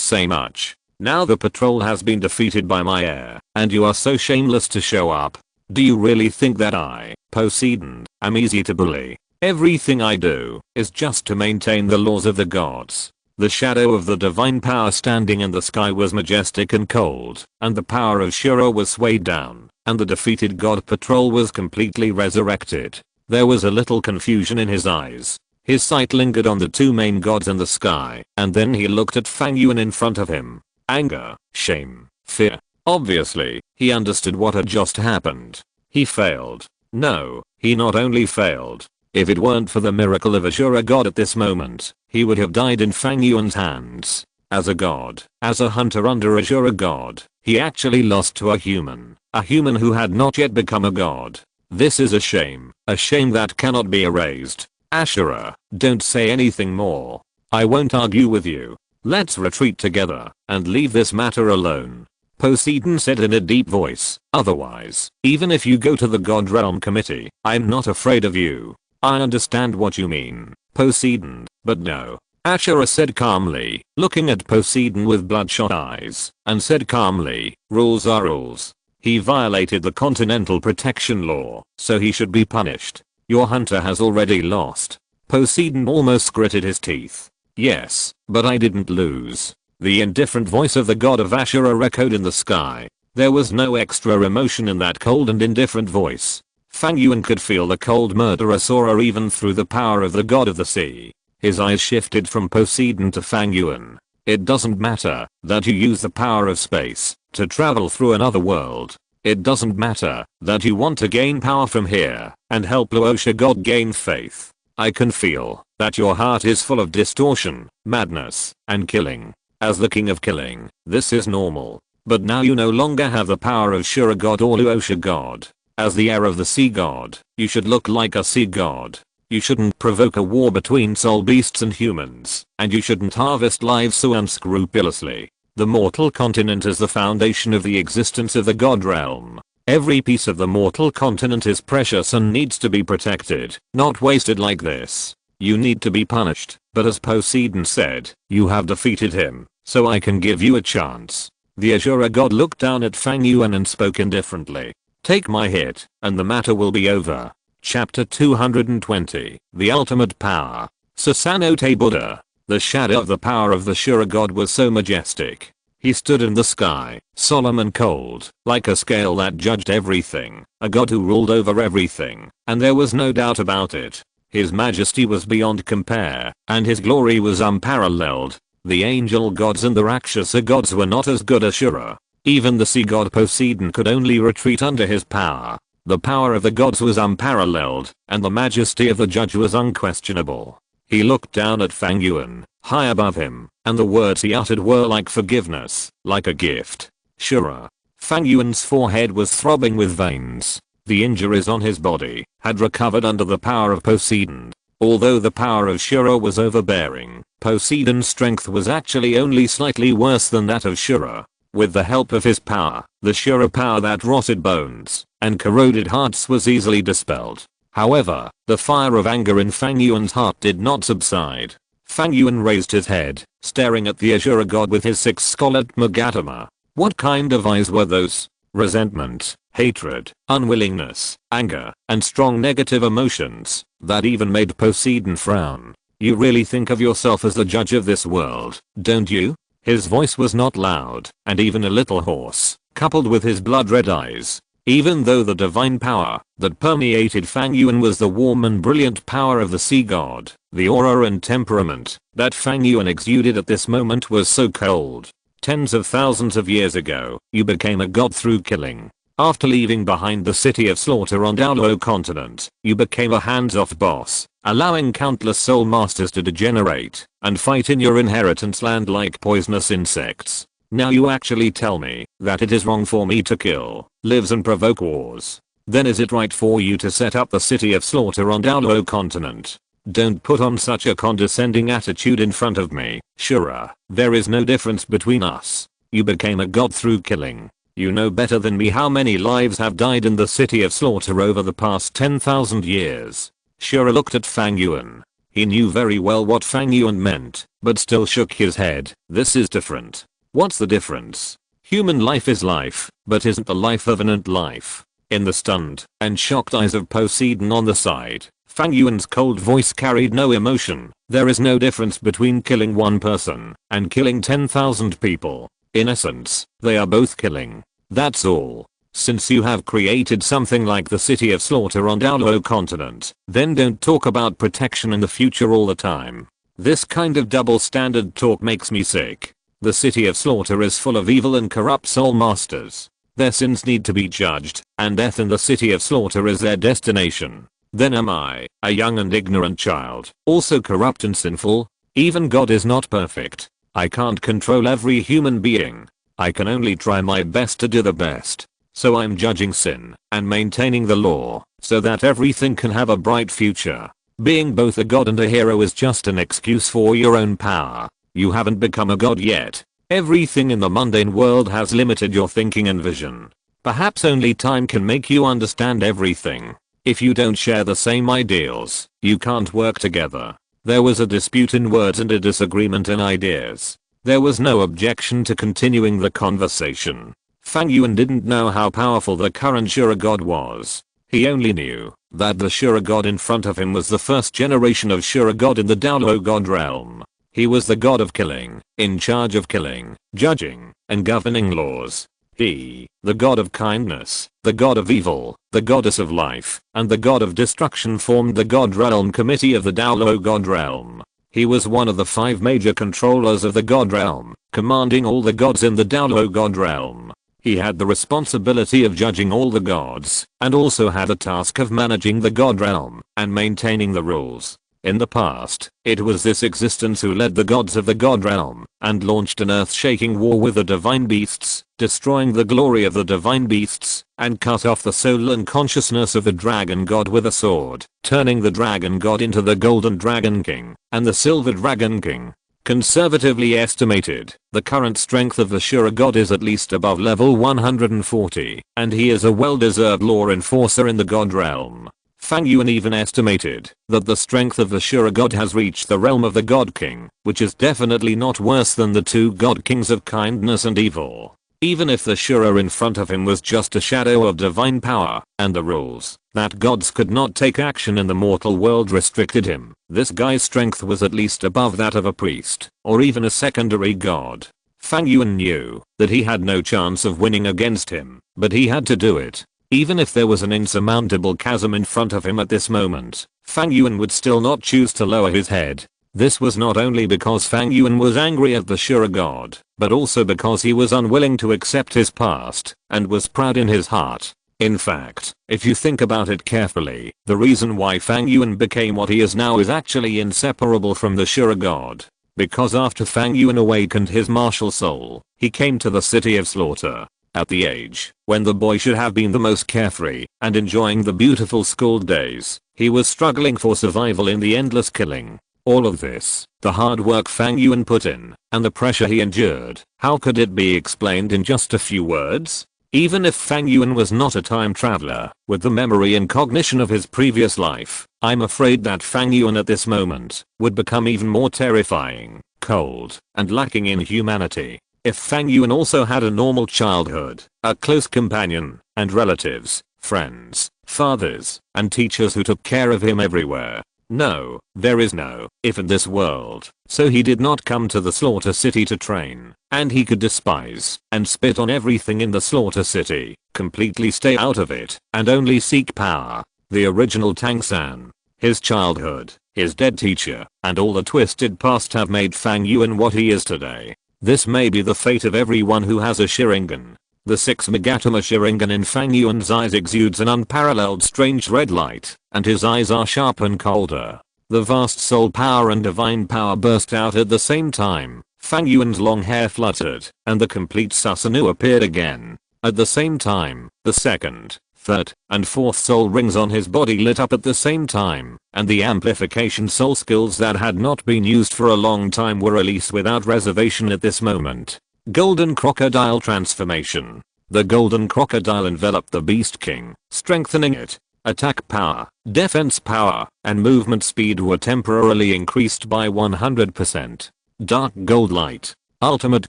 say much. Now the patrol has been defeated by my heir, and you are so shameless to show up. Do you really think that I, Poseidon, am easy to bully? Everything I do is just to maintain the laws of the gods. The shadow of the divine power standing in the sky was majestic and cold, and the power of Shura was swayed down, and the defeated god patrol was completely resurrected. There was a little confusion in his eyes. His sight lingered on the two main gods in the sky, and then he looked at Fang Yuan in front of him. Anger, shame, fear. Obviously, he understood what had just happened. He failed. No, he not only failed. If it weren't for the miracle of Ashura god at this moment, he would have died in Fang Yuan's hands. As a god, as a hunter under Ashura god, he actually lost to a human who had not yet become a god. This is a shame that cannot be erased. Ashura, don't say anything more. I won't argue with you. Let's retreat together and leave this matter alone. Poseidon said in a deep voice, otherwise, even if you go to the God Realm Committee, I'm not afraid of you. I understand what you mean, Poseidon, but no. Ashura said calmly, looking at Poseidon with bloodshot eyes, and said calmly, rules are rules. He violated the Continental Protection Law, so he should be punished. Your hunter has already lost. Poseidon almost gritted his teeth. Yes, but I didn't lose. The indifferent voice of the god of Ashura echoed in the sky. There was no extra emotion in that cold and indifferent voice. Fang Yuan could feel the cold murderous aura even through the power of the god of the sea. His eyes shifted from Poseidon to Fang Yuan. It doesn't matter that you use the power of space to travel through another world. It doesn't matter that you want to gain power from here and help Luosha god gain faith. I can feel that your heart is full of distortion, madness, and killing. As the king of killing, this is normal. But now you no longer have the power of Shura god or Luosha god. As the heir of the sea god, you should look like a sea god. You shouldn't provoke a war between soul beasts and humans, and you shouldn't harvest lives so unscrupulously. The mortal continent is the foundation of the existence of the god realm. Every piece of the mortal continent is precious and needs to be protected, not wasted like this. You need to be punished, but as Poseidon said, you have defeated him, so I can give you a chance. The Ashura god looked down at Fang Yuan and spoke indifferently. Take my hit, and the matter will be over. Chapter 220, The Ultimate Power. Susanoo Buddha. The shadow of the power of the Shura god was so majestic. He stood in the sky, solemn and cold, like a scale that judged everything, a god who ruled over everything, and there was no doubt about it. His majesty was beyond compare, and his glory was unparalleled. The angel gods and the Rakshasa gods were not as good as Shura. Even the sea god Poseidon could only retreat under his power. The power of the gods was unparalleled, and the majesty of the judge was unquestionable. He looked down at Fang Yuan, high above him, and the words he uttered were like forgiveness, like a gift. Shura. Fang Yuan's forehead was throbbing with veins. The injuries on his body had recovered under the power of Poseidon. Although the power of Shura was overbearing, Poseidon's strength was actually only slightly worse than that of Shura. With the help of his power, the Shura power that rotted bones and corroded hearts was easily dispelled. However, the fire of anger in Fang Yuan's heart did not subside. Fang Yuan raised his head, staring at the Ashura god with his 6 scarlet Magatama. What kind of eyes were those? Resentment, hatred, unwillingness, anger, and strong negative emotions that even made Poseidon frown. You really think of yourself as the judge of this world, don't you? His voice was not loud, and even a little hoarse, coupled with his blood-red eyes. Even though the divine power that permeated Fang Yuan was the warm and brilliant power of the sea god, the aura and temperament that Fang Yuan exuded at this moment was so cold. Tens of thousands of years ago, you became a god through killing. After leaving behind the city of slaughter on Douluo Continent, you became a hands-off boss, allowing countless soul masters to degenerate and fight in your inheritance land like poisonous insects. Now you actually tell me that it is wrong for me to kill, lives and provoke wars. Then is it right for you to set up the city of slaughter on Douluo Continent? Don't put on such a condescending attitude in front of me, Shura. There is no difference between us. You became a god through killing. You know better than me how many lives have died in the city of slaughter over the past 10,000 years. Shura looked at Fang Yuan. He knew very well what Fang Yuan meant, but still shook his head. This is different. What's the difference? Human life is life, but isn't the life of an ant life. In the stunned and shocked eyes of Poseidon on the side, Fang Yuan's cold voice carried no emotion. There is no difference between killing one person and killing 10,000 people. In essence, they are both killing. That's all. Since you have created something like the City of Slaughter on Douluo Continent, then don't talk about protection in the future all the time. This kind of double standard talk makes me sick. The City of Slaughter is full of evil and corrupt soul masters. Their sins need to be judged, and death in the City of Slaughter is their destination. Then am I, a young and ignorant child, also corrupt and sinful? Even God is not perfect. I can't control every human being. I can only try my best to do the best. So I'm judging sin and maintaining the law so that everything can have a bright future. Being both a god and a hero is just an excuse for your own power. You haven't become a god yet. Everything in the mundane world has limited your thinking and vision. Perhaps only time can make you understand everything. If you don't share the same ideals, you can't work together. There was a dispute in words and a disagreement in ideas. There was no objection to continuing the conversation. Fang Yuan didn't know how powerful the current Shura god was. He only knew that the Shura god in front of him was the first generation of Shura god in the Douluo god realm. He was the god of killing, in charge of killing, judging, and governing laws. He, the god of kindness, the god of evil, the goddess of life, and the god of destruction formed the god realm committee of the Douluo god realm. He was one of the 5 major controllers of the god realm, commanding all the gods in the Douluo god realm. He had the responsibility of judging all the gods, and also had the task of managing the god realm and maintaining the rules. In the past, it was this existence who led the gods of the god realm and launched an earth-shaking war with the divine beasts, destroying the glory of the divine beasts, and cut off the soul and consciousness of the dragon god with a sword, turning the dragon god into the golden dragon king and the silver dragon king. Conservatively estimated, the current strength of the Shura god is at least above level 140, and he is a well-deserved law enforcer in the god realm. Fang Yuan even estimated that the strength of the Shura god has reached the realm of the god king, which is definitely not worse than the 2 god kings of kindness and evil. Even if the Shura in front of him was just a shadow of divine power, and the rules that gods could not take action in the mortal world restricted him, this guy's strength was at least above that of a priest, or even a secondary god. Fang Yuan knew that he had no chance of winning against him, but he had to do it. Even if there was an insurmountable chasm in front of him at this moment, Fang Yuan would still not choose to lower his head. This was not only because Fang Yuan was angry at the Shura god, but also because he was unwilling to accept his past, and was proud in his heart. In fact, if you think about it carefully, the reason why Fang Yuan became what he is now is actually inseparable from the Shura god. Because after Fang Yuan awakened his martial soul, he came to the City of Slaughter. At the age when the boy should have been the most carefree and enjoying the beautiful school days, he was struggling for survival in the endless killing. All of this, the hard work Fang Yuan put in, and the pressure he endured, how could it be explained in just a few words? Even if Fang Yuan was not a time traveler, with the memory and cognition of his previous life, I'm afraid that Fang Yuan at this moment would become even more terrifying, cold, and lacking in humanity. If Fang Yuan also had a normal childhood, a close companion, and relatives, friends, fathers, and teachers who took care of him everywhere. No, there is no if in this world, so he did not come to the Slaughter City to train, and he could despise and spit on everything in the Slaughter City, completely stay out of it, and only seek power. The original Tang San, his childhood, his dead teacher, and all the twisted past have made Fang Yuan what he is today. This may be the fate of everyone who has a Sharingan. The 6 Megatama Sharingan in Fang Yuan's eyes exudes an unparalleled strange red light, and his eyes are sharp and colder. The vast soul power and divine power burst out at the same time. Fang Yuan's long hair fluttered, and the complete Susanoo appeared again. At the same time, the second, third, and fourth soul rings on his body lit up at the same time, and the amplification soul skills that had not been used for a long time were released without reservation at this moment. Golden Crocodile Transformation. The Golden Crocodile enveloped the Beast King, strengthening it. Attack power, defense power, and movement speed were temporarily increased by 100%. Dark Gold Light. Ultimate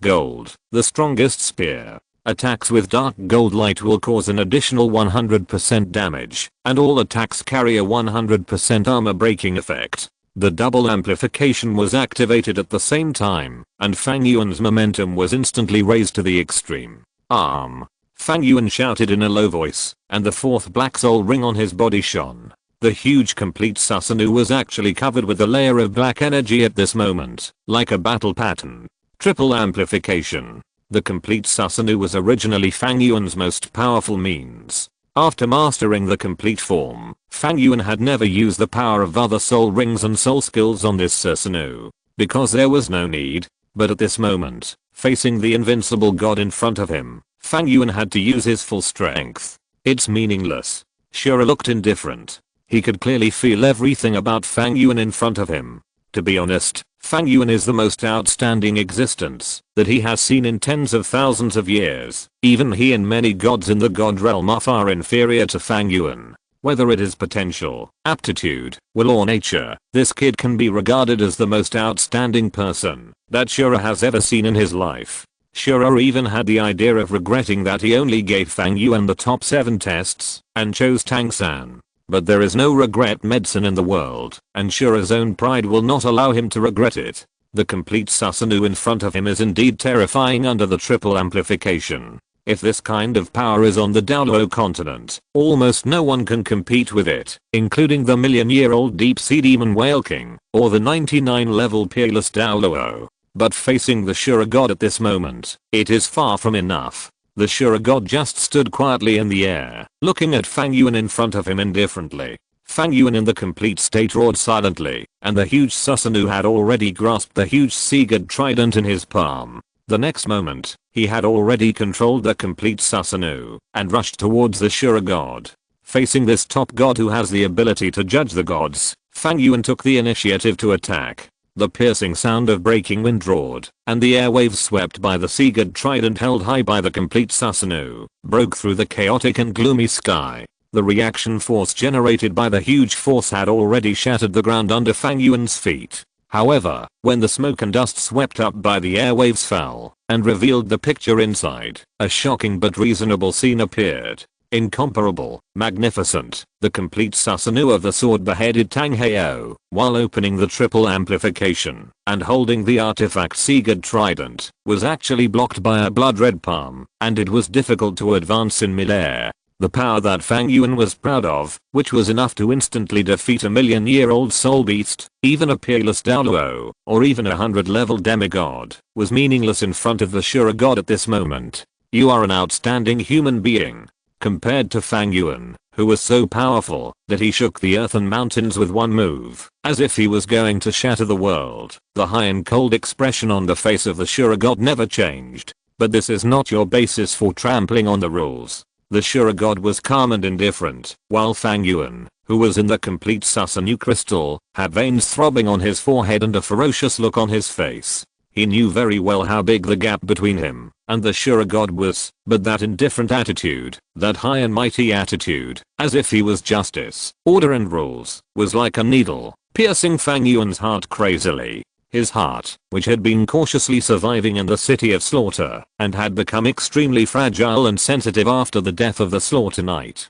Gold, the strongest spear. Attacks with dark gold light will cause an additional 100% damage, and all attacks carry a 100% armor breaking effect. The double amplification was activated at the same time, and Fang Yuan's momentum was instantly raised to the extreme. Fang Yuan shouted in a low voice, and the fourth black soul ring on his body shone. The huge complete Susanoo was actually covered with a layer of black energy at this moment, like a battle pattern. Triple amplification. The complete Susanoo was originally Fang Yuan's most powerful means. After mastering the complete form, Fang Yuan had never used the power of other soul rings and soul skills on this Susanoo, because there was no need. But at this moment, facing the invincible god in front of him, Fang Yuan had to use his full strength. It's meaningless. Shura looked indifferent. He could clearly feel everything about Fang Yuan in front of him. To be honest, Fang Yuan is the most outstanding existence that he has seen in tens of thousands of years. Even he and many gods in the god realm are far inferior to Fang Yuan. Whether it is potential, aptitude, will or nature, this kid can be regarded as the most outstanding person that Shura has ever seen in his life. Shura even had the idea of regretting that he only gave Fang Yuan the top 7 tests and chose Tang San. But there is no regret medicine in the world, and Shura's own pride will not allow him to regret it. The complete Susanoo in front of him is indeed terrifying under the triple amplification. If this kind of power is on the Douluo Continent, almost no one can compete with it, including the million-year-old deep-sea demon whale king, or the 99-level peerless Douluo. But facing the Shura god at this moment, it is far from enough. The Shura god just stood quietly in the air, looking at Fang Yuan in front of him indifferently. Fang Yuan in the complete state roared silently, and the huge Susanoo had already grasped the huge sea-god trident in his palm. The next moment, he had already controlled the complete Susanoo, and rushed towards the Shura god. Facing this top god who has the ability to judge the gods, Fang Yuan took the initiative to attack. The piercing sound of breaking wind roared, and the airwaves swept by the sea-god trident held high by the complete Susanoo, broke through the chaotic and gloomy sky. The reaction force generated by the huge force had already shattered the ground under Fang Yuan's feet. However, when the smoke and dust swept up by the airwaves fell, and revealed the picture inside, a shocking but reasonable scene appeared. Incomparable, magnificent, the complete Susanoo of the sword beheaded Tang Heo, while opening the triple amplification, and holding the artifact sea-god trident, was actually blocked by a blood-red palm, and it was difficult to advance in midair. The power that Fang Yuan was proud of, which was enough to instantly defeat a million-year-old soul beast, even a peerless Douluo, or even a 100-level demigod, was meaningless in front of the Shura god at this moment. You are an outstanding human being. Compared to Fang Yuan, who was so powerful that he shook the earth and mountains with one move, as if he was going to shatter the world. The high and cold expression on the face of the Shura god never changed. But this is not your basis for trampling on the rules. The Shura god was calm and indifferent, while Fang Yuan, who was in the complete Susanoo crystal, had veins throbbing on his forehead and a ferocious look on his face. He knew very well how big the gap between him and the Shura god was, but that indifferent attitude, that high and mighty attitude, as if he was justice, order and rules, was like a needle, piercing Fang Yuan's heart crazily. His heart, which had been cautiously surviving in the city of slaughter, and had become extremely fragile and sensitive after the death of the slaughter knight.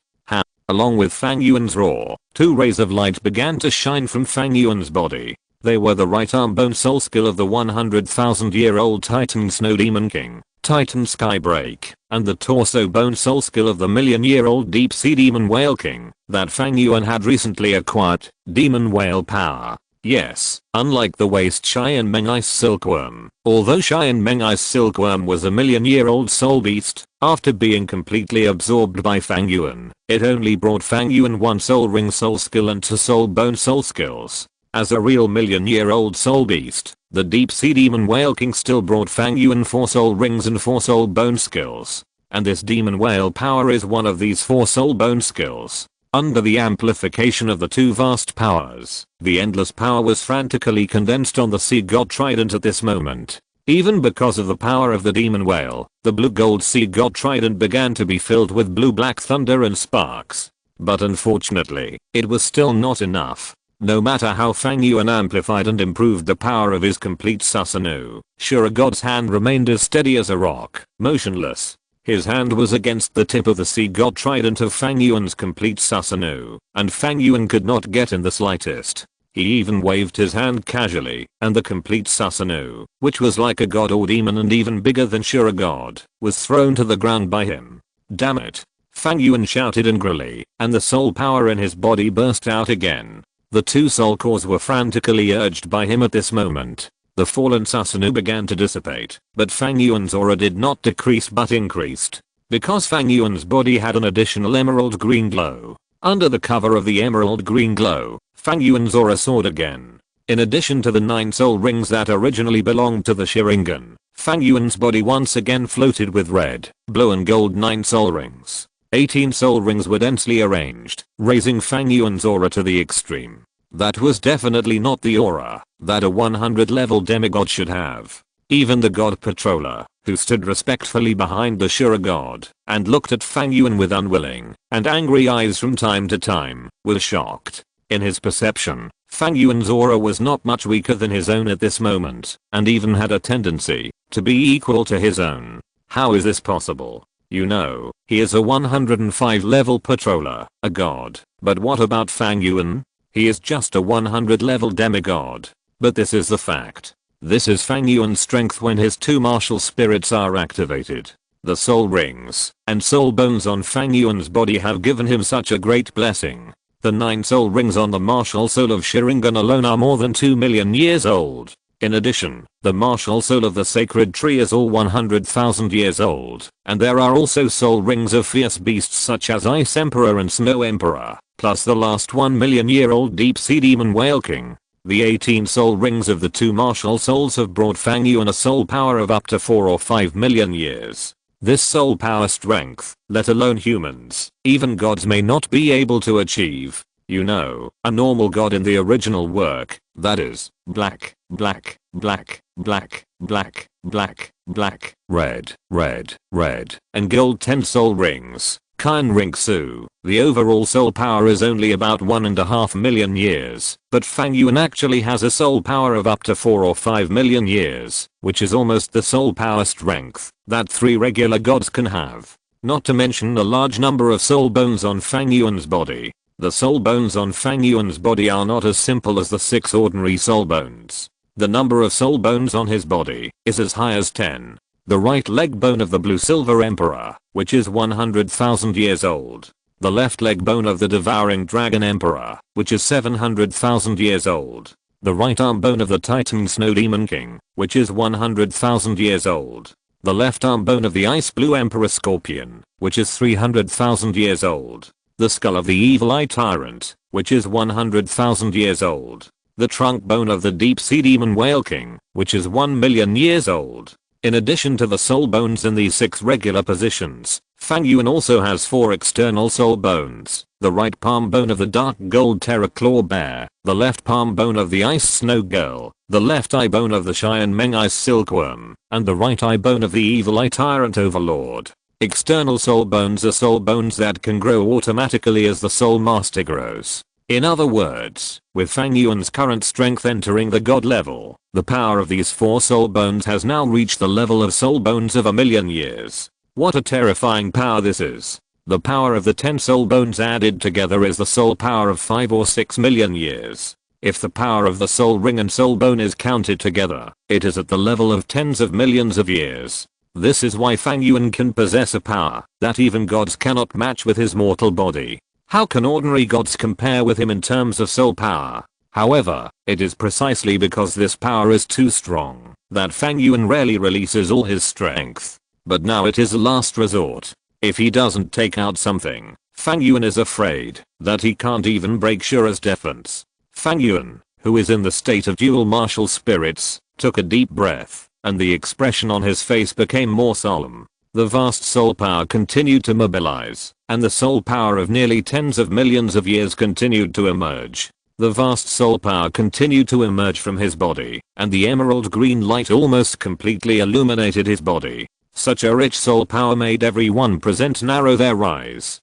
Along with Fang Yuan's roar, 2 rays of light began to shine from Fang Yuan's body. They were the right arm bone soul skill of the 100,000-year-old Titan Snow Demon King, Titan Skybreak, and the torso bone soul skill of the million-year-old Deep Sea Demon Whale King that Fang Yuan had recently acquired, Demon Whale Power. Yes, unlike the waste Cheyenne Meng Ice Silkworm, although Cheyenne Meng Ice Silkworm was a million-year-old soul beast, after being completely absorbed by Fang Yuan, it only brought Fang Yuan 1 soul ring soul skill and 2 soul bone soul skills. As a real million-year-old soul beast, the Deep Sea Demon Whale King still brought Fang Yuan 4 soul rings and 4 soul bone skills. And this Demon Whale Power is one of these 4 soul bone skills. Under the amplification of the 2 vast powers, the endless power was frantically condensed on the Sea God Trident at this moment. Even because of the power of the Demon Whale, the blue-gold Sea God Trident began to be filled with blue-black thunder and sparks. But unfortunately, it was still not enough. No matter how Fang Yuan amplified and improved the power of his complete Susanoo, Shura God's hand remained as steady as a rock, motionless. His hand was against the tip of the sea god trident of Fang Yuan's complete Susanoo, and Fang Yuan could not get in the slightest. He even waved his hand casually, and the complete Susanoo, which was like a god or demon and even bigger than sure a god, was thrown to the ground by him. Damn it! Fang Yuan shouted angrily, and the soul power in his body burst out again. The two soul cores were frantically urged by him at this moment. The fallen Susanoo began to dissipate, but Fang Yuan's aura did not decrease but increased. Because Fang Yuan's body had an additional emerald green glow. Under the cover of the emerald green glow, Fang Yuan's aura soared again. In addition to the 9 soul rings that originally belonged to the Sharingan, Fang Yuan's body once again floated with red, blue and gold 9 soul rings. 18 soul rings were densely arranged, raising Fang Yuan's aura to the extreme. That was definitely not the aura that a 100 level demigod should have. Even the god patroller, who stood respectfully behind the Shura god and looked at Fang Yuan with unwilling and angry eyes from time to time, was shocked. In his perception, Fang Yuan's aura was not much weaker than his own at this moment, and even had a tendency to be equal to his own. How is this possible? You know, he is a 105 level patroller, a god, but what about Fang Yuan? He is just a 100 level demigod. But this is the fact. This is Fang Yuan's strength when his 2 martial spirits are activated. The soul rings and soul bones on Fang Yuan's body have given him such a great blessing. The 9 soul rings on the martial soul of Sharingan alone are more than 2 million years old. In addition, the martial soul of the sacred tree is all 100,000 years old, and there are also soul rings of fierce beasts such as Ice Emperor and Snow Emperor, plus the last 1 million year old deep sea demon Whale King. The 18 soul rings of the 2 martial souls have brought Fang Yuan a soul power of up to 4 or 5 million years. This soul power strength, let alone humans, even gods may not be able to achieve. You know, a normal god in the original work, that is, black, black, black, black, black, black, black, red, red, red, and gold 10 soul rings, Kainrinksu. The overall soul power is only about 1.5 million years, but Fang Yuan actually has a soul power of up to 4 or 5 million years, which is almost the soul power strength that 3 regular gods can have. Not to mention the large number of soul bones on Fang Yuan's body. The soul bones on Fang Yuan's body are not as simple as the 6 ordinary soul bones. The number of soul bones on his body is as high as 10. The right leg bone of the Blue Silver Emperor, which is 100,000 years old. The left leg bone of the Devouring Dragon Emperor, which is 700,000 years old. The right arm bone of the Titan Snow Demon King, which is 100,000 years old. The left arm bone of the Ice Blue Emperor Scorpion, which is 300,000 years old. The skull of the Evil Eye Tyrant, which is 100,000 years old. The trunk bone of the Deep Sea Demon Whale King, which is 1 million years old. In addition to the soul bones in these 6 regular positions, Fang Yuan also has 4 external soul bones. The right palm bone of the Dark Gold Terror Claw Bear, the left palm bone of the Ice Snow Girl, the left eye bone of the Cheyenne Meng Ice Silkworm, and the right eye bone of the Evil Eye Tyrant Overlord. External soul bones are soul bones that can grow automatically as the soul master grows. In other words, with Fang Yuan's current strength entering the god level, the power of these 4 soul bones has now reached the level of soul bones of 1,000,000 years. What a terrifying power this is. The power of the 10 soul bones added together is the soul power of 5 or 6 million years. If the power of the soul ring and soul bone is counted together, it is at the level of tens of millions of years. This is why Fang Yuan can possess a power that even gods cannot match with his mortal body. How can ordinary gods compare with him in terms of soul power? However, it is precisely because this power is too strong that Fang Yuan rarely releases all his strength. But now it is a last resort. If he doesn't take out something, Fang Yuan is afraid that he can't even break Shura's defense. Fang Yuan, who is in the state of dual martial spirits, took a deep breath, and the expression on his face became more solemn. The vast soul power continued to mobilize, and the soul power of nearly tens of millions of years continued to emerge. The vast soul power continued to emerge from his body, and the emerald green light almost completely illuminated his body. Such a rich soul power made everyone present narrow their eyes.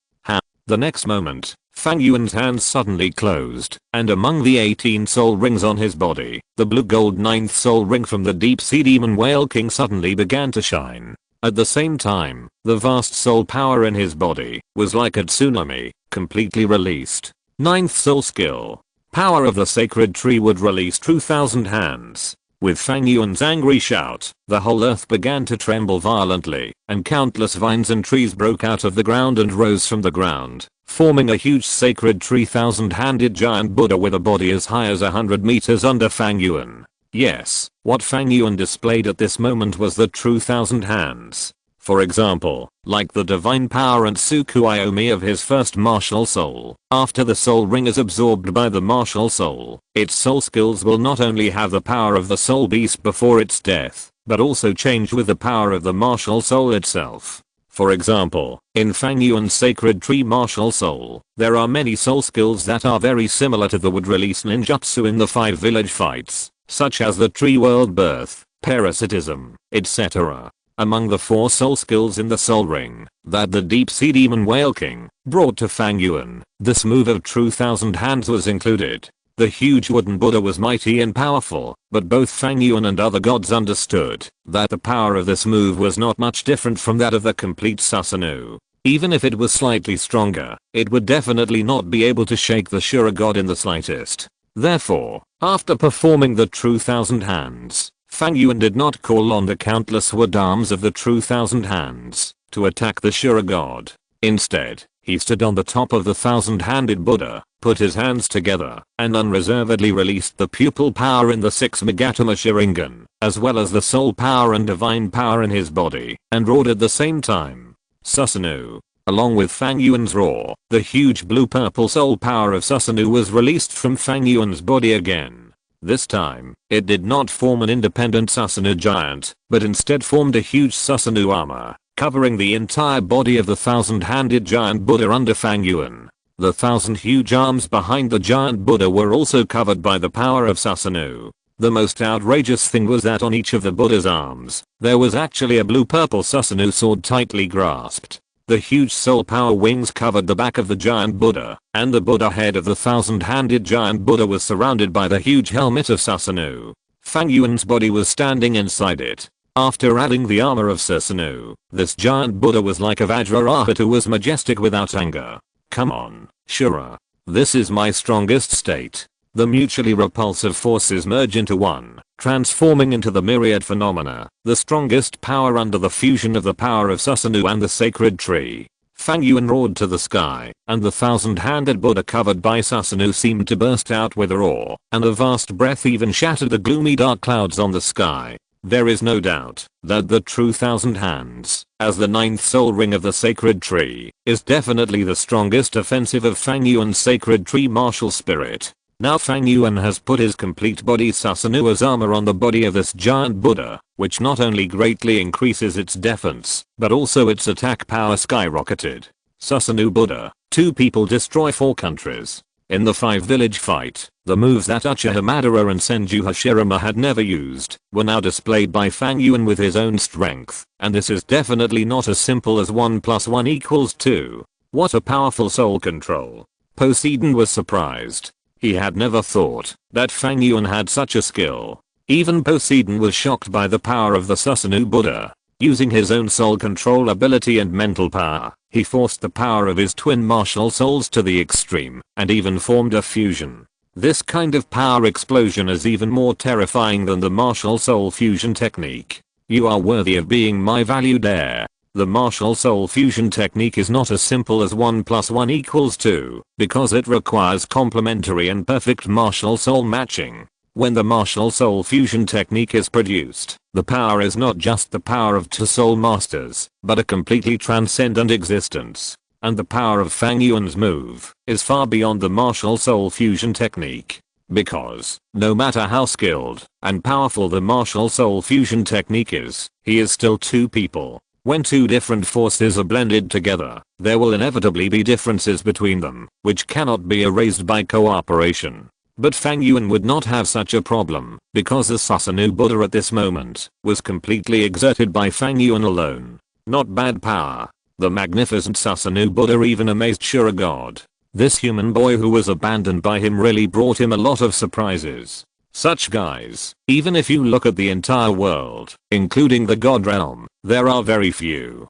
The next moment, Fang Yuan's hands suddenly closed, and among the 18 soul rings on his body, the blue gold 9th soul ring from the Deep Sea Demon Whale King suddenly began to shine. At the same time, the vast soul power in his body was like a tsunami, completely released. Ninth soul skill. Power of the sacred tree would release 2,000 hands. With Fang Yuan's angry shout, the whole earth began to tremble violently, and countless vines and trees broke out of the ground and rose from the ground, forming a huge sacred tree 1,000-handed giant Buddha with a body as high as 100 meters under Fang Yuan. Yes, what Fang Yuan displayed at this moment was the true 1,000 hands. For example, like the divine power and Tsukuyomi of his first martial soul, after the soul ring is absorbed by the martial soul, its soul skills will not only have the power of the soul beast before its death, but also change with the power of the martial soul itself. For example, in Fang Yuan's sacred tree martial soul, there are many soul skills that are very similar to the would release ninjutsu in the 5 village fights, such as the tree world birth, parasitism, etc. Among the 4 soul skills in the soul ring that the deep sea demon whale king brought to Fang Yuan, this move of true 1,000 hands was included. The huge wooden Buddha was mighty and powerful, but both Fang Yuan and other gods understood that the power of this move was not much different from that of the complete Susanoo. Even if it was slightly stronger, it would definitely not be able to shake the Shura god in the slightest. Therefore, after performing the true 1,000 hands, Fang Yuan did not call on the countless wood arms of the true 1,000 hands to attack the Shura god. Instead, he stood on the top of the 1,000-handed Buddha, put his hands together, and unreservedly released the pupil power in the 6 Megatama Sharingan, as well as the soul power and divine power in his body, and roared at the same time. Susanoo. Along with Fang Yuan's roar, the huge blue-purple soul power of Susanoo was released from Fang Yuan's body again. This time, it did not form an independent Susanoo giant, but instead formed a huge Susanoo armor, covering the entire body of the 1,000-handed giant Buddha under Fang Yuan. The 1,000 huge arms behind the giant Buddha were also covered by the power of Susanoo. The most outrageous thing was that on each of the Buddha's arms, there was actually a blue-purple Susanoo sword tightly grasped. The huge soul power wings covered the back of the giant Buddha, and the Buddha head of the 1,000-handed giant Buddha was surrounded by the huge helmet of Susanoo. Fang Yuan's body was standing inside it. After adding the armor of Susanoo, this giant Buddha was like a Vajrahat who was majestic without anger. Come on, Shura. This is my strongest state. The mutually repulsive forces merge into one, transforming into the myriad phenomena, the strongest power under the fusion of the power of Susanoo and the sacred tree. Fang Yuan roared to the sky, and the 1,000-handed Buddha covered by Susanoo seemed to burst out with a roar, and a vast breath even shattered the gloomy dark clouds on the sky. There is no doubt that the true 1,000 hands, as the 9th soul ring of the sacred tree, is definitely the strongest offensive of Fang Yuan's sacred tree martial spirit. Now Fang Yuan has put his complete body Susanoo's armor on the body of this giant Buddha, which not only greatly increases its defense, but also its attack power skyrocketed. Susanoo Buddha, 2 people destroy 4 countries. In the 5 village fight, the moves that Uchiha Madara and Senju Hashirama had never used were now displayed by Fang Yuan with his own strength, and this is definitely not as simple as 1 + 1 = 2. What a powerful soul control. Poseidon was surprised. He had never thought that Fang Yuan had such a skill. Even Poseidon was shocked by the power of the Susanoo Buddha. Using his own soul control ability and mental power, he forced the power of his twin martial souls to the extreme, and even formed a fusion. This kind of power explosion is even more terrifying than the martial soul fusion technique. You are worthy of being my valued heir. The martial soul fusion technique is not as simple as 1 + 1 = 2, because it requires complementary and perfect martial soul matching. When the martial soul fusion technique is produced, the power is not just the power of 2 soul masters, but a completely transcendent existence. And the power of Fang Yuan's move is far beyond the martial soul fusion technique. Because, no matter how skilled and powerful the martial soul fusion technique is, he is still 2 people. When 2 different forces are blended together, there will inevitably be differences between them, which cannot be erased by cooperation. But Fang Yuan would not have such a problem, because the Susanoo Buddha at this moment was completely exerted by Fang Yuan alone. Not bad power. The magnificent Susanoo Buddha even amazed Shura God. This human boy who was abandoned by him really brought him a lot of surprises. Such guys, even if you look at the entire world, including the god realm, there are very few.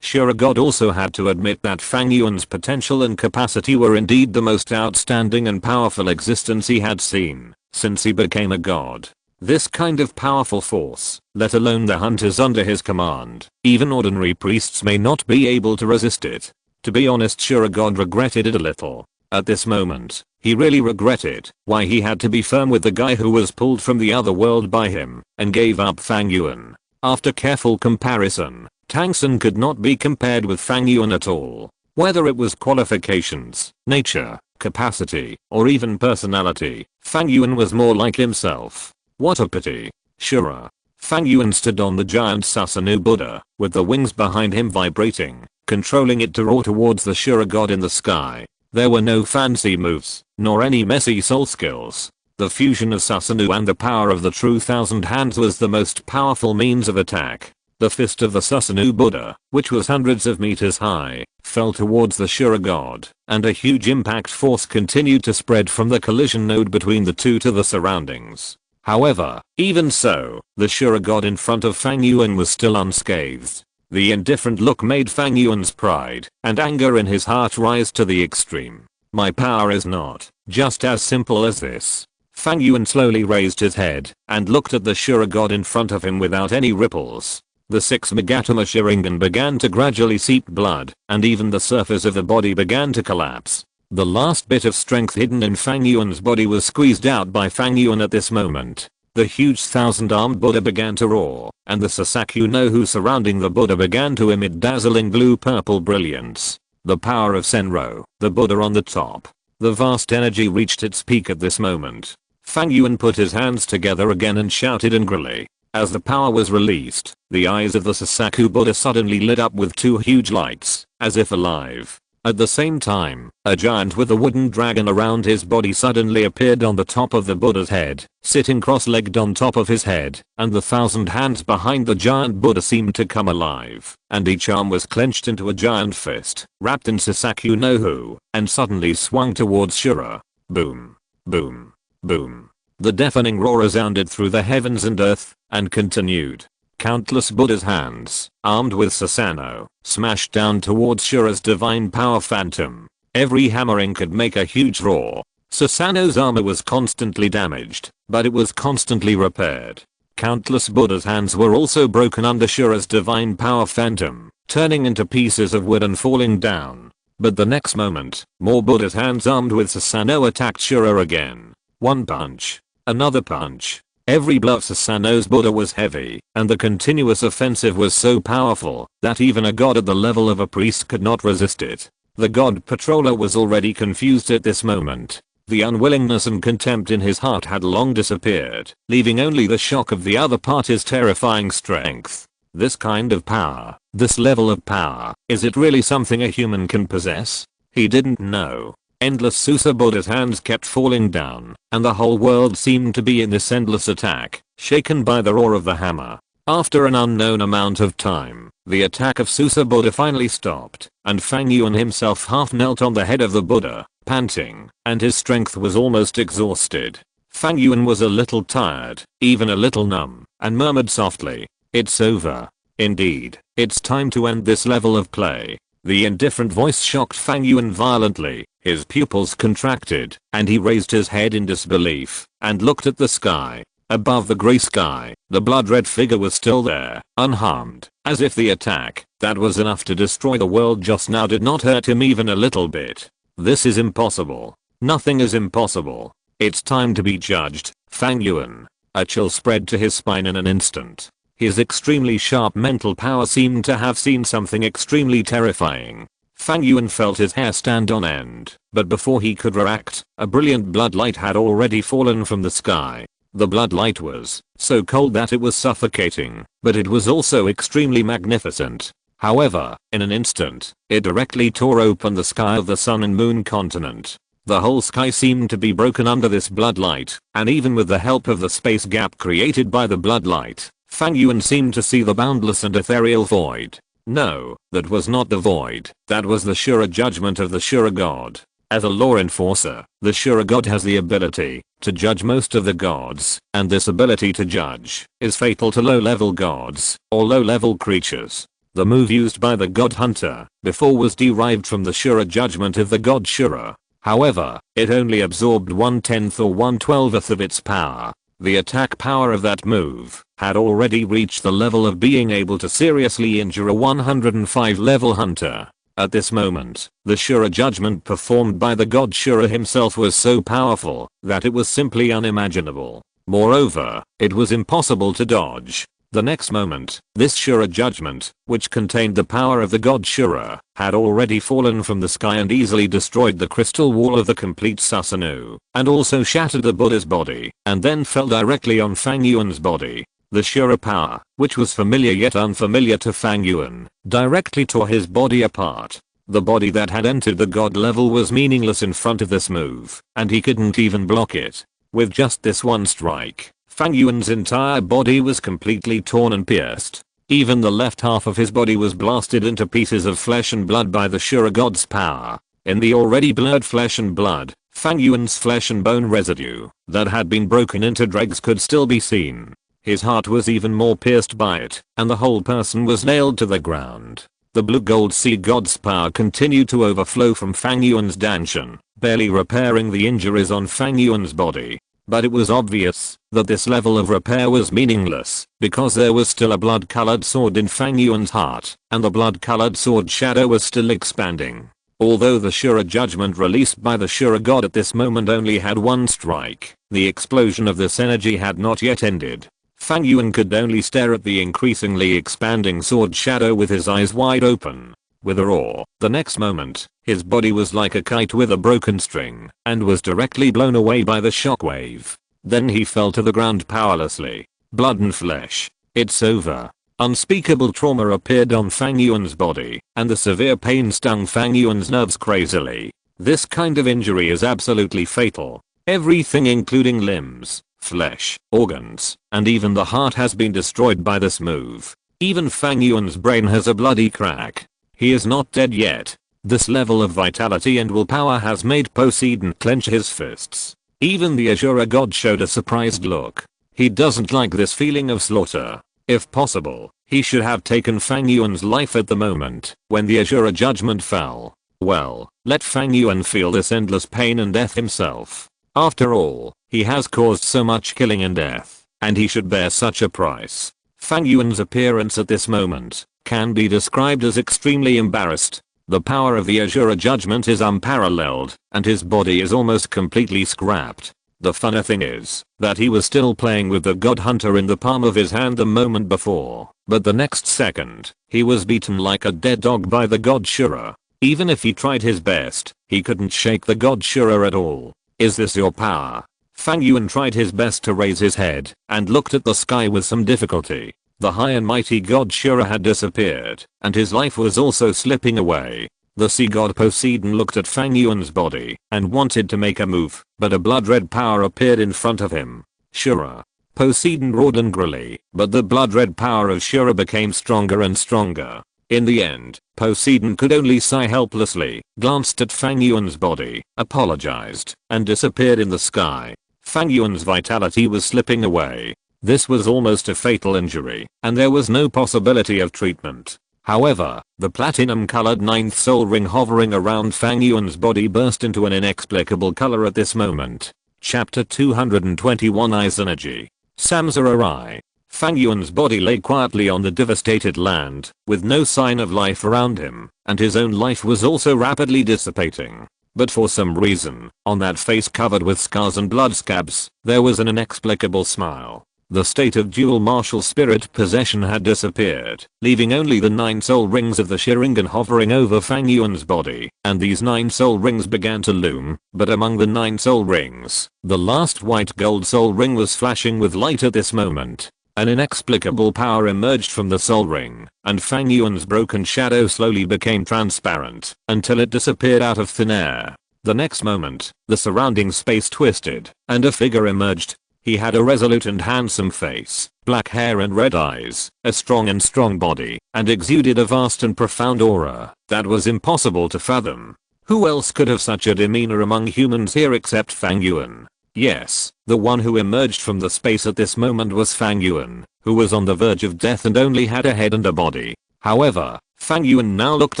God also had to admit that Fang Yuan's potential and capacity were indeed the most outstanding and powerful existence he had seen since he became a god. This kind of powerful force, let alone the hunters under his command, even ordinary priests may not be able to resist it. To be honest, God regretted it a little. At this moment, he really regretted why he had to be firm with the guy who was pulled from the other world by him and gave up Fang Yuan. After careful comparison, Tang Sun could not be compared with Fang Yuan at all. Whether it was qualifications, nature, capacity, or even personality, Fang Yuan was more like himself. What a pity. Fang Yuan stood on the giant Susanoo Buddha, with the wings behind him vibrating, controlling it to roar towards the Shura god in the sky. There were no fancy moves, nor any messy soul skills. The fusion of Susanoo and the power of the true thousand hands was the most powerful means of attack. The fist of the Susanoo Buddha, which was hundreds of meters high, fell towards the Shura god, and a huge impact force continued to spread from the collision node between the two to the surroundings. However, even so, the Shura god in front of Fang Yuan was still unscathed. The indifferent look made Fang Yuan's pride and anger in his heart rise to the extreme. My power is not just as simple as this. Fang Yuan slowly raised his head and looked at the Shura god in front of him without any ripples. The 6 Megatama Sharingan began to gradually seep blood, and even the surface of the body began to collapse. The last bit of strength hidden in Fang Yuan's body was squeezed out by Fang Yuan at this moment. The huge 1,000-armed Buddha began to roar, and the Sasaku no Hu surrounding the Buddha began to emit dazzling blue-purple brilliance. The power of Senro, the Buddha on the top. The vast energy reached its peak at this moment. Fang Yuan put his hands together again and shouted angrily. As the power was released, the eyes of the Sasaku Buddha suddenly lit up with 2 huge lights, as if alive. At the same time, a giant with a wooden dragon around his body suddenly appeared on the top of the Buddha's head, sitting cross-legged on top of his head, and the 1,000 hands behind the giant Buddha seemed to come alive, and each arm was clenched into a giant fist, wrapped in Sasaku no Hu, and suddenly swung towards Shura. Boom. Boom. Boom. The deafening roar resounded through the heavens and earth, and continued. Countless Buddha's hands, armed with Susanoo, smashed down towards Shura's divine power phantom. Every hammering could make a huge roar. Susanoo's armor was constantly damaged, but it was constantly repaired. Countless Buddha's hands were also broken under Shura's divine power phantom, turning into pieces of wood and falling down. But the next moment, more Buddha's hands armed with Susanoo attacked Shura again. One punch. Another punch. Every blow of Susanoo's Buddha was heavy, and the continuous offensive was so powerful that even a god at the level of a priest could not resist it. The god patroller was already confused at this moment. The unwillingness and contempt in his heart had long disappeared, leaving only the shock of the other party's terrifying strength. This kind of power, this level of power, is it really something a human can possess? He didn't know. Endless Susa Buddha's hands kept falling down, and the whole world seemed to be in this endless attack, shaken by the roar of the hammer. After an unknown amount of time, the attack of Susa Buddha finally stopped, and Fang Yuan himself half knelt on the head of the Buddha, panting, and his strength was almost exhausted. Fang Yuan was a little tired, even a little numb, and murmured softly, "It's over. Indeed, it's time to end this level of play." The indifferent voice shocked Fang Yuan violently. His pupils contracted, and he raised his head in disbelief, and looked at the sky. Above the grey sky, the blood-red figure was still there, unharmed, as if the attack that was enough to destroy the world just now did not hurt him even a little bit. This is impossible. Nothing is impossible. It's time to be judged, Fang Yuan. A chill spread to his spine in an instant. His extremely sharp mental power seemed to have seen something extremely terrifying. Fang Yuan felt his hair stand on end, but before he could react, a brilliant blood light had already fallen from the sky. The blood light was so cold that it was suffocating, but it was also extremely magnificent. However, in an instant, it directly tore open the sky of the Sun and Moon continent. The whole sky seemed to be broken under this blood light, and even with the help of the space gap created by the blood light, Fang Yuan seemed to see the boundless and ethereal void. No, that was not the void, that was the Shura judgment of the Shura god. As a law enforcer, the Shura god has the ability to judge most of the gods, and this ability to judge is fatal to low-level gods or low-level creatures. The move used by the god hunter before was derived from the Shura judgment of the god Shura. However, it only absorbed 1/10 or 1/12 of its power. The attack power of that move had already reached the level of being able to seriously injure a 105 level hunter. At this moment, the Shura judgment performed by the god Shura himself was so powerful that it was simply unimaginable. Moreover, it was impossible to dodge. The next moment, this Shura judgment, which contained the power of the god Shura, had already fallen from the sky and easily destroyed the crystal wall of the complete Susanoo, and also shattered the Buddha's body, and then fell directly on Fang Yuan's body. The Shura power, which was familiar yet unfamiliar to Fang Yuan, directly tore his body apart. The body that had entered the god level was meaningless in front of this move, and he couldn't even block it. With just this one strike, Fang Yuan's entire body was completely torn and pierced. Even the left half of his body was blasted into pieces of flesh and blood by the Shura god's power. In the already blurred flesh and blood, Fang Yuan's flesh and bone residue that had been broken into dregs could still be seen. His heart was even more pierced by it, and the whole person was nailed to the ground. The blue gold sea god's power continued to overflow from Fang Yuan's danshan, barely repairing the injuries on Fang Yuan's body. But it was obvious that this level of repair was meaningless, because there was still a blood-colored sword in Fang Yuan's heart, and the blood-colored sword shadow was still expanding. Although the Shura judgment released by the Shura god at this moment only had one strike, the explosion of this energy had not yet ended. Fang Yuan could only stare at the increasingly expanding sword shadow with his eyes wide open. With a roar, the next moment, his body was like a kite with a broken string, and was directly blown away by the shockwave. Then he fell to the ground powerlessly. Blood and flesh. It's over. Unspeakable trauma appeared on Fang Yuan's body, and the severe pain stung Fang Yuan's nerves crazily. This kind of injury is absolutely fatal. Everything including limbs, flesh, organs, and even the heart has been destroyed by this move. Even Fang Yuan's brain has a bloody crack. He is not dead yet. This level of vitality and willpower has made Poseidon clench his fists. Even the Ashura god showed a surprised look. He doesn't like this feeling of slaughter. If possible, he should have taken Fang Yuan's life at the moment when the Ashura judgment fell. Well, let Fang Yuan feel this endless pain and death himself. After all, he has caused so much killing and death, and he should bear such a price. Fang Yuan's appearance at this moment can be described as extremely embarrassed. The power of the Ashura judgment is unparalleled, and his body is almost completely scrapped. The funny thing is that he was still playing with the god hunter in the palm of his hand the moment before, but the next second, he was beaten like a dead dog by the god Shura. Even if he tried his best, he couldn't shake the god Shura at all. Is this your power? Fang Yuan tried his best to raise his head and looked at the sky with some difficulty. The high and mighty god Shura had disappeared, and his life was also slipping away. The sea god Poseidon looked at Fang Yuan's body and wanted to make a move, but a blood-red power appeared in front of him. Shura. Poseidon roared angrily, but the blood-red power of Shura became stronger and stronger. In the end, Poseidon could only sigh helplessly, glanced at Fang Yuan's body, apologized, and disappeared in the sky. Fang Yuan's vitality was slipping away. This was almost a fatal injury, and there was no possibility of treatment. However, the platinum-colored ninth soul ring hovering around Fang Yuan's body burst into an inexplicable color at this moment. Chapter 221 Eyes Energy. Samsara. Fang Yuan's body lay quietly on the devastated land, with no sign of life around him, and his own life was also rapidly dissipating. But for some reason, on that face covered with scars and blood scabs, there was an inexplicable smile. The state of dual martial spirit possession had disappeared, leaving only the 9 soul rings of the Sharingan hovering over Fang Yuan's body, and these 9 soul rings began to loom, but among the 9 soul rings, the last white gold soul ring was flashing with light at this moment. An inexplicable power emerged from the soul ring, and Fang Yuan's broken shadow slowly became transparent, until it disappeared out of thin air. The next moment, the surrounding space twisted, and a figure emerged. He had a resolute and handsome face, black hair and red eyes, a strong body, and exuded a vast and profound aura that was impossible to fathom. Who else could have such a demeanor among humans here except Fang Yuan? Yes, the one who emerged from the space at this moment was Fang Yuan, who was on the verge of death and only had a head and a body. However, Fang Yuan now looked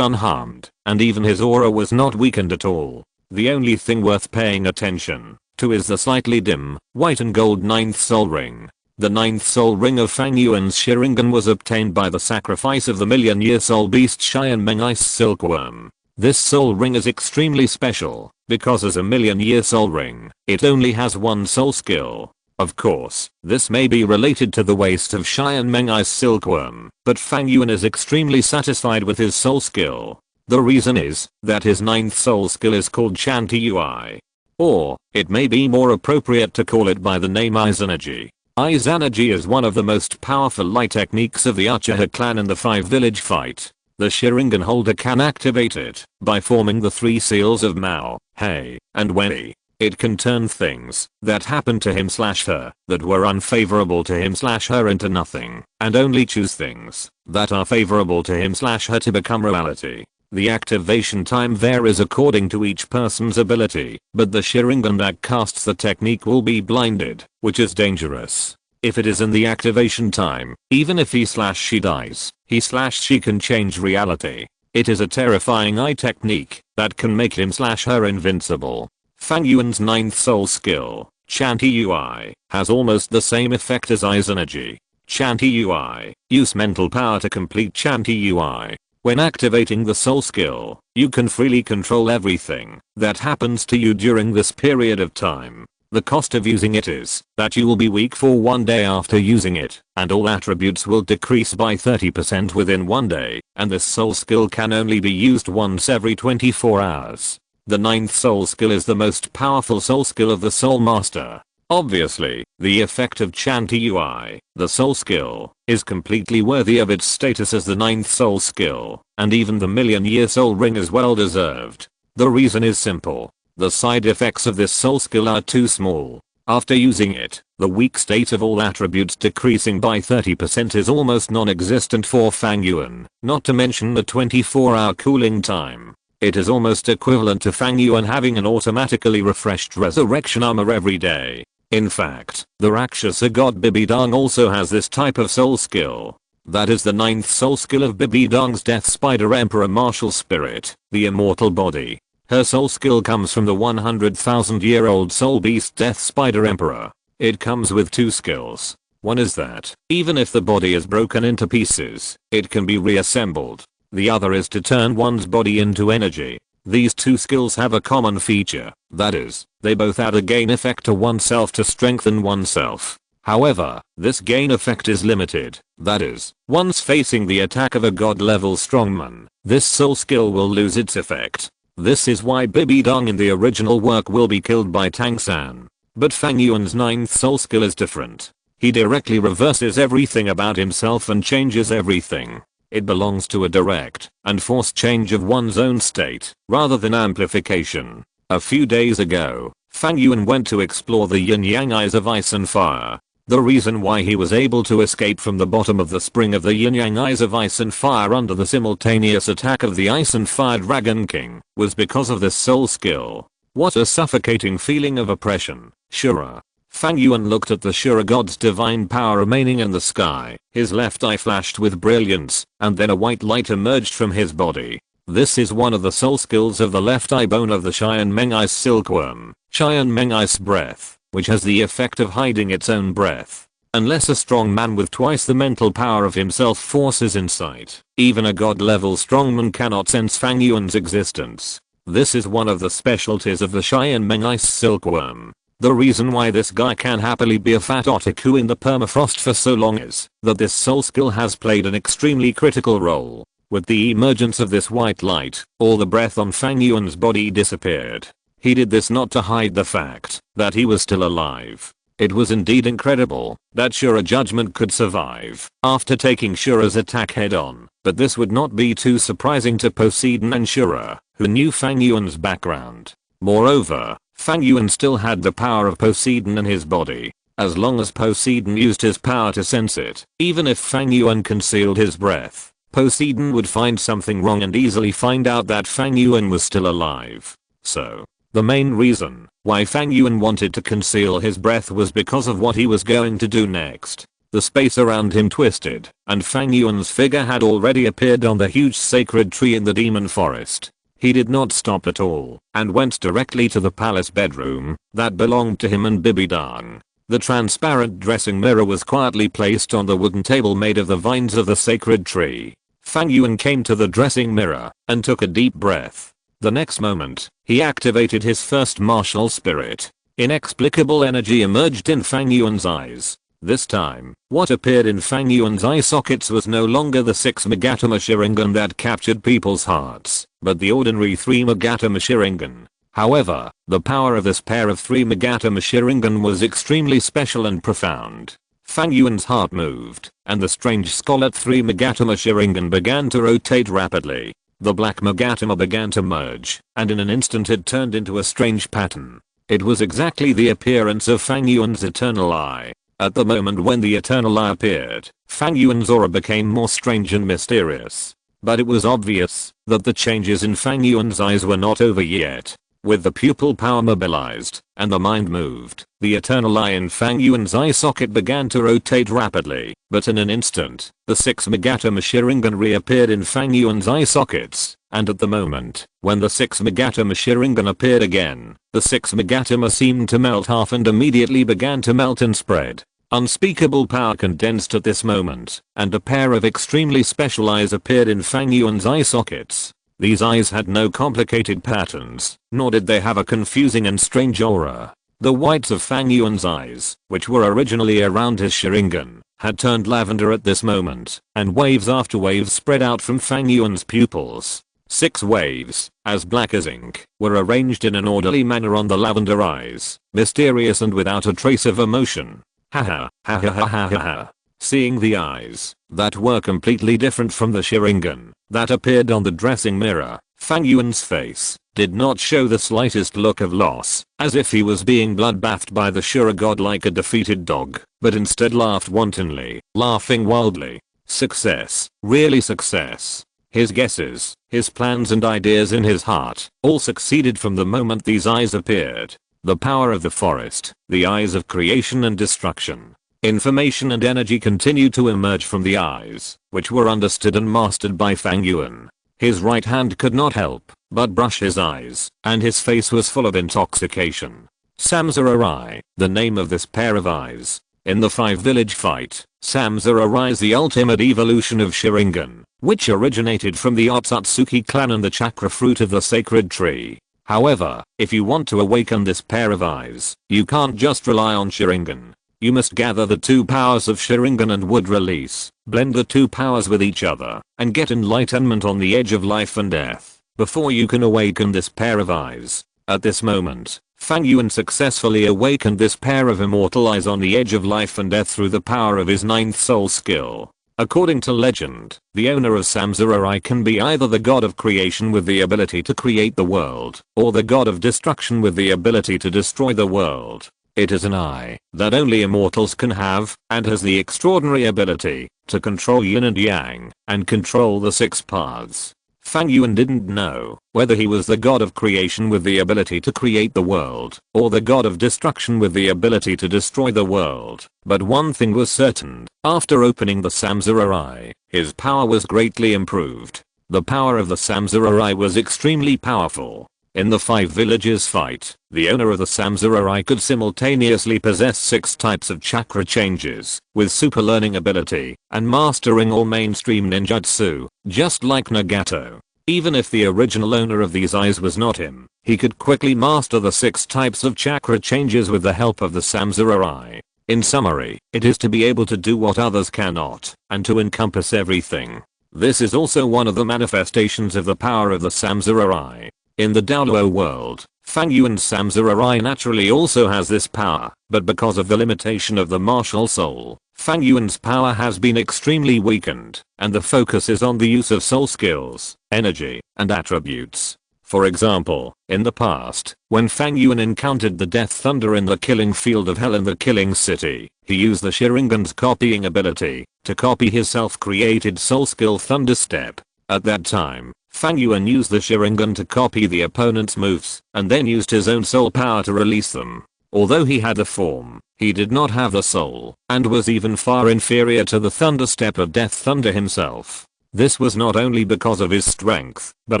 unharmed, and even his aura was not weakened at all. The only thing worth paying attention to is the slightly dim, white and gold 9th soul ring. The 9th soul ring of Fang Yuan's Sharingan was obtained by the sacrifice of the million-year soul beast Sharingan Ice Silkworm. This soul ring is extremely special, because as a million-year soul ring, it only has one soul skill. Of course, this may be related to the waste of Sharingan Ice Silkworm, but Fang Yuan is extremely satisfied with his soul skill. The reason is that his 9th soul skill is called Shanti Ui. Or, it may be more appropriate to call it by the name Eyes Energy. Eyes Energy is one of the most powerful light techniques of the Uchiha clan in the 5-village fight. The Sharingan holder can activate it by forming the 3 seals of Mao, Hei, and Wei. It can turn things that happened to him/her that were unfavorable to him/her into nothing, and only choose things that are favorable to him/her to become reality. The activation time varies according to each person's ability, but the Sharingan that casts the technique will be blinded, which is dangerous. If it is in the activation time, even if he/she dies, he/she can change reality. It is a terrifying eye technique that can make him/her invincible. Fang Yuan's 9th soul skill, Shanti Ui, has almost the same effect as Eyes Energy. Shanti Ui, use mental power to complete Shanti Ui. When activating the soul skill, you can freely control everything that happens to you during this period of time. The cost of using it is that you will be weak for 1 day after using it, and all attributes will decrease by 30% within 1 day, and this soul skill can only be used once every 24 hours. The 9th soul skill is the most powerful soul skill of the Soul Master. Obviously, the effect of Shanti Ui, the soul skill, is completely worthy of its status as the 9th soul skill, and even the million-year soul ring is well deserved. The reason is simple. The side effects of this soul skill are too small. After using it, the weak state of all attributes decreasing by 30% is almost non-existent for Fang Yuan, not to mention the 24-hour cooling time. It is almost equivalent to Fang Yuan having an automatically refreshed resurrection armor every day. In fact, the Rakshasa god Bibidang also has this type of soul skill. That is the 9th soul skill of Bibidang's Death Spider Emperor Martial Spirit, the immortal body. Her soul skill comes from the 100,000-year-old soul beast Death Spider Emperor. It comes with 2 skills. One is that, even if the body is broken into pieces, it can be reassembled. The other is to turn one's body into energy. These 2 skills have a common feature, that is, they both add a gain effect to oneself to strengthen oneself. However, this gain effect is limited, that is, once facing the attack of a god-level strongman, this soul skill will lose its effect. This is why Bibidang in the original work will be killed by Tang San. But Fang Yuan's 9th soul skill is different. He directly reverses everything about himself and changes everything. It belongs to a direct and forced change of one's own state, rather than amplification. A few days ago, Fang Yuan went to explore the yin-yang eyes of ice and fire. The reason why he was able to escape from the bottom of the spring of the yin-yang eyes of ice and fire under the simultaneous attack of the ice and fire Dragon King was because of this soul skill. What a suffocating feeling of oppression, Shura. Fang Yuan looked at the Shura god's divine power remaining in the sky. His left eye flashed with brilliance, and then a white light emerged from his body. This is one of the soul skills of the left eye bone of the Sharingan Ice Silkworm, Sharingan Ice Breath, which has the effect of hiding its own breath. Unless a strong man with twice the mental power of himself forces insight, even a god-level strongman cannot sense Fang Yuan's existence. This is one of the specialties of the Sharingan Ice Silkworm. The reason why this guy can happily be a fat otaku in the permafrost for so long is that this soul skill has played an extremely critical role. With the emergence of this white light, all the breath on Fang Yuan's body disappeared. He did this not to hide the fact that he was still alive. It was indeed incredible that Shura Judgment could survive after taking Shura's attack head on, but this would not be too surprising to Poseidon and Shura, who knew Fang Yuan's background. Moreover, Fang Yuan still had the power of Poseidon in his body. As long as Poseidon used his power to sense it, even if Fang Yuan concealed his breath, Poseidon would find something wrong and easily find out that Fang Yuan was still alive. So, the main reason why Fang Yuan wanted to conceal his breath was because of what he was going to do next. The space around him twisted, and Fang Yuan's figure had already appeared on the huge sacred tree in the demon forest. He did not stop at all, and went directly to the palace bedroom that belonged to him and Bibi Dang. The transparent dressing mirror was quietly placed on the wooden table made of the vines of the sacred tree. Fang Yuan came to the dressing mirror and took a deep breath. The next moment, he activated his first martial spirit. Inexplicable energy emerged in Fang Yuan's eyes. This time, what appeared in Fang Yuan's eye sockets was no longer the 6 Magatama Sharingan that captured people's hearts, but the ordinary 3 Magatama Sharingan. However, the power of this pair of 3 Magatama Sharingan was extremely special and profound. Fang Yuan's heart moved, and the strange scarlet 3 Magatama Sharingan began to rotate rapidly. The black Magatama began to merge, and in an instant it turned into a strange pattern. It was exactly the appearance of Fang Yuan's eternal eye. At the moment when the eternal eye appeared, Fang Yuan's aura became more strange and mysterious. But it was obvious that the changes in Fang Yuan's eyes were not over yet. With the pupil power mobilized, and the mind moved, the eternal eye in Fang Yuan's eye socket began to rotate rapidly, but in an instant, the 6 Magatama Sharingan reappeared in Fang Yuan's eye sockets, and at the moment, when the 6 Magatama Sharingan appeared again, the 6 Magatama seemed to melt half and immediately began to melt and spread. Unspeakable power condensed at this moment, and a pair of extremely special eyes appeared in Fang Yuan's eye sockets. These eyes had no complicated patterns, nor did they have a confusing and strange aura. The whites of Fang Yuan's eyes, which were originally around his Sharingan, had turned lavender at this moment, and waves after waves spread out from Fang Yuan's pupils. 6 waves, as black as ink, were arranged in an orderly manner on the lavender eyes, mysterious and without a trace of emotion. Ha ha ha. Seeing the eyes that were completely different from the Sharingan that appeared on the dressing mirror, Fang Yuan's face did not show the slightest look of loss, as if he was being bloodbathed by the Shura god like a defeated dog, but instead laughed wantonly, laughing wildly. Success, really success. His guesses, his plans and ideas in his heart, all succeeded from the moment these eyes appeared. The power of the forest, the eyes of creation and destruction. Information and energy continued to emerge from the eyes, which were understood and mastered by Fang Yuan. His right hand could not help but brush his eyes, and his face was full of intoxication. Samsara Rai, the name of this pair of eyes. In the 5-village fight, Samsara Rai is the ultimate evolution of Sharingan, which originated from the Otsutsuki clan and the chakra fruit of the sacred tree. However, if you want to awaken this pair of eyes, you can't just rely on Sharingan. You must gather the 2 powers of Sharingan and wood release, blend the 2 powers with each other, and get enlightenment on the edge of life and death, before you can awaken this pair of eyes. At this moment, Fang Yuan successfully awakened this pair of immortal eyes on the edge of life and death through the power of his 9th soul skill. According to legend, the owner of Samsara Rai can be either the god of creation with the ability to create the world, or the god of destruction with the ability to destroy the world. It is an eye that only immortals can have, and has the extraordinary ability to control yin and yang, and control the 6 paths. Fang Yuan didn't know whether he was the god of creation with the ability to create the world, or the god of destruction with the ability to destroy the world. But one thing was certain, after opening the Samsara Rai, his power was greatly improved. The power of the Samsara Rai was extremely powerful. In the 5 villages fight, the owner of the Samsara Rai could simultaneously possess 6 types of chakra changes, with super learning ability, and mastering all mainstream ninjutsu, just like Nagato. Even if the original owner of these eyes was not him, he could quickly master the 6 types of chakra changes with the help of the Samsara Rai. In summary, it is to be able to do what others cannot, and to encompass everything. This is also one of the manifestations of the power of the Samsara Rai. In the Douluo world, Fang Yuan's Samsara Rai naturally also has this power, but because of the limitation of the martial soul, Fang Yuan's power has been extremely weakened, and the focus is on the use of soul skills, energy, and attributes. For example, in the past, when Fang Yuan encountered the Death Thunder in the killing field of Hell in the Killing City, he used the Sharingan's copying ability to copy his self-created soul skill Thunder Step. At that time, Fang Yuan used the Sharingan to copy the opponent's moves and then used his own soul power to release them. Although he had the form, he did not have the soul and was even far inferior to the Thunder Step of Death Thunder himself. This was not only because of his strength, but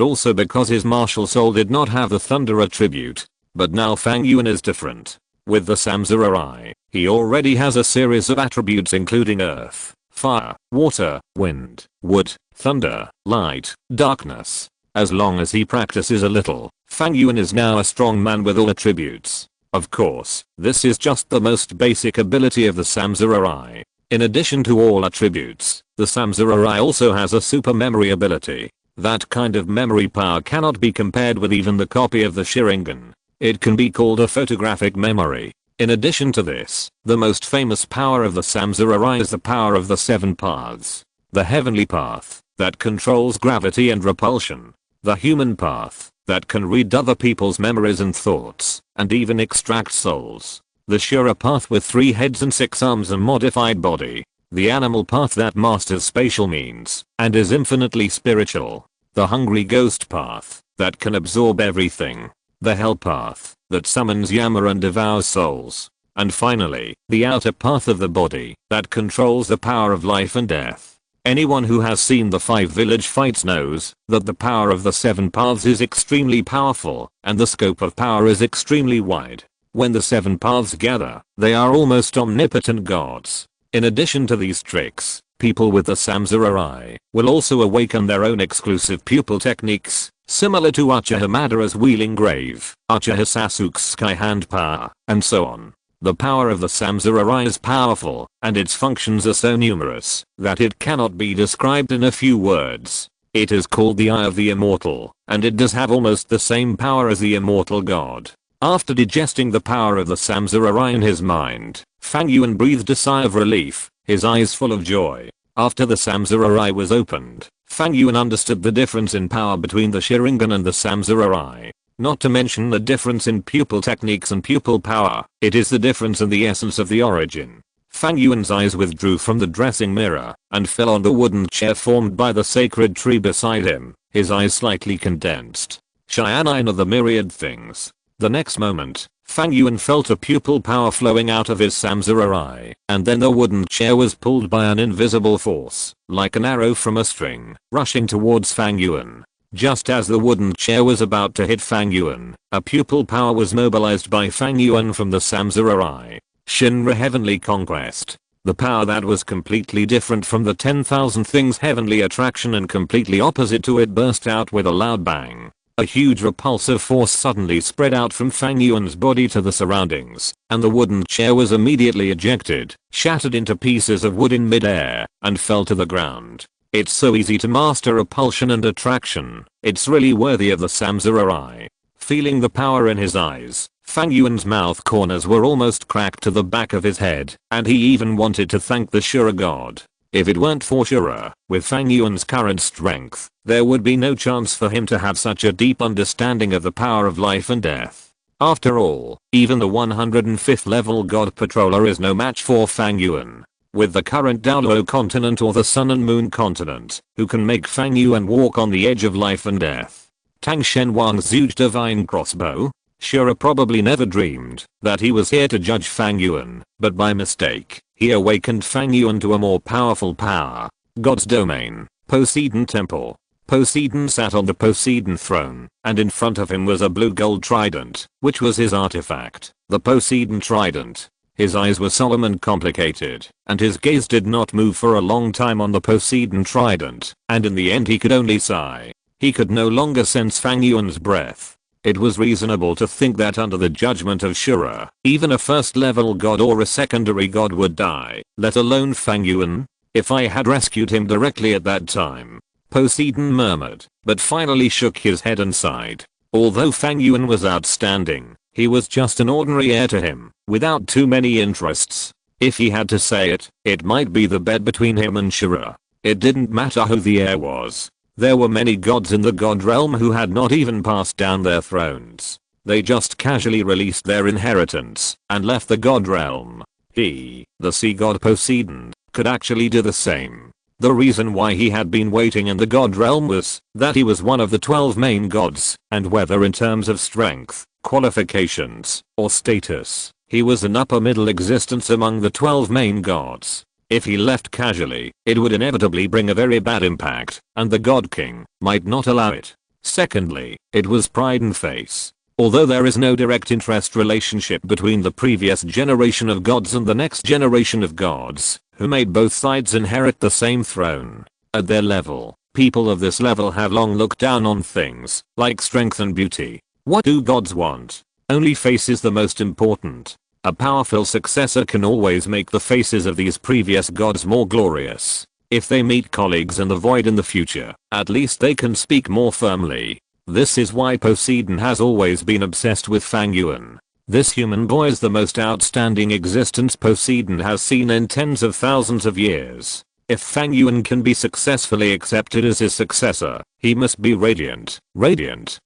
also because his martial soul did not have the Thunder attribute. But now Fang Yuan is different. With the Samsurai, he already has a series of attributes including earth, fire, water, wind, wood, thunder, light, darkness. As long as he practices a little, Fang Yuan is now a strong man with all attributes. Of course, this is just the most basic ability of the Samsurai. In addition to all attributes, the Samsurai also has a super memory ability. That kind of memory power cannot be compared with even the copy of the Sharingan. It can be called a photographic memory. In addition to this, the most famous power of the Samsurai is the power of the 7 paths. The heavenly path, that controls gravity and repulsion. The human path, that can read other people's memories and thoughts, and even extract souls. The Shura path with 3 heads and 6 arms and modified body. The animal path that masters spatial means, and is infinitely spiritual. The hungry ghost path, that can absorb everything. The hell path, that summons Yama and devours souls. And finally, the outer path of the body, that controls the power of life and death. Anyone who has seen the 5 village fights knows that the power of the 7 paths is extremely powerful, and the scope of power is extremely wide. When the 7 paths gather, they are almost omnipotent gods. In addition to these tricks, people with the Samsurai will also awaken their own exclusive pupil techniques, similar to Uchiha Madara's Wheeling Grave, Uchiha Sasuke's Sky Hand power, and so on. The power of the Samsurai is powerful, and its functions are so numerous that it cannot be described in a few words. It is called the Eye of the Immortal, and it does have almost the same power as the Immortal God. After digesting the power of the Samsurai in his mind, Fang Yuan breathed a sigh of relief, his eyes full of joy. After the Samsurai was opened, Fang Yuan understood the difference in power between the Sharingan and the Samsurai. Not to mention the difference in pupil techniques and pupil power, it is the difference in the essence of the origin. Fang Yuan's eyes withdrew from the dressing mirror and fell on the wooden chair formed by the sacred tree beside him, his eyes slightly condensed. Sharingan are the myriad things. The next moment, Fang Yuan felt a pupil power flowing out of his Samsurai, and then the wooden chair was pulled by an invisible force, like an arrow from a string, rushing towards Fang Yuan. Just as the wooden chair was about to hit Fang Yuan, a pupil power was mobilized by Fang Yuan from the Samsurai. Shinra Heavenly Conquest. The power that was completely different from the 10,000 Things Heavenly Attraction and completely opposite to it burst out with a loud bang. A huge repulsive force suddenly spread out from Fang Yuan's body to the surroundings, and the wooden chair was immediately ejected, shattered into pieces of wood in midair, and fell to the ground. It's so easy to master repulsion and attraction, it's really worthy of the Samsurai. Feeling the power in his eyes, Fang Yuan's mouth corners were almost cracked to the back of his head, and he even wanted to thank the Shura god. If it weren't for Shura, with Fang Yuan's current strength, there would be no chance for him to have such a deep understanding of the power of life and death. After all, even the 105th level God Patroller is no match for Fang Yuan. With the current Douluo Continent or the Sun and Moon Continent, who can make Fang Yuan walk on the edge of life and death. Tang Shenwang's huge divine crossbow? Shura probably never dreamed that he was here to judge Fang Yuan, but by mistake, he awakened Fang Yuan to a more powerful power. God's domain, Poseidon Temple. Poseidon sat on the Poseidon throne, and in front of him was a blue gold trident, which was his artifact, the Poseidon trident. His eyes were solemn and complicated, and his gaze did not move for a long time on the Poseidon trident, and in the end he could only sigh. He could no longer sense Fang Yuan's breath. It was reasonable to think that under the judgment of Shura, even a first level god or a secondary god would die, let alone Fang Yuan. If I had rescued him directly at that time. Poseidon murmured, but finally shook his head and sighed. Although Fang Yuan was outstanding, he was just an ordinary heir to him, without too many interests. If he had to say it, it might be the bet between him and Shura. It didn't matter who the heir was. There were many gods in the god realm who had not even passed down their thrones. They just casually released their inheritance and left the god realm. He, the sea god Poseidon, could actually do the same. The reason why he had been waiting in the god realm was that he was one of the 12 main gods, and whether in terms of strength, qualifications, or status, he was an upper middle existence among the 12 main gods. If he left casually, it would inevitably bring a very bad impact, and the god king might not allow it. Secondly, it was pride and face. Although there is no direct interest relationship between the previous generation of gods and the next generation of gods, who made both sides inherit the same throne. At their level, people of this level have long looked down on things like strength and beauty. What do gods want? Only face is the most important. A powerful successor can always make the faces of these previous gods more glorious. If they meet colleagues in the void in the future, at least they can speak more firmly. This is why Poseidon has always been obsessed with Fang Yuan. This human boy is the most outstanding existence Poseidon has seen in tens of thousands of years. If Fang Yuan can be successfully accepted as his successor, he must be radiant,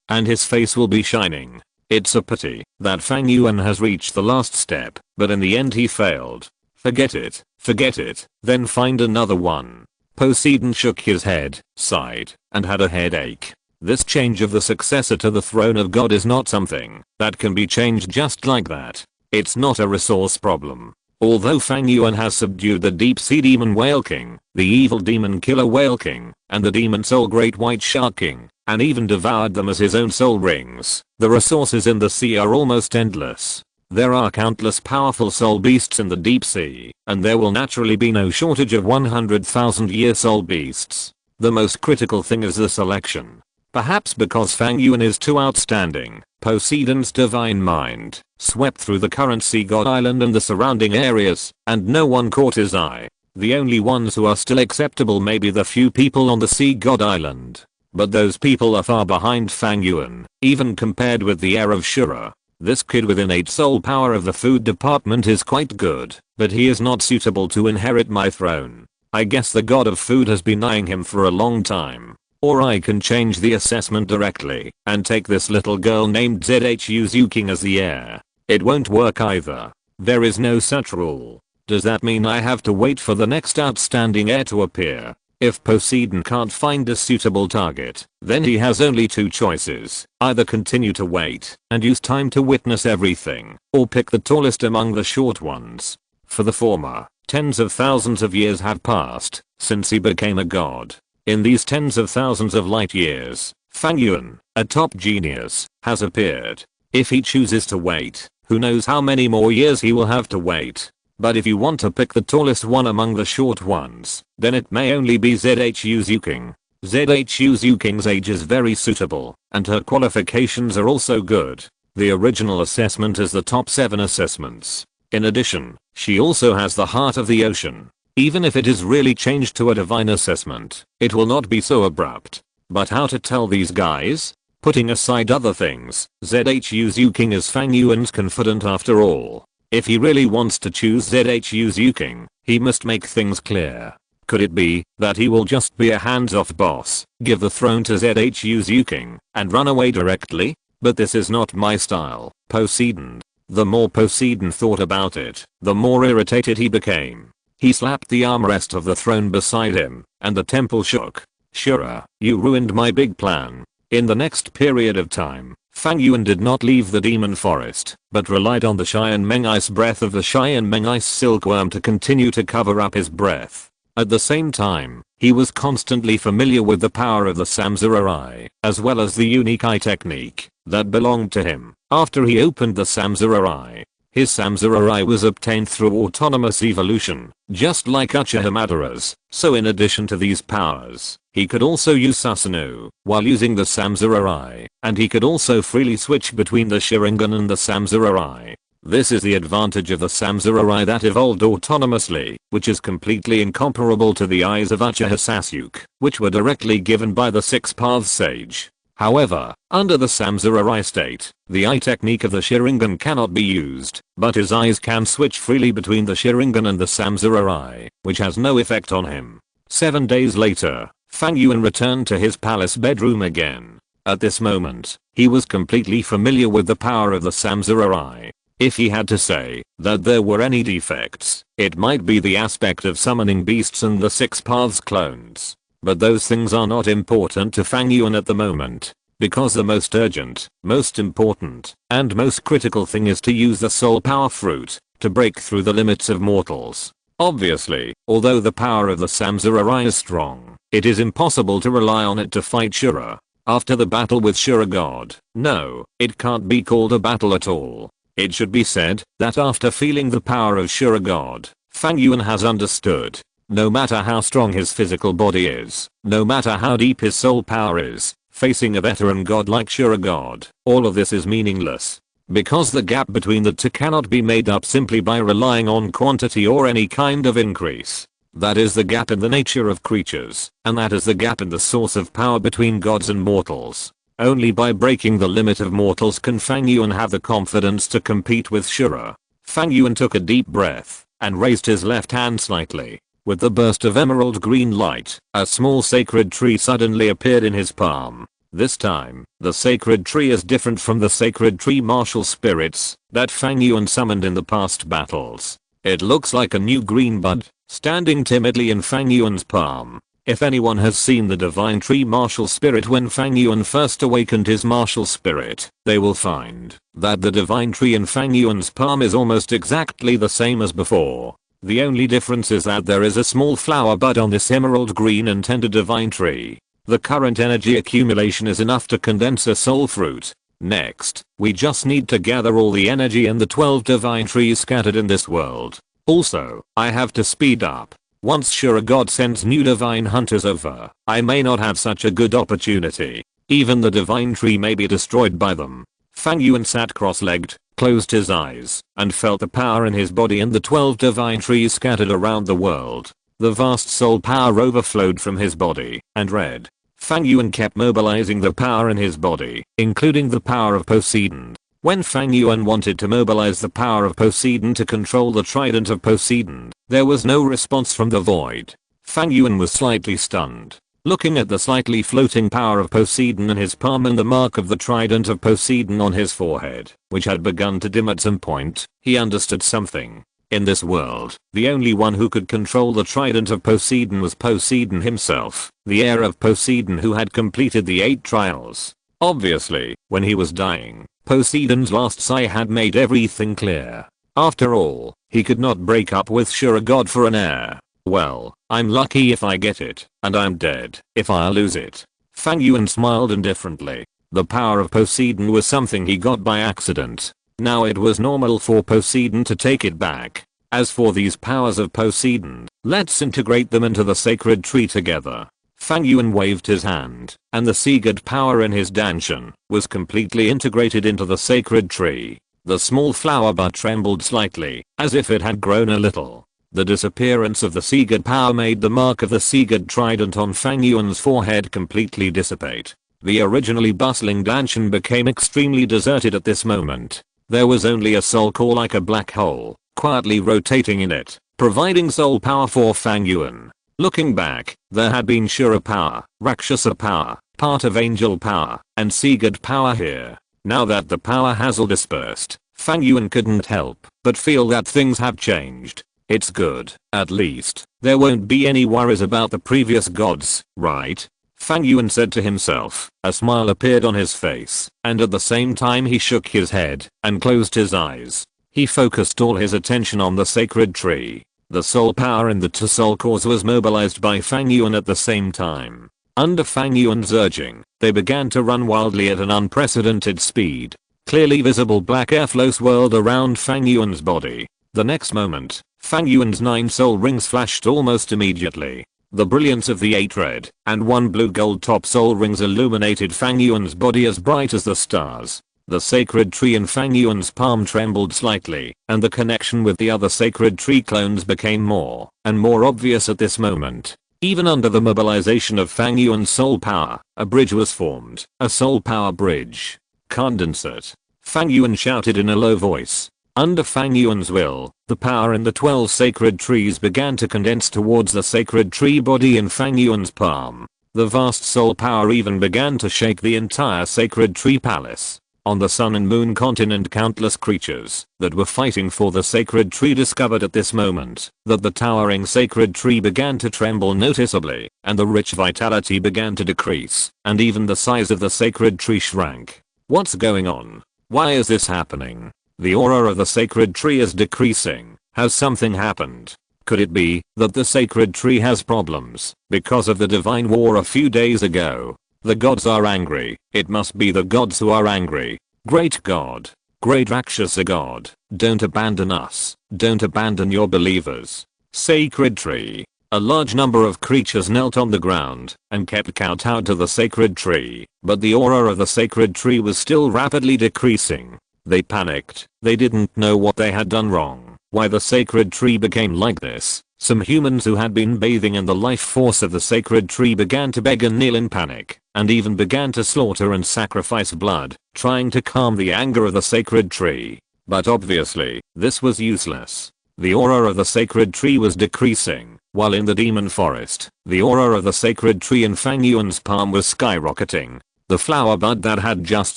and his face will be shining. It's a pity that Fang Yuan has reached the last step, but in the end he failed. Forget it, then find another one. Poseidon shook his head, sighed, and had a headache. This change of the successor to the throne of God is not something that can be changed just like that. It's not a resource problem. Although Fang Yuan has subdued the deep sea demon whale king, the evil demon killer whale king, and the demon soul great white shark king, and even devoured them as his own soul rings, the resources in the sea are almost endless. There are countless powerful soul beasts in the deep sea, and there will naturally be no shortage of 100,000-year soul beasts. The most critical thing is the selection. Perhaps because Fang Yuan is too outstanding, Poseidon's divine mind swept through the current sea god island and the surrounding areas, and no one caught his eye. The only ones who are still acceptable may be the few people on the sea god island. But those people are far behind Fang Yuan, even compared with the heir of Shura. This kid with innate soul power of the food department is quite good, but he is not suitable to inherit my throne. I guess the god of food has been eyeing him for a long time. Or I can change the assessment directly and take this little girl named ZHU Zuking as the heir. It won't work either. There is no such rule. Does that mean I have to wait for the next outstanding heir to appear? If Poseidon can't find a suitable target, then he has only two choices. Either continue to wait and use time to witness everything, or pick the tallest among the short ones. For the former, tens of thousands of years have passed since he became a god. In these tens of thousands of light years, Fang Yuan, a top genius, has appeared. If he chooses to wait, who knows how many more years he will have to wait. But if you want to pick the tallest one among the short ones, then it may only be ZHU Zuking. ZHU Zuking's age is very suitable, and her qualifications are also good. The original assessment is the top 7 assessments. In addition, she also has the heart of the ocean. Even if it is really changed to a divine assessment, it will not be so abrupt. But how to tell these guys? Putting aside other things, ZHU Zuking is Fang Yuan's confidant after all. If he really wants to choose ZHU Zuking, he must make things clear. Could it be that he will just be a hands-off boss, give the throne to ZHU Zuking, and run away directly? But this is not my style, Poseidon. The more Poseidon thought about it, the more irritated he became. He slapped the armrest of the throne beside him, and the temple shook. Shura, you ruined my big plan. In the next period of time, Fang Yuan did not leave the demon forest, but relied on the Cheyenne Meng ice breath of the Cheyenne Meng ice silkworm to continue to cover up his breath. At the same time, he was constantly familiar with the power of the Samsara eye, as well as the unique eye technique that belonged to him. After he opened the Samsara eye, his Samsara eye was obtained through autonomous evolution, just like Uchiha Madara's. So in addition to these powers, he could also use Susanoo while using the Samsara eye, and he could also freely switch between the Sharingan and the Samsara eye. This is the advantage of the Samsara eye that evolved autonomously, which is completely incomparable to the eyes of Uchiha Sasuke, which were directly given by the Six Paths Sage. However, under the Samsara eye state, the eye technique of the Sharingan cannot be used, but his eyes can switch freely between the Sharingan and the Samsara eye, which has no effect on him. 7 days later, Fang Yuan returned to his palace bedroom again. At this moment, he was completely familiar with the power of the samurai. If he had to say that there were any defects, it might be the aspect of summoning beasts and the 6 paths clones. But those things are not important to Fang Yuan at the moment. Because the most urgent, most important, and most critical thing is to use the soul power fruit to break through the limits of mortals. Obviously, although the power of the samurai is strong, it is impossible to rely on it to fight Shura. After the battle with Shura God, no, it can't be called a battle at all. It should be said that after feeling the power of Shura God, Fang Yuan has understood. No matter how strong his physical body is, no matter how deep his soul power is, facing a veteran god like Shura God, all of this is meaningless. Because the gap between the two cannot be made up simply by relying on quantity or any kind of increase. That is the gap in the nature of creatures, and that is the gap in the source of power between gods and mortals. Only by breaking the limit of mortals can Fang Yuan have the confidence to compete with Shura. Fang Yuan took a deep breath and raised his left hand slightly. With the burst of emerald green light, a small sacred tree suddenly appeared in his palm. This time, the sacred tree is different from the sacred tree martial spirits that Fang Yuan summoned in the past battles. It looks like a new green bud, standing timidly in Fang Yuan's palm. If anyone has seen the divine tree martial spirit when Fang Yuan first awakened his martial spirit, they will find that the divine tree in Fang Yuan's palm is almost exactly the same as before. The only difference is that there is a small flower bud on this emerald green and tender divine tree. The current energy accumulation is enough to condense a soul fruit. Next, we just need to gather all the energy in the 12 divine trees scattered in this world. Also, I have to speed up. Once Shura God sends new divine hunters over, I may not have such a good opportunity. Even the divine tree may be destroyed by them. Fang Yuan sat cross-legged, closed his eyes, and felt the power in his body and the 12 divine trees scattered around the world. The vast soul power overflowed from his body and read. Fang Yuan kept mobilizing the power in his body, including the power of Poseidon. When Fang Yuan wanted to mobilize the power of Poseidon to control the trident of Poseidon, there was no response from the void. Fang Yuan was slightly stunned. Looking at the slightly floating power of Poseidon in his palm and the mark of the trident of Poseidon on his forehead, which had begun to dim at some point, he understood something. In this world, the only one who could control the trident of Poseidon was Poseidon himself, the heir of Poseidon who had completed the 8 trials. Obviously, when he was dying, Poseidon's last sigh had made everything clear. After all, he could not break up with Shura God for an heir. Well, I'm lucky if I get it, and I'm dead if I lose it. Fang Yuan smiled indifferently. The power of Poseidon was something he got by accident. Now it was normal for Poseidon to take it back. As for these powers of Poseidon, let's integrate them into the sacred tree together. Fang Yuan waved his hand, and the sea god power in his danshan was completely integrated into the sacred tree. The small flower bud trembled slightly, as if it had grown a little. The disappearance of the sea god power made the mark of the sea god trident on Fang Yuan's forehead completely dissipate. The originally bustling danshan became extremely deserted at this moment. There was only a soul core like a black hole, quietly rotating in it, providing soul power for Fang Yuan. Looking back, there had been Shura power, Rakshasa power, part of angel power, and sea god power here. Now that the power has all dispersed, Fang Yuan couldn't help but feel that things have changed. It's good, at least, there won't be any worries about the previous gods, right? Fang Yuan said to himself. A smile appeared on his face, and at the same time he shook his head and closed his eyes. He focused all his attention on the sacred tree. The soul power in the 2 soul cores was mobilized by Fang Yuan at the same time. Under Fang Yuan's urging, they began to run wildly at an unprecedented speed. Clearly visible black airflow swirled around Fang Yuan's body. The next moment, Fang Yuan's 9 soul rings flashed almost immediately. The brilliance of the 8 red and 1 blue gold top soul rings illuminated Fang Yuan's body as bright as the stars. The sacred tree in Fang Yuan's palm trembled slightly, and the connection with the other sacred tree clones became more and more obvious at this moment. Even under the mobilization of Fang Yuan's soul power, a bridge was formed, a soul power bridge. Condensate. Fang Yuan shouted in a low voice. Under Fang Yuan's will, the power in the 12 sacred trees began to condense towards the sacred tree body in Fang Yuan's palm. The vast soul power even began to shake the entire sacred tree palace. On the Sun and Moon continent, countless creatures that were fighting for the sacred tree discovered at this moment that the towering sacred tree began to tremble noticeably, and the rich vitality began to decrease, and even the size of the sacred tree shrank. What's going on? Why is this happening? The aura of the sacred tree is decreasing. Has something happened? Could it be that the sacred tree has problems because of the divine war a few days ago? The gods are angry. It must be the gods who are angry. Great God. Great Rakshasa God. Don't abandon us. Don't abandon your believers. Sacred tree. A large number of creatures knelt on the ground and kept kowtowed to the sacred tree, but the aura of the sacred tree was still rapidly decreasing. They panicked. They didn't know what they had done wrong, why the sacred tree became like this. Some humans who had been bathing in the life force of the sacred tree began to beg and kneel in panic, and even began to slaughter and sacrifice blood, trying to calm the anger of the sacred tree. But obviously, this was useless. The aura of the sacred tree was decreasing, while in the demon forest, the aura of the sacred tree in Fang Yuan's palm was skyrocketing. The flower bud that had just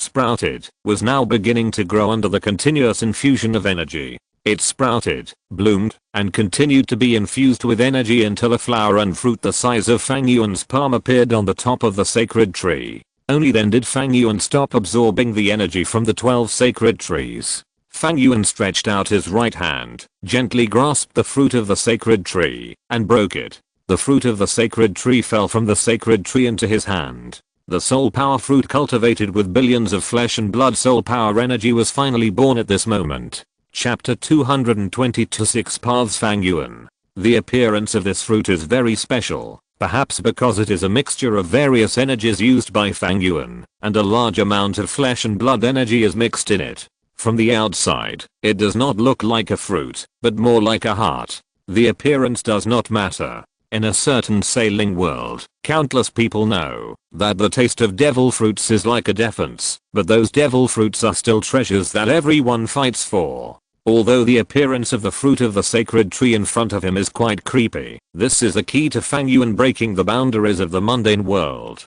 sprouted was now beginning to grow under the continuous infusion of energy. It sprouted, bloomed, and continued to be infused with energy until a flower and fruit the size of Fang Yuan's palm appeared on the top of the sacred tree. Only then did Fang Yuan stop absorbing the energy from the 12 sacred trees. Fang Yuan stretched out his right hand, gently grasped the fruit of the sacred tree, and broke it. The fruit of the sacred tree fell from the sacred tree into his hand. The soul power fruit, cultivated with billions of flesh and blood soul power energy, was finally born at this moment. Chapter 222 6 Paths Fang Yuan. The appearance of this fruit is very special, perhaps because it is a mixture of various energies used by Fang Yuan, and a large amount of flesh and blood energy is mixed in it. From the outside, it does not look like a fruit, but more like a heart. The appearance does not matter. In a certain sailing world, countless people know that the taste of devil fruits is like a defense, but those devil fruits are still treasures that everyone fights for. Although the appearance of the fruit of the sacred tree in front of him is quite creepy, this is the key to Fang Yuan breaking the boundaries of the mundane world.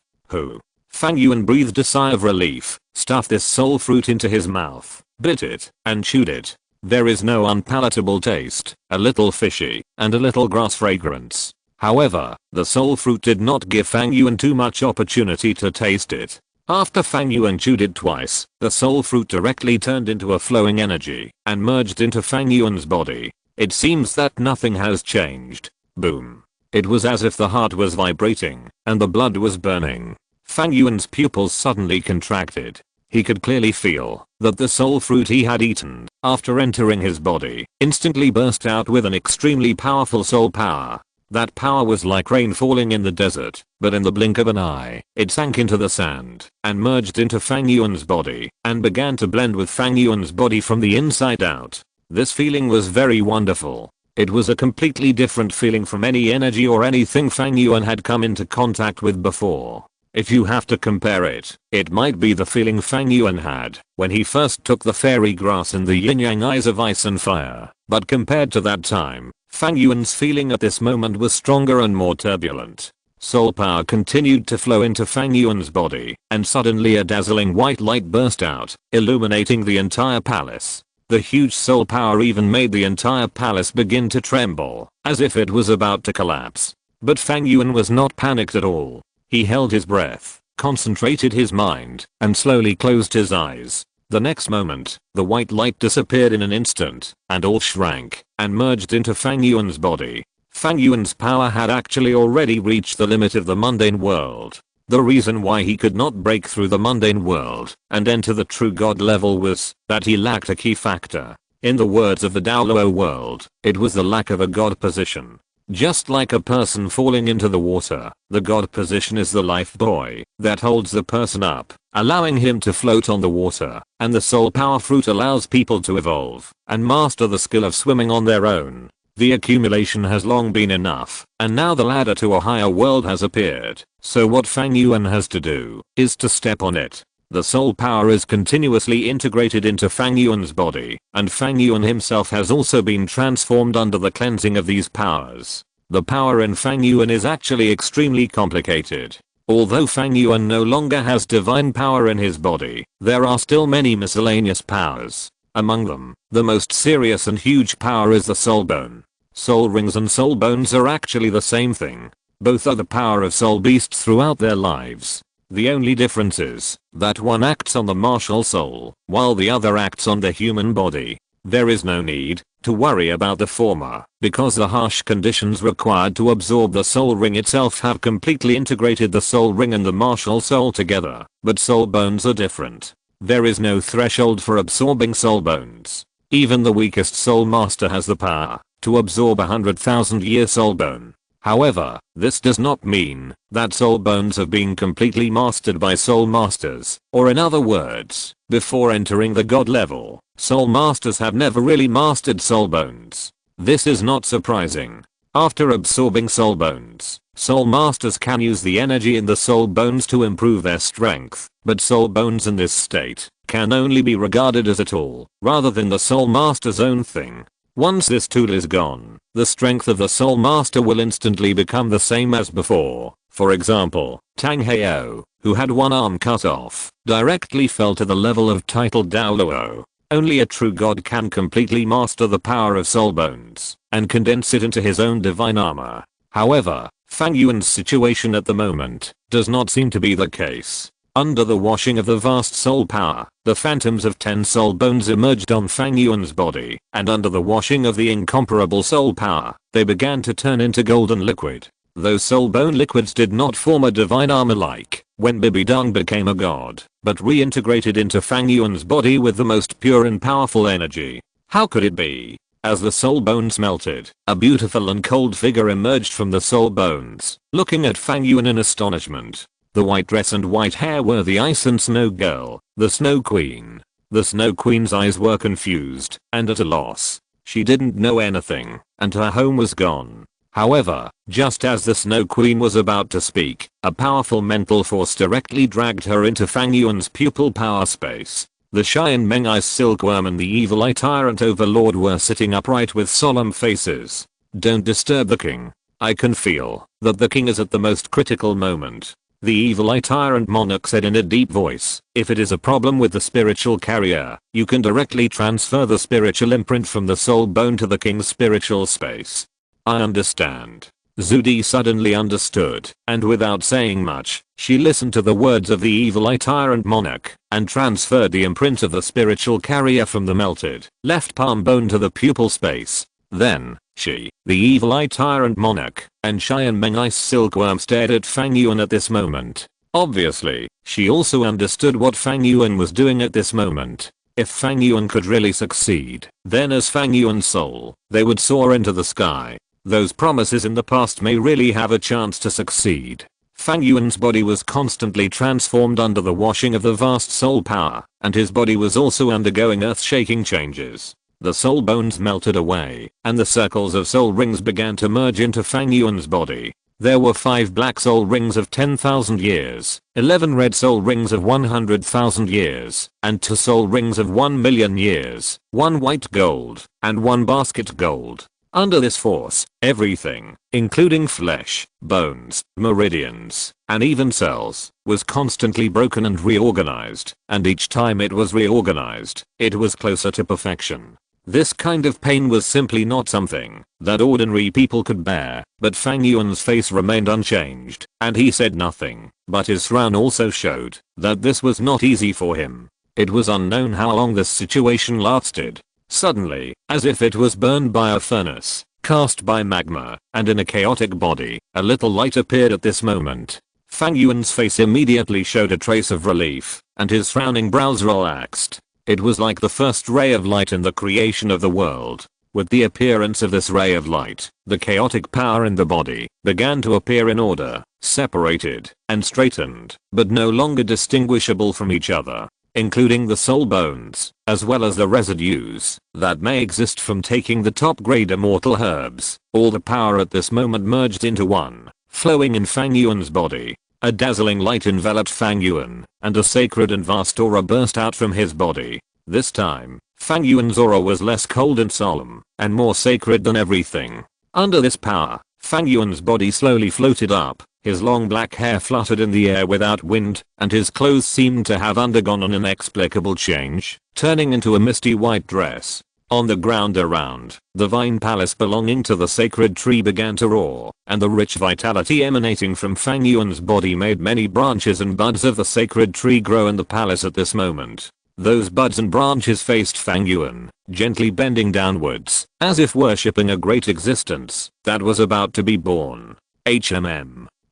Fang Yuan breathed a sigh of relief, stuffed this soul fruit into his mouth, bit it, and chewed it. There is no unpalatable taste, a little fishy, and a little grass fragrance. However, the soul fruit did not give Fang Yuan too much opportunity to taste it. After Fang Yuan chewed it twice, the soul fruit directly turned into a flowing energy and merged into Fang Yuan's body. It seems that nothing has changed. Boom. It was as if the heart was vibrating and the blood was burning. Fang Yuan's pupils suddenly contracted. He could clearly feel that the soul fruit he had eaten, after entering his body, instantly burst out with an extremely powerful soul power. That power was like rain falling in the desert, but in the blink of an eye, it sank into the sand and merged into Fang Yuan's body and began to blend with Fang Yuan's body from the inside out. This feeling was very wonderful. It was a completely different feeling from any energy or anything Fang Yuan had come into contact with before. If you have to compare it, it might be the feeling Fang Yuan had when he first took the fairy grass in the yin-yang eyes of ice and fire, but compared to that time, Fang Yuan's feeling at this moment was stronger and more turbulent. Soul power continued to flow into Fang Yuan's body, and suddenly a dazzling white light burst out, illuminating the entire palace. The huge soul power even made the entire palace begin to tremble, as if it was about to collapse. But Fang Yuan was not panicked at all. He held his breath, concentrated his mind, and slowly closed his eyes. The next moment, the white light disappeared in an instant, and all shrank and merged into Fang Yuan's body. Fang Yuan's power had actually already reached the limit of the mundane world. The reason why he could not break through the mundane world and enter the true god level was that he lacked a key factor. In the words of the Douluo world, it was the lack of a god position. Just like a person falling into the water, the god position is the life buoy that holds the person up, allowing him to float on the water, and the soul power fruit allows people to evolve and master the skill of swimming on their own. The accumulation has long been enough, and now the ladder to a higher world has appeared, so what Fang Yuan has to do is to step on it. The soul power is continuously integrated into Fang Yuan's body, and Fang Yuan himself has also been transformed under the cleansing of these powers. The power in Fang Yuan is actually extremely complicated. Although Fang Yuan no longer has divine power in his body, there are still many miscellaneous powers. Among them, the most serious and huge power is the soul bone. Soul rings and soul bones are actually the same thing. Both are the power of soul beasts throughout their lives. The only difference is that one acts on the martial soul, while the other acts on the human body. There is no need to worry about the former, because the harsh conditions required to absorb the soul ring itself have completely integrated the soul ring and the martial soul together, but soul bones are different. There is no threshold for absorbing soul bones. Even the weakest soul master has the power to absorb 100,000-year soul bone. However, this does not mean that soul bones have been completely mastered by soul masters, or in other words, before entering the god level, soul masters have never really mastered soul bones. This is not surprising. After absorbing soul bones, soul masters can use the energy in the soul bones to improve their strength, but soul bones in this state can only be regarded as a tool, rather than the soul master's own thing. Once this tool is gone, the strength of the soul master will instantly become the same as before. For example, Tang Heo, who had one arm cut off, directly fell to the level of titled Douluo. Only a true god can completely master the power of soul bones and condense it into his own divine armor. However, Fang Yuan's situation at the moment does not seem to be the case. Under the washing of the vast soul power, the phantoms of 10 soul bones emerged on Fang Yuan's body, and under the washing of the incomparable soul power, they began to turn into golden liquid. Those soul bone liquids did not form a divine armor like when Bibidang became a god, but reintegrated into Fang Yuan's body with the most pure and powerful energy. How could it be? As the soul bones melted, a beautiful and cold figure emerged from the soul bones, looking at Fang Yuan in astonishment. The white dress and white hair were the ice and snow girl, the snow queen. The snow queen's eyes were confused and at a loss. She didn't know anything, and her home was gone. However, just as the snow queen was about to speak, a powerful mental force directly dragged her into Fang Yuan's pupil power space. The Sharingan ice silkworm and the evil eye tyrant overlord were sitting upright with solemn faces. Don't disturb the king. I can feel that the king is at the most critical moment. The evil eye tyrant monarch said in a deep voice, if it is a problem with the spiritual carrier, you can directly transfer the spiritual imprint from the soul bone to the king's spiritual space. I understand. Zudi suddenly understood, and without saying much, she listened to the words of the evil eye tyrant monarch, and transferred the imprint of the spiritual carrier from the melted left palm bone to the pupil space. Then, she, the evil eye tyrant monarch, and Sharingan ice silkworm stared at Fang Yuan at this moment. Obviously, she also understood what Fang Yuan was doing at this moment. If Fang Yuan could really succeed, then as Fang Yuan's soul, they would soar into the sky. Those promises in the past may really have a chance to succeed. Fang Yuan's body was constantly transformed under the washing of the vast soul power, and his body was also undergoing earth-shaking changes. The soul bones melted away, and the circles of soul rings began to merge into Fang Yuan's body. There were 5 black soul rings of 10,000 years, 11 red soul rings of 100,000 years, and 2 soul rings of 1,000,000 years, 1 white gold, and 1 basket gold. Under this force, everything, including flesh, bones, meridians, and even cells, was constantly broken and reorganized, and each time it was reorganized, it was closer to perfection. This kind of pain was simply not something that ordinary people could bear, but Fang Yuan's face remained unchanged, and he said nothing, but his frown also showed that this was not easy for him. It was unknown how long this situation lasted. Suddenly, as if it was burned by a furnace, cast by magma, and in a chaotic body, a little light appeared at this moment. Fang Yuan's face immediately showed a trace of relief, and his frowning brows relaxed. It was like the first ray of light in the creation of the world. With the appearance of this ray of light, the chaotic power in the body began to appear in order, separated and straightened, but no longer distinguishable from each other, including the soul bones, as well as the residues that may exist from taking the top grade immortal herbs. All the power at this moment merged into one, flowing in Fang Yuan's body. A dazzling light enveloped Fang Yuan, and a sacred and vast aura burst out from his body. This time, Fang Yuan's aura was less cold and solemn, and more sacred than everything. Under this power, Fang Yuan's body slowly floated up, his long black hair fluttered in the air without wind, and his clothes seemed to have undergone an inexplicable change, turning into a misty white dress. On the ground around, the vine palace belonging to the sacred tree began to roar, and the rich vitality emanating from Fang Yuan's body made many branches and buds of the sacred tree grow in the palace at this moment. Those buds and branches faced Fang Yuan, gently bending downwards, as if worshipping a great existence that was about to be born.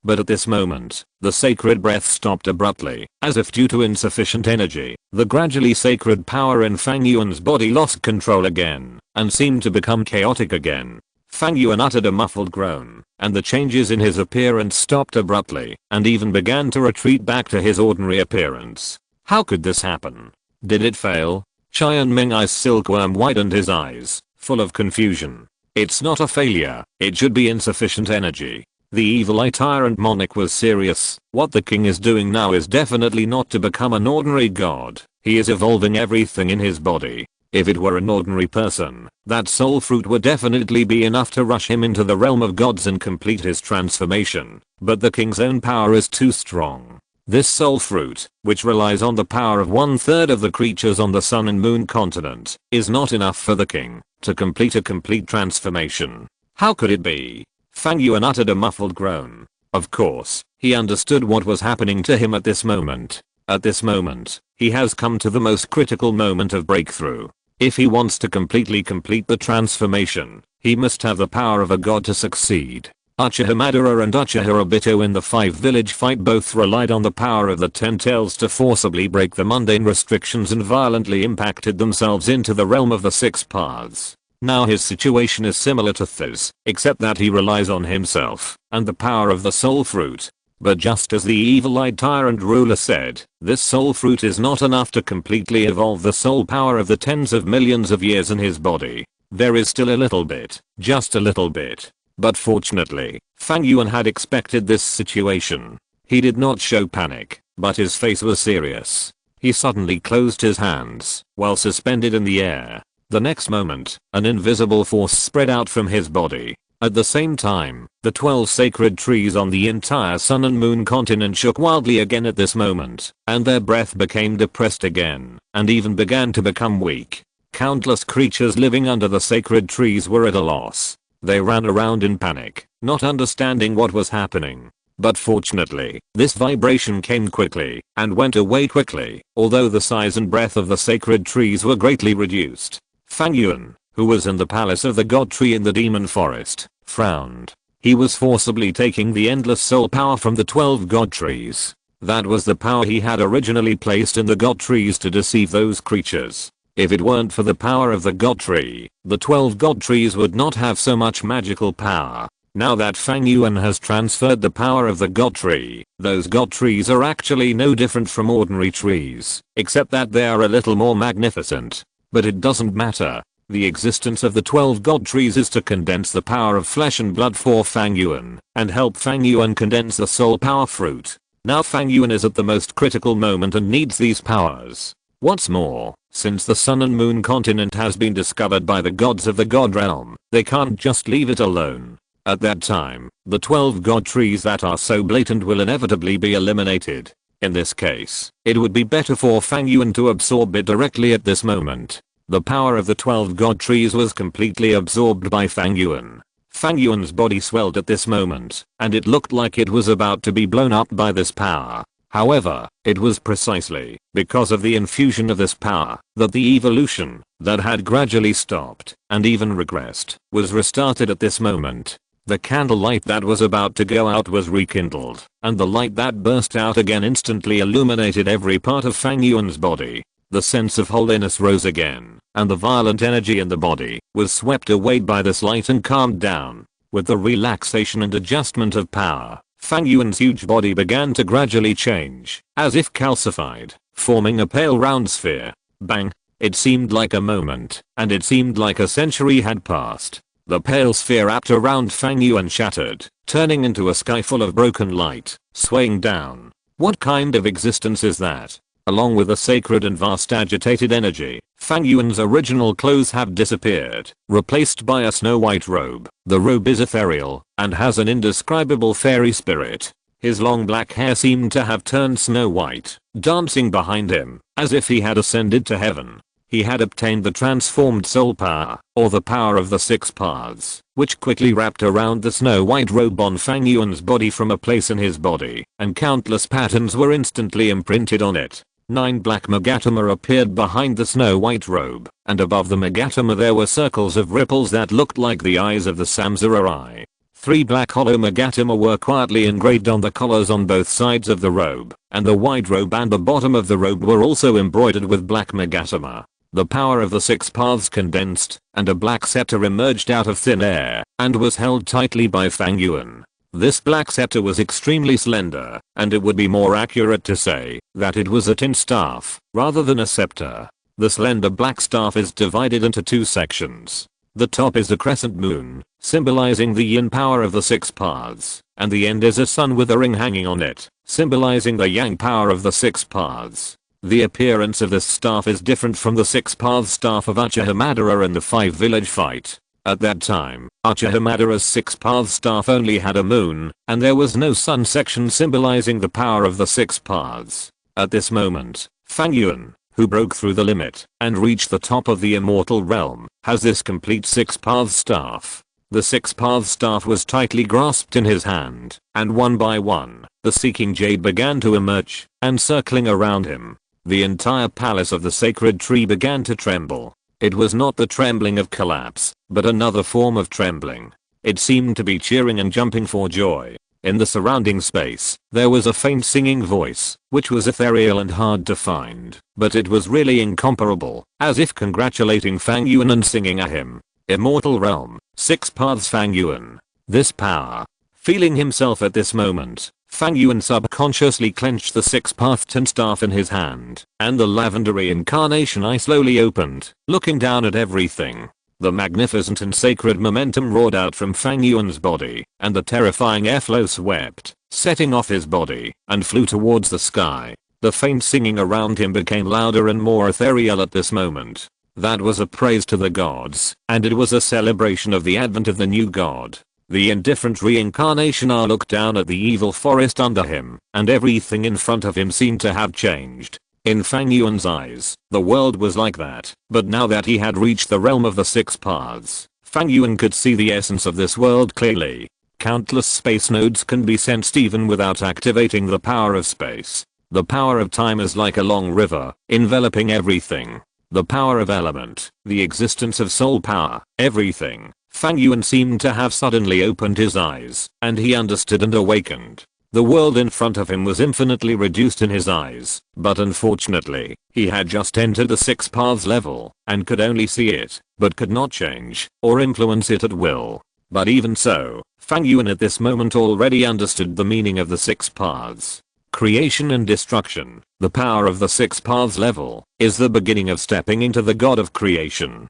But at this moment, the sacred breath stopped abruptly, as if due to insufficient energy. The gradually sacred power in Fang Yuan's body lost control again, and seemed to become chaotic again. Fang Yuan uttered a muffled groan, and the changes in his appearance stopped abruptly, and even began to retreat back to his ordinary appearance. How could this happen? Did it fail? Qian Mingai's silkworm widened his eyes, full of confusion. It's not a failure, it should be insufficient energy. The evil eye tyrant monarch was serious. What the king is doing now is definitely not to become an ordinary god. He is evolving everything in his body. If it were an ordinary person, that soul fruit would definitely be enough to rush him into the realm of gods and complete his transformation. But the king's own power is too strong. This soul fruit, which relies on the power of 1/3 of the creatures on the Sun and Moon continent, is not enough for the king to complete a complete transformation. How could it be? Fang Yuan uttered a muffled groan. Of course, he understood what was happening to him at this moment. At this moment, he has come to the most critical moment of breakthrough. If he wants to completely complete the transformation, he must have the power of a god to succeed. Uchiha Madara and Uchiha Obito in the 5-village fight both relied on the power of the 10 tails to forcibly break the mundane restrictions and violently impacted themselves into the realm of the 6 paths. Now his situation is similar to Th's, except that he relies on himself and the power of the soul fruit. But just as the evil-eyed tyrant ruler said, this soul fruit is not enough to completely evolve the soul power of the tens of millions of years in his body. There is still a little bit, just a little bit. But fortunately, Fang Yuan had expected this situation. He did not show panic, but his face was serious. He suddenly closed his hands, while suspended in the air. The next moment, an invisible force spread out from his body. At the same time, the 12 sacred trees on the entire Sun and Moon continent shook wildly again at this moment, and their breath became depressed again, and even began to become weak. Countless creatures living under the sacred trees were at a loss. They ran around in panic, not understanding what was happening. But fortunately, this vibration came quickly, and went away quickly, although the size and breadth of the sacred trees were greatly reduced. Fang Yuan, who was in the palace of the god tree in the demon forest, frowned. He was forcibly taking the endless soul power from the 12 god trees. That was the power he had originally placed in the god trees to deceive those creatures. If it weren't for the power of the god tree, the 12 god trees would not have so much magical power. Now that Fang Yuan has transferred the power of the god tree, those god trees are actually no different from ordinary trees, except that they are a little more magnificent. But it doesn't matter. The existence of the 12 god trees is to condense the power of flesh and blood for Fang Yuan, and help Fang Yuan condense the soul power fruit. Now Fang Yuan is at the most critical moment and needs these powers. What's more, since the Sun and Moon continent has been discovered by the gods of the god realm, they can't just leave it alone. At that time, the 12 god trees that are so blatant will inevitably be eliminated. In this case, it would be better for Fang Yuan to absorb it directly at this moment. The power of the 12 god trees was completely absorbed by Fang Yuan. Fang Yuan's body swelled at this moment, and it looked like it was about to be blown up by this power. However, it was precisely because of the infusion of this power that the evolution that had gradually stopped and even regressed was restarted at this moment. The candlelight that was about to go out was rekindled, and the light that burst out again instantly illuminated every part of Fang Yuan's body. The sense of holiness rose again, and the violent energy in the body was swept away by this light and calmed down. With the relaxation and adjustment of power, Fang Yuan's huge body began to gradually change, as if calcified, forming a pale round sphere. Bang! It seemed like a moment, and it seemed like a century had passed. The pale sphere wrapped around Fang Yuan shattered, turning into a sky full of broken light, swaying down. What kind of existence is that? Along with the sacred and vast agitated energy, Fang Yuan's original clothes have disappeared, replaced by a snow-white robe. The robe is ethereal and has an indescribable fairy spirit. His long black hair seemed to have turned snow-white, dancing behind him, as if he had ascended to heaven. He had obtained the transformed soul power, or the power of the six paths, which quickly wrapped around the snow-white robe on Fang Yuan's body from a place in his body, and countless patterns were instantly imprinted on it. 9 black megatama appeared behind the snow-white robe, and above the megatama there were circles of ripples that looked like the eyes of the Samsara eye. 3 black hollow megatama were quietly engraved on the collars on both sides of the robe, and the wide robe and the bottom of the robe were also embroidered with black megatama. The power of the six paths condensed, and a black scepter emerged out of thin air, and was held tightly by Fang Yuan. This black scepter was extremely slender, and it would be more accurate to say that it was a tin staff, rather than a scepter. The slender black staff is divided into 2 sections. The top is a crescent moon, symbolizing the yin power of the six paths, and the end is a sun with a ring hanging on it, symbolizing the yang power of the six paths. The appearance of this staff is different from the six paths staff of Uchiha in the 5 village fight. At that time, Uchiha six paths staff only had a moon, and there was no sun section symbolizing the power of the six paths. At this moment, Fang Yuan, who broke through the limit and reached the top of the immortal realm, has this complete six paths staff. The six paths staff was tightly grasped in his hand, and one by one, the seeking jade began to emerge, and circling around him. The entire palace of the sacred tree began to tremble. It was not the trembling of collapse, but another form of trembling. It seemed to be cheering and jumping for joy. In the surrounding space, there was a faint singing voice, which was ethereal and hard to find, but it was really incomparable, as if congratulating Fang Yuan and singing at him. Immortal realm, six paths Fang Yuan. This power. Feeling himself at this moment, Fang Yuan subconsciously clenched the six-path tin staff in his hand, and the lavendery incarnation eye slowly opened, looking down at everything. The magnificent and sacred momentum roared out from Fang Yuan's body, and the terrifying airflow swept, setting off his body, and flew towards the sky. The faint singing around him became louder and more ethereal at this moment. That was a praise to the gods, and it was a celebration of the advent of the new god. The indifferent reincarnation eye looked down at the evil forest under him, and everything in front of him seemed to have changed. In Fang Yuan's eyes, the world was like that, but now that he had reached the realm of the six paths, Fang Yuan could see the essence of this world clearly. Countless space nodes can be sensed even without activating the power of space. The power of time is like a long river, enveloping everything. The power of element, the existence of soul power, everything. Fang Yuan seemed to have suddenly opened his eyes, and he understood and awakened. The world in front of him was infinitely reduced in his eyes, but unfortunately, he had just entered the six paths level, and could only see it, but could not change, or influence it at will. But even so, Fang Yuan at this moment already understood the meaning of the six paths. Creation and destruction, the power of the six paths level, is the beginning of stepping into the god of creation.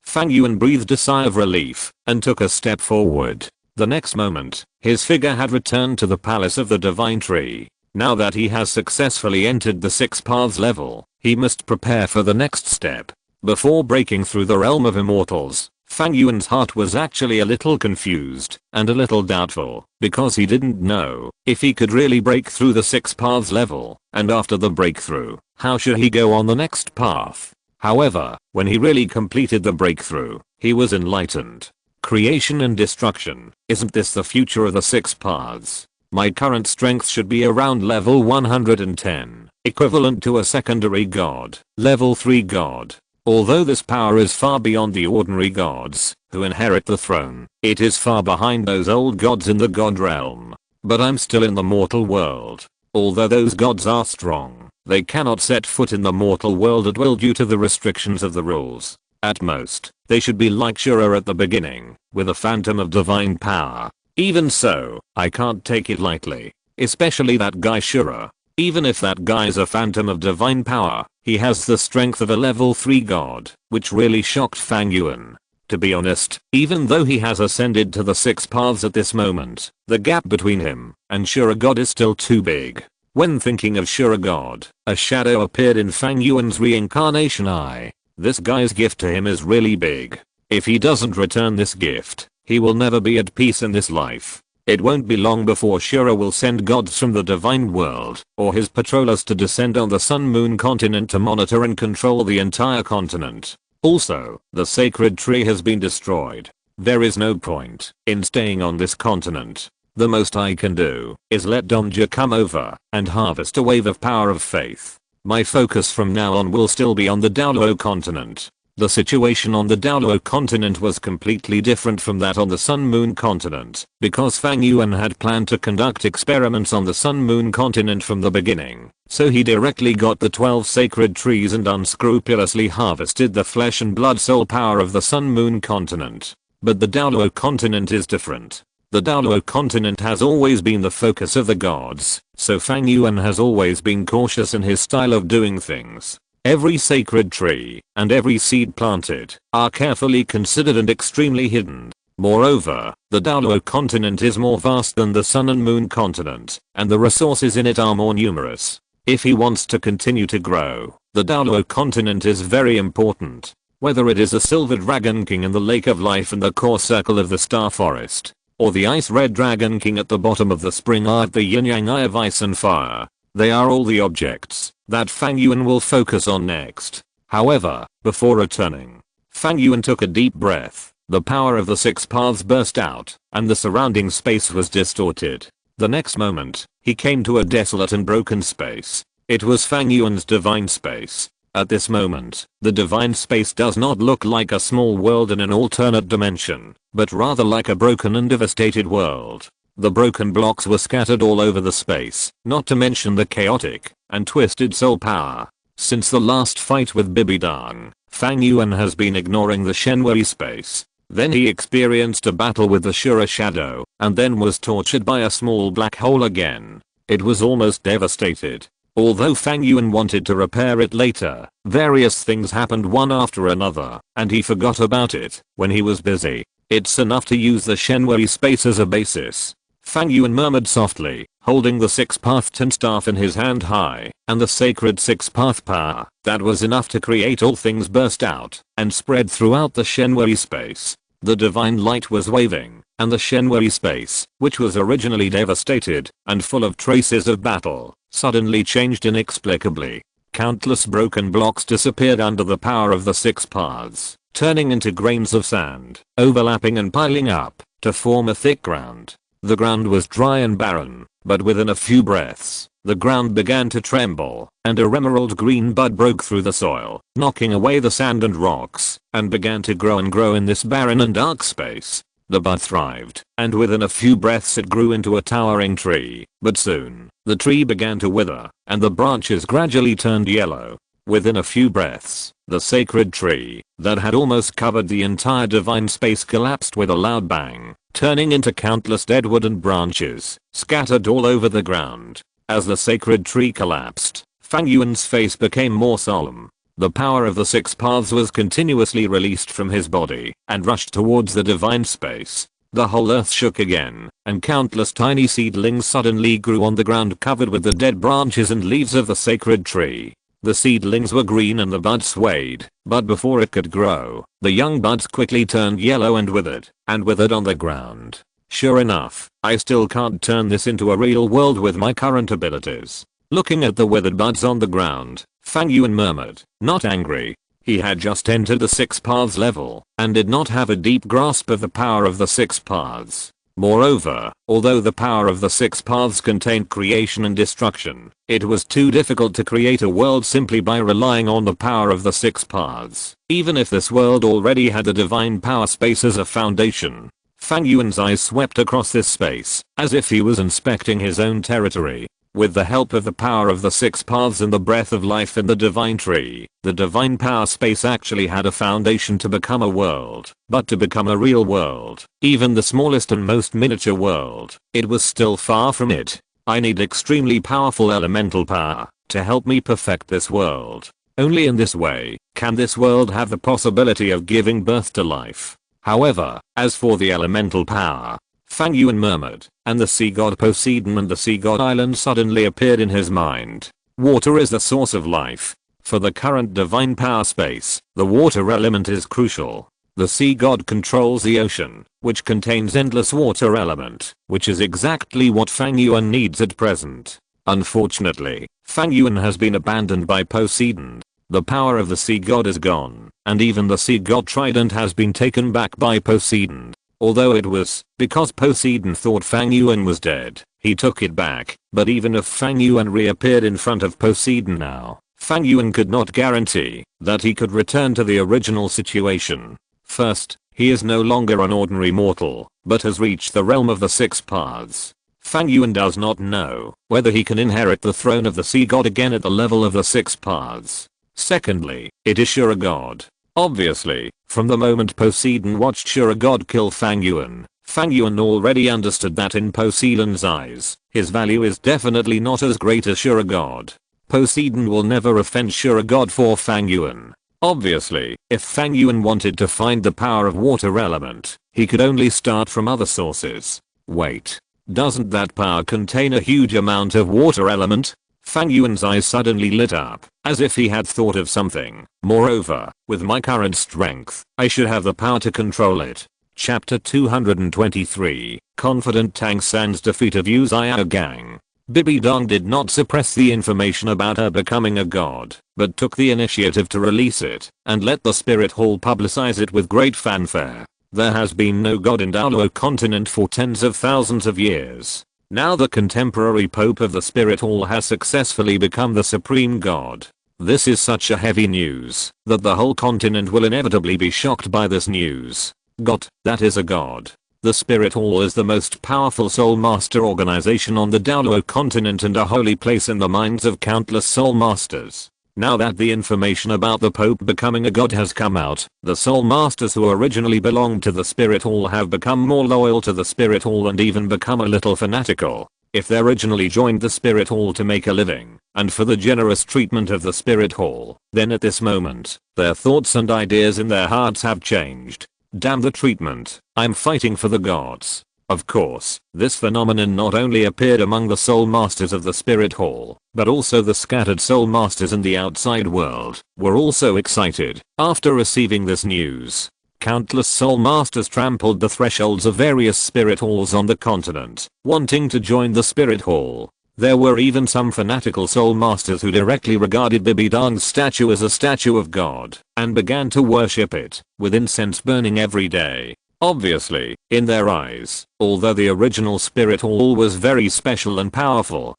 Fang Yuan breathed a sigh of relief, and took a step forward. The next moment, his figure had returned to the palace of the divine tree. Now that he has successfully entered the six paths level, he must prepare for the next step. Before breaking through the realm of immortals, Fang Yuan's heart was actually a little confused, and a little doubtful, because he didn't know if he could really break through the six paths level, and after the breakthrough, how should he go on the next path. However, when he really completed the breakthrough, he was enlightened. Creation and destruction, isn't this the future of the six paths? My current strength should be around level 110, equivalent to a secondary god, level 3 god. Although this power is far beyond the ordinary gods who inherit the throne, it is far behind those old gods in the god realm. But I'm still in the mortal world. Although those gods are strong, they cannot set foot in the mortal world at will due to the restrictions of the rules. At most, they should be like Shura at the beginning, with a phantom of divine power. Even so, I can't take it lightly. Especially that guy Shura. Even if that guy's a phantom of divine power, he has the strength of a level 3 god, which really shocked Fang Yuan. To be honest, even though he has ascended to the six paths at this moment, the gap between him and Shura god is still too big. When thinking of Shura god, a shadow appeared in Fang Yuan's reincarnation eye. This guy's gift to him is really big. If he doesn't return this gift, he will never be at peace in this life. It won't be long before Shura will send gods from the divine world or his patrollers to descend on the Sun Moon continent to monitor and control the entire continent. Also, the sacred tree has been destroyed. There is no point in staying on this continent. The most I can do is let Donja come over and harvest a wave of power of faith. My focus from now on will still be on the Douluo Continent. The situation on the Douluo Continent was completely different from that on the Sun Moon Continent, because Fang Yuan had planned to conduct experiments on the Sun Moon Continent from the beginning, so he directly got the 12 sacred trees and unscrupulously harvested the flesh and blood soul power of the Sun Moon Continent. But the Douluo Continent is different. The Douluo Continent has always been the focus of the gods, so Fang Yuan has always been cautious in his style of doing things. Every sacred tree and every seed planted are carefully considered and extremely hidden. Moreover, the Douluo Continent is more vast than the Sun and Moon Continent, and the resources in it are more numerous. If he wants to continue to grow, the Douluo Continent is very important. Whether it is a silver dragon king in the Lake of Life and the core circle of the Star Forest, or the ice red dragon king at the bottom of the spring eye at the yin yang eye of ice and fire, they are all the objects that Fang Yuan will focus on next. However, before returning, Fang Yuan took a deep breath. The power of the 6 paths burst out, and the surrounding space was distorted. The next moment, he came to a desolate and broken space. It was Fang Yuan's divine space. At this moment, the divine space does not look like a small world in an alternate dimension, but rather like a broken and devastated world. The broken blocks were scattered all over the space, not to mention the chaotic and twisted soul power. Since the last fight with Bibidang, Fang Yuan has been ignoring the Shenwei space. Then he experienced a battle with the Shura shadow, and then was tortured by a small black hole again. It was almost devastated. Although Fang Yuan wanted to repair it later, various things happened one after another, and he forgot about it when he was busy. It's enough to use the Shenwei space as a basis. Fang Yuan murmured softly, holding the 6-path tin staff in his hand high, and the sacred 6-path power that was enough to create all things burst out and spread throughout the Shenwei space. The divine light was waving, and the Shenwei space, which was originally devastated and full of traces of battle, suddenly changed inexplicably. Countless broken blocks disappeared under the power of the 6 paths, turning into grains of sand, overlapping and piling up to form a thick ground. The ground was dry and barren, but within a few breaths, the ground began to tremble, and a emerald green bud broke through the soil, knocking away the sand and rocks, and began to grow and grow in this barren and dark space. The bud thrived, and within a few breaths it grew into a towering tree, but soon, the tree began to wither, and the branches gradually turned yellow. Within a few breaths, the sacred tree that had almost covered the entire divine space collapsed with a loud bang, turning into countless dead wood and branches, scattered all over the ground. As the sacred tree collapsed, Fang Yuan's face became more solemn. The power of the 6 paths was continuously released from his body and rushed towards the divine space. The whole earth shook again, and countless tiny seedlings suddenly grew on the ground covered with the dead branches and leaves of the sacred tree. The seedlings were green and the bud swayed, but before it could grow, the young buds quickly turned yellow and withered on the ground. Sure enough, I still can't turn this into a real world with my current abilities. Looking at the withered buds on the ground, Fang Yuan murmured, not angry. He had just entered the 6 paths level, and did not have a deep grasp of the power of the 6 paths. Moreover, although the power of the 6 paths contained creation and destruction, it was too difficult to create a world simply by relying on the power of the 6 paths, even if this world already had the divine power space as a foundation. Fang Yuan's eyes swept across this space, as if he was inspecting his own territory. With the help of the power of the 6 paths and the breath of life in the divine tree, the divine power space actually had a foundation to become a world. But to become a real world, even the smallest and most miniature world, it was still far from it. I need extremely powerful elemental power to help me perfect this world. Only in this way can this world have the possibility of giving birth to life. However, as for the elemental power, Fang Yuan murmured, and the sea god Poseidon and the sea god island suddenly appeared in his mind. Water is the source of life. For the current divine power space, the water element is crucial. The sea god controls the ocean, which contains endless water element, which is exactly what Fang Yuan needs at present. Unfortunately, Fang Yuan has been abandoned by Poseidon. The power of the sea god is gone, and even the sea god trident has been taken back by Poseidon. Although it was because Poseidon thought Fang Yuan was dead, he took it back, but even if Fang Yuan reappeared in front of Poseidon now, Fang Yuan could not guarantee that he could return to the original situation. First, he is no longer an ordinary mortal, but has reached the realm of the six paths. Fang Yuan does not know whether he can inherit the throne of the sea god again at the level of the six paths. Secondly, it is Sharingan. Obviously, from the moment Poseidon watched Sharingan kill Fang Yuan already understood that in Poseidon's eyes, his value is definitely not as great as Sharingan. Poseidon will never offend Sharingan for Fang Yuan. Obviously, if Fang Yuan wanted to find the power of water element, he could only start from other sources. Wait, doesn't that power contain a huge amount of water element? Fang Yuan's eyes suddenly lit up, as if he had thought of something. Moreover, with my current strength, I should have the power to control it. Chapter 223, Confident Tang San's defeat of Yu Xiao Gang. Bibi Dong did not suppress the information about her becoming a god, but took the initiative to release it, and let the Spirit Hall publicize it with great fanfare. There has been no god in Douluo Continent for tens of thousands of years. Now the contemporary Pope of the Spirit Hall has successfully become the supreme god. This is such a heavy news that the whole continent will inevitably be shocked by this news. God, that is a god. The Spirit Hall is the most powerful soul master organization on the Douluo Continent and a holy place in the minds of countless soul masters. Now that the information about the Pope becoming a god has come out, the soul masters who originally belonged to the Spirit Hall have become more loyal to the Spirit Hall and even become a little fanatical. If they originally joined the Spirit Hall to make a living, and for the generous treatment of the Spirit Hall, then at this moment, their thoughts and ideas in their hearts have changed. Damn the treatment, I'm fighting for the gods. Of course, this phenomenon not only appeared among the soul masters of the Spirit Hall, but also the scattered soul masters in the outside world were also excited after receiving this news. Countless soul masters trampled the thresholds of various Spirit Halls on the continent, wanting to join the Spirit Hall. There were even some fanatical soul masters who directly regarded Bibi Dong's statue as a statue of God, and began to worship it, with incense burning every day. Obviously, in their eyes, although the original Spirit Hall was very special and powerful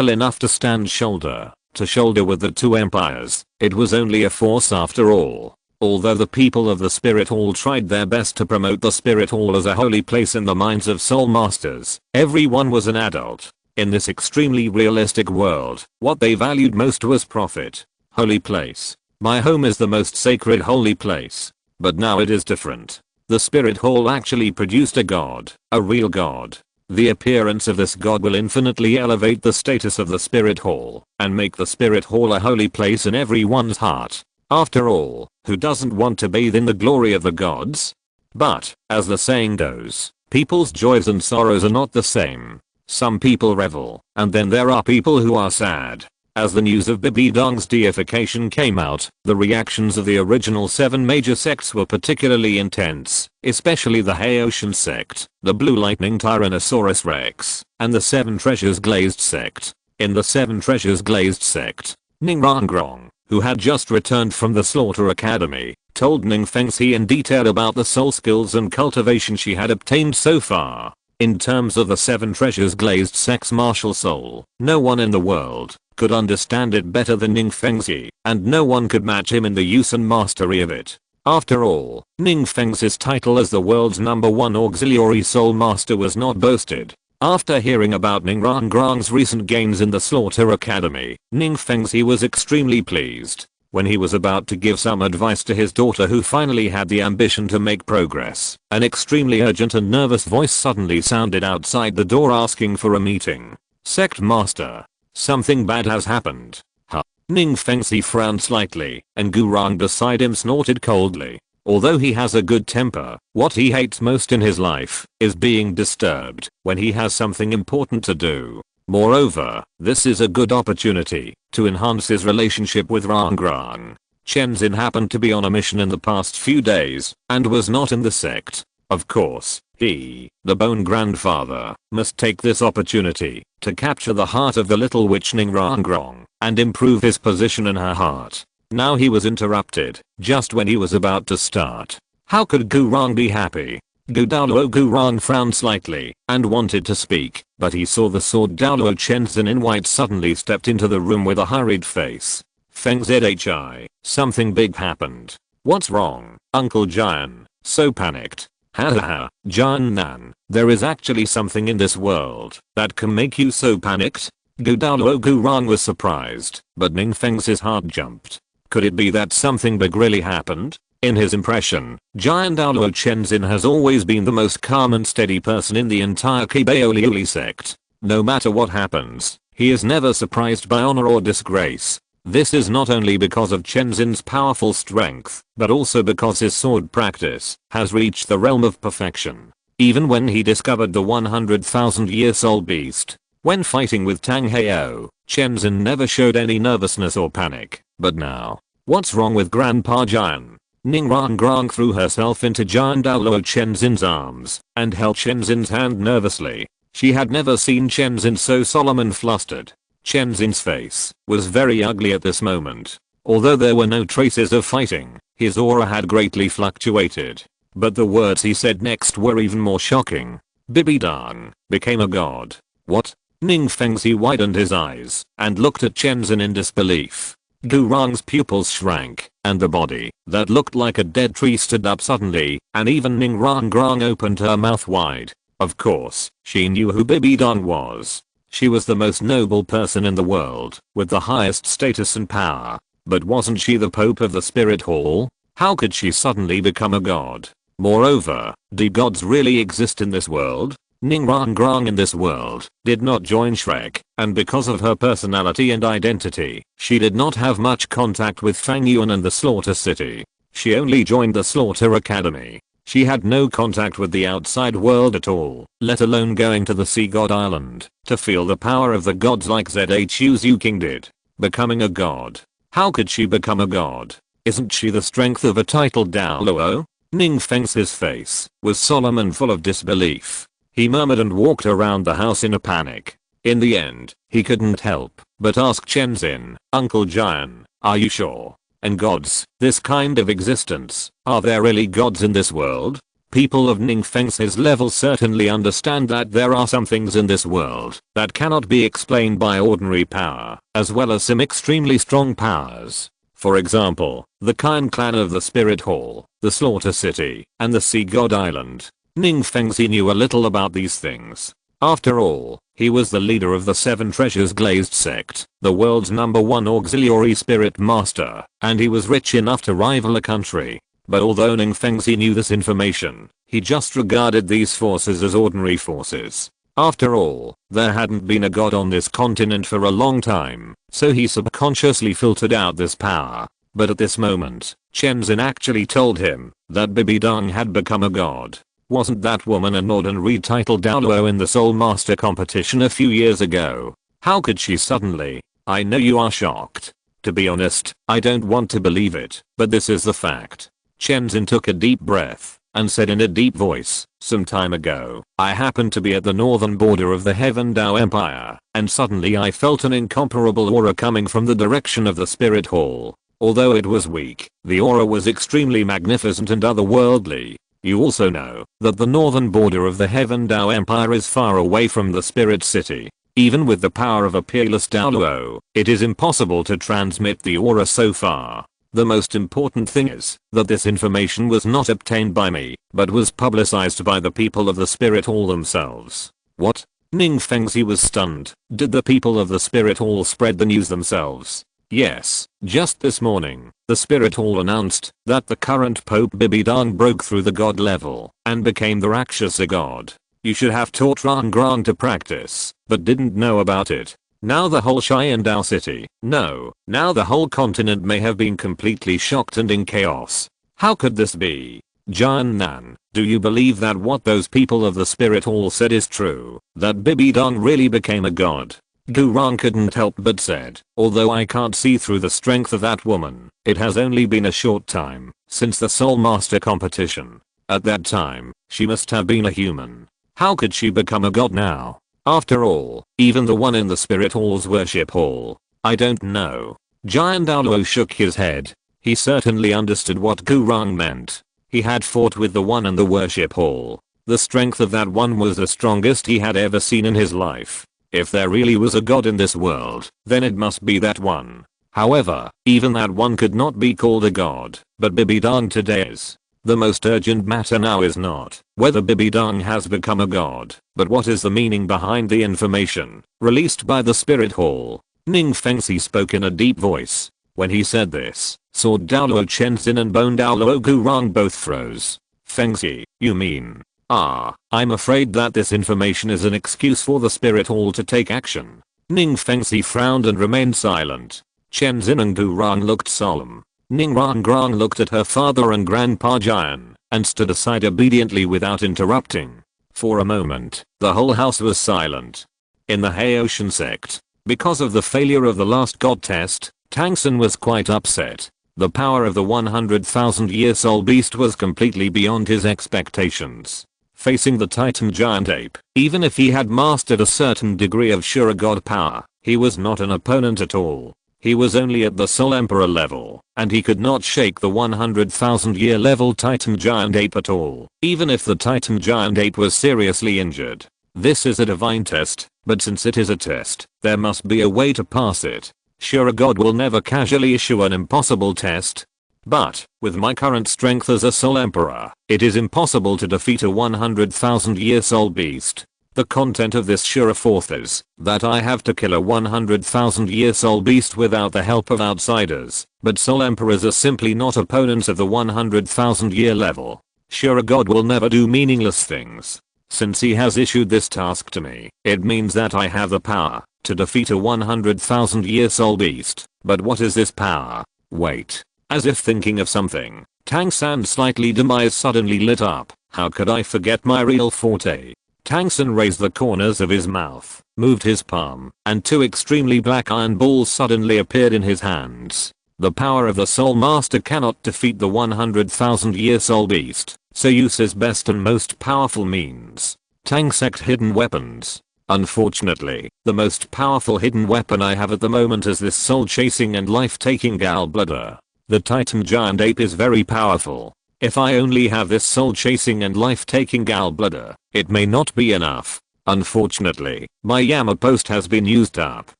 enough to stand shoulder to shoulder with the two empires, it was only a force after all. Although the people of the Spirit Hall tried their best to promote the Spirit Hall as a holy place in the minds of soul masters, everyone was an adult. In this extremely realistic world, what they valued most was profit. Holy place. My home is the most sacred holy place. But now it is different. The Spirit Hall actually produced a god, a real god. The appearance of this god will infinitely elevate the status of the Spirit Hall, and make the Spirit Hall a holy place in everyone's heart. After all, who doesn't want to bathe in the glory of the gods? But, as the saying goes, people's joys and sorrows are not the same. Some people revel, and then there are people who are sad. As the news of Bibi Dong's deification came out, the reactions of the original 7 major sects were particularly intense, especially the Haotian sect, the Blue Lightning Tyrannosaurus Rex, and the 7 Treasures Glazed sect. In the 7 Treasures Glazed sect, Ning Rangrong, who had just returned from the Slaughter Academy, told Ning Fengxi in detail about the soul skills and cultivation she had obtained so far. In terms of the 7 Treasures Glazed sect's martial soul, no one in the world could understand it better than Ning Fengxi, and no one could match him in the use and mastery of it. After all, Ning Fengxi's title as the world's #1 auxiliary soul master was not boasted. After hearing about Ning Rangrong's recent gains in the Slaughter Academy, Ning Fengxi was extremely pleased. When he was about to give some advice to his daughter who finally had the ambition to make progress, an extremely urgent and nervous voice suddenly sounded outside the door asking for a meeting. Sect Master. Something bad has happened. Huh. Ning Fengxi frowned slightly, and Gurang beside him snorted coldly. Although he has a good temper, what he hates most in his life is being disturbed when he has something important to do. Moreover, this is a good opportunity to enhance his relationship with Rangrang. Chenzin happened to be on a mission in the past few days and was not in the sect. Of course, he, the Bone Grandfather, must take this opportunity to capture the heart of the little witch Ning Rangrang and improve his position in her heart. Now he was interrupted just when he was about to start. How could Gurang be happy? Douluo Gurang frowned slightly and wanted to speak, but he saw the sword Douluo Chenzin in white suddenly stepped into the room with a hurried face. Feng Zhi, something big happened. What's wrong, Uncle Jian? So panicked. Hahaha, Jian Nan, there is actually something in this world that can make you so panicked? Douluo Gurang was surprised, but Ning Feng's heart jumped. Could it be that something big really happened? In his impression, Giant Douluo Chenzin has always been the most calm and steady person in the entire Kibaoliuli sect. No matter what happens, he is never surprised by honor or disgrace. This is not only because of Chenzin's powerful strength, but also because his sword practice has reached the realm of perfection. Even when he discovered the 100,000-year soul beast, when fighting with Tang Heo, Chenzin never showed any nervousness or panic. But now, what's wrong with Grandpa Jian? Ning Rangrang threw herself into Giant Douluo Chenzin's arms and held Chenzin's hand nervously. She had never seen Chenzin so solemn and flustered. Chenzin's face was very ugly at this moment. Although there were no traces of fighting, his aura had greatly fluctuated. But the words he said next were even more shocking. Bibidang became a god. What? Ning Fengzi widened his eyes and looked at Chenzin in disbelief. Gurang's pupils shrank, and the body that looked like a dead tree stood up suddenly, and even Ning Rangrang opened her mouth wide. Of course, she knew who Bibidang was. She was the most noble person in the world, with the highest status and power. But wasn't she the Pope of the Spirit Hall? How could she suddenly become a god? Moreover, do gods really exist in this world? Ning Rangrang in this world did not join Shrek, and because of her personality and identity, she did not have much contact with Fang Yuan and the Slaughter City. She only joined the Slaughter Academy. She had no contact with the outside world at all, let alone going to the Sea God Island to feel the power of the gods like Zhu King did. Becoming a god. How could she become a god? Isn't she the strength of a titled Douluo? Ning Feng's face was solemn and full of disbelief. He murmured and walked around the house in a panic. In the end, he couldn't help but ask Chenzin, Uncle Jian, are you sure? And gods, this kind of existence, are there really gods in this world? People of Ning Feng's level certainly understand that there are some things in this world that cannot be explained by ordinary power, as well as some extremely strong powers. For example, the Kain clan of the Spirit Hall, the Slaughter City, and the Sea God Island. Ning Fengzi knew a little about these things. After all, he was the leader of the Seven Treasures Glazed sect, the world's #1 auxiliary spirit master, and he was rich enough to rival a country. But although Ning Fengzi knew this information, he just regarded these forces as ordinary forces. After all, there hadn't been a god on this continent for a long time, so he subconsciously filtered out this power. But at this moment, Chenzin actually told him that Bibidang had become a god. Wasn't that woman an ordinary titled Douluo in the Soul Master competition a few years ago? How could she suddenly? I know you are shocked. To be honest, I don't want to believe it, but this is the fact. Chenzin took a deep breath and said in a deep voice, some time ago, I happened to be at the northern border of the Heaven Dao Empire, and suddenly I felt an incomparable aura coming from the direction of the Spirit Hall. Although it was weak, the aura was extremely magnificent and otherworldly. You also know that the northern border of the Heaven Dao Empire is far away from the Spirit City. Even with the power of a peerless Douluo, it is impossible to transmit the aura so far. The most important thing is that this information was not obtained by me, but was publicized by the people of the Spirit Hall themselves. What? Ning Fengzi was stunned. Did the people of the Spirit Hall spread the news themselves? Yes, just this morning, the Spirit Hall announced that the current Pope Bibidang broke through the god level and became the Rakshasa god. You should have taught Rangrang to practice, but didn't know about it. Now the whole Sharingan city, no, now the whole continent may have been completely shocked and in chaos. How could this be? Jian Nan, do you believe that what those people of the spirit hall said is true? That Bibi Dong really became a god? Gu Rong couldn't help but said, although I can't see through the strength of that woman, it has only been a short time since the Soul Master competition. At that time, she must have been a human. How could she become a god now? After all, even the one in the spirit hall's worship hall. I don't know. Giant Douluo shook his head. He certainly understood what Gu Rong meant. He had fought with the one in the worship hall. The strength of that one was the strongest he had ever seen in his life. If there really was a god in this world, then it must be that one. However, even that one could not be called a god, but Bibi Dong today is. The most urgent matter now is not whether Bibi Dong has become a god, but what is the meaning behind the information released by the spirit hall. Ning Fengxi spoke in a deep voice. When he said this, Sword Douluo Chenzin and Bone Douluo Gu Rong both froze. Fengxi, you mean? I'm afraid that this information is an excuse for the spirit hall to take action. Ning Fengxi frowned and remained silent. Chenzin and Gu Rong looked solemn. Ning Rong looked at her father and Grandpa Jian, and stood aside obediently without interrupting. For a moment, the whole house was silent. In the Haotian sect, because of the failure of the last god test, Tangsun was quite upset. The power of the 100,000-year soul beast was completely beyond his expectations. Facing the Titan giant ape, even if he had mastered a certain degree of Shura god power, he was not an opponent at all. He was only at the Soul Emperor level, and he could not shake the 100,000-year level Titan giant ape at all, even if the Titan giant ape was seriously injured. This is a divine test, but since it is a test, there must be a way to pass it. Shura god will never casually issue an impossible test. But, with my current strength as a Soul Emperor, it is impossible to defeat a 100,000-year soul beast. The content of this Shura Fourth is that I have to kill a 100,000-year soul beast without the help of outsiders, but Soul Emperors are simply not opponents of the 100,000-year level. Shura god will never do meaningless things. Since he has issued this task to me, it means that I have the power to defeat a 100,000-year soul beast. But what is this power? Wait. As if thinking of something, Tang San's slightly dim eyes suddenly lit up. How could I forget my real forte? Tang San raised the corners of his mouth, moved his palm, and two extremely black iron balls suddenly appeared in his hands. The power of the Soul Master cannot defeat the 100,000-year soul beast, so use his best and most powerful means. Tang Sect hidden weapons. Unfortunately, the most powerful hidden weapon I have at the moment is this soul-chasing and life-taking gallbladder. The Titan giant ape is very powerful. If I only have this soul-chasing and life-taking gallbladder, it may not be enough. Unfortunately, my Yama post has been used up.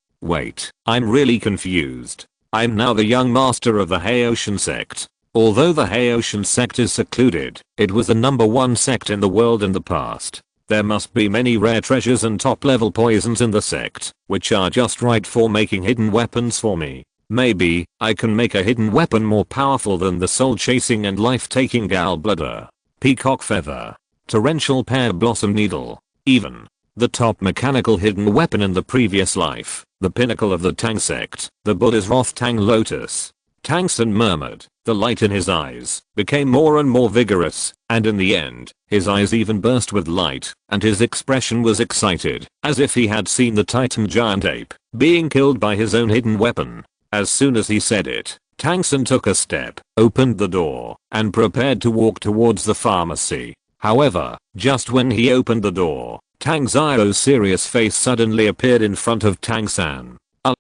Wait, I'm really confused. I'm now the young master of the Haotian sect. Although the Haotian sect is secluded, it was the #1 sect in the world in the past. There must be many rare treasures and top-level poisons in the sect, which are just right for making hidden weapons for me. Maybe, I can make a hidden weapon more powerful than the soul-chasing and life-taking gallbladder. Peacock feather. Torrential pear blossom needle. Even. The top mechanical hidden weapon in the previous life. The pinnacle of the Tang sect. The Buddha's Wrath Tang Lotus. Tang San murmured. The light in his eyes became more and more vigorous, and in the end, his eyes even burst with light, and his expression was excited, as if he had seen the Titan giant ape being killed by his own hidden weapon. As soon as he said it, Tang San took a step, opened the door, and prepared to walk towards the pharmacy. However, just when he opened the door, Tang Zio's serious face suddenly appeared in front of Tang San.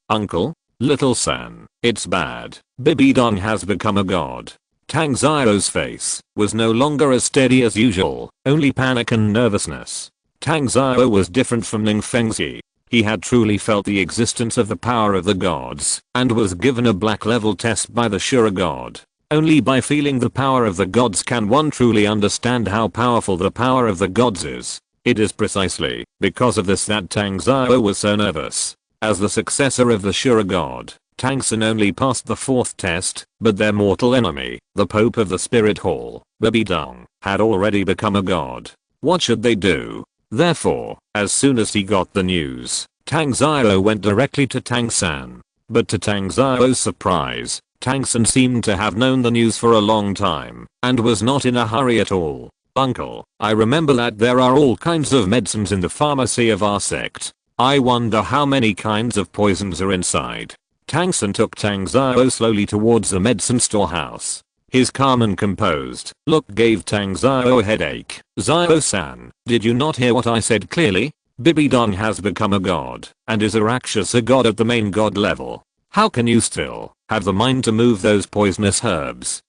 Uncle? Little San, it's bad. Bibi Dong has become a god. Tang Zio's face was no longer as steady as usual, only panic and nervousness. Tang Zio was different from Ning Fengxi. He had truly felt the existence of the power of the gods, and was given a black level test by the Shura god. Only by feeling the power of the gods can one truly understand how powerful the power of the gods is. It is precisely because of this that Tang Zio was so nervous. As the successor of the Shura god, Tang San only passed the fourth test, but their mortal enemy, the Pope of the Spirit Hall, Bibi Dong, had already become a god. What should they do? Therefore, as soon as he got the news, Tang Zio went directly to Tang San. But to Tang Zio's surprise, Tang San seemed to have known the news for a long time and was not in a hurry at all. Uncle, I remember that there are all kinds of medicines in the pharmacy of our sect. I wonder how many kinds of poisons are inside. Tang San took Tang Xiao slowly towards the medicine storehouse. His calm and composed look gave Tang Xiao a headache. Xiao-san, did you not hear what I said clearly? Bibidong has become a god and is a Rakshas, a god at the main god level. How can you still have the mind to move those poisonous herbs?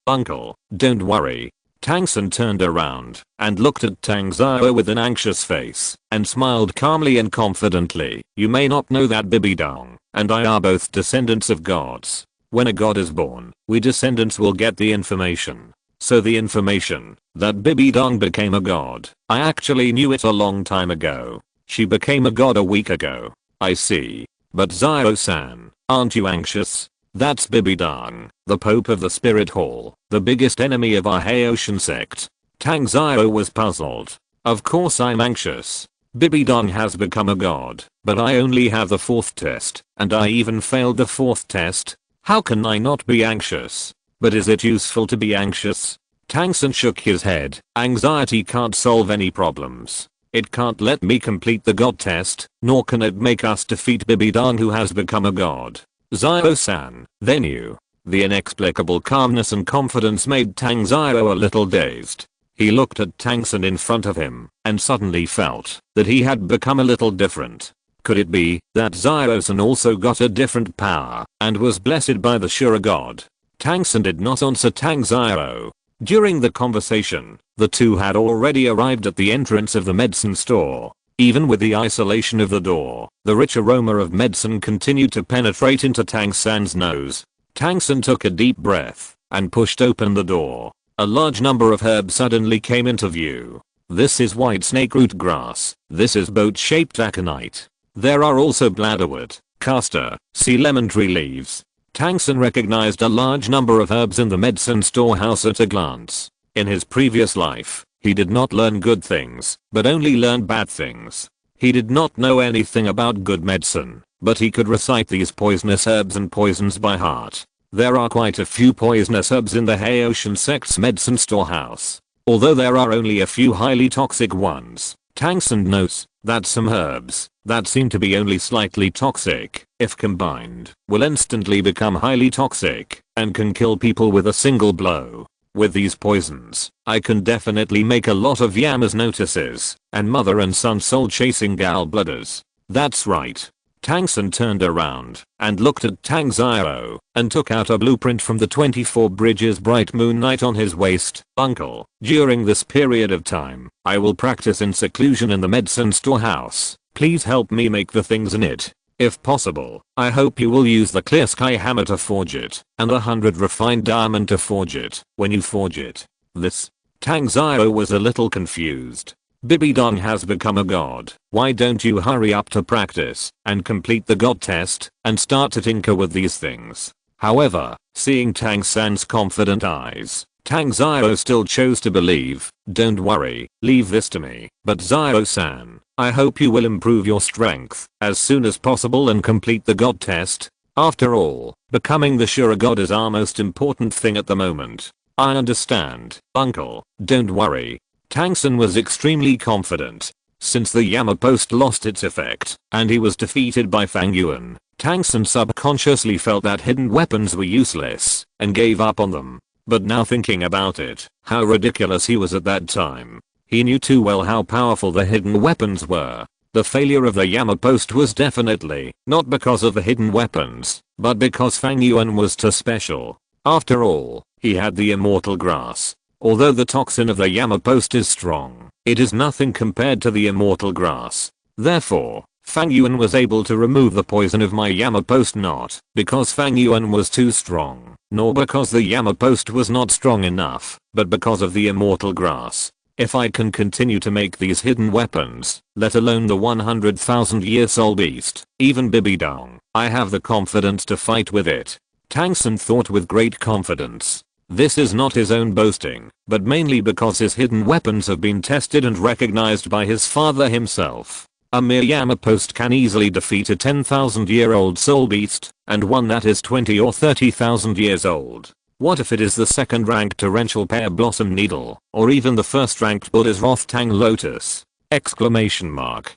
Uncle, don't worry. Tang San turned around and looked at Tang Xiao with an anxious face and smiled calmly and confidently. You may not know that Bibidong and I are both descendants of gods. When a god is born, we descendants will get the information. So the information that Bibidong became a god, I actually knew it a long time ago. She became a god a week ago. I see. But Xiao-san, aren't you anxious? That's Bibidong, the Pope of the Spirit Hall, the biggest enemy of our Haoshan sect. Tang Xiao was puzzled. Of course I'm anxious. Bibidong has become a god, but I only have the 4th test, and I even failed the 4th test. How can I not be anxious? But is it useful to be anxious? Tang San shook his head. Anxiety can't solve any problems. It can't let me complete the god test, nor can it make us defeat Bibidong who has become a god. Xiao-san, then you. The inexplicable calmness and confidence made Tang Xiao a little dazed. He looked at Tang San in front of him and suddenly felt that he had become a little different. Could it be that Xiao-san also got a different power and was blessed by the Shura god? Tang San did not answer Tang Xiao. During the conversation, the two had already arrived at the entrance of the medicine store. Even with the isolation of the door, the rich aroma of medicine continued to penetrate into Tang San's nose. Tang San took a deep breath and pushed open the door. A large number of herbs suddenly came into view. This is white snakeroot grass. This is boat-shaped aconite. There are also bladderwort, castor, sea lemon tree leaves. Tang San recognized a large number of herbs in the medicine storehouse at a glance. In his previous life, he did not learn good things, but only learned bad things. He did not know anything about good medicine, but he could recite these poisonous herbs and poisons by heart. There are quite a few poisonous herbs in the Haoshan sect's medicine storehouse. Although there are only a few highly toxic ones, Tang San knows that some herbs that seem to be only slightly toxic, if combined, will instantly become highly toxic and can kill people with a single blow. With these poisons, I can definitely make a lot of Yama's notices and mother and son soul chasing gallbladders. That's right. Tang San turned around and looked at Tang Xiao and took out a blueprint from the 24 Bridges Bright Moon Night on his waist. Uncle, during this period of time, I will practice in seclusion in the medicine storehouse. Please help me make the things in it. If possible, I hope you will use the clear sky hammer to forge it and the 100 refined diamond to forge it when you forge it. Tang Xiao was a little confused. Bibidong has become a god. Why don't you hurry up to practice and complete the god test and start to tinker with these things? However, seeing Tang San's confident eyes, Tang Xiao still chose to believe. Don't worry, leave this to me. But Xiao-san, I hope you will improve your strength as soon as possible and complete the god test. After all, becoming the Shura god is our most important thing at the moment. I understand, uncle, don't worry. Tang San was extremely confident. Since the Yama post lost its effect and he was defeated by Fang Yuan, Tang San subconsciously felt that hidden weapons were useless and gave up on them. But now thinking about it, how ridiculous he was at that time. He knew too well how powerful the hidden weapons were. The failure of the Yama post was definitely not because of the hidden weapons, but because Fang Yuan was too special. After all, he had the immortal grass. Although the toxin of the Yama post is strong, it is nothing compared to the immortal grass. Therefore, Fang Yuan was able to remove the poison of my Yama post, not because Fang Yuan was too strong, nor because the Yama post was not strong enough, but because of the immortal grass. If I can continue to make these hidden weapons, let alone the 100,000-year soul beast, even Bibidong, I have the confidence to fight with it. Tang San thought with great confidence. This is not his own boasting, but mainly because his hidden weapons have been tested and recognized by his father himself. A mere Yama post can easily defeat a 10,000-year-old soul beast, and one that is 20 or 30,000 years old. What if it is the second-ranked torrential pear blossom needle, or even the first-ranked Buddha's Roth-Tang lotus? Exclamation mark.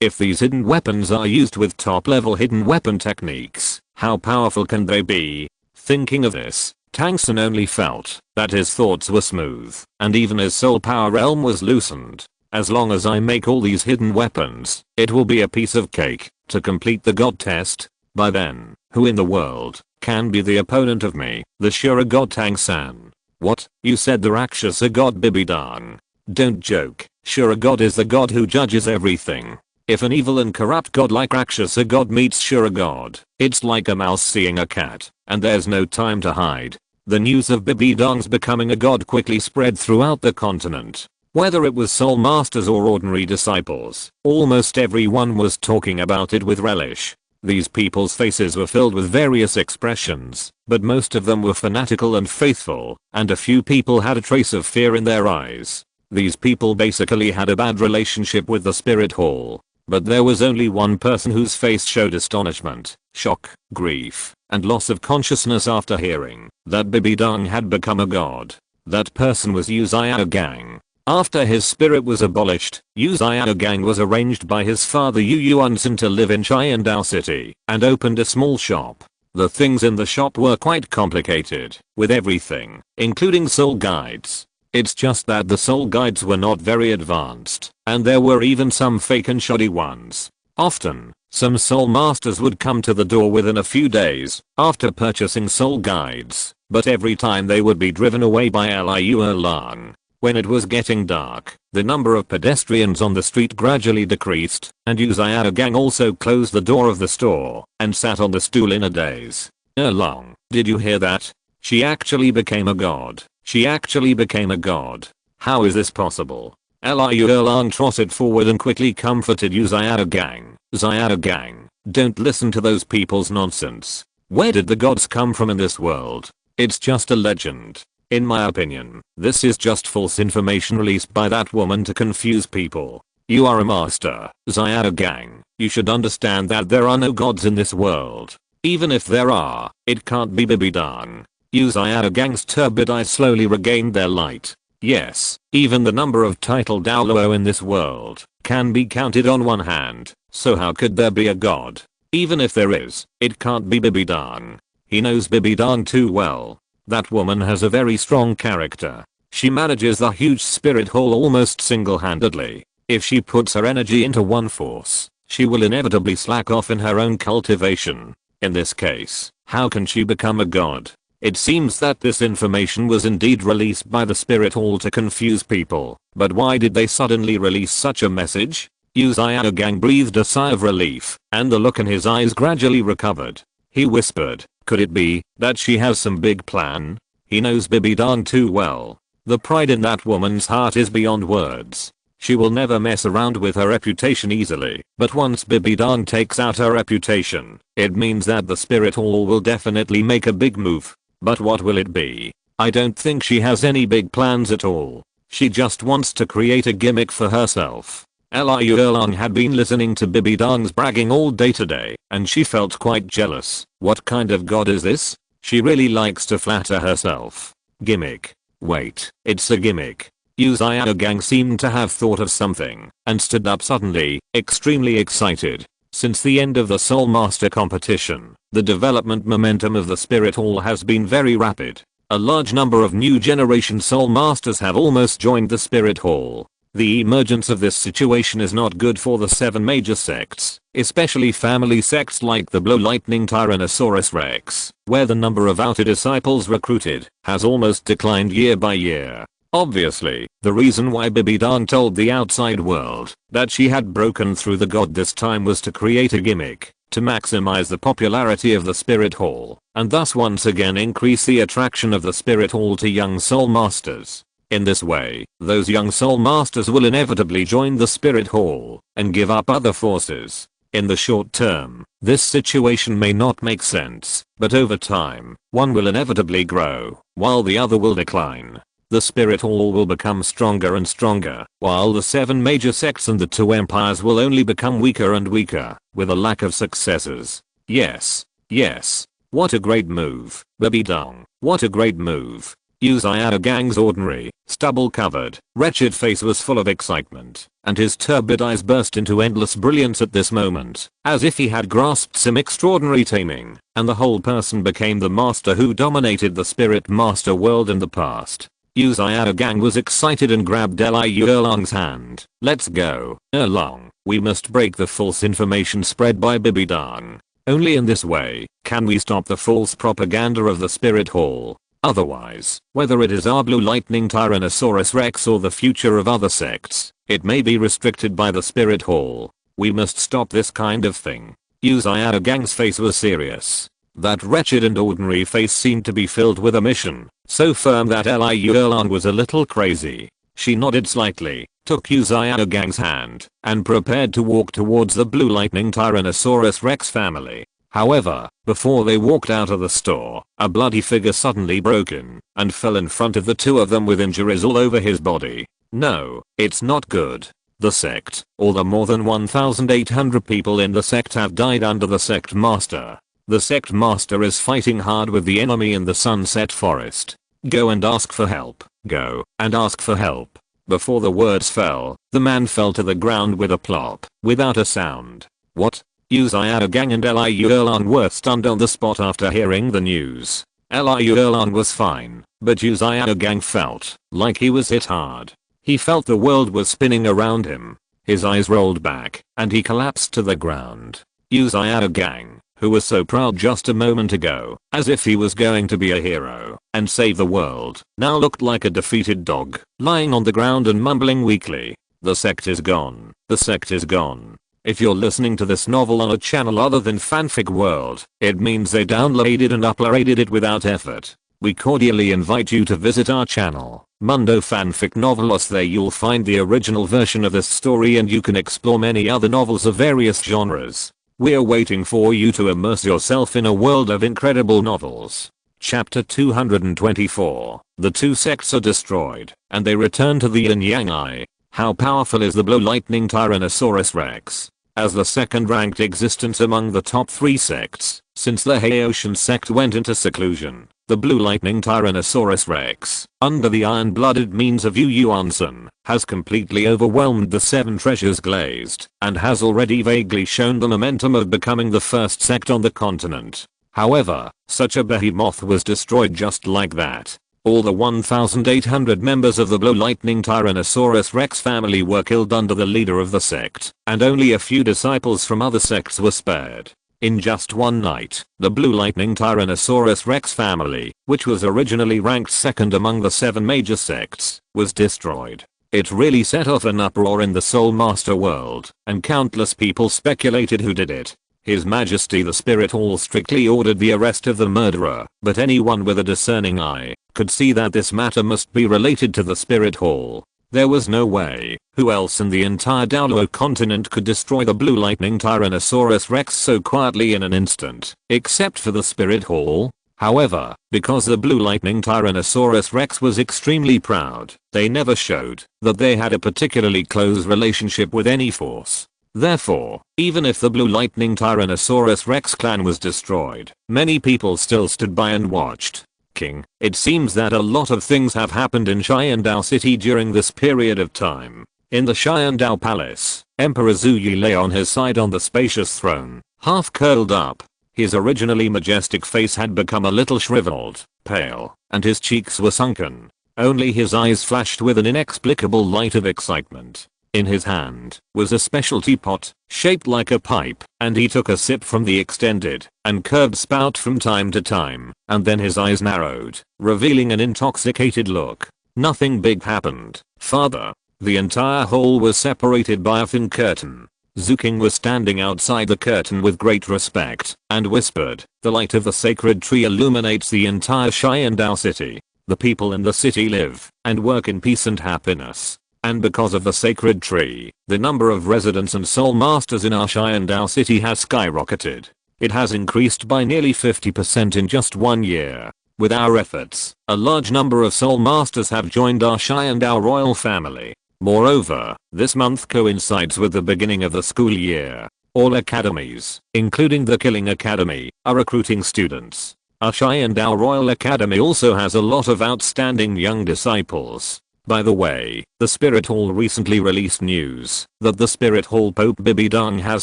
If these hidden weapons are used with top-level hidden weapon techniques, how powerful can they be? Thinking of this, Tang San only felt that his thoughts were smooth, and even his soul power realm was loosened. As long as I make all these hidden weapons, it will be a piece of cake to complete the god test. By then, who in the world can be the opponent of me, the Shura god Tang San? What? You said the Rakshasa god Bibidang? Don't joke, Shura god is the god who judges everything. If an evil and corrupt god like Rakshasa god meets Shura god, it's like a mouse seeing a cat, and there's no time to hide. The news of Bibidang's becoming a god quickly spread throughout the continent. Whether it was soul masters or ordinary disciples, almost everyone was talking about it with relish. These people's faces were filled with various expressions, but most of them were fanatical and faithful, and a few people had a trace of fear in their eyes. These people basically had a bad relationship with the spirit hall. But there was only one person whose face showed astonishment, shock, grief, and loss of consciousness after hearing that Bibidang had become a god. That person was Yu Xiaogang. After his spirit was abolished, Yu Xiaogang was arranged by his father Yu Yuansen to live in Chiandao City, and opened a small shop. The things in the shop were quite complicated, with everything, including soul guides. It's just that the soul guides were not very advanced, and there were even some fake and shoddy ones. Often, some soul masters would come to the door within a few days after purchasing soul guides, but every time they would be driven away by Liu Erlang. When it was getting dark, the number of pedestrians on the street gradually decreased, and Yu Xiaogang also closed the door of the store and sat on the stool in a daze. Erlang, did you hear that? She actually became a god. She actually became a god. How is this possible? Liu Erlang trotted forward and quickly comforted Yu Xiaogang. Xiaogang, don't listen to those people's nonsense. Where did the gods come from in this world? It's just a legend. In my opinion, this is just false information released by that woman to confuse people. You are a master, Xiaogang. You should understand that there are no gods in this world. Even if there are, it can't be Bibidang. Yu Xiaogang's turbid eyes slowly regained their light. Yes, even the number of titled Douluo in this world can be counted on one hand, so how could there be a god? Even if there is, it can't be Bibidang. He knows Bibidang too well. That woman has a very strong character. She manages the huge spirit hall almost single-handedly. If she puts her energy into one force, she will inevitably slack off in her own cultivation. In this case, how can she become a god? It seems that this information was indeed released by the spirit hall to confuse people, but why did they suddenly release such a message? Yu Xiaogang breathed a sigh of relief, and the look in his eyes gradually recovered. He whispered, could it be that she has some big plan? He knows Bibidang too well. The pride in that woman's heart is beyond words. She will never mess around with her reputation easily, but once Bibidang takes out her reputation, it means that the spirit hall will definitely make a big move. But what will it be? I don't think she has any big plans at all. She just wants to create a gimmick for herself. Liu Erlang had been listening to Bibidang's bragging all day today, and she felt quite jealous. What kind of god is this? She really likes to flatter herself. Gimmick. Wait, it's a gimmick. Yu Xiaogang seemed to have thought of something, and stood up suddenly, extremely excited. Since the end of the Soul Master competition, the development momentum of the Spirit Hall has been very rapid. A large number of new generation Soul Masters have almost joined the Spirit Hall. The emergence of this situation is not good for the 7 major sects, especially family sects like the Blow Lightning Tyrannosaurus Rex, where the number of outer disciples recruited has almost declined year by year. Obviously, the reason why Bibidang told the outside world that she had broken through the god this time was to create a gimmick, to maximize the popularity of the Spirit Hall, and thus once again increase the attraction of the Spirit Hall to young Soul Masters. In this way, those young Soul Masters will inevitably join the Spirit Hall and give up other forces. In the short term, this situation may not make sense, but over time, one will inevitably grow, while the other will decline. The spirit hall will become stronger and stronger, while the 7 major sects and the 2 empires will only become weaker and weaker, with a lack of successors. Yes. Yes. What a great move, baby dong. What a great move. Uzziah Gang's ordinary, stubble-covered, wretched face was full of excitement, and his turbid eyes burst into endless brilliance at this moment, as if he had grasped some extraordinary taming, and the whole person became the master who dominated the spirit master world in the past. Uzziah Gang was excited and grabbed Liu Erlong's hand. Let's go, Erlong. We must break the false information spread by Bibidang. Only in this way can we stop the false propaganda of the spirit hall. Otherwise, whether it is our blue lightning Tyrannosaurus Rex or the future of other sects, it may be restricted by the spirit hall. We must stop this kind of thing. Uzziah Gang's face was serious. That wretched and ordinary face seemed to be filled with a mission, so firm that Liu Erlang was a little crazy. She nodded slightly, took Uzziah Gang's hand, and prepared to walk towards the blue lightning Tyrannosaurus Rex family. However, before they walked out of the store, a bloody figure suddenly broke in and fell in front of the 2 of them with injuries all over his body. No, it's not good. The sect, or the more than 1,800 people in the sect have died under the sect master. The sect master is fighting hard with the enemy in the Sunset Forest. Go and ask for help. Go and ask for help. Before the words fell, the man fell to the ground with a plop, without a sound. What? Uzziah Gang and Liu Erlang were stunned on the spot after hearing the news. Liu Erlang was fine, but Uzziah Gang felt like he was hit hard. He felt the world was spinning around him. His eyes rolled back, and he collapsed to the ground. Uzziah Gang, who was so proud just a moment ago, as if he was going to be a hero and save the world, now looked like a defeated dog, lying on the ground and mumbling weakly. The sect is gone. The sect is gone. If you're listening to this novel on a channel other than Fanfic World, it means they downloaded and uploaded it without effort. We cordially invite you to visit our channel, Mundo Fanfic Novelos. There you'll find the original version of this story and you can explore many other novels of various genres. We're waiting for you to immerse yourself in a world of incredible novels. Chapter 224. The 2 sects are destroyed, and they return to the Yin Yang Eye. How powerful is the blue lightning Tyrannosaurus Rex? As the second-ranked existence among the top 3 sects, since the Haitian sect went into seclusion, the blue lightning Tyrannosaurus Rex, under the iron-blooded means of Yu Yuansen, has completely overwhelmed the 7 treasures glazed, and has already vaguely shown the momentum of becoming the first sect on the continent. However, such a behemoth was destroyed just like that. All the 1,800 members of the blue lightning Tyrannosaurus Rex family were killed under the leader of the sect, and only a few disciples from other sects were spared. In just one night, the blue lightning Tyrannosaurus Rex family, which was originally ranked second among the 7 major sects, was destroyed. It really set off an uproar in the Soul Master world, and countless people speculated who did it. His Majesty the Spirit Hall strictly ordered the arrest of the murderer, but anyone with a discerning eye could see that this matter must be related to the Spirit Hall. There was no way who else in the entire Douluo Continent could destroy the blue lightning Tyrannosaurus Rex so quietly in an instant, except for the Spirit Hall. However, because the blue lightning Tyrannosaurus Rex was extremely proud, they never showed that they had a particularly close relationship with any force. Therefore, even if the blue lightning Tyrannosaurus Rex clan was destroyed, many people still stood by and watched. King, it seems that a lot of things have happened in Xiandao City during this period of time. In the Xiandao Palace, Emperor Zhu Yi lay on his side on the spacious throne, half curled up. His originally majestic face had become a little shriveled, pale, and his cheeks were sunken. Only his eyes flashed with an inexplicable light of excitement. In his hand was a special teapot, shaped like a pipe, and he took a sip from the extended and curved spout from time to time, and then his eyes narrowed, revealing an intoxicated look. Nothing big happened, father. The entire hall was separated by a thin curtain. Zuking was standing outside the curtain with great respect, and whispered, "The light of the sacred tree illuminates the entire Xiandao city. The people in the city live and work in peace and happiness. And because of the sacred tree, the number of residents and soul masters in our Xiandao city has skyrocketed. It has increased by nearly 50% in just 1 year. With our efforts, a large number of soul masters have joined our Sharingan royal family. Moreover, this month coincides with the beginning of the school year. All academies, including the Killing Academy, are recruiting students. Our Sharingan Royal Academy also has a lot of outstanding young disciples. By the way, the Spirit Hall recently released news that the Spirit Hall Pope Bibidang has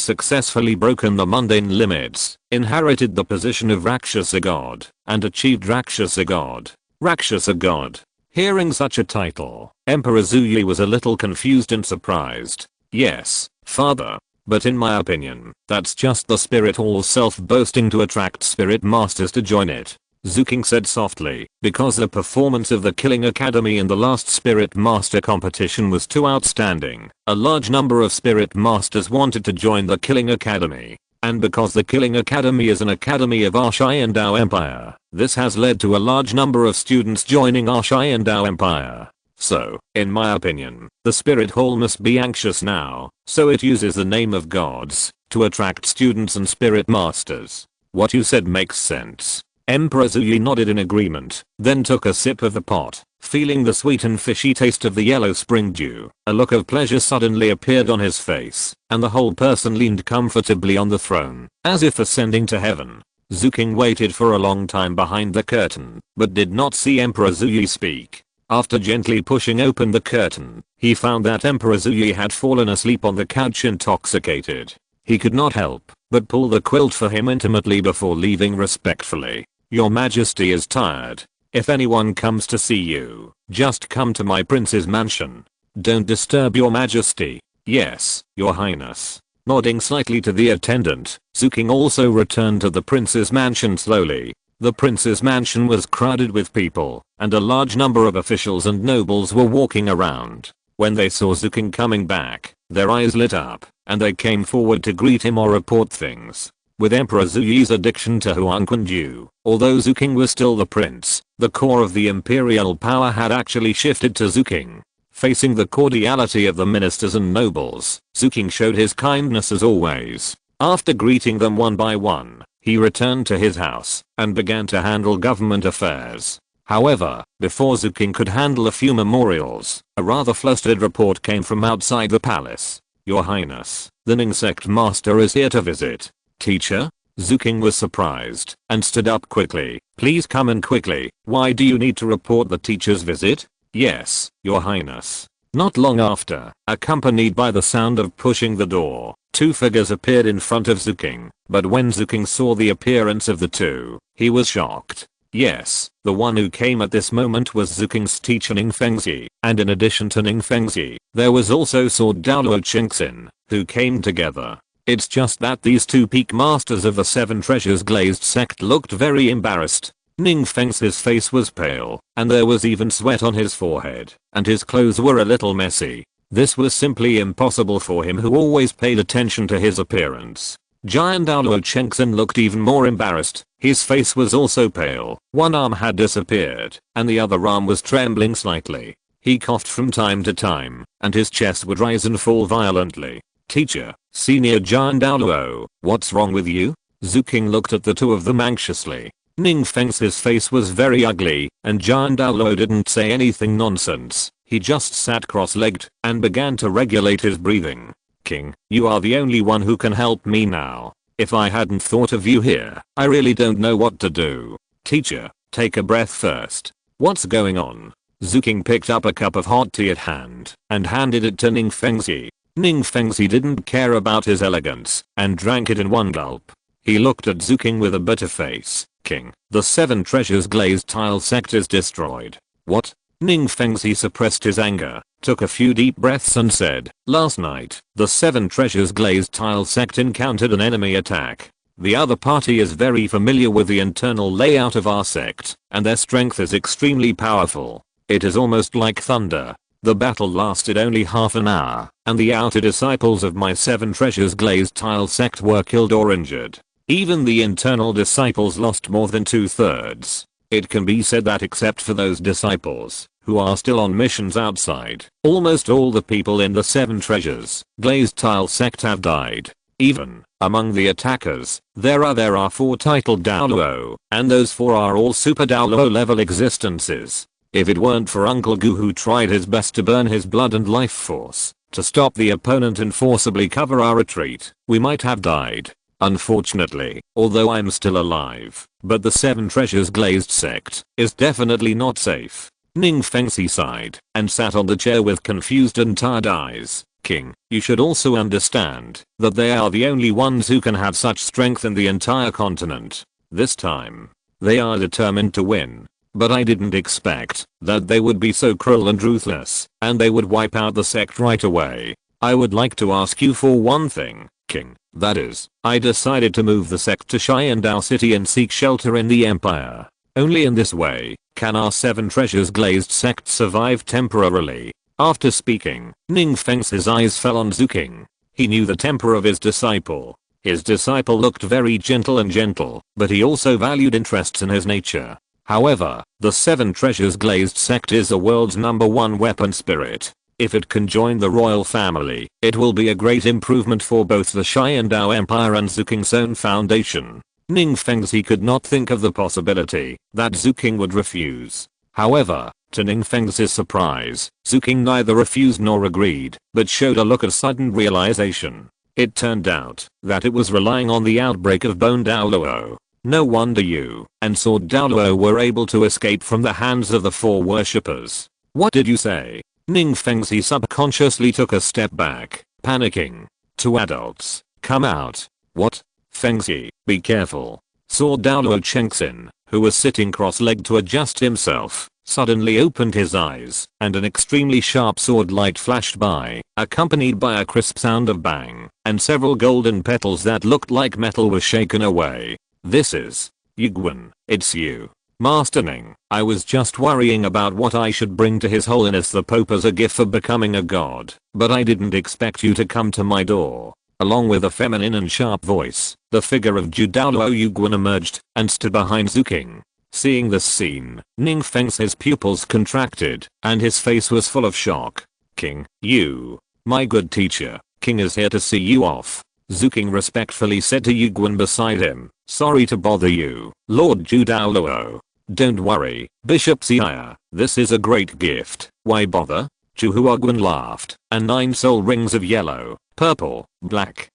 successfully broken the mundane limits, inherited the position of Rakshasa God, and achieved Rakshasa God. Rakshasa God. Hearing such a title, Emperor Zuyi was a little confused and surprised. Yes, father. But in my opinion, that's just the Spirit Hall self-boasting to attract spirit masters to join it. Zuking said softly, because the performance of the Killing Academy in the last Spirit Master competition was too outstanding, a large number of Spirit Masters wanted to join the Killing Academy. And because the Killing Academy is an academy of our Sharingan Empire, this has led to a large number of students joining our Sharingan Empire. So, in my opinion, the Spirit Hall must be anxious now, so it uses the name of gods to attract students and Spirit Masters. What you said makes sense. Emperor Zuyi nodded in agreement, then took a sip of the pot, feeling the sweet and fishy taste of the yellow spring dew. A look of pleasure suddenly appeared on his face, and the whole person leaned comfortably on the throne, as if ascending to heaven. Zuking waited for a long time behind the curtain, but did not see Emperor Zuyi speak. After gently pushing open the curtain, he found that Emperor Zuyi had fallen asleep on the couch intoxicated. He could not help but pull the quilt for him intimately before leaving respectfully. Your Majesty is tired. If anyone comes to see you, just come to my prince's mansion. Don't disturb your Majesty. Yes, your Highness. Nodding slightly to the attendant, Zuking also returned to the prince's mansion slowly. The prince's mansion was crowded with people, and a large number of officials and nobles were walking around. When they saw Zuking coming back, their eyes lit up, and they came forward to greet him or report things. With Emperor Zuyi's addiction to Huangquanju, although Zuking was still the prince, the core of the imperial power had actually shifted to Zuking. Facing the cordiality of the ministers and nobles, Zuking showed his kindness as always. After greeting them one by one, he returned to his house and began to handle government affairs. However, before Zuking could handle a few memorials, a rather flustered report came from outside the palace. Your Highness, the Ning sect master is here to visit. Teacher? Zuking was surprised and stood up quickly. Please come in quickly. Why do you need to report the teacher's visit? Yes, Your Highness. Not long after, accompanied by the sound of pushing the door, two figures appeared in front of Zuking, but when Zuking saw the appearance of the two, he was shocked. Yes, the one who came at this moment was Zuking's teacher Ning Fengzi, and in addition to Ning Fengzi, there was also Sword Douluo Continent, who came together. It's just that these two peak masters of the Seven Treasures Glazed sect looked very embarrassed. Ning Fengzi's face was pale, and there was even sweat on his forehead, and his clothes were a little messy. This was simply impossible for him who always paid attention to his appearance. Giant Douluo Continent looked even more embarrassed. His face was also pale, one arm had disappeared, and the other arm was trembling slightly. He coughed from time to time, and his chest would rise and fall violently. Teacher, Senior Giant Douluo, what's wrong with you? Zuking looked at the two of them anxiously. Ning Fengzi's face was very ugly, and Giant Douluo didn't say anything nonsense. He just sat cross-legged and began to regulate his breathing. King, you are the only one who can help me now. If I hadn't thought of you here, I really don't know what to do. Teacher, take a breath first. What's going on? Zuking picked up a cup of hot tea at hand and handed it to Ning Fengzi. Ning Fengzi didn't care about his elegance and drank it in one gulp. He looked at Zuking with a bitter face. King, the Seven Treasures Glazed Tile sect is destroyed. What? Ning Fengzi suppressed his anger, took a few deep breaths and said, last night, the Seven Treasures Glazed Tile sect encountered an enemy attack. The other party is very familiar with the internal layout of our sect, and their strength is extremely powerful. It is almost like thunder. The battle lasted only half an hour, and the outer disciples of my Seven Treasures Glazed Tile sect were killed or injured. Even the internal disciples lost more than 2/3. It can be said that except for those disciples who are still on missions outside, almost all the people in the Seven Treasures Glazed Tile sect have died. Even among the attackers, there are 4 titled Douluo, and those 4 are all super Douluo level existences. If it weren't for Uncle Gu who tried his best to burn his blood and life force to stop the opponent and forcibly cover our retreat, we might have died. Unfortunately, although I'm still alive, but the 7 Treasures Glazed sect is definitely not safe. Ning Fengxi sighed and sat on the chair with confused and tired eyes. King, you should also understand that they are the only ones who can have such strength in the entire continent. This time, they are determined to win. But I didn't expect that they would be so cruel and ruthless, and they would wipe out the sect right away. I would like to ask you for one thing, King. That is, I decided to move the sect to Sharingan City and seek shelter in the Empire. Only in this way can our 7 Treasures Glazed sect survive temporarily. After speaking, Ning Feng's eyes fell on Zuking. He knew the temper of his disciple. His disciple looked very gentle, but he also valued interests in his nature. However, the 7 Treasures Glazed sect is the world's #1 weapon spirit. If it can join the royal family, it will be a great improvement for both the Sharingan Empire and Zuking's own foundation. Ning Fengxi could not think of the possibility that Zuking would refuse. However, to Ning Fengxi's surprise, Zuking neither refused nor agreed, but showed a look of sudden realization. It turned out that it was relying on the outbreak of Bone Douluo. No wonder you and Sword Douluo were able to escape from the hands of the 4 worshippers. What did you say? Ning Fengxi subconsciously took a step back, panicking. 2 adults, come out. What? Fengxi, be careful. Sword Douluo Chengxin, who was sitting cross-legged to adjust himself, suddenly opened his eyes, and an extremely sharp sword light flashed by, accompanied by a crisp sound of bang, and several golden petals that looked like metal were shaken away. This is Yuguan, it's you. Master Ning, I was just worrying about what I should bring to His Holiness the Pope as a gift for becoming a god, but I didn't expect you to come to my door. Along with a feminine and sharp voice, the figure of Douluo Yuguan emerged and stood behind Zuking. Seeing this scene, Ning Feng's pupils contracted, and his face was full of shock. King, you, my good teacher, King is here to see you off. Zuking respectfully said to Yuguan beside him, sorry to bother you, Lord Douluo. Don't worry, Bishop Xia, this is a great gift, why bother? Huguan laughed, and 9 soul rings of yellow, purple, black,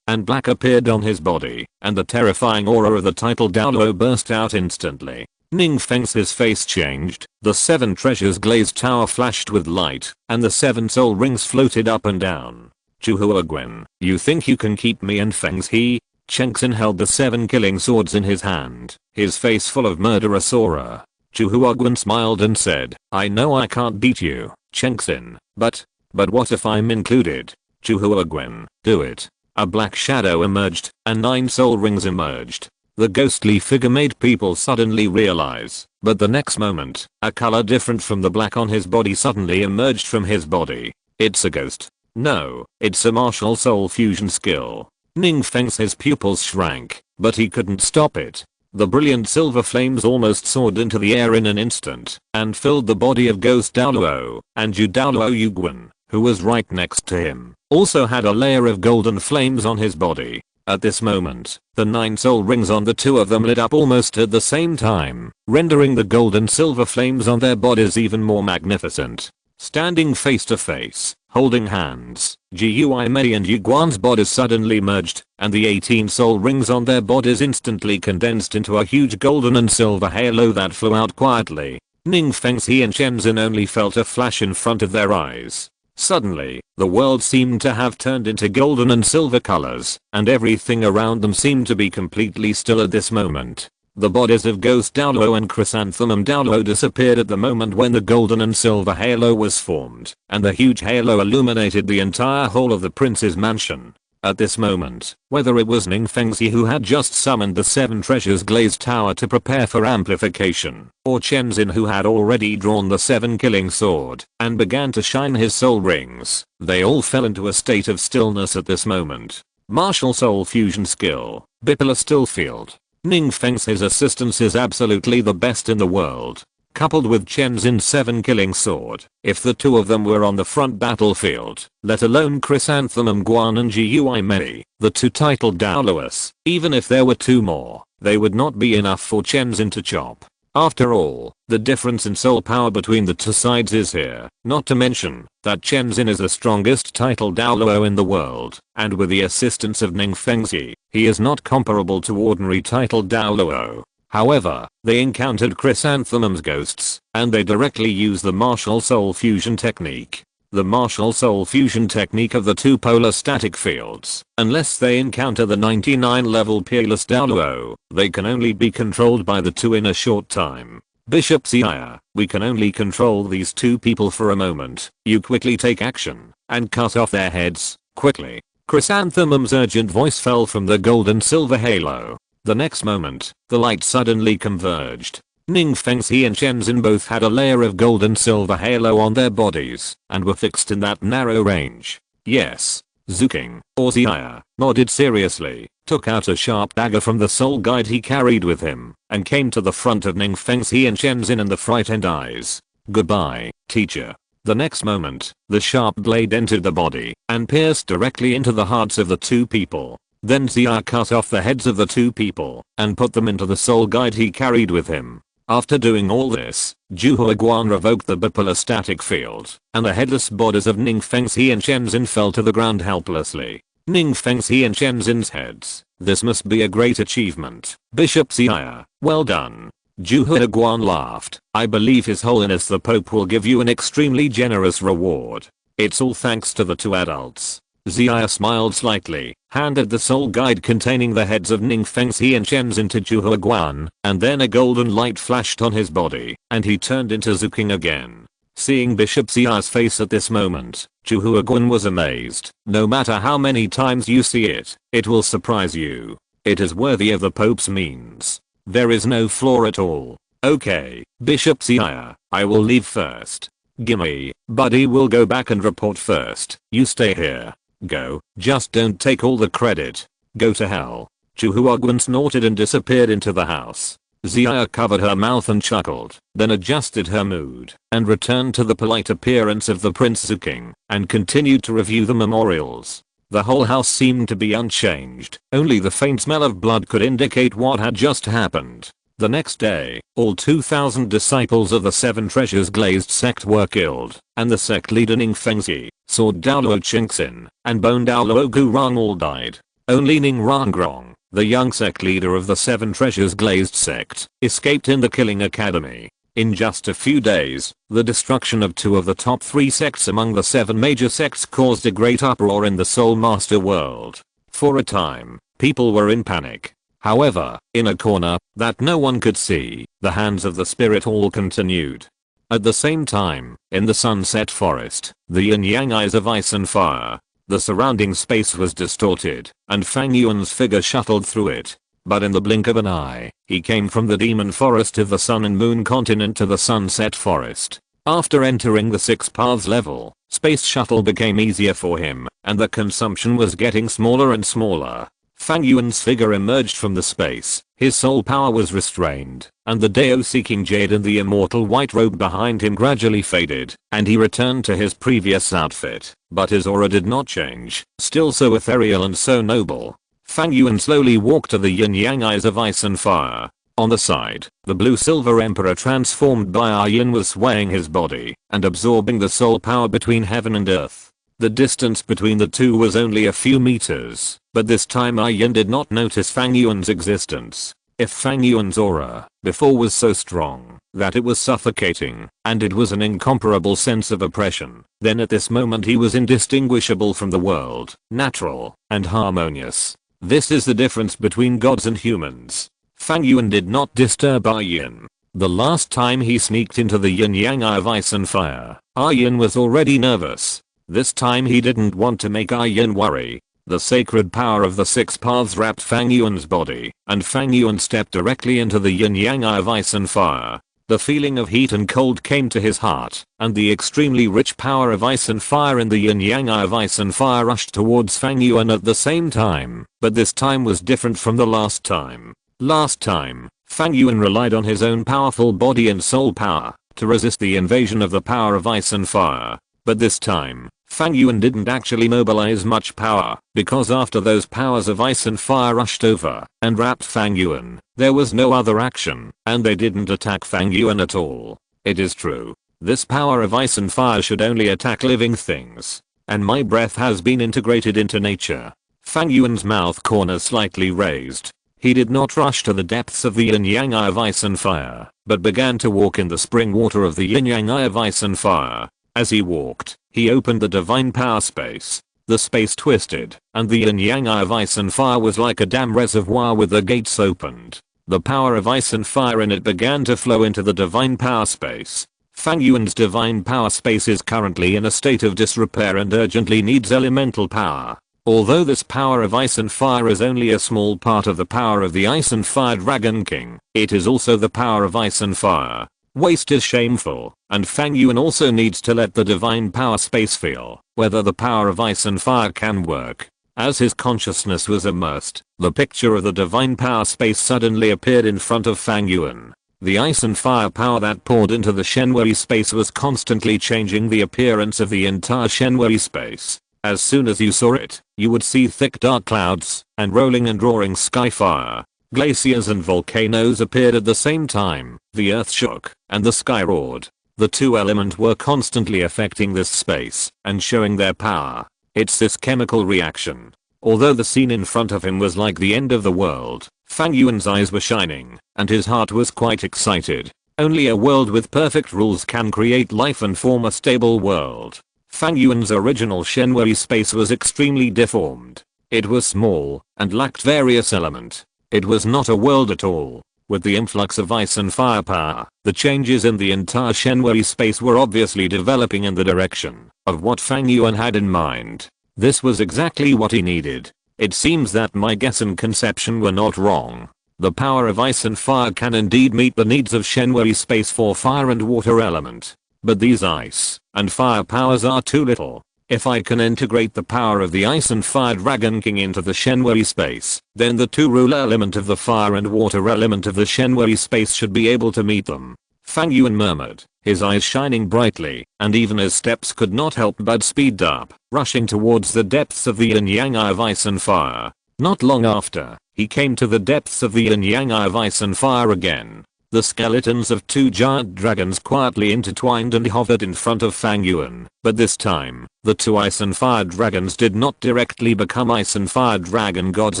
and black appeared on his body, and the terrifying aura of the title Douluo burst out instantly. Ning Feng's face changed, the 7 Treasures Glazed tower flashed with light, and the 7 soul rings floated up and down. Huguan, you think you can keep me and Fengxi? Chengxin held the 7 killing swords in his hand, his face full of murderous aura. Huguan smiled and said, I know I can't beat you, Chengxin, but what if I'm included? Huguan, do it. A black shadow emerged, and 9 soul rings emerged. The ghostly figure made people suddenly realize, but the next moment, a color different from the black on his body suddenly emerged from his body. It's a ghost. No, it's a martial soul fusion skill. Ning Feng's pupils shrank, but he couldn't stop it. The brilliant silver flames almost soared into the air in an instant, and filled the body of Ghost Douluo, and Douluo Yuguan, who was right next to him, also had a layer of golden flames on his body. At this moment, the 9 soul rings on the 2 of them lit up almost at the same time, rendering the gold and silver flames on their bodies even more magnificent. Standing face to face, holding hands, Gui Mei and Yuguan's bodies suddenly merged, and the 18 soul rings on their bodies instantly condensed into a huge golden and silver halo that flew out quietly. Ning Fengxi and Chenzin only felt a flash in front of their eyes. Suddenly, the world seemed to have turned into golden and silver colors, and everything around them seemed to be completely still at this moment. The bodies of Ghost Douluo and Chrysanthemum Douluo disappeared at the moment when the golden and silver halo was formed, and the huge halo illuminated the entire hall of the prince's mansion. At this moment, whether it was Ning Fengxi who had just summoned the 7 Treasures Glazed Tower to prepare for amplification, or Chenzin who had already drawn the 7 killing sword and began to shine his soul rings, they all fell into a state of stillness at this moment. Martial soul fusion skill, Bipolar Stillfield. Ning Feng's assistance is absolutely the best in the world. coupled with Chen Xin's 7 killing sword. If the two of them were on the front battlefield, let alone Chrysanthemum Guan and Gui Mei, the two titled Douluos, even if there were 2 more, they would not be enough for Chen Xin to chop. After all, the difference in soul power between the two sides is here, not to mention that Chen Xin is the strongest titled Douluo in the world, and with the assistance of Ning Fengzi, he is not comparable to ordinary titled Douluo. However, they encountered Chrysanthemum's ghosts, and they directly used the martial soul fusion technique. The martial soul fusion technique of the 2 polar static fields, unless they encounter the 99 level peerless Douluo, they can only be controlled by the 2 in a short time. Bishop Sire, we can only control these 2 people for a moment. You quickly take action, and cut off their heads, quickly. Chrysanthemum's urgent voice fell from the gold and silver halo. The next moment, the light suddenly converged. Ning Fengzi and Chen Xin both had a layer of gold and silver halo on their bodies, and were fixed in that narrow range. Yes. Zuking, or Zia, nodded seriously, took out a sharp dagger from the soul guide he carried with him, and came to the front of Ning Fengzi and Chen Xin and the frightened eyes. Goodbye, teacher. The next moment, the sharp blade entered the body, and pierced directly into the hearts of the 2 people. Then Zia cut off the heads of the 2 people, and put them into the soul guide he carried with him. After doing all this, Zhuhe Guan revoked the bipolar static field, and the headless bodies of Ning Fengzi and Chen Xin fell to the ground helplessly. Ning Fengzi and Chen Xin's heads. This must be a great achievement. Bishop Sire, well done. Zhuhe Guan laughed. I believe His Holiness the Pope will give you an extremely generous reward. It's all thanks to the 2 adults. Zia smiled slightly, handed the soul guide containing the heads of Ning Fengzi and Chen Xin to Zhuhe Guan, and then a golden light flashed on his body, and he turned into Zuking again. Seeing Bishop Zia's face at this moment, Zhuhe Guan was amazed. No matter how many times you see it, it will surprise you. It is worthy of the Pope's means. There is no flaw at all. Okay, Bishop Zia, I will leave first. Gimme, buddy will go back and report first. You stay here. Go, just don't take all the credit. Go to hell. Zhuhe Guan snorted and disappeared into the house. Zia covered her mouth and chuckled, then adjusted her mood, and returned to the polite appearance of the Prince Zuking, and continued to review the memorials. The whole house seemed to be unchanged, only the faint smell of blood could indicate what had just happened. The next day, all 2,000 disciples of the 7 Treasures Glazed sect were killed, and the sect leader Ning Fengzi, Sword Douluo Qingxin, and Bone Douluo Gurong all died. Only Ning Rangrong, the young sect leader of the 7 Treasures Glazed sect, escaped in the Killing Academy. In just a few days, the destruction of 2 of the top 3 sects among the 7 major sects caused a great uproar in the Soul Master world. For a time, people were in panic. However, in a corner that no one could see, the hands of the spirit all continued. At the same time, in the Sunset Forest, the yin-yang eyes of ice and fire. The surrounding space was distorted, and Fang Yuan's figure shuttled through it. But in the blink of an eye, he came from the demon forest of the Sun and Moon continent to the Sunset Forest. After entering the 6 paths level, space shuttle became easier for him, and the consumption was getting smaller and smaller. Fang Yuan's figure emerged from the space, his soul power was restrained, and the Dao-seeking jade and the immortal white robe behind him gradually faded, and he returned to his previous outfit, but his aura did not change, still so ethereal and so noble. Fang Yuan slowly walked to the yin-yang eyes of ice and fire. On the side, the blue-silver emperor transformed by Yin was swaying his body, and absorbing the soul power between heaven and earth. The distance between the two was only a few meters, but this time Yin did not notice Fang Yuan's existence. If Fang Yuan's aura before was so strong that it was suffocating, and it was an incomparable sense of oppression, then at this moment he was indistinguishable from the world, natural and harmonious. This is the difference between gods and humans. Fang Yuan did not disturb Yin. The last time he sneaked into the yin-yang eye of ice and fire, Yin was already nervous. This time he didn't want to make Yin worry. The sacred power of the 6 paths wrapped Fang Yuan's body, and Fang Yuan stepped directly into the yin-yang eye of ice and fire. The feeling of heat and cold came to his heart, and the extremely rich power of ice and fire in the yin-yang eye of ice and fire rushed towards Fang Yuan at the same time, but this time was different from the last time. Last time, Fang Yuan relied on his own powerful body and soul power to resist the invasion of the power of ice and fire. But this time, Fang Yuan didn't actually mobilize much power, because after those powers of ice and fire rushed over and wrapped Fang Yuan, there was no other action, and they didn't attack Fang Yuan at all. It is true, this power of ice and fire should only attack living things, and my breath has been integrated into nature. Fang Yuan's mouth corners slightly raised. He did not rush to the depths of the yin-yang eye of ice and fire, but began to walk in the spring water of the yin-yang eye of ice and fire. As he walked, he opened the divine power space. The space twisted, and the yin-yang eye of ice and fire was like a dam reservoir with the gates opened. The power of ice and fire in it began to flow into the divine power space. Fang Yuan's divine power space is currently in a state of disrepair and urgently needs elemental power. Although this power of ice and fire is only a small part of the power of the ice and fire Dragon King, it is also the power of ice and fire. Waste is shameful, and Fang Yuan also needs to let the divine power space feel whether the power of ice and fire can work. As his consciousness was immersed, the picture of the divine power space suddenly appeared in front of Fang Yuan. The ice and fire power that poured into the Shenwei space was constantly changing the appearance of the entire Shenwei space. As soon as you saw it, you would see thick dark clouds and rolling and roaring sky fire. Glaciers and volcanoes appeared at the same time, the earth shook, and the sky roared. The two elements were constantly affecting this space and showing their power. It's this chemical reaction. Although the scene in front of him was like the end of the world, Fang Yuan's eyes were shining, and his heart was quite excited. Only a world with perfect rules can create life and form a stable world. Fang Yuan's original Shenwei space was extremely deformed. It was small and lacked various elements. It was not a world at all. With the influx of ice and fire power, the changes in the entire Shenwei space were obviously developing in the direction of what Fang Yuan had in mind. This was exactly what he needed. It seems that my guess and conception were not wrong. The power of ice and fire can indeed meet the needs of Shenwei space for fire and water element. But these ice and fire powers are too little. If I can integrate the power of the ice and fire Dragon King into the Shenwei space, then the two rule element of the fire and water element of the Shenwei space should be able to meet them. Fang Yuan murmured, his eyes shining brightly, and even his steps could not help but speed up, rushing towards the depths of the yin-yang eye of ice and fire. Not long after, he came to the depths of the yin-yang eye of ice and fire again. The skeletons of two giant dragons quietly intertwined and hovered in front of Fang Yuan, but this time, the two ice and fire dragons did not directly become ice and fire dragon gods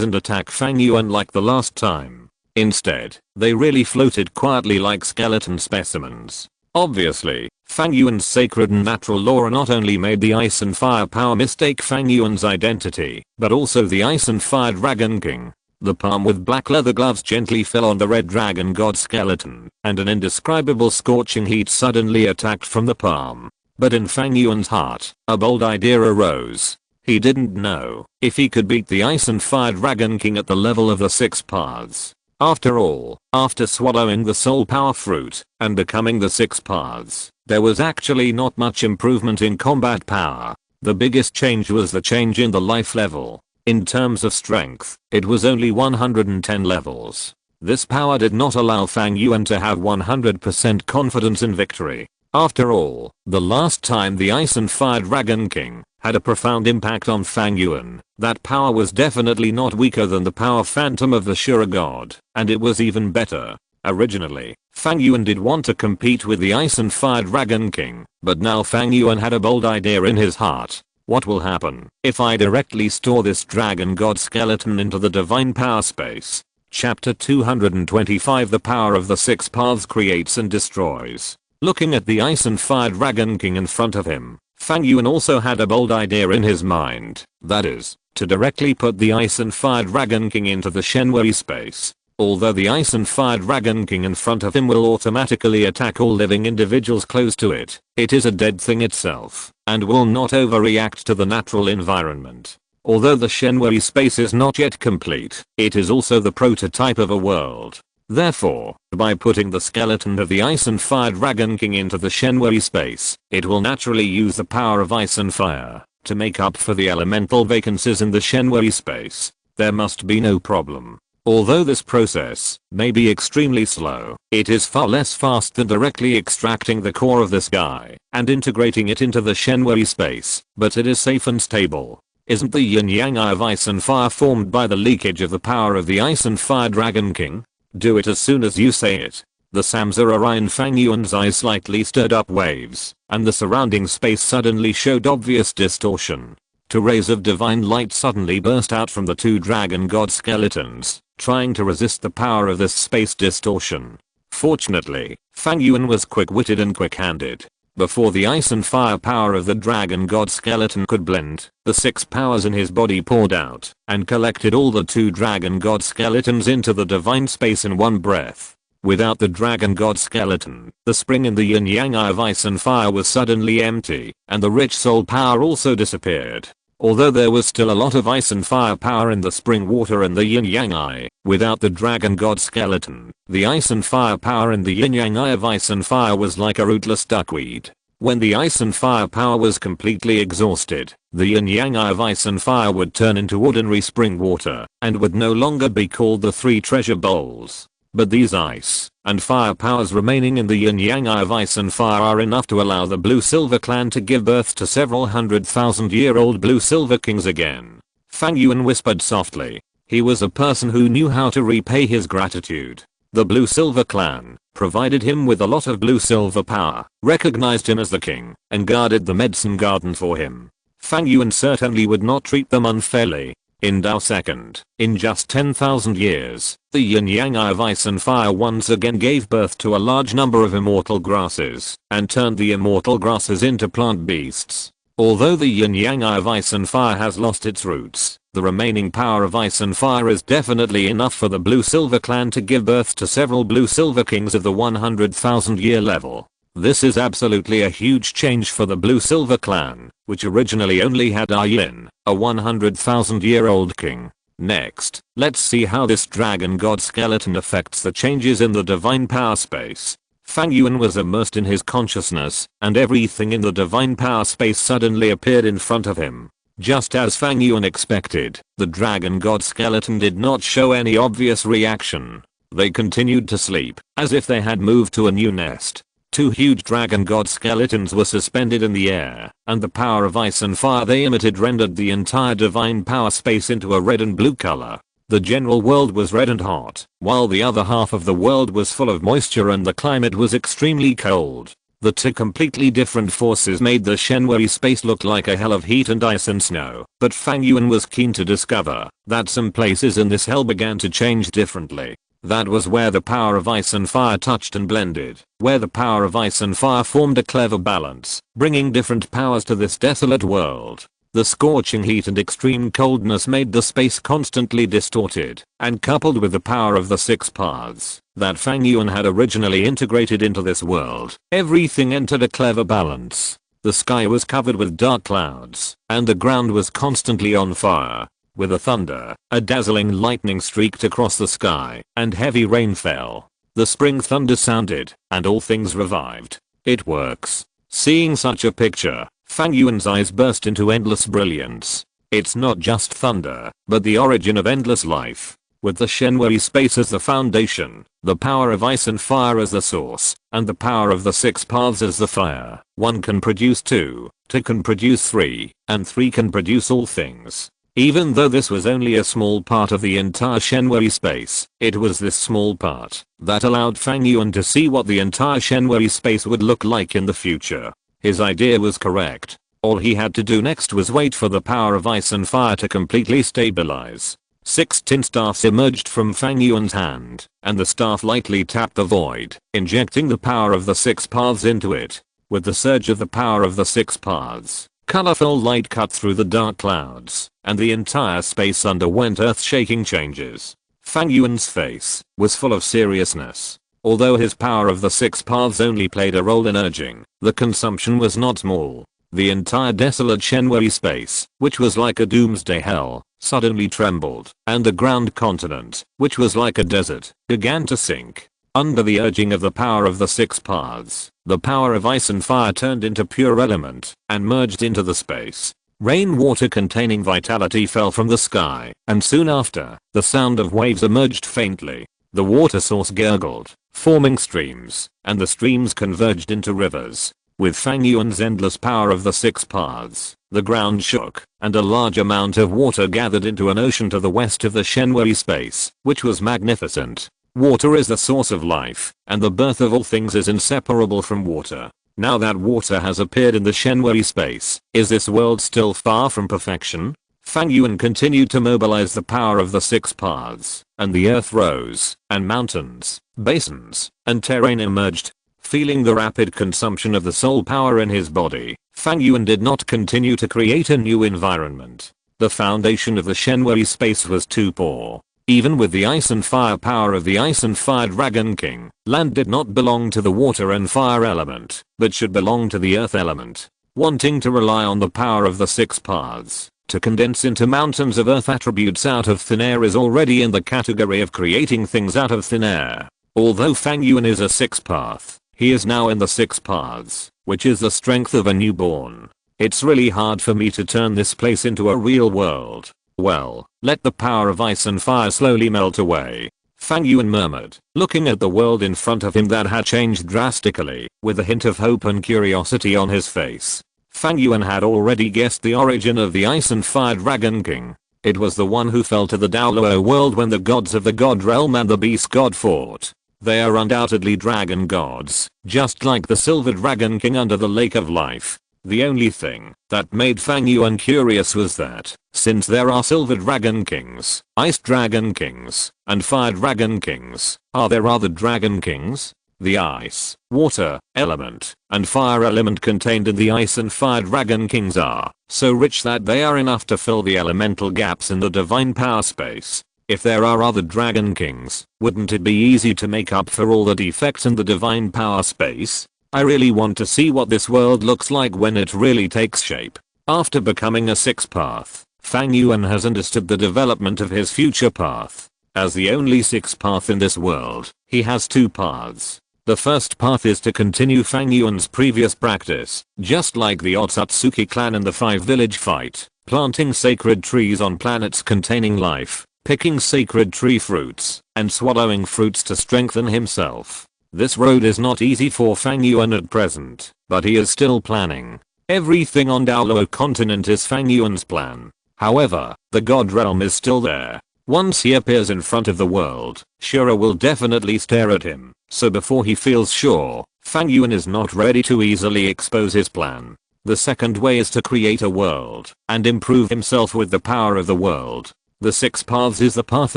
and attack Fang Yuan like the last time. Instead, they really floated quietly like skeleton specimens. Obviously, Fang Yuan's sacred and natural law not only made the ice and fire power mistake Fang Yuan's identity, but also the ice and fire Dragon King. The palm with black leather gloves gently fell on the red dragon god skeleton, and an indescribable scorching heat suddenly attacked from the palm. But in Fang Yuan's heart, a bold idea arose. He didn't know if he could beat the ice and fire Dragon King at the level of the 6 paths. After all, after swallowing the soul power fruit and becoming the 6 paths, there was actually not much improvement in combat power. The biggest change was the change in the life level. In terms of strength, it was only 110 levels. This power did not allow Fang Yuan to have 100% confidence in victory. After all, the last time the Ice and Fire Dragon King had a profound impact on Fang Yuan, that power was definitely not weaker than the power phantom of the Shura God, and it was even better. Originally, Fang Yuan did want to compete with the Ice and Fire Dragon King, but now Fang Yuan had a bold idea in his heart. What will happen if I directly store this dragon god skeleton into the divine power space? Chapter 225 The power of the 6 paths creates and destroys. Looking at the Ice and Fire Dragon King in front of him, Fang Yuan also had a bold idea in his mind. That is, to directly put the Ice and Fire Dragon King into the Shenwei space. Although the Ice and Fire Dragon King in front of him will automatically attack all living individuals close to it, it is a dead thing itself, and will not overreact to the natural environment. Although the Shenwei space is not yet complete, it is also the prototype of a world. Therefore, by putting the skeleton of the Ice and Fire Dragon King into the Shenwei space, it will naturally use the power of ice and fire to make up for the elemental vacancies in the Shenwei space. There must be no problem. Although this process may be extremely slow, it is far less fast than directly extracting the core of the sky and integrating it into the Shenwei space, but it is safe and stable. Isn't the yin-yang eye of ice and fire formed by the leakage of the power of the ice and fire dragon king? Do it as soon as you say it. The Samsara in Fang Yuan's eyes slightly stirred up waves, and the surrounding space suddenly showed obvious distortion. Two rays of divine light suddenly burst out from the two dragon god skeletons, trying to resist the power of this space distortion. Fortunately, Fang Yuan was quick-witted and quick-handed. Before the ice and fire power of the dragon god skeleton could blend, the 6 powers in his body poured out and collected all the 2 dragon god skeletons into the divine space in one breath. Without the dragon god skeleton, the spring in the yin-yang eye of ice and fire was suddenly empty, and the rich soul power also disappeared. Although there was still a lot of ice and fire power in the spring water and the yin-yang eye, without the dragon god skeleton, the ice and fire power in the yin-yang eye of ice and fire was like a rootless duckweed. When the ice and fire power was completely exhausted, the yin-yang eye of ice and fire would turn into ordinary spring water, and would no longer be called the 3 treasure bowls. But these ice and fire powers remaining in the yin-yang eye of ice and fire are enough to allow the Blue-Silver clan to give birth to several 100,000-year-old Blue-Silver kings again. Fang Yuan whispered softly. He was a person who knew how to repay his gratitude. The Blue-Silver clan provided him with a lot of Blue-Silver power, recognized him as the king, and guarded the medicine garden for him. Fang Yuan certainly would not treat them unfairly. In Dao second, in just 10,000 years, the yin-yang eye of ice and fire once again gave birth to a large number of immortal grasses, and turned the immortal grasses into plant beasts. Although the yin-yang eye of ice and fire has lost its roots, the remaining power of ice and fire is definitely enough for the Blue-Silver clan to give birth to several Blue-Silver kings of the 100,000-year level. This is absolutely a huge change for the Blue-Silver clan, which originally only had Yin, a 100,000-year-old king. Next, let's see how this dragon god skeleton affects the changes in the divine power space. Fang Yuan was immersed in his consciousness, and everything in the divine power space suddenly appeared in front of him. Just as Fang Yuan expected, the dragon god skeleton did not show any obvious reaction. They continued to sleep, as if they had moved to a new nest. 2 huge dragon god skeletons were suspended in the air, and the power of ice and fire they emitted rendered the entire divine power space into a red and blue color. The general world was red and hot, while the other half of the world was full of moisture and the climate was extremely cold. The 2 completely different forces made the Shenwei space look like a hell of heat and ice and snow, but Fang Yuan was keen to discover that some places in this hell began to change differently. That was where the power of ice and fire touched and blended, where the power of ice and fire formed a clever balance, bringing different powers to this desolate world. The scorching heat and extreme coldness made the space constantly distorted, and coupled with the power of the 6 paths that Fang Yuan had originally integrated into this world, everything entered a clever balance. The sky was covered with dark clouds, and the ground was constantly on fire. With a thunder, a dazzling lightning streaked across the sky, and heavy rain fell. The spring thunder sounded, and all things revived. It works. Seeing such a picture, Fang Yuan's eyes burst into endless brilliance. It's not just thunder, but the origin of endless life. With the Shenwei space as the foundation, the power of ice and fire as the source, and the power of the 6 paths as the fire, 1 can produce 2, 2 can produce 3, and 3 can produce all things. Even though this was only a small part of the entire Shenwei space, it was this small part that allowed Fang Yuan to see what the entire Shenwei space would look like in the future. His idea was correct. All he had to do next was wait for the power of ice and fire to completely stabilize. 6 tin staffs emerged from Fang Yuan's hand, and the staff lightly tapped the void, injecting the power of the 6 paths into it. With the surge of the power of the 6 paths, colorful light cut through the dark clouds, and the entire space underwent earth-shaking changes. Fang Yuan's face was full of seriousness. Although his power of the 6 paths only played a role in urging, the consumption was not small. The entire desolate Shenwei space, which was like a doomsday hell, suddenly trembled, and the ground continent, which was like a desert, began to sink. Under the urging of the power of the 6 paths, the power of ice and fire turned into pure element, and merged into the space. Rainwater containing vitality fell from the sky, and soon after, the sound of waves emerged faintly. The water source gurgled, forming streams, and the streams converged into rivers. With Fang Yuan's endless power of the 6 paths, the ground shook, and a large amount of water gathered into an ocean to the west of the Shenwei space, which was magnificent. Water is the source of life, and the birth of all things is inseparable from water. Now that water has appeared in the Shenwei space, is this world still far from perfection? Fang Yuan continued to mobilize the power of the 6 paths, and the earth rose, and mountains, basins, and terrain emerged. Feeling the rapid consumption of the soul power in his body, Fang Yuan did not continue to create a new environment. The foundation of the Shenwei space was too poor. Even with the ice and fire power of the ice and fire dragon king, land did not belong to the water and fire element, but should belong to the earth element. Wanting to rely on the power of the 6 paths to condense into mountains of earth attributes out of thin air is already in the category of creating things out of thin air. Although Fang Yuan is a 6 path, he is now in the 6 paths, which is the strength of a newborn. It's really hard for me to turn this place into a real world. Well, let the power of ice and fire slowly melt away. Fang Yuan murmured, looking at the world in front of him that had changed drastically, with a hint of hope and curiosity on his face. Fang Yuan had already guessed the origin of the ice and fire dragon king. It was the one who fell to the Douluo world when the gods of the god realm and the beast god fought. They are undoubtedly dragon gods, just like the silver dragon king under the lake of life. The only thing that made Fang Yuan curious was that, since there are silver dragon kings, ice dragon kings, and fire dragon kings, are there other dragon kings? The ice, water, element, and fire element contained in the ice and fire dragon kings are so rich that they are enough to fill the elemental gaps in the divine power space. If there are other dragon kings, wouldn't it be easy to make up for all the defects in the divine power space? I really want to see what this world looks like when it really takes shape. After becoming a 6 path, Fang Yuan has understood the development of his future path. As the only 6 path in this world, he has 2 paths. The first path is to continue Fang Yuan's previous practice, just like the Otsutsuki clan in the 5-village fight, planting sacred trees on planets containing life, picking sacred tree fruits, and swallowing fruits to strengthen himself. This road is not easy for Fang Yuan at present, but he is still planning. Everything on Douluo Continent is Fang Yuan's plan. However, the god realm is still there. Once he appears in front of the world, Shura will definitely stare at him, so before he feels sure, Fang Yuan is not ready to easily expose his plan. The second way is to create a world, and improve himself with the power of the world. The 6 paths is the path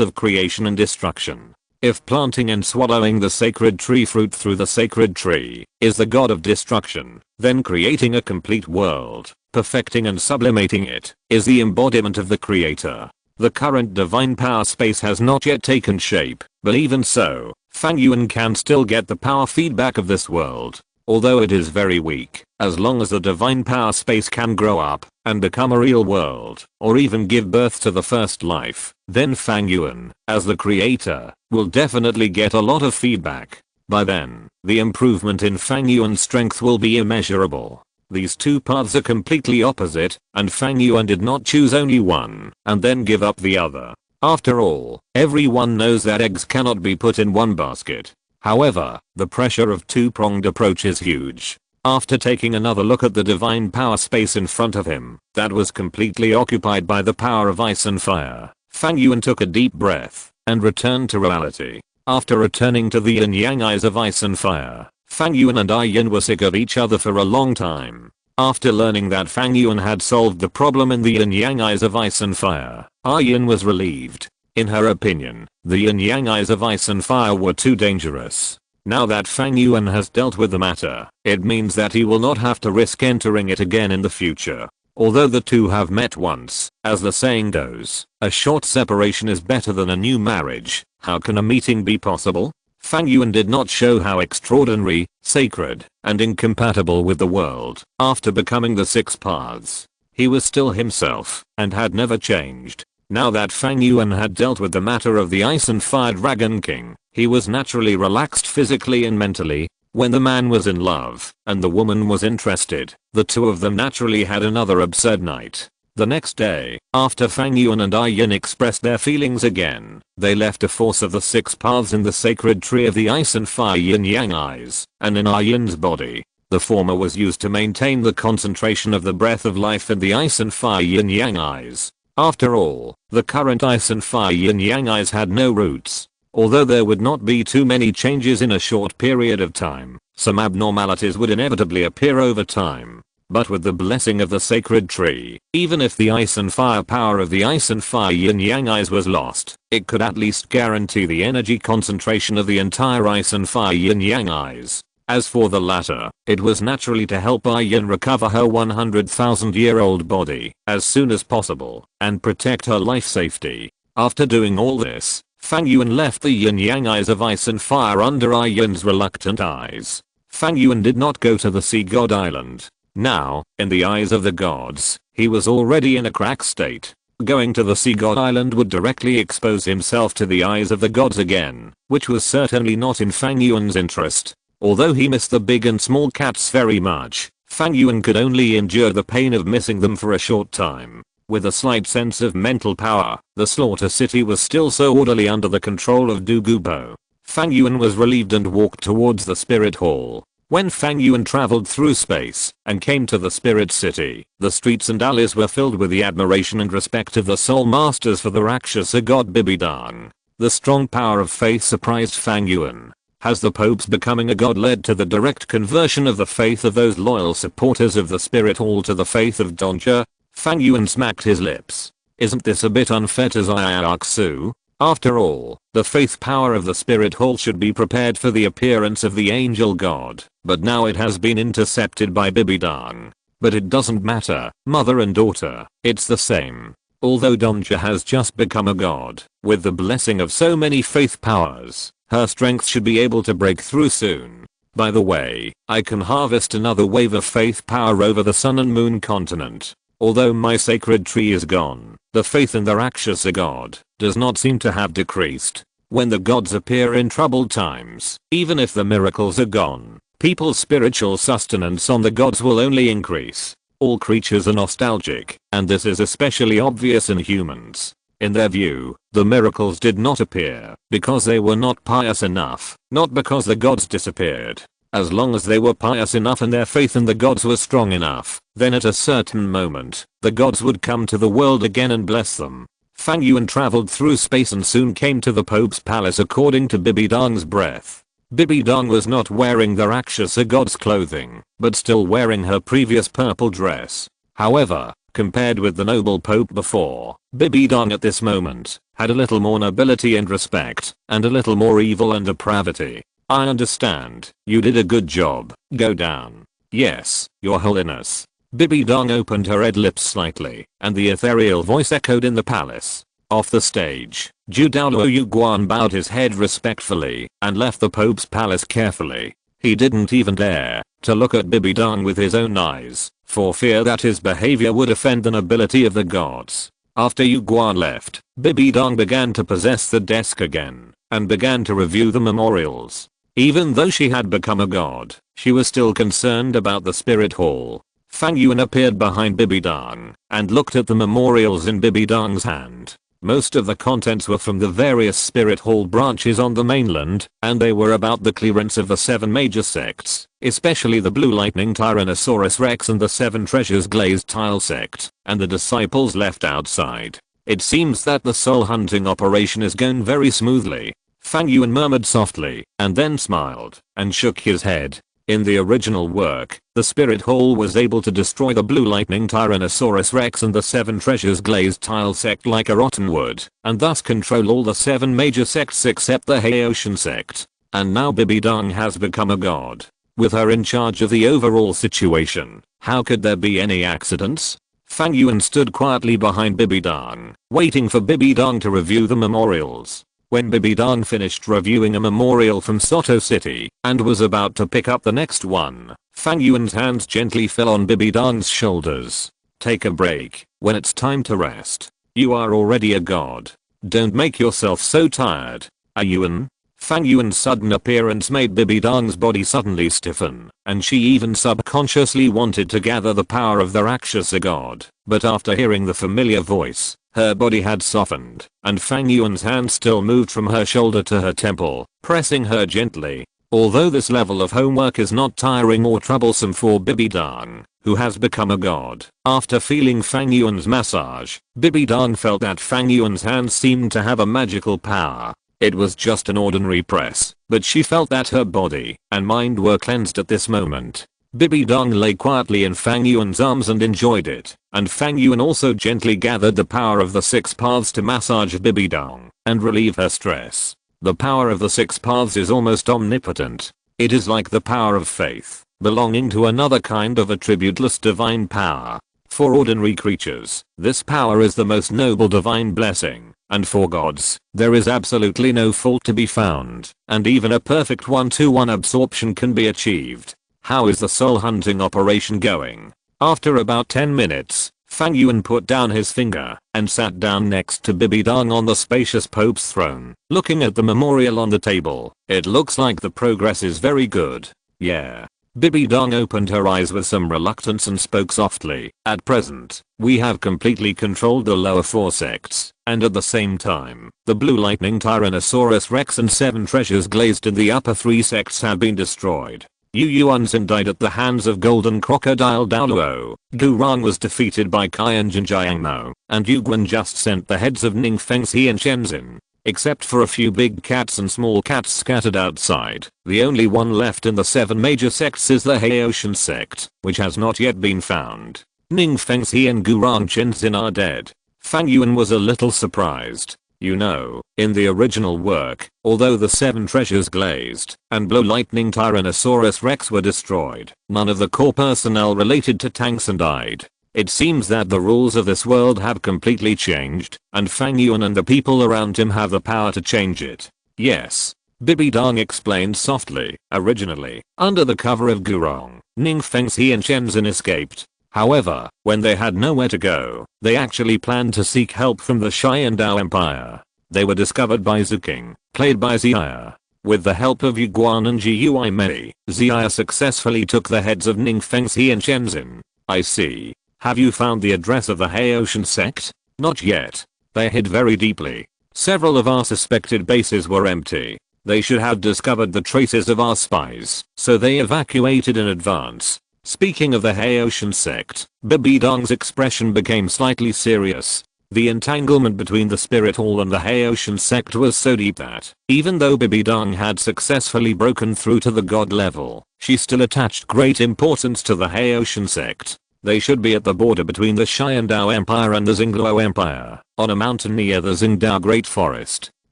of creation and destruction. If planting and swallowing the sacred tree fruit through the sacred tree is the god of destruction, then creating a complete world, perfecting and sublimating it, is the embodiment of the creator. The current divine power space has not yet taken shape, but even so, Fang Yuan can still get the power feedback of this world. Although it is very weak, as long as the divine power space can grow up and become a real world, or even give birth to the first life, then Fang Yuan, as the creator, will definitely get a lot of feedback. By then, the improvement in Fang Yuan's strength will be immeasurable. These 2 paths are completely opposite, and Fang Yuan did not choose only one and then give up the other. After all, everyone knows that eggs cannot be put in one basket. However, the pressure of 2-pronged approach is huge. After taking another look at the divine power space in front of him, that was completely occupied by the power of ice and fire, Fang Yuan took a deep breath and returned to reality. After returning to the yin yang eyes of ice and fire, Fang Yuan and Yin were sick of each other for a long time. After learning that Fang Yuan had solved the problem in the yin yang eyes of ice and fire, Yin was relieved. In her opinion, the yin yang eyes of ice and fire were too dangerous. Now that Fang Yuan has dealt with the matter, it means that he will not have to risk entering it again in the future. Although the two have met once, as the saying goes, a short separation is better than a new marriage. How can a meeting be possible? Fang Yuan did not show how extraordinary, sacred, and incompatible with the world. After becoming the 6 paths, he was still himself, and had never changed. Now that Fang Yuan had dealt with the matter of the Ice and Fire Dragon King, he was naturally relaxed physically and mentally. When the man was in love, and the woman was interested, the two of them naturally had another absurd night. The next day, after Fang Yuan and Yin expressed their feelings again, they left a force of the 6 paths in the sacred tree of the ice and fire yin yang eyes, and in Yin's body. The former was used to maintain the concentration of the breath of life in the ice and fire yin yang eyes. After all, the current ice and fire yin yang eyes had no roots. Although there would not be too many changes in a short period of time, some abnormalities would inevitably appear over time. But with the blessing of the sacred tree, even if the ice and fire power of the ice and fire yin yang eyes was lost, it could at least guarantee the energy concentration of the entire ice and fire yin yang eyes. As for the latter, it was naturally to help Yin recover her 100,000-year-old body as soon as possible and protect her life safety. After doing all this, Fang Yuan left the yin yang eyes of ice and fire under Yin's reluctant eyes. Fang Yuan did not go to the sea god island. Now, in the eyes of the gods, he was already in a crack state. Going to the sea god island would directly expose himself to the eyes of the gods again, which was certainly not in Fang Yuan's interest. Although he missed the big and small cats very much, Fang Yuan could only endure the pain of missing them for a short time. With a slight sense of mental power, the slaughter city was still so orderly under the control of Du Gubo. Fang Yuan was relieved and walked towards the spirit hall. When Fang Yuan traveled through space and came to the spirit city, the streets and alleys were filled with the admiration and respect of the soul masters for the Rakshasa god Bibidang. The strong power of faith surprised Fang Yuan. Has the Pope's becoming a god led to the direct conversion of the faith of those loyal supporters of the spirit hall to the faith of Donja? Fang Yuan smacked his lips. Isn't this a bit unfair to Xiaoxu? After all, the faith power of the spirit hall should be prepared for the appearance of the angel god, but now it has been intercepted by Bibidang. But it doesn't matter, mother and daughter, it's the same. Although Donja has just become a god, with the blessing of so many faith powers, her strength should be able to break through soon. By the way, I can harvest another wave of faith power over the sun and moon continent. Although my sacred tree is gone, the faith in the Rakshasa god does not seem to have decreased. When the gods appear in troubled times, even if the miracles are gone, people's spiritual sustenance on the gods will only increase. All creatures are nostalgic, and this is especially obvious in humans. In their view, the miracles did not appear because they were not pious enough, not because the gods disappeared. As long as they were pious enough and their faith in the gods was strong enough, then at a certain moment, the gods would come to the world again and bless them. Fang Yuan traveled through space and soon came to the Pope's palace according to Bibidang's breath. Bibidang was not wearing the Rakshasa god's clothing, but still wearing her previous purple dress. However, compared with the noble Pope before, Bibidang at this moment had a little more nobility and respect, and a little more evil and depravity. I understand, you did a good job, go down. Yes, your holiness. Bibidang opened her red lips slightly, and the ethereal voice echoed in the palace. Off the stage, Douluo Guan bowed his head respectfully, and left the Pope's palace carefully. He didn't even dare to look at Bibidang with his own eyes, for fear that his behavior would offend the nobility of the gods. After Yu Guan left, Bibidang began to possess the desk again, and began to review the memorials. Even though she had become a god, she was still concerned about the spirit hall. Fang Yuan appeared behind Bibidang, and looked at the memorials in Bibidang's hand. Most of the contents were from the various spirit hall branches on the mainland, and they were about the clearance of the 7 major sects, especially the Blue Lightning Tyrannosaurus Rex and the 7 Treasures Glazed Tile sect, and the disciples left outside. It seems that the soul hunting operation is going very smoothly. Fang Yuan murmured softly, and then smiled, and shook his head. In the original work, the Spirit Hall was able to destroy the Blue Lightning Tyrannosaurus Rex and the 7 Treasures Glazed Tile sect like a rotten wood, and thus control all the 7 major sects except the Haotian sect. And now Bibidang has become a god. With her in charge of the overall situation, how could there be any accidents? Fang Yuan stood quietly behind Bibidang, waiting for Bibidang to review the memorials. When Bibidang finished reviewing a memorial from Soto City, and was about to pick up the next one, Fang Yuan's hands gently fell on Bibidang's shoulders. Take a break, when it's time to rest. You are already a god. Don't make yourself so tired. Yuan? Fang Yuan's sudden appearance made Bibi Dong's body suddenly stiffen, and she even subconsciously wanted to gather the power of the Rakshasa god. But after hearing the familiar voice, her body had softened, and Fang Yuan's hand still moved from her shoulder to her temple, pressing her gently. Although this level of homework is not tiring or troublesome for Bibi Dong, who has become a god, after feeling Fang Yuan's massage, Bibi Dong felt that Fang Yuan's hand seemed to have a magical power. It was just an ordinary press, but she felt that her body and mind were cleansed at this moment. Bibi Dong lay quietly in Fang Yuan's arms and enjoyed it, and Fang Yuan also gently gathered the power of the 6 paths to massage Bibi Dong and relieve her stress. The power of the 6 paths is almost omnipotent. It is like the power of faith, belonging to another kind of attributeless divine power. For ordinary creatures, this power is the most noble divine blessing, and for gods, there is absolutely no fault to be found, and even a perfect 1-to-1 absorption can be achieved. How is the soul hunting operation going? After about 10 minutes, Fang Yuan put down his finger and sat down next to Bibi Dong on the spacious Pope's throne. Looking at the memorial on the table, it looks like the progress is very good. Yeah. Bibi Dong opened her eyes with some reluctance and spoke softly. At present, we have completely controlled the lower 4 sects, and at the same time, the Blue Lightning Tyrannosaurus Rex and 7 treasures glazed in the upper 3 sects have been destroyed. Yu Yuanzhen died at the hands of Golden Crocodile Douluo. Gurong was defeated by Qian Jiangmo, and Yuguan just sent the heads of Ning Fengxi and Shenzhen. Except for a few big cats and small cats scattered outside, the only one left in the 7 major sects is the Haoshan sect, which has not yet been found. Ning Fengxi and Gurong Shenzhen are dead. Fang Yuan was a little surprised. You know, in the original work, although the 7 treasures glazed and Blue Lightning Tyrannosaurus Rex were destroyed, none of the core personnel related to Tangsun died. It seems that the rules of this world have completely changed, and Fang Yuan and the people around him have the power to change it. Yes. Bibi Dong explained softly. Originally, under the cover of Gurong, Ning Fengxi and Shenzhen escaped. However, when they had nowhere to go, they actually planned to seek help from the Xiandao Empire. They were discovered by Zuking, played by Ziya. With the help of Yu Guan and Gui Mei, Ziya successfully took the heads of Ning Fengxi and Shenzhen. I see. Have you found the address of the Haoshan sect? Not yet. They hid very deeply. Several of our suspected bases were empty. They should have discovered the traces of our spies, so they evacuated in advance. Speaking of the Haoshan sect, Bibi Dong's expression became slightly serious. The entanglement between the Spirit Hall and the Haoshan sect was so deep that, even though Bibi Dong had successfully broken through to the god level, she still attached great importance to the Haoshan sect. They should be at the border between the Xiandao Empire and the Xingluo Empire, on a mountain near the Xingdao Great Forest.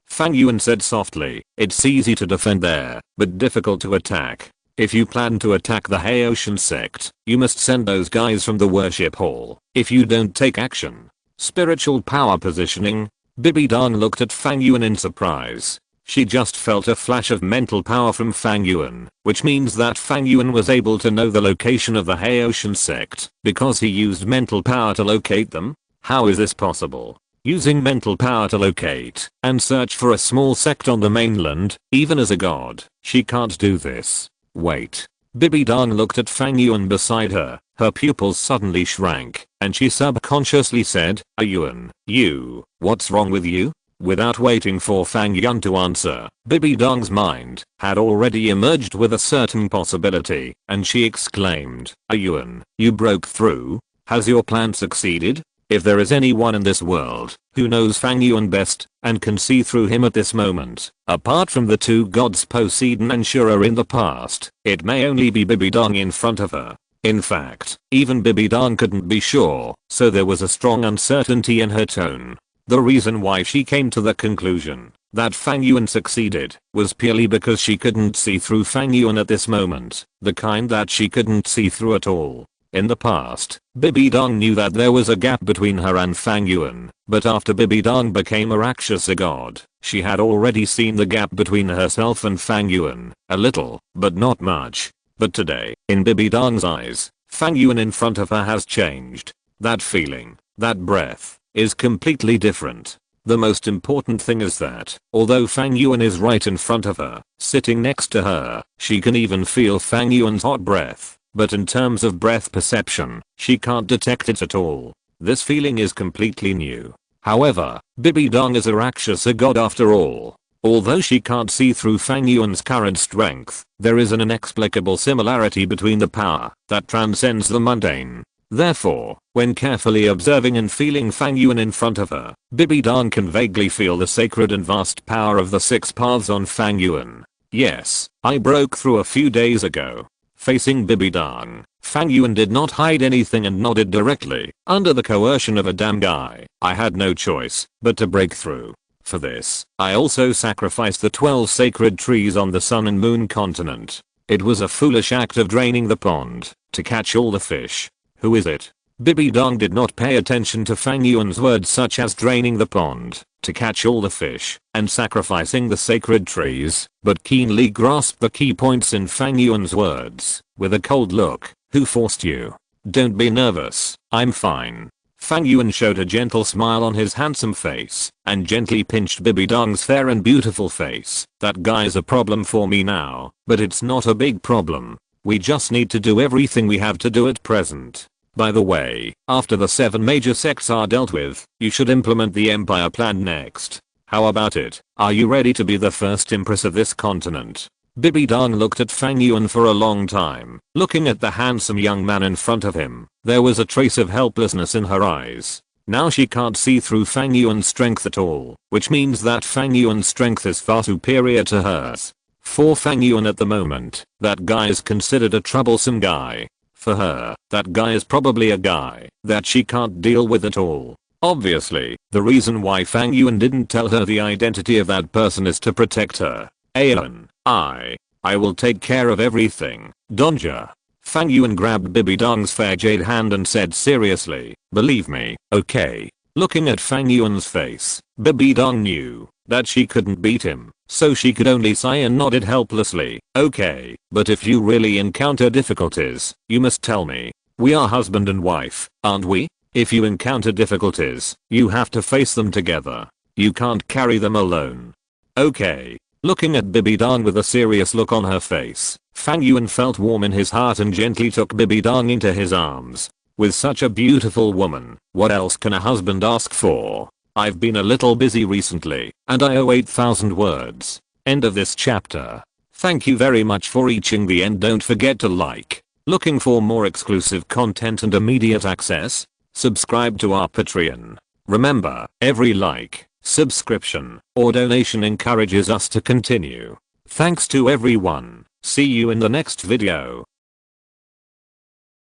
Fang Yuan said softly, it's easy to defend there, but difficult to attack. If you plan to attack the Haoshan sect, you must send those guys from the worship hall. If you don't take action. Spiritual power positioning. Bibi Dong looked at Fang Yuan in surprise. She just felt a flash of mental power from Fang Yuan, which means that Fang Yuan was able to know the location of the Haoshan sect because he used mental power to locate them. How is this possible? Using mental power to locate and search for a small sect on the mainland, even as a god, she can't do this. Wait. Bibi Dong looked at Fang Yuan beside her. Her pupils suddenly shrank, and she subconsciously said, Yuan, what's wrong with you? Without waiting for Fang Yuan to answer, Bibi Dong's mind had already emerged with a certain possibility, and she exclaimed, Yuan, you broke through? Has your plan succeeded? If there is anyone in this world who knows Fang Yuan best and can see through him at this moment, apart from the 2 gods Poseidon and Shura in the past, it may only be Bibi Dong in front of her. In fact, even Bibi Dong couldn't be sure, so there was a strong uncertainty in her tone. The reason why she came to the conclusion that Fang Yuan succeeded was purely because she couldn't see through Fang Yuan at this moment, the kind that she couldn't see through at all. In the past, Bibi Dong knew that there was a gap between her and Fang Yuan, but after Bibi Dong became a Rakshasa god, she had already seen the gap between herself and Fang Yuan, a little, but not much. But today, in Bibi Dong's eyes, Fang Yuan in front of her has changed. That feeling, that breath, is completely different. The most important thing is that, although Fang Yuan is right in front of her, sitting next to her, she can even feel Fang Yuan's hot breath, but in terms of breath perception, she can't detect it at all. This feeling is completely new. However, Bibi Dong is a Rakshas, a god after all. Although she can't see through Fang Yuan's current strength, there is an inexplicable similarity between the power that transcends the mundane. Therefore, when carefully observing and feeling Fang Yuan in front of her, Bibi Dong can vaguely feel the sacred and vast power of the 6 paths on Fang Yuan. Yes, I broke through a few days ago. Facing Bibi Dong, Fang Yuan did not hide anything and nodded directly. Under the coercion of a damn guy, I had no choice but to break through. For this, I also sacrificed the 12 sacred trees on the Sun and Moon continent. It was a foolish act of draining the pond to catch all the fish. Who is it? Bibi Dong did not pay attention to Fang Yuan's words such as draining the pond to catch all the fish and sacrificing the sacred trees, but keenly grasped the key points in Fang Yuan's words with a cold look. Who forced you? Don't be nervous, I'm fine. Fang Yuan showed a gentle smile on his handsome face and gently pinched Bibi Dong's fair and beautiful face. That guy's a problem for me now, but it's not a big problem. We just need to do everything we have to do at present. By the way, after the 7 major sects are dealt with, you should implement the empire plan next. How about it? Are you ready to be the first empress of this continent? Bibi Dong looked at Fang Yuan for a long time. Looking at the handsome young man in front of him, there was a trace of helplessness in her eyes. Now she can't see through Fang Yuan's strength at all, which means that Fang Yuan's strength is far superior to hers. For Fang Yuan at the moment, that guy is considered a troublesome guy. For her, that guy is probably a guy that she can't deal with at all. Obviously, the reason why Fang Yuan didn't tell her the identity of that person is to protect her. Aeon, I will take care of everything, Donja. Fang Yuan grabbed Bibi Dong's fair jade hand and said seriously, believe me, okay. Looking at Fang Yuan's face, Bibi Dong knew that she couldn't beat him, so she could only sigh and nodded helplessly. Okay, but if you really encounter difficulties, you must tell me. We are husband and wife, aren't we? If you encounter difficulties, you have to face them together. You can't carry them alone. Okay. Looking at Bibi Dong with a serious look on her face, Fang Yuan felt warm in his heart and gently took Bibi Dong into his arms. With such a beautiful woman, what else can a husband ask for? I've been a little busy recently, and I owe 8,000 words. End of this chapter. Thank you very much for reaching the end. Don't forget to like. Looking for more exclusive content and immediate access? Subscribe to our Patreon. Remember, every like, subscription, or donation encourages us to continue. Thanks to everyone. See you in the next video.